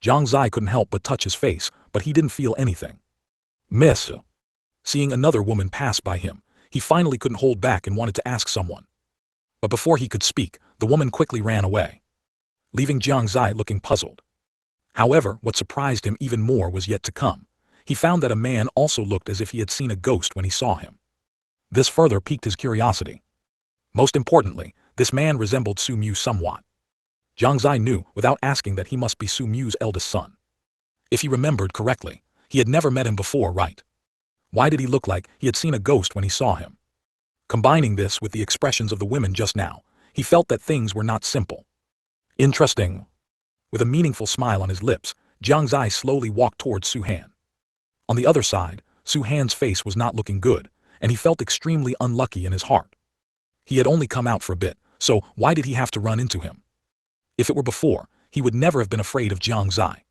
Jiang Xie couldn't help but touch his face, but he didn't feel anything. Miss. Seeing another woman pass by him, he finally couldn't hold back and wanted to ask someone. But before he could speak, the woman quickly ran away, leaving Jiang Xie looking puzzled. However, what surprised him even more was yet to come. He found that a man also looked as if he had seen a ghost when he saw him. This further piqued his curiosity. Most importantly, this man resembled Su Mu somewhat. Jiang Xie knew, without asking, that he must be Su Mu's eldest son. If he remembered correctly, he had never met him before, right? Why did he look like he had seen a ghost when he saw him? Combining this with the expressions of the women just now, he felt that things were not simple. Interesting. With a meaningful smile on his lips, Jiang Xie slowly walked towards Su Han. On the other side, Su Han's face was not looking good, and he felt extremely unlucky in his heart. He had only come out for a bit, so why did he have to run into him? If it were before, he would never have been afraid of Jiang Xie.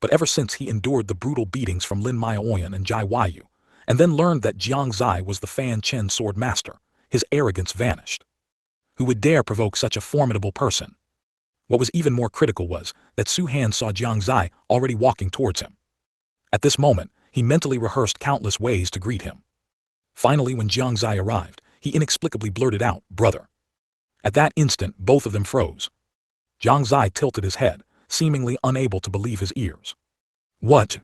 But ever since he endured the brutal beatings from Lin Maoyan and Jai Weiyu, and then learned that Jiang Xie was the Fanchen sword master, his arrogance vanished. Who would dare provoke such a formidable person? What was even more critical was that Su Han saw Jiang Xie already walking towards him. At this moment, he mentally rehearsed countless ways to greet him. Finally, when Jiang Xie arrived, he inexplicably blurted out, "Brother." At that instant, both of them froze. Jiang Xie tilted his head, seemingly unable to believe his ears. What?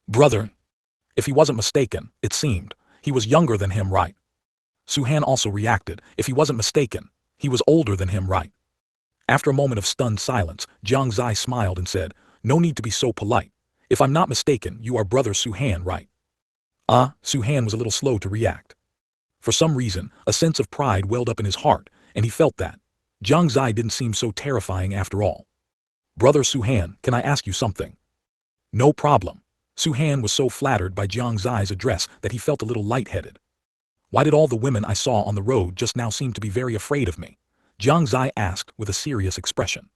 Brother? If he wasn't mistaken, it seemed, he was younger than him, right? Su Han also reacted. If he wasn't mistaken, he was older than him, right? After a moment of stunned silence, Jiang Xie smiled and said, "No need to be so polite. If I'm not mistaken, you are brother Su Han, right?" Su Han was a little slow to react. For some reason, a sense of pride welled up in his heart, and he felt that Jiang Xie didn't seem so terrifying after all. "Brother Su Han, can I ask you something?" "No problem." Su Han was so flattered by Jiang Xie's address that he felt a little lightheaded. "Why did all the women I saw on the road just now seem to be very afraid of me?" Jiang Xie asked with a serious expression.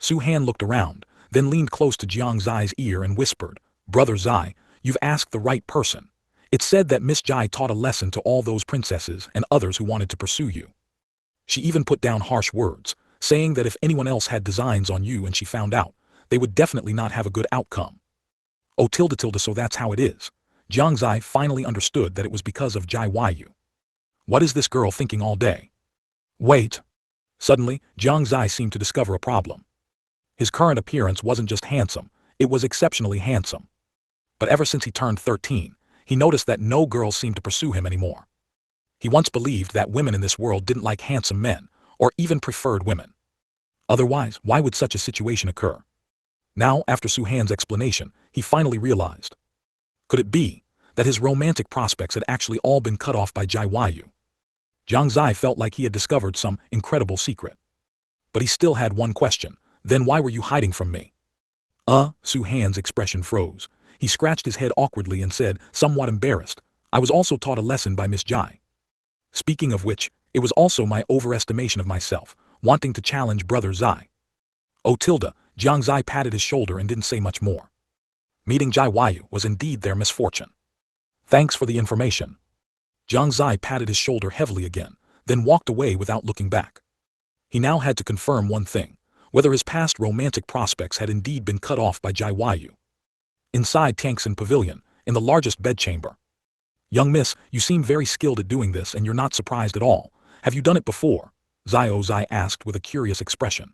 Su Han looked around, then leaned close to Jiang Xie's ear and whispered, "Brother Xie, you've asked the right person. It's said that Miss Jai taught a lesson to all those princesses and others who wanted to pursue you. She even put down harsh words, saying that if anyone else had designs on you and she found out, they would definitely not have a good outcome." Oh tilde, so that's how it is. Jiang Xie finally understood that it was because of Jai Weiyu. What is this girl thinking all day? Wait. Suddenly, Jiang Xie seemed to discover a problem. His current appearance wasn't just handsome, it was exceptionally handsome. But ever since he turned 13, he noticed that no girls seemed to pursue him anymore. He once believed that women in this world didn't like handsome men, or even preferred women. Otherwise, why would such a situation occur? Now, after Su Han's explanation, he finally realized. Could it be that his romantic prospects had actually all been cut off by Jai Weiyu? Jiang Xie felt like he had discovered some incredible secret. But he still had one question. Then why were you hiding from me? Su Han's expression froze. He scratched his head awkwardly and said, somewhat embarrassed, "I was also taught a lesson by Miss Jai." Speaking of which, it was also my overestimation of myself, wanting to challenge Brother Zai. Oh tilde, Jiang Xie patted his shoulder and didn't say much more. Meeting Jai Wayu was indeed their misfortune. Thanks for the information. Jiang Xie patted his shoulder heavily again, then walked away without looking back. He now had to confirm one thing, whether his past romantic prospects had indeed been cut off by Jai Wayu. Inside Tianxin Pavilion, in the largest bedchamber. Young miss, you seem very skilled at doing this and you're not surprised at all. Have you done it before? Zai asked with a curious expression.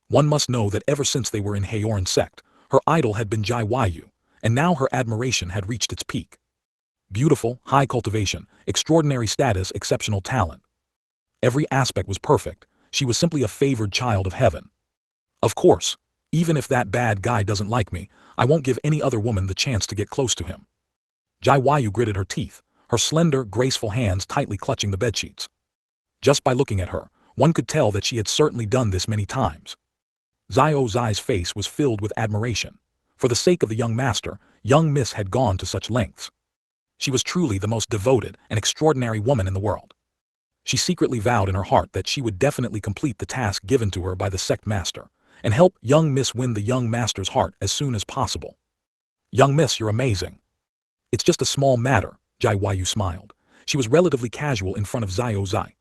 One must know that ever since they were in Haoran Sect, her idol had been Jai Wayu, and now her admiration had reached its peak. Beautiful, high cultivation, extraordinary status, exceptional talent. Every aspect was perfect. She was simply a favored child of heaven. Of course, even if that bad guy doesn't like me, I won't give any other woman the chance to get close to him. Jai Wayu gritted her teeth, her slender, graceful hands tightly clutching the bedsheets. Just by looking at her, one could tell that she had certainly done this many times. Zai's face was filled with admiration. For the sake of the young master, young miss had gone to such lengths. She was truly the most devoted and extraordinary woman in the world. She secretly vowed in her heart that she would definitely complete the task given to her by the sect master, and help young miss win the young master's heart as soon as possible. Young miss, you're amazing. It's just a small matter, Jai Wayu smiled. She was relatively casual in front of Zai.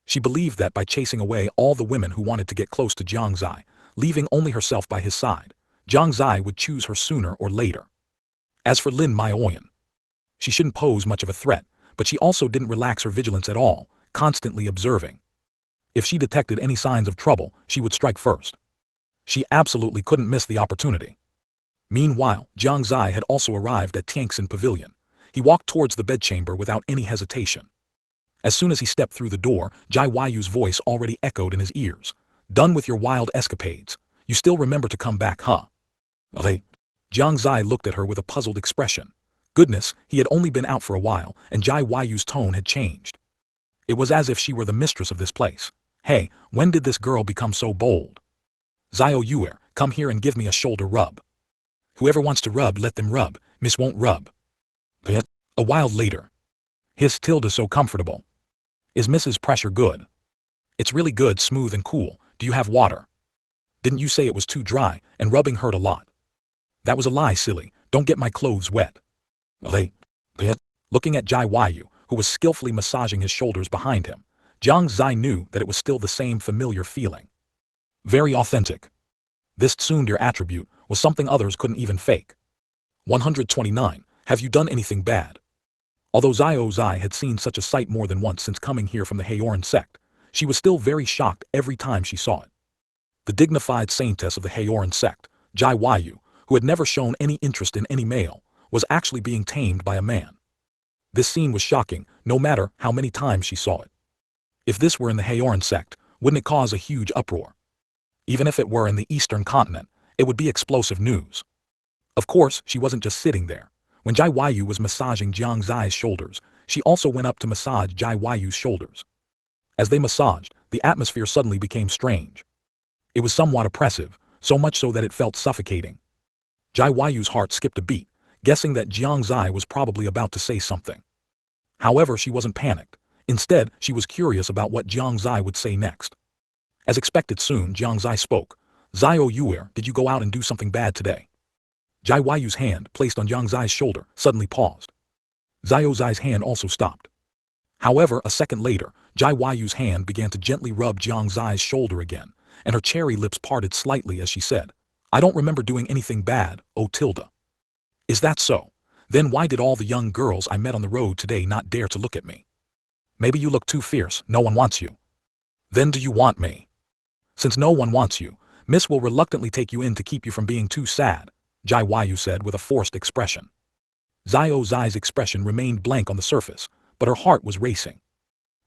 She believed that by chasing away all the women who wanted to get close to Jiang Xie, leaving only herself by his side, Jiang Xie would choose her sooner or later. As for Lin Maoyan, she shouldn't pose much of a threat, but she also didn't relax her vigilance at all, constantly observing. If she detected any signs of trouble, she would strike first. She absolutely couldn't miss the opportunity. Meanwhile, Jiang Xie had also arrived at Tianxin Pavilion. He walked towards the bedchamber without any hesitation. As soon as he stepped through the door, Jai Wayu's voice already echoed in his ears. Done with your wild escapades. You still remember to come back, huh? They. Jiang Xie looked at her with a puzzled expression. Goodness, he had only been out for a while, and Jai Wayu's tone had changed. It was as if she were the mistress of this place. Hey, when did this girl become so bold? Zio Yuer, come here and give me a shoulder rub. Whoever wants to rub, let them rub, miss won't rub. A while later. His tilde so comfortable. Is Mrs. Pressure good? It's really good, smooth and cool. Do you have water? Didn't you say it was too dry, and rubbing hurt a lot? That was a lie, silly. Don't get my clothes wet. Looking at Jai Wayu, who was skillfully massaging his shoulders behind him, Jiang Xie knew that it was still the same familiar feeling. Very authentic. This tsundere attribute was something others couldn't even fake. 129. Have you done anything bad? Although Zai had seen such a sight more than once since coming here from the Haoran Sect, she was still very shocked every time she saw it. The dignified saintess of the Haoran Sect, Jai Wayu, who had never shown any interest in any male, was actually being tamed by a man. This scene was shocking, no matter how many times she saw it. If this were in the Haoran Sect, wouldn't it cause a huge uproar? Even if it were in the Eastern Continent, it would be explosive news. Of course, she wasn't just sitting there. When Jai Wayu was massaging Jiang Xie's shoulders, she also went up to massage Jai Wayu's shoulders. As they massaged, the atmosphere suddenly became strange. It was somewhat oppressive, so much so that it felt suffocating. Jai Wayu's heart skipped a beat, guessing that Jiang Xie was probably about to say something. However, she wasn't panicked. Instead, she was curious about what Jiang Xie would say next. As expected soon, Jiang Xie spoke. Zio Yuer, did you go out and do something bad today? Jai Wayu's hand, placed on Jiang Xie's shoulder, suddenly paused. Zio Zai's hand also stopped. However, a second later, Jai Wayu's hand began to gently rub Jiang Xie's shoulder again, and her cherry lips parted slightly as she said, I don't remember doing anything bad, oh tilde. Is that so? Then why did all the young girls I met on the road today not dare to look at me? Maybe you look too fierce, no one wants you. Then do you want me? Since no one wants you, Miss will reluctantly take you in to keep you from being too sad, Jai Wayu said with a forced expression. Zio Zai's expression remained blank on the surface, but her heart was racing.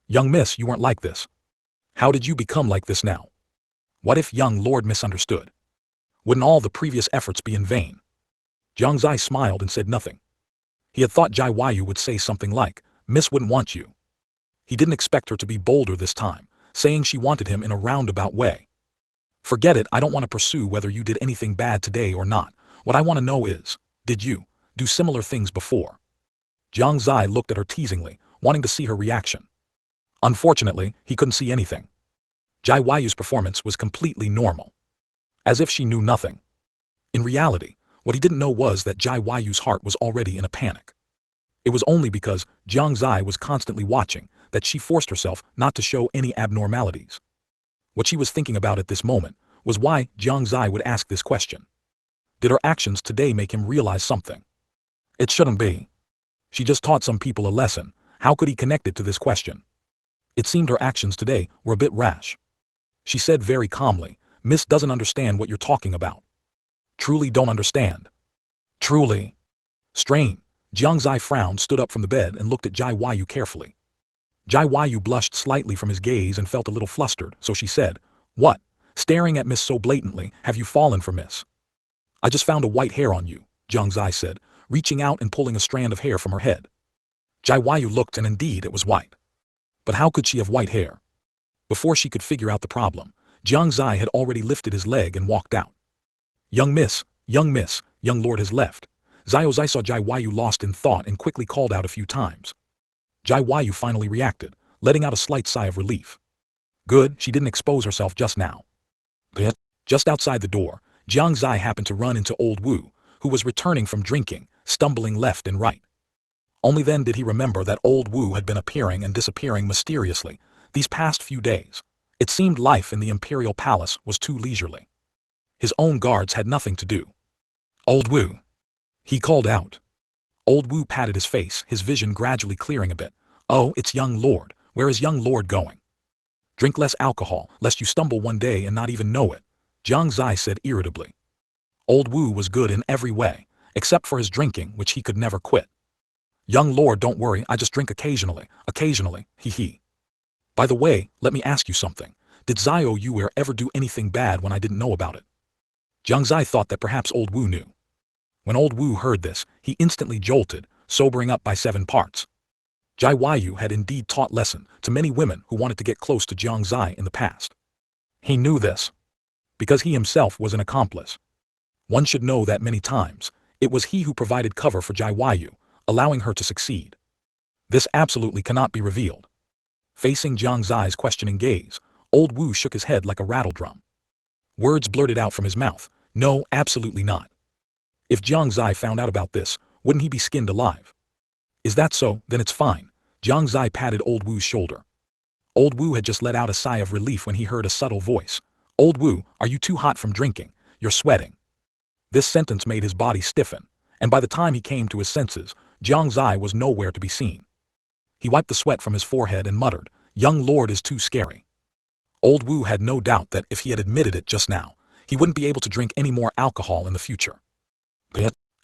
Young miss, you weren't like this. How did you become like this now? What if young lord misunderstood? Wouldn't all the previous efforts be in vain? Jiang Xie smiled and said nothing. He had thought Jai Wayu would say something like, Miss wouldn't want you. He didn't expect her to be bolder this time, saying she wanted him in a roundabout way. Forget it, I don't want to pursue whether you did anything bad today or not. What I want to know is, did you do similar things before? Jiang Xie looked at her teasingly, wanting to see her reaction. Unfortunately, he couldn't see anything. Jai Yu's performance was completely normal. As if she knew nothing. In reality, what he didn't know was that Jai Yu's heart was already in a panic. It was only because Jiang Xie was constantly watching that she forced herself not to show any abnormalities. What she was thinking about at this moment was why Jiang Xie would ask this question. Did her actions today make him realize something? It shouldn't be. She just taught some people a lesson. How could he connect it to this question? It seemed her actions today were a bit rash. She said very calmly, "Miss doesn't understand what you're talking about." Truly don't understand. Truly. Strain. Jiang Xie frowned, stood up from the bed and looked at Jai Yu carefully. Jai Yu blushed slightly from his gaze and felt a little flustered, so she said, "What? Staring at Miss so blatantly, have you fallen for Miss?" "I just found a white hair on you," Jiang Xie said, reaching out and pulling a strand of hair from her head. Jai Yu looked, and indeed it was white. But how could she have white hair? Before she could figure out the problem, Jiang Xie had already lifted his leg and walked out. Young Miss, young Lord has left." Zai saw Jai Yu lost in thought and quickly called out a few times. Jai Yu finally reacted, letting out a slight sigh of relief. Good, she didn't expose herself just now. Just outside the door, Jiang Xie happened to run into old Wu, who was returning from drinking, stumbling left and right. Only then did he remember that old Wu had been appearing and disappearing mysteriously these past few days. It seemed life in the imperial palace was too leisurely. His own guards had nothing to do. "Old Wu," he called out. Old Wu patted his face, his vision gradually clearing a bit. "Oh, it's young Lord. Where is young Lord going?" "Drink less alcohol, lest you stumble one day and not even know it," Jiang Xie said irritably. Old Wu was good in every way, except for his drinking, which he could never quit. "Young Lord, don't worry, I just drink occasionally, hee. By the way, let me ask you something. Did Zio Yu ever do anything bad when I didn't know about it?" Jiang Xie thought that perhaps old Wu knew. When old Wu heard this, he instantly jolted, sobering up by 7 parts. Jai Yu had indeed taught lesson to many women who wanted to get close to Jiang Xie in the past. He knew this. Because he himself was an accomplice. One should know that many times, it was he who provided cover for Jai Yu, allowing her to succeed. This absolutely cannot be revealed. Facing Jiang Xie's questioning gaze, old Wu shook his head like a rattledrum. Words blurted out from his mouth, "No, absolutely not." If Jiang Xie found out about this, wouldn't he be skinned alive? "Is that so? Then it's fine." Jiang Xie patted old Wu's shoulder. Old Wu had just let out a sigh of relief when he heard a subtle voice. "Old Wu, are you too hot from drinking? You're sweating." This sentence made his body stiffen, and by the time he came to his senses, Jiang Xie was nowhere to be seen. He wiped the sweat from his forehead and muttered, "Young Lord is too scary." Old Wu had no doubt that if he had admitted it just now, he wouldn't be able to drink any more alcohol in the future.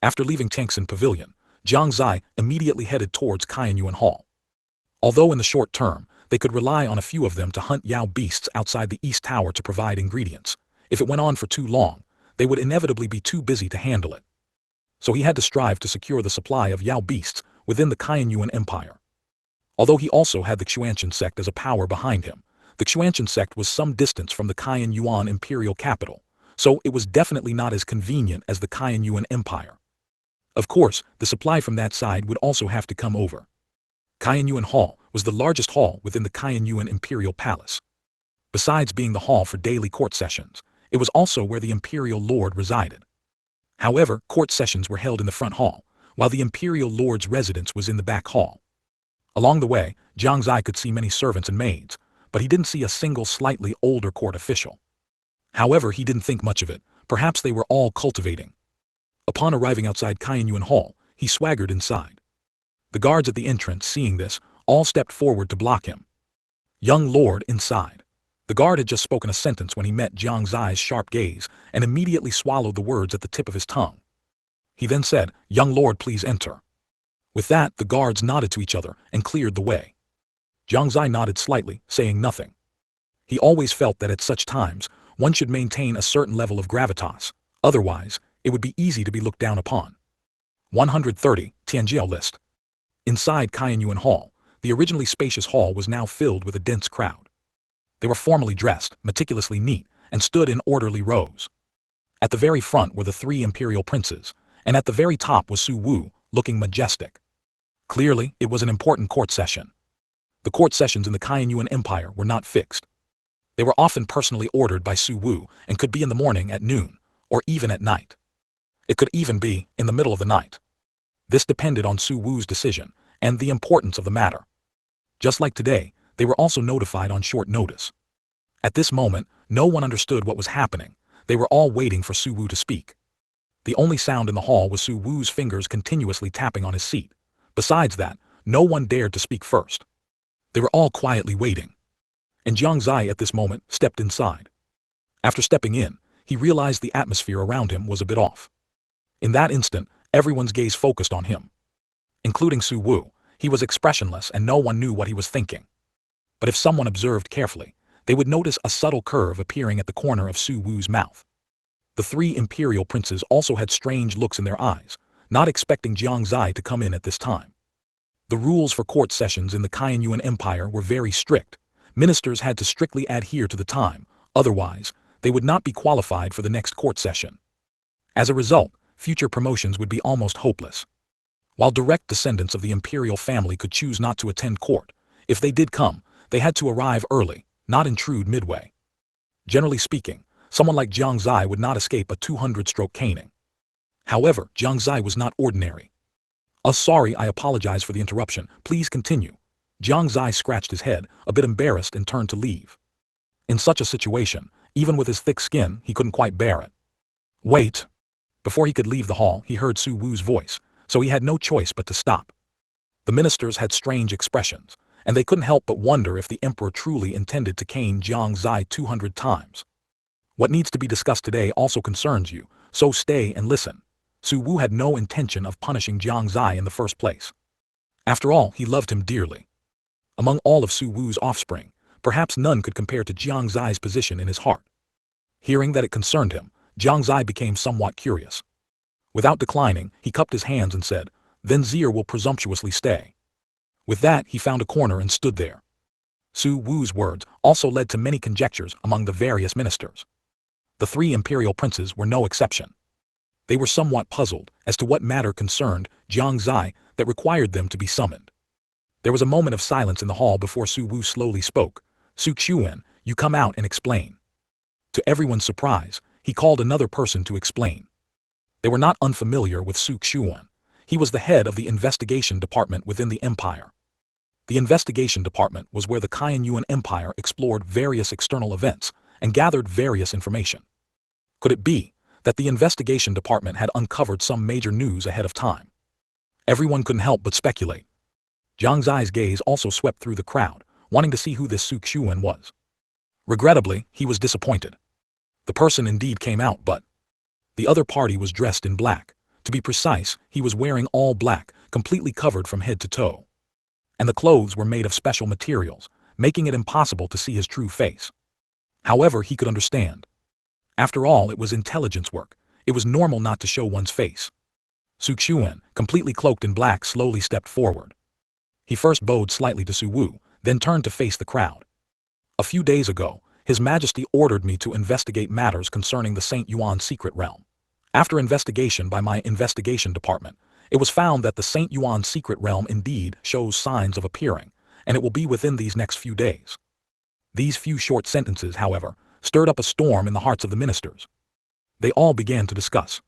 After leaving Tangxin Pavilion, Jiang Xie immediately headed towards Qianyuan Hall. Although in the short term, they could rely on a few of them to hunt Yao beasts outside the East Tower to provide ingredients, if it went on for too long, they would inevitably be too busy to handle it. So he had to strive to secure the supply of Yao beasts within the Qianyuan Empire. Although he also had the Xuanchen Sect as a power behind him, the Xuanchen Sect was some distance from the Qianyuan imperial capital, so it was definitely not as convenient as the Qianyuan Empire. Of course, the supply from that side would also have to come over. Qianyuan Hall was the largest hall within the Qianyuan Imperial Palace. Besides being the hall for daily court sessions, it was also where the Imperial Lord resided. However, court sessions were held in the front hall, while the Imperial Lord's residence was in the back hall. Along the way, Jiang Xie could see many servants and maids, but he didn't see a single slightly older court official. However, he didn't think much of it, perhaps they were all cultivating. Upon arriving outside Qianyuan Hall, he swaggered inside. The guards at the entrance, seeing this, all stepped forward to block him. "Young Lord, inside." The guard had just spoken a sentence when he met Jiang Xie's sharp gaze and immediately swallowed the words at the tip of his tongue. He then said, "Young Lord, please enter." With that, the guards nodded to each other and cleared the way. Jiang Xie nodded slightly, saying nothing. He always felt that at such times, one should maintain a certain level of gravitas, otherwise, it would be easy to be looked down upon. 130, Tianjiao list. Inside Qianyuan Hall, the originally spacious hall was now filled with a dense crowd. They were formally dressed, meticulously neat, and stood in orderly rows. At the very front were the 3 imperial princes, and at the very top was Su Wu, looking majestic. Clearly, it was an important court session. The court sessions in the Shengyuan Empire were not fixed. They were often personally ordered by Su Wu and could be in the morning at noon, or even at night. It could even be in the middle of the night. This depended on Su Wu's decision and the importance of the matter. Just like today, they were also notified on short notice. At this moment, no one understood what was happening. They were all waiting for Su Wu to speak. The only sound in the hall was Su Wu's fingers continuously tapping on his seat. Besides that, no one dared to speak first. They were all quietly waiting. And Jiang Xie at this moment stepped inside. After stepping in, he realized the atmosphere around him was a bit off. In that instant, everyone's gaze focused on him. Including Su Wu, he was expressionless and no one knew what he was thinking. But if someone observed carefully, they would notice a subtle curve appearing at the corner of Su Wu's mouth. The three imperial princes also had strange looks in their eyes, not expecting Jiang Xie to come in at this time. The rules for court sessions in the Shengyuan Empire were very strict. Ministers had to strictly adhere to the time, otherwise, they would not be qualified for the next court session. As a result, future promotions would be almost hopeless. While direct descendants of the imperial family could choose not to attend court, if they did come, they had to arrive early, not intrude midway. Generally speaking, someone like Jiang Xie would not escape a 200-stroke caning. However, Jiang Xie was not ordinary. Sorry, I apologize for the interruption, please continue. Jiang Xie scratched his head, a bit embarrassed, and turned to leave. In such a situation, even with his thick skin, he couldn't quite bear it. Wait! Before he could leave the hall, he heard Su Wu's voice, so he had no choice but to stop. The ministers had strange expressions, and they couldn't help but wonder if the emperor truly intended to cane Jiang Xie 200 times. What needs to be discussed today also concerns you, so stay and listen. Su Wu had no intention of punishing Jiang Xie in the first place. After all, he loved him dearly. Among all of Su Wu's offspring, perhaps none could compare to Jiang Xie's position in his heart. Hearing that it concerned him, Jiang Xie became somewhat curious. Without declining, he cupped his hands and said, "Then Zier will presumptuously stay." With that, he found a corner and stood there. Su Wu's words also led to many conjectures among the various ministers. The three imperial princes were no exception. They were somewhat puzzled as to what matter concerned Jiang Xie that required them to be summoned. There was a moment of silence in the hall before Su Wu slowly spoke. "Xuan, you come out and explain." To everyone's surprise, he called another person to explain. They were not unfamiliar with Xuan. He was the head of the investigation department within the empire. The investigation department was where the Shengyuan Empire explored various external events and gathered various information. Could it be that the investigation department had uncovered some major news ahead of time? Everyone couldn't help but speculate. Jiang Xie's gaze also swept through the crowd, wanting to see who this Xuan was. Regrettably, he was disappointed. The person indeed came out, but the other party was dressed in black. To be precise, he was wearing all black, completely covered from head to toe. And the clothes were made of special materials, making it impossible to see his true face. However, he could understand. After all, it was intelligence work. It was normal not to show one's face. Xuan, completely cloaked in black, slowly stepped forward. He first bowed slightly to Su Wu, then turned to face the crowd. "A few days ago, His Majesty ordered me to investigate matters concerning the St. Yuan secret realm. After investigation by my investigation department, it was found that the St. Yuan secret realm indeed shows signs of appearing, and it will be within these next few days." These few short sentences, however, stirred up a storm in the hearts of the ministers. They all began to discuss.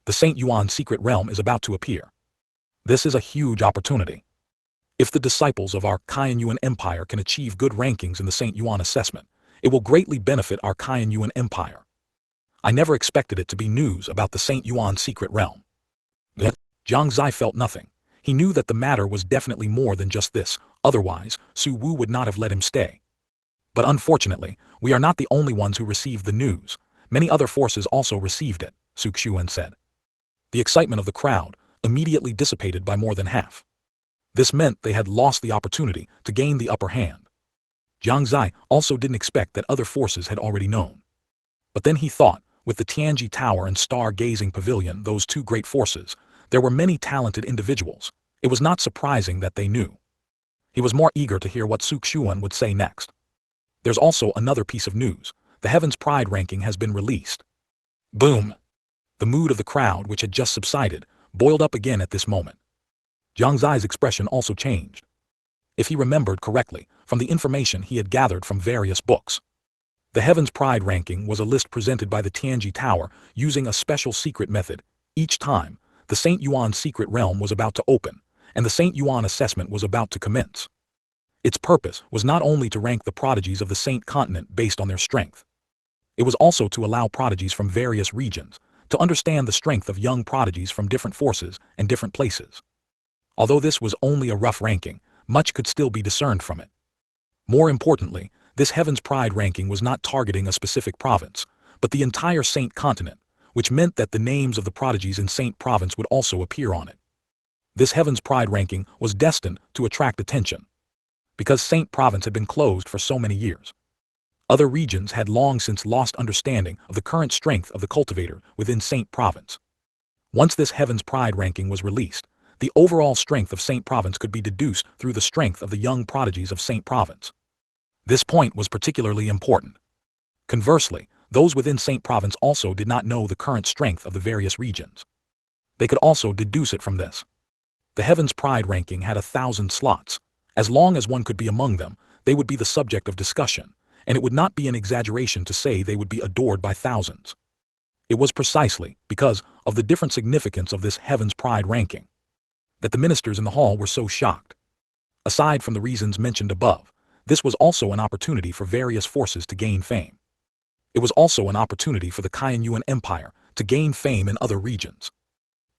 The St. Yuan secret realm is about to appear. This is a huge opportunity. If the disciples of our Shengyuan Empire can achieve good rankings in the St. Yuan assessment, it will greatly benefit our Shengyuan Empire. I never expected it to be news about the St. Yuan secret realm. Yet, Jiang Xie felt nothing. He knew that the matter was definitely more than just this, otherwise, Su Wu would not have let him stay. But unfortunately, we are not the only ones who received the news. Many other forces also received it, Xuan said. The excitement of the crowd immediately dissipated by more than half. This meant they had lost the opportunity to gain the upper hand. Jiang Xie also didn't expect that other forces had already known. But then he thought, with the Tianji Tower and Star-Gazing Pavilion, those two great forces, there were many talented individuals. It was not surprising that they knew. He was more eager to hear what Xuan would say next. There's also another piece of news. The Heaven's Pride ranking has been released. Boom! The mood of the crowd, which had just subsided, boiled up again at this moment. Jiang Xie's expression also changed. if he remembered correctly, from the information he had gathered from various books. The Heaven's Pride ranking was a list presented by the Tianji Tower using a special secret method. Each time, the St. Yuan secret realm was about to open, and the St. Yuan assessment was about to commence. Its purpose was not only to rank the prodigies of the Saint Continent based on their strength. It was also to allow prodigies from various regions to understand the strength of young prodigies from different forces and different places. Although this was only a rough ranking, much could still be discerned from it. More importantly, this Heaven's Pride ranking was not targeting a specific province, but the entire Saint Continent, which meant that the names of the prodigies in Saint Province would also appear on it. This Heaven's Pride ranking was destined to attract attention, because Saint Province had been closed for so many years. Other regions had long since lost understanding of the current strength of the cultivator within Saint Province. Once this Heaven's Pride ranking was released, the overall strength of Saint Province could be deduced through the strength of the young prodigies of Saint Province. This point was particularly important. Conversely, those within Saint Province also did not know the current strength of the various regions. They could also deduce it from this. The Heaven's Pride ranking had 1,000 slots. As long as one could be among them, they would be the subject of discussion, and it would not be an exaggeration to say they would be adored by thousands. It was precisely because of the different significance of this Heaven's Pride ranking that the ministers in the hall were so shocked. Aside from the reasons mentioned above, this was also an opportunity for various forces to gain fame. It was also an opportunity for the Shengyuan Empire to gain fame in other regions.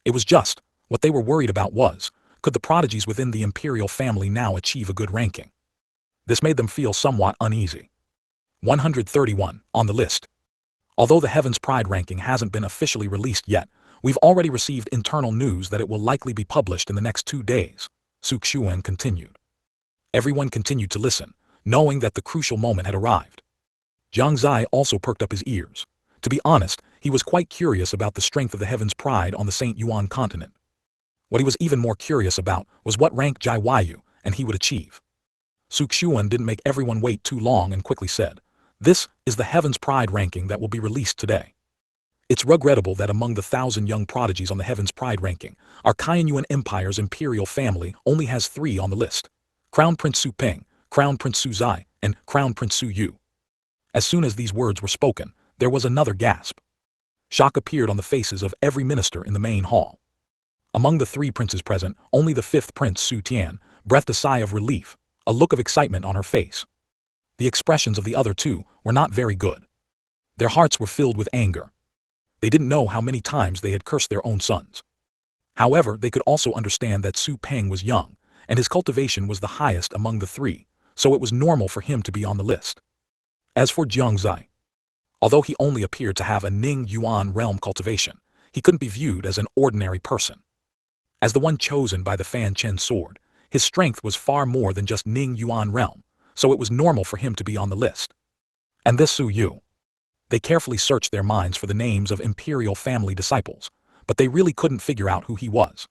It was just what they were worried about was, could the prodigies within the imperial family now achieve a good ranking? This made them feel somewhat uneasy. 131 on the list. Although the Heaven's Pride ranking hasn't been officially released yet, we've already received internal news that it will likely be published in the next 2 days, Shengyuan continued. Everyone continued to listen, knowing that the crucial moment had arrived. Jiang Xie also perked up his ears. To be honest, he was quite curious about the strength of the Heaven's Pride on the Shengyuan Continent. What he was even more curious about was what rank Jai Yu and he would achieve. Shengyuan didn't make everyone wait too long and quickly said, "This is the Heaven's Pride ranking that will be released today. It's regrettable that among the 1,000 young prodigies on the Heaven's Pride ranking, our Shengyuan Empire's imperial family only has 3 on the list: Crown Prince Su Ping, Crown Prince Su Zai, and Crown Prince Su Yu." As soon as these words were spoken, there was another gasp. Shock appeared on the faces of every minister in the main hall. Among the 3 princes present, only the 5th Prince Su Tian breathed a sigh of relief, a look of excitement on her face. The expressions of the other 2 were not very good. Their hearts were filled with anger. They didn't know how many times they had cursed their own sons. However, they could also understand that Su Peng was young, and his cultivation was the highest among the 3, so it was normal for him to be on the list. As for Jiang Xie, although he only appeared to have a Ning Yuan realm cultivation, he couldn't be viewed as an ordinary person. As the one chosen by the Fanchen sword, his strength was far more than just Ning Yuan realm, so it was normal for him to be on the list. And this Su Yu. They carefully searched their minds for the names of imperial family disciples, but they really couldn't figure out who he was.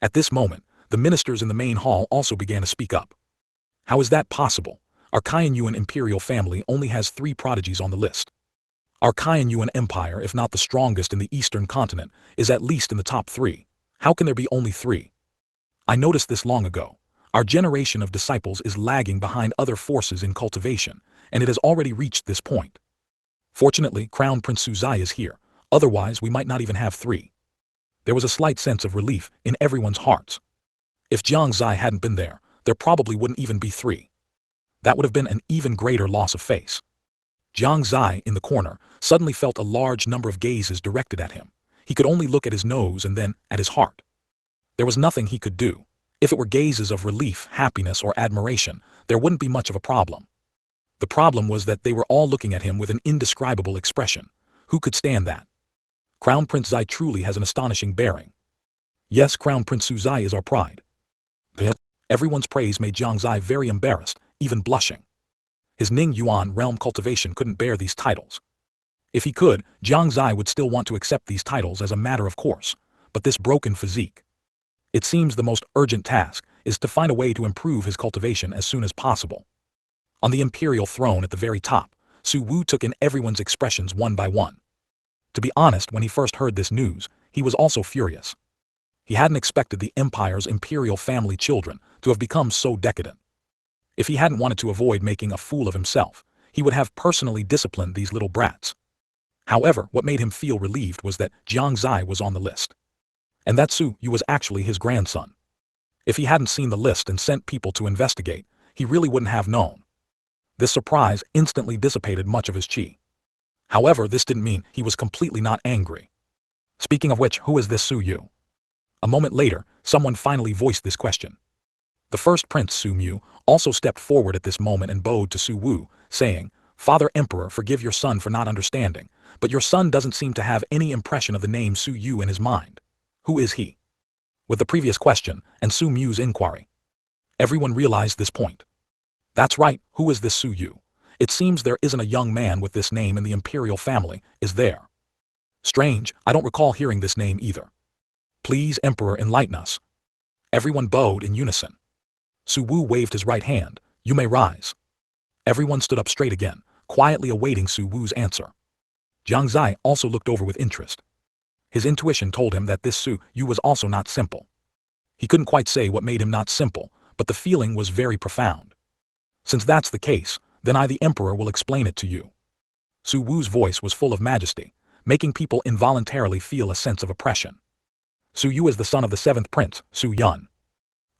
At this moment, the ministers in the main hall also began to speak up. How is that possible? Our Shengyuan imperial family only has 3 prodigies on the list. Our Shengyuan empire, if not the strongest in the eastern continent, is at least in the top 3. How can there be only 3? I noticed this long ago. Our generation of disciples is lagging behind other forces in cultivation, and it has already reached this point. Fortunately, Crown Prince Su Zai is here, otherwise we might not even have 3. There was a slight sense of relief in everyone's hearts. If Jiang Xie hadn't been there probably wouldn't even be 3. That would have been an even greater loss of face. Jiang Xie, in the corner, suddenly felt a large number of gazes directed at him. He could only look at his nose and then at his heart. There was nothing he could do. If it were gazes of relief, happiness, or admiration, there wouldn't be much of a problem. The problem was that they were all looking at him with an indescribable expression. Who could stand that? Crown Prince Zai truly has an astonishing bearing. Yes, Crown Prince Su Zai is our pride. Everyone's praise made Jiang Xie very embarrassed, even blushing. His Ning Yuan realm cultivation couldn't bear these titles. If he could, Jiang Xie would still want to accept these titles as a matter of course, but this broken physique. It seems the most urgent task is to find a way to improve his cultivation as soon as possible. On the imperial throne at the very top, Su Wu took in everyone's expressions one by one. To be honest, when he first heard this news, he was also furious. He hadn't expected the empire's imperial family children to have become so decadent. If he hadn't wanted to avoid making a fool of himself, he would have personally disciplined these little brats. However, what made him feel relieved was that Jiang Xie was on the list. And that Su Yu was actually his grandson. If he hadn't seen the list and sent people to investigate, he really wouldn't have known. This surprise instantly dissipated much of his qi. However, this didn't mean he was completely not angry. Speaking of which, who is this Su Yu? A moment later, someone finally voiced this question. The first prince, Su Mu, also stepped forward at this moment and bowed to Su Wu, saying, "Father Emperor, forgive your son for not understanding, but your son doesn't seem to have any impression of the name Su Yu in his mind. Who is he?" With the previous question and Su Mu's inquiry, everyone realized this point. That's right, who is this Su Yu? It seems there isn't a young man with this name in the imperial family, is there? Strange, I don't recall hearing this name either. Please, Emperor, enlighten us. Everyone bowed in unison. Su Wu waved his right hand. You may rise. Everyone stood up straight again, quietly awaiting Su Wu's answer. Jiang Xie also looked over with interest. His intuition told him that this Su Yu was also not simple. He couldn't quite say what made him not simple, but the feeling was very profound. Since that's the case, then I, the Emperor, will explain it to you. Su Wu's voice was full of majesty, making people involuntarily feel a sense of oppression. Su Yu is the son of the seventh prince, Su Yun.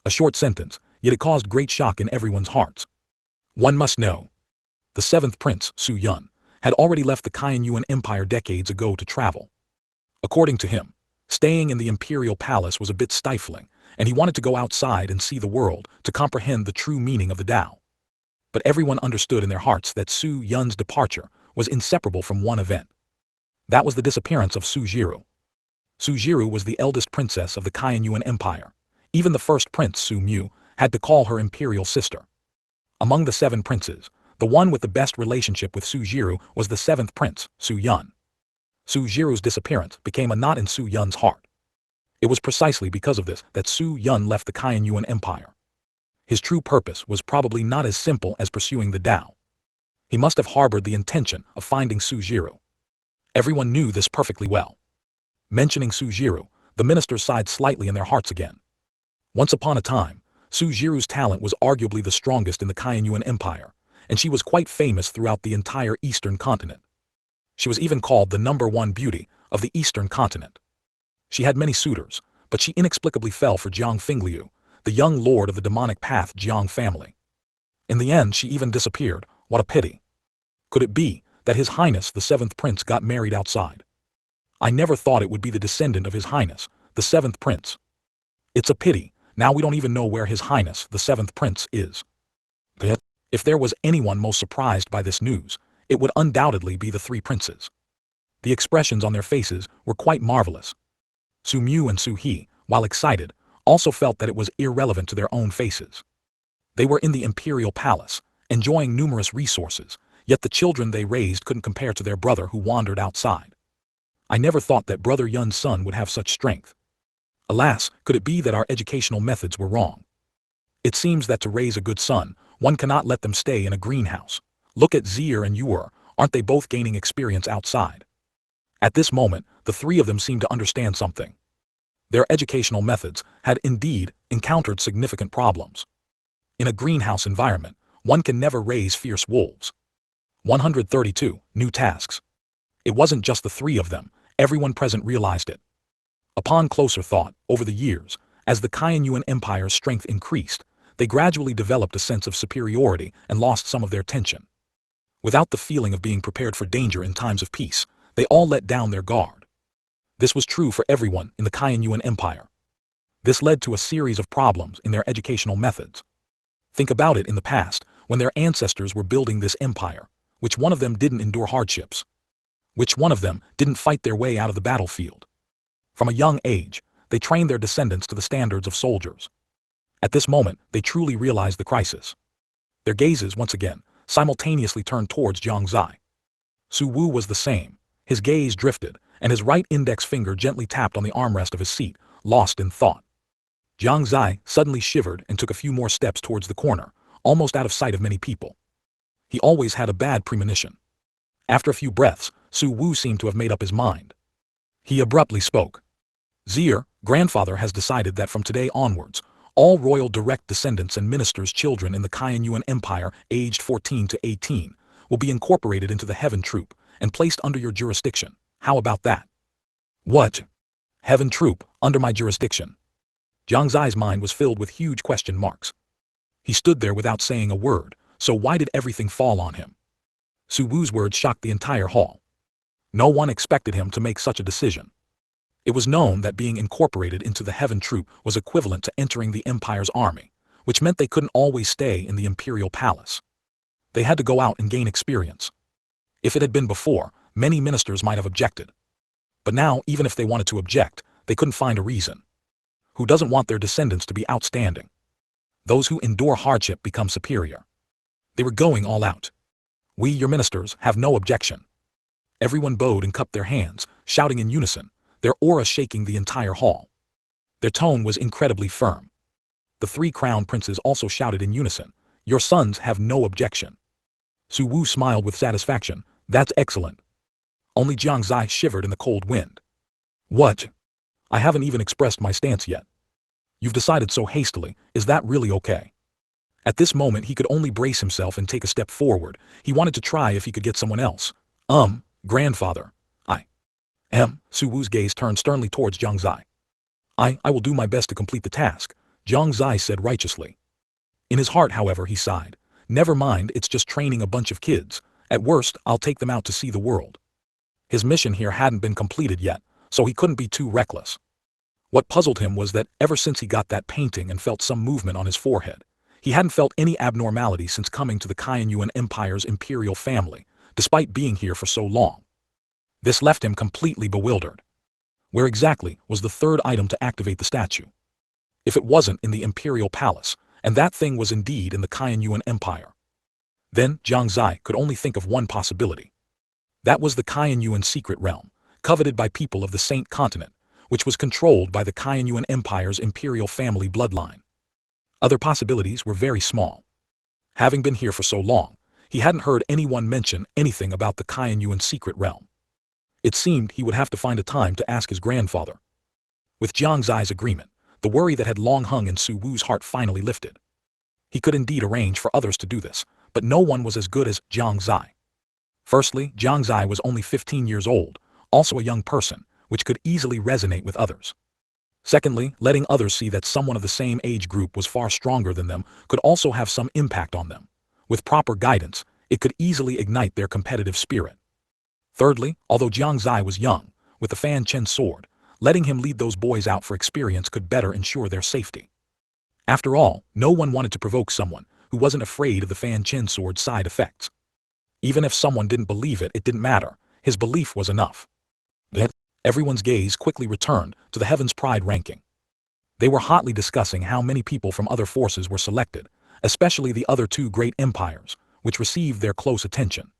A short sentence, yet it caused great shock in everyone's hearts. One must know. The seventh prince, Su Yun, had already left the Kaiyuan Empire decades ago to travel. According to him, staying in the imperial palace was a bit stifling, and he wanted to go outside and see the world to comprehend the true meaning of the Tao. But everyone understood in their hearts that Su Yun's departure was inseparable from one event. That was the disappearance of Su Jiru. Su Jiru was the eldest princess of the Kaiyuan Empire. Even the first prince, Su Mu, had to call her imperial sister. Among the seven princes, the one with the best relationship with Su Jiru was the seventh prince, Su Yun. Su Jiru's disappearance became a knot in Su Yun's heart. It was precisely because of this that Su Yun left the Kaiyuan Empire. His true purpose was probably not as simple as pursuing the Tao. He must have harbored the intention of finding Su Jiru. Everyone knew this perfectly well. Mentioning Su Jiru, the ministers sighed slightly in their hearts again. Once upon a time, Su Jiru's talent was arguably the strongest in the Kaiyuan Empire, and she was quite famous throughout the entire Eastern Continent. She was even called the #1 beauty of the Eastern Continent. She had many suitors, but she inexplicably fell for Jiang Fingliu, the young lord of the demonic path Jiang family. In the end, she even disappeared. What a pity. Could it be that His Highness the seventh prince got married outside? I never thought it would be the descendant of His Highness, the seventh prince. It's a pity, now we don't even know where His Highness the seventh prince is. If there was anyone most surprised by this news, it would undoubtedly be the three princes. The expressions on their faces were quite marvelous. Su Mu and Su He, while excited, also felt that it was irrelevant to their own faces. They were in the imperial palace, enjoying numerous resources, yet the children they raised couldn't compare to their brother who wandered outside. I never thought that Brother Yun's son would have such strength. Alas, could it be that our educational methods were wrong? It seems that to raise a good son, one cannot let them stay in a greenhouse. Look at Zier and Yor, aren't they both gaining experience outside? At this moment, the three of them seemed to understand something. Their educational methods had indeed encountered significant problems. In a greenhouse environment, one can never raise fierce wolves. 132 New tasks. It wasn't just the three of them, everyone present realized it. Upon closer thought, over the years, as the Kaiyuan Empire's strength increased, they gradually developed a sense of superiority and lost some of their tension. Without the feeling of being prepared for danger in times of peace, they all let down their guard. This was true for everyone in the Kaiyuan Empire. This led to a series of problems in their educational methods. Think about it in the past, when their ancestors were building this empire, which one of them didn't endure hardships? Which one of them didn't fight their way out of the battlefield? From a young age, they trained their descendants to the standards of soldiers. At this moment, they truly realized the crisis. Their gazes, once again, simultaneously turned towards Jiang Xie. Su Wu was the same. His gaze drifted, and his right index finger gently tapped on the armrest of his seat, lost in thought. Jiang Xie suddenly shivered and took a few more steps towards the corner, almost out of sight of many people. He always had a bad premonition. After a few breaths, Su Wu seemed to have made up his mind. He abruptly spoke. Zier, grandfather has decided that from today onwards, All royal direct descendants and ministers' children in the Shengyuan Empire aged 14 to 18 will be incorporated into the Heaven Troop and placed under your jurisdiction. How about that? What? Heaven Troop, under my jurisdiction? Jiang Xie's mind was filled with huge question marks. He stood there without saying a word, so why did everything fall on him? Su Wu's words shocked the entire hall. No one expected him to make such a decision. It was known that being incorporated into the Heaven Troop was equivalent to entering the Empire's army, which meant they couldn't always stay in the Imperial Palace. They had to go out and gain experience. If it had been before, many ministers might have objected. But now, even if they wanted to object, they couldn't find a reason. Who doesn't want their descendants to be outstanding? Those who endure hardship become superior. They were going all out. We, your ministers, have no objection. Everyone bowed and cupped their hands, shouting in unison, their aura shaking the entire hall. Their tone was incredibly firm. The three crown princes also shouted in unison, your sons have no objection. Su Wu smiled with satisfaction, that's excellent. Only Jiang Xie shivered in the cold wind. What? I haven't even expressed my stance yet. You've decided so hastily, is that really okay? At this moment he could only brace himself and take a step forward. He wanted to try if he could get someone else. Grandfather. Su Wu's gaze turned sternly towards Jiang Xie. I will do my best to complete the task, Jiang Xie said righteously. In his heart, however, he sighed. Never mind, it's just training a bunch of kids. At worst, I'll take them out to see the world. His mission here hadn't been completed yet, so he couldn't be too reckless. What puzzled him was that ever since he got that painting and felt some movement on his forehead, he hadn't felt any abnormality since coming to the Shengyuan Empire's imperial family, despite being here for so long. This left him completely bewildered. Where exactly was the third item to activate the statue? If it wasn't in the imperial palace, and that thing was indeed in the Shengyuan Empire, then Jiang Xie could only think of one possibility. That was the Shengyuan secret realm, coveted by people of the Saint Continent, which was controlled by the Shengyuan Empire's imperial family bloodline. Other possibilities were very small. Having been here for so long, he hadn't heard anyone mention anything about the Shengyuan secret realm. It seemed he would have to find a time to ask his grandfather. With Jiang Xie's agreement, the worry that had long hung in Su Wu's heart finally lifted. He could indeed arrange for others to do this, but no one was as good as Jiang Xie. Firstly, Jiang Xie was only 15 years old, also a young person, which could easily resonate with others. Secondly, letting others see that someone of the same age group was far stronger than them could also have some impact on them. With proper guidance, it could easily ignite their competitive spirit. Thirdly, although Jiang Xie was young, with the Fanchen sword, letting him lead those boys out for experience could better ensure their safety. After all, no one wanted to provoke someone who wasn't afraid of the Fanchen sword's side effects. Even if someone didn't believe it, it didn't matter. His belief was enough. Everyone's gaze quickly returned to the Heaven's Pride ranking. They were hotly discussing how many people from other forces were selected, especially the other two great empires, which received their close attention.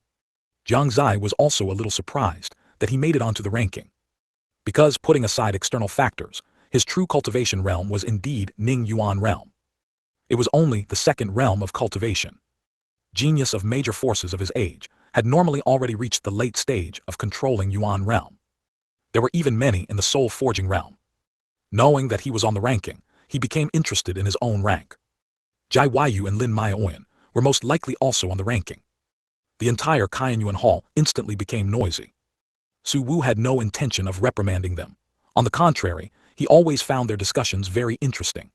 Jiang Xie was also a little surprised that he made it onto the ranking. Because, putting aside external factors, his true cultivation realm was indeed Ning Yuan realm. It was only the second realm of cultivation. Genius of major forces of his age had normally already reached the late stage of controlling Yuan realm. There were even many in the soul forging realm. Knowing that he was on the ranking, he became interested in his own rank. Jai Waiyu and Lin Maioyan were most likely also on the ranking. The entire Shengyuan hall instantly became noisy. Su Wu had no intention of reprimanding them. On the contrary, he always found their discussions very interesting.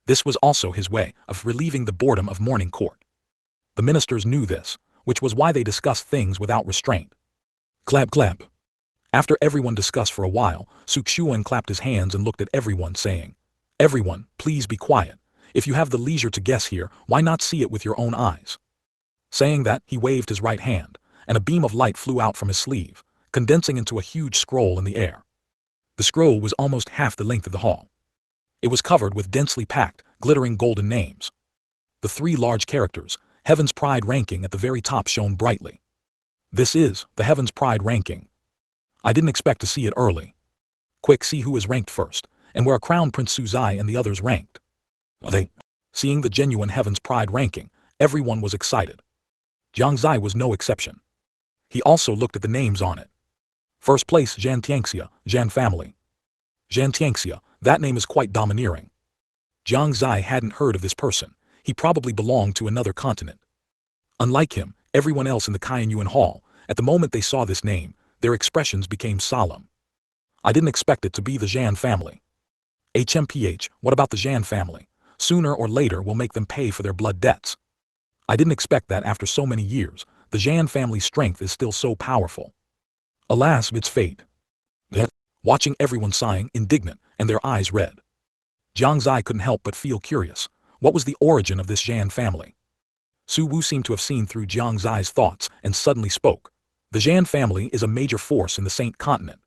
This was also his way of relieving the boredom of morning court. The ministers knew this, which was why they discussed things without restraint. Clap clap. After everyone discussed for a while, Su Xuan clapped his hands and looked at everyone saying, everyone, please be quiet. If you have the leisure to guess here, why not see it with your own eyes? Saying that, he waved his right hand, and a beam of light flew out from his sleeve, condensing into a huge scroll in the air. The scroll was almost half the length of the hall. It was covered with densely packed, glittering golden names. The three large characters, Heaven's Pride ranking at the very top, shone brightly. This is the Heaven's Pride ranking. I didn't expect to see it early. Quick, see who is ranked first, and where Crown Prince Suzai and the others ranked. Seeing the genuine Heaven's Pride ranking, everyone was excited. Jiang Xie was no exception. He also looked at the names on it. First place, Jiang Xie, Jiang family. Jiang Xie, that name is quite domineering. Jiang Xie hadn't heard of this person. He probably belonged to another continent. Unlike him, everyone else in the Qianyuan Hall, at the moment they saw this name, their expressions became solemn. I didn't expect it to be the Zhan family. HMPH, what about the Zhan family? Sooner or later we'll make them pay for their blood debts. I didn't expect that after so many years, the Zhan family's strength is still so powerful. Alas, it's fate. Watching everyone sighing, indignant, and their eyes red. Jiang Xie couldn't help but feel curious. What was the origin of this Zhan family? Su Wu seemed to have seen through Jiang Xie's thoughts and suddenly spoke. The Zhan family is a major force in the Saint Continent.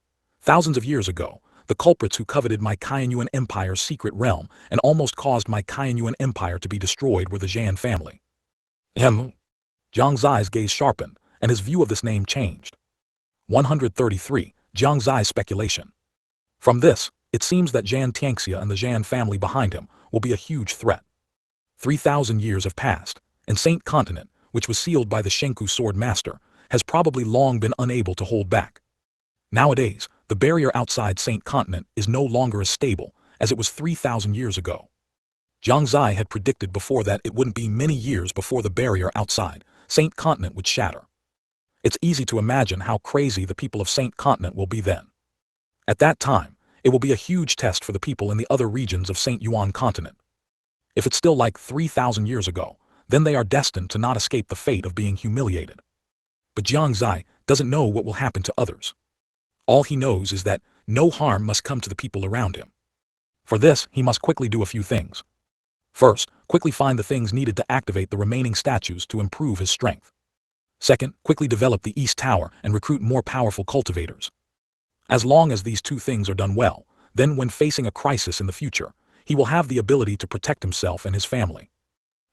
Thousands of years ago, the culprits who coveted my Qianyuan Empire's secret realm and almost caused my Qianyuan Empire to be destroyed were the Zhan family. Jiang Xie's gaze sharpened, and his view of this name changed. 133. Jiang Xie's speculation. From this, it seems that Jiang Xie and the Zhan family behind him will be a huge threat. 3,000 years have passed, and Saint Continent, which was sealed by the Shenku Sword Master, has probably long been unable to hold back. Nowadays, the barrier outside Saint Continent is no longer as stable as it was 3,000 years ago. Jiang Xie had predicted before that it wouldn't be many years before the barrier outside Saint Continent would shatter. It's easy to imagine how crazy the people of Saint Continent will be then. At that time, it will be a huge test for the people in the other regions of Shengyuan Continent. If it's still like 3,000 years ago, then they are destined to not escape the fate of being humiliated. But Jiang Xie doesn't know what will happen to others. All he knows is that no harm must come to the people around him. For this, he must quickly do a few things. First, quickly find the things needed to activate the remaining statues to improve his strength. Second, quickly develop the East Tower and recruit more powerful cultivators. As long as these two things are done well, then when facing a crisis in the future, he will have the ability to protect himself and his family.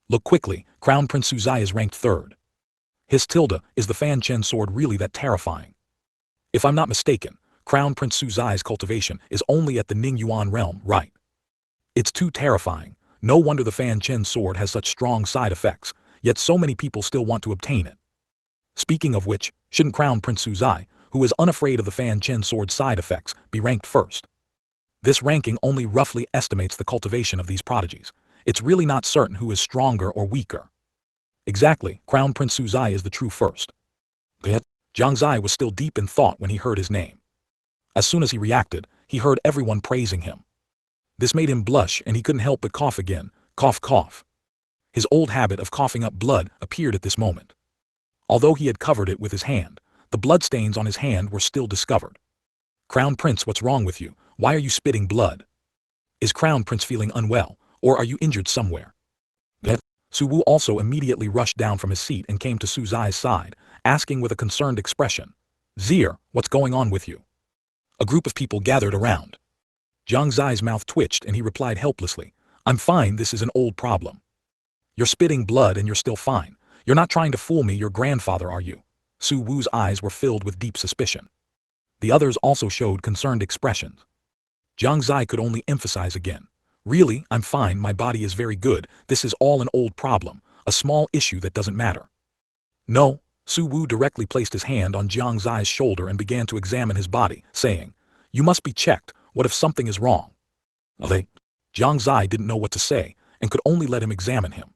Look quickly, Crown Prince Suzai is ranked 3rd. His tilde is the Fanchen sword really that terrifying? If I'm not mistaken, Crown Prince Suzai's cultivation is only at the Ningyuan realm, right? It's too terrifying. No wonder the Fanchen sword has such strong side effects, yet so many people still want to obtain it. Speaking of which, shouldn't Crown Prince Suzai, who is unafraid of the Fanchen sword's side effects, be ranked 1st? This ranking only roughly estimates the cultivation of these prodigies. It's really not certain who is stronger or weaker. Exactly, Crown Prince Suzai is the true 1st. Jiang Xie was still deep in thought when he heard his name. As soon as he reacted, he heard everyone praising him. This made him blush and he couldn't help but cough again, cough cough. His old habit of coughing up blood appeared at this moment. Although he had covered it with his hand, the bloodstains on his hand were still discovered. Crown Prince, what's wrong with you? Why are you spitting blood? Is Crown Prince feeling unwell, or are you injured somewhere? Su Wu also immediately rushed down from his seat and came to Su Zai's side, asking with a concerned expression, "Zier, what's going on with you?" A group of people gathered around. Jiang Xie's mouth twitched and he replied helplessly, "I'm fine, this is an old problem." "You're spitting blood and you're still fine. You're not trying to fool me, your grandfather, are you?" Su Wu's eyes were filled with deep suspicion. The others also showed concerned expressions. Jiang Xie could only emphasize again, "Really, I'm fine, my body is very good, this is all an old problem, a small issue that doesn't matter." "No." Su Wu directly placed his hand on Jiang Xie's shoulder and began to examine his body, saying, "You must be checked, what if something is wrong?" Jiang Xie didn't know what to say, and could only let him examine him.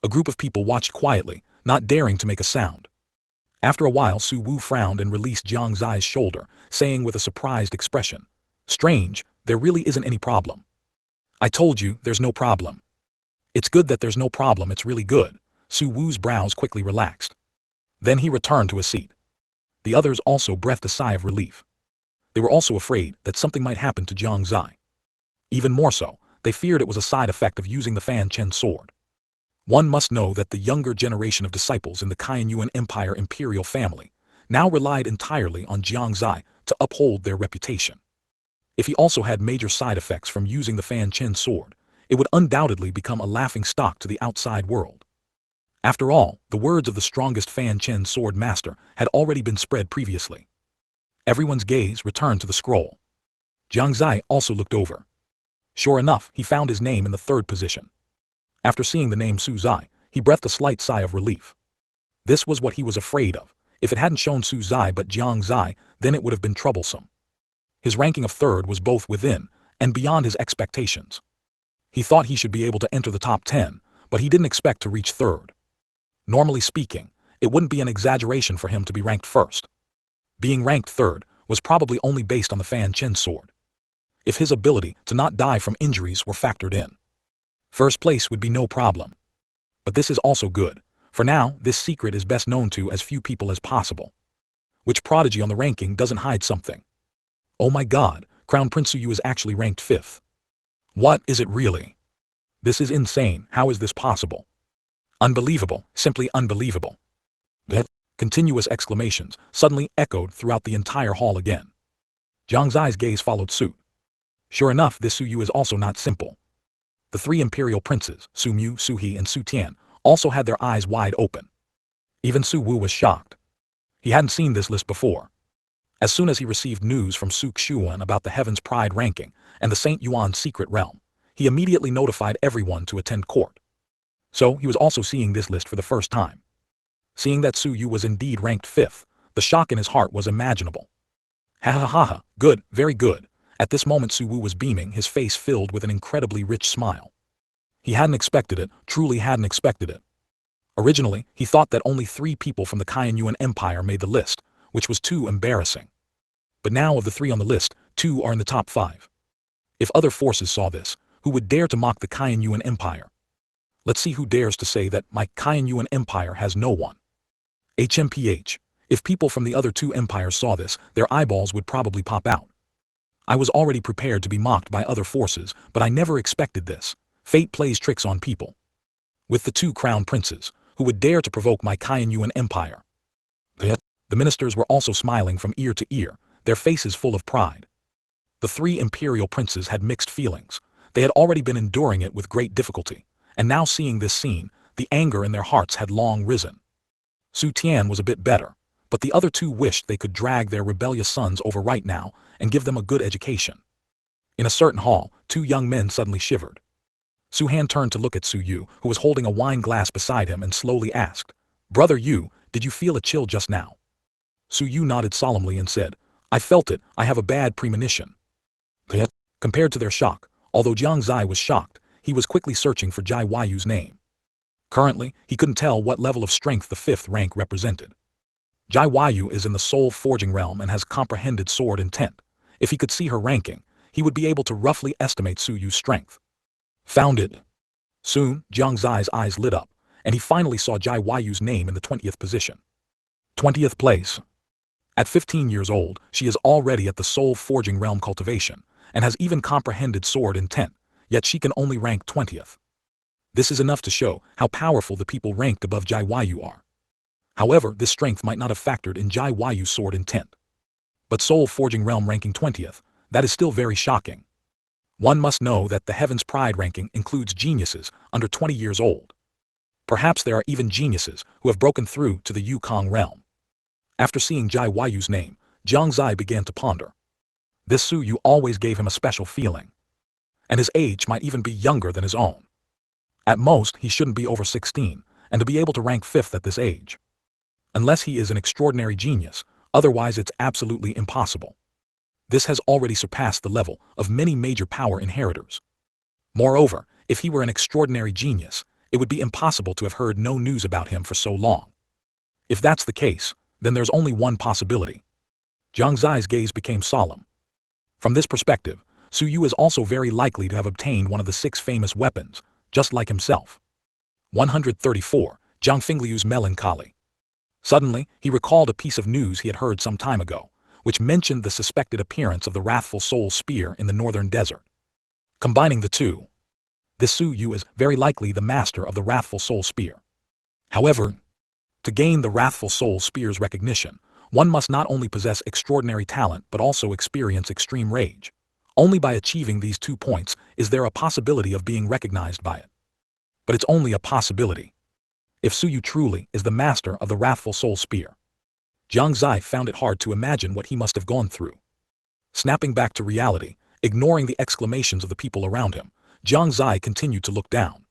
A group of people watched quietly, not daring to make a sound. After a while Su Wu frowned and released Jiang Xie's shoulder, saying with a surprised expression, "Strange, there really isn't any problem." "I told you, there's no problem." "It's good that there's no problem, it's really good." Su Wu's brows quickly relaxed. Then he returned to his seat. The others also breathed a sigh of relief. They were also afraid that something might happen to Jiang Xie. Even more so, they feared it was a side effect of using the Fanchen sword. One must know that the younger generation of disciples in the Qianyuan Empire imperial family now relied entirely on Jiang Xie to uphold their reputation. If he also had major side effects from using the Fanchen sword, it would undoubtedly become a laughing stock to the outside world. After all, the words of the strongest Fanchen sword master had already been spread previously. Everyone's gaze returned to the scroll. Jiang Xie also looked over. Sure enough, he found his name in the 3rd position. After seeing the name Su Zai, he breathed a slight sigh of relief. This was what he was afraid of. If it hadn't shown Su Zai but Jiang Xie, then it would have been troublesome. His ranking of 3rd was both within and beyond his expectations. He thought he should be able to enter the top 10, but he didn't expect to reach third. Normally speaking, it wouldn't be an exaggeration for him to be ranked first. Being ranked third was probably only based on the Fanchen sword. If his ability to not die from injuries were factored in, first place would be no problem. But this is also good. For now, this secret is best known to as few people as possible. Which prodigy on the ranking doesn't hide something? Oh my god, Crown Prince Suyu is actually ranked 5th. What is it really? This is insane. How is this possible? Unbelievable, simply unbelievable. That continuous exclamations suddenly echoed throughout the entire hall again. Jiang Xie's gaze followed suit. Sure enough, this Suyu is also not simple. The 3 imperial princes, Su Mu, Su He and Su Tian, also had their eyes wide open. Even Su Wu was shocked. He hadn't seen this list before. As soon as he received news from Su Xiuan about the Heaven's Pride ranking and the Saint Yuan's secret realm, he immediately notified everyone to attend court. So he was also seeing this list for the first time. Seeing that Su Yu was indeed ranked 5th, the shock in his heart was imaginable. Ha ha ha ha, good, very good. At this moment Su Wu was beaming, his face filled with an incredibly rich smile. He hadn't expected it, truly hadn't expected it. Originally, he thought that only 3 people from the Kaiyuan Empire made the list, which was too embarrassing. But now of the 3 on the list, 2 are in the top 5. If other forces saw this, who would dare to mock the Kaiyuan Empire? Let's see who dares to say that my Kaiyuan Empire has no one. HMPH. If people from the other 2 empires saw this, their eyeballs would probably pop out. I was already prepared to be mocked by other forces, but I never expected this. Fate plays tricks on people. With the 2 crown princes, who would dare to provoke my Kaiyuan Empire? The ministers were also smiling from ear to ear, their faces full of pride. The 3 imperial princes had mixed feelings. They had already been enduring it with great difficulty, and now seeing this scene, the anger in their hearts had long risen. Su Tian was a bit better, but the other 2 wished they could drag their rebellious sons over right now and give them a good education. In a certain hall, 2 young men suddenly shivered. Su Han turned to look at Su Yu, who was holding a wine glass beside him, and slowly asked, "Brother Yu, did you feel a chill just now?" Su Yu nodded solemnly and said, "I felt it, I have a bad premonition." Compared to their shock, although Jiang Xie was shocked, he was quickly searching for Jai Yu's name. Currently, he couldn't tell what level of strength the 5th rank represented. Jai Yu is in the soul forging realm and has comprehended sword intent. If he could see her ranking, he would be able to roughly estimate Su Yu's strength. Found it. Soon, Jiang Xie's eyes lit up, and he finally saw Jai Yu's name in the 20th position. 20th place. At 15 years old, she is already at the soul forging realm cultivation, and has even comprehended sword intent, yet she can only rank 20th. This is enough to show how powerful the people ranked above Jai Yu are. However, this strength might not have factored in Jai Yu's sword intent. But soul forging realm ranking 20th, that is still very shocking. One must know that the Heaven's Pride ranking includes geniuses under 20 years old. Perhaps there are even geniuses who have broken through to the Yukong realm. After seeing Jai Yu's name, Jiang Xie began to ponder. This Su Yu always gave him a special feeling. And his age might even be younger than his own. At most, he shouldn't be over 16, and to be able to rank 5th at this age. Unless he is an extraordinary genius, otherwise it's absolutely impossible. This has already surpassed the level of many major power inheritors. Moreover, if he were an extraordinary genius, it would be impossible to have heard no news about him for so long. If that's the case, then there's only one possibility. Jiang Xie's gaze became solemn. From this perspective, Su Yu is also very likely to have obtained one of the 6 famous weapons, just like himself. 134. Zhang Fingliu's melancholy. Suddenly, he recalled a piece of news he had heard some time ago, which mentioned the suspected appearance of the Wrathful Soul Spear in the northern desert. Combining the 2, this Su Yu is very likely the master of the Wrathful Soul Spear. However, to gain the Wrathful Soul Spear's recognition, one must not only possess extraordinary talent but also experience extreme rage. Only by achieving these 2 points is there a possibility of being recognized by it. But it's only a possibility. If Su Yu truly is the master of the Wrathful Soul Spear, Jiang Xie found it hard to imagine what he must have gone through. Snapping back to reality, ignoring the exclamations of the people around him, Jiang Xie continued to look down.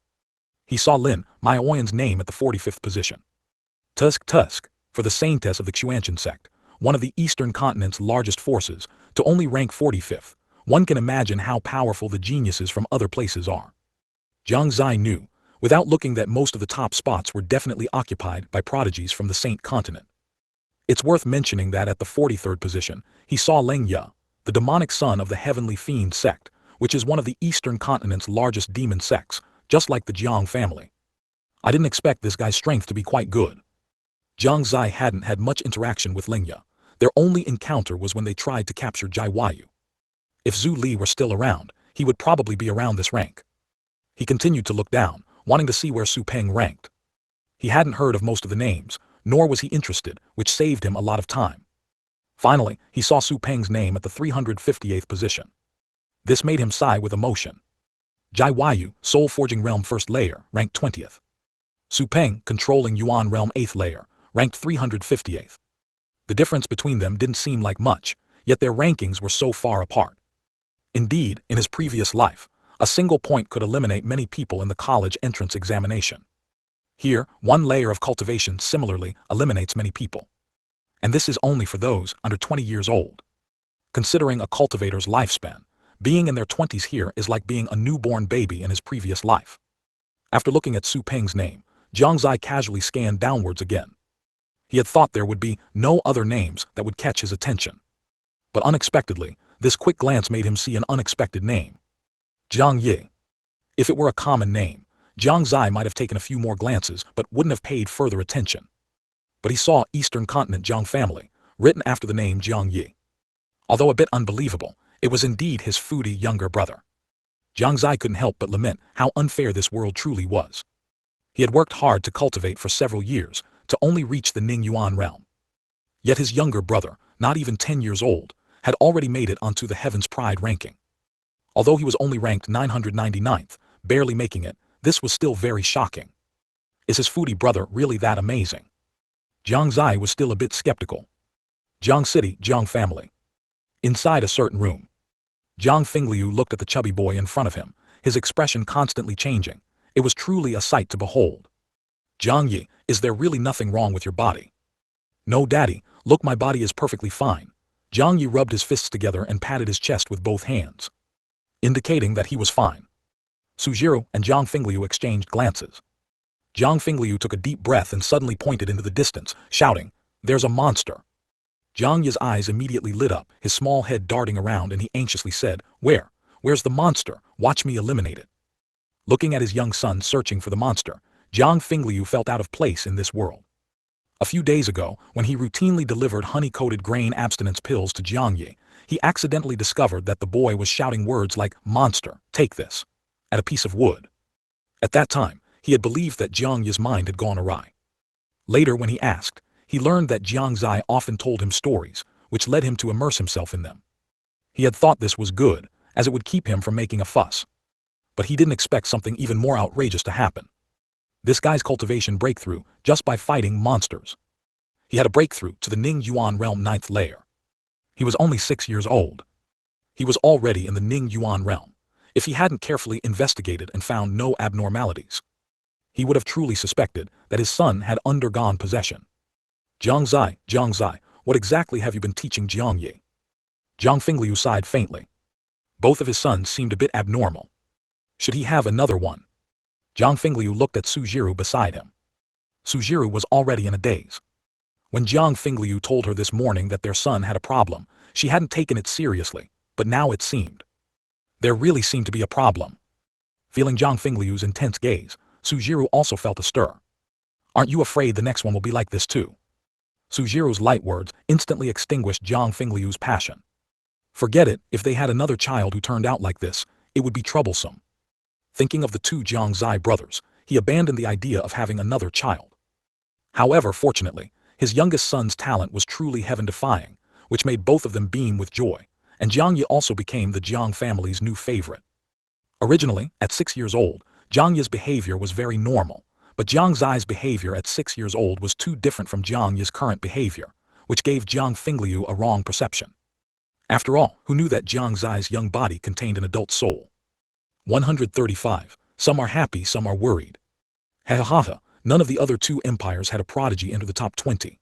He saw Lin Maoyan's name at the 45th position. Tusk, for the saintess of the Shengyuan Sect, one of the Eastern Continent's largest forces, to only rank 45th, one can imagine how powerful the geniuses from other places are. Jiang Xie knew, without looking, that most of the top spots were definitely occupied by prodigies from the Saint Continent. It's worth mentioning that at the 43rd position, he saw Leng Ye, the demonic son of the Heavenly Fiend sect, which is one of the Eastern Continent's largest demon sects, just like the Jiang family. I didn't expect this guy's strength to be quite good. Jiang Xie hadn't had much interaction with Leng Ye. Their only encounter was when they tried to capture Jai Wayu. If Zhu Li were still around, he would probably be around this rank. He continued to look down, wanting to see where Su Peng ranked. He hadn't heard of most of the names, nor was he interested, which saved him a lot of time. Finally, he saw Su Peng's name at the 358th position. This made him sigh with emotion. Jai Wayu, Soul Forging Realm 1st Layer, ranked 20th. Su Peng, Controlling Yuan Realm 8th Layer, ranked 358th. The difference between them didn't seem like much, yet their rankings were so far apart. Indeed, in his previous life, a single point could eliminate many people in the college entrance examination. Here, one layer of cultivation similarly eliminates many people. And this is only for those under 20 years old. Considering a cultivator's lifespan, being in their 20s here is like being a newborn baby in his previous life. After looking at Su Peng's name, Jiang Xie casually scanned downwards again. He had thought there would be no other names that would catch his attention. But unexpectedly, this quick glance made him see an unexpected name. Jiang Xie. If it were a common name, Jiang Xie might have taken a few more glances but wouldn't have paid further attention. But he saw Eastern Continent Jiang family, written after the name Jiang Xie. Although a bit unbelievable, it was indeed his foodie younger brother. Jiang Xie couldn't help but lament how unfair this world truly was. He had worked hard to cultivate for several years, to only reach the Ning Yuan realm. Yet his younger brother, not even 10 years old, had already made it onto the Heaven's Pride ranking. Although he was only ranked 999th, barely making it, this was still very shocking. Is his foodie brother really that amazing? Jiang Xie was still a bit skeptical. Jiang City, Jiang family. Inside a certain room, Jiang Fingliu looked at the chubby boy in front of him, his expression constantly changing. It was truly a sight to behold. Jiang Yi, is there really nothing wrong with your body? No, daddy, look, my body is perfectly fine. Jiang Yi rubbed his fists together and patted his chest with both hands, indicating that he was fine. Sujiro and Jiang Fingliu exchanged glances. Jiang Fingliu took a deep breath and suddenly pointed into the distance, shouting, "There's a monster." Jiang Yi's eyes immediately lit up, his small head darting around, and he anxiously said, Where's the monster? Watch me eliminate it." Looking at his young son searching for the monster, Jiang Fingliu felt out of place in this world. A few days ago, when he routinely delivered honey-coated grain abstinence pills to Jiang Yi, he accidentally discovered that the boy was shouting words like, "Monster, take this," at a piece of wood. At that time, he had believed that Jiang Yi's mind had gone awry. Later, when he asked, he learned that Jiang Xie often told him stories, which led him to immerse himself in them. He had thought this was good, as it would keep him from making a fuss. But he didn't expect something even more outrageous to happen. This guy's cultivation breakthrough just by fighting monsters. He had a breakthrough to the Ning Yuan realm 9th layer. He was only 6 years old. He was already in the Ning Yuan realm. If he hadn't carefully investigated and found no abnormalities, he would have truly suspected that his son had undergone possession. Jiang Xie, what exactly have you been teaching Jiang Yi? Jiang Fingliu sighed faintly. Both of his sons seemed a bit abnormal. Should he have another one? Jiang Fingliu looked at Sujiro beside him. Sujiro was already in a daze. When Jiang Fingliu told her this morning that their son had a problem, she hadn't taken it seriously, but now it seemed. There really seemed to be a problem. Feeling Jiang Fingliu's intense gaze, Sujiro also felt a stir. Aren't you afraid the next one will be like this too? Sujiro's light words instantly extinguished Jiang Fingliu's passion. Forget it, if they had another child who turned out like this, it would be troublesome. Thinking of the two Jiang Xie brothers, he abandoned the idea of having another child. However, fortunately, his youngest son's talent was truly heaven-defying, which made both of them beam with joy, and Jiang Yi also became the Jiang family's new favorite. Originally, at 6 years old, Jiang Yi's behavior was very normal, but Jiang Xie's behavior at 6 years old was too different from Jiang Yi's current behavior, which gave Jiang Fingliu a wrong perception. After all, who knew that Jiang Xie's young body contained an adult soul? 135. Some are happy, some are worried. Ha ha ha, none of the other two empires had a prodigy enter the top 20.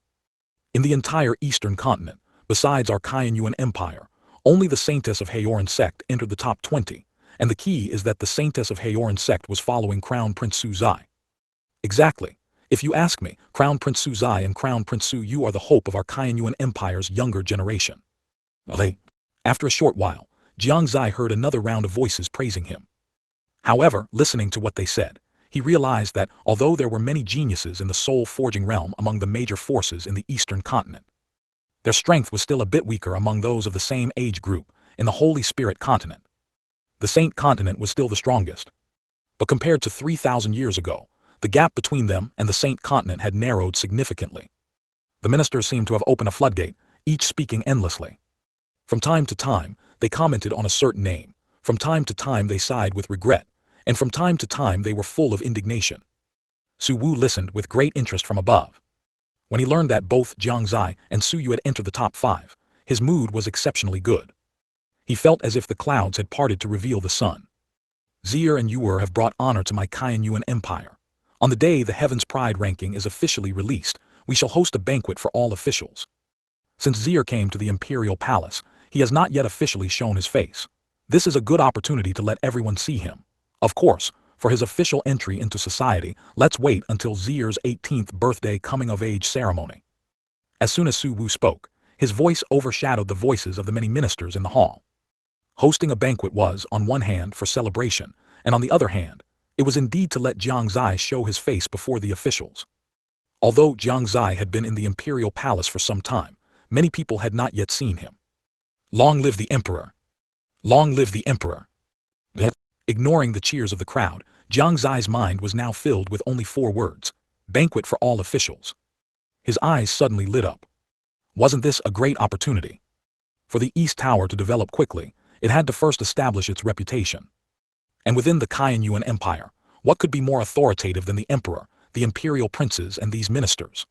In the entire Eastern Continent, besides our Yuan Empire, only the Saintess of Haoran Sect entered the top 20, and the key is that the saintess of Haoran Sect was following Crown Prince Su Zai. Exactly. If you ask me, Crown Prince Su Zai and Crown Prince Su Yu are the hope of our Kaiyuan Empire's younger generation. Late. After a short while, Jiang Xie heard another round of voices praising him. However, listening to what they said, he realized that, although there were many geniuses in the soul-forging realm among the major forces in the Eastern Continent, their strength was still a bit weaker among those of the same age group in the Holy Spirit Continent. The Saint Continent was still the strongest. But compared to 3,000 years ago, the gap between them and the Saint Continent had narrowed significantly. The ministers seemed to have opened a floodgate, each speaking endlessly. From time to time, they commented on a certain name. From time to time they sighed with regret, and from time to time they were full of indignation. Su Wu listened with great interest from above. When he learned that both Jiang Xie and Su Yu had entered the top 5, his mood was exceptionally good. He felt as if the clouds had parted to reveal the sun. Zier and Yuer have brought honor to my Kaiyuan Empire. On the day the Heaven's Pride ranking is officially released, we shall host a banquet for all officials. Since Zier came to the Imperial Palace, he has not yet officially shown his face. This is a good opportunity to let everyone see him. Of course, for his official entry into society, let's wait until Zier's 18th birthday coming-of-age ceremony. As soon as Su Wu spoke, his voice overshadowed the voices of the many ministers in the hall. Hosting a banquet was, on one hand, for celebration, and on the other hand, it was indeed to let Jiang Xie show his face before the officials. Although Jiang Xie had been in the Imperial Palace for some time, many people had not yet seen him. Long live the Emperor! Long live the Emperor! Ignoring the cheers of the crowd, Jiang Xie's mind was now filled with only 4 words: banquet for all officials. His eyes suddenly lit up. Wasn't this a great opportunity? For the East Tower to develop quickly, it had to first establish its reputation. And within the Kaiyuan Empire, what could be more authoritative than the Emperor, the Imperial Princes and these ministers?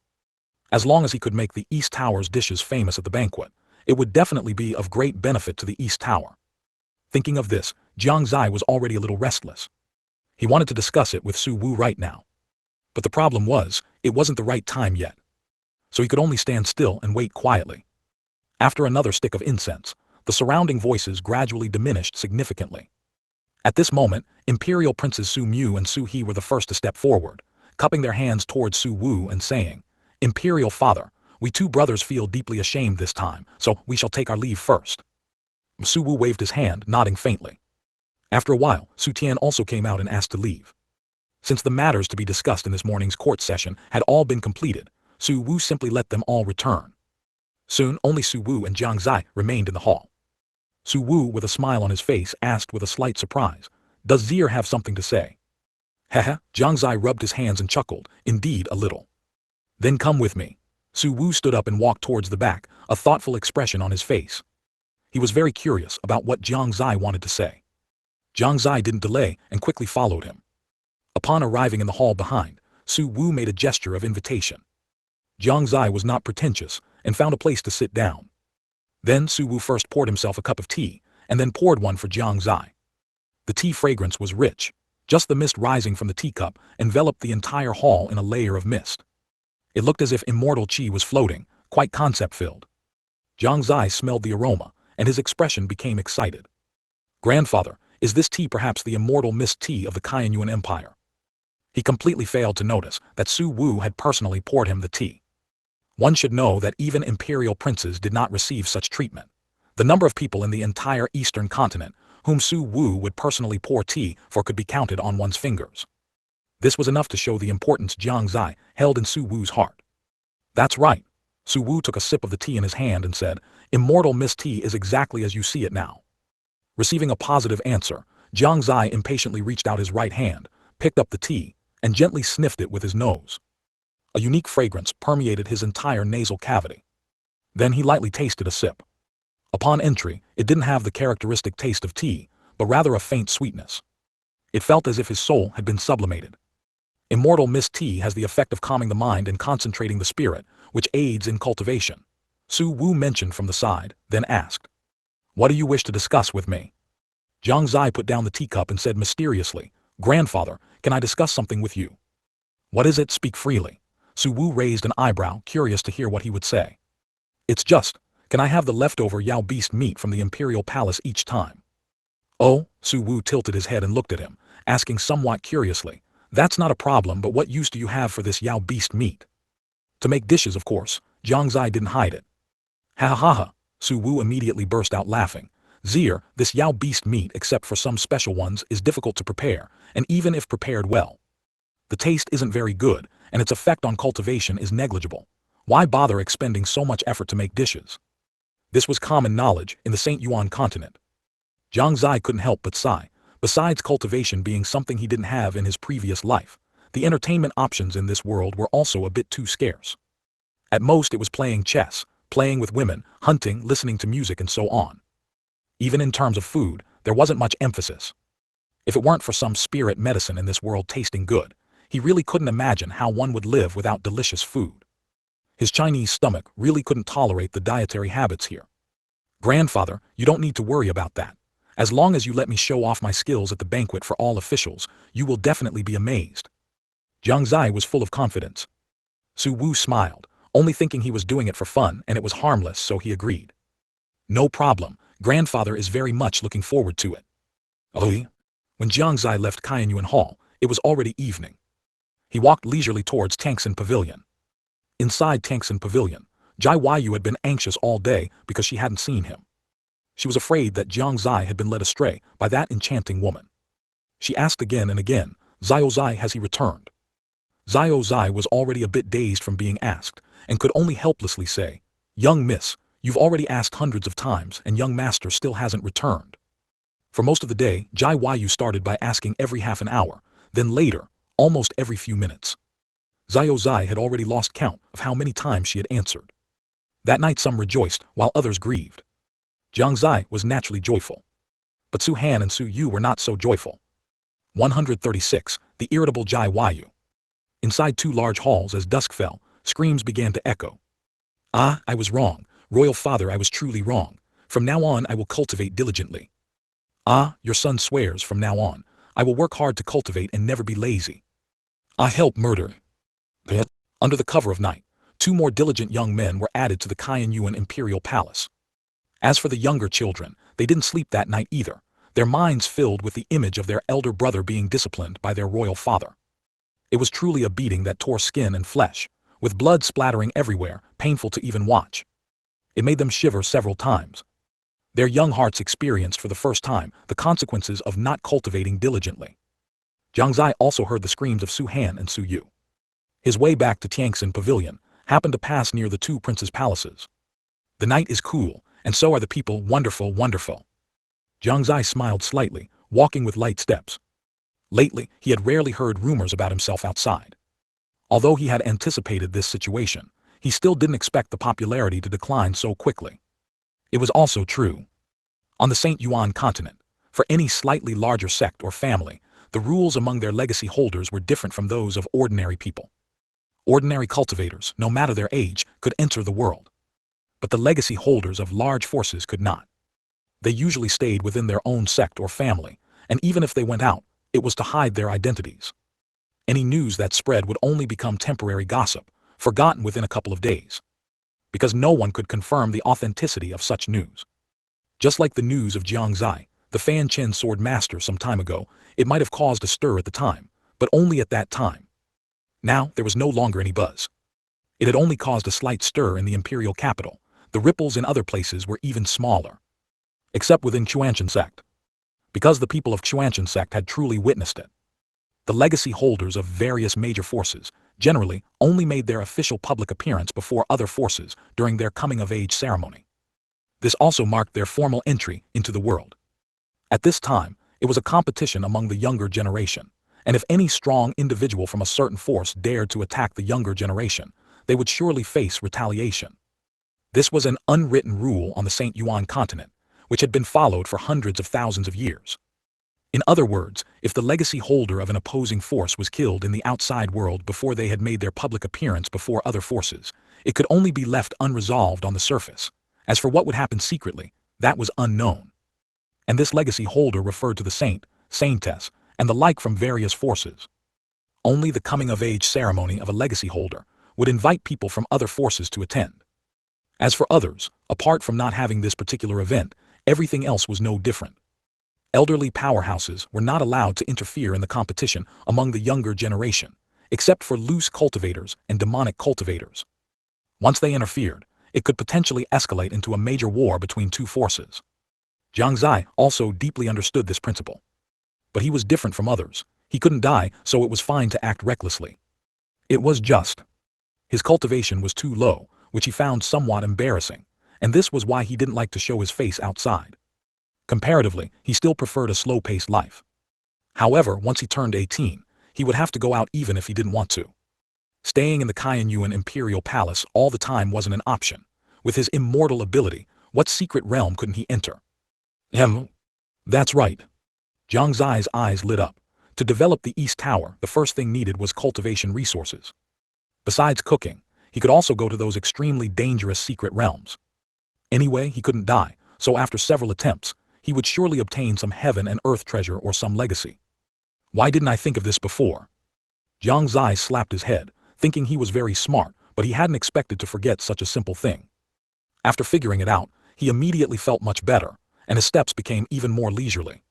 As long as he could make the East Tower's dishes famous at the banquet, it would definitely be of great benefit to the East Tower. Thinking of this, Jiang Xie was already a little restless. He wanted to discuss it with Su Wu right now. But the problem was, it wasn't the right time yet. So he could only stand still and wait quietly. After another stick of incense, the surrounding voices gradually diminished significantly. At this moment, Imperial Princes Su Mu and Su He were the first to step forward, cupping their hands towards Su Wu and saying, "Imperial Father, we 2 brothers feel deeply ashamed this time, so we shall take our leave first." Su Wu waved his hand, nodding faintly. After a while, Su Tian also came out and asked to leave. Since the matters to be discussed in this morning's court session had all been completed, Su Wu simply let them all return. Soon, only Su Wu and Jiang Xie remained in the hall. Su Wu, with a smile on his face, asked with a slight surprise, "Does Zier have something to say?" Haha, Jiang Xie rubbed his hands and chuckled, indeed a little. "Then come with me." Su Wu stood up and walked towards the back, a thoughtful expression on his face. He was very curious about what Jiang Xie wanted to say. Jiang Xie didn't delay and quickly followed him. Upon arriving in the hall behind, Su Wu made a gesture of invitation. Jiang Xie was not pretentious and found a place to sit down. Then Su Wu first poured himself a cup of tea, and then poured one for Jiang Xie. The tea fragrance was rich. Just the mist rising from the teacup enveloped the entire hall in a layer of mist. It looked as if immortal qi was floating, quite concept-filled. Jiang Xie smelled the aroma, and his expression became excited. "Grandfather, is this tea perhaps the immortal mist tea of the Kaiyuan Empire?" He completely failed to notice that Su Wu had personally poured him the tea. One should know that even imperial princes did not receive such treatment. The number of people in the entire Eastern Continent whom Su Wu would personally pour tea for could be counted on one's fingers. This was enough to show the importance Jiang Xie held in Su Wu's heart. "That's right." Su Wu took a sip of the tea in his hand and said, "Immortal mist tea is exactly as you see it now." Receiving a positive answer, Jiang Xie impatiently reached out his right hand, picked up the tea, and gently sniffed it with his nose. A unique fragrance permeated his entire nasal cavity. Then he lightly tasted a sip. Upon entry, it didn't have the characteristic taste of tea, but rather a faint sweetness. It felt as if his soul had been sublimated. Immortal mist tea has the effect of calming the mind and concentrating the spirit, which aids in cultivation. Su Wu mentioned from the side, then asked, "What do you wish to discuss with me?" Jiang Xie put down the teacup and said mysteriously, "Grandfather, can I discuss something with you?" "What is it? Speak freely." Su Wu raised an eyebrow, curious to hear what he would say. "It's just, can I have the leftover Yao beast meat from the Imperial Palace each time?" Oh, Su Wu tilted his head and looked at him, asking somewhat curiously, "That's not a problem, but what use do you have for this Yao beast meat?" "To make dishes, of course." Jiang Xie didn't hide it. "Ha ha ha ha." Su Wu immediately burst out laughing. "Zier, this Yao beast meat, except for some special ones, is difficult to prepare, and even if prepared well, the taste isn't very good, and its effect on cultivation is negligible. Why bother expending so much effort to make dishes?" This was common knowledge in the Shengyuan Continent. Jiang Xie couldn't help but sigh. Besides cultivation being something he didn't have in his previous life, the entertainment options in this world were also a bit too scarce. At most it was playing chess, playing with women, hunting, listening to music, and so on. Even in terms of food, there wasn't much emphasis. If it weren't for some spirit medicine in this world tasting good, he really couldn't imagine how one would live without delicious food. His Chinese stomach really couldn't tolerate the dietary habits here. "Grandfather, you don't need to worry about that. As long as you let me show off my skills at the banquet for all officials, you will definitely be amazed." Jiang Xie was full of confidence. Su Wu smiled, only thinking he was doing it for fun and it was harmless, so he agreed. "No problem, grandfather is very much looking forward to it." Oh. When Jiang Xie left Qianyuan Hall, it was already evening. He walked leisurely towards Tangxin Pavilion. Inside Tangxin Pavilion, Jai Yu had been anxious all day because she hadn't seen him. She was afraid that Jiang Xie had been led astray by that enchanting woman. She asked again and again, "Zio Zai, has he returned?" Zio Zai was already a bit dazed from being asked, and could only helplessly say, "Young miss, you've already asked hundreds of times and young master still hasn't returned." For most of the day, Jai Yu started by asking every half an hour, then later, almost every few minutes. Zio Zai had already lost count of how many times she had answered. That night some rejoiced, while others grieved. Jiang Xie was naturally joyful. But Su Han and Su Yu were not so joyful. 136. The irritable Jai Yu. Inside two large halls as dusk fell, screams began to echo. "Ah, I was wrong. Royal father, I was truly wrong. From now on I will cultivate diligently. Ah, your son swears from now on, I will work hard to cultivate and never be lazy. I help murder." Under the cover of night, two more diligent young men were added to the Qianyuan imperial palace. As for the younger children, they didn't sleep that night either, their minds filled with the image of their elder brother being disciplined by their royal father. It was truly a beating that tore skin and flesh, with blood splattering everywhere, painful to even watch. It made them shiver several times. Their young hearts experienced for the first time the consequences of not cultivating diligently. Jiang Xie also heard the screams of Su Han and Su Yu. His way back to Tangxin Pavilion happened to pass near the two princes' palaces. The night is cool, and so are the people. Wonderful, wonderful. Jiang Xie smiled slightly, walking with light steps. Lately, he had rarely heard rumors about himself outside. Although he had anticipated this situation, he still didn't expect the popularity to decline so quickly. It was also true. On the Shengyuan Continent, for any slightly larger sect or family, the rules among their legacy holders were different from those of ordinary people. Ordinary cultivators, no matter their age, could enter the world. But the legacy holders of large forces could not. They usually stayed within their own sect or family, and even if they went out, it was to hide their identities. Any news that spread would only become temporary gossip, forgotten within a couple of days. Because no one could confirm the authenticity of such news. Just like the news of Jiang Xie, the Fanchen sword master some time ago, it might have caused a stir at the time, but only at that time. Now, there was no longer any buzz. It had only caused a slight stir in the imperial capital. The ripples in other places were even smaller. Except within Xuanchen Sect. Because the people of Xuanchen Sect had truly witnessed it. The legacy holders of various major forces, generally, only made their official public appearance before other forces during their coming-of-age ceremony. This also marked their formal entry into the world. At this time, it was a competition among the younger generation, and if any strong individual from a certain force dared to attack the younger generation, they would surely face retaliation. This was an unwritten rule on the Shengyuan Continent, which had been followed for hundreds of thousands of years. In other words, if the legacy holder of an opposing force was killed in the outside world before they had made their public appearance before other forces, it could only be left unresolved on the surface. As for what would happen secretly, that was unknown. And this legacy holder referred to the saint, saintess, and the like from various forces. Only the coming-of-age ceremony of a legacy holder would invite people from other forces to attend. As for others, apart from not having this particular event, everything else was no different. Elderly powerhouses were not allowed to interfere in the competition among the younger generation, except for loose cultivators and demonic cultivators. Once they interfered, it could potentially escalate into a major war between two forces. Jiang Xie also deeply understood this principle. But he was different from others. He couldn't die, so it was fine to act recklessly. It was just. His cultivation was too low, which he found somewhat embarrassing, and this was why he didn't like to show his face outside. Comparatively, he still preferred a slow-paced life. However, once he turned 18, he would have to go out even if he didn't want to. Staying in the Shengyuan Imperial Palace all the time wasn't an option. With his immortal ability, what secret realm couldn't he enter? That's right. Jiang Xie's eyes lit up. To develop the East Tower, the first thing needed was cultivation resources. Besides cooking, he could also go to those extremely dangerous secret realms. Anyway, he couldn't die, so after several attempts, he would surely obtain some heaven and earth treasure or some legacy. Why didn't I think of this before? Jiang Xie slapped his head, thinking he was very smart, but he hadn't expected to forget such a simple thing. After figuring it out, he immediately felt much better, and his steps became even more leisurely.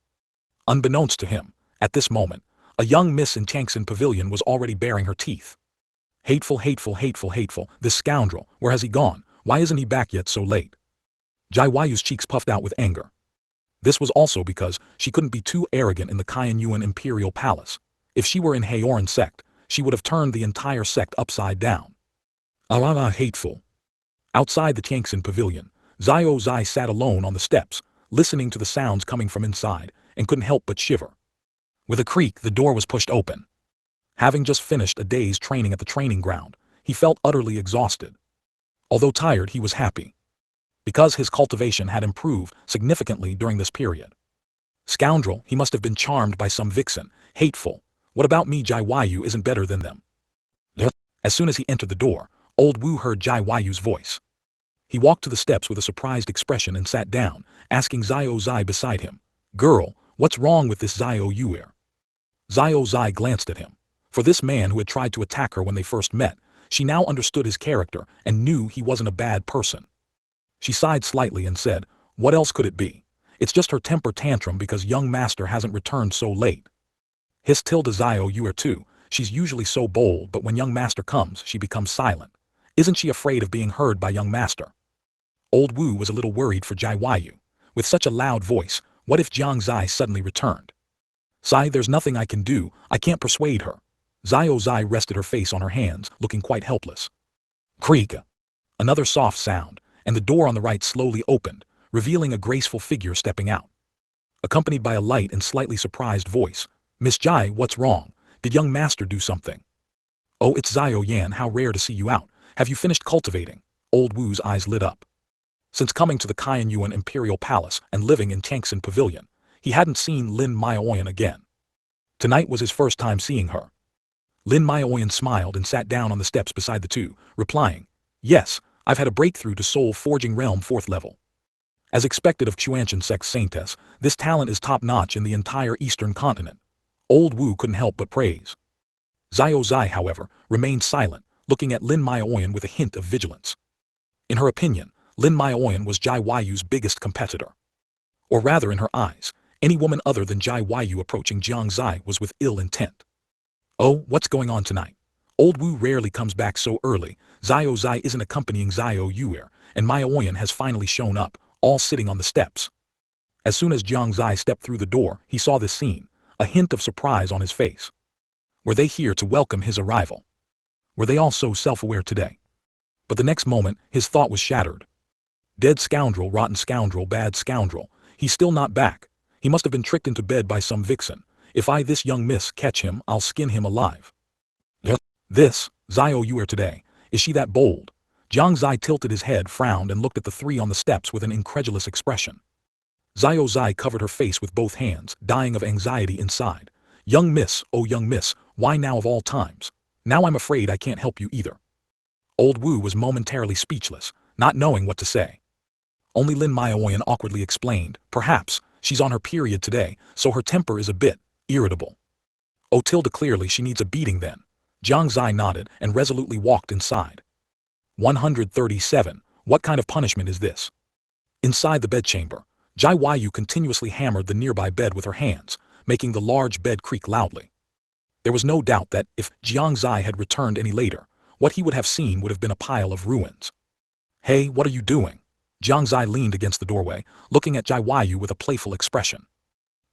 Unbeknownst to him, at this moment, a young miss in Changxin Pavilion was already baring her teeth. Hateful, hateful, hateful, hateful, this scoundrel, where has he gone? Why isn't he back yet so late? Jai Yu's cheeks puffed out with anger. This was also because she couldn't be too arrogant in the Shengyuan Imperial Palace. If she were in Haoran Sect, she would have turned the entire sect upside down. Hateful. Outside the Changxin Pavilion, Xiao Zai sat alone on the steps, listening to the sounds coming from inside, and couldn't help but shiver. With a creak, the door was pushed open. Having just finished a day's training at the training ground, he felt utterly exhausted. Although tired, he was happy. Because his cultivation had improved significantly during this period. Scoundrel, he must have been charmed by some vixen. Hateful. What about me? Jai Yu isn't better than them. As soon as he entered the door, old Wu heard Jai Yu's voice. He walked to the steps with a surprised expression and sat down, asking Xiao Zai beside him, "Girl, what's wrong with this Xiao Yu?" Xiao Zai glanced at him. For this man who had tried to attack her when they first met, she now understood his character and knew he wasn't a bad person. She sighed slightly and said, "What else could it be? It's just her temper tantrum because young master hasn't returned so late." Hissed Xiao Yu too. She's usually so bold, but when young master comes, she becomes silent. Isn't she afraid of being heard by young master? Old Wu was a little worried for Jai Yu. With such a loud voice, what if Jiang Xie suddenly returned? "Sai, there's nothing I can do, I can't persuade her." Xiao Zai rested her face on her hands, looking quite helpless. Creak. Another soft sound, and the door on the right slowly opened, revealing a graceful figure stepping out. Accompanied by a light and slightly surprised voice, "Miss Jai, what's wrong? Did young master do something?" "Oh, it's Xiao Yan, how rare to see you out. Have you finished cultivating?" Old Wu's eyes lit up. Since coming to the Shengyuan Imperial Palace and living in Changxin Pavilion, he hadn't seen Lin Maoyan again. Tonight was his first time seeing her. Lin Maoyan smiled and sat down on the steps beside the two, replying, "Yes, I've had a breakthrough to Soul Forging Realm 4th level. As expected of Shengyuan Sect Saintess, this talent is top-notch in the entire Eastern Continent." Old Wu couldn't help but praise. Xiao Zai, however, remained silent, looking at Lin Maoyan with a hint of vigilance. In her opinion, Lin Maoyan was Jai Yu's biggest competitor. Or rather, in her eyes, any woman other than Jai Yu approaching Jiang Xie was with ill intent. "Oh, what's going on tonight? Old Wu rarely comes back so early. Xiao Zai isn't accompanying Xiao Yu, and Maoyan has finally shown up, all sitting on the steps." As soon as Jiang Xie stepped through the door, he saw this scene, a hint of surprise on his face. Were they here to welcome his arrival? Were they all so self-aware today? But the next moment, his thought was shattered. Dead scoundrel, rotten scoundrel, bad scoundrel. He's still not back. He must have been tricked into bed by some vixen. If I, this young miss, catch him, I'll skin him alive. This, Xiao Yu today, is she that bold? Jiang Xie tilted his head, frowned, and looked at the three on the steps with an incredulous expression. Xiao Zai covered her face with both hands, dying of anxiety inside. "Young miss, oh young miss, why now of all times? Now I'm afraid I can't help you either." Old Wu was momentarily speechless, not knowing what to say. Only Lin Maoyan awkwardly explained, "Perhaps, she's on her period today, so her temper is a bit irritable." "Oh, clearly she needs a beating then." Jiang Xie nodded and resolutely walked inside. 137. What kind of punishment is this? Inside the bedchamber, Jai Yu continuously hammered the nearby bed with her hands, making the large bed creak loudly. There was no doubt that if Jiang Xie had returned any later, what he would have seen would have been a pile of ruins. "Hey, what are you doing?" Jiang Xie leaned against the doorway, looking at Jai Yu with a playful expression.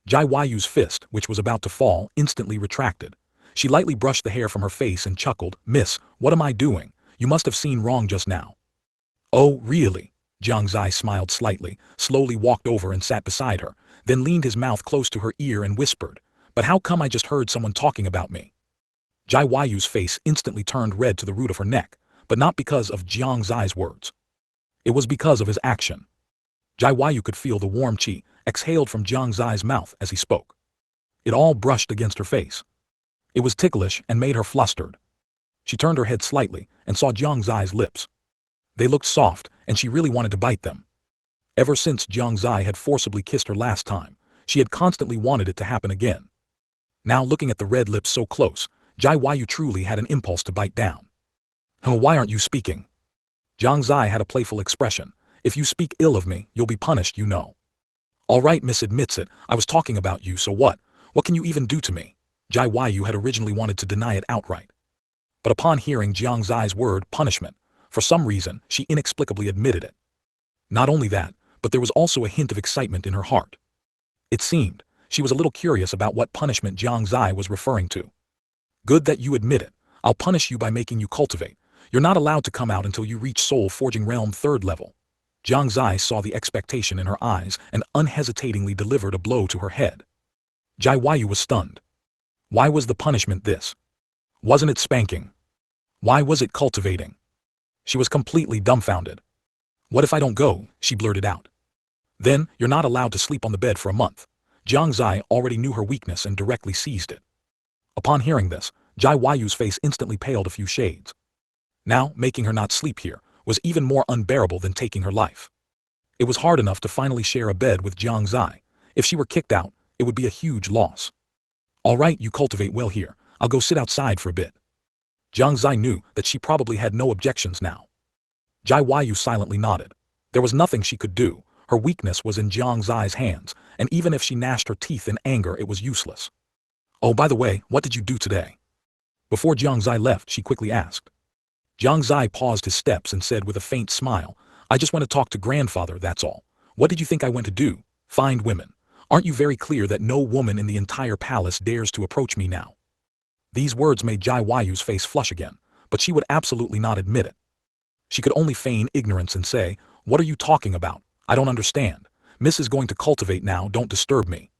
Jai Yu's fist, which was about to fall, instantly retracted. She lightly brushed the hair from her face and chuckled, "Miss, what am I doing? You must have seen wrong just now." "Oh, really?" Jiang Xie smiled slightly, slowly walked over and sat beside her, then leaned his mouth close to her ear and whispered, "But how come I just heard someone talking about me?" Jai Yu's face instantly turned red to the root of her neck, but not because of Jiang Xie's words. It was because of his action. Jai Yu could feel the warm qi exhaled from Jiang Xie's mouth as he spoke. It all brushed against her face. It was ticklish and made her flustered. She turned her head slightly and saw Jiang Xie's lips. They looked soft, and she really wanted to bite them. Ever since Jiang Xie had forcibly kissed her last time, she had constantly wanted it to happen again. Now looking at the red lips so close, Jai Yu truly had an impulse to bite down. "Why aren't you speaking?" Jiang Xie had a playful expression. "If you speak ill of me, you'll be punished, you know." "All right, miss admits it, I was talking about you, so what? What can you even do to me?" Jai Yu had originally wanted to deny it outright. But upon hearing Jiang Xie's word, punishment, for some reason, she inexplicably admitted it. Not only that, but there was also a hint of excitement in her heart. It seemed, she was a little curious about what punishment Jiang Xie was referring to. "Good that you admit it. I'll punish you by making you cultivate. You're not allowed to come out until you reach Soul Forging Realm 3rd level." Jiang Xie saw the expectation in her eyes and unhesitatingly delivered a blow to her head. Jai Yu was stunned. Why was the punishment this? Wasn't it spanking? Why was it cultivating? She was completely dumbfounded. "What if I don't go?" she blurted out. "Then, you're not allowed to sleep on the bed for a month." Jiang Xie already knew her weakness and directly seized it. Upon hearing this, Jai Yu's face instantly paled a few shades. Now, making her not sleep here was even more unbearable than taking her life. It was hard enough to finally share a bed with Jiang Xie. If she were kicked out, it would be a huge loss. "All right, you cultivate well here. I'll go sit outside for a bit." Jiang Xie knew that she probably had no objections now. Jai Yu silently nodded. There was nothing she could do. Her weakness was in Jiang Xie's hands, and even if she gnashed her teeth in anger, it was useless. "Oh, by the way, what did you do today?" Before Jiang Xie left, she quickly asked. Jiang Xie paused his steps and said with a faint smile, "I just went to talk to grandfather, that's all. What did you think I went to do? Find women. Aren't you very clear that no woman in the entire palace dares to approach me now?" These words made Jai Yu's face flush again, but she would absolutely not admit it. She could only feign ignorance and say, "What are you talking about? I don't understand. Miss is going to cultivate now, don't disturb me."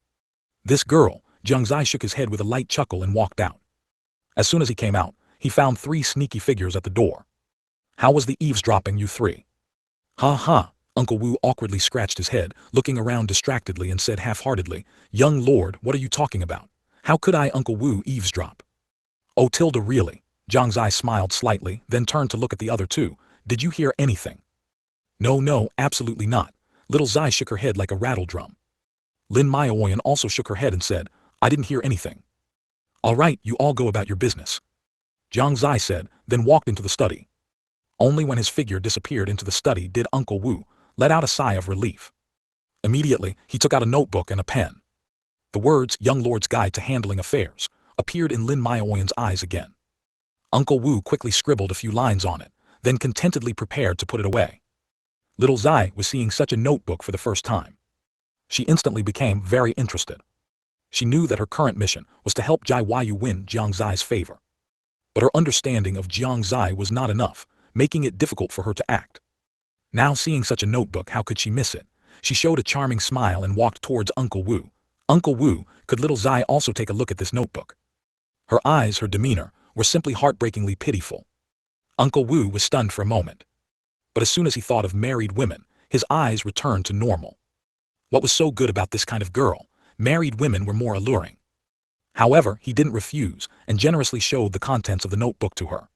"This girl," Jiang Xie shook his head with a light chuckle and walked out. As soon as he came out, he found 3 sneaky figures at the door. "How was the eavesdropping, you 3? "Ha ha." Uncle Wu awkwardly scratched his head, looking around distractedly and said half-heartedly, "Young lord, what are you talking about? How could I, Uncle Wu, eavesdrop?" "Oh, Tilda, really?" Jiang Xie smiled slightly, then turned to look at the other 2. "Did you hear anything?" No, absolutely not." Little Xie shook her head like a rattle drum. Lin Maioyan also shook her head and said, "I didn't hear anything." "All right, you all go about your business," Jiang Xie said, then walked into the study. Only when his figure disappeared into the study did Uncle Wu let out a sigh of relief. Immediately, he took out a notebook and a pen. The words, "Young Lord's Guide to Handling Affairs," appeared in Lin Maioyan's eyes again. Uncle Wu quickly scribbled a few lines on it, then contentedly prepared to put it away. Little Xie was seeing such a notebook for the first time. She instantly became very interested. She knew that her current mission was to help Jai Yu win Jiang Xie's favor. But her understanding of Jiang Xie was not enough, making it difficult for her to act. Now seeing such a notebook, how could she miss it? She showed a charming smile and walked towards Uncle Wu. "Uncle Wu, could little Xie also take a look at this notebook?" Her eyes, her demeanor, were simply heartbreakingly pitiful. Uncle Wu was stunned for a moment. But as soon as he thought of married women, his eyes returned to normal. What was so good about this kind of girl? Married women were more alluring. However, he didn't refuse, and generously showed the contents of the notebook to her.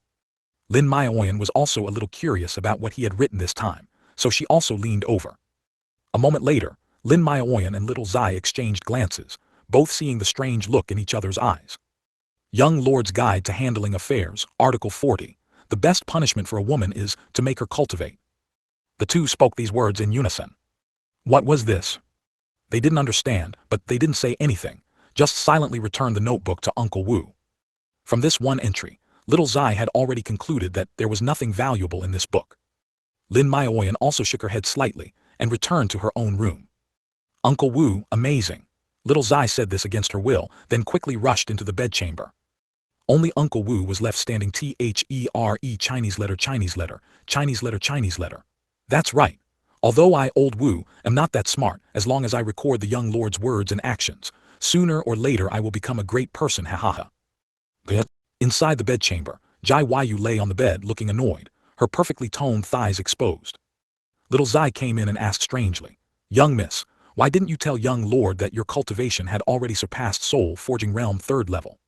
Lin Maioyan was also a little curious about what he had written this time, so she also leaned over. A moment later, Lin Maioyan and little Xie exchanged glances, both seeing the strange look in each other's eyes. Young Lord's Guide to Handling Affairs, Article 40. The best punishment for a woman is to make her cultivate. The 2 spoke these words in unison. What was this? They didn't understand, but they didn't say anything, just silently returned the notebook to Uncle Wu. From this one entry, little Zai had already concluded that there was nothing valuable in this book. Lin Maioyan also shook her head slightly and returned to her own room. Uncle Wu, amazing. Little Zai said this against her will, then quickly rushed into the bedchamber. Only Uncle Wu was left standing. THERE Chinese letter Chinese letter, Chinese letter Chinese letter. That's right. Although I, old Wu, am not that smart, as long as I record the young lord's words and actions, sooner or later I will become a great person, ha ha ha. Inside the bedchamber, Jai Yu lay on the bed looking annoyed, her perfectly toned thighs exposed. Little Zai came in and asked strangely, "Young miss, why didn't you tell young lord that your cultivation had already surpassed soul forging realm 3rd level?"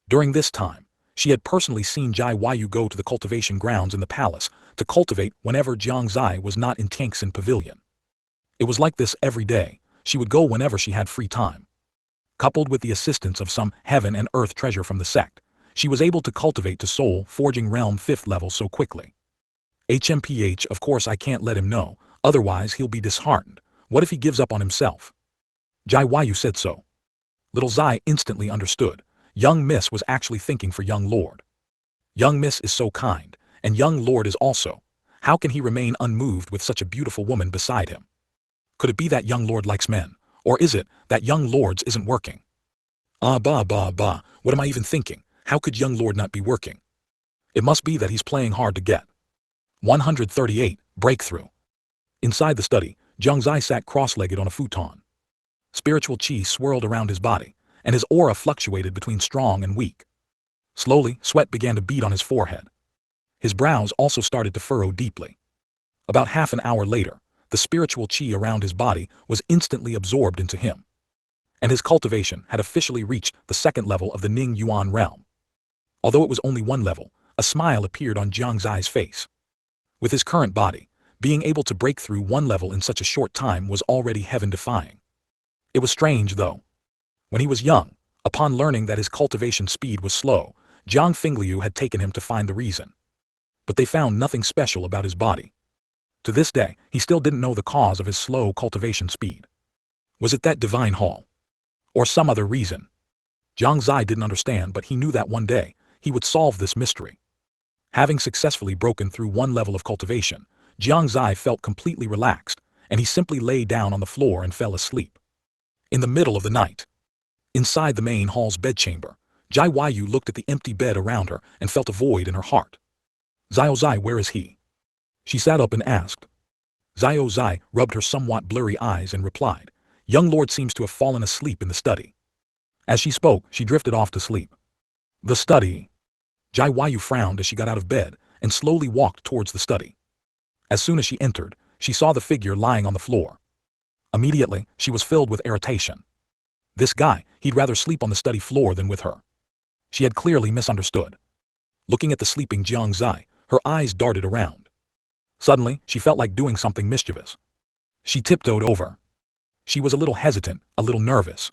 During this time, she had personally seen Jai Yu go to the cultivation grounds in the palace to cultivate whenever Jiang Xie was not in Tianxin Pavilion. It was like this every day. She would go whenever she had free time. Coupled with the assistance of some heaven and earth treasure from the sect, she was able to cultivate to soul forging realm 5th level so quickly. HMPH, of course I can't let him know, otherwise he'll be disheartened. What if he gives up on himself? Jai Yu said so. Little Zai instantly understood. Young miss was actually thinking for young lord. Young miss is so kind, and young lord is also. How can he remain unmoved with such a beautiful woman beside him? Could it be that young lord likes men, or is it that young lord's isn't working? What am I even thinking? How could young lord not be working? It must be that he's playing hard to get. 138, Breakthrough. Inside the study, Jiang Xie sat cross-legged on a futon. Spiritual chi swirled around his body, and his aura fluctuated between strong and weak. Slowly, sweat began to bead on his forehead. His brows also started to furrow deeply. About half an hour later, the spiritual chi around his body was instantly absorbed into him. And his cultivation had officially reached the 2nd level of the Ning Yuan realm. Although it was only 1 level, a smile appeared on Jiang Zai's face. With his current body, being able to break through 1 level in such a short time was already heaven-defying. It was strange, though. When he was young, upon learning that his cultivation speed was slow, Jiang Fingliu had taken him to find the reason. But they found nothing special about his body. To this day, he still didn't know the cause of his slow cultivation speed. Was it that divine hall? Or some other reason? Jiang Xie didn't understand, but he knew that one day, he would solve this mystery. Having successfully broken through 1 level of cultivation, Jiang Xie felt completely relaxed, and he simply lay down on the floor and fell asleep. In the middle of the night, inside the main hall's bedchamber, Jai Yu looked at the empty bed around her and felt a void in her heart. Zio Zai, where is he? She sat up and asked. Zio Zai rubbed her somewhat blurry eyes and replied, "Young lord seems to have fallen asleep in the study." As she spoke, she drifted off to sleep. The study. Jai Yu frowned as she got out of bed and slowly walked towards the study. As soon as she entered, she saw the figure lying on the floor. Immediately, she was filled with irritation. This guy, he'd rather sleep on the study floor than with her. She had clearly misunderstood. Looking at the sleeping Jiang Xie, her eyes darted around. Suddenly, she felt like doing something mischievous. She tiptoed over. She was a little hesitant, a little nervous.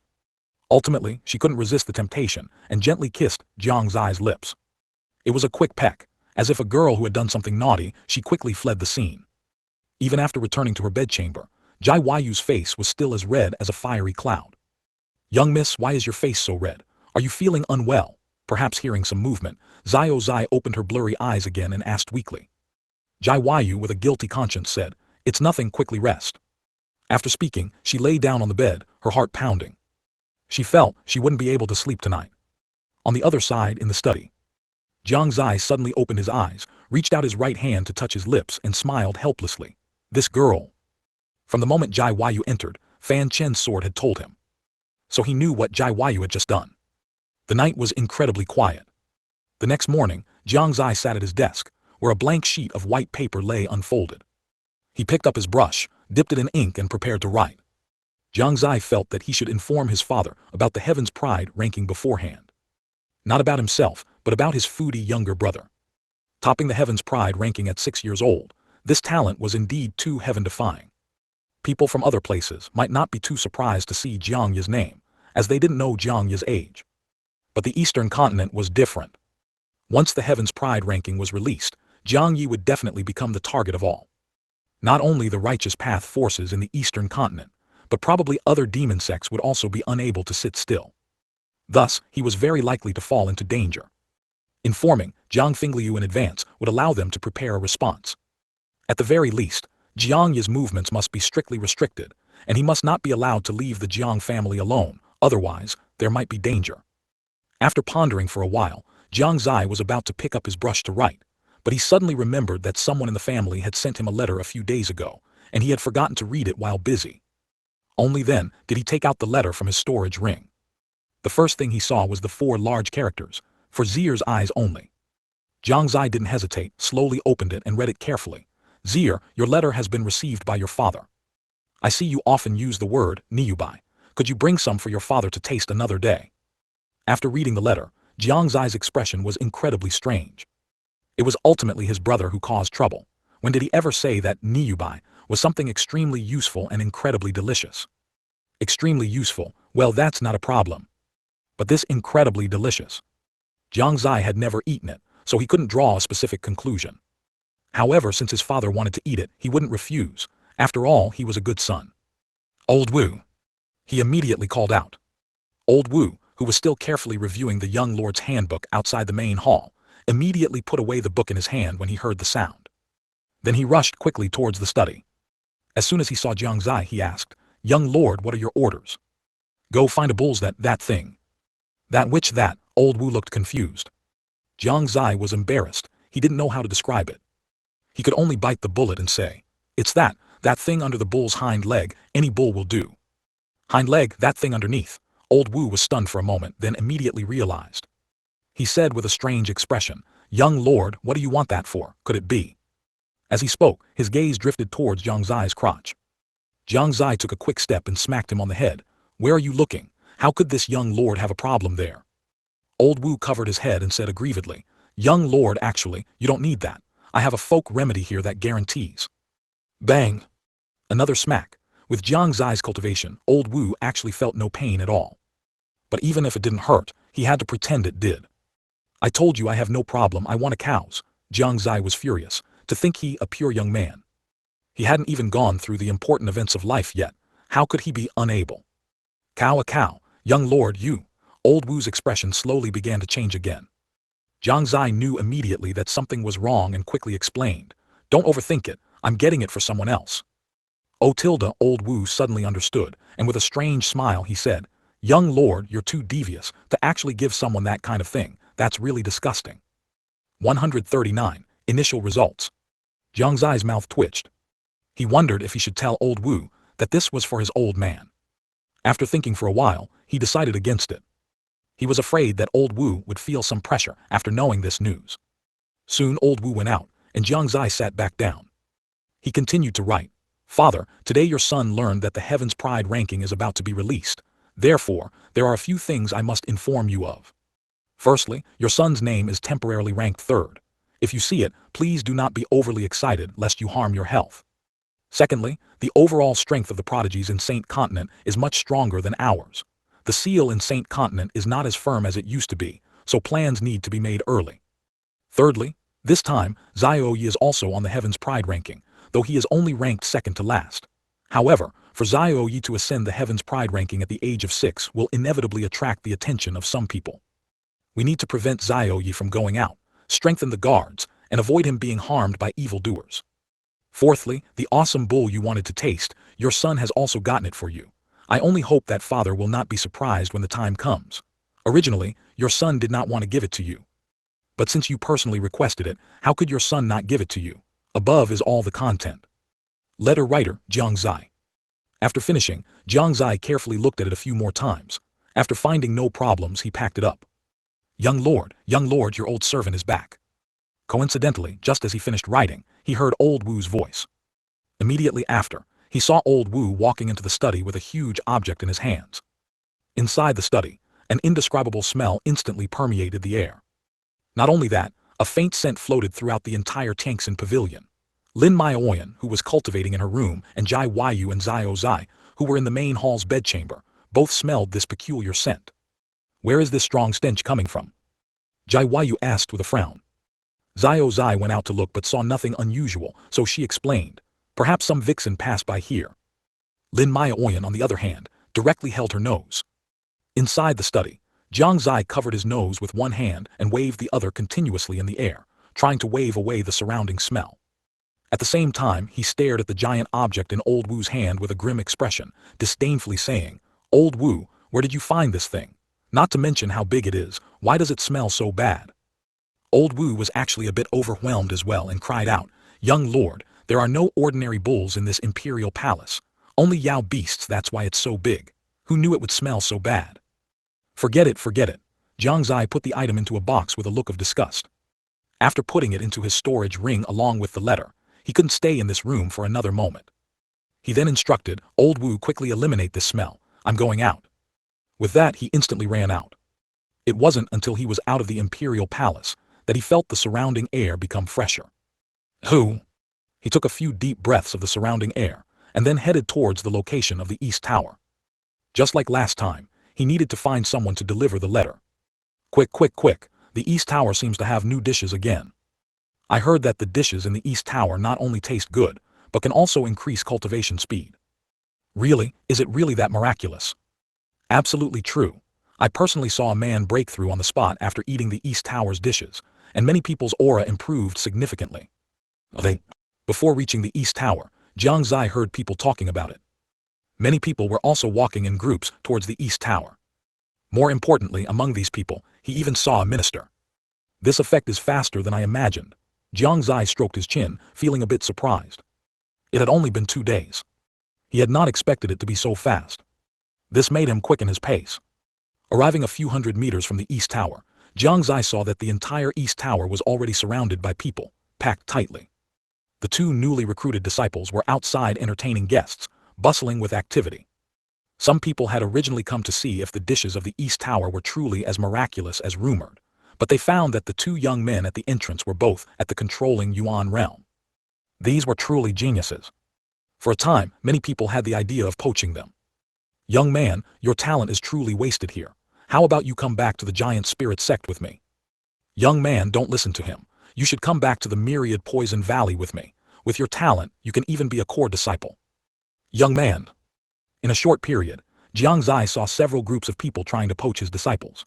Ultimately, she couldn't resist the temptation and gently kissed Jiang Xie's lips. It was a quick peck. As if a girl who had done something naughty, she quickly fled the scene. Even after returning to her bedchamber, Jai Yu's face was still as red as a fiery cloud. "Young miss, why is your face so red? Are you feeling unwell?" Perhaps hearing some movement, Zio Zai opened her blurry eyes again and asked weakly. Jai Yu, with a guilty conscience, said, "It's nothing, quickly rest." After speaking, she lay down on the bed, her heart pounding. She felt she wouldn't be able to sleep tonight. On the other side, in the study, Jiang Xie suddenly opened his eyes, reached out his right hand to touch his lips and smiled helplessly. This girl. From the moment Jai Yu entered, Fanchen's sword had told him. So he knew what Jai Yu had just done. The night was incredibly quiet. The next morning, Jiang Xie sat at his desk, where a blank sheet of white paper lay unfolded. He picked up his brush, dipped it in ink and prepared to write. Jiang Xie felt that he should inform his father about the Heaven's Pride ranking beforehand. Not about himself, but about his foodie younger brother. Topping the Heaven's Pride ranking at 6 years old, this talent was indeed too heaven-defying. People from other places might not be too surprised to see Jiang Ye's name, as they didn't know Jiang Ye's age. But the Eastern Continent was different. Once the Heaven's Pride ranking was released, Jiang Ye would definitely become the target of all. Not only the righteous path forces in the Eastern Continent, but probably other demon sects would also be unable to sit still. Thus, he was very likely to fall into danger. Informing Jiang Fingliu in advance would allow them to prepare a response. At the very least, Jiang Ye's movements must be strictly restricted, and he must not be allowed to leave the Jiang family alone, otherwise, there might be danger. After pondering for a while, Jiang Xie was about to pick up his brush to write, but he suddenly remembered that someone in the family had sent him a letter a few days ago, and he had forgotten to read it while busy. Only then did he take out the letter from his storage ring. The first thing he saw was the 4 large characters, for Zier's eyes only. Jiang Xie didn't hesitate, slowly opened it and read it carefully. Zier, your letter has been received by your father. I see you often use the word, niyubai. Could you bring some for your father to taste another day? After reading the letter, Jiang Xie's expression was incredibly strange. It was ultimately his brother who caused trouble. When did he ever say that niyubai was something extremely useful and incredibly delicious? Extremely useful, well, that's not a problem. But this incredibly delicious. Jiang Xie had never eaten it, so he couldn't draw a specific conclusion. However, since his father wanted to eat it, he wouldn't refuse. After all, he was a good son. Old Wu. He immediately called out. Old Wu, who was still carefully reviewing the young lord's handbook outside the main hall, immediately put away the book in his hand when he heard the sound. Then he rushed quickly towards the study. As soon as he saw Jiang Xie, he asked, Young lord, what are your orders? Go find a bull's that thing. That which that? Old Wu looked confused. Jiang Xie was embarrassed. He didn't know how to describe it. He could only bite the bullet and say, It's that thing under the bull's hind leg, any bull will do. Hind leg, that thing underneath. Old Wu was stunned for a moment, then immediately realized. He said with a strange expression, Young lord, what do you want that for? Could it be? As he spoke, his gaze drifted towards Jiang Xie's crotch. Jiang Xie took a quick step and smacked him on the head. Where are you looking? How could this young lord have a problem there? Old Wu covered his head and said aggrievedly, Young lord, actually, you don't need that. I have a folk remedy here that guarantees. Bang! Another smack. With Jiang Xie's cultivation, Old Wu actually felt no pain at all. But even if it didn't hurt, he had to pretend it did. I told you I have no problem, I want a cows. Jiang Xie was furious. To think he, a pure young man. He hadn't even gone through the important events of life yet. How could he be unable? Cow, a cow. Young lord, you. Old Wu's expression slowly began to change again. Jiang Xie knew immediately that something was wrong and quickly explained. Don't overthink it, I'm getting it for someone else. Oh tilde, Old Wu suddenly understood, and with a strange smile he said, Young lord, you're too devious to actually give someone that kind of thing. That's really disgusting. 139. Initial results. Jiang Xie's mouth twitched. He wondered if he should tell Old Wu that this was for his old man. After thinking for a while, he decided against it. He was afraid that Old Wu would feel some pressure after knowing this news. Soon Old Wu went out, and Jiang Xie sat back down. He continued to write, Father, today your son learned that the Heaven's Pride ranking is about to be released. Therefore, there are a few things I must inform you of. Firstly, your son's name is temporarily ranked 3rd. If you see it, please do not be overly excited lest you harm your health. Secondly, the overall strength of the prodigies in Saint Continent is much stronger than ours. The seal in Saint Continent is not as firm as it used to be, so plans need to be made early. Thirdly, this time, Zhao Yi is also on the Heaven's Pride ranking, though he is only ranked 2nd to last. However, for Zhao Yi to ascend the Heaven's Pride ranking at the age of 6 will inevitably attract the attention of some people. We need to prevent Zhao Yi from going out, strengthen the guards, and avoid him being harmed by evildoers. Fourthly, the awesome bull you wanted to taste, your son has also gotten it for you. I only hope that father will not be surprised when the time comes. Originally, your son did not want to give it to you. But since you personally requested it, how could your son not give it to you? Above is all the content. Letter writer, Jiang Xie. After finishing, Jiang Xie carefully looked at it a few more times. After finding no problems, he packed it up. Young lord, your old servant is back. Coincidentally, just as he finished writing, he heard Old Wu's voice. Immediately after, he saw Old Wu walking into the study with a huge object in his hands. Inside the study, an indescribable smell instantly permeated the air. Not only that, a faint scent floated throughout the entire Tianxin pavilion. Lin Maioyan, who was cultivating in her room, and Jai Waiyu and Zhao Zai, who were in the main hall's bedchamber, both smelled this peculiar scent. Where is this strong stench coming from? Jai Waiyu asked with a frown. Zhao Zai went out to look but saw nothing unusual, so she explained, perhaps some vixen passed by here. Lin Maoyan, on the other hand, directly held her nose. Inside the study, Jiang Xie covered his nose with one hand and waved the other continuously in the air, trying to wave away the surrounding smell. At the same time, he stared at the giant object in Old Wu's hand with a grim expression, disdainfully saying, "Old Wu, where did you find this thing? Not to mention how big it is, why does it smell so bad?" Old Wu was actually a bit overwhelmed as well and cried out, "Young lord, there are no ordinary bulls in this imperial palace. Only Yao beasts, that's why it's so big. Who knew it would smell so bad?" Forget it, forget it. Jiang Xie put the item into a box with a look of disgust. After putting it into his storage ring along with the letter, he couldn't stay in this room for another moment. He then instructed, "Old Wu, quickly eliminate this smell. I'm going out." With that, he instantly ran out. It wasn't until he was out of the imperial palace that he felt the surrounding air become fresher. Who? He took a few deep breaths of the surrounding air, and then headed towards the location of the East Tower. Just like last time, he needed to find someone to deliver the letter. Quick, quick, quick, the East Tower seems to have new dishes again. I heard that the dishes in the East Tower not only taste good, but can also increase cultivation speed. Really? Is it really that miraculous? Absolutely true. I personally saw a man break through on the spot after eating the East Tower's dishes, and many people's aura improved significantly. Before reaching the East Tower, Jiang Xie heard people talking about it. Many people were also walking in groups towards the East Tower. More importantly, among these people, he even saw a minister. This effect is faster than I imagined. Jiang Xie stroked his chin, feeling a bit surprised. It had only been 2 days. He had not expected it to be so fast. This made him quicken his pace. Arriving a few hundred meters from the East Tower, Jiang Xie saw that the entire East Tower was already surrounded by people, packed tightly. The 2 newly recruited disciples were outside entertaining guests, bustling with activity. Some people had originally come to see if the dishes of the East Tower were truly as miraculous as rumored, but they found that the 2 young men at the entrance were both at the controlling Yuan realm. These were truly geniuses. For a time, many people had the idea of poaching them. "Young man, your talent is truly wasted here. How about you come back to the giant spirit sect with me?" "Young man, don't listen to him. You should come back to the myriad poison valley with me. With your talent, you can even be a core disciple." "Young man." In a short period, Jiang Xie saw several groups of people trying to poach his disciples.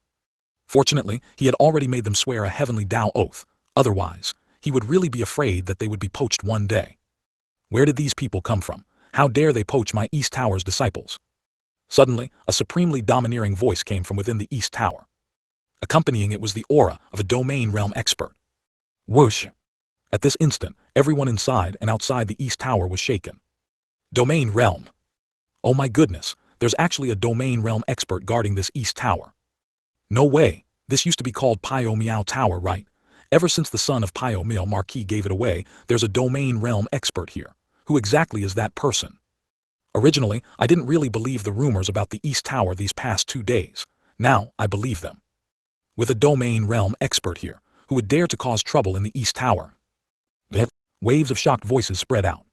Fortunately, he had already made them swear a heavenly Tao oath, otherwise, he would really be afraid that they would be poached one day. Where did these people come from? How dare they poach my East Tower's disciples? Suddenly, a supremely domineering voice came from within the East Tower. Accompanying it was the aura of a domain realm expert. Whoosh! At this instant, everyone inside and outside the East Tower was shaken. Domain realm. Oh my goodness, there's actually a domain realm expert guarding this East Tower. No way, this used to be called Pio Miao Tower, right? Ever since the son of Pio Miao Marquis gave it away, there's a domain realm expert here. Who exactly is that person? Originally, I didn't really believe the rumors about the East Tower these past 2 days. Now, I believe them. With a domain realm expert here, who would dare to cause trouble in the East Tower? Waves of shocked voices spread out.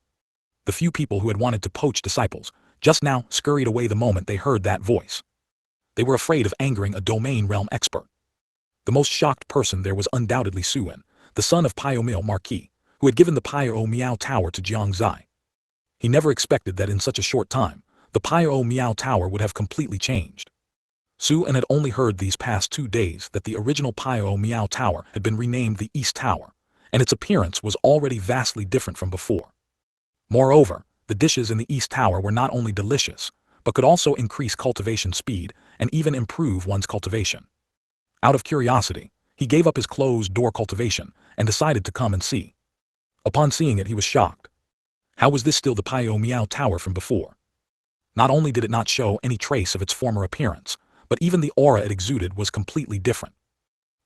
The few people who had wanted to poach disciples, just now scurried away the moment they heard that voice. They were afraid of angering a domain realm expert. The most shocked person there was undoubtedly Suan, the son of Pio Miao Marquis, who had given the Pio Miao Tower to Jiang Xie. He never expected that in such a short time, the Pio Miao Tower would have completely changed. Suan had only heard these past 2 days that the original Pio Miao Tower had been renamed the East Tower, and its appearance was already vastly different from before. Moreover, the dishes in the East Tower were not only delicious, but could also increase cultivation speed and even improve one's cultivation. Out of curiosity, he gave up his closed-door cultivation and decided to come and see. Upon seeing it, he was shocked. How was this still the Pio Miao Tower from before? Not only did it not show any trace of its former appearance, but even the aura it exuded was completely different.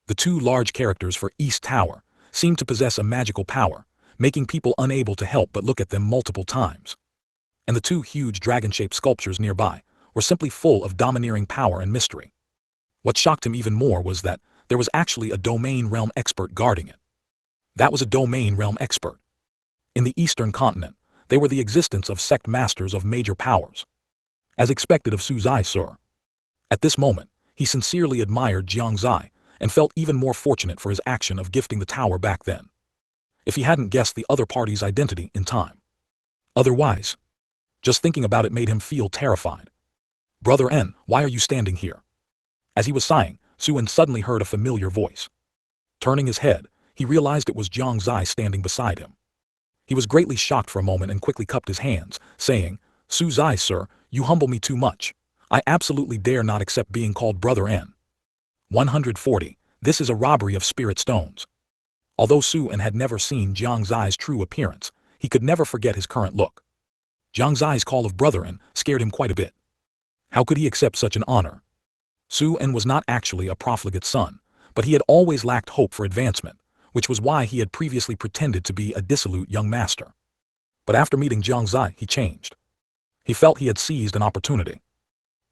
The 2 large characters for East Tower seemed to possess a magical power, making people unable to help but look at them multiple times. And the 2 huge dragon-shaped sculptures nearby were simply full of domineering power and mystery. What shocked him even more was that there was actually a domain realm expert guarding it. That was a domain realm expert. In the Eastern Continent, they were the existence of sect masters of major powers. As expected of Su Zai Sur. At this moment, he sincerely admired Jiang Xie and felt even more fortunate for his action of gifting the tower back then. If he hadn't guessed the other party's identity in time. Otherwise, Just thinking about it made him feel terrified. "Brother N, why are you standing here?" As he was sighing, Suen suddenly heard a familiar voice. Turning his head, he realized it was Jiang Xie standing beside him. He was greatly shocked for a moment and quickly cupped his hands, saying, "Su Xie, sir, you humble me too much. I absolutely dare not accept being called Brother N." 140. This is a robbery of spirit stones. Although Suen had never seen Jiang Xie's true appearance, he could never forget his current look. Jiang Xie's call of Brother N scared him quite a bit. How could he accept such an honor? Suen was not actually a profligate son, but he had always lacked hope for advancement, which was why he had previously pretended to be a dissolute young master. But after meeting Jiang Xie, he changed. He felt he had seized an opportunity.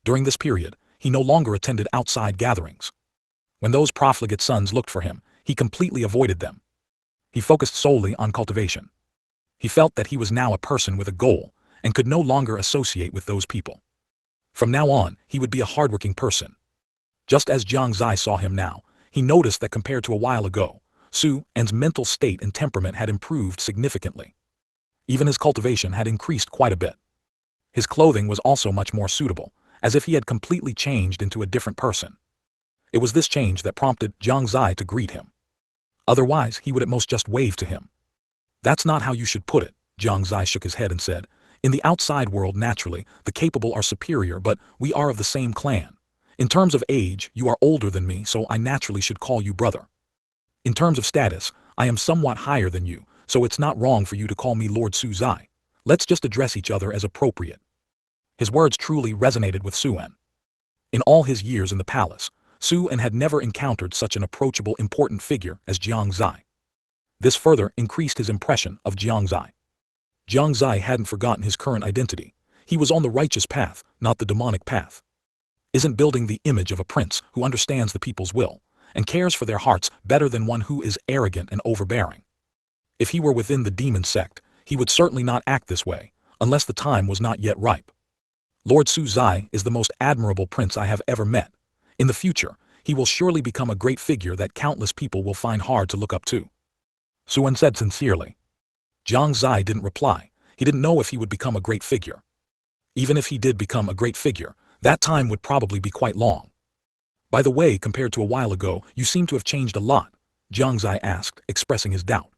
During this period, he no longer attended outside gatherings. When those profligate sons looked for him, he completely avoided them. He focused solely on cultivation. He felt that he was now a person with a goal, and could no longer associate with those people. From now on, he would be a hardworking person. Just as Jiang Xie saw him now, he noticed that compared to a while ago, Suen's mental state and temperament had improved significantly. Even his cultivation had increased quite a bit. His clothing was also much more suitable, as if he had completely changed into a different person. It was this change that prompted Jiang Xie to greet him. Otherwise, he would at most just wave to him. "That's not how you should put it," Jiang Xie shook his head and said. "In the outside world, naturally, the capable are superior, but we are of the same clan. In terms of age, you are older than me, so I naturally should call you brother. In terms of status, I am somewhat higher than you, so it's not wrong for you to call me Lord Su Xie. Let's just address each other as appropriate." His words truly resonated with Suen. In all his years in the palace, Suen had never encountered such an approachable, important figure as Jiang Xie. This further increased his impression of Jiang Xie. Jiang Xie hadn't forgotten his current identity. He was on the righteous path, not the demonic path. Isn't building the image of a prince who understands the people's will and cares for their hearts better than one who is arrogant and overbearing? If he were within the demon sect, he would certainly not act this way, unless the time was not yet ripe. Lord Su Xie is the most admirable prince I have ever met. In the future, he will surely become a great figure that countless people will find hard to look up to. Suen said sincerely. Jiang Xie didn't reply. He didn't know if he would become a great figure. Even if he did become a great figure, that time would probably be quite long. "By the way, compared to a while ago, you seem to have changed a lot," Jiang Xie asked, expressing his doubt.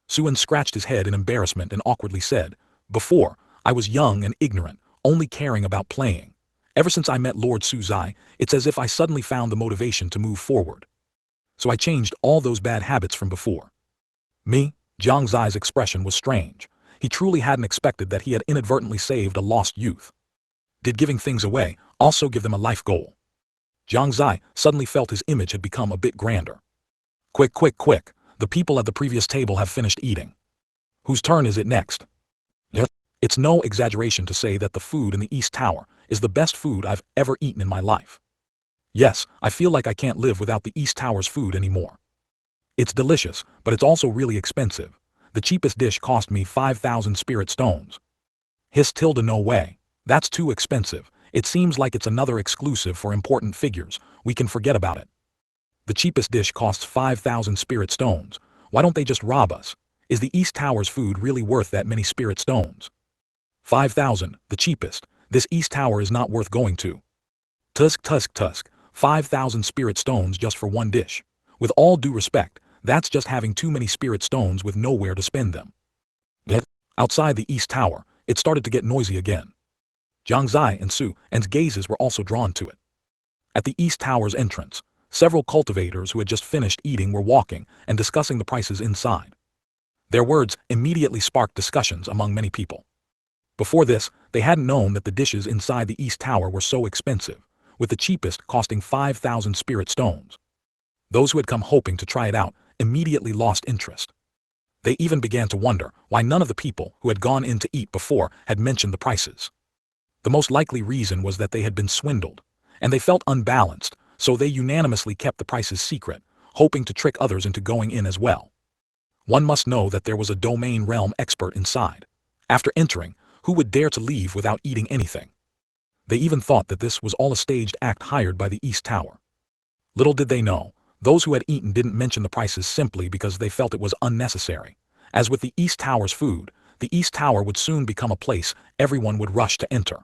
Suen scratched his head in embarrassment and awkwardly said, "Before, I was young and ignorant, only caring about playing. Ever since I met Lord Su Xie, it's as if I suddenly found the motivation to move forward. So I changed all those bad habits from before." Me? Jiang Xie's expression was strange. He truly hadn't expected that he had inadvertently saved a lost youth. Did giving things away also give them a life goal? Jiang Xie suddenly felt his image had become a bit grander. "Quick, quick, quick. The people at the previous table have finished eating. Whose turn is it next?" It's no exaggeration to say that the food in the East Tower is the best food I've ever eaten in my life. Yes, I feel like I can't live without the East Tower's food anymore. It's delicious, but it's also really expensive. The cheapest dish cost me 5,000 spirit stones. Hiss tilde, no way. That's too expensive. It seems like it's another exclusive for important figures. We can forget about it. The cheapest dish costs 5,000 spirit stones. Why don't they just rob us? Is the East Tower's food really worth that many spirit stones? 5,000, the cheapest. This East Tower is not worth going to. Tusk, tusk, tusk. 5,000 spirit stones just for one dish. With all due respect, that's just having too many spirit stones with nowhere to spend them. Yet, outside the East Tower, it started to get noisy again. Jiang Xie and Suen's gazes were also drawn to it. At the East Tower's entrance, several cultivators who had just finished eating were walking and discussing the prices inside. Their words immediately sparked discussions among many people. Before this, they hadn't known that the dishes inside the East Tower were so expensive, with the cheapest costing 5,000 spirit stones. Those who had come hoping to try it out immediately lost interest. They even began to wonder why none of the people who had gone in to eat before had mentioned the prices. The most likely reason was that they had been swindled, and they felt unbalanced, so they unanimously kept the prices secret, hoping to trick others into going in as well. One must know that there was a domain realm expert inside. After entering, who would dare to leave without eating anything? They even thought that this was all a staged act hired by the East Tower. Little did they know, those who had eaten didn't mention the prices simply because they felt it was unnecessary. As with the East Tower's food, the East Tower would soon become a place everyone would rush to enter.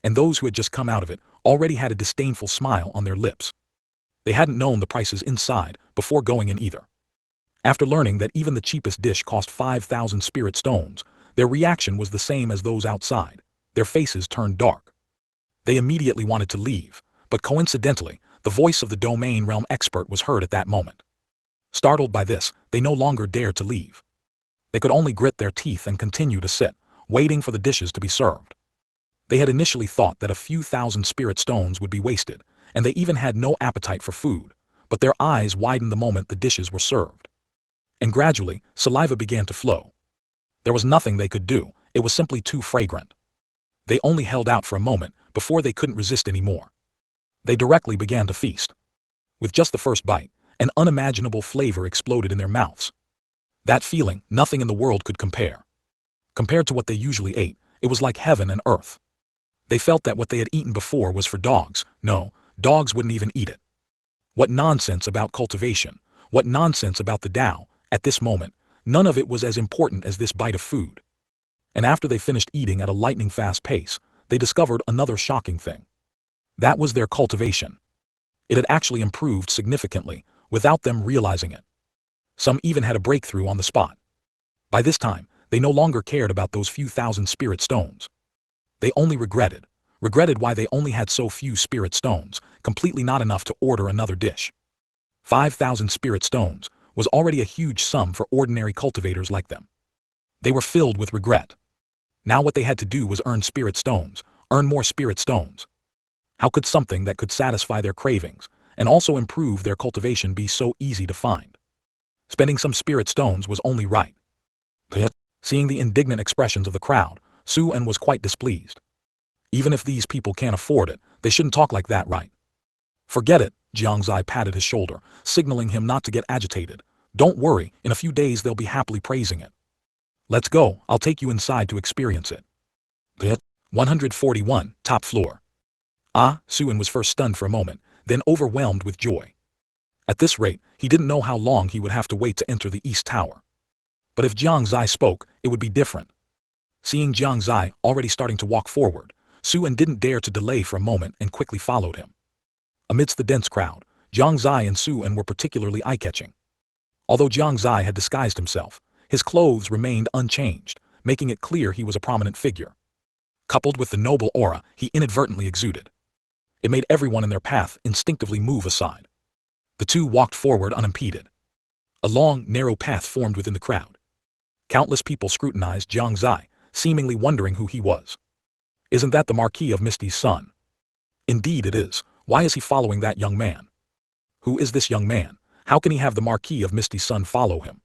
And those who had just come out of it already had a disdainful smile on their lips. They hadn't known the prices inside before going in either. After learning that even the cheapest dish cost 5,000 spirit stones, their reaction was the same as those outside. Their faces turned dark. They immediately wanted to leave, but coincidentally, the voice of the domain realm expert was heard at that moment. Startled by this, they no longer dared to leave. They could only grit their teeth and continue to sit, waiting for the dishes to be served. They had initially thought that a few thousand spirit stones would be wasted, and they even had no appetite for food, but their eyes widened the moment the dishes were served. And gradually, saliva began to flow. There was nothing they could do, it was simply too fragrant. They only held out for a moment before they couldn't resist anymore. They directly began to feast. With just the first bite, an unimaginable flavor exploded in their mouths. That feeling, nothing in the world could compare. Compared to what they usually ate, it was like heaven and earth. They felt that what they had eaten before was for dogs. No, dogs wouldn't even eat it. What nonsense about cultivation, what nonsense about the Tao. At this moment, none of it was as important as this bite of food. And after they finished eating at a lightning-fast pace, they discovered another shocking thing. That was their cultivation. It had actually improved significantly, without them realizing it. Some even had a breakthrough on the spot. By this time, they no longer cared about those few thousand spirit stones. They only regretted why they only had so few spirit stones, completely not enough to order another dish. 5,000 spirit stones was already a huge sum for ordinary cultivators like them. They were filled with regret. Now what they had to do was earn spirit stones, earn more spirit stones. How could something that could satisfy their cravings and also improve their cultivation be so easy to find? Spending some spirit stones was only right. Seeing the indignant expressions of the crowd, Su-en was quite displeased. Even if these people can't afford it, they shouldn't talk like that, right? Forget it, Jiang Xie patted his shoulder, signaling him not to get agitated. Don't worry, in a few days they'll be happily praising it. Let's go, I'll take you inside to experience it. 141, top floor. Su-en was first stunned for a moment, then overwhelmed with joy. At this rate, he didn't know how long he would have to wait to enter the East Tower. But if Jiang Xie spoke, it would be different. Seeing Jiang Xie already starting to walk forward, Su-en didn't dare to delay for a moment and quickly followed him. Amidst the dense crowd, Jiang Xie and Su-en were particularly eye-catching. Although Jiang Xie had disguised himself, his clothes remained unchanged, making it clear he was a prominent figure. Coupled with the noble aura he inadvertently exuded, it made everyone in their path instinctively move aside. The two walked forward unimpeded. A long, narrow path formed within the crowd. Countless people scrutinized Jiang Xie, seemingly wondering who he was. Isn't that the Marquis of Misty's son? Indeed it is. Why is he following that young man? Who is this young man? How can he have the Marquis of Misty's son follow him?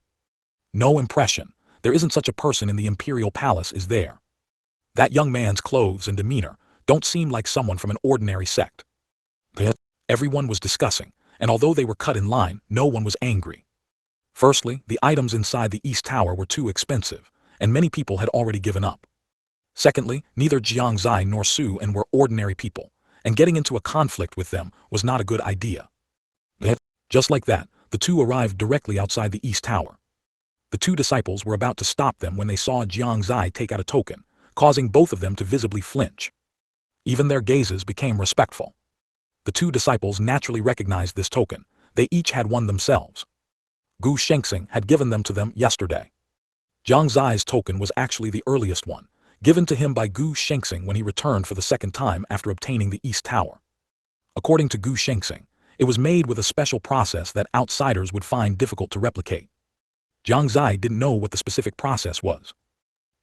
No impression. There isn't such a person in the Imperial Palace, is there? That young man's clothes and demeanor don't seem like someone from an ordinary sect. Everyone was discussing, and although they were cut in line, no one was angry. Firstly, the items inside the East Tower were too expensive, and many people had already given up. Secondly, neither Jiang Xie nor Su-en were ordinary people, and getting into a conflict with them was not a good idea. Just like that, the two arrived directly outside the East Tower. The two disciples were about to stop them when they saw Jiang Xie take out a token, causing both of them to visibly flinch. Even their gazes became respectful. The two disciples naturally recognized this token. They each had one themselves. Gu Shengxing had given them to them yesterday. Jiang Xie's token was actually the earliest one, given to him by Gu Shengxing when he returned for the second time after obtaining the East Tower. According to Gu Shengxing, it was made with a special process that outsiders would find difficult to replicate. Jiang Xie didn't know what the specific process was.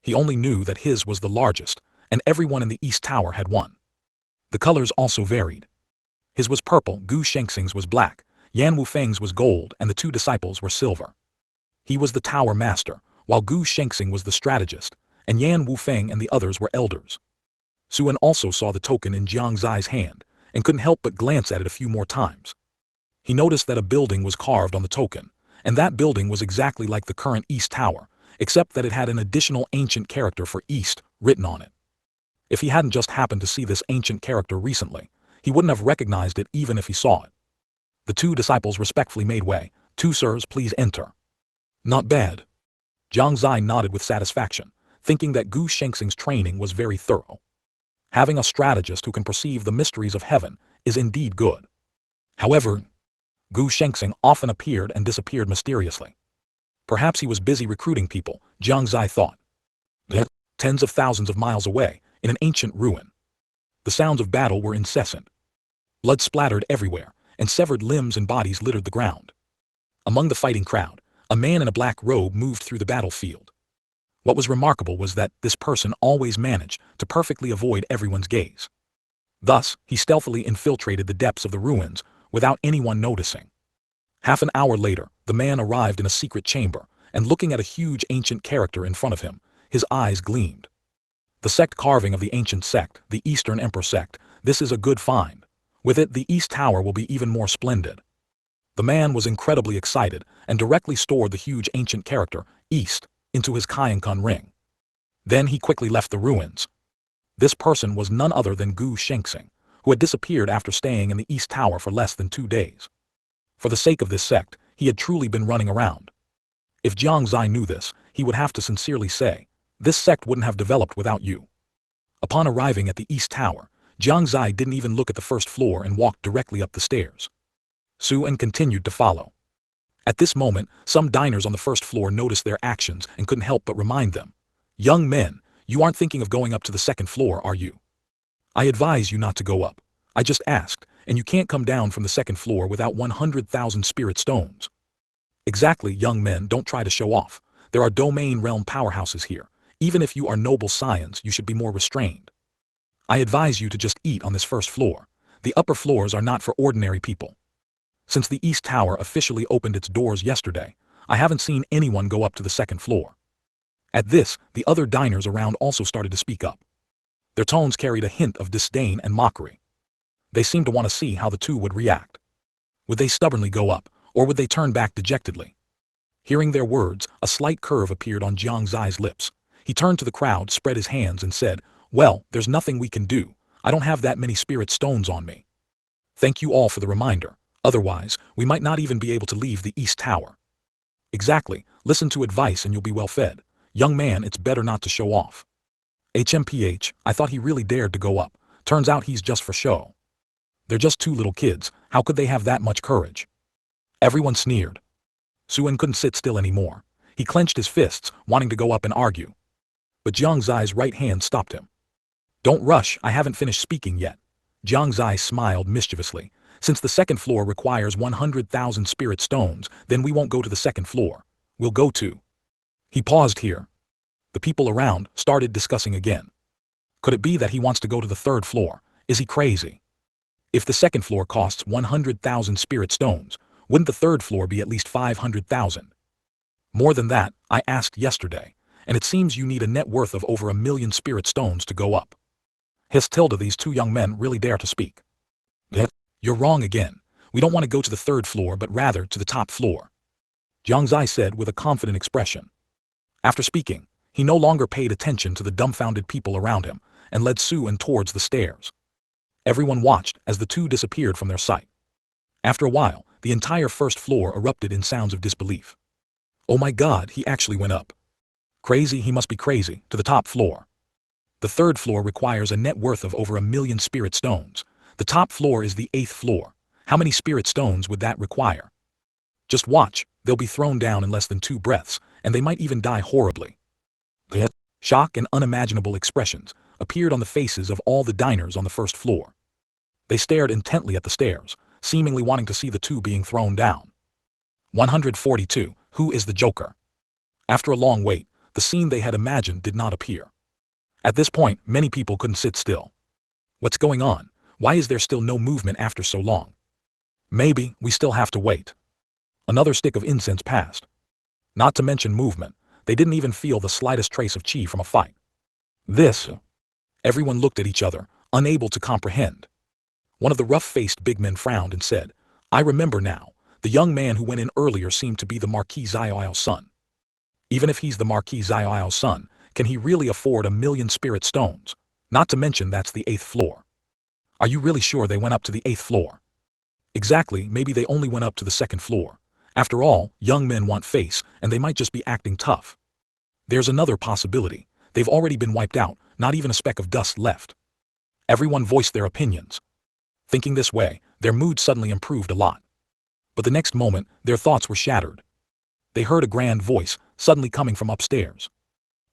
He only knew that his was the largest, and everyone in the East Tower had one. The colors also varied. His was purple, Gu Shengxing's was black, Yan Wufeng's was gold, and the two disciples were silver. He was the tower master, while Gu Shengxing was the strategist, and Yan Wufeng and the others were elders. Su-en also saw the token in Jiang Xie's hand, and couldn't help but glance at it a few more times. He noticed that a building was carved on the token, and that building was exactly like the current East Tower, except that it had an additional ancient character for East written on it. If he hadn't just happened to see this ancient character recently, he wouldn't have recognized it even if he saw it. The two disciples respectfully made way. "Two sirs, please enter." "Not bad." Jiang Xie nodded with satisfaction, thinking that Gu Shengxing's training was very thorough. Having a strategist who can perceive the mysteries of heaven is indeed good. However, Gu Shengxing often appeared and disappeared mysteriously. Perhaps he was busy recruiting people, Jiang Xie thought. Tens of thousands of miles away, in an ancient ruin. The sounds of battle were incessant. Blood splattered everywhere, and severed limbs and bodies littered the ground. Among the fighting crowd, a man in a black robe moved through the battlefield. What was remarkable was that this person always managed to perfectly avoid everyone's gaze. Thus, he stealthily infiltrated the depths of the ruins without anyone noticing. Half an hour later, the man arrived in a secret chamber, and looking at a huge ancient character in front of him, his eyes gleamed. The sect carving of the ancient sect, the Eastern Emperor sect, this is a good find. With it, the East Tower will be even more splendid. The man was incredibly excited and directly stored the huge ancient character, East, into his Kainkun ring. Then he quickly left the ruins. This person was none other than Gu Shengxing, who had disappeared after staying in the East Tower for less than 2 days. For the sake of this sect, he had truly been running around. If Jiang Xie knew this, he would have to sincerely say, "This sect wouldn't have developed without you." Upon arriving at the East Tower, Jiang Xie didn't even look at the first floor and walked directly up the stairs. Su-en continued to follow. At this moment, some diners on the first floor noticed their actions and couldn't help but remind them, "Young men, you aren't thinking of going up to the second floor, are you? I advise you not to go up. I just asked, and you can't come down from the second floor without 100,000 spirit stones." Exactly, young men, don't try to show off. There are domain realm powerhouses here. Even if you are noble scions, you should be more restrained. I advise you to just eat on this first floor. The upper floors are not for ordinary people. Since the East Tower officially opened its doors yesterday, I haven't seen anyone go up to the second floor. At this, the other diners around also started to speak up. Their tones carried a hint of disdain and mockery. They seemed to want to see how the two would react. Would they stubbornly go up, or would they turn back dejectedly? Hearing their words, a slight curve appeared on Jiang Xie's lips. He turned to the crowd, spread his hands, and said, "Well, there's nothing we can do. I don't have that many spirit stones on me. Thank you all for the reminder. Otherwise, we might not even be able to leave the East Tower." Exactly, listen to advice and you'll be well fed. Young man, it's better not to show off. HMPH, I thought he really dared to go up. Turns out he's just for show. They're just 2 little kids, how could they have that much courage? Everyone sneered. Su-en couldn't sit still anymore. He clenched his fists, wanting to go up and argue. But Jiang Xie's right hand stopped him. "Don't rush, I haven't finished speaking yet." Jiang Xie smiled mischievously. "Since the second floor requires 100,000 spirit stones, then we won't go to the second floor. We'll go to..." He paused here. The people around started discussing again. Could it be that he wants to go to the third floor? Is he crazy? If the second floor costs 100,000 spirit stones, wouldn't the third floor be at least 500,000? More than that, I asked yesterday, and it seems you need a net worth of over 1,000,000 spirit stones to go up. His tilde, these 2 young men really dare to speak. You're wrong again. We don't want to go to the third floor but rather to the top floor, Jiang Xie said with a confident expression. After speaking, he no longer paid attention to the dumbfounded people around him and led Su-en towards the stairs. Everyone watched as the 2 disappeared from their sight. After a while, the entire first floor erupted in sounds of disbelief. Oh my God, he actually went up. Crazy, he must be crazy, to the top floor. The third floor requires a net worth of over 1,000,000 spirit stones. The top floor is the 8th floor. How many spirit stones would that require? Just watch, they'll be thrown down in less than 2 breaths, and they might even die horribly. Shock and unimaginable expressions appeared on the faces of all the diners on the first floor. They stared intently at the stairs, seemingly wanting to see the 2 being thrown down. 142. Who is the Joker? After a long wait, the scene they had imagined did not appear. At this point, many people couldn't sit still. What's going on? Why is there still no movement after so long? Maybe we still have to wait. Another stick of incense passed. Not to mention movement, they didn't even feel the slightest trace of chi from a fight. This. Everyone looked at each other, unable to comprehend. One of the rough-faced big men frowned and said, "I remember now. The young man who went in earlier seemed to be the Marquis Xiaoyao's son. Even if he's the Marquis Xiaoyao's son, can he really afford 1,000,000 spirit stones? Not to mention that's the 8th floor. Are you really sure they went up to the 8th floor? Exactly, maybe they only went up to the 2nd floor. After all, young men want face, and they might just be acting tough. There's another possibility. They've already been wiped out, not even a speck of dust left. Everyone voiced their opinions. Thinking this way, their mood suddenly improved a lot. But the next moment, their thoughts were shattered. They heard a grand voice, suddenly coming from upstairs.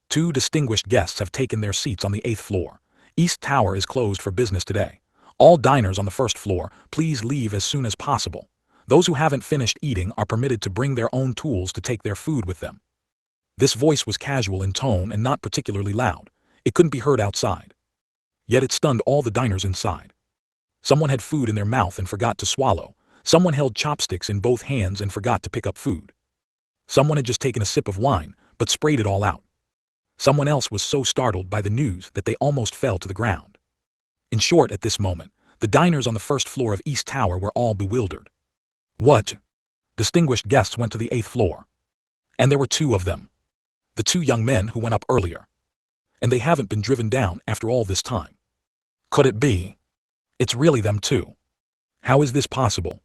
Two distinguished guests have taken their seats on the 8th floor. East Tower is closed for business today. All diners on the 1st floor, please leave as soon as possible. Those who haven't finished eating are permitted to bring their own tools to take their food with them. This voice was casual in tone and not particularly loud. It couldn't be heard outside. Yet it stunned all the diners inside. Someone had food in their mouth and forgot to swallow. Someone held chopsticks in both hands and forgot to pick up food. Someone had just taken a sip of wine, but sprayed it all out. Someone else was so startled by the news that they almost fell to the ground. In short, at this moment, the diners on the 1st floor of East Tower were all bewildered. What? Distinguished guests went to the 8th floor. And there were 2 of them. The 2 young men who went up earlier. And they haven't been driven down after all this time. Could it be? It's really them too. How is this possible?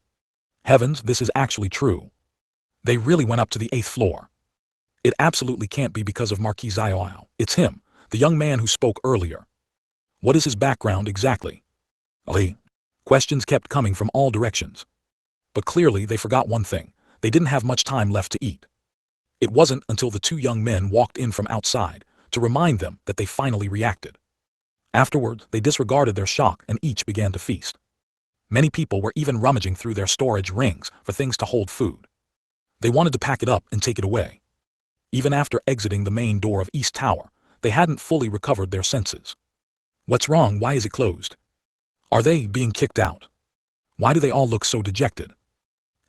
Heavens, this is actually true. They really went up to the 8th floor. It absolutely can't be because of Marquis Zioao. It's him, the young man who spoke earlier. What is his background exactly? Questions kept coming from all directions. But clearly they forgot one thing. They didn't have much time left to eat. It wasn't until the 2 young men walked in from outside to remind them that they finally reacted. Afterwards, they disregarded their shock and each began to feast. Many people were even rummaging through their storage rings for things to hold food. They wanted to pack it up and take it away. Even after exiting the main door of East Tower, they hadn't fully recovered their senses. What's wrong? Why is it closed? Are they being kicked out? Why do they all look so dejected?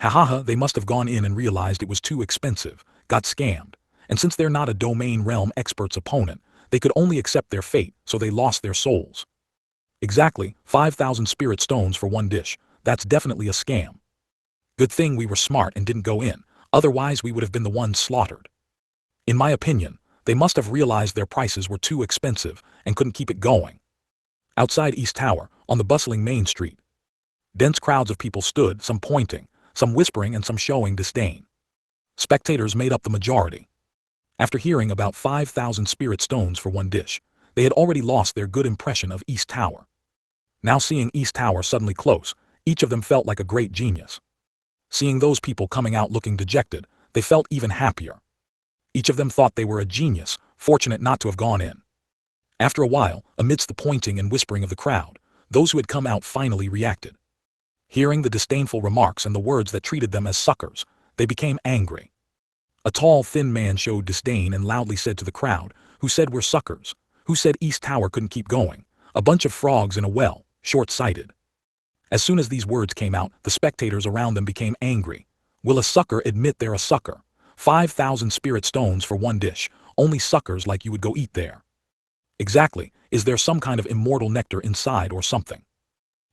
They must have gone in and realized it was too expensive, got scammed, and since they're not a domain realm expert's opponent, they could only accept their fate, so they lost their souls. Exactly, 5,000 spirit stones for one dish. That's definitely a scam. Good thing we were smart and didn't go in, otherwise we would have been the ones slaughtered. In my opinion, they must have realized their prices were too expensive and couldn't keep it going. Outside East Tower, on the bustling main street, dense crowds of people stood, some pointing, some whispering and some showing disdain. Spectators made up the majority. After hearing about 5,000 spirit stones for one dish, they had already lost their good impression of East Tower. Now seeing East Tower suddenly close, each of them felt like a great genius. Seeing those people coming out looking dejected, they felt even happier. Each of them thought they were a genius, fortunate not to have gone in. After a while, amidst the pointing and whispering of the crowd, those who had come out finally reacted. Hearing the disdainful remarks and the words that treated them as suckers, they became angry. A tall, thin man showed disdain and loudly said to the crowd, who said we're suckers, who said East Tower couldn't keep going, a bunch of frogs in a well, short-sighted. As soon as these words came out, the spectators around them became angry. Will a sucker admit they're a sucker? 5,000 spirit stones for one dish, only suckers like you would go eat there. Exactly, is there some kind of immortal nectar inside or something?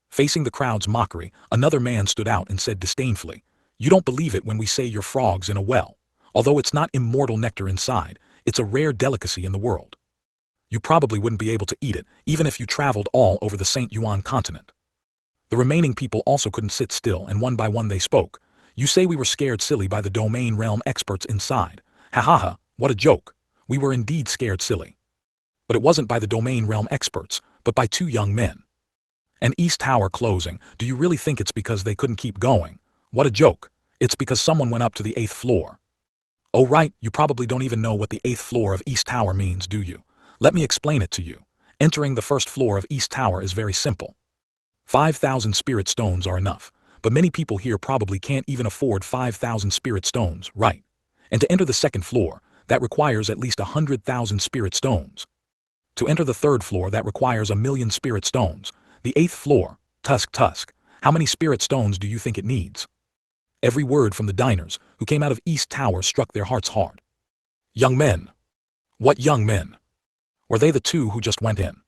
Facing the crowd's mockery, another man stood out and said disdainfully, you don't believe it when we say you're frogs in a well. Although it's not immortal nectar inside, it's a rare delicacy in the world. You probably wouldn't be able to eat it, even if you traveled all over the Shengyuan Continent. The remaining people also couldn't sit still, and one by one they spoke. You say we were scared silly by the domain realm experts inside. What a joke. We were indeed scared silly. But it wasn't by the domain realm experts, but by 2 young men. And East Tower closing, do you really think it's because they couldn't keep going? What a joke. It's because someone went up to the 8th floor. Oh right, you probably don't even know what the 8th floor of East Tower means, do you? Let me explain it to you. Entering the 1st floor of East Tower is very simple. 5,000 spirit stones are enough, but many people here probably can't even afford 5,000 spirit stones, right? And to enter the 2nd floor, that requires at least 100,000 spirit stones. To enter the 3rd floor, that requires 1,000,000 spirit stones. The 8th floor, Tusk, how many spirit stones do you think it needs? Every word from the diners, who came out of East Tower, struck their hearts hard. Young men. What young men? Were they the 2 who just went in?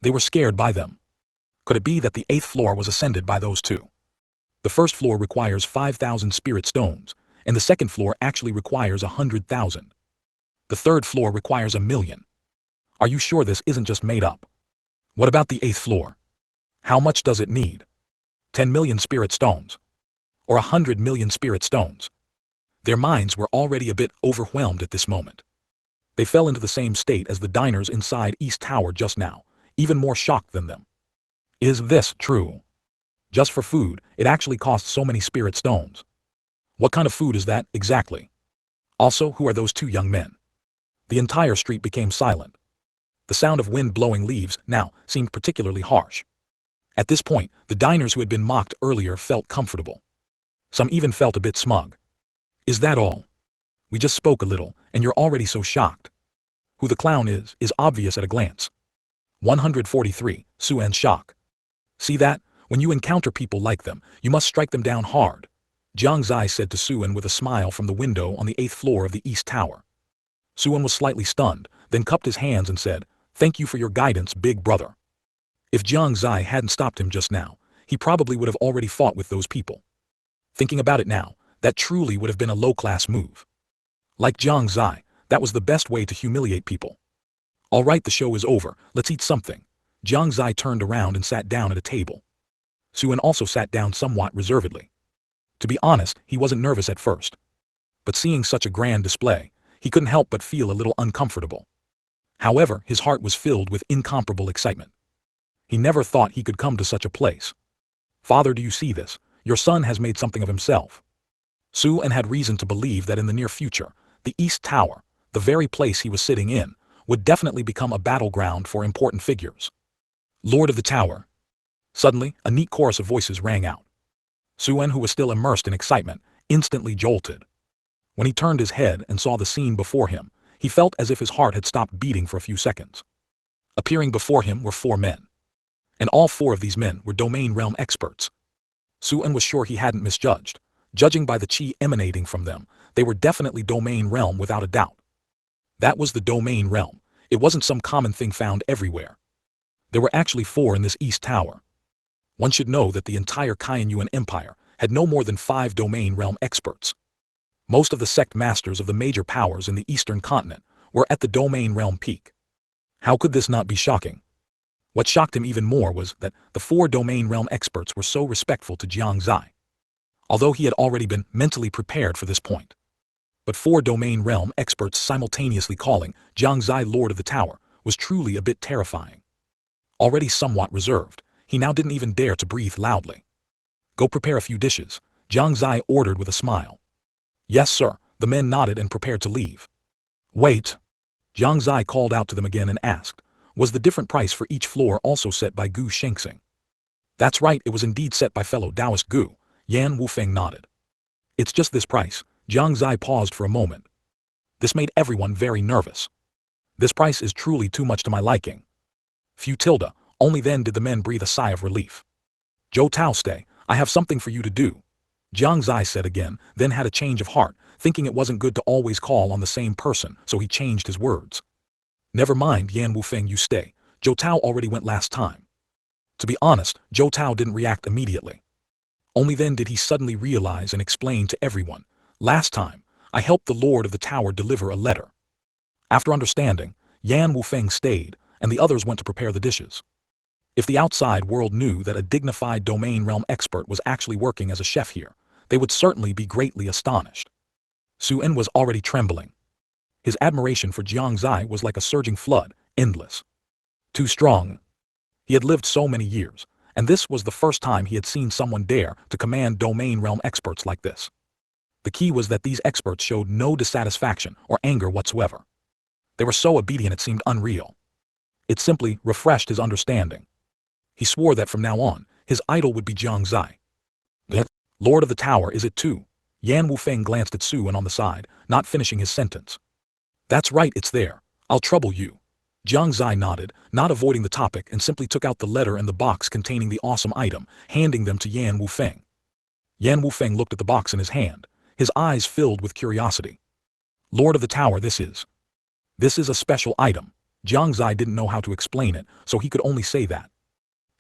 They were scared by them. Could it be that the 8th floor was ascended by those 2? The 1st floor requires 5,000 spirit stones, and the 2nd floor actually requires 100,000. The 3rd floor requires 1,000,000. Are you sure this isn't just made up? What about the 8th floor? How much does it need? 10 million spirit stones? Or 100 million spirit stones? Their minds were already a bit overwhelmed at this moment. They fell into the same state as the diners inside East Tower just now, even more shocked than them. Is this true? Just for food, it actually costs so many spirit stones. What kind of food is that, exactly? Also, who are those two young men? The entire street became silent. The sound of wind blowing leaves, now, seemed particularly harsh. At this point, the diners who had been mocked earlier felt comfortable. Some even felt a bit smug. Is that all? We just spoke a little, and you're already so shocked. Who the clown is obvious at a glance. 143, Suen's shock. See that? When you encounter people like them, you must strike them down hard, Jiang Xie said to Suen with a smile from the window on the 8th floor of the East Tower. Suen was slightly stunned, then cupped his hands and said, "Thank you for your guidance, big brother." If Jiang Xie hadn't stopped him just now, he probably would have already fought with those people. Thinking about it now, that truly would have been a low-class move. Like Jiang Xie, that was the best way to humiliate people. All right, the show is over, let's eat something. Jiang Xie turned around and sat down at a table. Suen also sat down somewhat reservedly. To be honest, he wasn't nervous at first. But seeing such a grand display, he couldn't help but feel a little uncomfortable. However, his heart was filled with incomparable excitement. He never thought he could come to such a place. "Father, do you see this? Your son has made something of himself." Suen had reason to believe that in the near future, the East Tower, the very place he was sitting in, would definitely become a battleground for important figures. "Lord of the Tower." Suddenly, a neat chorus of voices rang out. Suen, who was still immersed in excitement, instantly jolted. When he turned his head and saw the scene before him, he felt as if his heart had stopped beating for a few seconds. Appearing before him were 4 men. And all 4 of these men were domain realm experts. Suen was sure he hadn't misjudged. Judging by the chi emanating from them, they were definitely domain realm without a doubt. That was the domain realm. It wasn't some common thing found everywhere. There were actually 4 in this East Tower. One should know that the entire Shengyuan Empire had no more than 5 domain realm experts. Most of the sect masters of the major powers in the Eastern Continent were at the domain realm peak. How could this not be shocking? What shocked him even more was that the 4 domain realm experts were so respectful to Jiang Xie. Although he had already been mentally prepared for this point. But 4 domain realm experts simultaneously calling Jiang Xie Lord of the Tower was truly a bit terrifying. Already somewhat reserved, he now didn't even dare to breathe loudly. "Go prepare a few dishes," Jiang Xie ordered with a smile. "Yes, sir," the men nodded and prepared to leave. "Wait." Jiang Xie called out to them again and asked, was the different price for each floor also set by Gu Shengxing? That's right, it was indeed set by fellow Taoist Gu. Yan Wufeng nodded. "It's just this price." Jiang Xie paused for a moment. This made everyone very nervous. "This price is truly too much to my liking." Tilda, only then did the men breathe a sigh of relief. "Zhou Tao, stay, I have something for you to do," Jiang Xie said again, then had a change of heart, thinking it wasn't good to always call on the same person, so he changed his words. "Never mind, Yan Wufeng, you stay. Zhou Tao already went last time." To be honest, Zhou Tao didn't react immediately. Only then did he suddenly realize and explain to everyone, "Last time, I helped the Lord of the Tower deliver a letter." After understanding, Yan Wufeng stayed, and the others went to prepare the dishes. If the outside world knew that a dignified domain realm expert was actually working as a chef here, they would certainly be greatly astonished. Suen was already trembling. His admiration for Jiang Xie was like a surging flood, endless. Too strong. He had lived so many years, and this was the first time he had seen someone dare to command domain realm experts like this. The key was that these experts showed no dissatisfaction or anger whatsoever. They were so obedient it seemed unreal. It simply refreshed his understanding. He swore that from now on, his idol would be Jiang Xie. "The Lord of the Tower, is it too?" Yan Wufeng glanced at Suen on the side, not finishing his sentence. "That's right, it's there. I'll trouble you." Jiang Xie nodded, not avoiding the topic, and simply took out the letter and the box containing the awesome item, handing them to Yan Wufeng. Yan Wufeng looked at the box in his hand, his eyes filled with curiosity. "Lord of the Tower, this is a special item." Jiang Xie didn't know how to explain it, so he could only say that.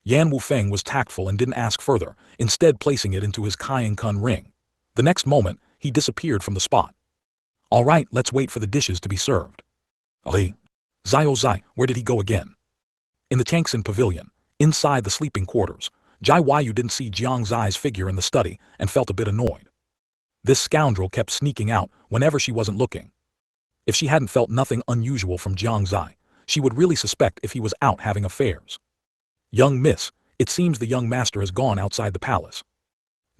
Yan Wufeng was tactful and didn't ask further, instead placing it into his Kun ring. The next moment, he disappeared from the spot. "All right, let's wait for the dishes to be served." "Ali, Zai, where did he go again?" In the Tangxin pavilion, inside the sleeping quarters, Jai Yu didn't see Jiang Zai's figure in the study and felt a bit annoyed. This scoundrel kept sneaking out whenever she wasn't looking. If she hadn't felt nothing unusual from Jiang Xie, she would really suspect if he was out having affairs. Young miss, it seems the young master has gone outside the palace.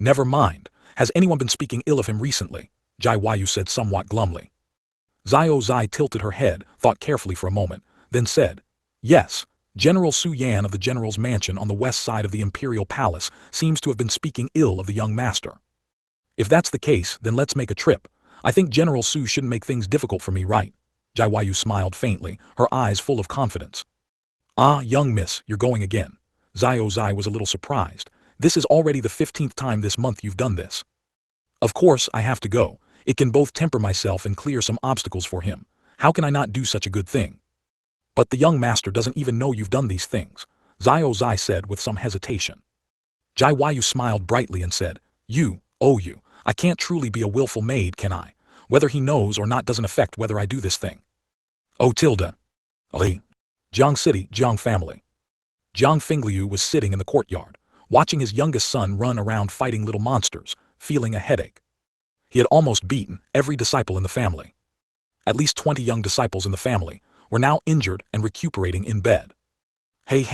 Never mind, has anyone been speaking ill of him recently? Jai Yu said somewhat glumly. Xiao Zai tilted her head, thought carefully for a moment, then said, yes, General Su Yan of the general's mansion on the west side of the imperial palace seems to have been speaking ill of the young master. If that's the case, then let's make a trip. I think General Su shouldn't make things difficult for me, right? Jai Yu smiled faintly, her eyes full of confidence. Ah, young miss, you're going again. Xiao Zai was a little surprised. This is already the 15th time this month you've done this. Of course, I have to go. It can both temper myself and clear some obstacles for him. How can I not do such a good thing? But the young master doesn't even know you've done these things, Xiao Zai said with some hesitation. Jai Yu smiled brightly and said, you, I can't truly be a willful maid, can I? Whether he knows or not doesn't affect whether I do this thing. Oh tilde. Ali. Jiang City, Jiang family. Jiang Fingliu was sitting in the courtyard, watching his youngest son run around fighting little monsters, feeling a headache. He had almost beaten every disciple in the family. At least 20 young disciples in the family were now injured and recuperating in bed. Hey,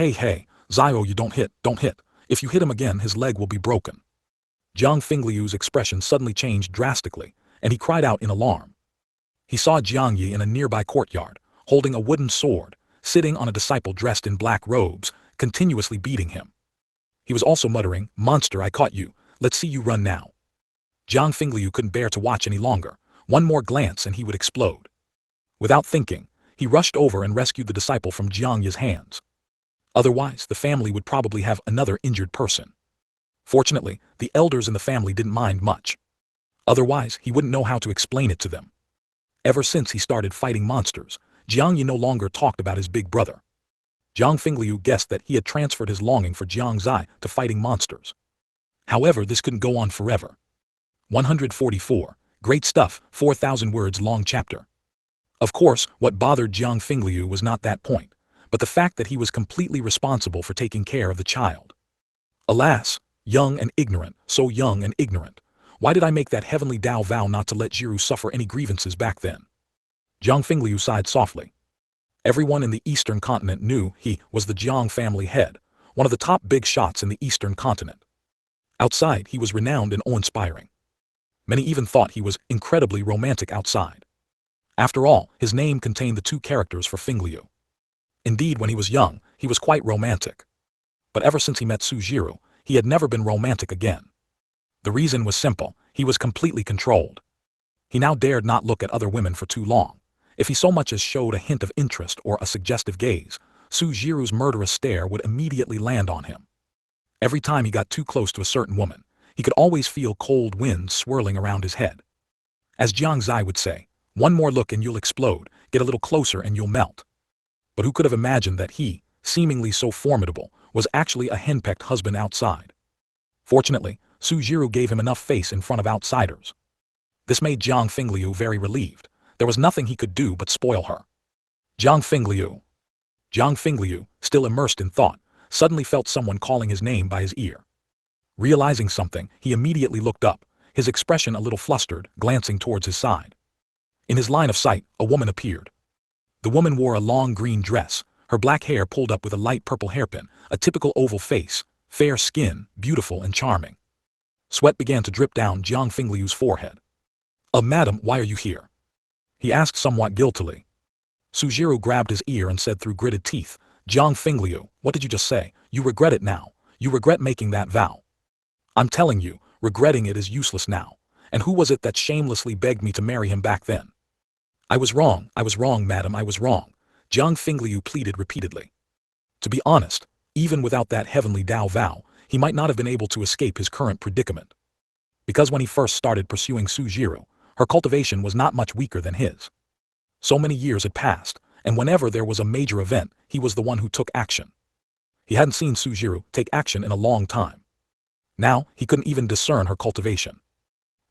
Xiao, you don't hit. If you hit him again, his leg will be broken. Jiang Fingliu's expression suddenly changed drastically, and he cried out in alarm. He saw Jiang Yi in a nearby courtyard, holding a wooden sword, sitting on a disciple dressed in black robes, continuously beating him. He was also muttering, monster, I caught you, let's see you run now. Jiang Fingliu couldn't bear to watch any longer. One more glance and he would explode. Without thinking, he rushed over and rescued the disciple from Jiang Yi's hands. Otherwise, the family would probably have another injured person. Fortunately, the elders in the family didn't mind much. Otherwise, he wouldn't know how to explain it to them. Ever since he started fighting monsters, Jiang Yi no longer talked about his big brother. Jiang Fingliu guessed that he had transferred his longing for Jiang Xie to fighting monsters. However, this couldn't go on forever. 144. Great stuff, 4,000 words long chapter. Of course, what bothered Jiang Fingliu was not that point, but the fact that he was completely responsible for taking care of the child. Alas, young and ignorant, so young and ignorant. Why did I make that heavenly Dao vow not to let Jiru suffer any grievances back then? Jiang Fingliu sighed softly. Everyone in the Eastern Continent knew he was the Jiang family head, one of the top big shots in the Eastern Continent. Outside, he was renowned and awe-inspiring. Many even thought he was incredibly romantic outside. After all, his name contained the two characters for Fingliu. Indeed, when he was young, he was quite romantic. But ever since he met Sujiru, he had never been romantic again. The reason was simple, he was completely controlled. He now dared not look at other women for too long. If he so much as showed a hint of interest or a suggestive gaze, Sujiru's murderous stare would immediately land on him. Every time he got too close to a certain woman, he could always feel cold winds swirling around his head. As Jiang Xie would say, one more look and you'll explode, get a little closer and you'll melt. But who could have imagined that he, seemingly so formidable, was actually a henpecked husband outside? Fortunately, Sujiru gave him enough face in front of outsiders. This made Jiang Fingliu very relieved. There was nothing he could do but spoil her. Jiang Fingliu, still immersed in thought, suddenly felt someone calling his name by his ear. Realizing something, he immediately looked up, his expression a little flustered, glancing towards his side. In his line of sight, a woman appeared. The woman wore a long green dress, her black hair pulled up with a light purple hairpin, a typical oval face, fair skin, beautiful and charming. Sweat began to drip down Jiang Fingliu's forehead. Madam, why are you here? He asked somewhat guiltily. Sujiru grabbed his ear and said through gritted teeth, Jiang Fingliu, what did you just say? You regret it now. You regret making that vow. I'm telling you, regretting it is useless now. And who was it that shamelessly begged me to marry him back then? I was wrong, madam, I was wrong. Jiang Fingliu pleaded repeatedly. To be honest, even without that heavenly Dao vow, he might not have been able to escape his current predicament. Because when he first started pursuing Sujiru, her cultivation was not much weaker than his. So many years had passed, and whenever there was a major event, he was the one who took action. He hadn't seen Sujiru take action in a long time. Now, he couldn't even discern her cultivation.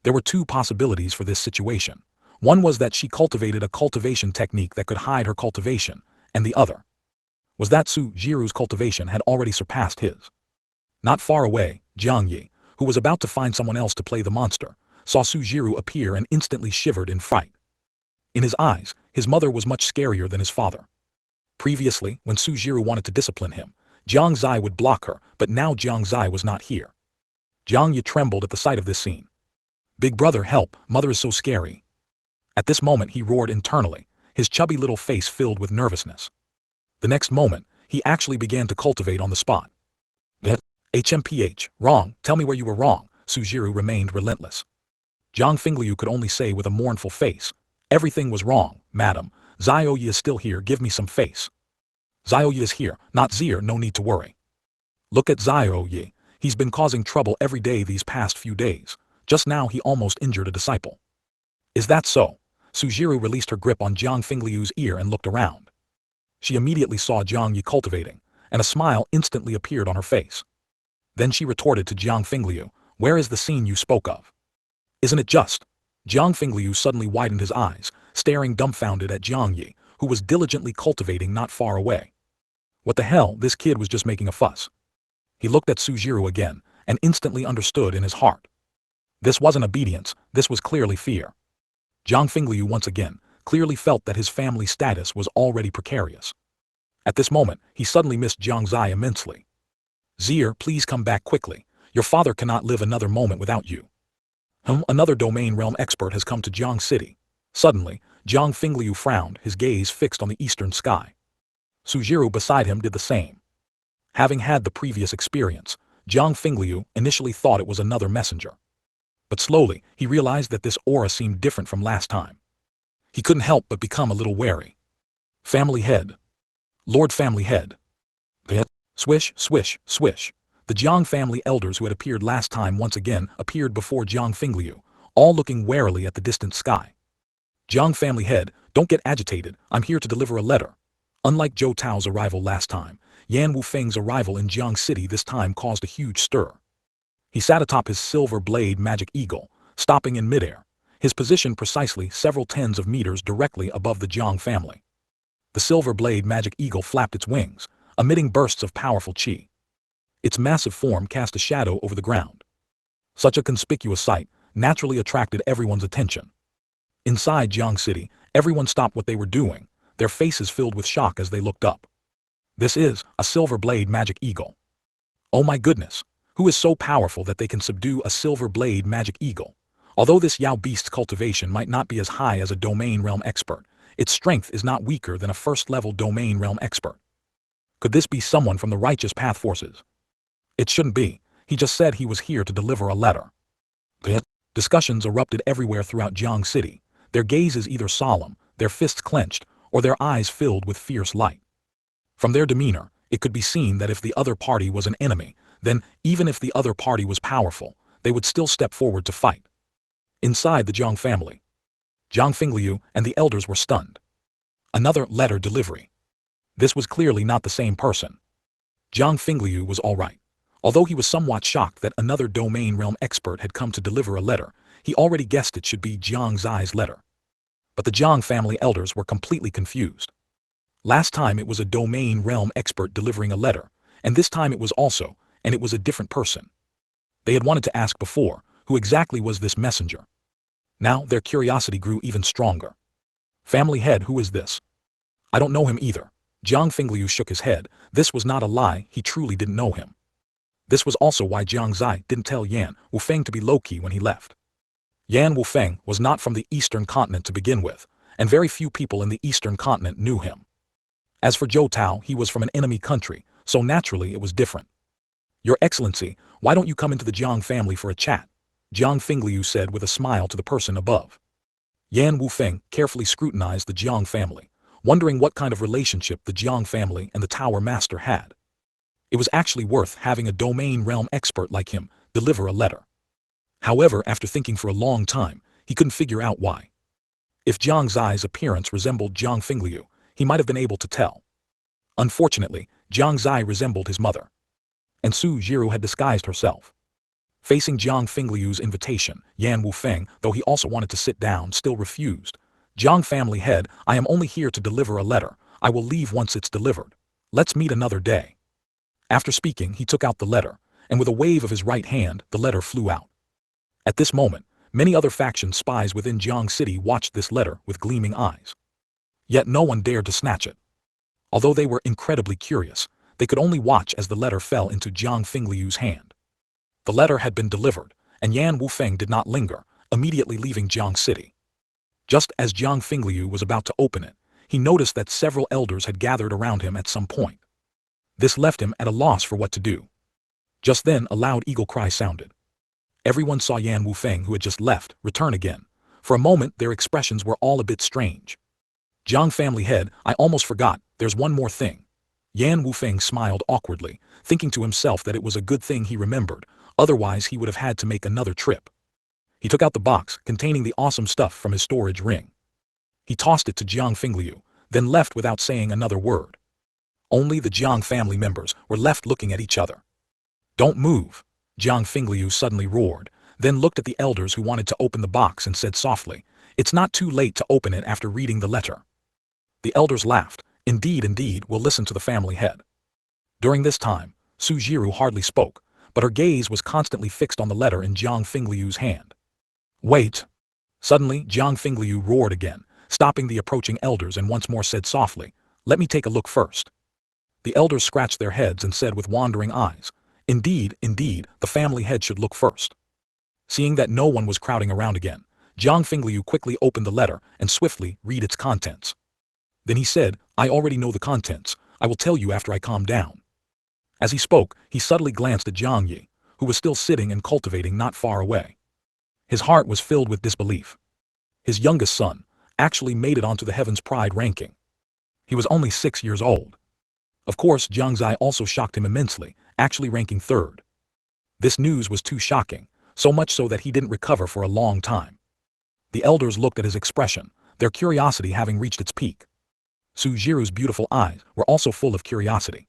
There were two possibilities for this situation. One was that she cultivated a cultivation technique that could hide her cultivation, and the other was that Sujiru's cultivation had already surpassed his. Not far away, Jiang Yi, who was about to find someone else to play the monster, saw Sujiru appear and instantly shivered in fright. In his eyes, his mother was much scarier than his father. Previously, when Sujiru wanted to discipline him, Jiang Xie would block her, but now Jiang Xie was not here. Jiang Xie trembled at the sight of this scene. Big brother, help, mother is so scary. At this moment he roared internally, his chubby little face filled with nervousness. The next moment, he actually began to cultivate on the spot. HMPH, wrong, tell me where you were wrong, Sujiru remained relentless. Zhang Fingliu could only say with a mournful face, everything was wrong, madam, Zioyi is still here, give me some face. Zioyi is here, not Zier, no need to worry. Look at Zioyi, he's been causing trouble every day these past few days, just now he almost injured a disciple. Is that so? Sujiru released her grip on Jiang Fingliu's ear and looked around. She immediately saw Jiang Yi cultivating, and a smile instantly appeared on her face. Then she retorted to Jiang Fingliu, where is the scene you spoke of? Isn't it just? Jiang Fingliu suddenly widened his eyes, staring dumbfounded at Jiang Yi, who was diligently cultivating not far away. What the hell, this kid was just making a fuss. He looked at Sujiru again, and instantly understood in his heart. This wasn't obedience, this was clearly fear. Jiang Fingliu once again clearly felt that his family status was already precarious. At this moment, he suddenly missed Jiang Xie immensely. Zier, please come back quickly. Your father cannot live another moment without you. Another domain realm expert has come to Jiang City. Suddenly, Jiang Fingliu frowned, his gaze fixed on the eastern sky. Sujiru beside him did the same. Having had the previous experience, Jiang Fingliu initially thought it was another messenger. But slowly, he realized that this aura seemed different from last time. He couldn't help but become a little wary. Family head. Lord Family Head. Swish, swish, swish. The Jiang family elders who had appeared last time once again appeared before Jiang Fingliu, all looking warily at the distant sky. Jiang Family Head, don't get agitated, I'm here to deliver a letter. Unlike Zhou Tao's arrival last time, Yan Wufeng's arrival in Jiang City this time caused a huge stir. He sat atop his silver blade magic eagle, stopping in midair, his position precisely several tens of meters directly above the Jiang family. The silver blade magic eagle flapped its wings, emitting bursts of powerful qi. Its massive form cast a shadow over the ground. Such a conspicuous sight naturally attracted everyone's attention. Inside Jiang City, everyone stopped what they were doing, their faces filled with shock as they looked up. This is a silver blade magic eagle. Oh my goodness, who is so powerful that they can subdue a silver blade magic eagle? Although this Yao beast's cultivation might not be as high as a domain realm expert, its strength is not weaker than a first-level domain realm expert. Could this be someone from the righteous path forces? It shouldn't be, he just said he was here to deliver a letter. Discussions erupted everywhere throughout Jiang City, their gazes either solemn, their fists clenched, or their eyes filled with fierce light. From their demeanor, it could be seen that if the other party was an enemy, then, even if the other party was powerful, they would still step forward to fight. Inside the Jiang family, Jiang Fingliu and the elders were stunned. Another letter delivery. This was clearly not the same person. Jiang Fingliu was all right. Although he was somewhat shocked that another domain realm expert had come to deliver a letter, he already guessed it should be Jiang Xie's letter. But the Jiang family elders were completely confused. Last time it was a domain realm expert delivering a letter, and this time it was also, and it was a different person. They had wanted to ask before, who exactly was this messenger? Now their curiosity grew even stronger. Family head, who is this? I don't know him either. Jiang Fingliu shook his head. This was not a lie, he truly didn't know him. This was also why Jiang Xie didn't tell Yan Wufeng to be low-key when he left. Yan Wufeng was not from the Eastern Continent to begin with, and very few people in the Eastern Continent knew him. As for Zhou Tao, he was from an enemy country, so naturally it was different. Your Excellency, why don't you come into the Jiang family for a chat? Jiang Fingliu said with a smile to the person above. Yan Wufeng carefully scrutinized the Jiang family, wondering what kind of relationship the Jiang family and the Tower Master had. It was actually worth having a domain realm expert like him deliver a letter. However, after thinking for a long time, he couldn't figure out why. If Jiang Xie's appearance resembled Jiang Fingliu, he might have been able to tell. Unfortunately, Jiang Xie resembled his mother. And Su Jiru had disguised herself. Facing Jiang Fingliu's invitation, Yan Wufeng, though he also wanted to sit down, still refused. Jiang family head, I am only here to deliver a letter. I will leave once it's delivered. Let's meet another day. After speaking, he took out the letter, and with a wave of his right hand, the letter flew out. At this moment, Many other faction spies within Jiang City watched this letter with gleaming eyes. Yet no one dared to snatch it. Although they were incredibly curious, they could only watch as the letter fell into Jiang Fingliu's hand. The letter had been delivered, and Yan Wufeng did not linger, immediately leaving Jiang City. Just as Jiang Fingliu was about to open it, he noticed that several elders had gathered around him at some point. This left him at a loss for what to do. Just then a loud eagle cry sounded. Everyone saw Yan Wufeng, who had just left, return again. For a moment their expressions were all a bit strange. Jiang family head, I almost forgot, there's one more thing. Yan Wufeng smiled awkwardly, thinking to himself that it was a good thing he remembered, otherwise he would have had to make another trip. He took out the box containing the awesome stuff from his storage ring. He tossed it to Jiang Fingliu, then left without saying another word. Only the Jiang family members were left looking at each other. Don't move, Jiang Fingliu suddenly roared, then looked at the elders who wanted to open the box and said softly, it's not too late to open it after reading the letter. The elders laughed, indeed, we'll listen to the family head. During this time, Sujiru hardly spoke, but her gaze was constantly fixed on the letter in Jiang Fingliu's hand. Wait! Suddenly, Jiang Fingliu roared again, stopping the approaching elders and once more said softly, let me take a look first. The elders scratched their heads and said with wandering eyes, indeed, the family head should look first. Seeing that no one was crowding around again, Jiang Fingliu quickly opened the letter and swiftly read its contents. Then he said, I already know the contents, I will tell you after I calm down. As he spoke, he subtly glanced at Jiang Yi, who was still sitting and cultivating not far away. His heart was filled with disbelief. His youngest son actually made it onto the Heaven's Pride ranking. He was only 6 years old. Of course, Jiang Xie also shocked him immensely, actually ranking third. This news was too shocking, so much so that he didn't recover for a long time. The elders looked at his expression, their curiosity having reached its peak. Sujiru's beautiful eyes were also full of curiosity.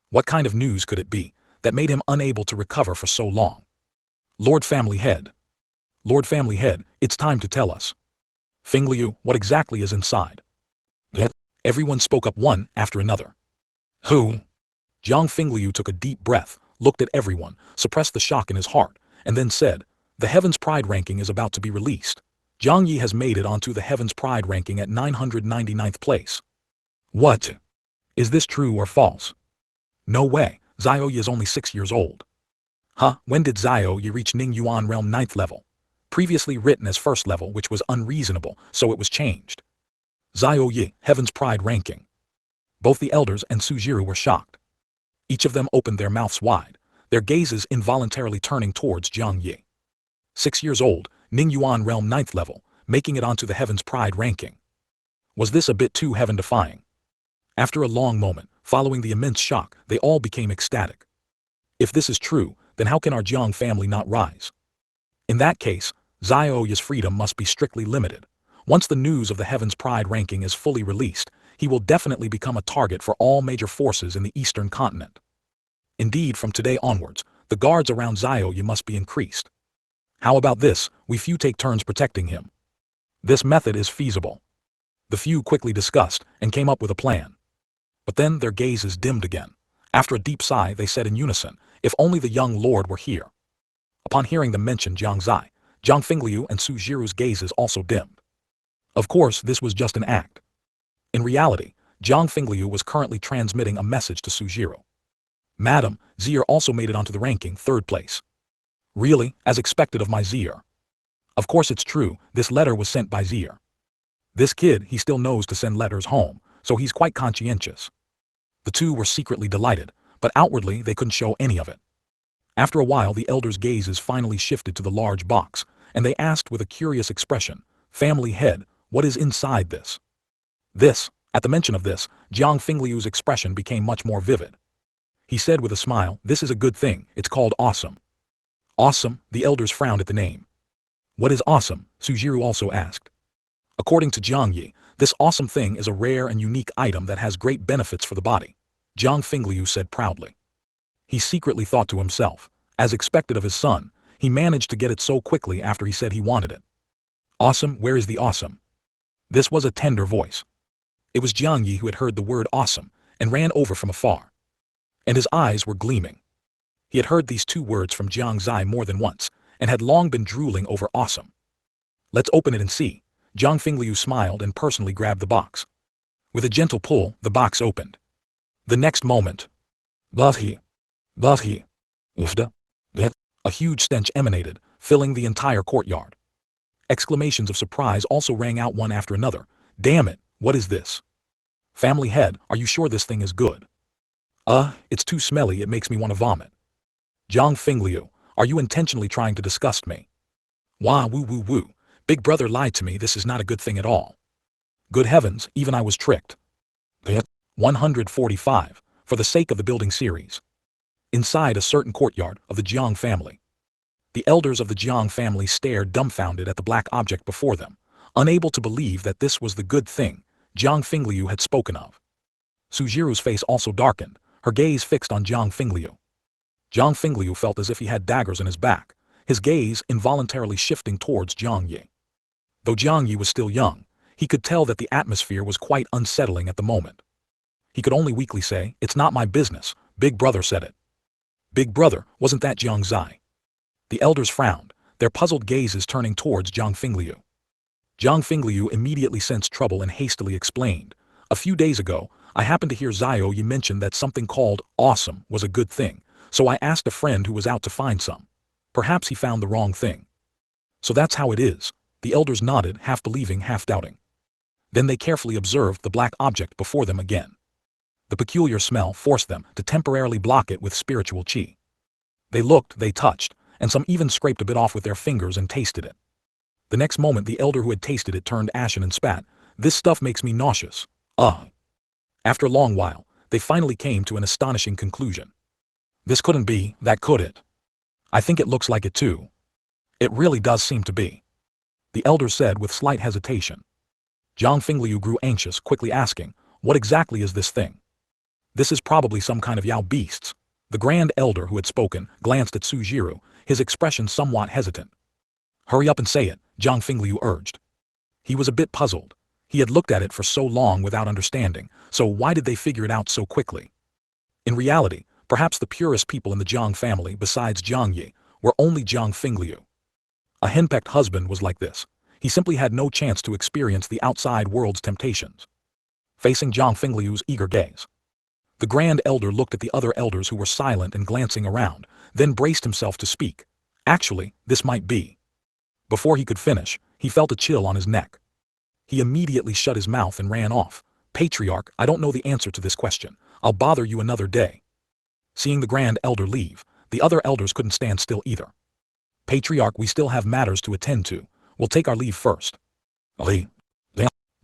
What kind of news could it be that made him unable to recover for so long? Lord Family Head, it's time to tell us. Fingliu, what exactly is inside? Everyone spoke up one after another. Who? Jiang Fingliu took a deep breath, looked at everyone, suppressed the shock in his heart, and then said, the Heaven's Pride ranking is about to be released. Jiang Yi has made it onto the Heaven's Pride ranking at 999th place. What? Is this true or false? No way, Xiao Yi is only 6 years old. Huh, when did Xiao Yi reach Ningyuan realm 9th level? Previously written as 1st level, which was unreasonable, so it was changed. Xiao Yi, Heaven's Pride ranking. Both the elders and Sujiru were shocked. Each of them opened their mouths wide, their gazes involuntarily turning towards Jiang Yi. 6 years old, Ningyuan realm 9th level, making it onto the Heaven's Pride ranking. Was this a bit too heaven-defying? After a long moment, following the immense shock, they all became ecstatic. If this is true, then how can our Jiang family not rise? In that case, Xiao Yi's freedom must be strictly limited. Once the news of the Heaven's Pride ranking is fully released, he will definitely become a target for all major forces in the Eastern Continent. Indeed, from today onwards, the guards around Xiao Yi must be increased. How about this, we few take turns protecting him? This method is feasible. The few quickly discussed and came up with a plan. But then their gazes dimmed again. After a deep sigh, they said in unison, if only the young lord were here. Upon hearing them mention Jiang Xie, Jiang Fingliu and Sujiru's gazes also dimmed. Of course, this was just an act. In reality, Jiang Fingliu was currently transmitting a message to Sujiru. Madam, Zier also made it onto the ranking 3rd place. Really, as expected of my Zier. Of course it's true, this letter was sent by Zier. This kid, he still knows to send letters home, so he's quite conscientious. The two were secretly delighted, but outwardly they couldn't show any of it. After a while the elders' gazes finally shifted to the large box, and they asked with a curious expression, Family Head, what is inside this? At the mention of this, Jiang Fingliu's expression became much more vivid. He said with a smile, this is a good thing, it's called awesome. Awesome, the elders frowned at the name. What is awesome? Sujiru also asked. According to Jiang Yi, this awesome thing is a rare and unique item that has great benefits for the body, Jiang Fingliu said proudly. He secretly thought to himself, as expected of his son, he managed to get it so quickly after he said he wanted it. Awesome, where is the awesome? This was a tender voice. It was Jiang Yi who had heard the word awesome and ran over from afar. And his eyes were gleaming. He had heard these two words from Jiang Xie more than once and had long been drooling over awesome. Let's open it and see. Zhang Fingliu smiled and personally grabbed the box. With a gentle pull, the box opened. The next moment, Blahi, Blahi, Ufda, a huge stench emanated, filling the entire courtyard. Exclamations of surprise also rang out one after another. Damn it, what is this? Family head, are you sure this thing is good? It's too smelly, it makes me want to vomit. Zhang Fingliu, are you intentionally trying to disgust me? Wah woo woo woo, big brother lied to me, this is not a good thing at all. Good heavens, even I was tricked. 145, for the sake of the building series. Inside a certain courtyard of the Jiang family. The elders of the Jiang family stared dumbfounded at the black object before them, unable to believe that this was the good thing Zhang Fingliu had spoken of. Sujiru's face also darkened, her gaze fixed on Zhang Fingliu. Zhang Fingliu felt as if he had daggers in his back, his gaze involuntarily shifting towards Jiang Xie. Though Jiang Xie was still young, he could tell that the atmosphere was quite unsettling at the moment. He could only weakly say, "It's not my business, Big Brother said it." Big Brother, wasn't that Jiang Xie? The elders frowned, their puzzled gazes turning towards Zhang Fingliu. Zhang Fingliu immediately sensed trouble and hastily explained, "A few days ago, I happened to hear Zio Yi mention that something called awesome was a good thing, so I asked a friend who was out to find some. Perhaps he found the wrong thing." So that's how it is, the elders nodded, half believing, half doubting. Then they carefully observed the black object before them again. The peculiar smell forced them to temporarily block it with spiritual qi. They looked, they touched, and some even scraped a bit off with their fingers and tasted it. The next moment the elder who had tasted it turned ashen and spat, "This stuff makes me nauseous." After a long while, they finally came to an astonishing conclusion. "This couldn't be, that could it? I think it looks like it too. It really does seem to be," the elder said with slight hesitation. Zhang Fingliu grew anxious, quickly asking, "What exactly is this thing?" "This is probably some kind of Yao beasts." The grand elder who had spoken glanced at Sujiru, his expression somewhat hesitant. "Hurry up and say it," Zhang Fingliu urged. He was a bit puzzled. He had looked at it for so long without understanding, so why did they figure it out so quickly? In reality, perhaps the purest people in the Jiang family besides Jiang Xie were only Zhang Fingliu. A henpecked husband was like this. He simply had no chance to experience the outside world's temptations. Facing Zhang Fingliu's eager gaze, the grand elder looked at the other elders who were silent and glancing around, then braced himself to speak. "Actually, this might be." Before he could finish, he felt a chill on his neck. He immediately shut his mouth and ran off. "Patriarch, I don't know the answer to this question. I'll bother you another day." Seeing the grand elder leave, the other elders couldn't stand still either. "Patriarch, we still have matters to attend to. We'll take our leave first." "Ali?"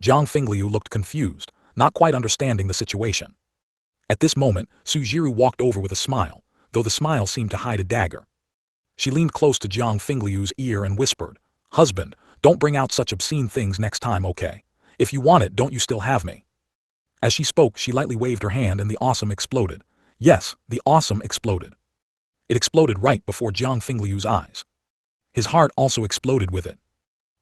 Zhang Fingliu looked confused, not quite understanding the situation. At this moment, Sujiru walked over with a smile, though the smile seemed to hide a dagger. She leaned close to Zhang Fingliu's ear and whispered, "Husband, don't bring out such obscene things next time, okay? If you want it, don't you still have me?" As she spoke, she lightly waved her hand and the awesome exploded. Yes, the awesome exploded. It exploded right before Zhang Fingliu's eyes. His heart also exploded with it.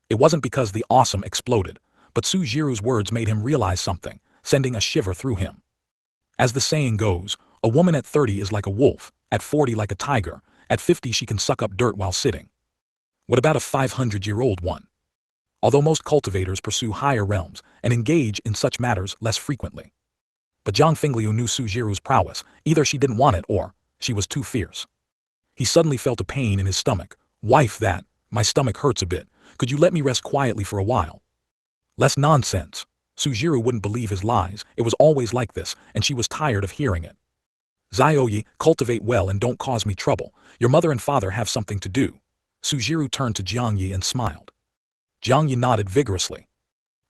It wasn't because the awesome exploded, but Sujiru's words made him realize something, sending a shiver through him. As the saying goes, a woman at 30 is like a wolf, at 40 like a tiger, at 50 she can suck up dirt while sitting. What about a 500-year-old one? Although most cultivators pursue higher realms and engage in such matters less frequently. But Zhang Fingliu knew Sujiru's prowess, either she didn't want it or she was too fierce. He suddenly felt a pain in his stomach. "Wife, my stomach hurts a bit. Could you let me rest quietly for a while?" Less nonsense. Sujiru wouldn't believe his lies, it was always like this, and she was tired of hearing it. "Zio Yi, cultivate well and don't cause me trouble. Your mother and father have something to do." Sujiru turned to Jiang Yi and smiled. Jiang Yi nodded vigorously.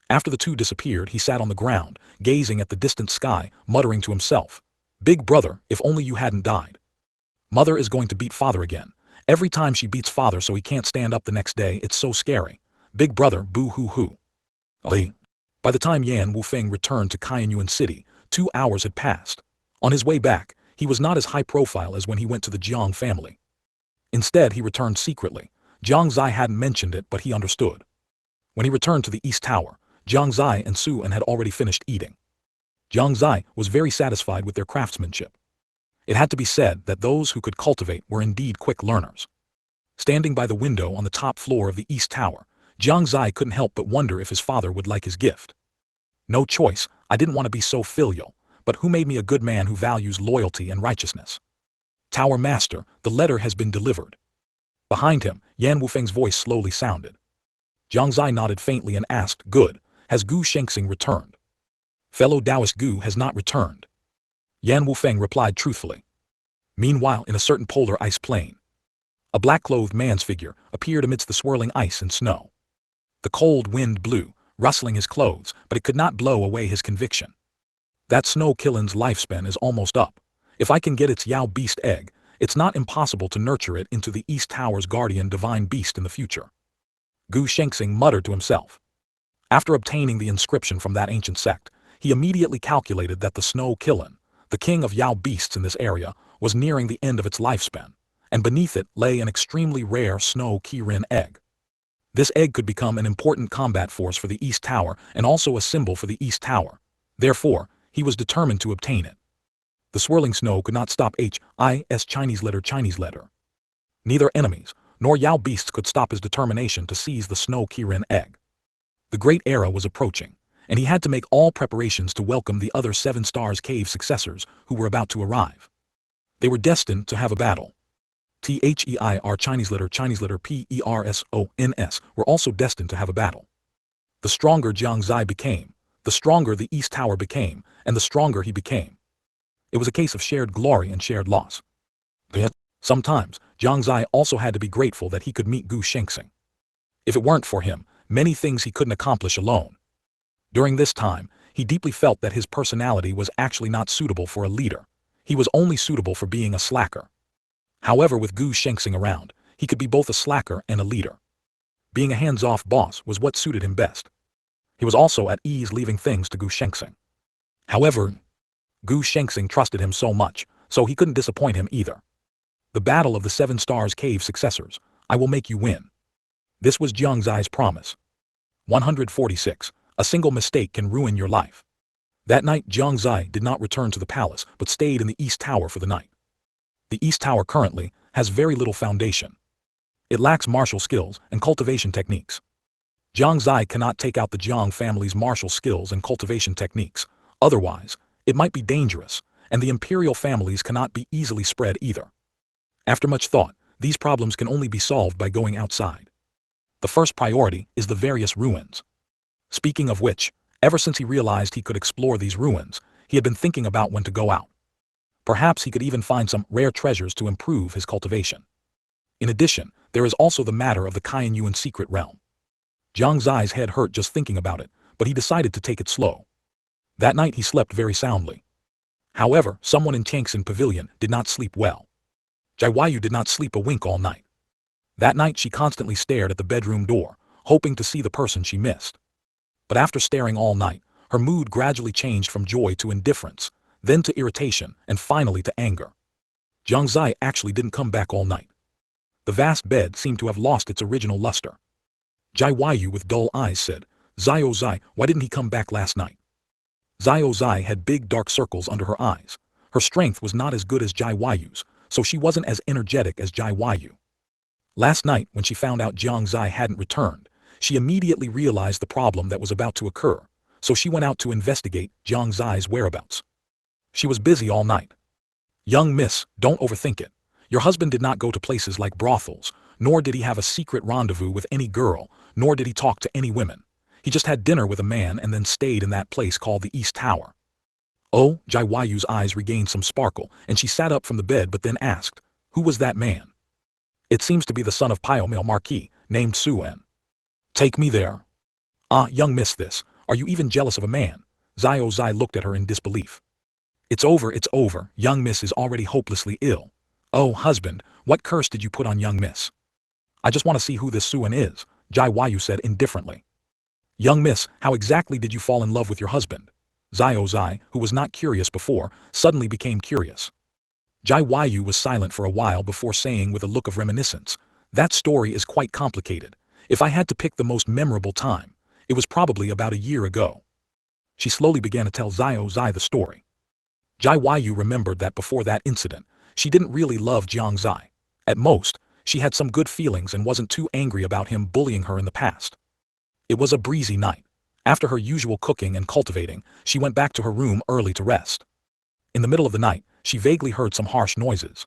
After the two disappeared, he sat on the ground, gazing at the distant sky, muttering to himself, "Big brother, if only you hadn't died. Mother is going to beat father again. Every time she beats father so he can't stand up the next day, it's so scary. Big brother, boo-hoo-hoo." Ali. By the time Yan Wufeng returned to Shengyuan City, 2 hours had passed. On his way back, he was not as high profile as when he went to the Jiang family. Instead, he returned secretly. Jiang Xie hadn't mentioned it, but he understood. When he returned to the East Tower, Jiang Xie and Su An had already finished eating. Jiang Xie was very satisfied with their craftsmanship. It had to be said that those who could cultivate were indeed quick learners. Standing by the window on the top floor of the East Tower, Jiang Xie couldn't help but wonder if his father would like his gift. No choice, I didn't want to be so filial, but who made me a good man who values loyalty and righteousness? Tower Master, the letter has been delivered. Behind him, Yan Wufeng's voice slowly sounded. Jiang Xie nodded faintly and asked, "Good, has Gu Shengxing returned?" "Fellow Taoist Gu has not returned." Yan Wufeng replied truthfully. Meanwhile, in a certain polar ice plain, a black-clothed man's figure appeared amidst the swirling ice and snow. The cold wind blew, rustling his clothes, but it could not blow away his conviction. That snow killin's lifespan is almost up. If I can get its Yao beast egg, it's not impossible to nurture it into the East Tower's guardian divine beast in the future. Gu Shengxing muttered to himself. After obtaining the inscription from that ancient sect, he immediately calculated that the snow killin, the king of Yao beasts in this area, was nearing the end of its lifespan, and beneath it lay an extremely rare snow kirin egg. This egg could become an important combat force for the East Tower and also a symbol for the East Tower. Therefore, he was determined to obtain it. The swirling snow could not stop His Chinese letter. Neither enemies nor Yao beasts could stop his determination to seize the snow kirin egg. The great era was approaching, and he had to make all preparations to welcome the other Seven Stars Cave successors who were about to arrive. They were destined to have a battle. Their Chinese letter Persons were also destined to have a battle. The stronger Jiang Xie became, the stronger the East Tower became, and the stronger he became. It was a case of shared glory and shared loss. Yet, sometimes, Jiang Xie also had to be grateful that he could meet Gu Shengxing. If it weren't for him, many things he couldn't accomplish alone. During this time, he deeply felt that his personality was actually not suitable for a leader. He was only suitable for being a slacker. However, with Gu Shengxing around, he could be both a slacker and a leader. Being a hands-off boss was what suited him best. He was also at ease leaving things to Gu Shengxing. However, Gu Shengxing trusted him so much, so he couldn't disappoint him either. The battle of the Seven Stars Cave successors, I will make you win. This was Jiang Xie's promise. 146. A single mistake can ruin your life. That night Jiang Xie did not return to the palace but stayed in the East Tower for the night. The East Tower currently has very little foundation. It lacks martial skills and cultivation techniques. Jiang Xie cannot take out the Jiang family's martial skills and cultivation techniques, otherwise, it might be dangerous, and the imperial families cannot be easily spread either. After much thought, these problems can only be solved by going outside. The first priority is the various ruins. Speaking of which, ever since he realized he could explore these ruins, he had been thinking about when to go out. Perhaps he could even find some rare treasures to improve his cultivation. In addition, there is also the matter of the Shengyuan secret realm. Jiang Xie's head hurt just thinking about it, but he decided to take it slow. That night he slept very soundly. However, someone in Changxin Pavilion did not sleep well. Jiawayu did not sleep a wink all night. That night she constantly stared at the bedroom door, hoping to see the person she missed. But after staring all night, her mood gradually changed from joy to indifference, then to irritation, and finally to anger. Jiang Xie actually didn't come back all night. The vast bed seemed to have lost its original luster. Jiawayu with dull eyes said, "Zio Zai, why didn't he come back last night?" Zio Zai had big dark circles under her eyes. Her strength was not as good as Jiawayu's, so she wasn't as energetic as Jiawayu. Last night, when she found out Jiang Xie hadn't returned, she immediately realized the problem that was about to occur, so she went out to investigate Jiang Xie's whereabouts. She was busy all night. "Young miss, don't overthink it. Your husband did not go to places like brothels, nor did he have a secret rendezvous with any girl, nor did he talk to any women. He just had dinner with a man and then stayed in that place called the East Tower." Oh, Jiawayu's eyes regained some sparkle, and she sat up from the bed but then asked, "Who was that man?" "It seems to be the son of Piomil Marquis, named Suen." "Take me there." "Ah, young miss this, are you even jealous of a man?" Zio Zai looked at her in disbelief. It's over, young miss is already hopelessly ill." "Oh, husband, what curse did you put on young miss?" "I just want to see who this Suen is," Jiawayu said indifferently. "Young miss, how exactly did you fall in love with your husband?" Zio Zai, who was not curious before, suddenly became curious. Jiawayu was silent for a while before saying with a look of reminiscence, "That story is quite complicated. If I had to pick the most memorable time, it was probably about a year ago." She slowly began to tell Zio Zai the story. Jiawayu remembered that before that incident, she didn't really love Jiang Xie. At most, she had some good feelings and wasn't too angry about him bullying her in the past. It was a breezy night. After her usual cooking and cultivating, she went back to her room early to rest. In the middle of the night, she vaguely heard some harsh noises.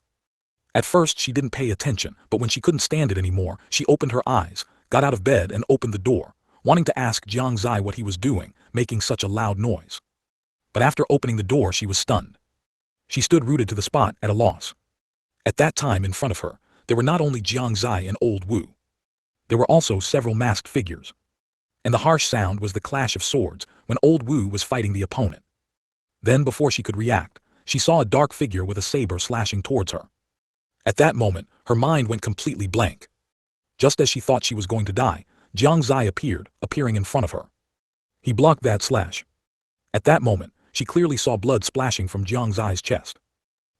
At first she didn't pay attention, but when she couldn't stand it anymore, she opened her eyes, got out of bed and opened the door, wanting to ask Jiang Xie what he was doing, making such a loud noise. But after opening the door she was stunned. She stood rooted to the spot at a loss. At that time in front of her, there were not only Jiang Xie and old Wu. There were also several masked figures. And the harsh sound was the clash of swords when old Wu was fighting the opponent. Then before she could react, she saw a dark figure with a saber slashing towards her. At that moment, her mind went completely blank. Just as she thought she was going to die, Jiang Xie appearing in front of her. He blocked that slash. At that moment, she clearly saw blood splashing from Jiang Xie's chest.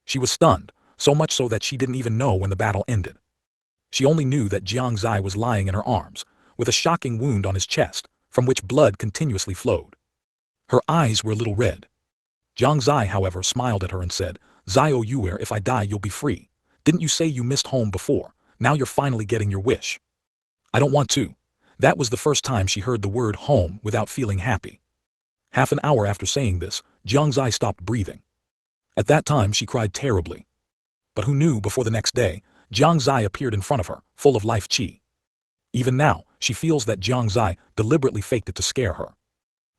She was stunned, so much so that she didn't even know when the battle ended. She only knew that Jiang Xie was lying in her arms, with a shocking wound on his chest, from which blood continuously flowed. Her eyes were a little red. Jiang Xie, however, smiled at her and said, "Zio Yuer, if I die you'll be free. Didn't you say you missed home before? Now you're finally getting your wish." "I don't want to." That was the first time she heard the word home without feeling happy. Half an hour after saying this, Jiang Xie stopped breathing. At that time she cried terribly. But who knew before the next day, Jiang Xie appeared in front of her, full of life chi. Even now, she feels that Jiang Xie deliberately faked it to scare her.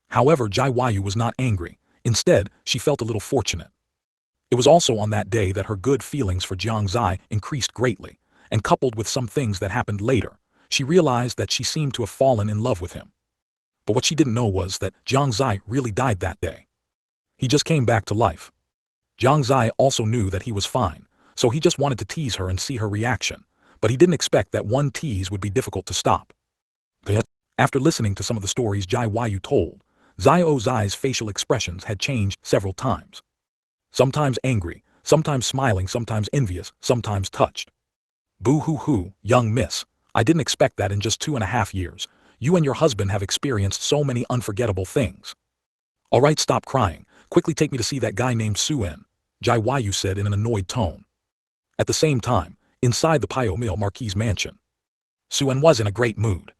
However, Jai Wayu was not angry. Instead, she felt a little fortunate. It was also on that day that her good feelings for Jiang Xie increased greatly, and coupled with some things that happened later, she realized that she seemed to have fallen in love with him. But what she didn't know was that Jiang Xie really died that day. He just came back to life. Jiang Xie also knew that he was fine, so he just wanted to tease her and see her reaction, but he didn't expect that one tease would be difficult to stop. After listening to some of the stories Jai Wayu told, Zio Zai's facial expressions had changed several times. Sometimes angry, sometimes smiling, sometimes envious, sometimes touched. "Boo-hoo-hoo, young miss, I didn't expect that in just 2.5 years. You and your husband have experienced so many unforgettable things." "Alright, stop crying, quickly take me to see that guy named Suen," Jai Wayu said in an annoyed tone. At the same time, inside the Pyomil Marquis' mansion, Suen was in a great mood.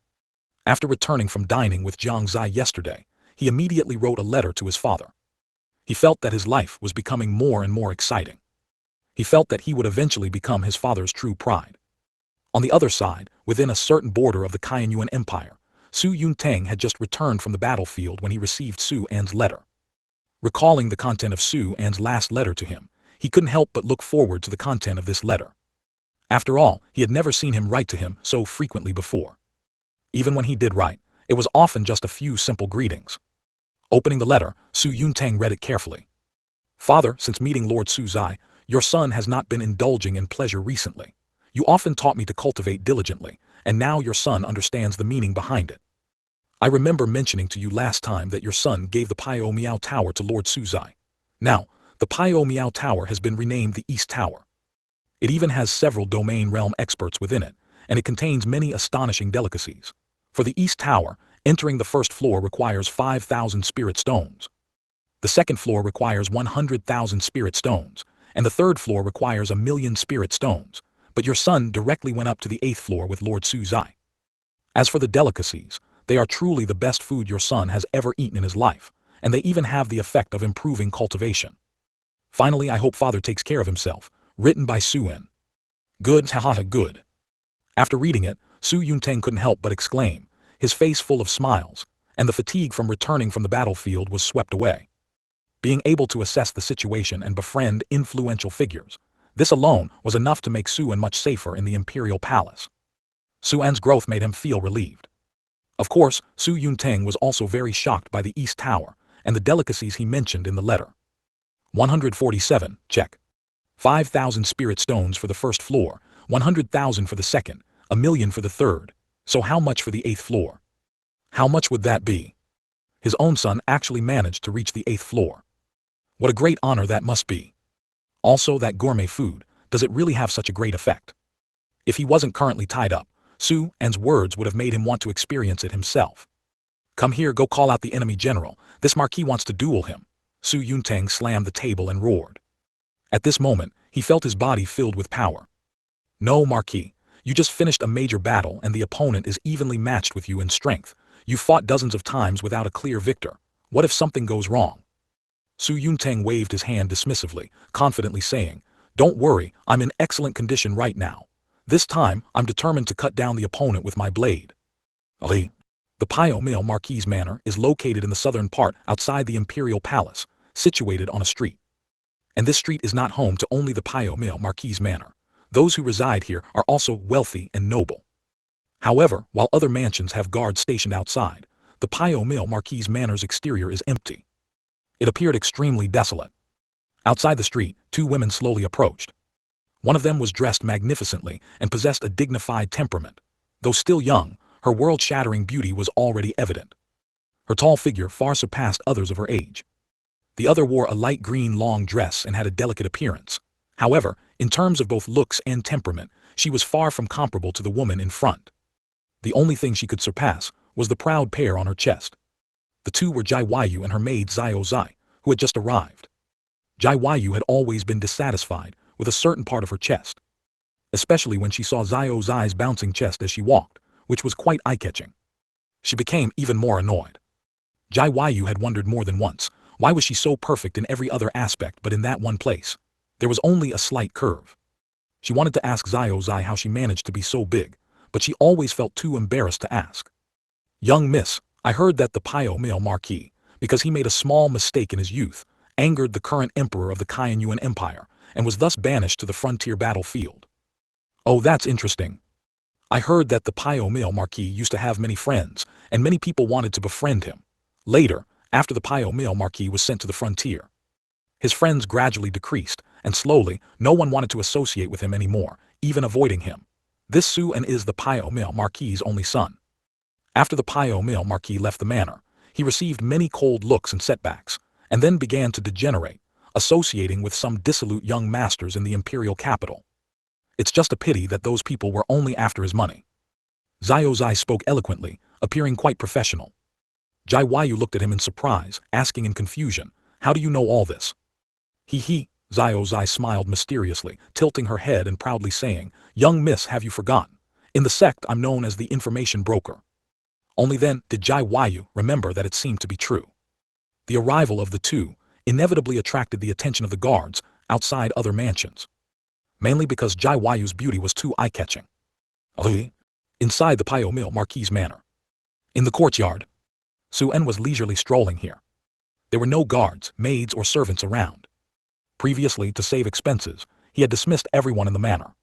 After returning from dining with Jiang Xie yesterday, he immediately wrote a letter to his father. He felt that his life was becoming more and more exciting. He felt that he would eventually become his father's true pride. On the other side, within a certain border of the Qianyuan Empire, Su Yuntang had just returned from the battlefield when he received Su An's letter. Recalling the content of Su An's last letter to him, he couldn't help but look forward to the content of this letter. After all, he had never seen him write to him so frequently before. Even when he did write, it was often just a few simple greetings. Opening the letter, Su Yuntang read it carefully. "Father, since meeting Lord Su Zai, your son has not been indulging in pleasure recently. You often taught me to cultivate diligently, and now your son understands the meaning behind it. I remember mentioning to you last time that your son gave the Pio Miao Tower to Lord Su Zai. Now, the Pio Miao Tower has been renamed the East Tower. It even has several domain realm experts within it, and it contains many astonishing delicacies. For the East Tower, entering the first floor requires 5,000 spirit stones. The second floor requires 100,000 spirit stones, and the third floor requires 1,000,000 spirit stones, but your son directly went up to the 8th floor with Lord Su Zai. As for the delicacies, they are truly the best food your son has ever eaten in his life, and they even have the effect of improving cultivation. Finally, I hope father takes care of himself," written by Suen. "Good, haha, good." After reading it, Su Yuntang couldn't help but exclaim, his face full of smiles, and the fatigue from returning from the battlefield was swept away. Being able to assess the situation and befriend influential figures, this alone was enough to make Suen much safer in the imperial palace. Suan's growth made him feel relieved. Of course, Su Yuntang was also very shocked by the East Tower and the delicacies he mentioned in the letter. 147, check. 5,000 spirit stones for the first floor, 100,000 for the second, 1,000,000 for the third. So how much for the 8th floor? How much would that be? His own son actually managed to reach the 8th floor. What a great honor that must be. Also, that gourmet food, does it really have such a great effect? If he wasn't currently tied up, Su An's words would have made him want to experience it himself. "Come here, go call out the enemy general, this marquis wants to duel him." Su Yuntang slammed the table and roared. At this moment, he felt his body filled with power. "No, marquis, you just finished a major battle and the opponent is evenly matched with you in strength. You fought dozens of times without a clear victor. What if something goes wrong? Su Yunteng waved his hand dismissively, confidently saying, "Don't worry, I'm in excellent condition right now. This time, I'm determined to cut down the opponent with my blade." Ali. The Pio Marquis Manor is located in the southern part outside the Imperial Palace, situated on a street. And this street is not home to only the Pio Marquis Manor. Those who reside here are also wealthy and noble. However, while other mansions have guards stationed outside, the Pio Marquis Manor's exterior is empty. It appeared extremely desolate. Outside the street, two women slowly approached. One of them was dressed magnificently and possessed a dignified temperament. Though still young, her world-shattering beauty was already evident. Her tall figure far surpassed others of her age. The other wore a light green long dress and had a delicate appearance. However, in terms of both looks and temperament, she was far from comparable to the woman in front. The only thing she could surpass was the proud pair on her chest. The two were Jai Waiyu and her maid Xiao Zai, who had just arrived. Jai Waiyu had always been dissatisfied with a certain part of her chest, especially when she saw Xiao Zai's bouncing chest as she walked, which was quite eye-catching. She became even more annoyed. Jai Waiyu had wondered more than once, why was she so perfect in every other aspect but in that one place? There was only a slight curve. She wanted to ask Xiao Zai how she managed to be so big, but she always felt too embarrassed to ask. "Young miss, I heard that the Pio Marquis, because he made a small mistake in his youth, angered the current emperor of the Shengyuan Empire, and was thus banished to the frontier battlefield." "Oh, that's interesting. I heard that the Pio Marquis used to have many friends, and many people wanted to befriend him. Later, after the Pio Marquis was sent to the frontier, his friends gradually decreased, and slowly, no one wanted to associate with him anymore, even avoiding him. This Su-en is the Pio Marquis' only son. After the Pio Marquis left the manor, he received many cold looks and setbacks, and then began to degenerate, associating with some dissolute young masters in the imperial capital. It's just a pity that those people were only after his money." Xiao Zai spoke eloquently, appearing quite professional. Jai Waiyu looked at him in surprise, asking in confusion, "How do you know all this?" "He," Xiao Zai smiled mysteriously, tilting her head and proudly saying, "Young miss, have you forgotten? In the sect I'm known as the information broker." Only then did Jai Waiyu remember that it seemed to be true. The arrival of the two inevitably attracted the attention of the guards outside other mansions, mainly because Jai Waiyu's beauty was too eye-catching. Inside the Pio Marquis Manor. In the courtyard, Su-en was leisurely strolling here. There were no guards, maids, or servants around. Previously, to save expenses, he had dismissed everyone in the manor.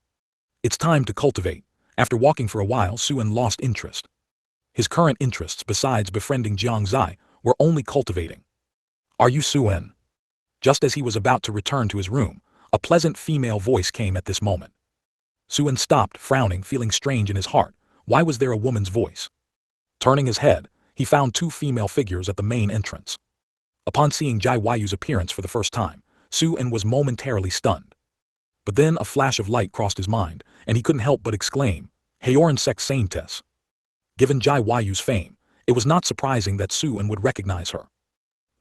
It's time to cultivate. After walking for a while, Su-en lost interest. His current interests, besides befriending Jiang Xie, were only cultivating. "Are you Su-en?" Just as he was about to return to his room, a pleasant female voice came at this moment. Su-en stopped, frowning, feeling strange in his heart. Why was there a woman's voice? Turning his head, he found two female figures at the main entrance. Upon seeing Jai Waiyu's appearance for the first time, Su-en was momentarily stunned. But then a flash of light crossed his mind, and he couldn't help but exclaim, "Haoran Sect Saintess." Given Jai Waiyu's fame, it was not surprising that Su-en would recognize her.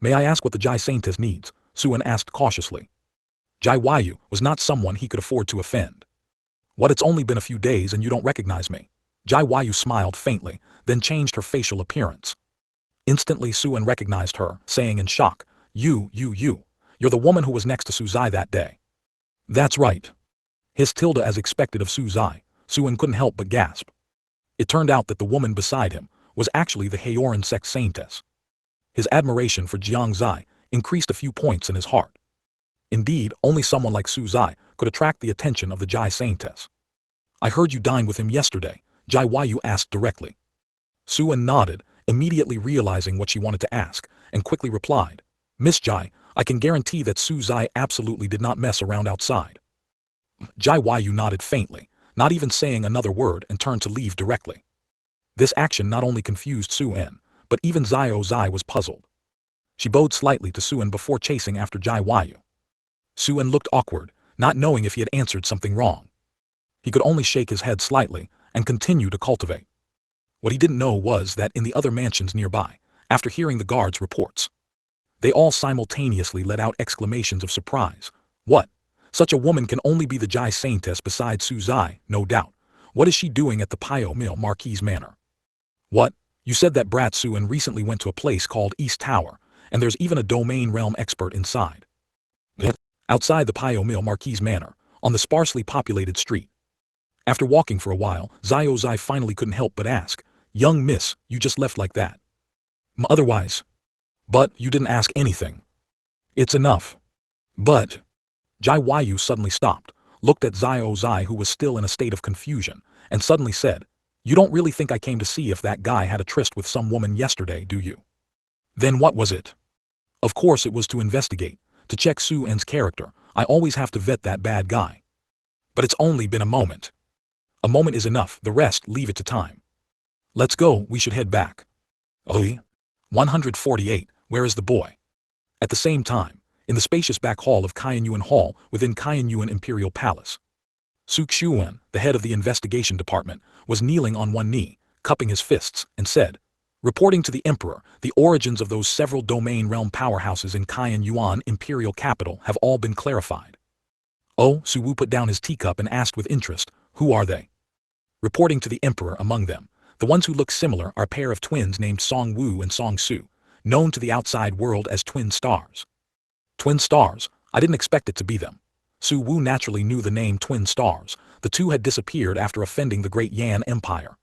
"May I ask what the Jai Saintess needs?" Su-en asked cautiously. Jai Waiyu was not someone he could afford to offend. "What, it's only been a few days and you don't recognize me?" Jai Waiyu smiled faintly, then changed her facial appearance. Instantly Su-en recognized her, saying in shock, You're the woman who was next to Su Zai that day." "That's right." His tilde as expected of Su Zai, Su-en couldn't help but gasp. It turned out that the woman beside him was actually the Haoran Sect Saintess. His admiration for Jiang Xie increased a few points in his heart. Indeed, only someone like Su Zai could attract the attention of the Jai Saintess. "I heard you dined with him yesterday," Jai Waiyu asked directly. Su-en nodded, immediately realizing what she wanted to ask, and quickly replied, "Miss Jai, I can guarantee that Su Zai absolutely did not mess around outside." Jai Waiyu nodded faintly, not even saying another word, and turned to leave directly. This action not only confused Su-en, but even Xiao Zai was puzzled. She bowed slightly to Su-en before chasing after Jai Waiyu. Su-en looked awkward, not knowing if he had answered something wrong. He could only shake his head slightly and continue to cultivate. What he didn't know was that in the other mansions nearby, after hearing the guards' reports, they all simultaneously let out exclamations of surprise. "What? Such a woman can only be the Jai Saintess besides Su Zai, no doubt. What is she doing at the Pio Marquis Manor? What? You said that Brat Suan recently went to a place called East Tower, and there's even a domain realm expert inside. Outside the Pio Mill Marquise Manor, on the sparsely populated street. After walking for a while, Zai finally couldn't help but ask, "Young miss, you just left like that?" Otherwise. But you didn't ask anything. It's enough. But. Jai Yu suddenly stopped, looked at Zai who was still in a state of confusion, and suddenly said, "You don't really think I came to see if that guy had a tryst with some woman yesterday, do you?" Then what was it? Of course it was to investigate, to check Su En's character. I always have to vet that bad guy. But it's only been a moment. A moment is enough, the rest leave it to time. Let's go, we should head back. Oh, 148, where is the boy? At the same time, in the spacious back hall of Qianyuan Hall within Qianyuan Imperial Palace, Su Qianyuan, the head of the investigation department, was kneeling on one knee, cupping his fists, and said, "Reporting to the Emperor, the origins of those several domain realm powerhouses in Qianyuan Imperial Capital have all been clarified." Oh, Su Wu put down his teacup and asked with interest, "Who are they?" Reporting to the Emperor, among them, the ones who look similar are a pair of twins named Song Wu and Song Su, known to the outside world as twin stars. Twin stars? I didn't expect it to be them. Su Wu naturally knew the name Twin Stars. The two had disappeared after offending the great Yan Empire.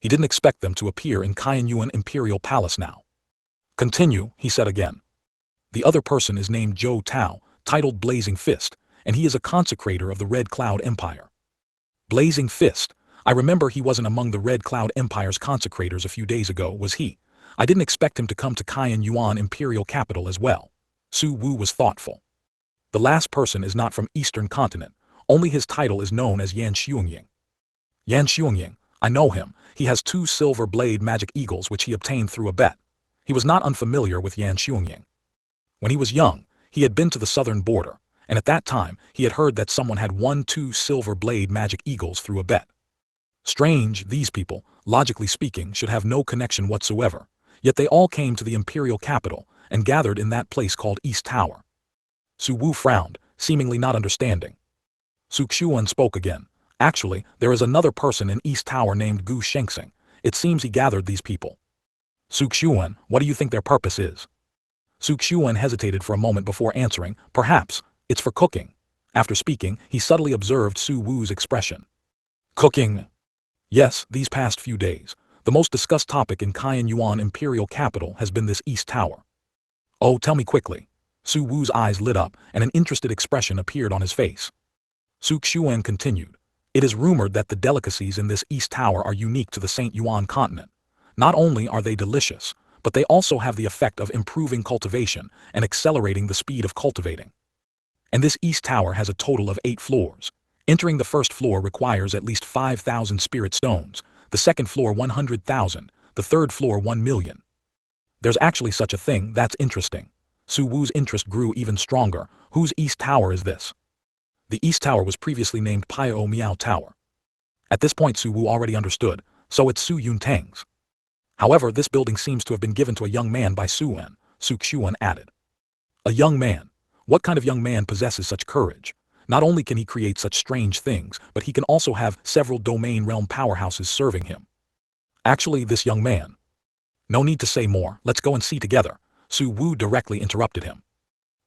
He didn't expect them to appear in Qianyuan Imperial Palace now. "Continue," he said again. "The other person is named Zhou Tao, titled Blazing Fist, and he is a consecrator of the Red Cloud Empire." Blazing Fist? I remember he wasn't among the Red Cloud Empire's consecrators a few days ago, was he? I didn't expect him to come to Qianyuan Imperial Capital as well. Su Wu was thoughtful. The last person is not from Eastern Continent, only his title is known as Yan Xiongying. Yan Xiongying, I know him, he has 2 silver blade magic eagles which he obtained through a bet. He was not unfamiliar with Yan Xiongying. When he was young, he had been to the southern border, and at that time he had heard that someone had won 2 silver blade magic eagles through a bet. Strange, these people, logically speaking, should have no connection whatsoever, yet they all came to the imperial capital and gathered in that place called East Tower. Su Wu frowned, seemingly not understanding. Su Qianyuan spoke again. "Actually, there is another person in East Tower named Gu Shengxing. It seems he gathered these people." "Su Qianyuan, what do you think their purpose is?" Su Qianyuan hesitated for a moment before answering, "Perhaps, it's for cooking." After speaking, he subtly observed Su Wu's expression. "Cooking?" "Yes, these past few days, the most discussed topic in Qianyuan Imperial Capital has been this East Tower." "Oh, tell me quickly." Su Wu's eyes lit up, and an interested expression appeared on his face. Su Qianyuan continued, "It is rumored that the delicacies in this East Tower are unique to the St. Yuan continent. Not only are they delicious, but they also have the effect of improving cultivation and accelerating the speed of cultivating. And this East Tower has a total of 8 floors. Entering the first floor requires at least 5,000 spirit stones, the second floor 100,000, the third floor 1 million. There's actually such a thing, that's interesting." Su Wu's interest grew even stronger. "Whose East Tower is this?" The East Tower was previously named Pio Miao Tower. At this point Su Wu already understood, so it's Su Yuntang's. However, this building seems to have been given to a young man by Su En, Su Qianyuan added. A young man? What kind of young man possesses such courage? Not only can he create such strange things, but he can also have several domain realm powerhouses serving him. Actually, this young man. No need to say more, let's go and see together. Su Wu directly interrupted him.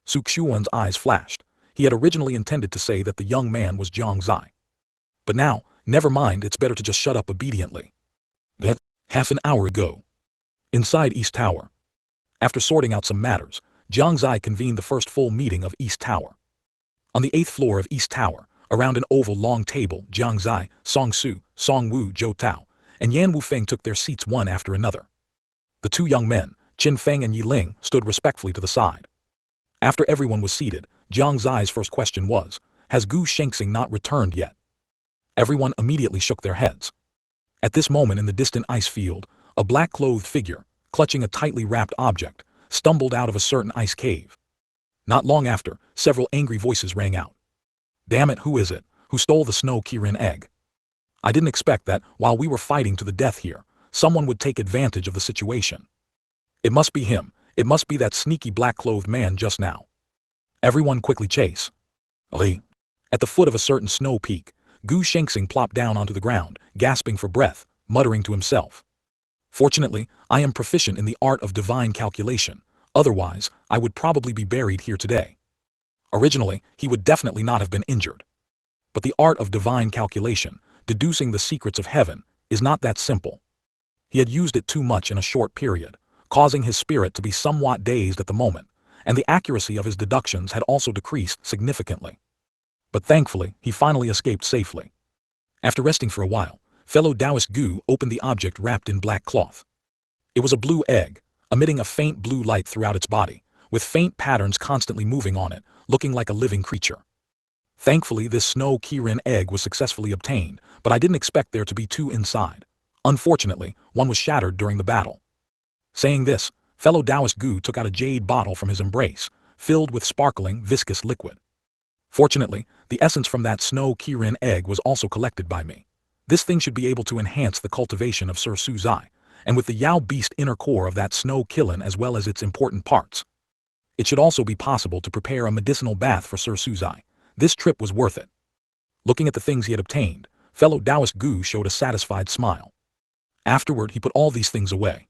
Su Qianyuan's eyes flashed. He had originally intended to say that the young man was Jiang Xie. But now, never mind, it's better to just shut up obediently. That, half an hour ago. Inside East Tower. After sorting out some matters, Jiang Xie convened the first full meeting of East Tower. On the 8th floor of East Tower, around an oval long table, Jiang Xie, Song Su, Song Wu, Zhou Tao, and Yan Wufeng took their seats one after another. The 2 young men, Qin Feng and Yi Ling, stood respectfully to the side. After everyone was seated, Jiang Zai's first question was, "Has Gu Shengxing not returned yet?" Everyone immediately shook their heads. At this moment in the distant ice field, a black-clothed figure, clutching a tightly wrapped object, stumbled out of a certain ice cave. Not long after, several angry voices rang out. "Damn it, who is it? Who stole the snow Kirin egg? I didn't expect that, while we were fighting to the death here, someone would take advantage of the situation. It must be him. It must be that sneaky black-clothed man just now." Everyone quickly chase. At the foot of a certain snow peak, Gu Shengxing plopped down onto the ground, gasping for breath, muttering to himself. Fortunately, I am proficient in the art of divine calculation, otherwise, I would probably be buried here today. Originally, he would definitely not have been injured. But the art of divine calculation, deducing the secrets of heaven, is not that simple. He had used it too much in a short period, causing his spirit to be somewhat dazed at the moment, and the accuracy of his deductions had also decreased significantly. But thankfully, he finally escaped safely. After resting for a while, fellow Taoist Gu opened the object wrapped in black cloth. It was a blue egg, emitting a faint blue light throughout its body, with faint patterns constantly moving on it, looking like a living creature. Thankfully, this snow Kirin egg was successfully obtained, but I didn't expect there to be two inside. Unfortunately, one was shattered during the battle. Saying this, fellow Taoist Gu took out a jade bottle from his embrace, filled with sparkling, viscous liquid. Fortunately, the essence from that snow Kirin egg was also collected by me. This thing should be able to enhance the cultivation of Sir Suzai, and with the Yao beast inner core of that snow Kilin as well as its important parts. It should also be possible to prepare a medicinal bath for Sir Suzai. This trip was worth it. Looking at the things he had obtained, fellow Taoist Gu showed a satisfied smile. Afterward, he put all these things away.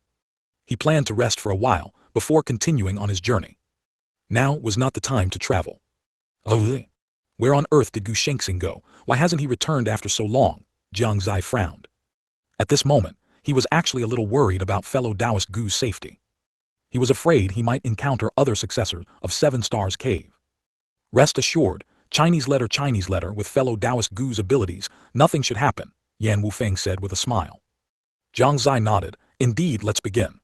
He planned to rest for a while before continuing on his journey. Now was not the time to travel. Oh, where on earth did Gu Shengxing go? Why hasn't he returned after so long? Jiang Xie frowned. At this moment, he was actually a little worried about fellow Taoist Gu's safety. He was afraid he might encounter other successors of Seven Stars Cave. Rest assured, Chinese letter with fellow Taoist Gu's abilities, nothing should happen, Yan Wufeng said with a smile. Jiang Xie nodded. Indeed, let's begin.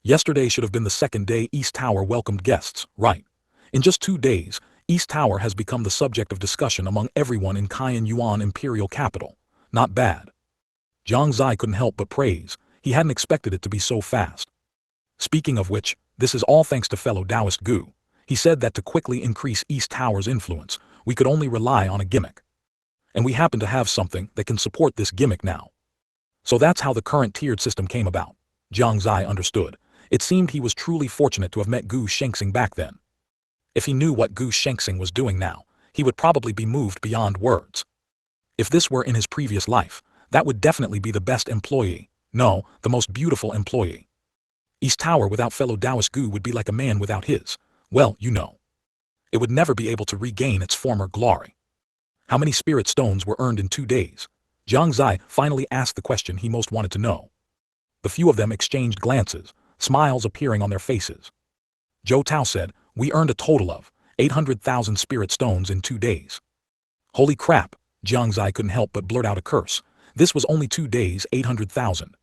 Yesterday should have been the second day East Tower welcomed guests, right? In just 2 days, East Tower has become the subject of discussion among everyone in Cayenne Yuan imperial capital. Not bad. Jiang Xie couldn't help but praise. He hadn't expected it to be so fast. Speaking of which, this is all thanks to fellow Taoist Gu. He said that to quickly increase East Tower's influence, we could only rely on a gimmick. And we happen to have something that can support this gimmick now. So that's how the current tiered system came about. Jiang Xie understood. It seemed he was truly fortunate to have met Gu Shengxing back then. If he knew what Gu Shengxing was doing now, he would probably be moved beyond words. If this were in his previous life, that would definitely be the best employee. No, the most beautiful employee. East Tower without fellow Taoist Gu would be like a man without his. Well, you know. It would never be able to regain its former glory. How many spirit stones were earned in 2 days? Jiang Xie finally asked the question he most wanted to know. The few of them exchanged glances, smiles appearing on their faces. Zhou Tao said, we earned a total of 800,000 spirit stones in 2 days. Holy crap, Jiang Xie couldn't help but blurt out a curse. This was only 2 days, 800,000.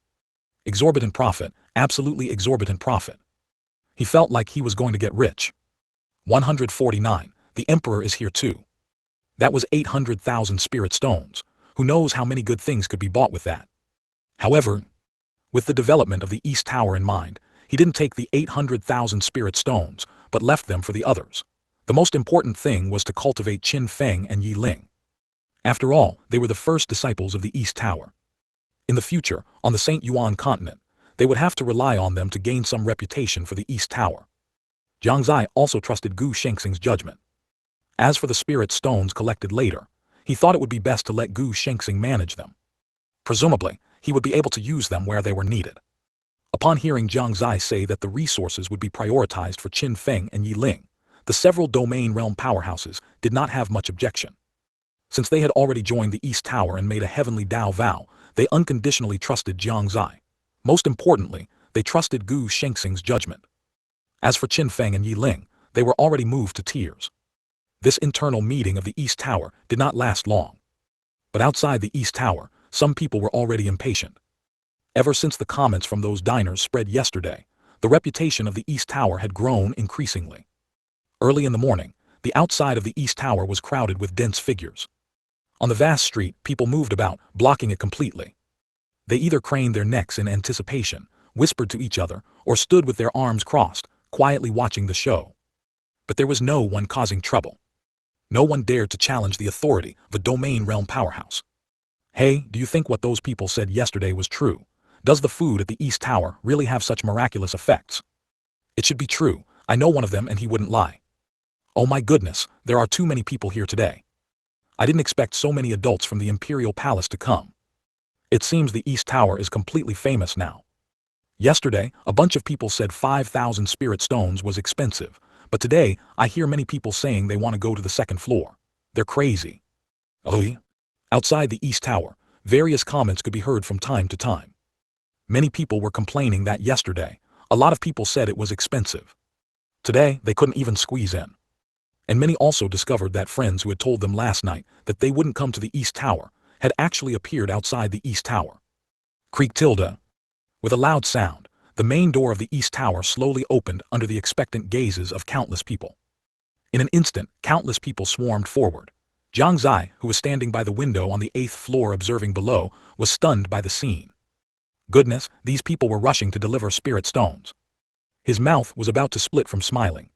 Exorbitant profit, absolutely exorbitant profit. He felt like he was going to get rich. 149, the Emperor is here too. That was 800,000 spirit stones. Who knows how many good things could be bought with that. However, with the development of the East Tower in mind, he didn't take the 800,000 spirit stones, but left them for the others. The most important thing was to cultivate Qin Feng and Yi Ling. After all, they were the first disciples of the East Tower. In the future, on the Shengyuan Continent, they would have to rely on them to gain some reputation for the East Tower. Jiang Xie also trusted Gu Shengxing's judgment. As for the spirit stones collected later, he thought it would be best to let Gu Shengxing manage them. Presumably, he would be able to use them where they were needed. Upon hearing Jiang Xie say that the resources would be prioritized for Qin Feng and Yi Ling, the several domain realm powerhouses did not have much objection. Since they had already joined the East Tower and made a heavenly Dao vow, they unconditionally trusted Jiang Xie. Most importantly, they trusted Gu Shengxing's judgment. As for Qin Feng and Yi Ling, they were already moved to tears. This internal meeting of the East Tower did not last long. But outside the East Tower, some people were already impatient. Ever since the comments from those diners spread yesterday, the reputation of the East Tower had grown increasingly. Early in the morning, the outside of the East Tower was crowded with dense figures. On the vast street, people moved about, blocking it completely. They either craned their necks in anticipation, whispered to each other, or stood with their arms crossed, quietly watching the show. But there was no one causing trouble. No one dared to challenge the authority of a domain realm powerhouse. Hey, do you think what those people said yesterday was true? Does the food at the East Tower really have such miraculous effects? It should be true. I know one of them and he wouldn't lie. Oh my goodness, there are too many people here today. I didn't expect so many adults from the Imperial Palace to come. It seems the East Tower is completely famous now. Yesterday, a bunch of people said 5,000 spirit stones was expensive, but today, I hear many people saying they want to go to the second floor. They're crazy. Oh, outside the East Tower, various comments could be heard from time to time. Many people were complaining that yesterday, a lot of people said it was expensive. Today, they couldn't even squeeze in. And many also discovered that friends who had told them last night that they wouldn't come to the East Tower had actually appeared outside the East Tower. Creak tilde. With a loud sound, the main door of the East Tower slowly opened under the expectant gazes of countless people. In an instant, countless people swarmed forward. Jiang Xie, who was standing by the window on the 8th floor observing below, was stunned by the scene. Goodness, these people were rushing to deliver spirit stones. His mouth was about to split from smiling.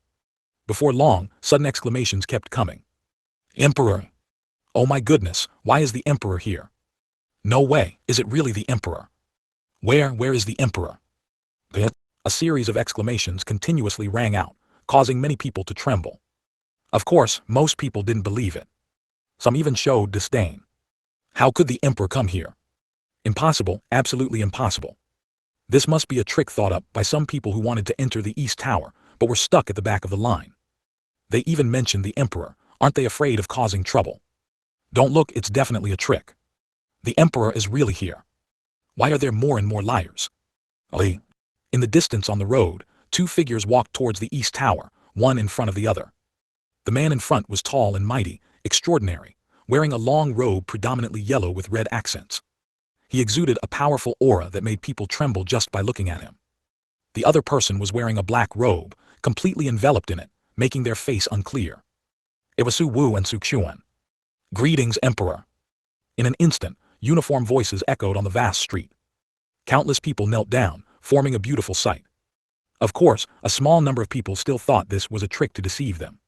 Before long, sudden exclamations kept coming. Emperor! Oh my goodness, why is the Emperor here? No way, is it really the Emperor? Where is the Emperor? A series of exclamations continuously rang out, causing many people to tremble. Of course, most people didn't believe it. Some even showed disdain. How could the Emperor come here? Impossible, absolutely impossible. This must be a trick thought up by some people who wanted to enter the East Tower, but were stuck at the back of the line. They even mentioned the Emperor. Aren't they afraid of causing trouble? Don't look, it's definitely a trick. The Emperor is really here. Why are there more and more liars? In the distance on the road, two figures walked towards the East Tower, one in front of the other. The man in front was tall and mighty, extraordinary, wearing a long robe predominantly yellow with red accents. He exuded a powerful aura that made people tremble just by looking at him. The other person was wearing a black robe, completely enveloped in it, making their face unclear. It was Su Wu and Su Xuan. Greetings, Emperor. In an instant, uniform voices echoed on the vast street. Countless people knelt down, forming a beautiful sight. Of course, a small number of people still thought this was a trick to deceive them.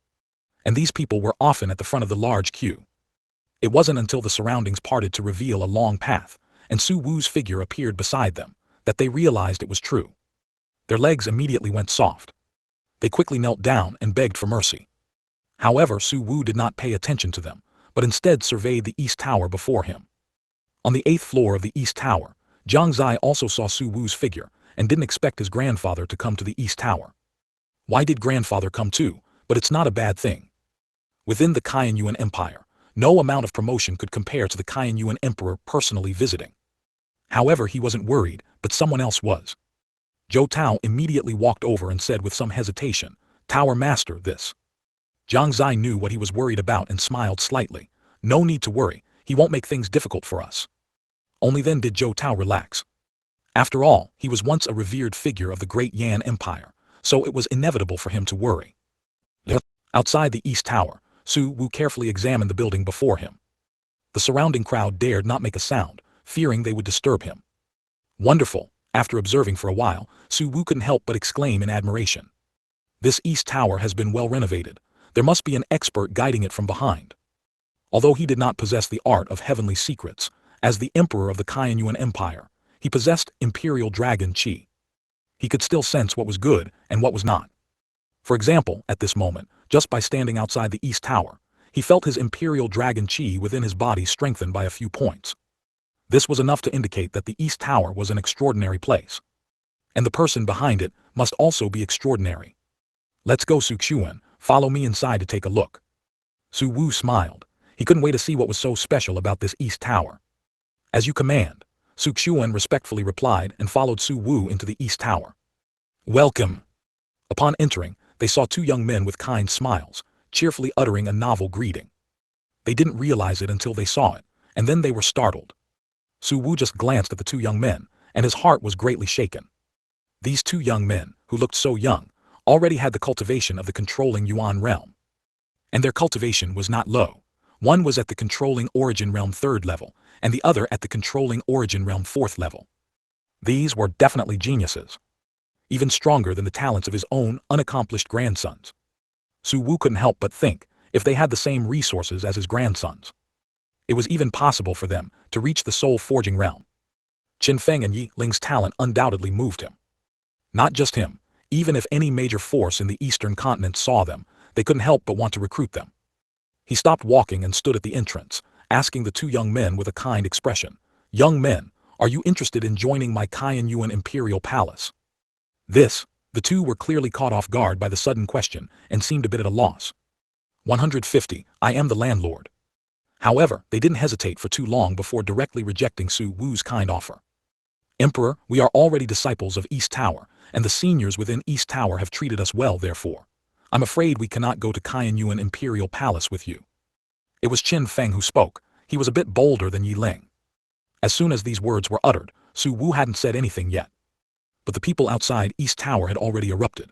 And these people were often at the front of the large queue. It wasn't until the surroundings parted to reveal a long path, and Su Wu's figure appeared beside them, that they realized it was true. Their legs immediately went soft. They quickly knelt down and begged for mercy. However, Su Wu did not pay attention to them, but instead surveyed the East Tower before him. On the 8th floor of the East Tower, Jiang Xie also saw Su Wu's figure, and didn't expect his grandfather to come to the East Tower. Why did grandfather come too? But it's not a bad thing. Within the Qianyuan Empire, no amount of promotion could compare to the Qianyuan Emperor personally visiting. However, he wasn't worried, but someone else was. Zhou Tao immediately walked over and said with some hesitation, "Tower Master, this." Jiang Xie knew what he was worried about and smiled slightly. No need to worry, he won't make things difficult for us. Only then did Zhou Tao relax. After all, he was once a revered figure of the great Yan Empire, so it was inevitable for him to worry. Outside the East Tower, Su Wu carefully examined the building before him. The surrounding crowd dared not make a sound, fearing they would disturb him. Wonderful. After observing for a while, Su Wu couldn't help but exclaim in admiration. This East Tower has been well renovated. There must be an expert guiding it from behind. Although he did not possess the art of heavenly secrets, as the emperor of the Qianyuan Empire, he possessed imperial dragon qi. He could still sense what was good and what was not. For example, at this moment, just by standing outside the East Tower, he felt his imperial dragon qi within his body strengthened by a few points. This was enough to indicate that the East Tower was an extraordinary place. And the person behind it must also be extraordinary. Let's go, Su Xuan, follow me inside to take a look. Su Wu smiled. He couldn't wait to see what was so special about this East Tower. As you command, Su Xuan respectfully replied and followed Su Wu into the East Tower. Welcome. Upon entering, they saw two young men with kind smiles, cheerfully uttering a novel greeting. They didn't realize it until they saw it, and then they were startled. Su Wu just glanced at the two young men, and his heart was greatly shaken. These two young men, who looked so young, already had the cultivation of the controlling Yuan realm. And their cultivation was not low. One was at the controlling origin realm 3rd level, and the other at the controlling origin realm 4th level. These were definitely geniuses. Even stronger than the talents of his own unaccomplished grandsons. Su Wu couldn't help but think, if they had the same resources as his grandsons, it was even possible for them to reach the soul-forging realm. Qin Feng and Yi Ling's talent undoubtedly moved him. Not just him, even if any major force in the Eastern continent saw them, they couldn't help but want to recruit them. He stopped walking and stood at the entrance, asking the two young men with a kind expression, "Young men, Are you interested in joining my Shengyuan Imperial Palace? The two were clearly caught off guard by the sudden question and seemed a bit at a loss. 150, I am the landlord. However, they didn't hesitate for too long before directly rejecting Su Wu's kind offer. Emperor, we are already disciples of East Tower, and the seniors within East Tower have treated us well therefore. I'm afraid we cannot go to Shengyuan Imperial Palace with you. It was Qin Feng who spoke. He was a bit bolder than Yi Ling. As soon as these words were uttered, Su Wu hadn't said anything yet. But the people outside East Tower had already erupted.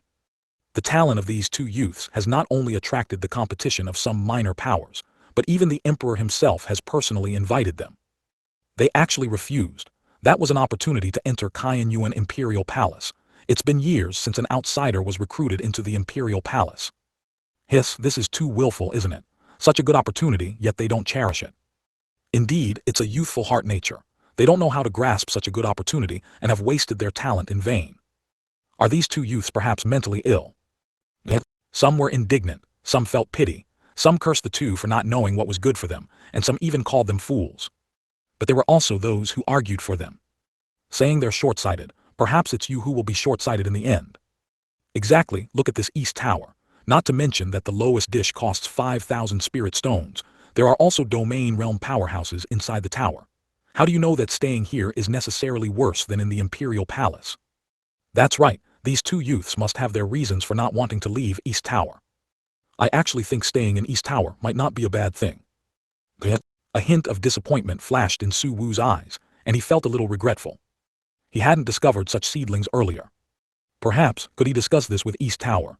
The talent of these two youths has not only attracted the competition of some minor powers, but even the emperor himself has personally invited them. They actually refused. That was an opportunity to enter Shengyuan Imperial Palace. It's been years since an outsider was recruited into the Imperial Palace. Hiss, this is too willful, isn't it? Such a good opportunity, yet they don't cherish it. Indeed, it's a youthful heart nature. They don't know how to grasp such a good opportunity and have wasted their talent in vain. Are these two youths perhaps mentally ill? Some were indignant, some felt pity, some cursed the two for not knowing what was good for them, and some even called them fools. But there were also those who argued for them, saying they're short-sighted. Perhaps it's you who will be short-sighted in the end. Exactly, look at this East Tower. Not to mention that the lowest dish costs 5,000 spirit stones. There are also domain realm powerhouses inside the tower. How do you know that staying here is necessarily worse than in the Imperial Palace? That's right, these two youths must have their reasons for not wanting to leave East Tower. I actually think staying in East Tower might not be a bad thing. A hint of disappointment flashed in Su Wu's eyes, and he felt a little regretful. He hadn't discovered such seedlings earlier. Perhaps could he discuss this with East Tower?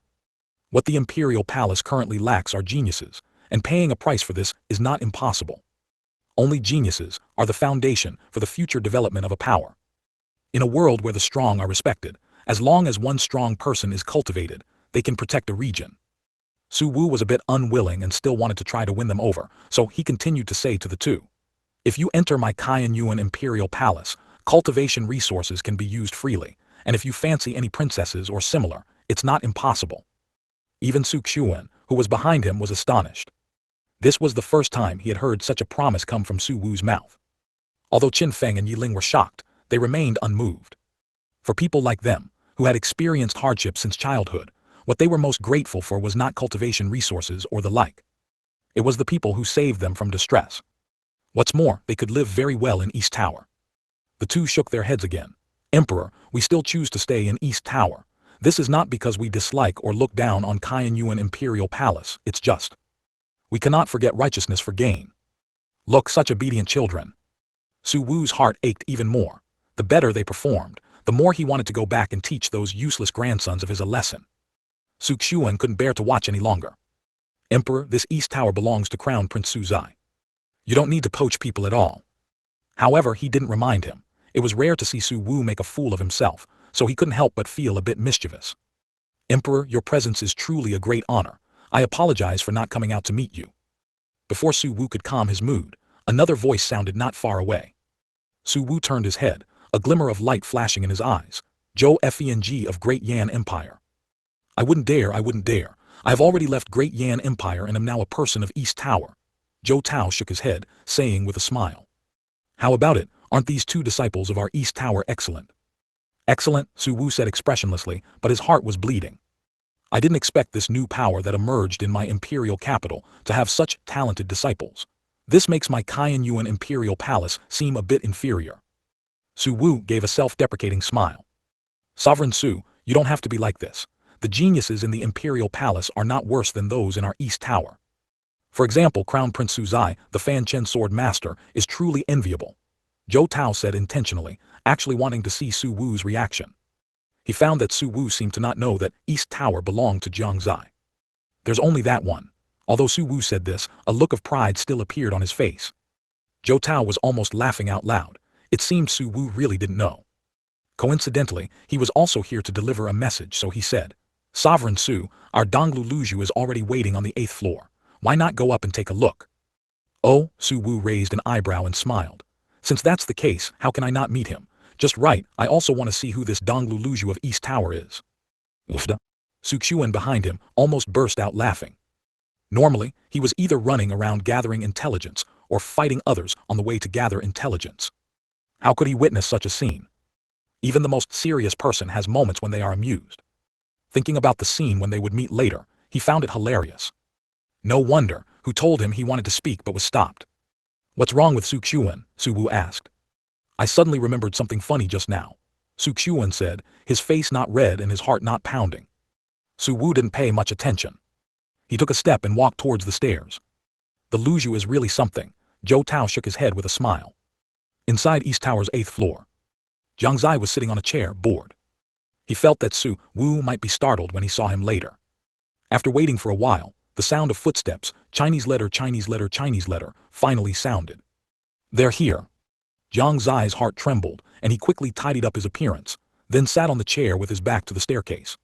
What the Imperial Palace currently lacks are geniuses, and paying a price for this is not impossible. Only geniuses are the foundation for the future development of a power. In a world where the strong are respected, as long as one strong person is cultivated, they can protect a region. Su Wu was a bit unwilling and still wanted to try to win them over, so he continued to say to the two, if you enter my Shengyuan Imperial Palace, cultivation resources can be used freely, and if you fancy any princesses or similar, it's not impossible. Even Su Xuan, who was behind him, was astonished. This was the first time he had heard such a promise come from Su Wu's mouth. Although Qin Feng and Yi Ling were shocked, they remained unmoved. For people like them, who had experienced hardship since childhood, what they were most grateful for was not cultivation resources or the like. It was the people who saved them from distress. What's more, they could live very well in East Tower. The two shook their heads again. Emperor, we still choose to stay in East Tower. This is not because we dislike or look down on Shengyuan Imperial Palace, it's just. We cannot forget righteousness for gain. Look, such obedient children. Su Wu's heart ached even more. The better they performed, the more he wanted to go back and teach those useless grandsons of his a lesson. Su Xuan couldn't bear to watch any longer. Emperor, this East Tower belongs to Crown Prince Su Zai. You don't need to poach people at all. However, he didn't remind him. It was rare to see Su Wu make a fool of himself, so he couldn't help but feel a bit mischievous. Emperor, your presence is truly a great honor. I apologize for not coming out to meet you. Before Su Wu could calm his mood, another voice sounded not far away. Su Wu turned his head, a glimmer of light flashing in his eyes. Zhou Feng of Great Yan Empire. I wouldn't dare. I have already left Great Yan Empire and am now a person of East Tower. Zhou Tao shook his head, saying with a smile. How about it, aren't these two disciples of our East Tower excellent? Excellent, Su Wu said expressionlessly, but his heart was bleeding. I didn't expect this new power that emerged in my imperial capital to have such talented disciples. This makes my Shengyuan Imperial Palace seem a bit inferior. Su Wu gave a self-deprecating smile. Sovereign Su, you don't have to be like this. The geniuses in the Imperial Palace are not worse than those in our East Tower. For example, Crown Prince Su Zai, the Fanchen Sword Master, is truly enviable. Zhou Tao said intentionally, actually wanting to see Su Wu's reaction. He found that Su Wu seemed to not know that East Tower belonged to Jiang Xie. There's only that one. Although Su Wu said this, a look of pride still appeared on his face. Zhou Tao was almost laughing out loud. It seemed Su Wu really didn't know. Coincidentally, he was also here to deliver a message, so he said, Sovereign Su, our Dongzhou Luju is already waiting on the 8th floor. Why not go up and take a look? Oh, Su Wu raised an eyebrow and smiled. Since that's the case, how can I not meet him? Just right, I also want to see who this Dongzhou Luju of East Tower is. Oofda. Su Xuan behind him almost burst out laughing. Normally, he was either running around gathering intelligence or fighting others on the way to gather intelligence. How could he witness such a scene? Even the most serious person has moments when they are amused. Thinking about the scene when they would meet later, he found it hilarious. No wonder, who told him he wanted to speak but was stopped. What's wrong with Suxuan? Su Wu asked. I suddenly remembered something funny just now. Suxuan said, his face not red and his heart not pounding. Su Wu didn't pay much attention. He took a step and walked towards the stairs. The Luzhu is really something. Zhou Tao shook his head with a smile. Inside East Tower's 8th floor, Jiang Xie was sitting on a chair, bored. He felt that Su Wu might be startled when he saw him later. After waiting for a while, the sound of footsteps, Chinese letter, Chinese letter, Chinese letter, finally sounded. They're here. Jiang Xie's heart trembled, and he quickly tidied up his appearance, then sat on the chair with his back to the staircase.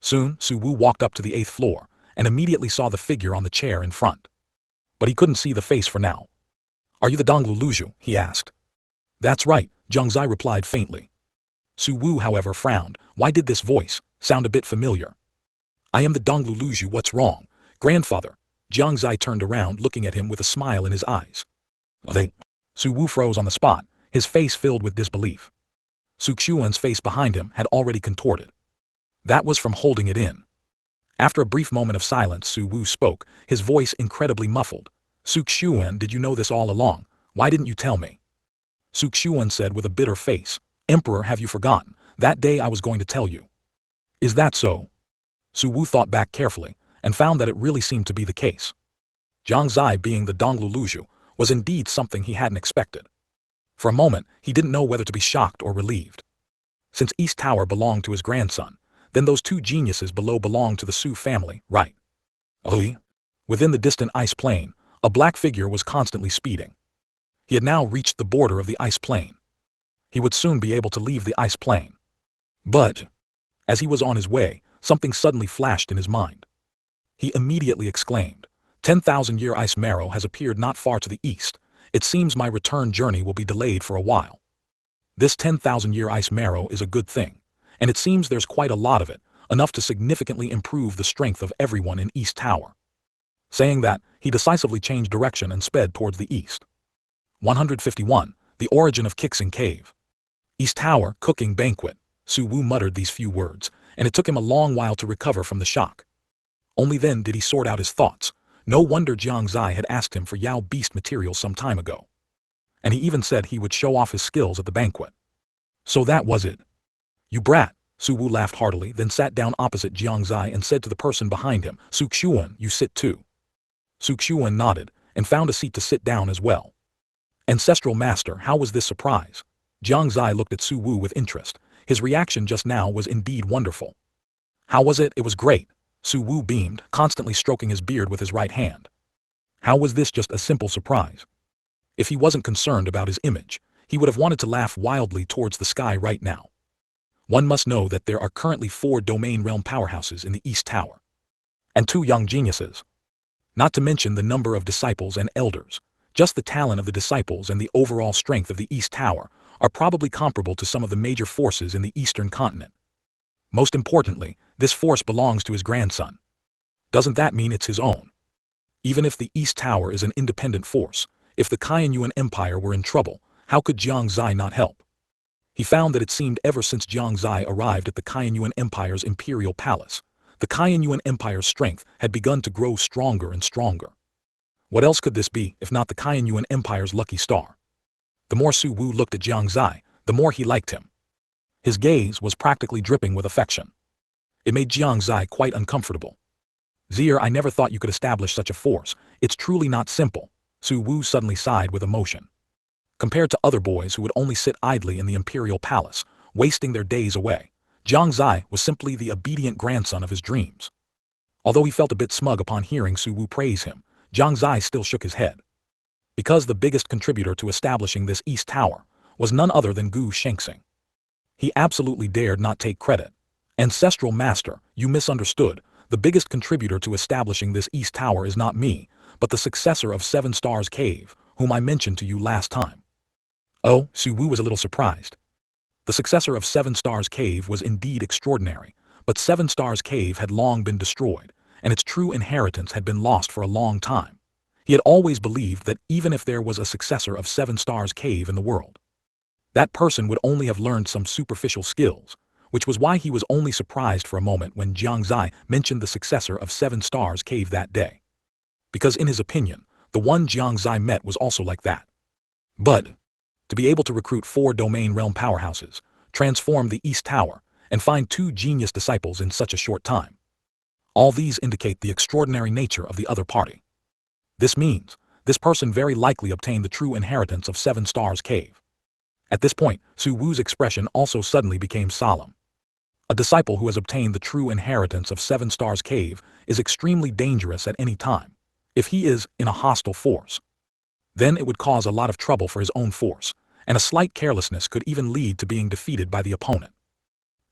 Soon, Su Wu walked up to the 8th floor, and immediately saw the figure on the chair in front. But he couldn't see the face for now. Are you the Dongzhou Luzhu? He asked. That's right, Jiang Xie replied faintly. Su Wu, however, frowned. Why did this voice sound a bit familiar? I am the Dongzhou Luzhu, what's wrong? Grandfather. Jiang Xie turned around, looking at him with a smile in his eyes. They. Su Wu froze on the spot, his face filled with disbelief. Suxuan's face behind him had already contorted. That was from holding it in. After a brief moment of silence, Su Wu spoke, his voice incredibly muffled. Suxuan, did you know this all along? Why didn't you tell me? Suxuan said with a bitter face. Emperor, have you forgotten? That day I was going to tell you. Is that so? Su Wu thought back carefully, and found that it really seemed to be the case. Jiang Xie, being the Dongzhou Luzhu, was indeed something he hadn't expected. For a moment, he didn't know whether to be shocked or relieved. Since East Tower belonged to his grandson, then those two geniuses below belonged to the Su family, right? Oh. Within the distant ice plain, a black figure was constantly speeding. He had now reached the border of the ice plain. He would soon be able to leave the ice plain. But, as he was on his way, something suddenly flashed in his mind. He immediately exclaimed, 10,000-year ice marrow has appeared not far to the east. It seems my return journey will be delayed for a while. This 10,000-year ice marrow is a good thing, and it seems there's quite a lot of it, enough to significantly improve the strength of everyone in East Tower. Saying that, he decisively changed direction and sped towards the east. 151. The origin of Kixing Cave. East Tower, cooking banquet. Su Wu muttered these few words, and it took him a long while to recover from the shock. Only then did he sort out his thoughts. No wonder Jiang Xie had asked him for Yao beast material some time ago. And he even said he would show off his skills at the banquet. So that was it. You brat. Su Wu laughed heartily, then sat down opposite Jiang Xie and said to the person behind him, Suxuan, you sit too. Suxuan nodded, and found a seat to sit down as well. Ancestral Master, how was this surprise? Jiang Xie looked at Su Wu with interest. His reaction just now was indeed wonderful. How was it? It was great. Su Wu beamed, constantly stroking his beard with his right hand. How was this just a simple surprise? If he wasn't concerned about his image, he would have wanted to laugh wildly towards the sky right now. One must know that there are currently 4 domain realm powerhouses in the East Tower. And 2 young geniuses. Not to mention the number of disciples and elders. Just the talent of the disciples and the overall strength of the East Tower are probably comparable to some of the major forces in the Eastern Continent. Most importantly, this force belongs to his grandson. Doesn't that mean it's his own? Even if the East Tower is an independent force, if the Qianyuan Empire were in trouble, how could Jiang Xie not help? He found that it seemed ever since Jiang Xie arrived at the Qianyuan Empire's imperial palace, the Qianyuan Empire's strength had begun to grow stronger and stronger. What else could this be, if not the Qianyuan Empire's lucky star? The more Su Wu looked at Jiang Xie, the more he liked him. His gaze was practically dripping with affection. It made Jiang Xie quite uncomfortable. Zier, I never thought you could establish such a force. It's truly not simple. Su Wu suddenly sighed with emotion. Compared to other boys who would only sit idly in the imperial palace, wasting their days away, Jiang Xie was simply the obedient grandson of his dreams. Although he felt a bit smug upon hearing Su Wu praise him, Jiang Xie still shook his head. Because the biggest contributor to establishing this East Tower was none other than Gu Shengxing. He absolutely dared not take credit. Ancestral Master, you misunderstood. The biggest contributor to establishing this East Tower is not me, but the successor of 7 Stars Cave, whom I mentioned to you last time. Oh, Su Wu was a little surprised. The successor of 7 Stars Cave was indeed extraordinary, but 7 Stars Cave had long been destroyed, and its true inheritance had been lost for a long time. He had always believed that even if there was a successor of 7 Stars Cave in the world, That person would only have learned some superficial skills, which was why he was only surprised for a moment when Jiang Xie mentioned the successor of Seven Stars Cave that day. Because in his opinion, the one Jiang Xie met was also like that. But to be able to recruit 4 domain realm powerhouses, transform the East Tower, and find 2 genius disciples in such a short time. All these indicate the extraordinary nature of the other party. This means, this person very likely obtained the true inheritance of Seven Stars Cave. At this point, Su Wu's expression also suddenly became solemn. A disciple who has obtained the true inheritance of Seven Stars Cave is extremely dangerous at any time, if he is in a hostile force. Then it would cause a lot of trouble for his own force, and a slight carelessness could even lead to being defeated by the opponent.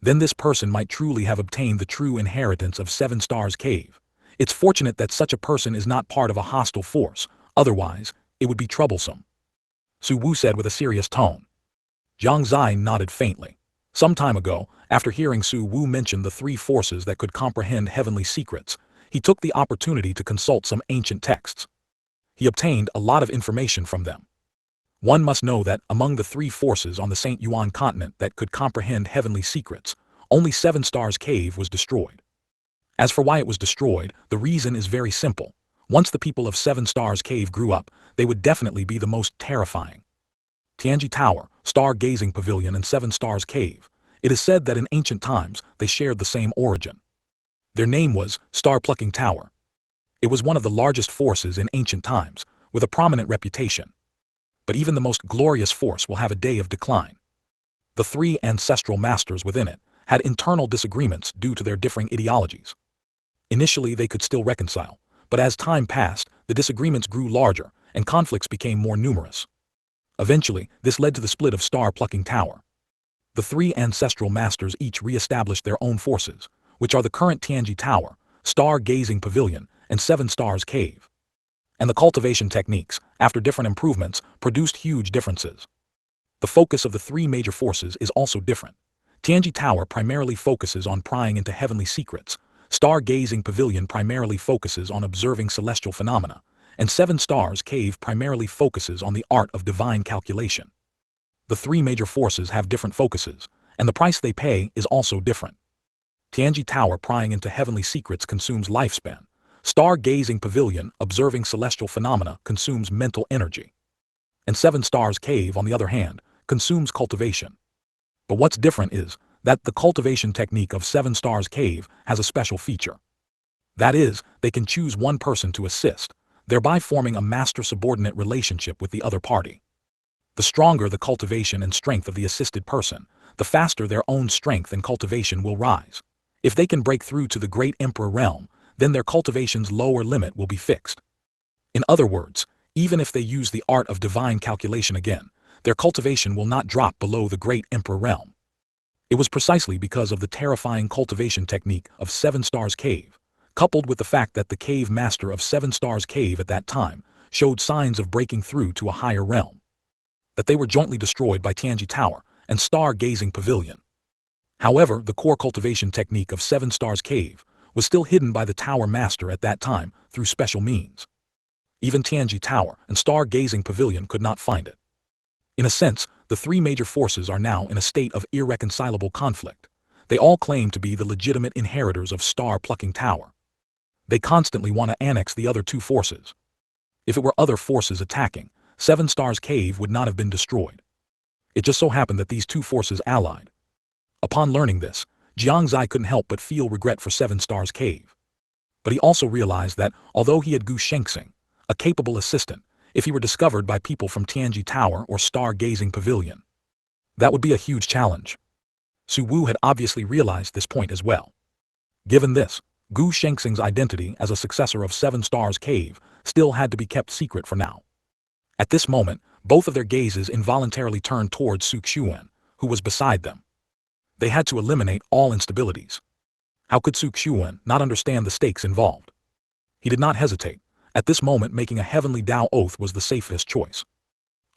Then this person might truly have obtained the true inheritance of Seven Stars Cave. It's fortunate that such a person is not part of a hostile force, otherwise, it would be troublesome. Su Wu said with a serious tone. Jiang Xie nodded faintly. Some time ago, after hearing Su Wu mention the 3 forces that could comprehend heavenly secrets, he took the opportunity to consult some ancient texts. He obtained a lot of information from them. One must know that among the 3 forces on the Shengyuan Continent that could comprehend heavenly secrets, only Seven Stars Cave was destroyed. As for why it was destroyed, the reason is very simple. Once the people of Seven Stars Cave grew up, they would definitely be the most terrifying. Tianji Tower, Star-Gazing Pavilion and Seven Stars Cave. It is said that in ancient times, they shared the same origin. Their name was Star-Plucking Tower. It was one of the largest forces in ancient times, with a prominent reputation. But even the most glorious force will have a day of decline. The 3 ancestral masters within it had internal disagreements due to their differing ideologies. Initially they could still reconcile, but as time passed, the disagreements grew larger, and conflicts became more numerous. Eventually, this led to the split of Star-Plucking Tower. The 3 ancestral masters each re-established their own forces, which are the current Tianji Tower, Star-Gazing Pavilion, and Seven Stars Cave. And the cultivation techniques, after different improvements, produced huge differences. The focus of the 3 major forces is also different. Tianji Tower primarily focuses on prying into heavenly secrets, Star-Gazing Pavilion primarily focuses on observing celestial phenomena, and Seven Stars Cave primarily focuses on the art of divine calculation. The 3 major forces have different focuses, and the price they pay is also different. Tianji Tower prying into heavenly secrets consumes lifespan. Star-Gazing Pavilion observing celestial phenomena consumes mental energy. And Seven Stars Cave, on the other hand, consumes cultivation. But what's different is that the cultivation technique of Seven Stars Cave has a special feature. That is, they can choose one person to assist, thereby forming a master-subordinate relationship with the other party. The stronger the cultivation and strength of the assisted person, the faster their own strength and cultivation will rise. If they can break through to the Great Emperor realm, then their cultivation's lower limit will be fixed. In other words, even if they use the art of divine calculation again, their cultivation will not drop below the Great Emperor realm. It was precisely because of the terrifying cultivation technique of Seven Stars Cave, coupled with the fact that the cave master of Seven Stars Cave at that time showed signs of breaking through to a higher realm, that they were jointly destroyed by Tianji Tower and Star-Gazing Pavilion. However, the core cultivation technique of Seven Stars Cave was still hidden by the Tower Master at that time through special means. Even Tianji Tower and Star-Gazing Pavilion could not find it. In a sense, the 3 major forces are now in a state of irreconcilable conflict. They all claim to be the legitimate inheritors of Star-Plucking Tower. They constantly want to annex the other 2 forces. If it were other forces attacking, Seven Stars Cave would not have been destroyed. It just so happened that these 2 forces allied. Upon learning this, Jiang Xie couldn't help but feel regret for Seven Stars Cave. But he also realized that, although he had Gu Shengxing, a capable assistant, if he were discovered by people from Tianji Tower or Star-Gazing Pavilion, that would be a huge challenge. Su Wu had obviously realized this point as well. Given this, Gu Shengxing's identity as a successor of Seven Stars Cave still had to be kept secret for now. At this moment, both of their gazes involuntarily turned towards Su Xuan, who was beside them. They had to eliminate all instabilities. How could Su Xuan not understand the stakes involved? He did not hesitate. At this moment, making a heavenly Dao oath was the safest choice.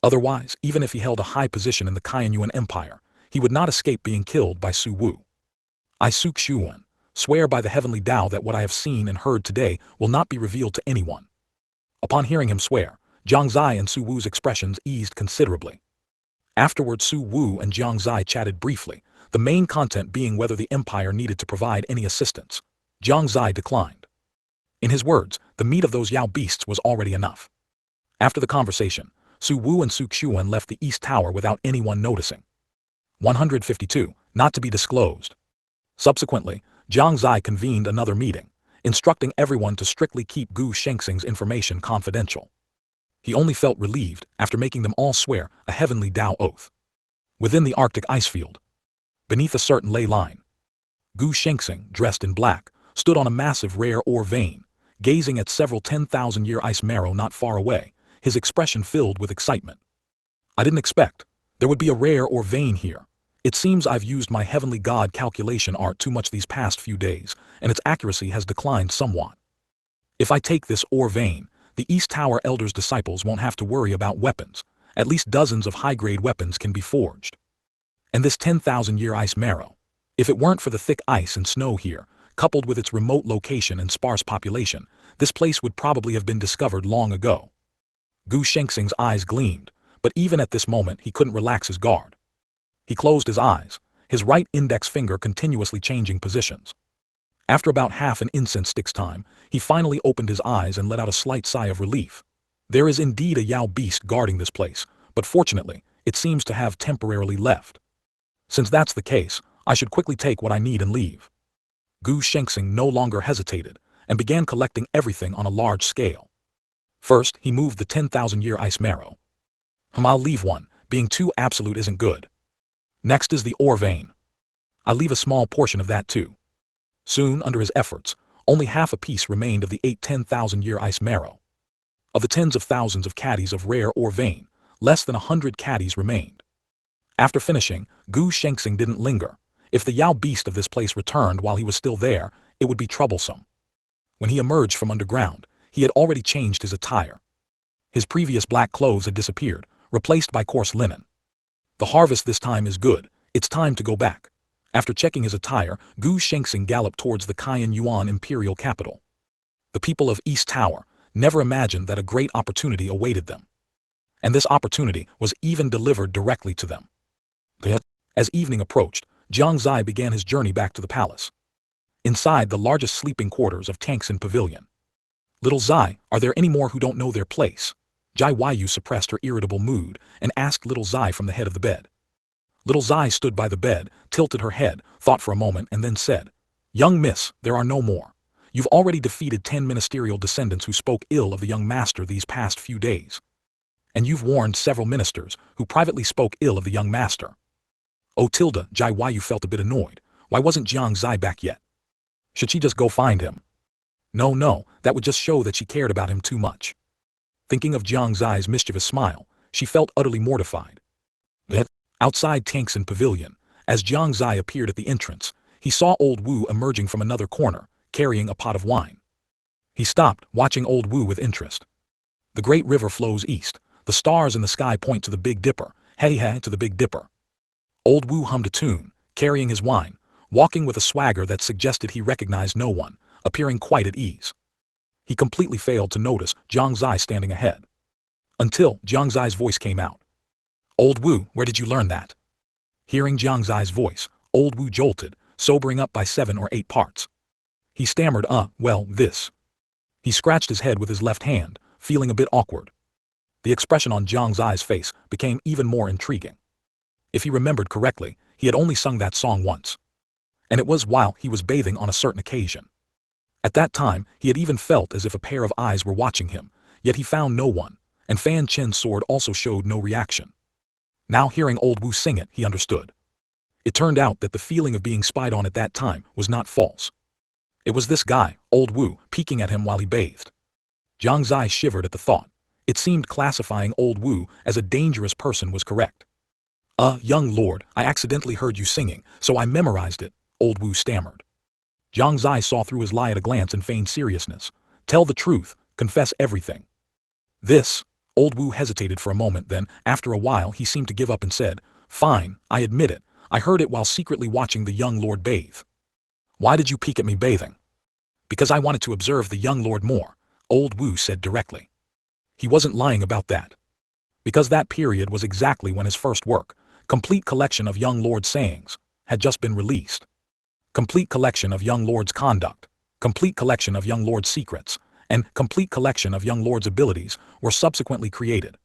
Otherwise, even if he held a high position in the Kaiyuan Empire, he would not escape being killed by Su Wu. I, Su Xuan, swear by the heavenly Dao that what I have seen and heard today will not be revealed to anyone. Upon hearing him swear, Jiang Xie and Su Wu's expressions eased considerably. Afterward, Su Wu and Jiang Xie chatted briefly, the main content being whether the Empire needed to provide any assistance. Jiang Xie declined. In his words, the meat of those Yao beasts was already enough. After the conversation, Su Wu and Su Xuan left the East Tower without anyone noticing. 152. Not to be disclosed. Subsequently, Jiang Xie convened another meeting, instructing everyone to strictly keep Gu Shengxing's information confidential. He only felt relieved after making them all swear a heavenly Tao oath. Within the Arctic ice field, beneath a certain ley line, Gu Shengxing, dressed in black, stood on a massive rare ore vein, gazing at several 10,000-year ice marrow not far away, his expression filled with excitement. I didn't expect there would be a rare ore vein here. It seems I've used my heavenly god calculation art too much these past few days, and its accuracy has declined somewhat. If I take this ore vein, the East Tower Elder's disciples won't have to worry about weapons. At least dozens of high-grade weapons can be forged. And this 10,000-year ice marrow, if it weren't for the thick ice and snow here, coupled with its remote location and sparse population, this place would probably have been discovered long ago. Gu Shengxing's eyes gleamed, but even at this moment he couldn't relax his guard. He closed his eyes, his right index finger continuously changing positions. After about half an incense stick's time, he finally opened his eyes and let out a slight sigh of relief. There is indeed a Yao beast guarding this place, but fortunately, it seems to have temporarily left. Since that's the case, I should quickly take what I need and leave. Gu Shengxing no longer hesitated, and began collecting everything on a large scale. First, he moved the 10,000-year ice marrow. I'll leave one, being too absolute isn't good. Next is the ore vein. I'll leave a small portion of that too. Soon, under his efforts, only half a piece remained of the 10,000-year ice marrow. Of the tens of thousands of caddies of rare ore vein, less than 100 caddies remained. After finishing, Gu Shengxing didn't linger. If the Yao beast of this place returned while he was still there, it would be troublesome. When he emerged from underground, he had already changed his attire. His previous black clothes had disappeared, replaced by coarse linen. The harvest this time is good, it's time to go back. After checking his attire, Gu Shengxing galloped towards the Cayenne Yuan imperial capital. The people of East Tower never imagined that a great opportunity awaited them. And this opportunity was even delivered directly to them. As evening approached, Jiang Xie began his journey back to the palace. Inside the largest sleeping quarters of Tangxin Pavilion. Little Xie, are there any more who don't know their place? Jai Yu suppressed her irritable mood and asked Little Xie from the head of the bed. Little Xie stood by the bed, tilted her head, thought for a moment and then said, "Young miss, there are no more. You've already defeated 10 ministerial descendants who spoke ill of the young master these past few days. And you've warned several ministers who privately spoke ill of the young master." Oh tilde, Jai Yu felt a bit annoyed. Why wasn't Jiang Xie back yet? Should she just go find him? No, that would just show that she cared about him too much. Thinking of Jiang Xie's mischievous smile, she felt utterly mortified. Outside Tangxin Pavilion, as Jiang Xie appeared at the entrance, he saw Old Wu emerging from another corner, carrying a pot of wine. He stopped, watching Old Wu with interest. The great river flows east, the stars in the sky point to the Big Dipper, hey to the Big Dipper. Old Wu hummed a tune, carrying his wine, walking with a swagger that suggested he recognized no one, appearing quite at ease. He completely failed to notice Jiang Xie standing ahead. Until Jiang Xie's voice came out. "Old Wu, where did you learn that?" Hearing Jiang Xie's voice, Old Wu jolted, sobering up by 7 or 8 parts. He stammered, well, this. He scratched his head with his left hand, feeling a bit awkward. The expression on Jiang Xie's face became even more intriguing. If he remembered correctly, he had only sung that song once. And it was while he was bathing on a certain occasion. At that time, he had even felt as if a pair of eyes were watching him, yet he found no one, and Fanchen's sword also showed no reaction. Now hearing Old Wu sing it, he understood. It turned out that the feeling of being spied on at that time was not false. It was this guy, Old Wu, peeking at him while he bathed. Jiang Xie shivered at the thought. It seemed classifying Old Wu as a dangerous person was correct. Young lord, I accidentally heard you singing, so I memorized it," Old Wu stammered. Jiang Xie saw through his lie at a glance and feigned seriousness. "Tell the truth, confess everything." This, Old Wu hesitated for a moment, then, after a while, he seemed to give up and said, "Fine, I admit it, I heard it while secretly watching the young lord bathe." "Why did you peek at me bathing?" "Because I wanted to observe the young lord more," Old Wu said directly. He wasn't lying about that. because that period was exactly when his first work, Complete Collection of Young Lord's Sayings, had just been released. Complete Collection of Young Lord's Conduct, Complete Collection of Young Lord's Secrets, and Complete Collection of Young Lord's Abilities were subsequently created.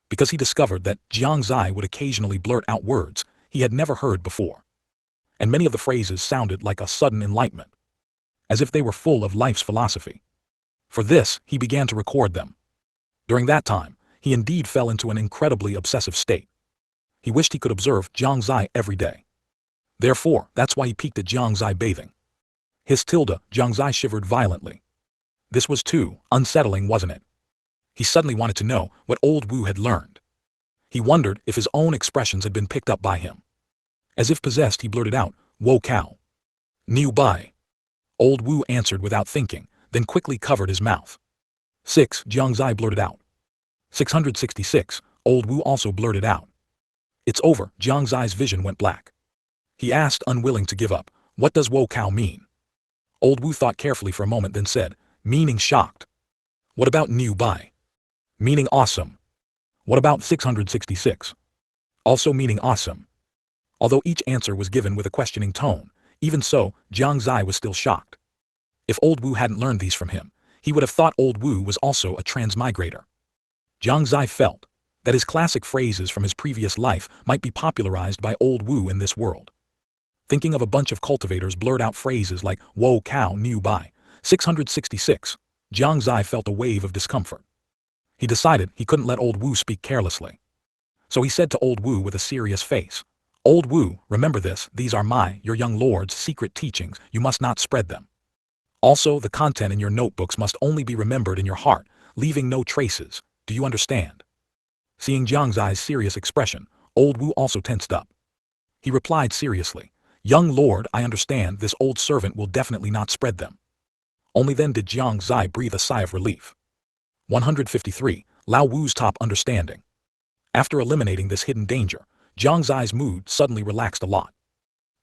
Because he discovered that Jiang Xie would occasionally blurt out words he had never heard before. And many of the phrases sounded like a sudden enlightenment, as if they were full of life's philosophy. For this, he began to record them. During that time, he indeed fell into an incredibly obsessive state. He wished he could observe Jiang Xie every day. Therefore, that's why he peeked at Jiang Xie bathing. Jiang Xie shivered violently. This was too unsettling, wasn't it? He suddenly wanted to know what old Wu had learned. He wondered if his own expressions had been picked up by him. As if possessed, he blurted out, "Wo cow. Niu bai." Old Wu answered without thinking, then quickly covered his mouth. 6. Jiang Xie blurted out. 666. Old Wu also blurted out. It's over. Jiang Xie's vision went black. He asked, unwilling to give up, "What does Wo cow mean?" Old Wu thought carefully for a moment, then said, "Meaning shocked." "What about Niu bai?" "Meaning awesome." "What about 666? "Also meaning awesome." Although each answer was given with a questioning tone, even so, Jiang Xie was still shocked. If old Wu hadn't learned these from him, he would have thought old Wu was also a transmigrator. Jiang Xie felt that his classic phrases from his previous life might be popularized by old Wu in this world. Thinking of a bunch of cultivators blurt out phrases like "Wo cow Niu bai," 666, Jiang Xie felt a wave of discomfort. He decided he couldn't let old Wu speak carelessly. So he said to old Wu with a serious face, "Old Wu, remember this, these are your young lord's secret teachings, you must not spread them. Also, the content in your notebooks must only be remembered in your heart, leaving no traces, do you understand?" Seeing Jiang Xie's serious expression, old Wu also tensed up. He replied seriously, "Young lord, I understand, this old servant will definitely not spread them." Only then did Jiang Xie breathe a sigh of relief. 153. Lao Wu's top understanding. After eliminating this hidden danger, Jiang Xie's mood suddenly relaxed a lot.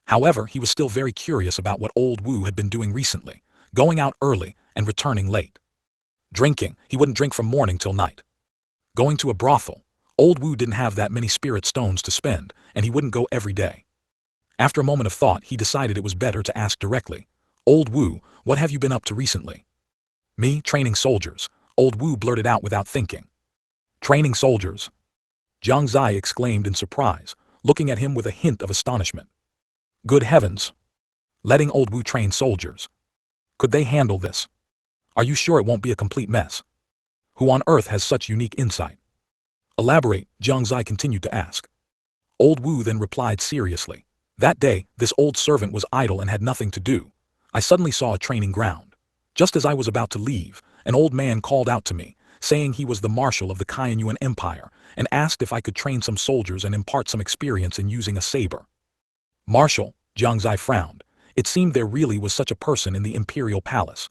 However, he was still very curious about what old Wu had been doing recently, going out early and returning late. Drinking, he wouldn't drink from morning till night. Going to a brothel, old Wu didn't have that many spirit stones to spend, and he wouldn't go every day. After a moment of thought, he decided it was better to ask directly, "Old Wu, what have you been up to recently?" "Me, training soldiers," old Wu blurted out without thinking. "Training soldiers?" Jiang Xie exclaimed in surprise, looking at him with a hint of astonishment. Good heavens! Letting old Wu train soldiers. Could they handle this? Are you sure it won't be a complete mess? Who on earth has such unique insight? Elaborate, Jiang Xie continued to ask. Old Wu then replied seriously. That day, this old servant was idle and had nothing to do. I suddenly saw a training ground. Just as I was about to leave, an old man called out to me, saying he was the marshal of the Shengyuan Empire, and asked if I could train some soldiers and impart some experience in using a saber. Marshal, Jiang Xie frowned. It seemed there really was such a person in the imperial palace.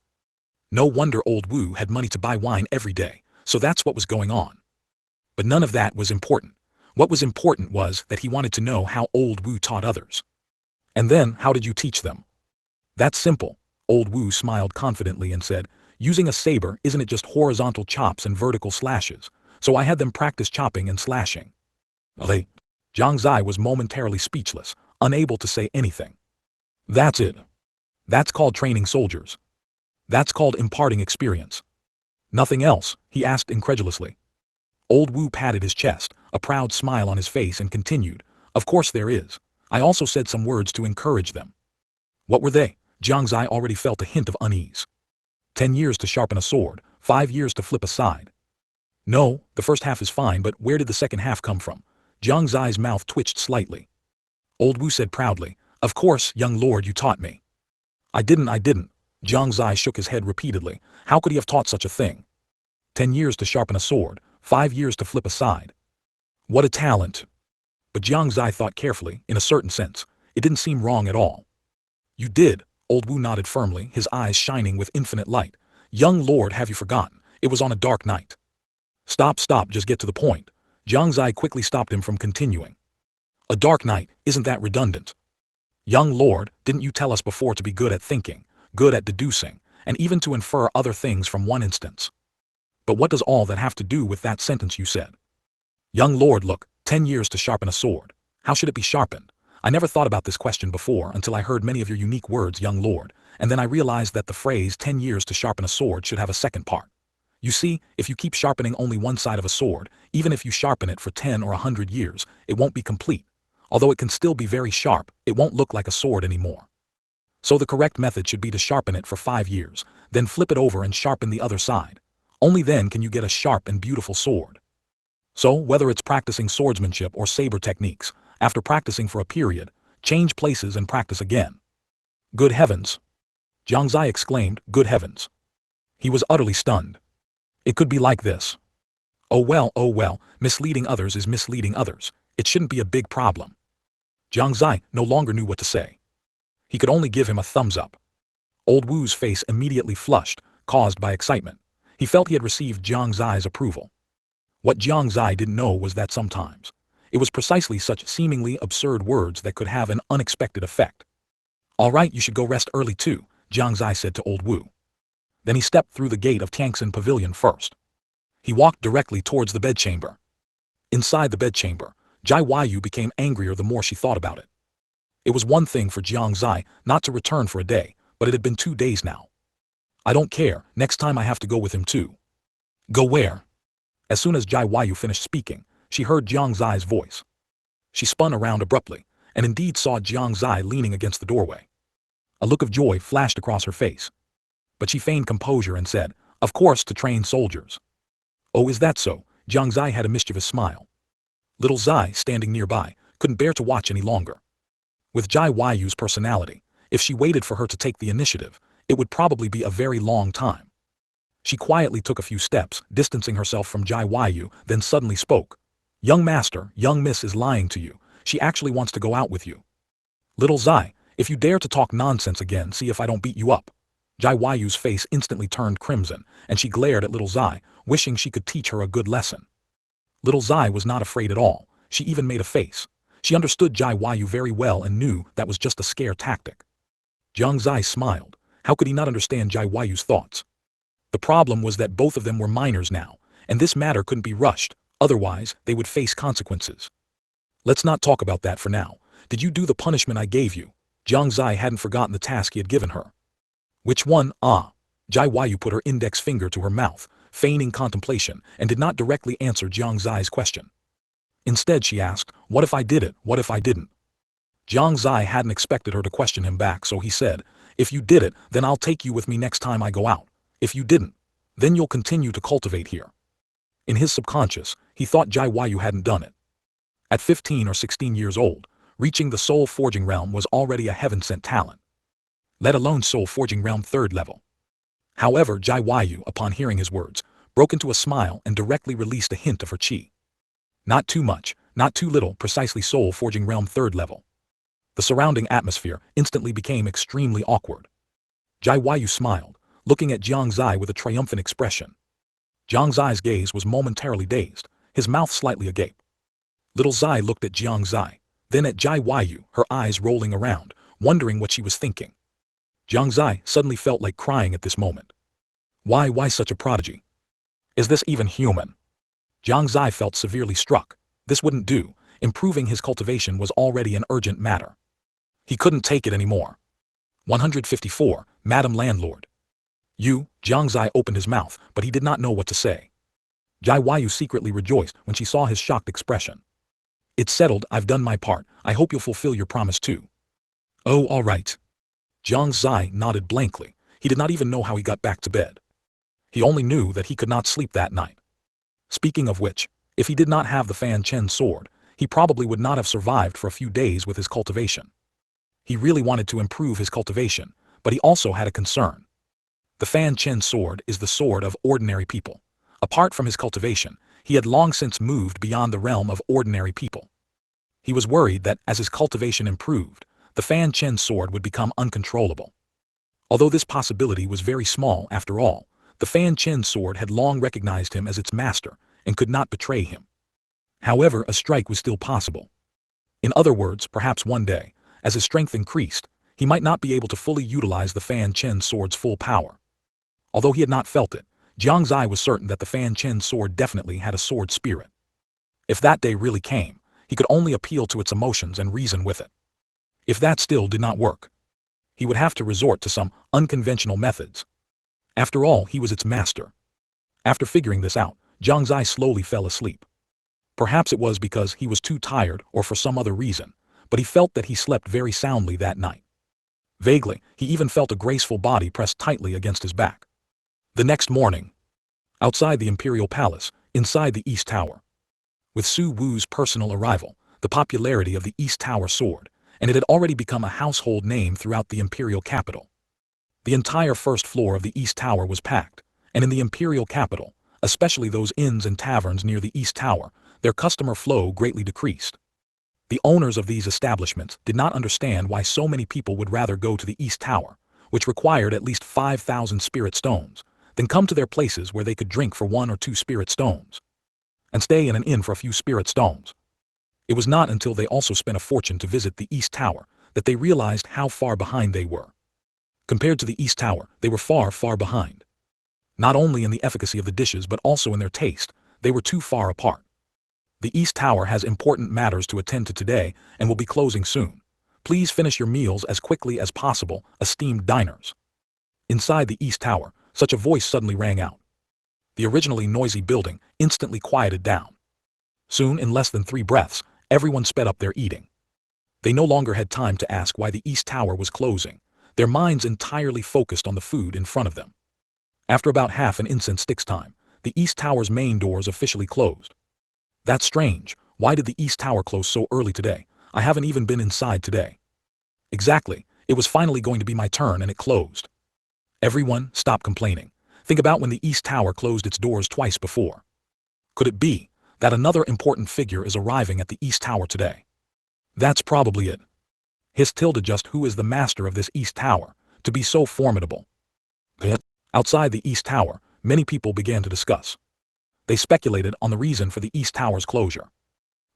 No wonder old Wu had money to buy wine every day, so that's what was going on. But none of that was important. What was important was that he wanted to know how old Wu taught others. And then, how did you teach them? That's simple. Old Wu smiled confidently and said, using a saber, isn't it just horizontal chops and vertical slashes? So I had them practice chopping and slashing. Jiang Xie was momentarily speechless, unable to say anything. That's it. That's called training soldiers. That's called imparting experience. Nothing else, he asked incredulously. Old Wu patted his chest, a proud smile on his face, and continued, Of course there is. I also said some words to encourage them. What were they? Jiang Xie already felt a hint of unease. 10 years to sharpen a sword, 5 years to flip a side. No, the first half is fine, but where did the second half come from? Jiang Xie's mouth twitched slightly. Old Wu said proudly, Of course, young lord, you taught me. I didn't. Jiang Xie shook his head repeatedly. How could he have taught such a thing? 10 years to sharpen a sword, 5 years to flip a side. What a talent. But Jiang Xie thought carefully, in a certain sense. It didn't seem wrong at all. You did, old Wu nodded firmly, his eyes shining with infinite light. Young lord, have you forgotten? It was on a dark night. Stop, just get to the point. Jiang Xie quickly stopped him from continuing. A dark night, isn't that redundant? Young lord, didn't you tell us before to be good at thinking, good at deducing, and even to infer other things from one instance? But what does all that have to do with that sentence you said? Young lord, look, 10 years to sharpen a sword. How should it be sharpened? I never thought about this question before until I heard many of your unique words, young lord, and then I realized that the phrase 10 years to sharpen a sword should have a second part. You see, if you keep sharpening only one side of a sword, even if you sharpen it for 10 or 100 years, it won't be complete. Although it can still be very sharp, it won't look like a sword anymore. So the correct method should be to sharpen it for 5 years, then flip it over and sharpen the other side. Only then can you get a sharp and beautiful sword. So, whether it's practicing swordsmanship or saber techniques, after practicing for a period, change places and practice again. Good heavens! Jiang Xie exclaimed, good heavens! He was utterly stunned. It could be like this. Oh well, misleading others is misleading others. It shouldn't be a big problem. Jiang Xie no longer knew what to say. He could only give him a thumbs up. Old Wu's face immediately flushed, caused by excitement. He felt he had received Jiang Xie's approval. What Jiang Xie didn't know was that sometimes, it was precisely such seemingly absurd words that could have an unexpected effect. All right, you should go rest early too, Jiang Xie said to Old Wu. Then he stepped through the gate of Tianxin Pavilion first. He walked directly towards the bedchamber. Inside the bedchamber, Jai Yu became angrier the more she thought about it. It was one thing for Jiang Xie not to return for a day, but it had been 2 days now. I don't care, next time I have to go with him too. Go where? As soon as Jai Yu finished speaking, she heard Jiang Xie's voice. She spun around abruptly, and indeed saw Jiang Xie leaning against the doorway. A look of joy flashed across her face. But she feigned composure and said, of course, to train soldiers. Oh, is that so? Jiang Xie had a mischievous smile. Little Xie, standing nearby, couldn't bear to watch any longer. With Jai Yu's personality, if she waited for her to take the initiative, it would probably be a very long time. She quietly took a few steps, distancing herself from Jai Yu, then suddenly spoke. Young master, young miss is lying to you. She actually wants to go out with you. Little Xie, if you dare to talk nonsense again, see if I don't beat you up. Jai Yu's face instantly turned crimson, and she glared at Little Xie, wishing she could teach her a good lesson. Little Xie was not afraid at all. She even made a face. She understood Jai Yu very well and knew that was just a scare tactic. Jiang Xie smiled. How could he not understand Jai Yu's thoughts? The problem was that both of them were minors now, and this matter couldn't be rushed, otherwise they would face consequences. Let's not talk about that for now. Did you do the punishment I gave you? Jiang Xie hadn't forgotten the task he had given her. Which one? Jai Yu put her index finger to her mouth, feigning contemplation, and did not directly answer Jiang Xie's question. Instead she asked, what if I did it, what if I didn't? Jiang Xie hadn't expected her to question him back, so he said, if you did it, then I'll take you with me next time I go out. If you didn't, then you'll continue to cultivate here. In his subconscious, he thought Jai Yu hadn't done it. At 15 or 16 years old, reaching the soul forging realm was already a heaven-sent talent. Let alone soul forging realm 3rd level. However, Jai Yu, upon hearing his words, broke into a smile and directly released a hint of her chi. Not too much, not too little, precisely soul forging realm 3rd level. The surrounding atmosphere instantly became extremely awkward. Jai Yu smiled, looking at Jiang Xie with a triumphant expression. Jiang Xie's gaze was momentarily dazed, his mouth slightly agape. Little Xie looked at Jiang Xie, then at Jai Yu, her eyes rolling around, wondering what she was thinking. Jiang Xie suddenly felt like crying at this moment. Why such a prodigy? Is this even human? Jiang Xie felt severely struck. This wouldn't do. Improving his cultivation was already an urgent matter. He couldn't take it anymore. 154, Madam Landlord. Jiang Xie opened his mouth, but he did not know what to say. Jai Yu secretly rejoiced when she saw his shocked expression. It's settled, I've done my part, I hope you'll fulfill your promise too. Oh, all right. Jiang Xie nodded blankly. He did not even know how he got back to bed. He only knew that he could not sleep that night. Speaking of which, if he did not have the Fanchen sword, he probably would not have survived for a few days with his cultivation. He really wanted to improve his cultivation, but he also had a concern. The Fanchen sword is the sword of ordinary people. Apart from his cultivation, he had long since moved beyond the realm of ordinary people. He was worried that as his cultivation improved, the Fanchen sword would become uncontrollable. Although this possibility was very small after all, the Fanchen sword had long recognized him as its master and could not betray him. However, a strike was still possible. In other words, perhaps one day, as his strength increased, he might not be able to fully utilize the Fanchen sword's full power. Although he had not felt it, Jiang Xie was certain that the Fanchen sword definitely had a sword spirit. If that day really came, he could only appeal to its emotions and reason with it. If that still did not work, he would have to resort to some unconventional methods. After all, he was its master. After figuring this out, Jiang Xie slowly fell asleep. Perhaps it was because he was too tired or for some other reason, but he felt that he slept very soundly that night. Vaguely, he even felt a graceful body pressed tightly against his back. The next morning, outside the imperial palace, inside the East Tower. With Su Wu's personal arrival, the popularity of the East Tower soared, and it had already become a household name throughout the imperial capital. The entire first floor of the East Tower was packed, and in the imperial capital, especially those inns and taverns near the East Tower, their customer flow greatly decreased. The owners of these establishments did not understand why so many people would rather go to the East Tower, which required at least 5,000 spirit stones, than come to their places where they could drink for 1 or 2 spirit stones, and stay in an inn for a few spirit stones. It was not until they also spent a fortune to visit the East Tower that they realized how far behind they were. Compared to the East Tower, they were far, far behind. Not only in the efficacy of the dishes but also in their taste, they were too far apart. The East Tower has important matters to attend to today and will be closing soon. Please finish your meals as quickly as possible, esteemed diners. Inside the East Tower, such a voice suddenly rang out. The originally noisy building instantly quieted down. Soon, in less than 3 breaths, everyone sped up their eating. They no longer had time to ask why the East Tower was closing, their minds entirely focused on the food in front of them. After about half an incense stick's time, the East Tower's main doors officially closed. That's strange. Why did the East Tower close so early today? I haven't even been inside today. Exactly, it was finally going to be my turn and it closed. Everyone, stop complaining. Think about when the East Tower closed its doors twice before. Could it be that another important figure is arriving at the East Tower today? That's probably it. His tilde just who is the master of this East Tower, to be so formidable. Outside the East Tower, many people began to discuss. They speculated on the reason for the East Tower's closure.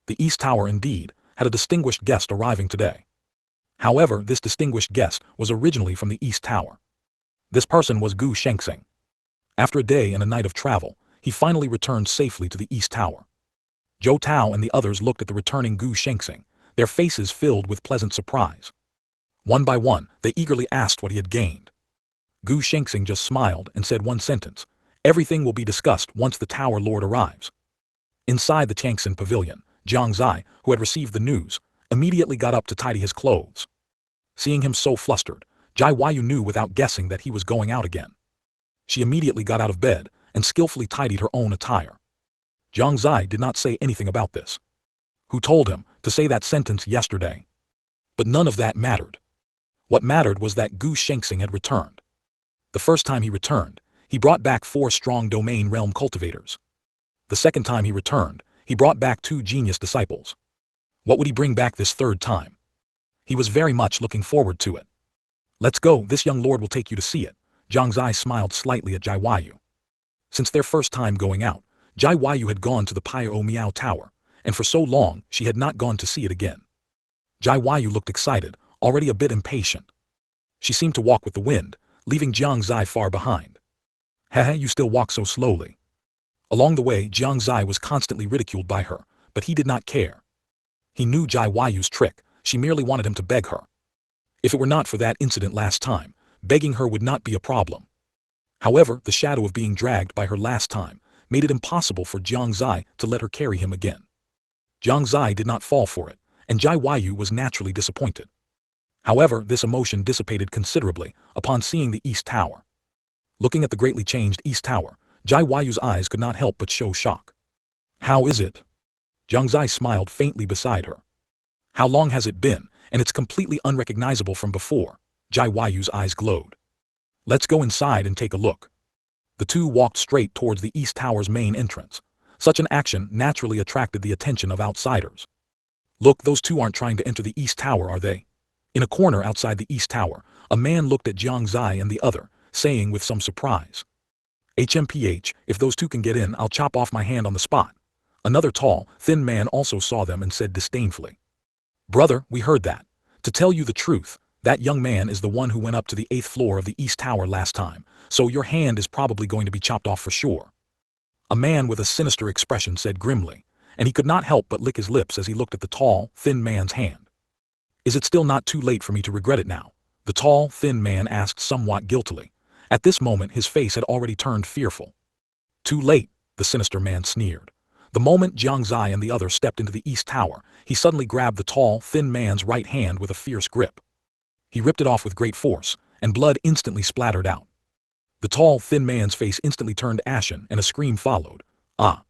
The East Tower indeed had a distinguished guest arriving today. However, this distinguished guest was originally from the East Tower. This person was Gu Shengxing. After a day and a night of travel, he finally returned safely to the East Tower. Zhou Tao and the others looked at the returning Gu Shengxing, their faces filled with pleasant surprise. One by one, they eagerly asked what he had gained. Gu Shengxing just smiled and said one sentence: "Everything will be discussed once the Tower Lord arrives." Inside the Tiangxin pavilion, Jiang Xie, who had received the news, immediately got up to tidy his clothes. Seeing him so flustered, Jai Huayu knew without guessing that he was going out again. She immediately got out of bed and skillfully tidied her own attire. Jiang Xie did not say anything about this. Who told him to say that sentence yesterday? But none of that mattered. What mattered was that Gu Shengxing had returned. The first time he returned, he brought back 4 strong domain realm cultivators. The second time he returned, he brought back 2 genius disciples. What would he bring back this third time? He was very much looking forward to it. "Let's go, this young lord will take you to see it." Jiang Xie smiled slightly at Jai Huayu. Since their first time going out, Jai Huayu had gone to the Pio Miao Tower, and for so long she had not gone to see it again. Jai Huayu looked excited, already a bit impatient. She seemed to walk with the wind, leaving Jiang Xie far behind. "Heh, you still walk so slowly." Along the way, Jiang Xie was constantly ridiculed by her, but he did not care. He knew Jai Huayu's trick. She merely wanted him to beg her. If it were not for that incident last time, begging her would not be a problem. However, the shadow of being dragged by her last time made it impossible for Jiang Xie to let her carry him again. Jiang Xie did not fall for it, and Jai Huayu was naturally disappointed. However, this emotion dissipated considerably upon seeing the East Tower. Looking at the greatly changed East Tower, Jai Huayu's eyes could not help but show shock. "How is it?" Jiang Xie smiled faintly beside her. "How long has it been, and it's completely unrecognizable from before." Jai Huayu's eyes glowed. "Let's go inside and take a look." The two walked straight towards the East Tower's main entrance. Such an action naturally attracted the attention of outsiders. "Look, those two aren't trying to enter the East Tower, are they?" In a corner outside the East Tower, a man looked at Jiang Xie and the other, saying with some surprise, "HMPH, if those two can get in, I'll chop off my hand on the spot." Another tall, thin man also saw them and said disdainfully, "Brother, we heard that. To tell you the truth, that young man is the one who went up to the 8th floor of the East Tower last time, so your hand is probably going to be chopped off for sure." A man with a sinister expression said grimly, and he could not help but lick his lips as he looked at the tall, thin man's hand. Is it still not too late for me to regret it now? The tall, thin man asked somewhat guiltily. At this moment his face had already turned fearful. Too late, the sinister man sneered. The moment Jiang Xie and the other stepped into the east tower, he suddenly grabbed the tall, thin man's right hand with a fierce grip. He ripped it off with great force, and blood instantly splattered out. The tall, thin man's face instantly turned ashen, and a scream followed. Ah!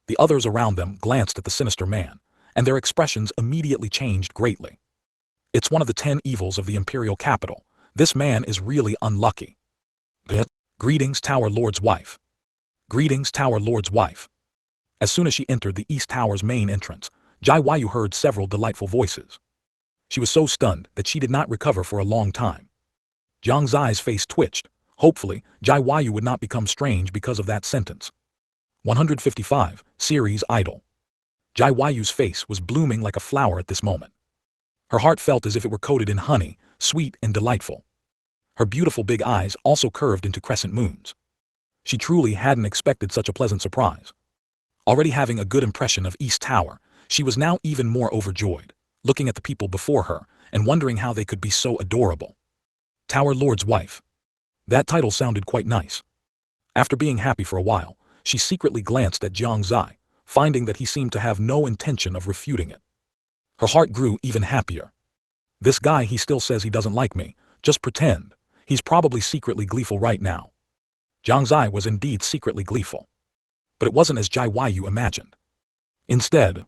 The others around them glanced at the sinister man, and their expressions immediately changed greatly. It's one of the 10 evils of the imperial capital. This man is really unlucky. Greetings, Tower Lord's wife. Greetings, Tower Lord's wife. As soon as she entered the East Tower's main entrance, Jai Wayu heard several delightful voices. She was so stunned that she did not recover for a long time. Jiang Xie's face twitched. Hopefully, Jai Wayu would not become strange because of that sentence. 155, Series Idol. Jai Wayu's face was blooming like a flower at this moment. Her heart felt as if it were coated in honey, sweet and delightful. Her beautiful big eyes also curved into crescent moons. She truly hadn't expected such a pleasant surprise. Already having a good impression of East Tower, she was now even more overjoyed, looking at the people before her and wondering how they could be so adorable. Tower Lord's wife. That title sounded quite nice. After being happy for a while, she secretly glanced at Jiang Xie, finding that he seemed to have no intention of refuting it. Her heart grew even happier. This guy, he still says he doesn't like me, just pretend. He's probably secretly gleeful right now. Jiang Xie was indeed secretly gleeful. But it wasn't as Jai Wayu imagined. Instead,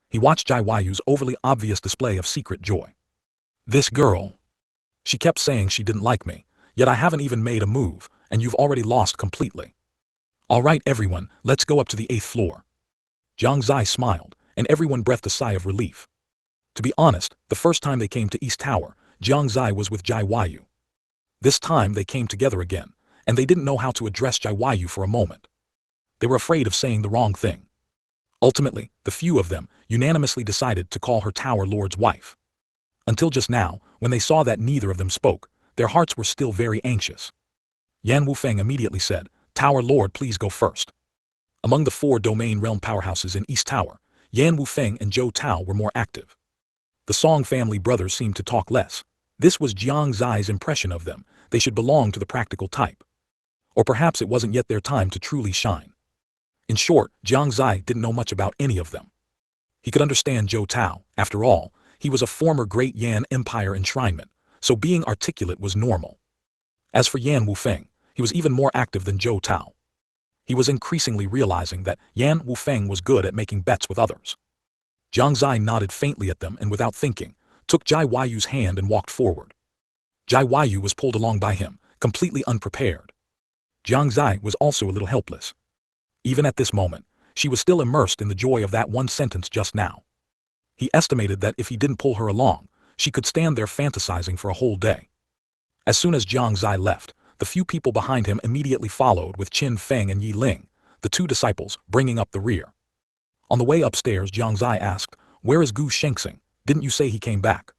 he watched Jai Wayu's overly obvious display of secret joy. This girl. She kept saying she didn't like me, yet I haven't even made a move, and you've already lost completely. All right, everyone, let's go up to the 8th floor. Jiang Xie smiled, and everyone breathed a sigh of relief. To be honest, the first time they came to East Tower, Jiang Xie was with Jai Wayu. This time they came together again, and they didn't know how to address Jai Wayu for a moment. They were afraid of saying the wrong thing. Ultimately, the few of them unanimously decided to call her Tower Lord's wife. Until just now, when they saw that neither of them spoke, their hearts were still very anxious. Yan Wufeng immediately said, Tower Lord, please go first. Among the 4 domain realm powerhouses in East Tower, Yan Wufeng and Zhou Tao were more active. The Song family brothers seemed to talk less. This was Jiang Xie's impression of them. They should belong to the practical type. Or perhaps it wasn't yet their time to truly shine. In short, Jiang Xie didn't know much about any of them. He could understand Zhou Tao. After all, he was a former great Yan Empire enshrinement, so being articulate was normal. As for Yan Wufeng, he was even more active than Zhou Tao. He was increasingly realizing that Yan Wufeng was good at making bets with others. Jiang Xie nodded faintly at them and without thinking, took Jai Wayu's hand and walked forward. Jai Wayu was pulled along by him, completely unprepared. Jiang Xie was also a little helpless. Even at this moment, she was still immersed in the joy of that one sentence just now. He estimated that if he didn't pull her along, she could stand there fantasizing for a whole day. As soon as Jiang Xie left, the few people behind him immediately followed with Qin Feng and Yi Ling, the 2 disciples, bringing up the rear. On the way upstairs, Jiang Xie asked, Where is Gu Shengxing? Didn't you say he came back?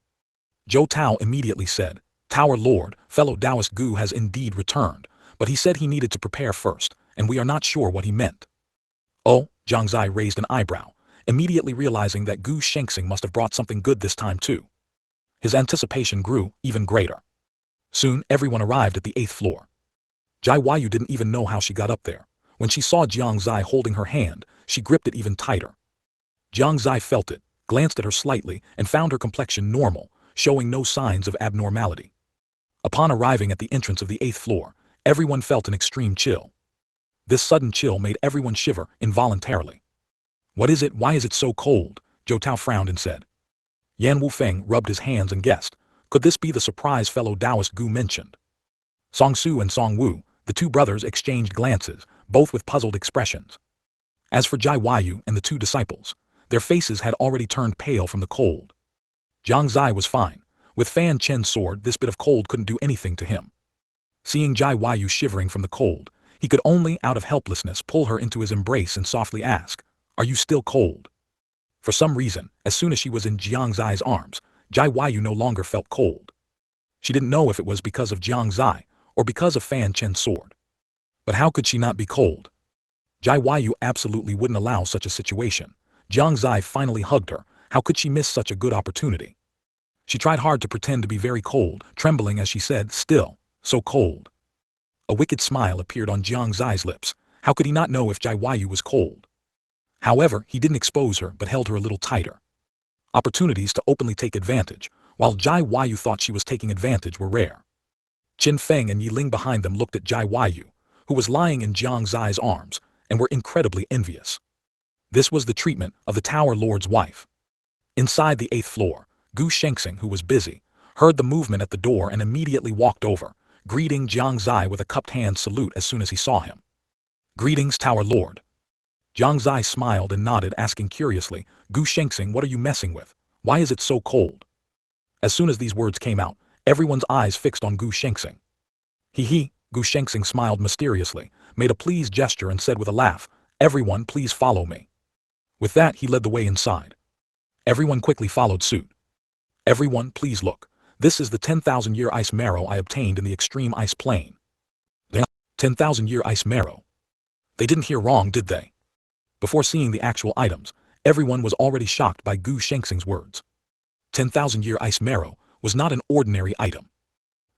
Zhou Tao immediately said, Tower Lord, fellow Taoist Gu has indeed returned, but he said he needed to prepare first, and we are not sure what he meant. Oh, Jiang Xie raised an eyebrow, immediately realizing that Gu Shengxing must have brought something good this time too. His anticipation grew even greater. Soon, everyone arrived at the 8th floor. Jai Wayu didn't even know how she got up there. When she saw Jiang Xie holding her hand, she gripped it even tighter. Jiang Xie felt it, glanced at her slightly, and found her complexion normal, showing no signs of abnormality. Upon arriving at the entrance of the 8th floor, everyone felt an extreme chill. This sudden chill made everyone shiver involuntarily. What is it? Why is it so cold? Zhou Tao frowned and said. Yan Wufeng rubbed his hands and guessed, could this be the surprise fellow Taoist Gu mentioned? Song Su and Song Wu, the 2 brothers, exchanged glances, both with puzzled expressions. As for Jai Wayu and the 2 disciples, their faces had already turned pale from the cold. Jiang Xie was fine. With Fanchen's sword, this bit of cold couldn't do anything to him. Seeing Jai Wayu shivering from the cold, he could only, out of helplessness, pull her into his embrace and softly ask, Are you still cold? For some reason, as soon as she was in Jiang Xie's arms, Jai Wayu no longer felt cold. She didn't know if it was because of Jiang Xie or because of Fanchen's sword. But how could she not be cold? Jai Wayu absolutely wouldn't allow such a situation. Jiang Xie finally hugged her. How could she miss such a good opportunity? She tried hard to pretend to be very cold, trembling as she said, "Still, so cold." A wicked smile appeared on Jiang Xie's lips. How could he not know if Jiang was cold? However, he didn't expose her but held her a little tighter. Opportunities to openly take advantage, while Jiang thought she was taking advantage, were rare. Qin Feng and Yi Ling behind them looked at Jiang, who was lying in Jiang Xie's arms, and were incredibly envious. This was the treatment of the Tower Lord's wife. Inside the 8th floor, Gu Shengxing, who was busy, heard the movement at the door and immediately walked over, greeting Jiang Xie with a cupped hand salute as soon as he saw him. "Greetings, Tower Lord." Jiang Xie smiled and nodded, asking curiously, "Gu Shengxing, what are you messing with? Why is it so cold?" As soon as these words came out, everyone's eyes fixed on Gu Shengxing. "He," Gu Shengxing smiled mysteriously, made a pleased gesture and said with a laugh, "Everyone please follow me." With that he led the way inside. Everyone quickly followed suit. "Everyone please look. This is the 10,000-year ice marrow I obtained in the extreme ice plane." 10,000-year ice marrow. They didn't hear wrong, did they? Before seeing the actual items, everyone was already shocked by Gu Shengxing's words. 10,000-year ice marrow was not an ordinary item.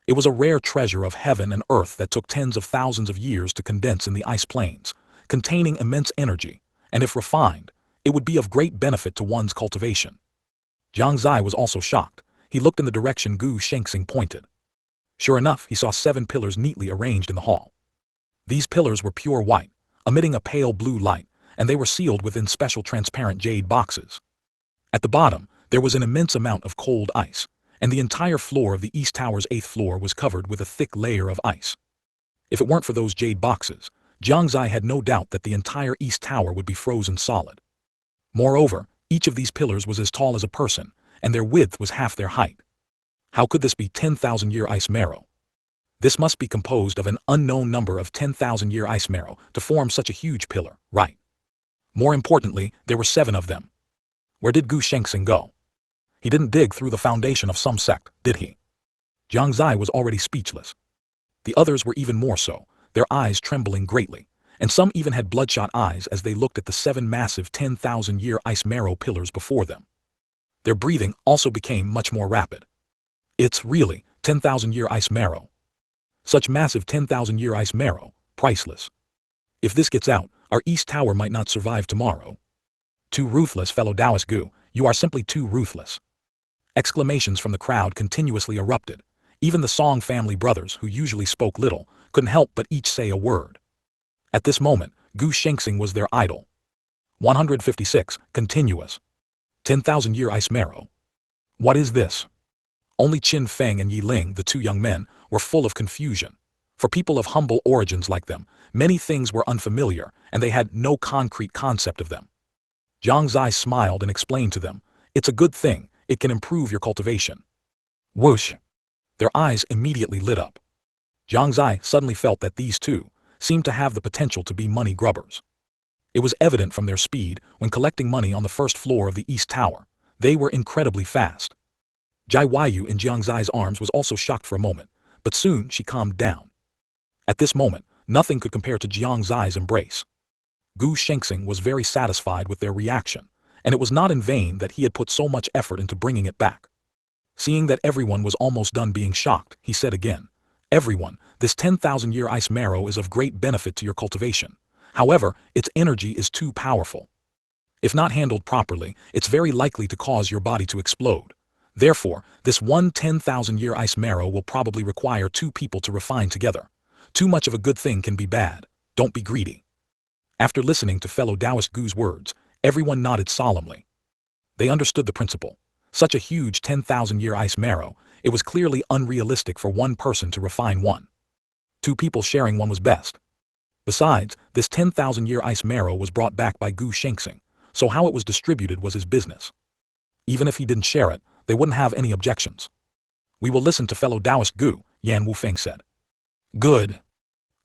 It was a rare treasure of heaven and earth that took tens of thousands of years to condense in the ice plains, containing immense energy, and if refined, it would be of great benefit to one's cultivation. Jiang Xie was also shocked. He looked in the direction Gu Shengxing pointed. Sure enough, he saw 7 pillars neatly arranged in the hall. These pillars were pure white, emitting a pale blue light, and they were sealed within special transparent jade boxes. At the bottom, there was an immense amount of cold ice, and the entire floor of the East Tower's 8th floor was covered with a thick layer of ice. If it weren't for those jade boxes, Jiang Xie had no doubt that the entire East Tower would be frozen solid. Moreover, each of these pillars was as tall as a person, and their width was half their height. How could this be 10,000-year ice marrow? This must be composed of an unknown number of 10,000-year ice marrow to form such a huge pillar, right? More importantly, there were 7 of them. Where did Gu Shengxing go? He didn't dig through the foundation of some sect, did he? Jiang Xie was already speechless. The others were even more so, their eyes trembling greatly, and some even had bloodshot eyes as they looked at the 7 massive 10,000-year ice marrow pillars before them. Their breathing also became much more rapid. It's really 10,000-year ice marrow. Such massive 10,000-year ice marrow, priceless. If this gets out, our East Tower might not survive tomorrow. Too ruthless, fellow Taoist Gu, you are simply too ruthless. Exclamations from the crowd continuously erupted. Even the Song family brothers, who usually spoke little, couldn't help but each say a word. At this moment, Gu Shengxing was their idol. 156, continuous. 10,000-year ice marrow. What is this? Only Qin Feng and Yi Ling, the 2 young men, were full of confusion. For people of humble origins like them, many things were unfamiliar, and they had no concrete concept of them. Jiang Xie smiled and explained to them, "It's a good thing, it can improve your cultivation." Whoosh! Their eyes immediately lit up. Jiang Xie suddenly felt that these 2 seemed to have the potential to be money grubbers. It was evident from their speed when collecting money on the 1st floor of the East Tower. They were incredibly fast. Jiang in Jiang Xie's arms was also shocked for a moment, but soon she calmed down. At this moment, nothing could compare to Jiang Xie's embrace. Gu Shengxing was very satisfied with their reaction, and it was not in vain that he had put so much effort into bringing it back. Seeing that everyone was almost done being shocked, he said again, "Everyone, this 10,000-year ice marrow is of great benefit to your cultivation. However, its energy is too powerful. If not handled properly, it's very likely to cause your body to explode. Therefore, this 10,000-year ice marrow will probably require 2 people to refine together. Too much of a good thing can be bad. Don't be greedy." After listening to fellow Taoist Gu's words, everyone nodded solemnly. They understood the principle. Such a huge 10,000-year ice marrow, it was clearly unrealistic for one person to refine one. 2 people sharing one was best. Besides, this 10,000-year ice marrow was brought back by Gu Shengxing, so how it was distributed was his business. Even if he didn't share it, they wouldn't have any objections. "We will listen to fellow Taoist Gu," Yan Wufeng said. "Good."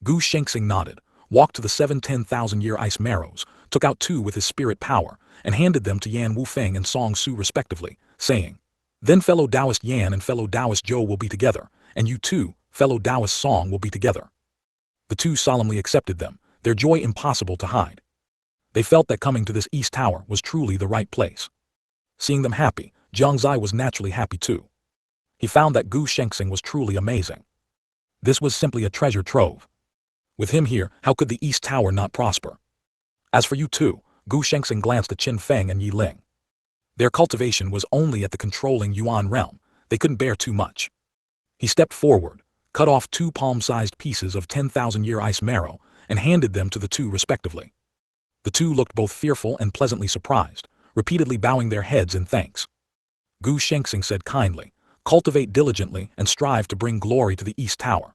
Gu Shengxing nodded, walked to the 7 10,000-year ice marrows, took out 2 with his spirit power, and handed them to Yan Wufeng and Song Su respectively, saying, "Then fellow Taoist Yan and fellow Taoist Zhou will be together, and you too, fellow Taoist Song, will be together." The 2 solemnly accepted them, their joy impossible to hide. They felt that coming to this East Tower was truly the right place. Seeing them happy, Jiang Xie was naturally happy too. He found that Gu Shengxing was truly amazing. This was simply a treasure trove. With him here, how could the East Tower not prosper? As for you two, Gu Shengxing glanced at Qin Feng and Yi Ling. Their cultivation was only at the controlling Yuan realm. They couldn't bear too much. He stepped forward, cut off 2 palm-sized pieces of 10,000-year ice marrow, and handed them to the two respectively. The two looked both fearful and pleasantly surprised, repeatedly bowing their heads in thanks. Gu Shengxing said kindly, "Cultivate diligently and strive to bring glory to the East Tower."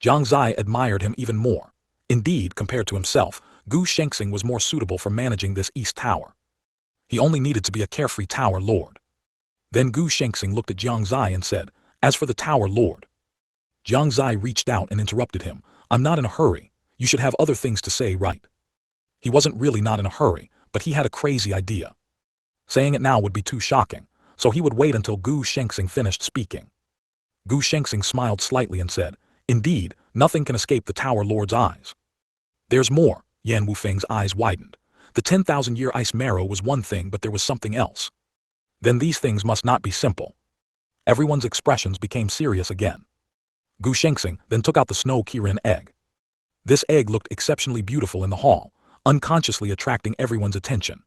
Jiang Xie admired him even more. Indeed, compared to himself, Gu Shengxing was more suitable for managing this East Tower. He only needed to be a carefree Tower Lord. Then Gu Shengxing looked at Jiang Xie and said, "As for the Tower Lord." Jiang Xie reached out and interrupted him, "I'm not in a hurry. You should have other things to say, right?" He wasn't really not in a hurry, but he had a crazy idea. Saying it now would be too shocking, so he would wait until Gu Shengxing finished speaking. Gu Shengxing smiled slightly and said, "Indeed, nothing can escape the Tower Lord's eyes." "There's more." Yan Wufeng's eyes widened. The 10,000-year ice marrow was one thing, but there was something else. Then these things must not be simple. Everyone's expressions became serious again. Gu Shengxing then took out the snow Kirin egg. This egg looked exceptionally beautiful in the hall, unconsciously attracting everyone's attention.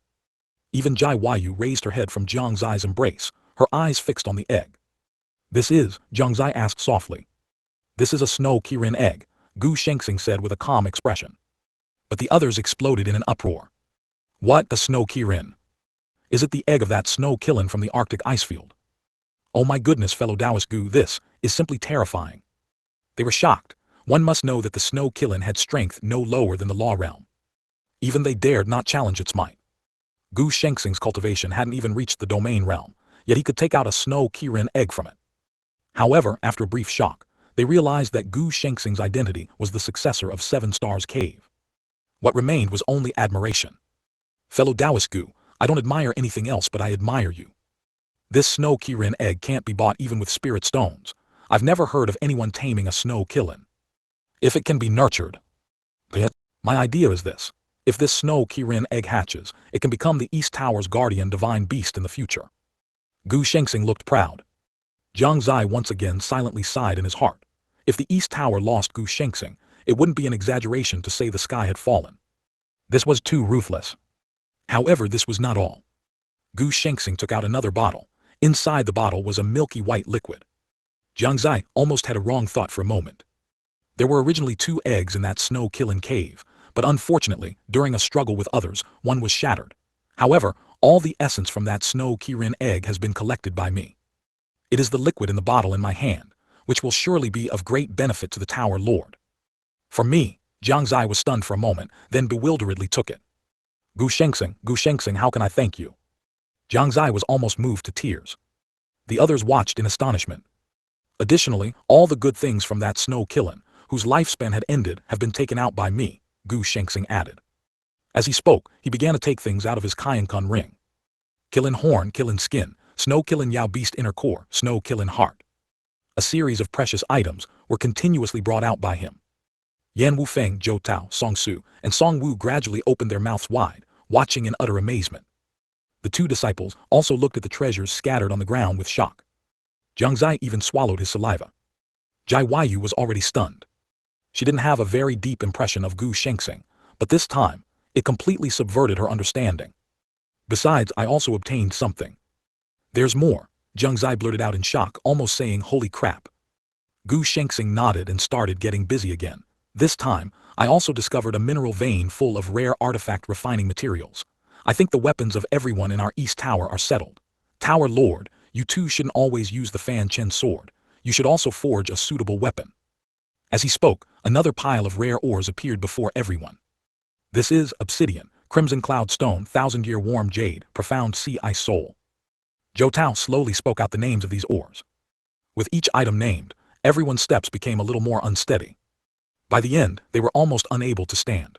Even Jai Huayu raised her head from Jiang Xie's embrace, her eyes fixed on the egg. "This is," Jiang Xie asked softly. "This is a snow Kirin egg," Gu Shengxing said with a calm expression. But the others exploded in an uproar. "What, a snow Kirin? Is it the egg of that snow Kilin from the Arctic icefield? Oh my goodness, fellow Taoist Gu, this is simply terrifying." They were shocked. One must know that the snow Kilin had strength no lower than the law realm. Even they dared not challenge its might. Gu Shengxing's cultivation hadn't even reached the domain realm, yet he could take out a snow Kirin egg from it. However, after a brief shock, they realized that Gu Shengxing's identity was the successor of 7 Stars Cave. What remained was only admiration. "Fellow Taoist Gu, I don't admire anything else, but I admire you. This snow Kirin egg can't be bought even with spirit stones. I've never heard of anyone taming a snow Kilin. If it can be nurtured. Yet, my idea is this. If this snow Kirin egg hatches, it can become the East Tower's guardian divine beast in the future." Gu Shengxing looked proud. Jiang Xie once again silently sighed in his heart. If the East Tower lost Gu Shengxing, it wouldn't be an exaggeration to say the sky had fallen. This was too ruthless. However, this was not all. Gu Shengxing took out another bottle. Inside the bottle was a milky white liquid. Jiang Xie almost had a wrong thought for a moment. There were originally 2 eggs in that snow Kilin cave, but unfortunately, during a struggle with others, one was shattered. However, all the essence from that snow Kirin egg has been collected by me. It is the liquid in the bottle in my hand, which will surely be of great benefit to the Tower Lord. For me, Jiang Xie was stunned for a moment, then bewilderedly took it. Gu Shengxing, how can I thank you?" Jiang Xie was almost moved to tears. The others watched in astonishment. "Additionally, all the good things from that snow Kilin, whose lifespan had ended, have been taken out by me," Gu Shengxing added. As he spoke, he began to take things out of his Kainkun ring. Kilin horn, Kilin skin, snow Kilin Yao beast inner core, snow Kilin heart. A series of precious items were continuously brought out by him. Yan Wufeng, Zhou Tao, Song Su, and Song Wu gradually opened their mouths wide, watching in utter amazement. The 2 disciples also looked at the treasures scattered on the ground with shock. Jiang Xie even swallowed his saliva. Jai Huayu was already stunned. She didn't have a very deep impression of Gu Shengxing, but this time, it completely subverted her understanding. "Besides, I also obtained something." "There's more," Jiang Xie blurted out in shock, almost saying, "Holy crap." Gu Shengxing nodded and started getting busy again. "This time, I also discovered a mineral vein full of rare artifact refining materials. I think the weapons of everyone in our East Tower are settled. Tower Lord, you too shouldn't always use the Fanchen sword. You should also forge a suitable weapon." As he spoke, another pile of rare ores appeared before everyone. "This is obsidian, crimson cloud stone, 1,000-year warm jade, profound sea ice soul." Zhou Tao slowly spoke out the names of these ores. With each item named, everyone's steps became a little more unsteady. By the end, they were almost unable to stand.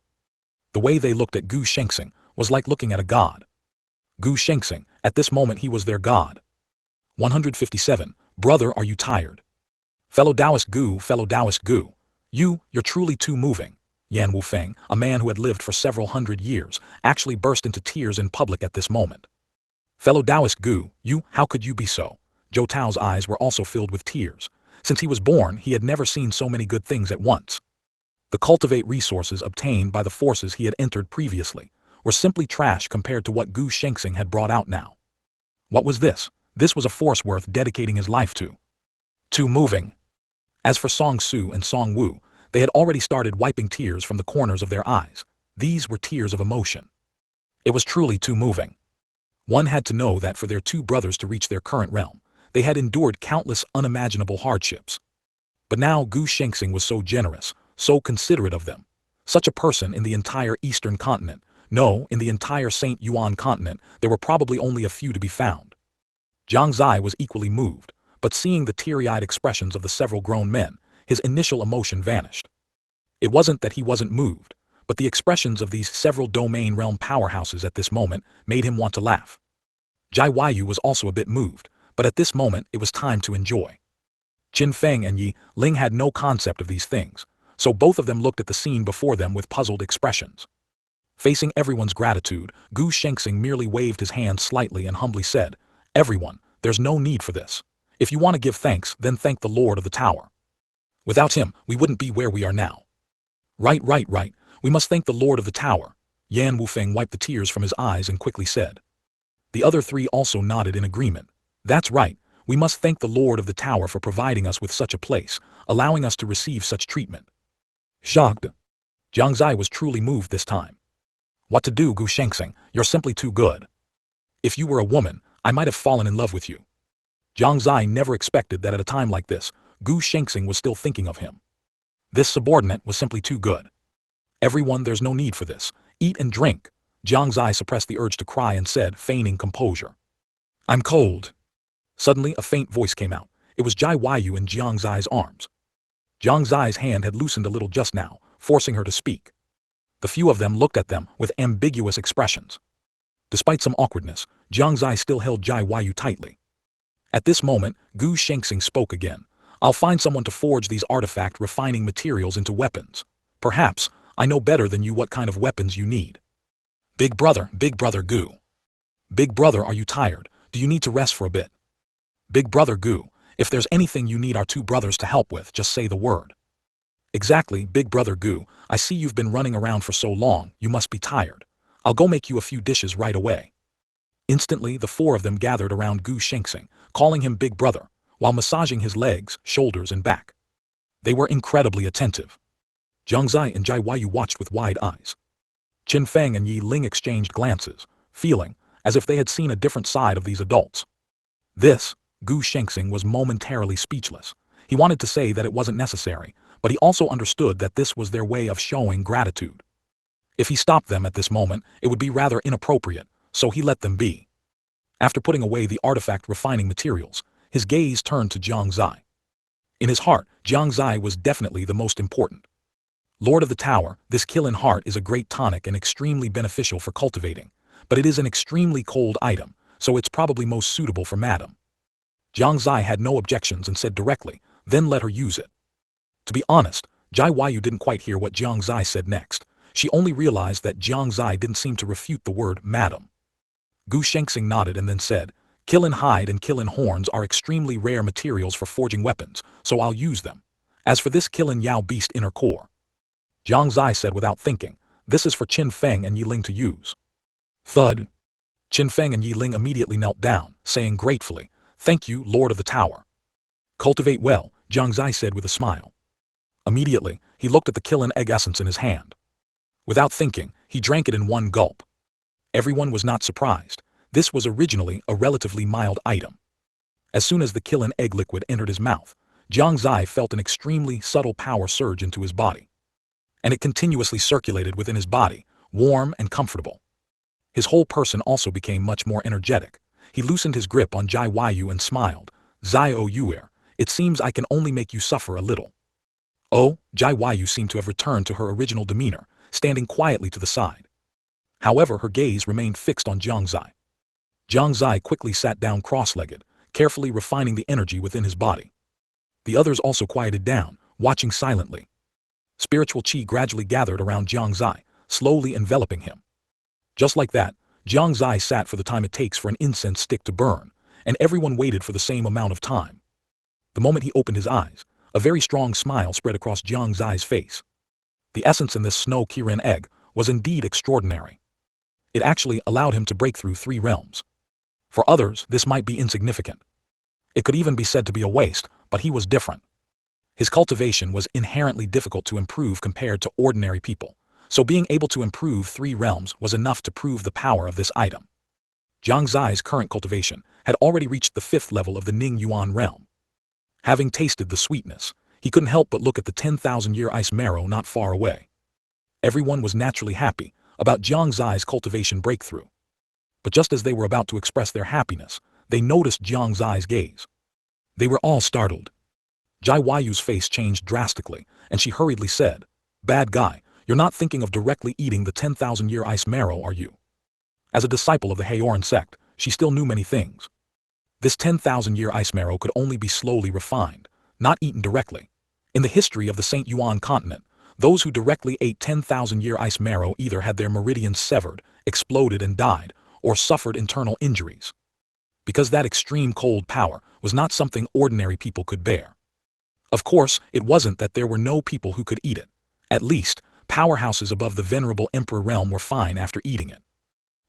The way they looked at Gu Shengxing was like looking at a god. Gu Shengxing, at this moment he was their god. 157. "Brother, are you tired?" Fellow Taoist Gu, you're truly too moving," Yan Wufeng, a man who had lived for several hundred years, actually burst into tears in public at this moment. Fellow Taoist Gu, how could you be so? Zhou Tao's eyes were also filled with tears. Since he was born, he had never seen so many good things at once. The cultivate resources obtained by the forces he had entered previously were simply trash compared to what Gu Shengxing had brought out now. What was this? This was a force worth dedicating his life to. Too moving. As for Song Su and Song Wu, they had already started wiping tears from the corners of their eyes. These were tears of emotion. It was truly too moving. One had to know that for their two brothers to reach their current realm, they had endured countless unimaginable hardships. But now Gu Shengxing was so generous, so considerate of them. Such a person in the entire Eastern continent, no, in the entire St. Yuan continent, there were probably only a few to be found. Jiang Xie was equally moved, but seeing the teary-eyed expressions of the several grown men, his initial emotion vanished. It wasn't that he wasn't moved, but the expressions of these several domain realm powerhouses at this moment made him want to laugh. Jai Weiyu was also a bit moved, but at this moment it was time to enjoy. Qin Feng and Yi Ling had no concept of these things, so both of them looked at the scene before them with puzzled expressions. Facing everyone's gratitude, Gu Shengxing merely waved his hand slightly and humbly said, "Everyone, there's no need for this. If you want to give thanks, then thank the Lord of the Tower. Without him, we wouldn't be where we are now." Right. We must thank the Lord of the Tower." Yan Wufeng wiped the tears from his eyes and quickly said. The other three also nodded in agreement. That's right, we must thank the Lord of the Tower for providing us with such a place, allowing us to receive such treatment. Shocked. Jiang Xie was truly moved this time. What to do, Gu Shengxing, you're simply too good. If you were a woman, I might have fallen in love with you. Jiang Xie never expected that at a time like this, Gu Shengxing was still thinking of him. This subordinate was simply too good. Everyone, there's no need for this. Eat and drink. Jiang Xie suppressed the urge to cry and said, feigning composure. I'm cold. Suddenly, a faint voice came out. It was Jai Weiyu in Jiang Xie's arms. Jiang Xie's hand had loosened a little just now, forcing her to speak. The few of them looked at them with ambiguous expressions. Despite some awkwardness, Jiang Xie still held Jai Weiyu tightly. At this moment, Gu Shengxing spoke again. I'll find someone to forge these artifact refining materials into weapons. Perhaps, I know better than you what kind of weapons you need. Big brother Gu. Big brother, are you tired? Do you need to rest for a bit? Big brother Gu, if there's anything you need our two brothers to help with, just say the word. Exactly, big brother Gu, I see you've been running around for so long, you must be tired. I'll go make you a few dishes right away. Instantly, the four of them gathered around Gu Shengxing, calling him big brother, while massaging his legs, shoulders and back. They were incredibly attentive. Jiang Xie and Jai Weiyu watched with wide eyes. Qin Feng and Yi Ling exchanged glances, feeling as if they had seen a different side of these adults. Gu Shengxing was momentarily speechless. He wanted to say that it wasn't necessary, but he also understood that this was their way of showing gratitude. If he stopped them at this moment, it would be rather inappropriate, so he let them be. After putting away the artifact refining materials, his gaze turned to Jiang Xie. In his heart, Jiang Xie was definitely the most important. Lord of the Tower, this kiln heart is a great tonic and extremely beneficial for cultivating, but it is an extremely cold item, so it's probably most suitable for Madam. Jiang Xie had no objections and said directly, then let her use it. To be honest, Jai Weiyu didn't quite hear what Jiang Xie said next. She only realized that Jiang Xie didn't seem to refute the word Madam. Gu Shengxing nodded and then said, Kiln hide and kiln horns are extremely rare materials for forging weapons, so I'll use them. As for this kiln Yao beast inner core, Jiang Xie said without thinking, this is for Qin Feng and Yi Ling to use. Thud. Qin Feng and Yi Ling immediately knelt down, saying gratefully, thank you, Lord of the Tower. Cultivate well, Jiang Xie said with a smile. Immediately, he looked at the kiln egg essence in his hand. Without thinking, he drank it in one gulp. Everyone was not surprised. This was originally a relatively mild item. As soon as the kiln egg liquid entered his mouth, Jiang Xie felt an extremely subtle power surge into his body. And it continuously circulated within his body, warm and comfortable. His whole person also became much more energetic. He loosened his grip on Jai Weiyu and smiled. Zio Yuer, it seems I can only make you suffer a little. Oh, Jai Weiyu seemed to have returned to her original demeanor, standing quietly to the side. However, her gaze remained fixed on Jiang Xie. Jiang Xie quickly sat down cross-legged, carefully refining the energy within his body. The others also quieted down, watching silently. Spiritual qi gradually gathered around Jiang Xie, slowly enveloping him. Just like that, Jiang Xie sat for the time it takes for an incense stick to burn, and everyone waited for the same amount of time. The moment he opened his eyes, a very strong smile spread across Jiang Xie's face. The essence in this snow Kirin egg was indeed extraordinary. It actually allowed him to break through 3 realms. For others, this might be insignificant. It could even be said to be a waste, but he was different. His cultivation was inherently difficult to improve compared to ordinary people, so being able to improve 3 realms was enough to prove the power of this item. Jiang Xie's current cultivation had already reached the 5th level of the Ning Yuan realm. Having tasted the sweetness, he couldn't help but look at the 10,000-year ice marrow not far away. Everyone was naturally happy about Jiang Xie's cultivation breakthrough. But just as they were about to express their happiness, they noticed Jiang Xie's gaze. They were all startled. Jai Yu's face changed drastically, and she hurriedly said, "Bad guy, you're not thinking of directly eating the 10,000-year ice marrow, are you?" As a disciple of the Haoran Sect, she still knew many things. This 10,000-year ice marrow could only be slowly refined, not eaten directly. In the history of the Shengyuan Continent, those who directly ate 10,000-year ice marrow either had their meridians severed, exploded and died, or suffered internal injuries. Because that extreme cold power was not something ordinary people could bear. Of course, it wasn't that there were no people who could eat it. At least, powerhouses above the venerable emperor realm were fine after eating it.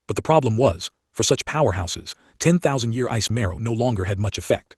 But the problem was, for such powerhouses, 10,000-year ice marrow no longer had much effect.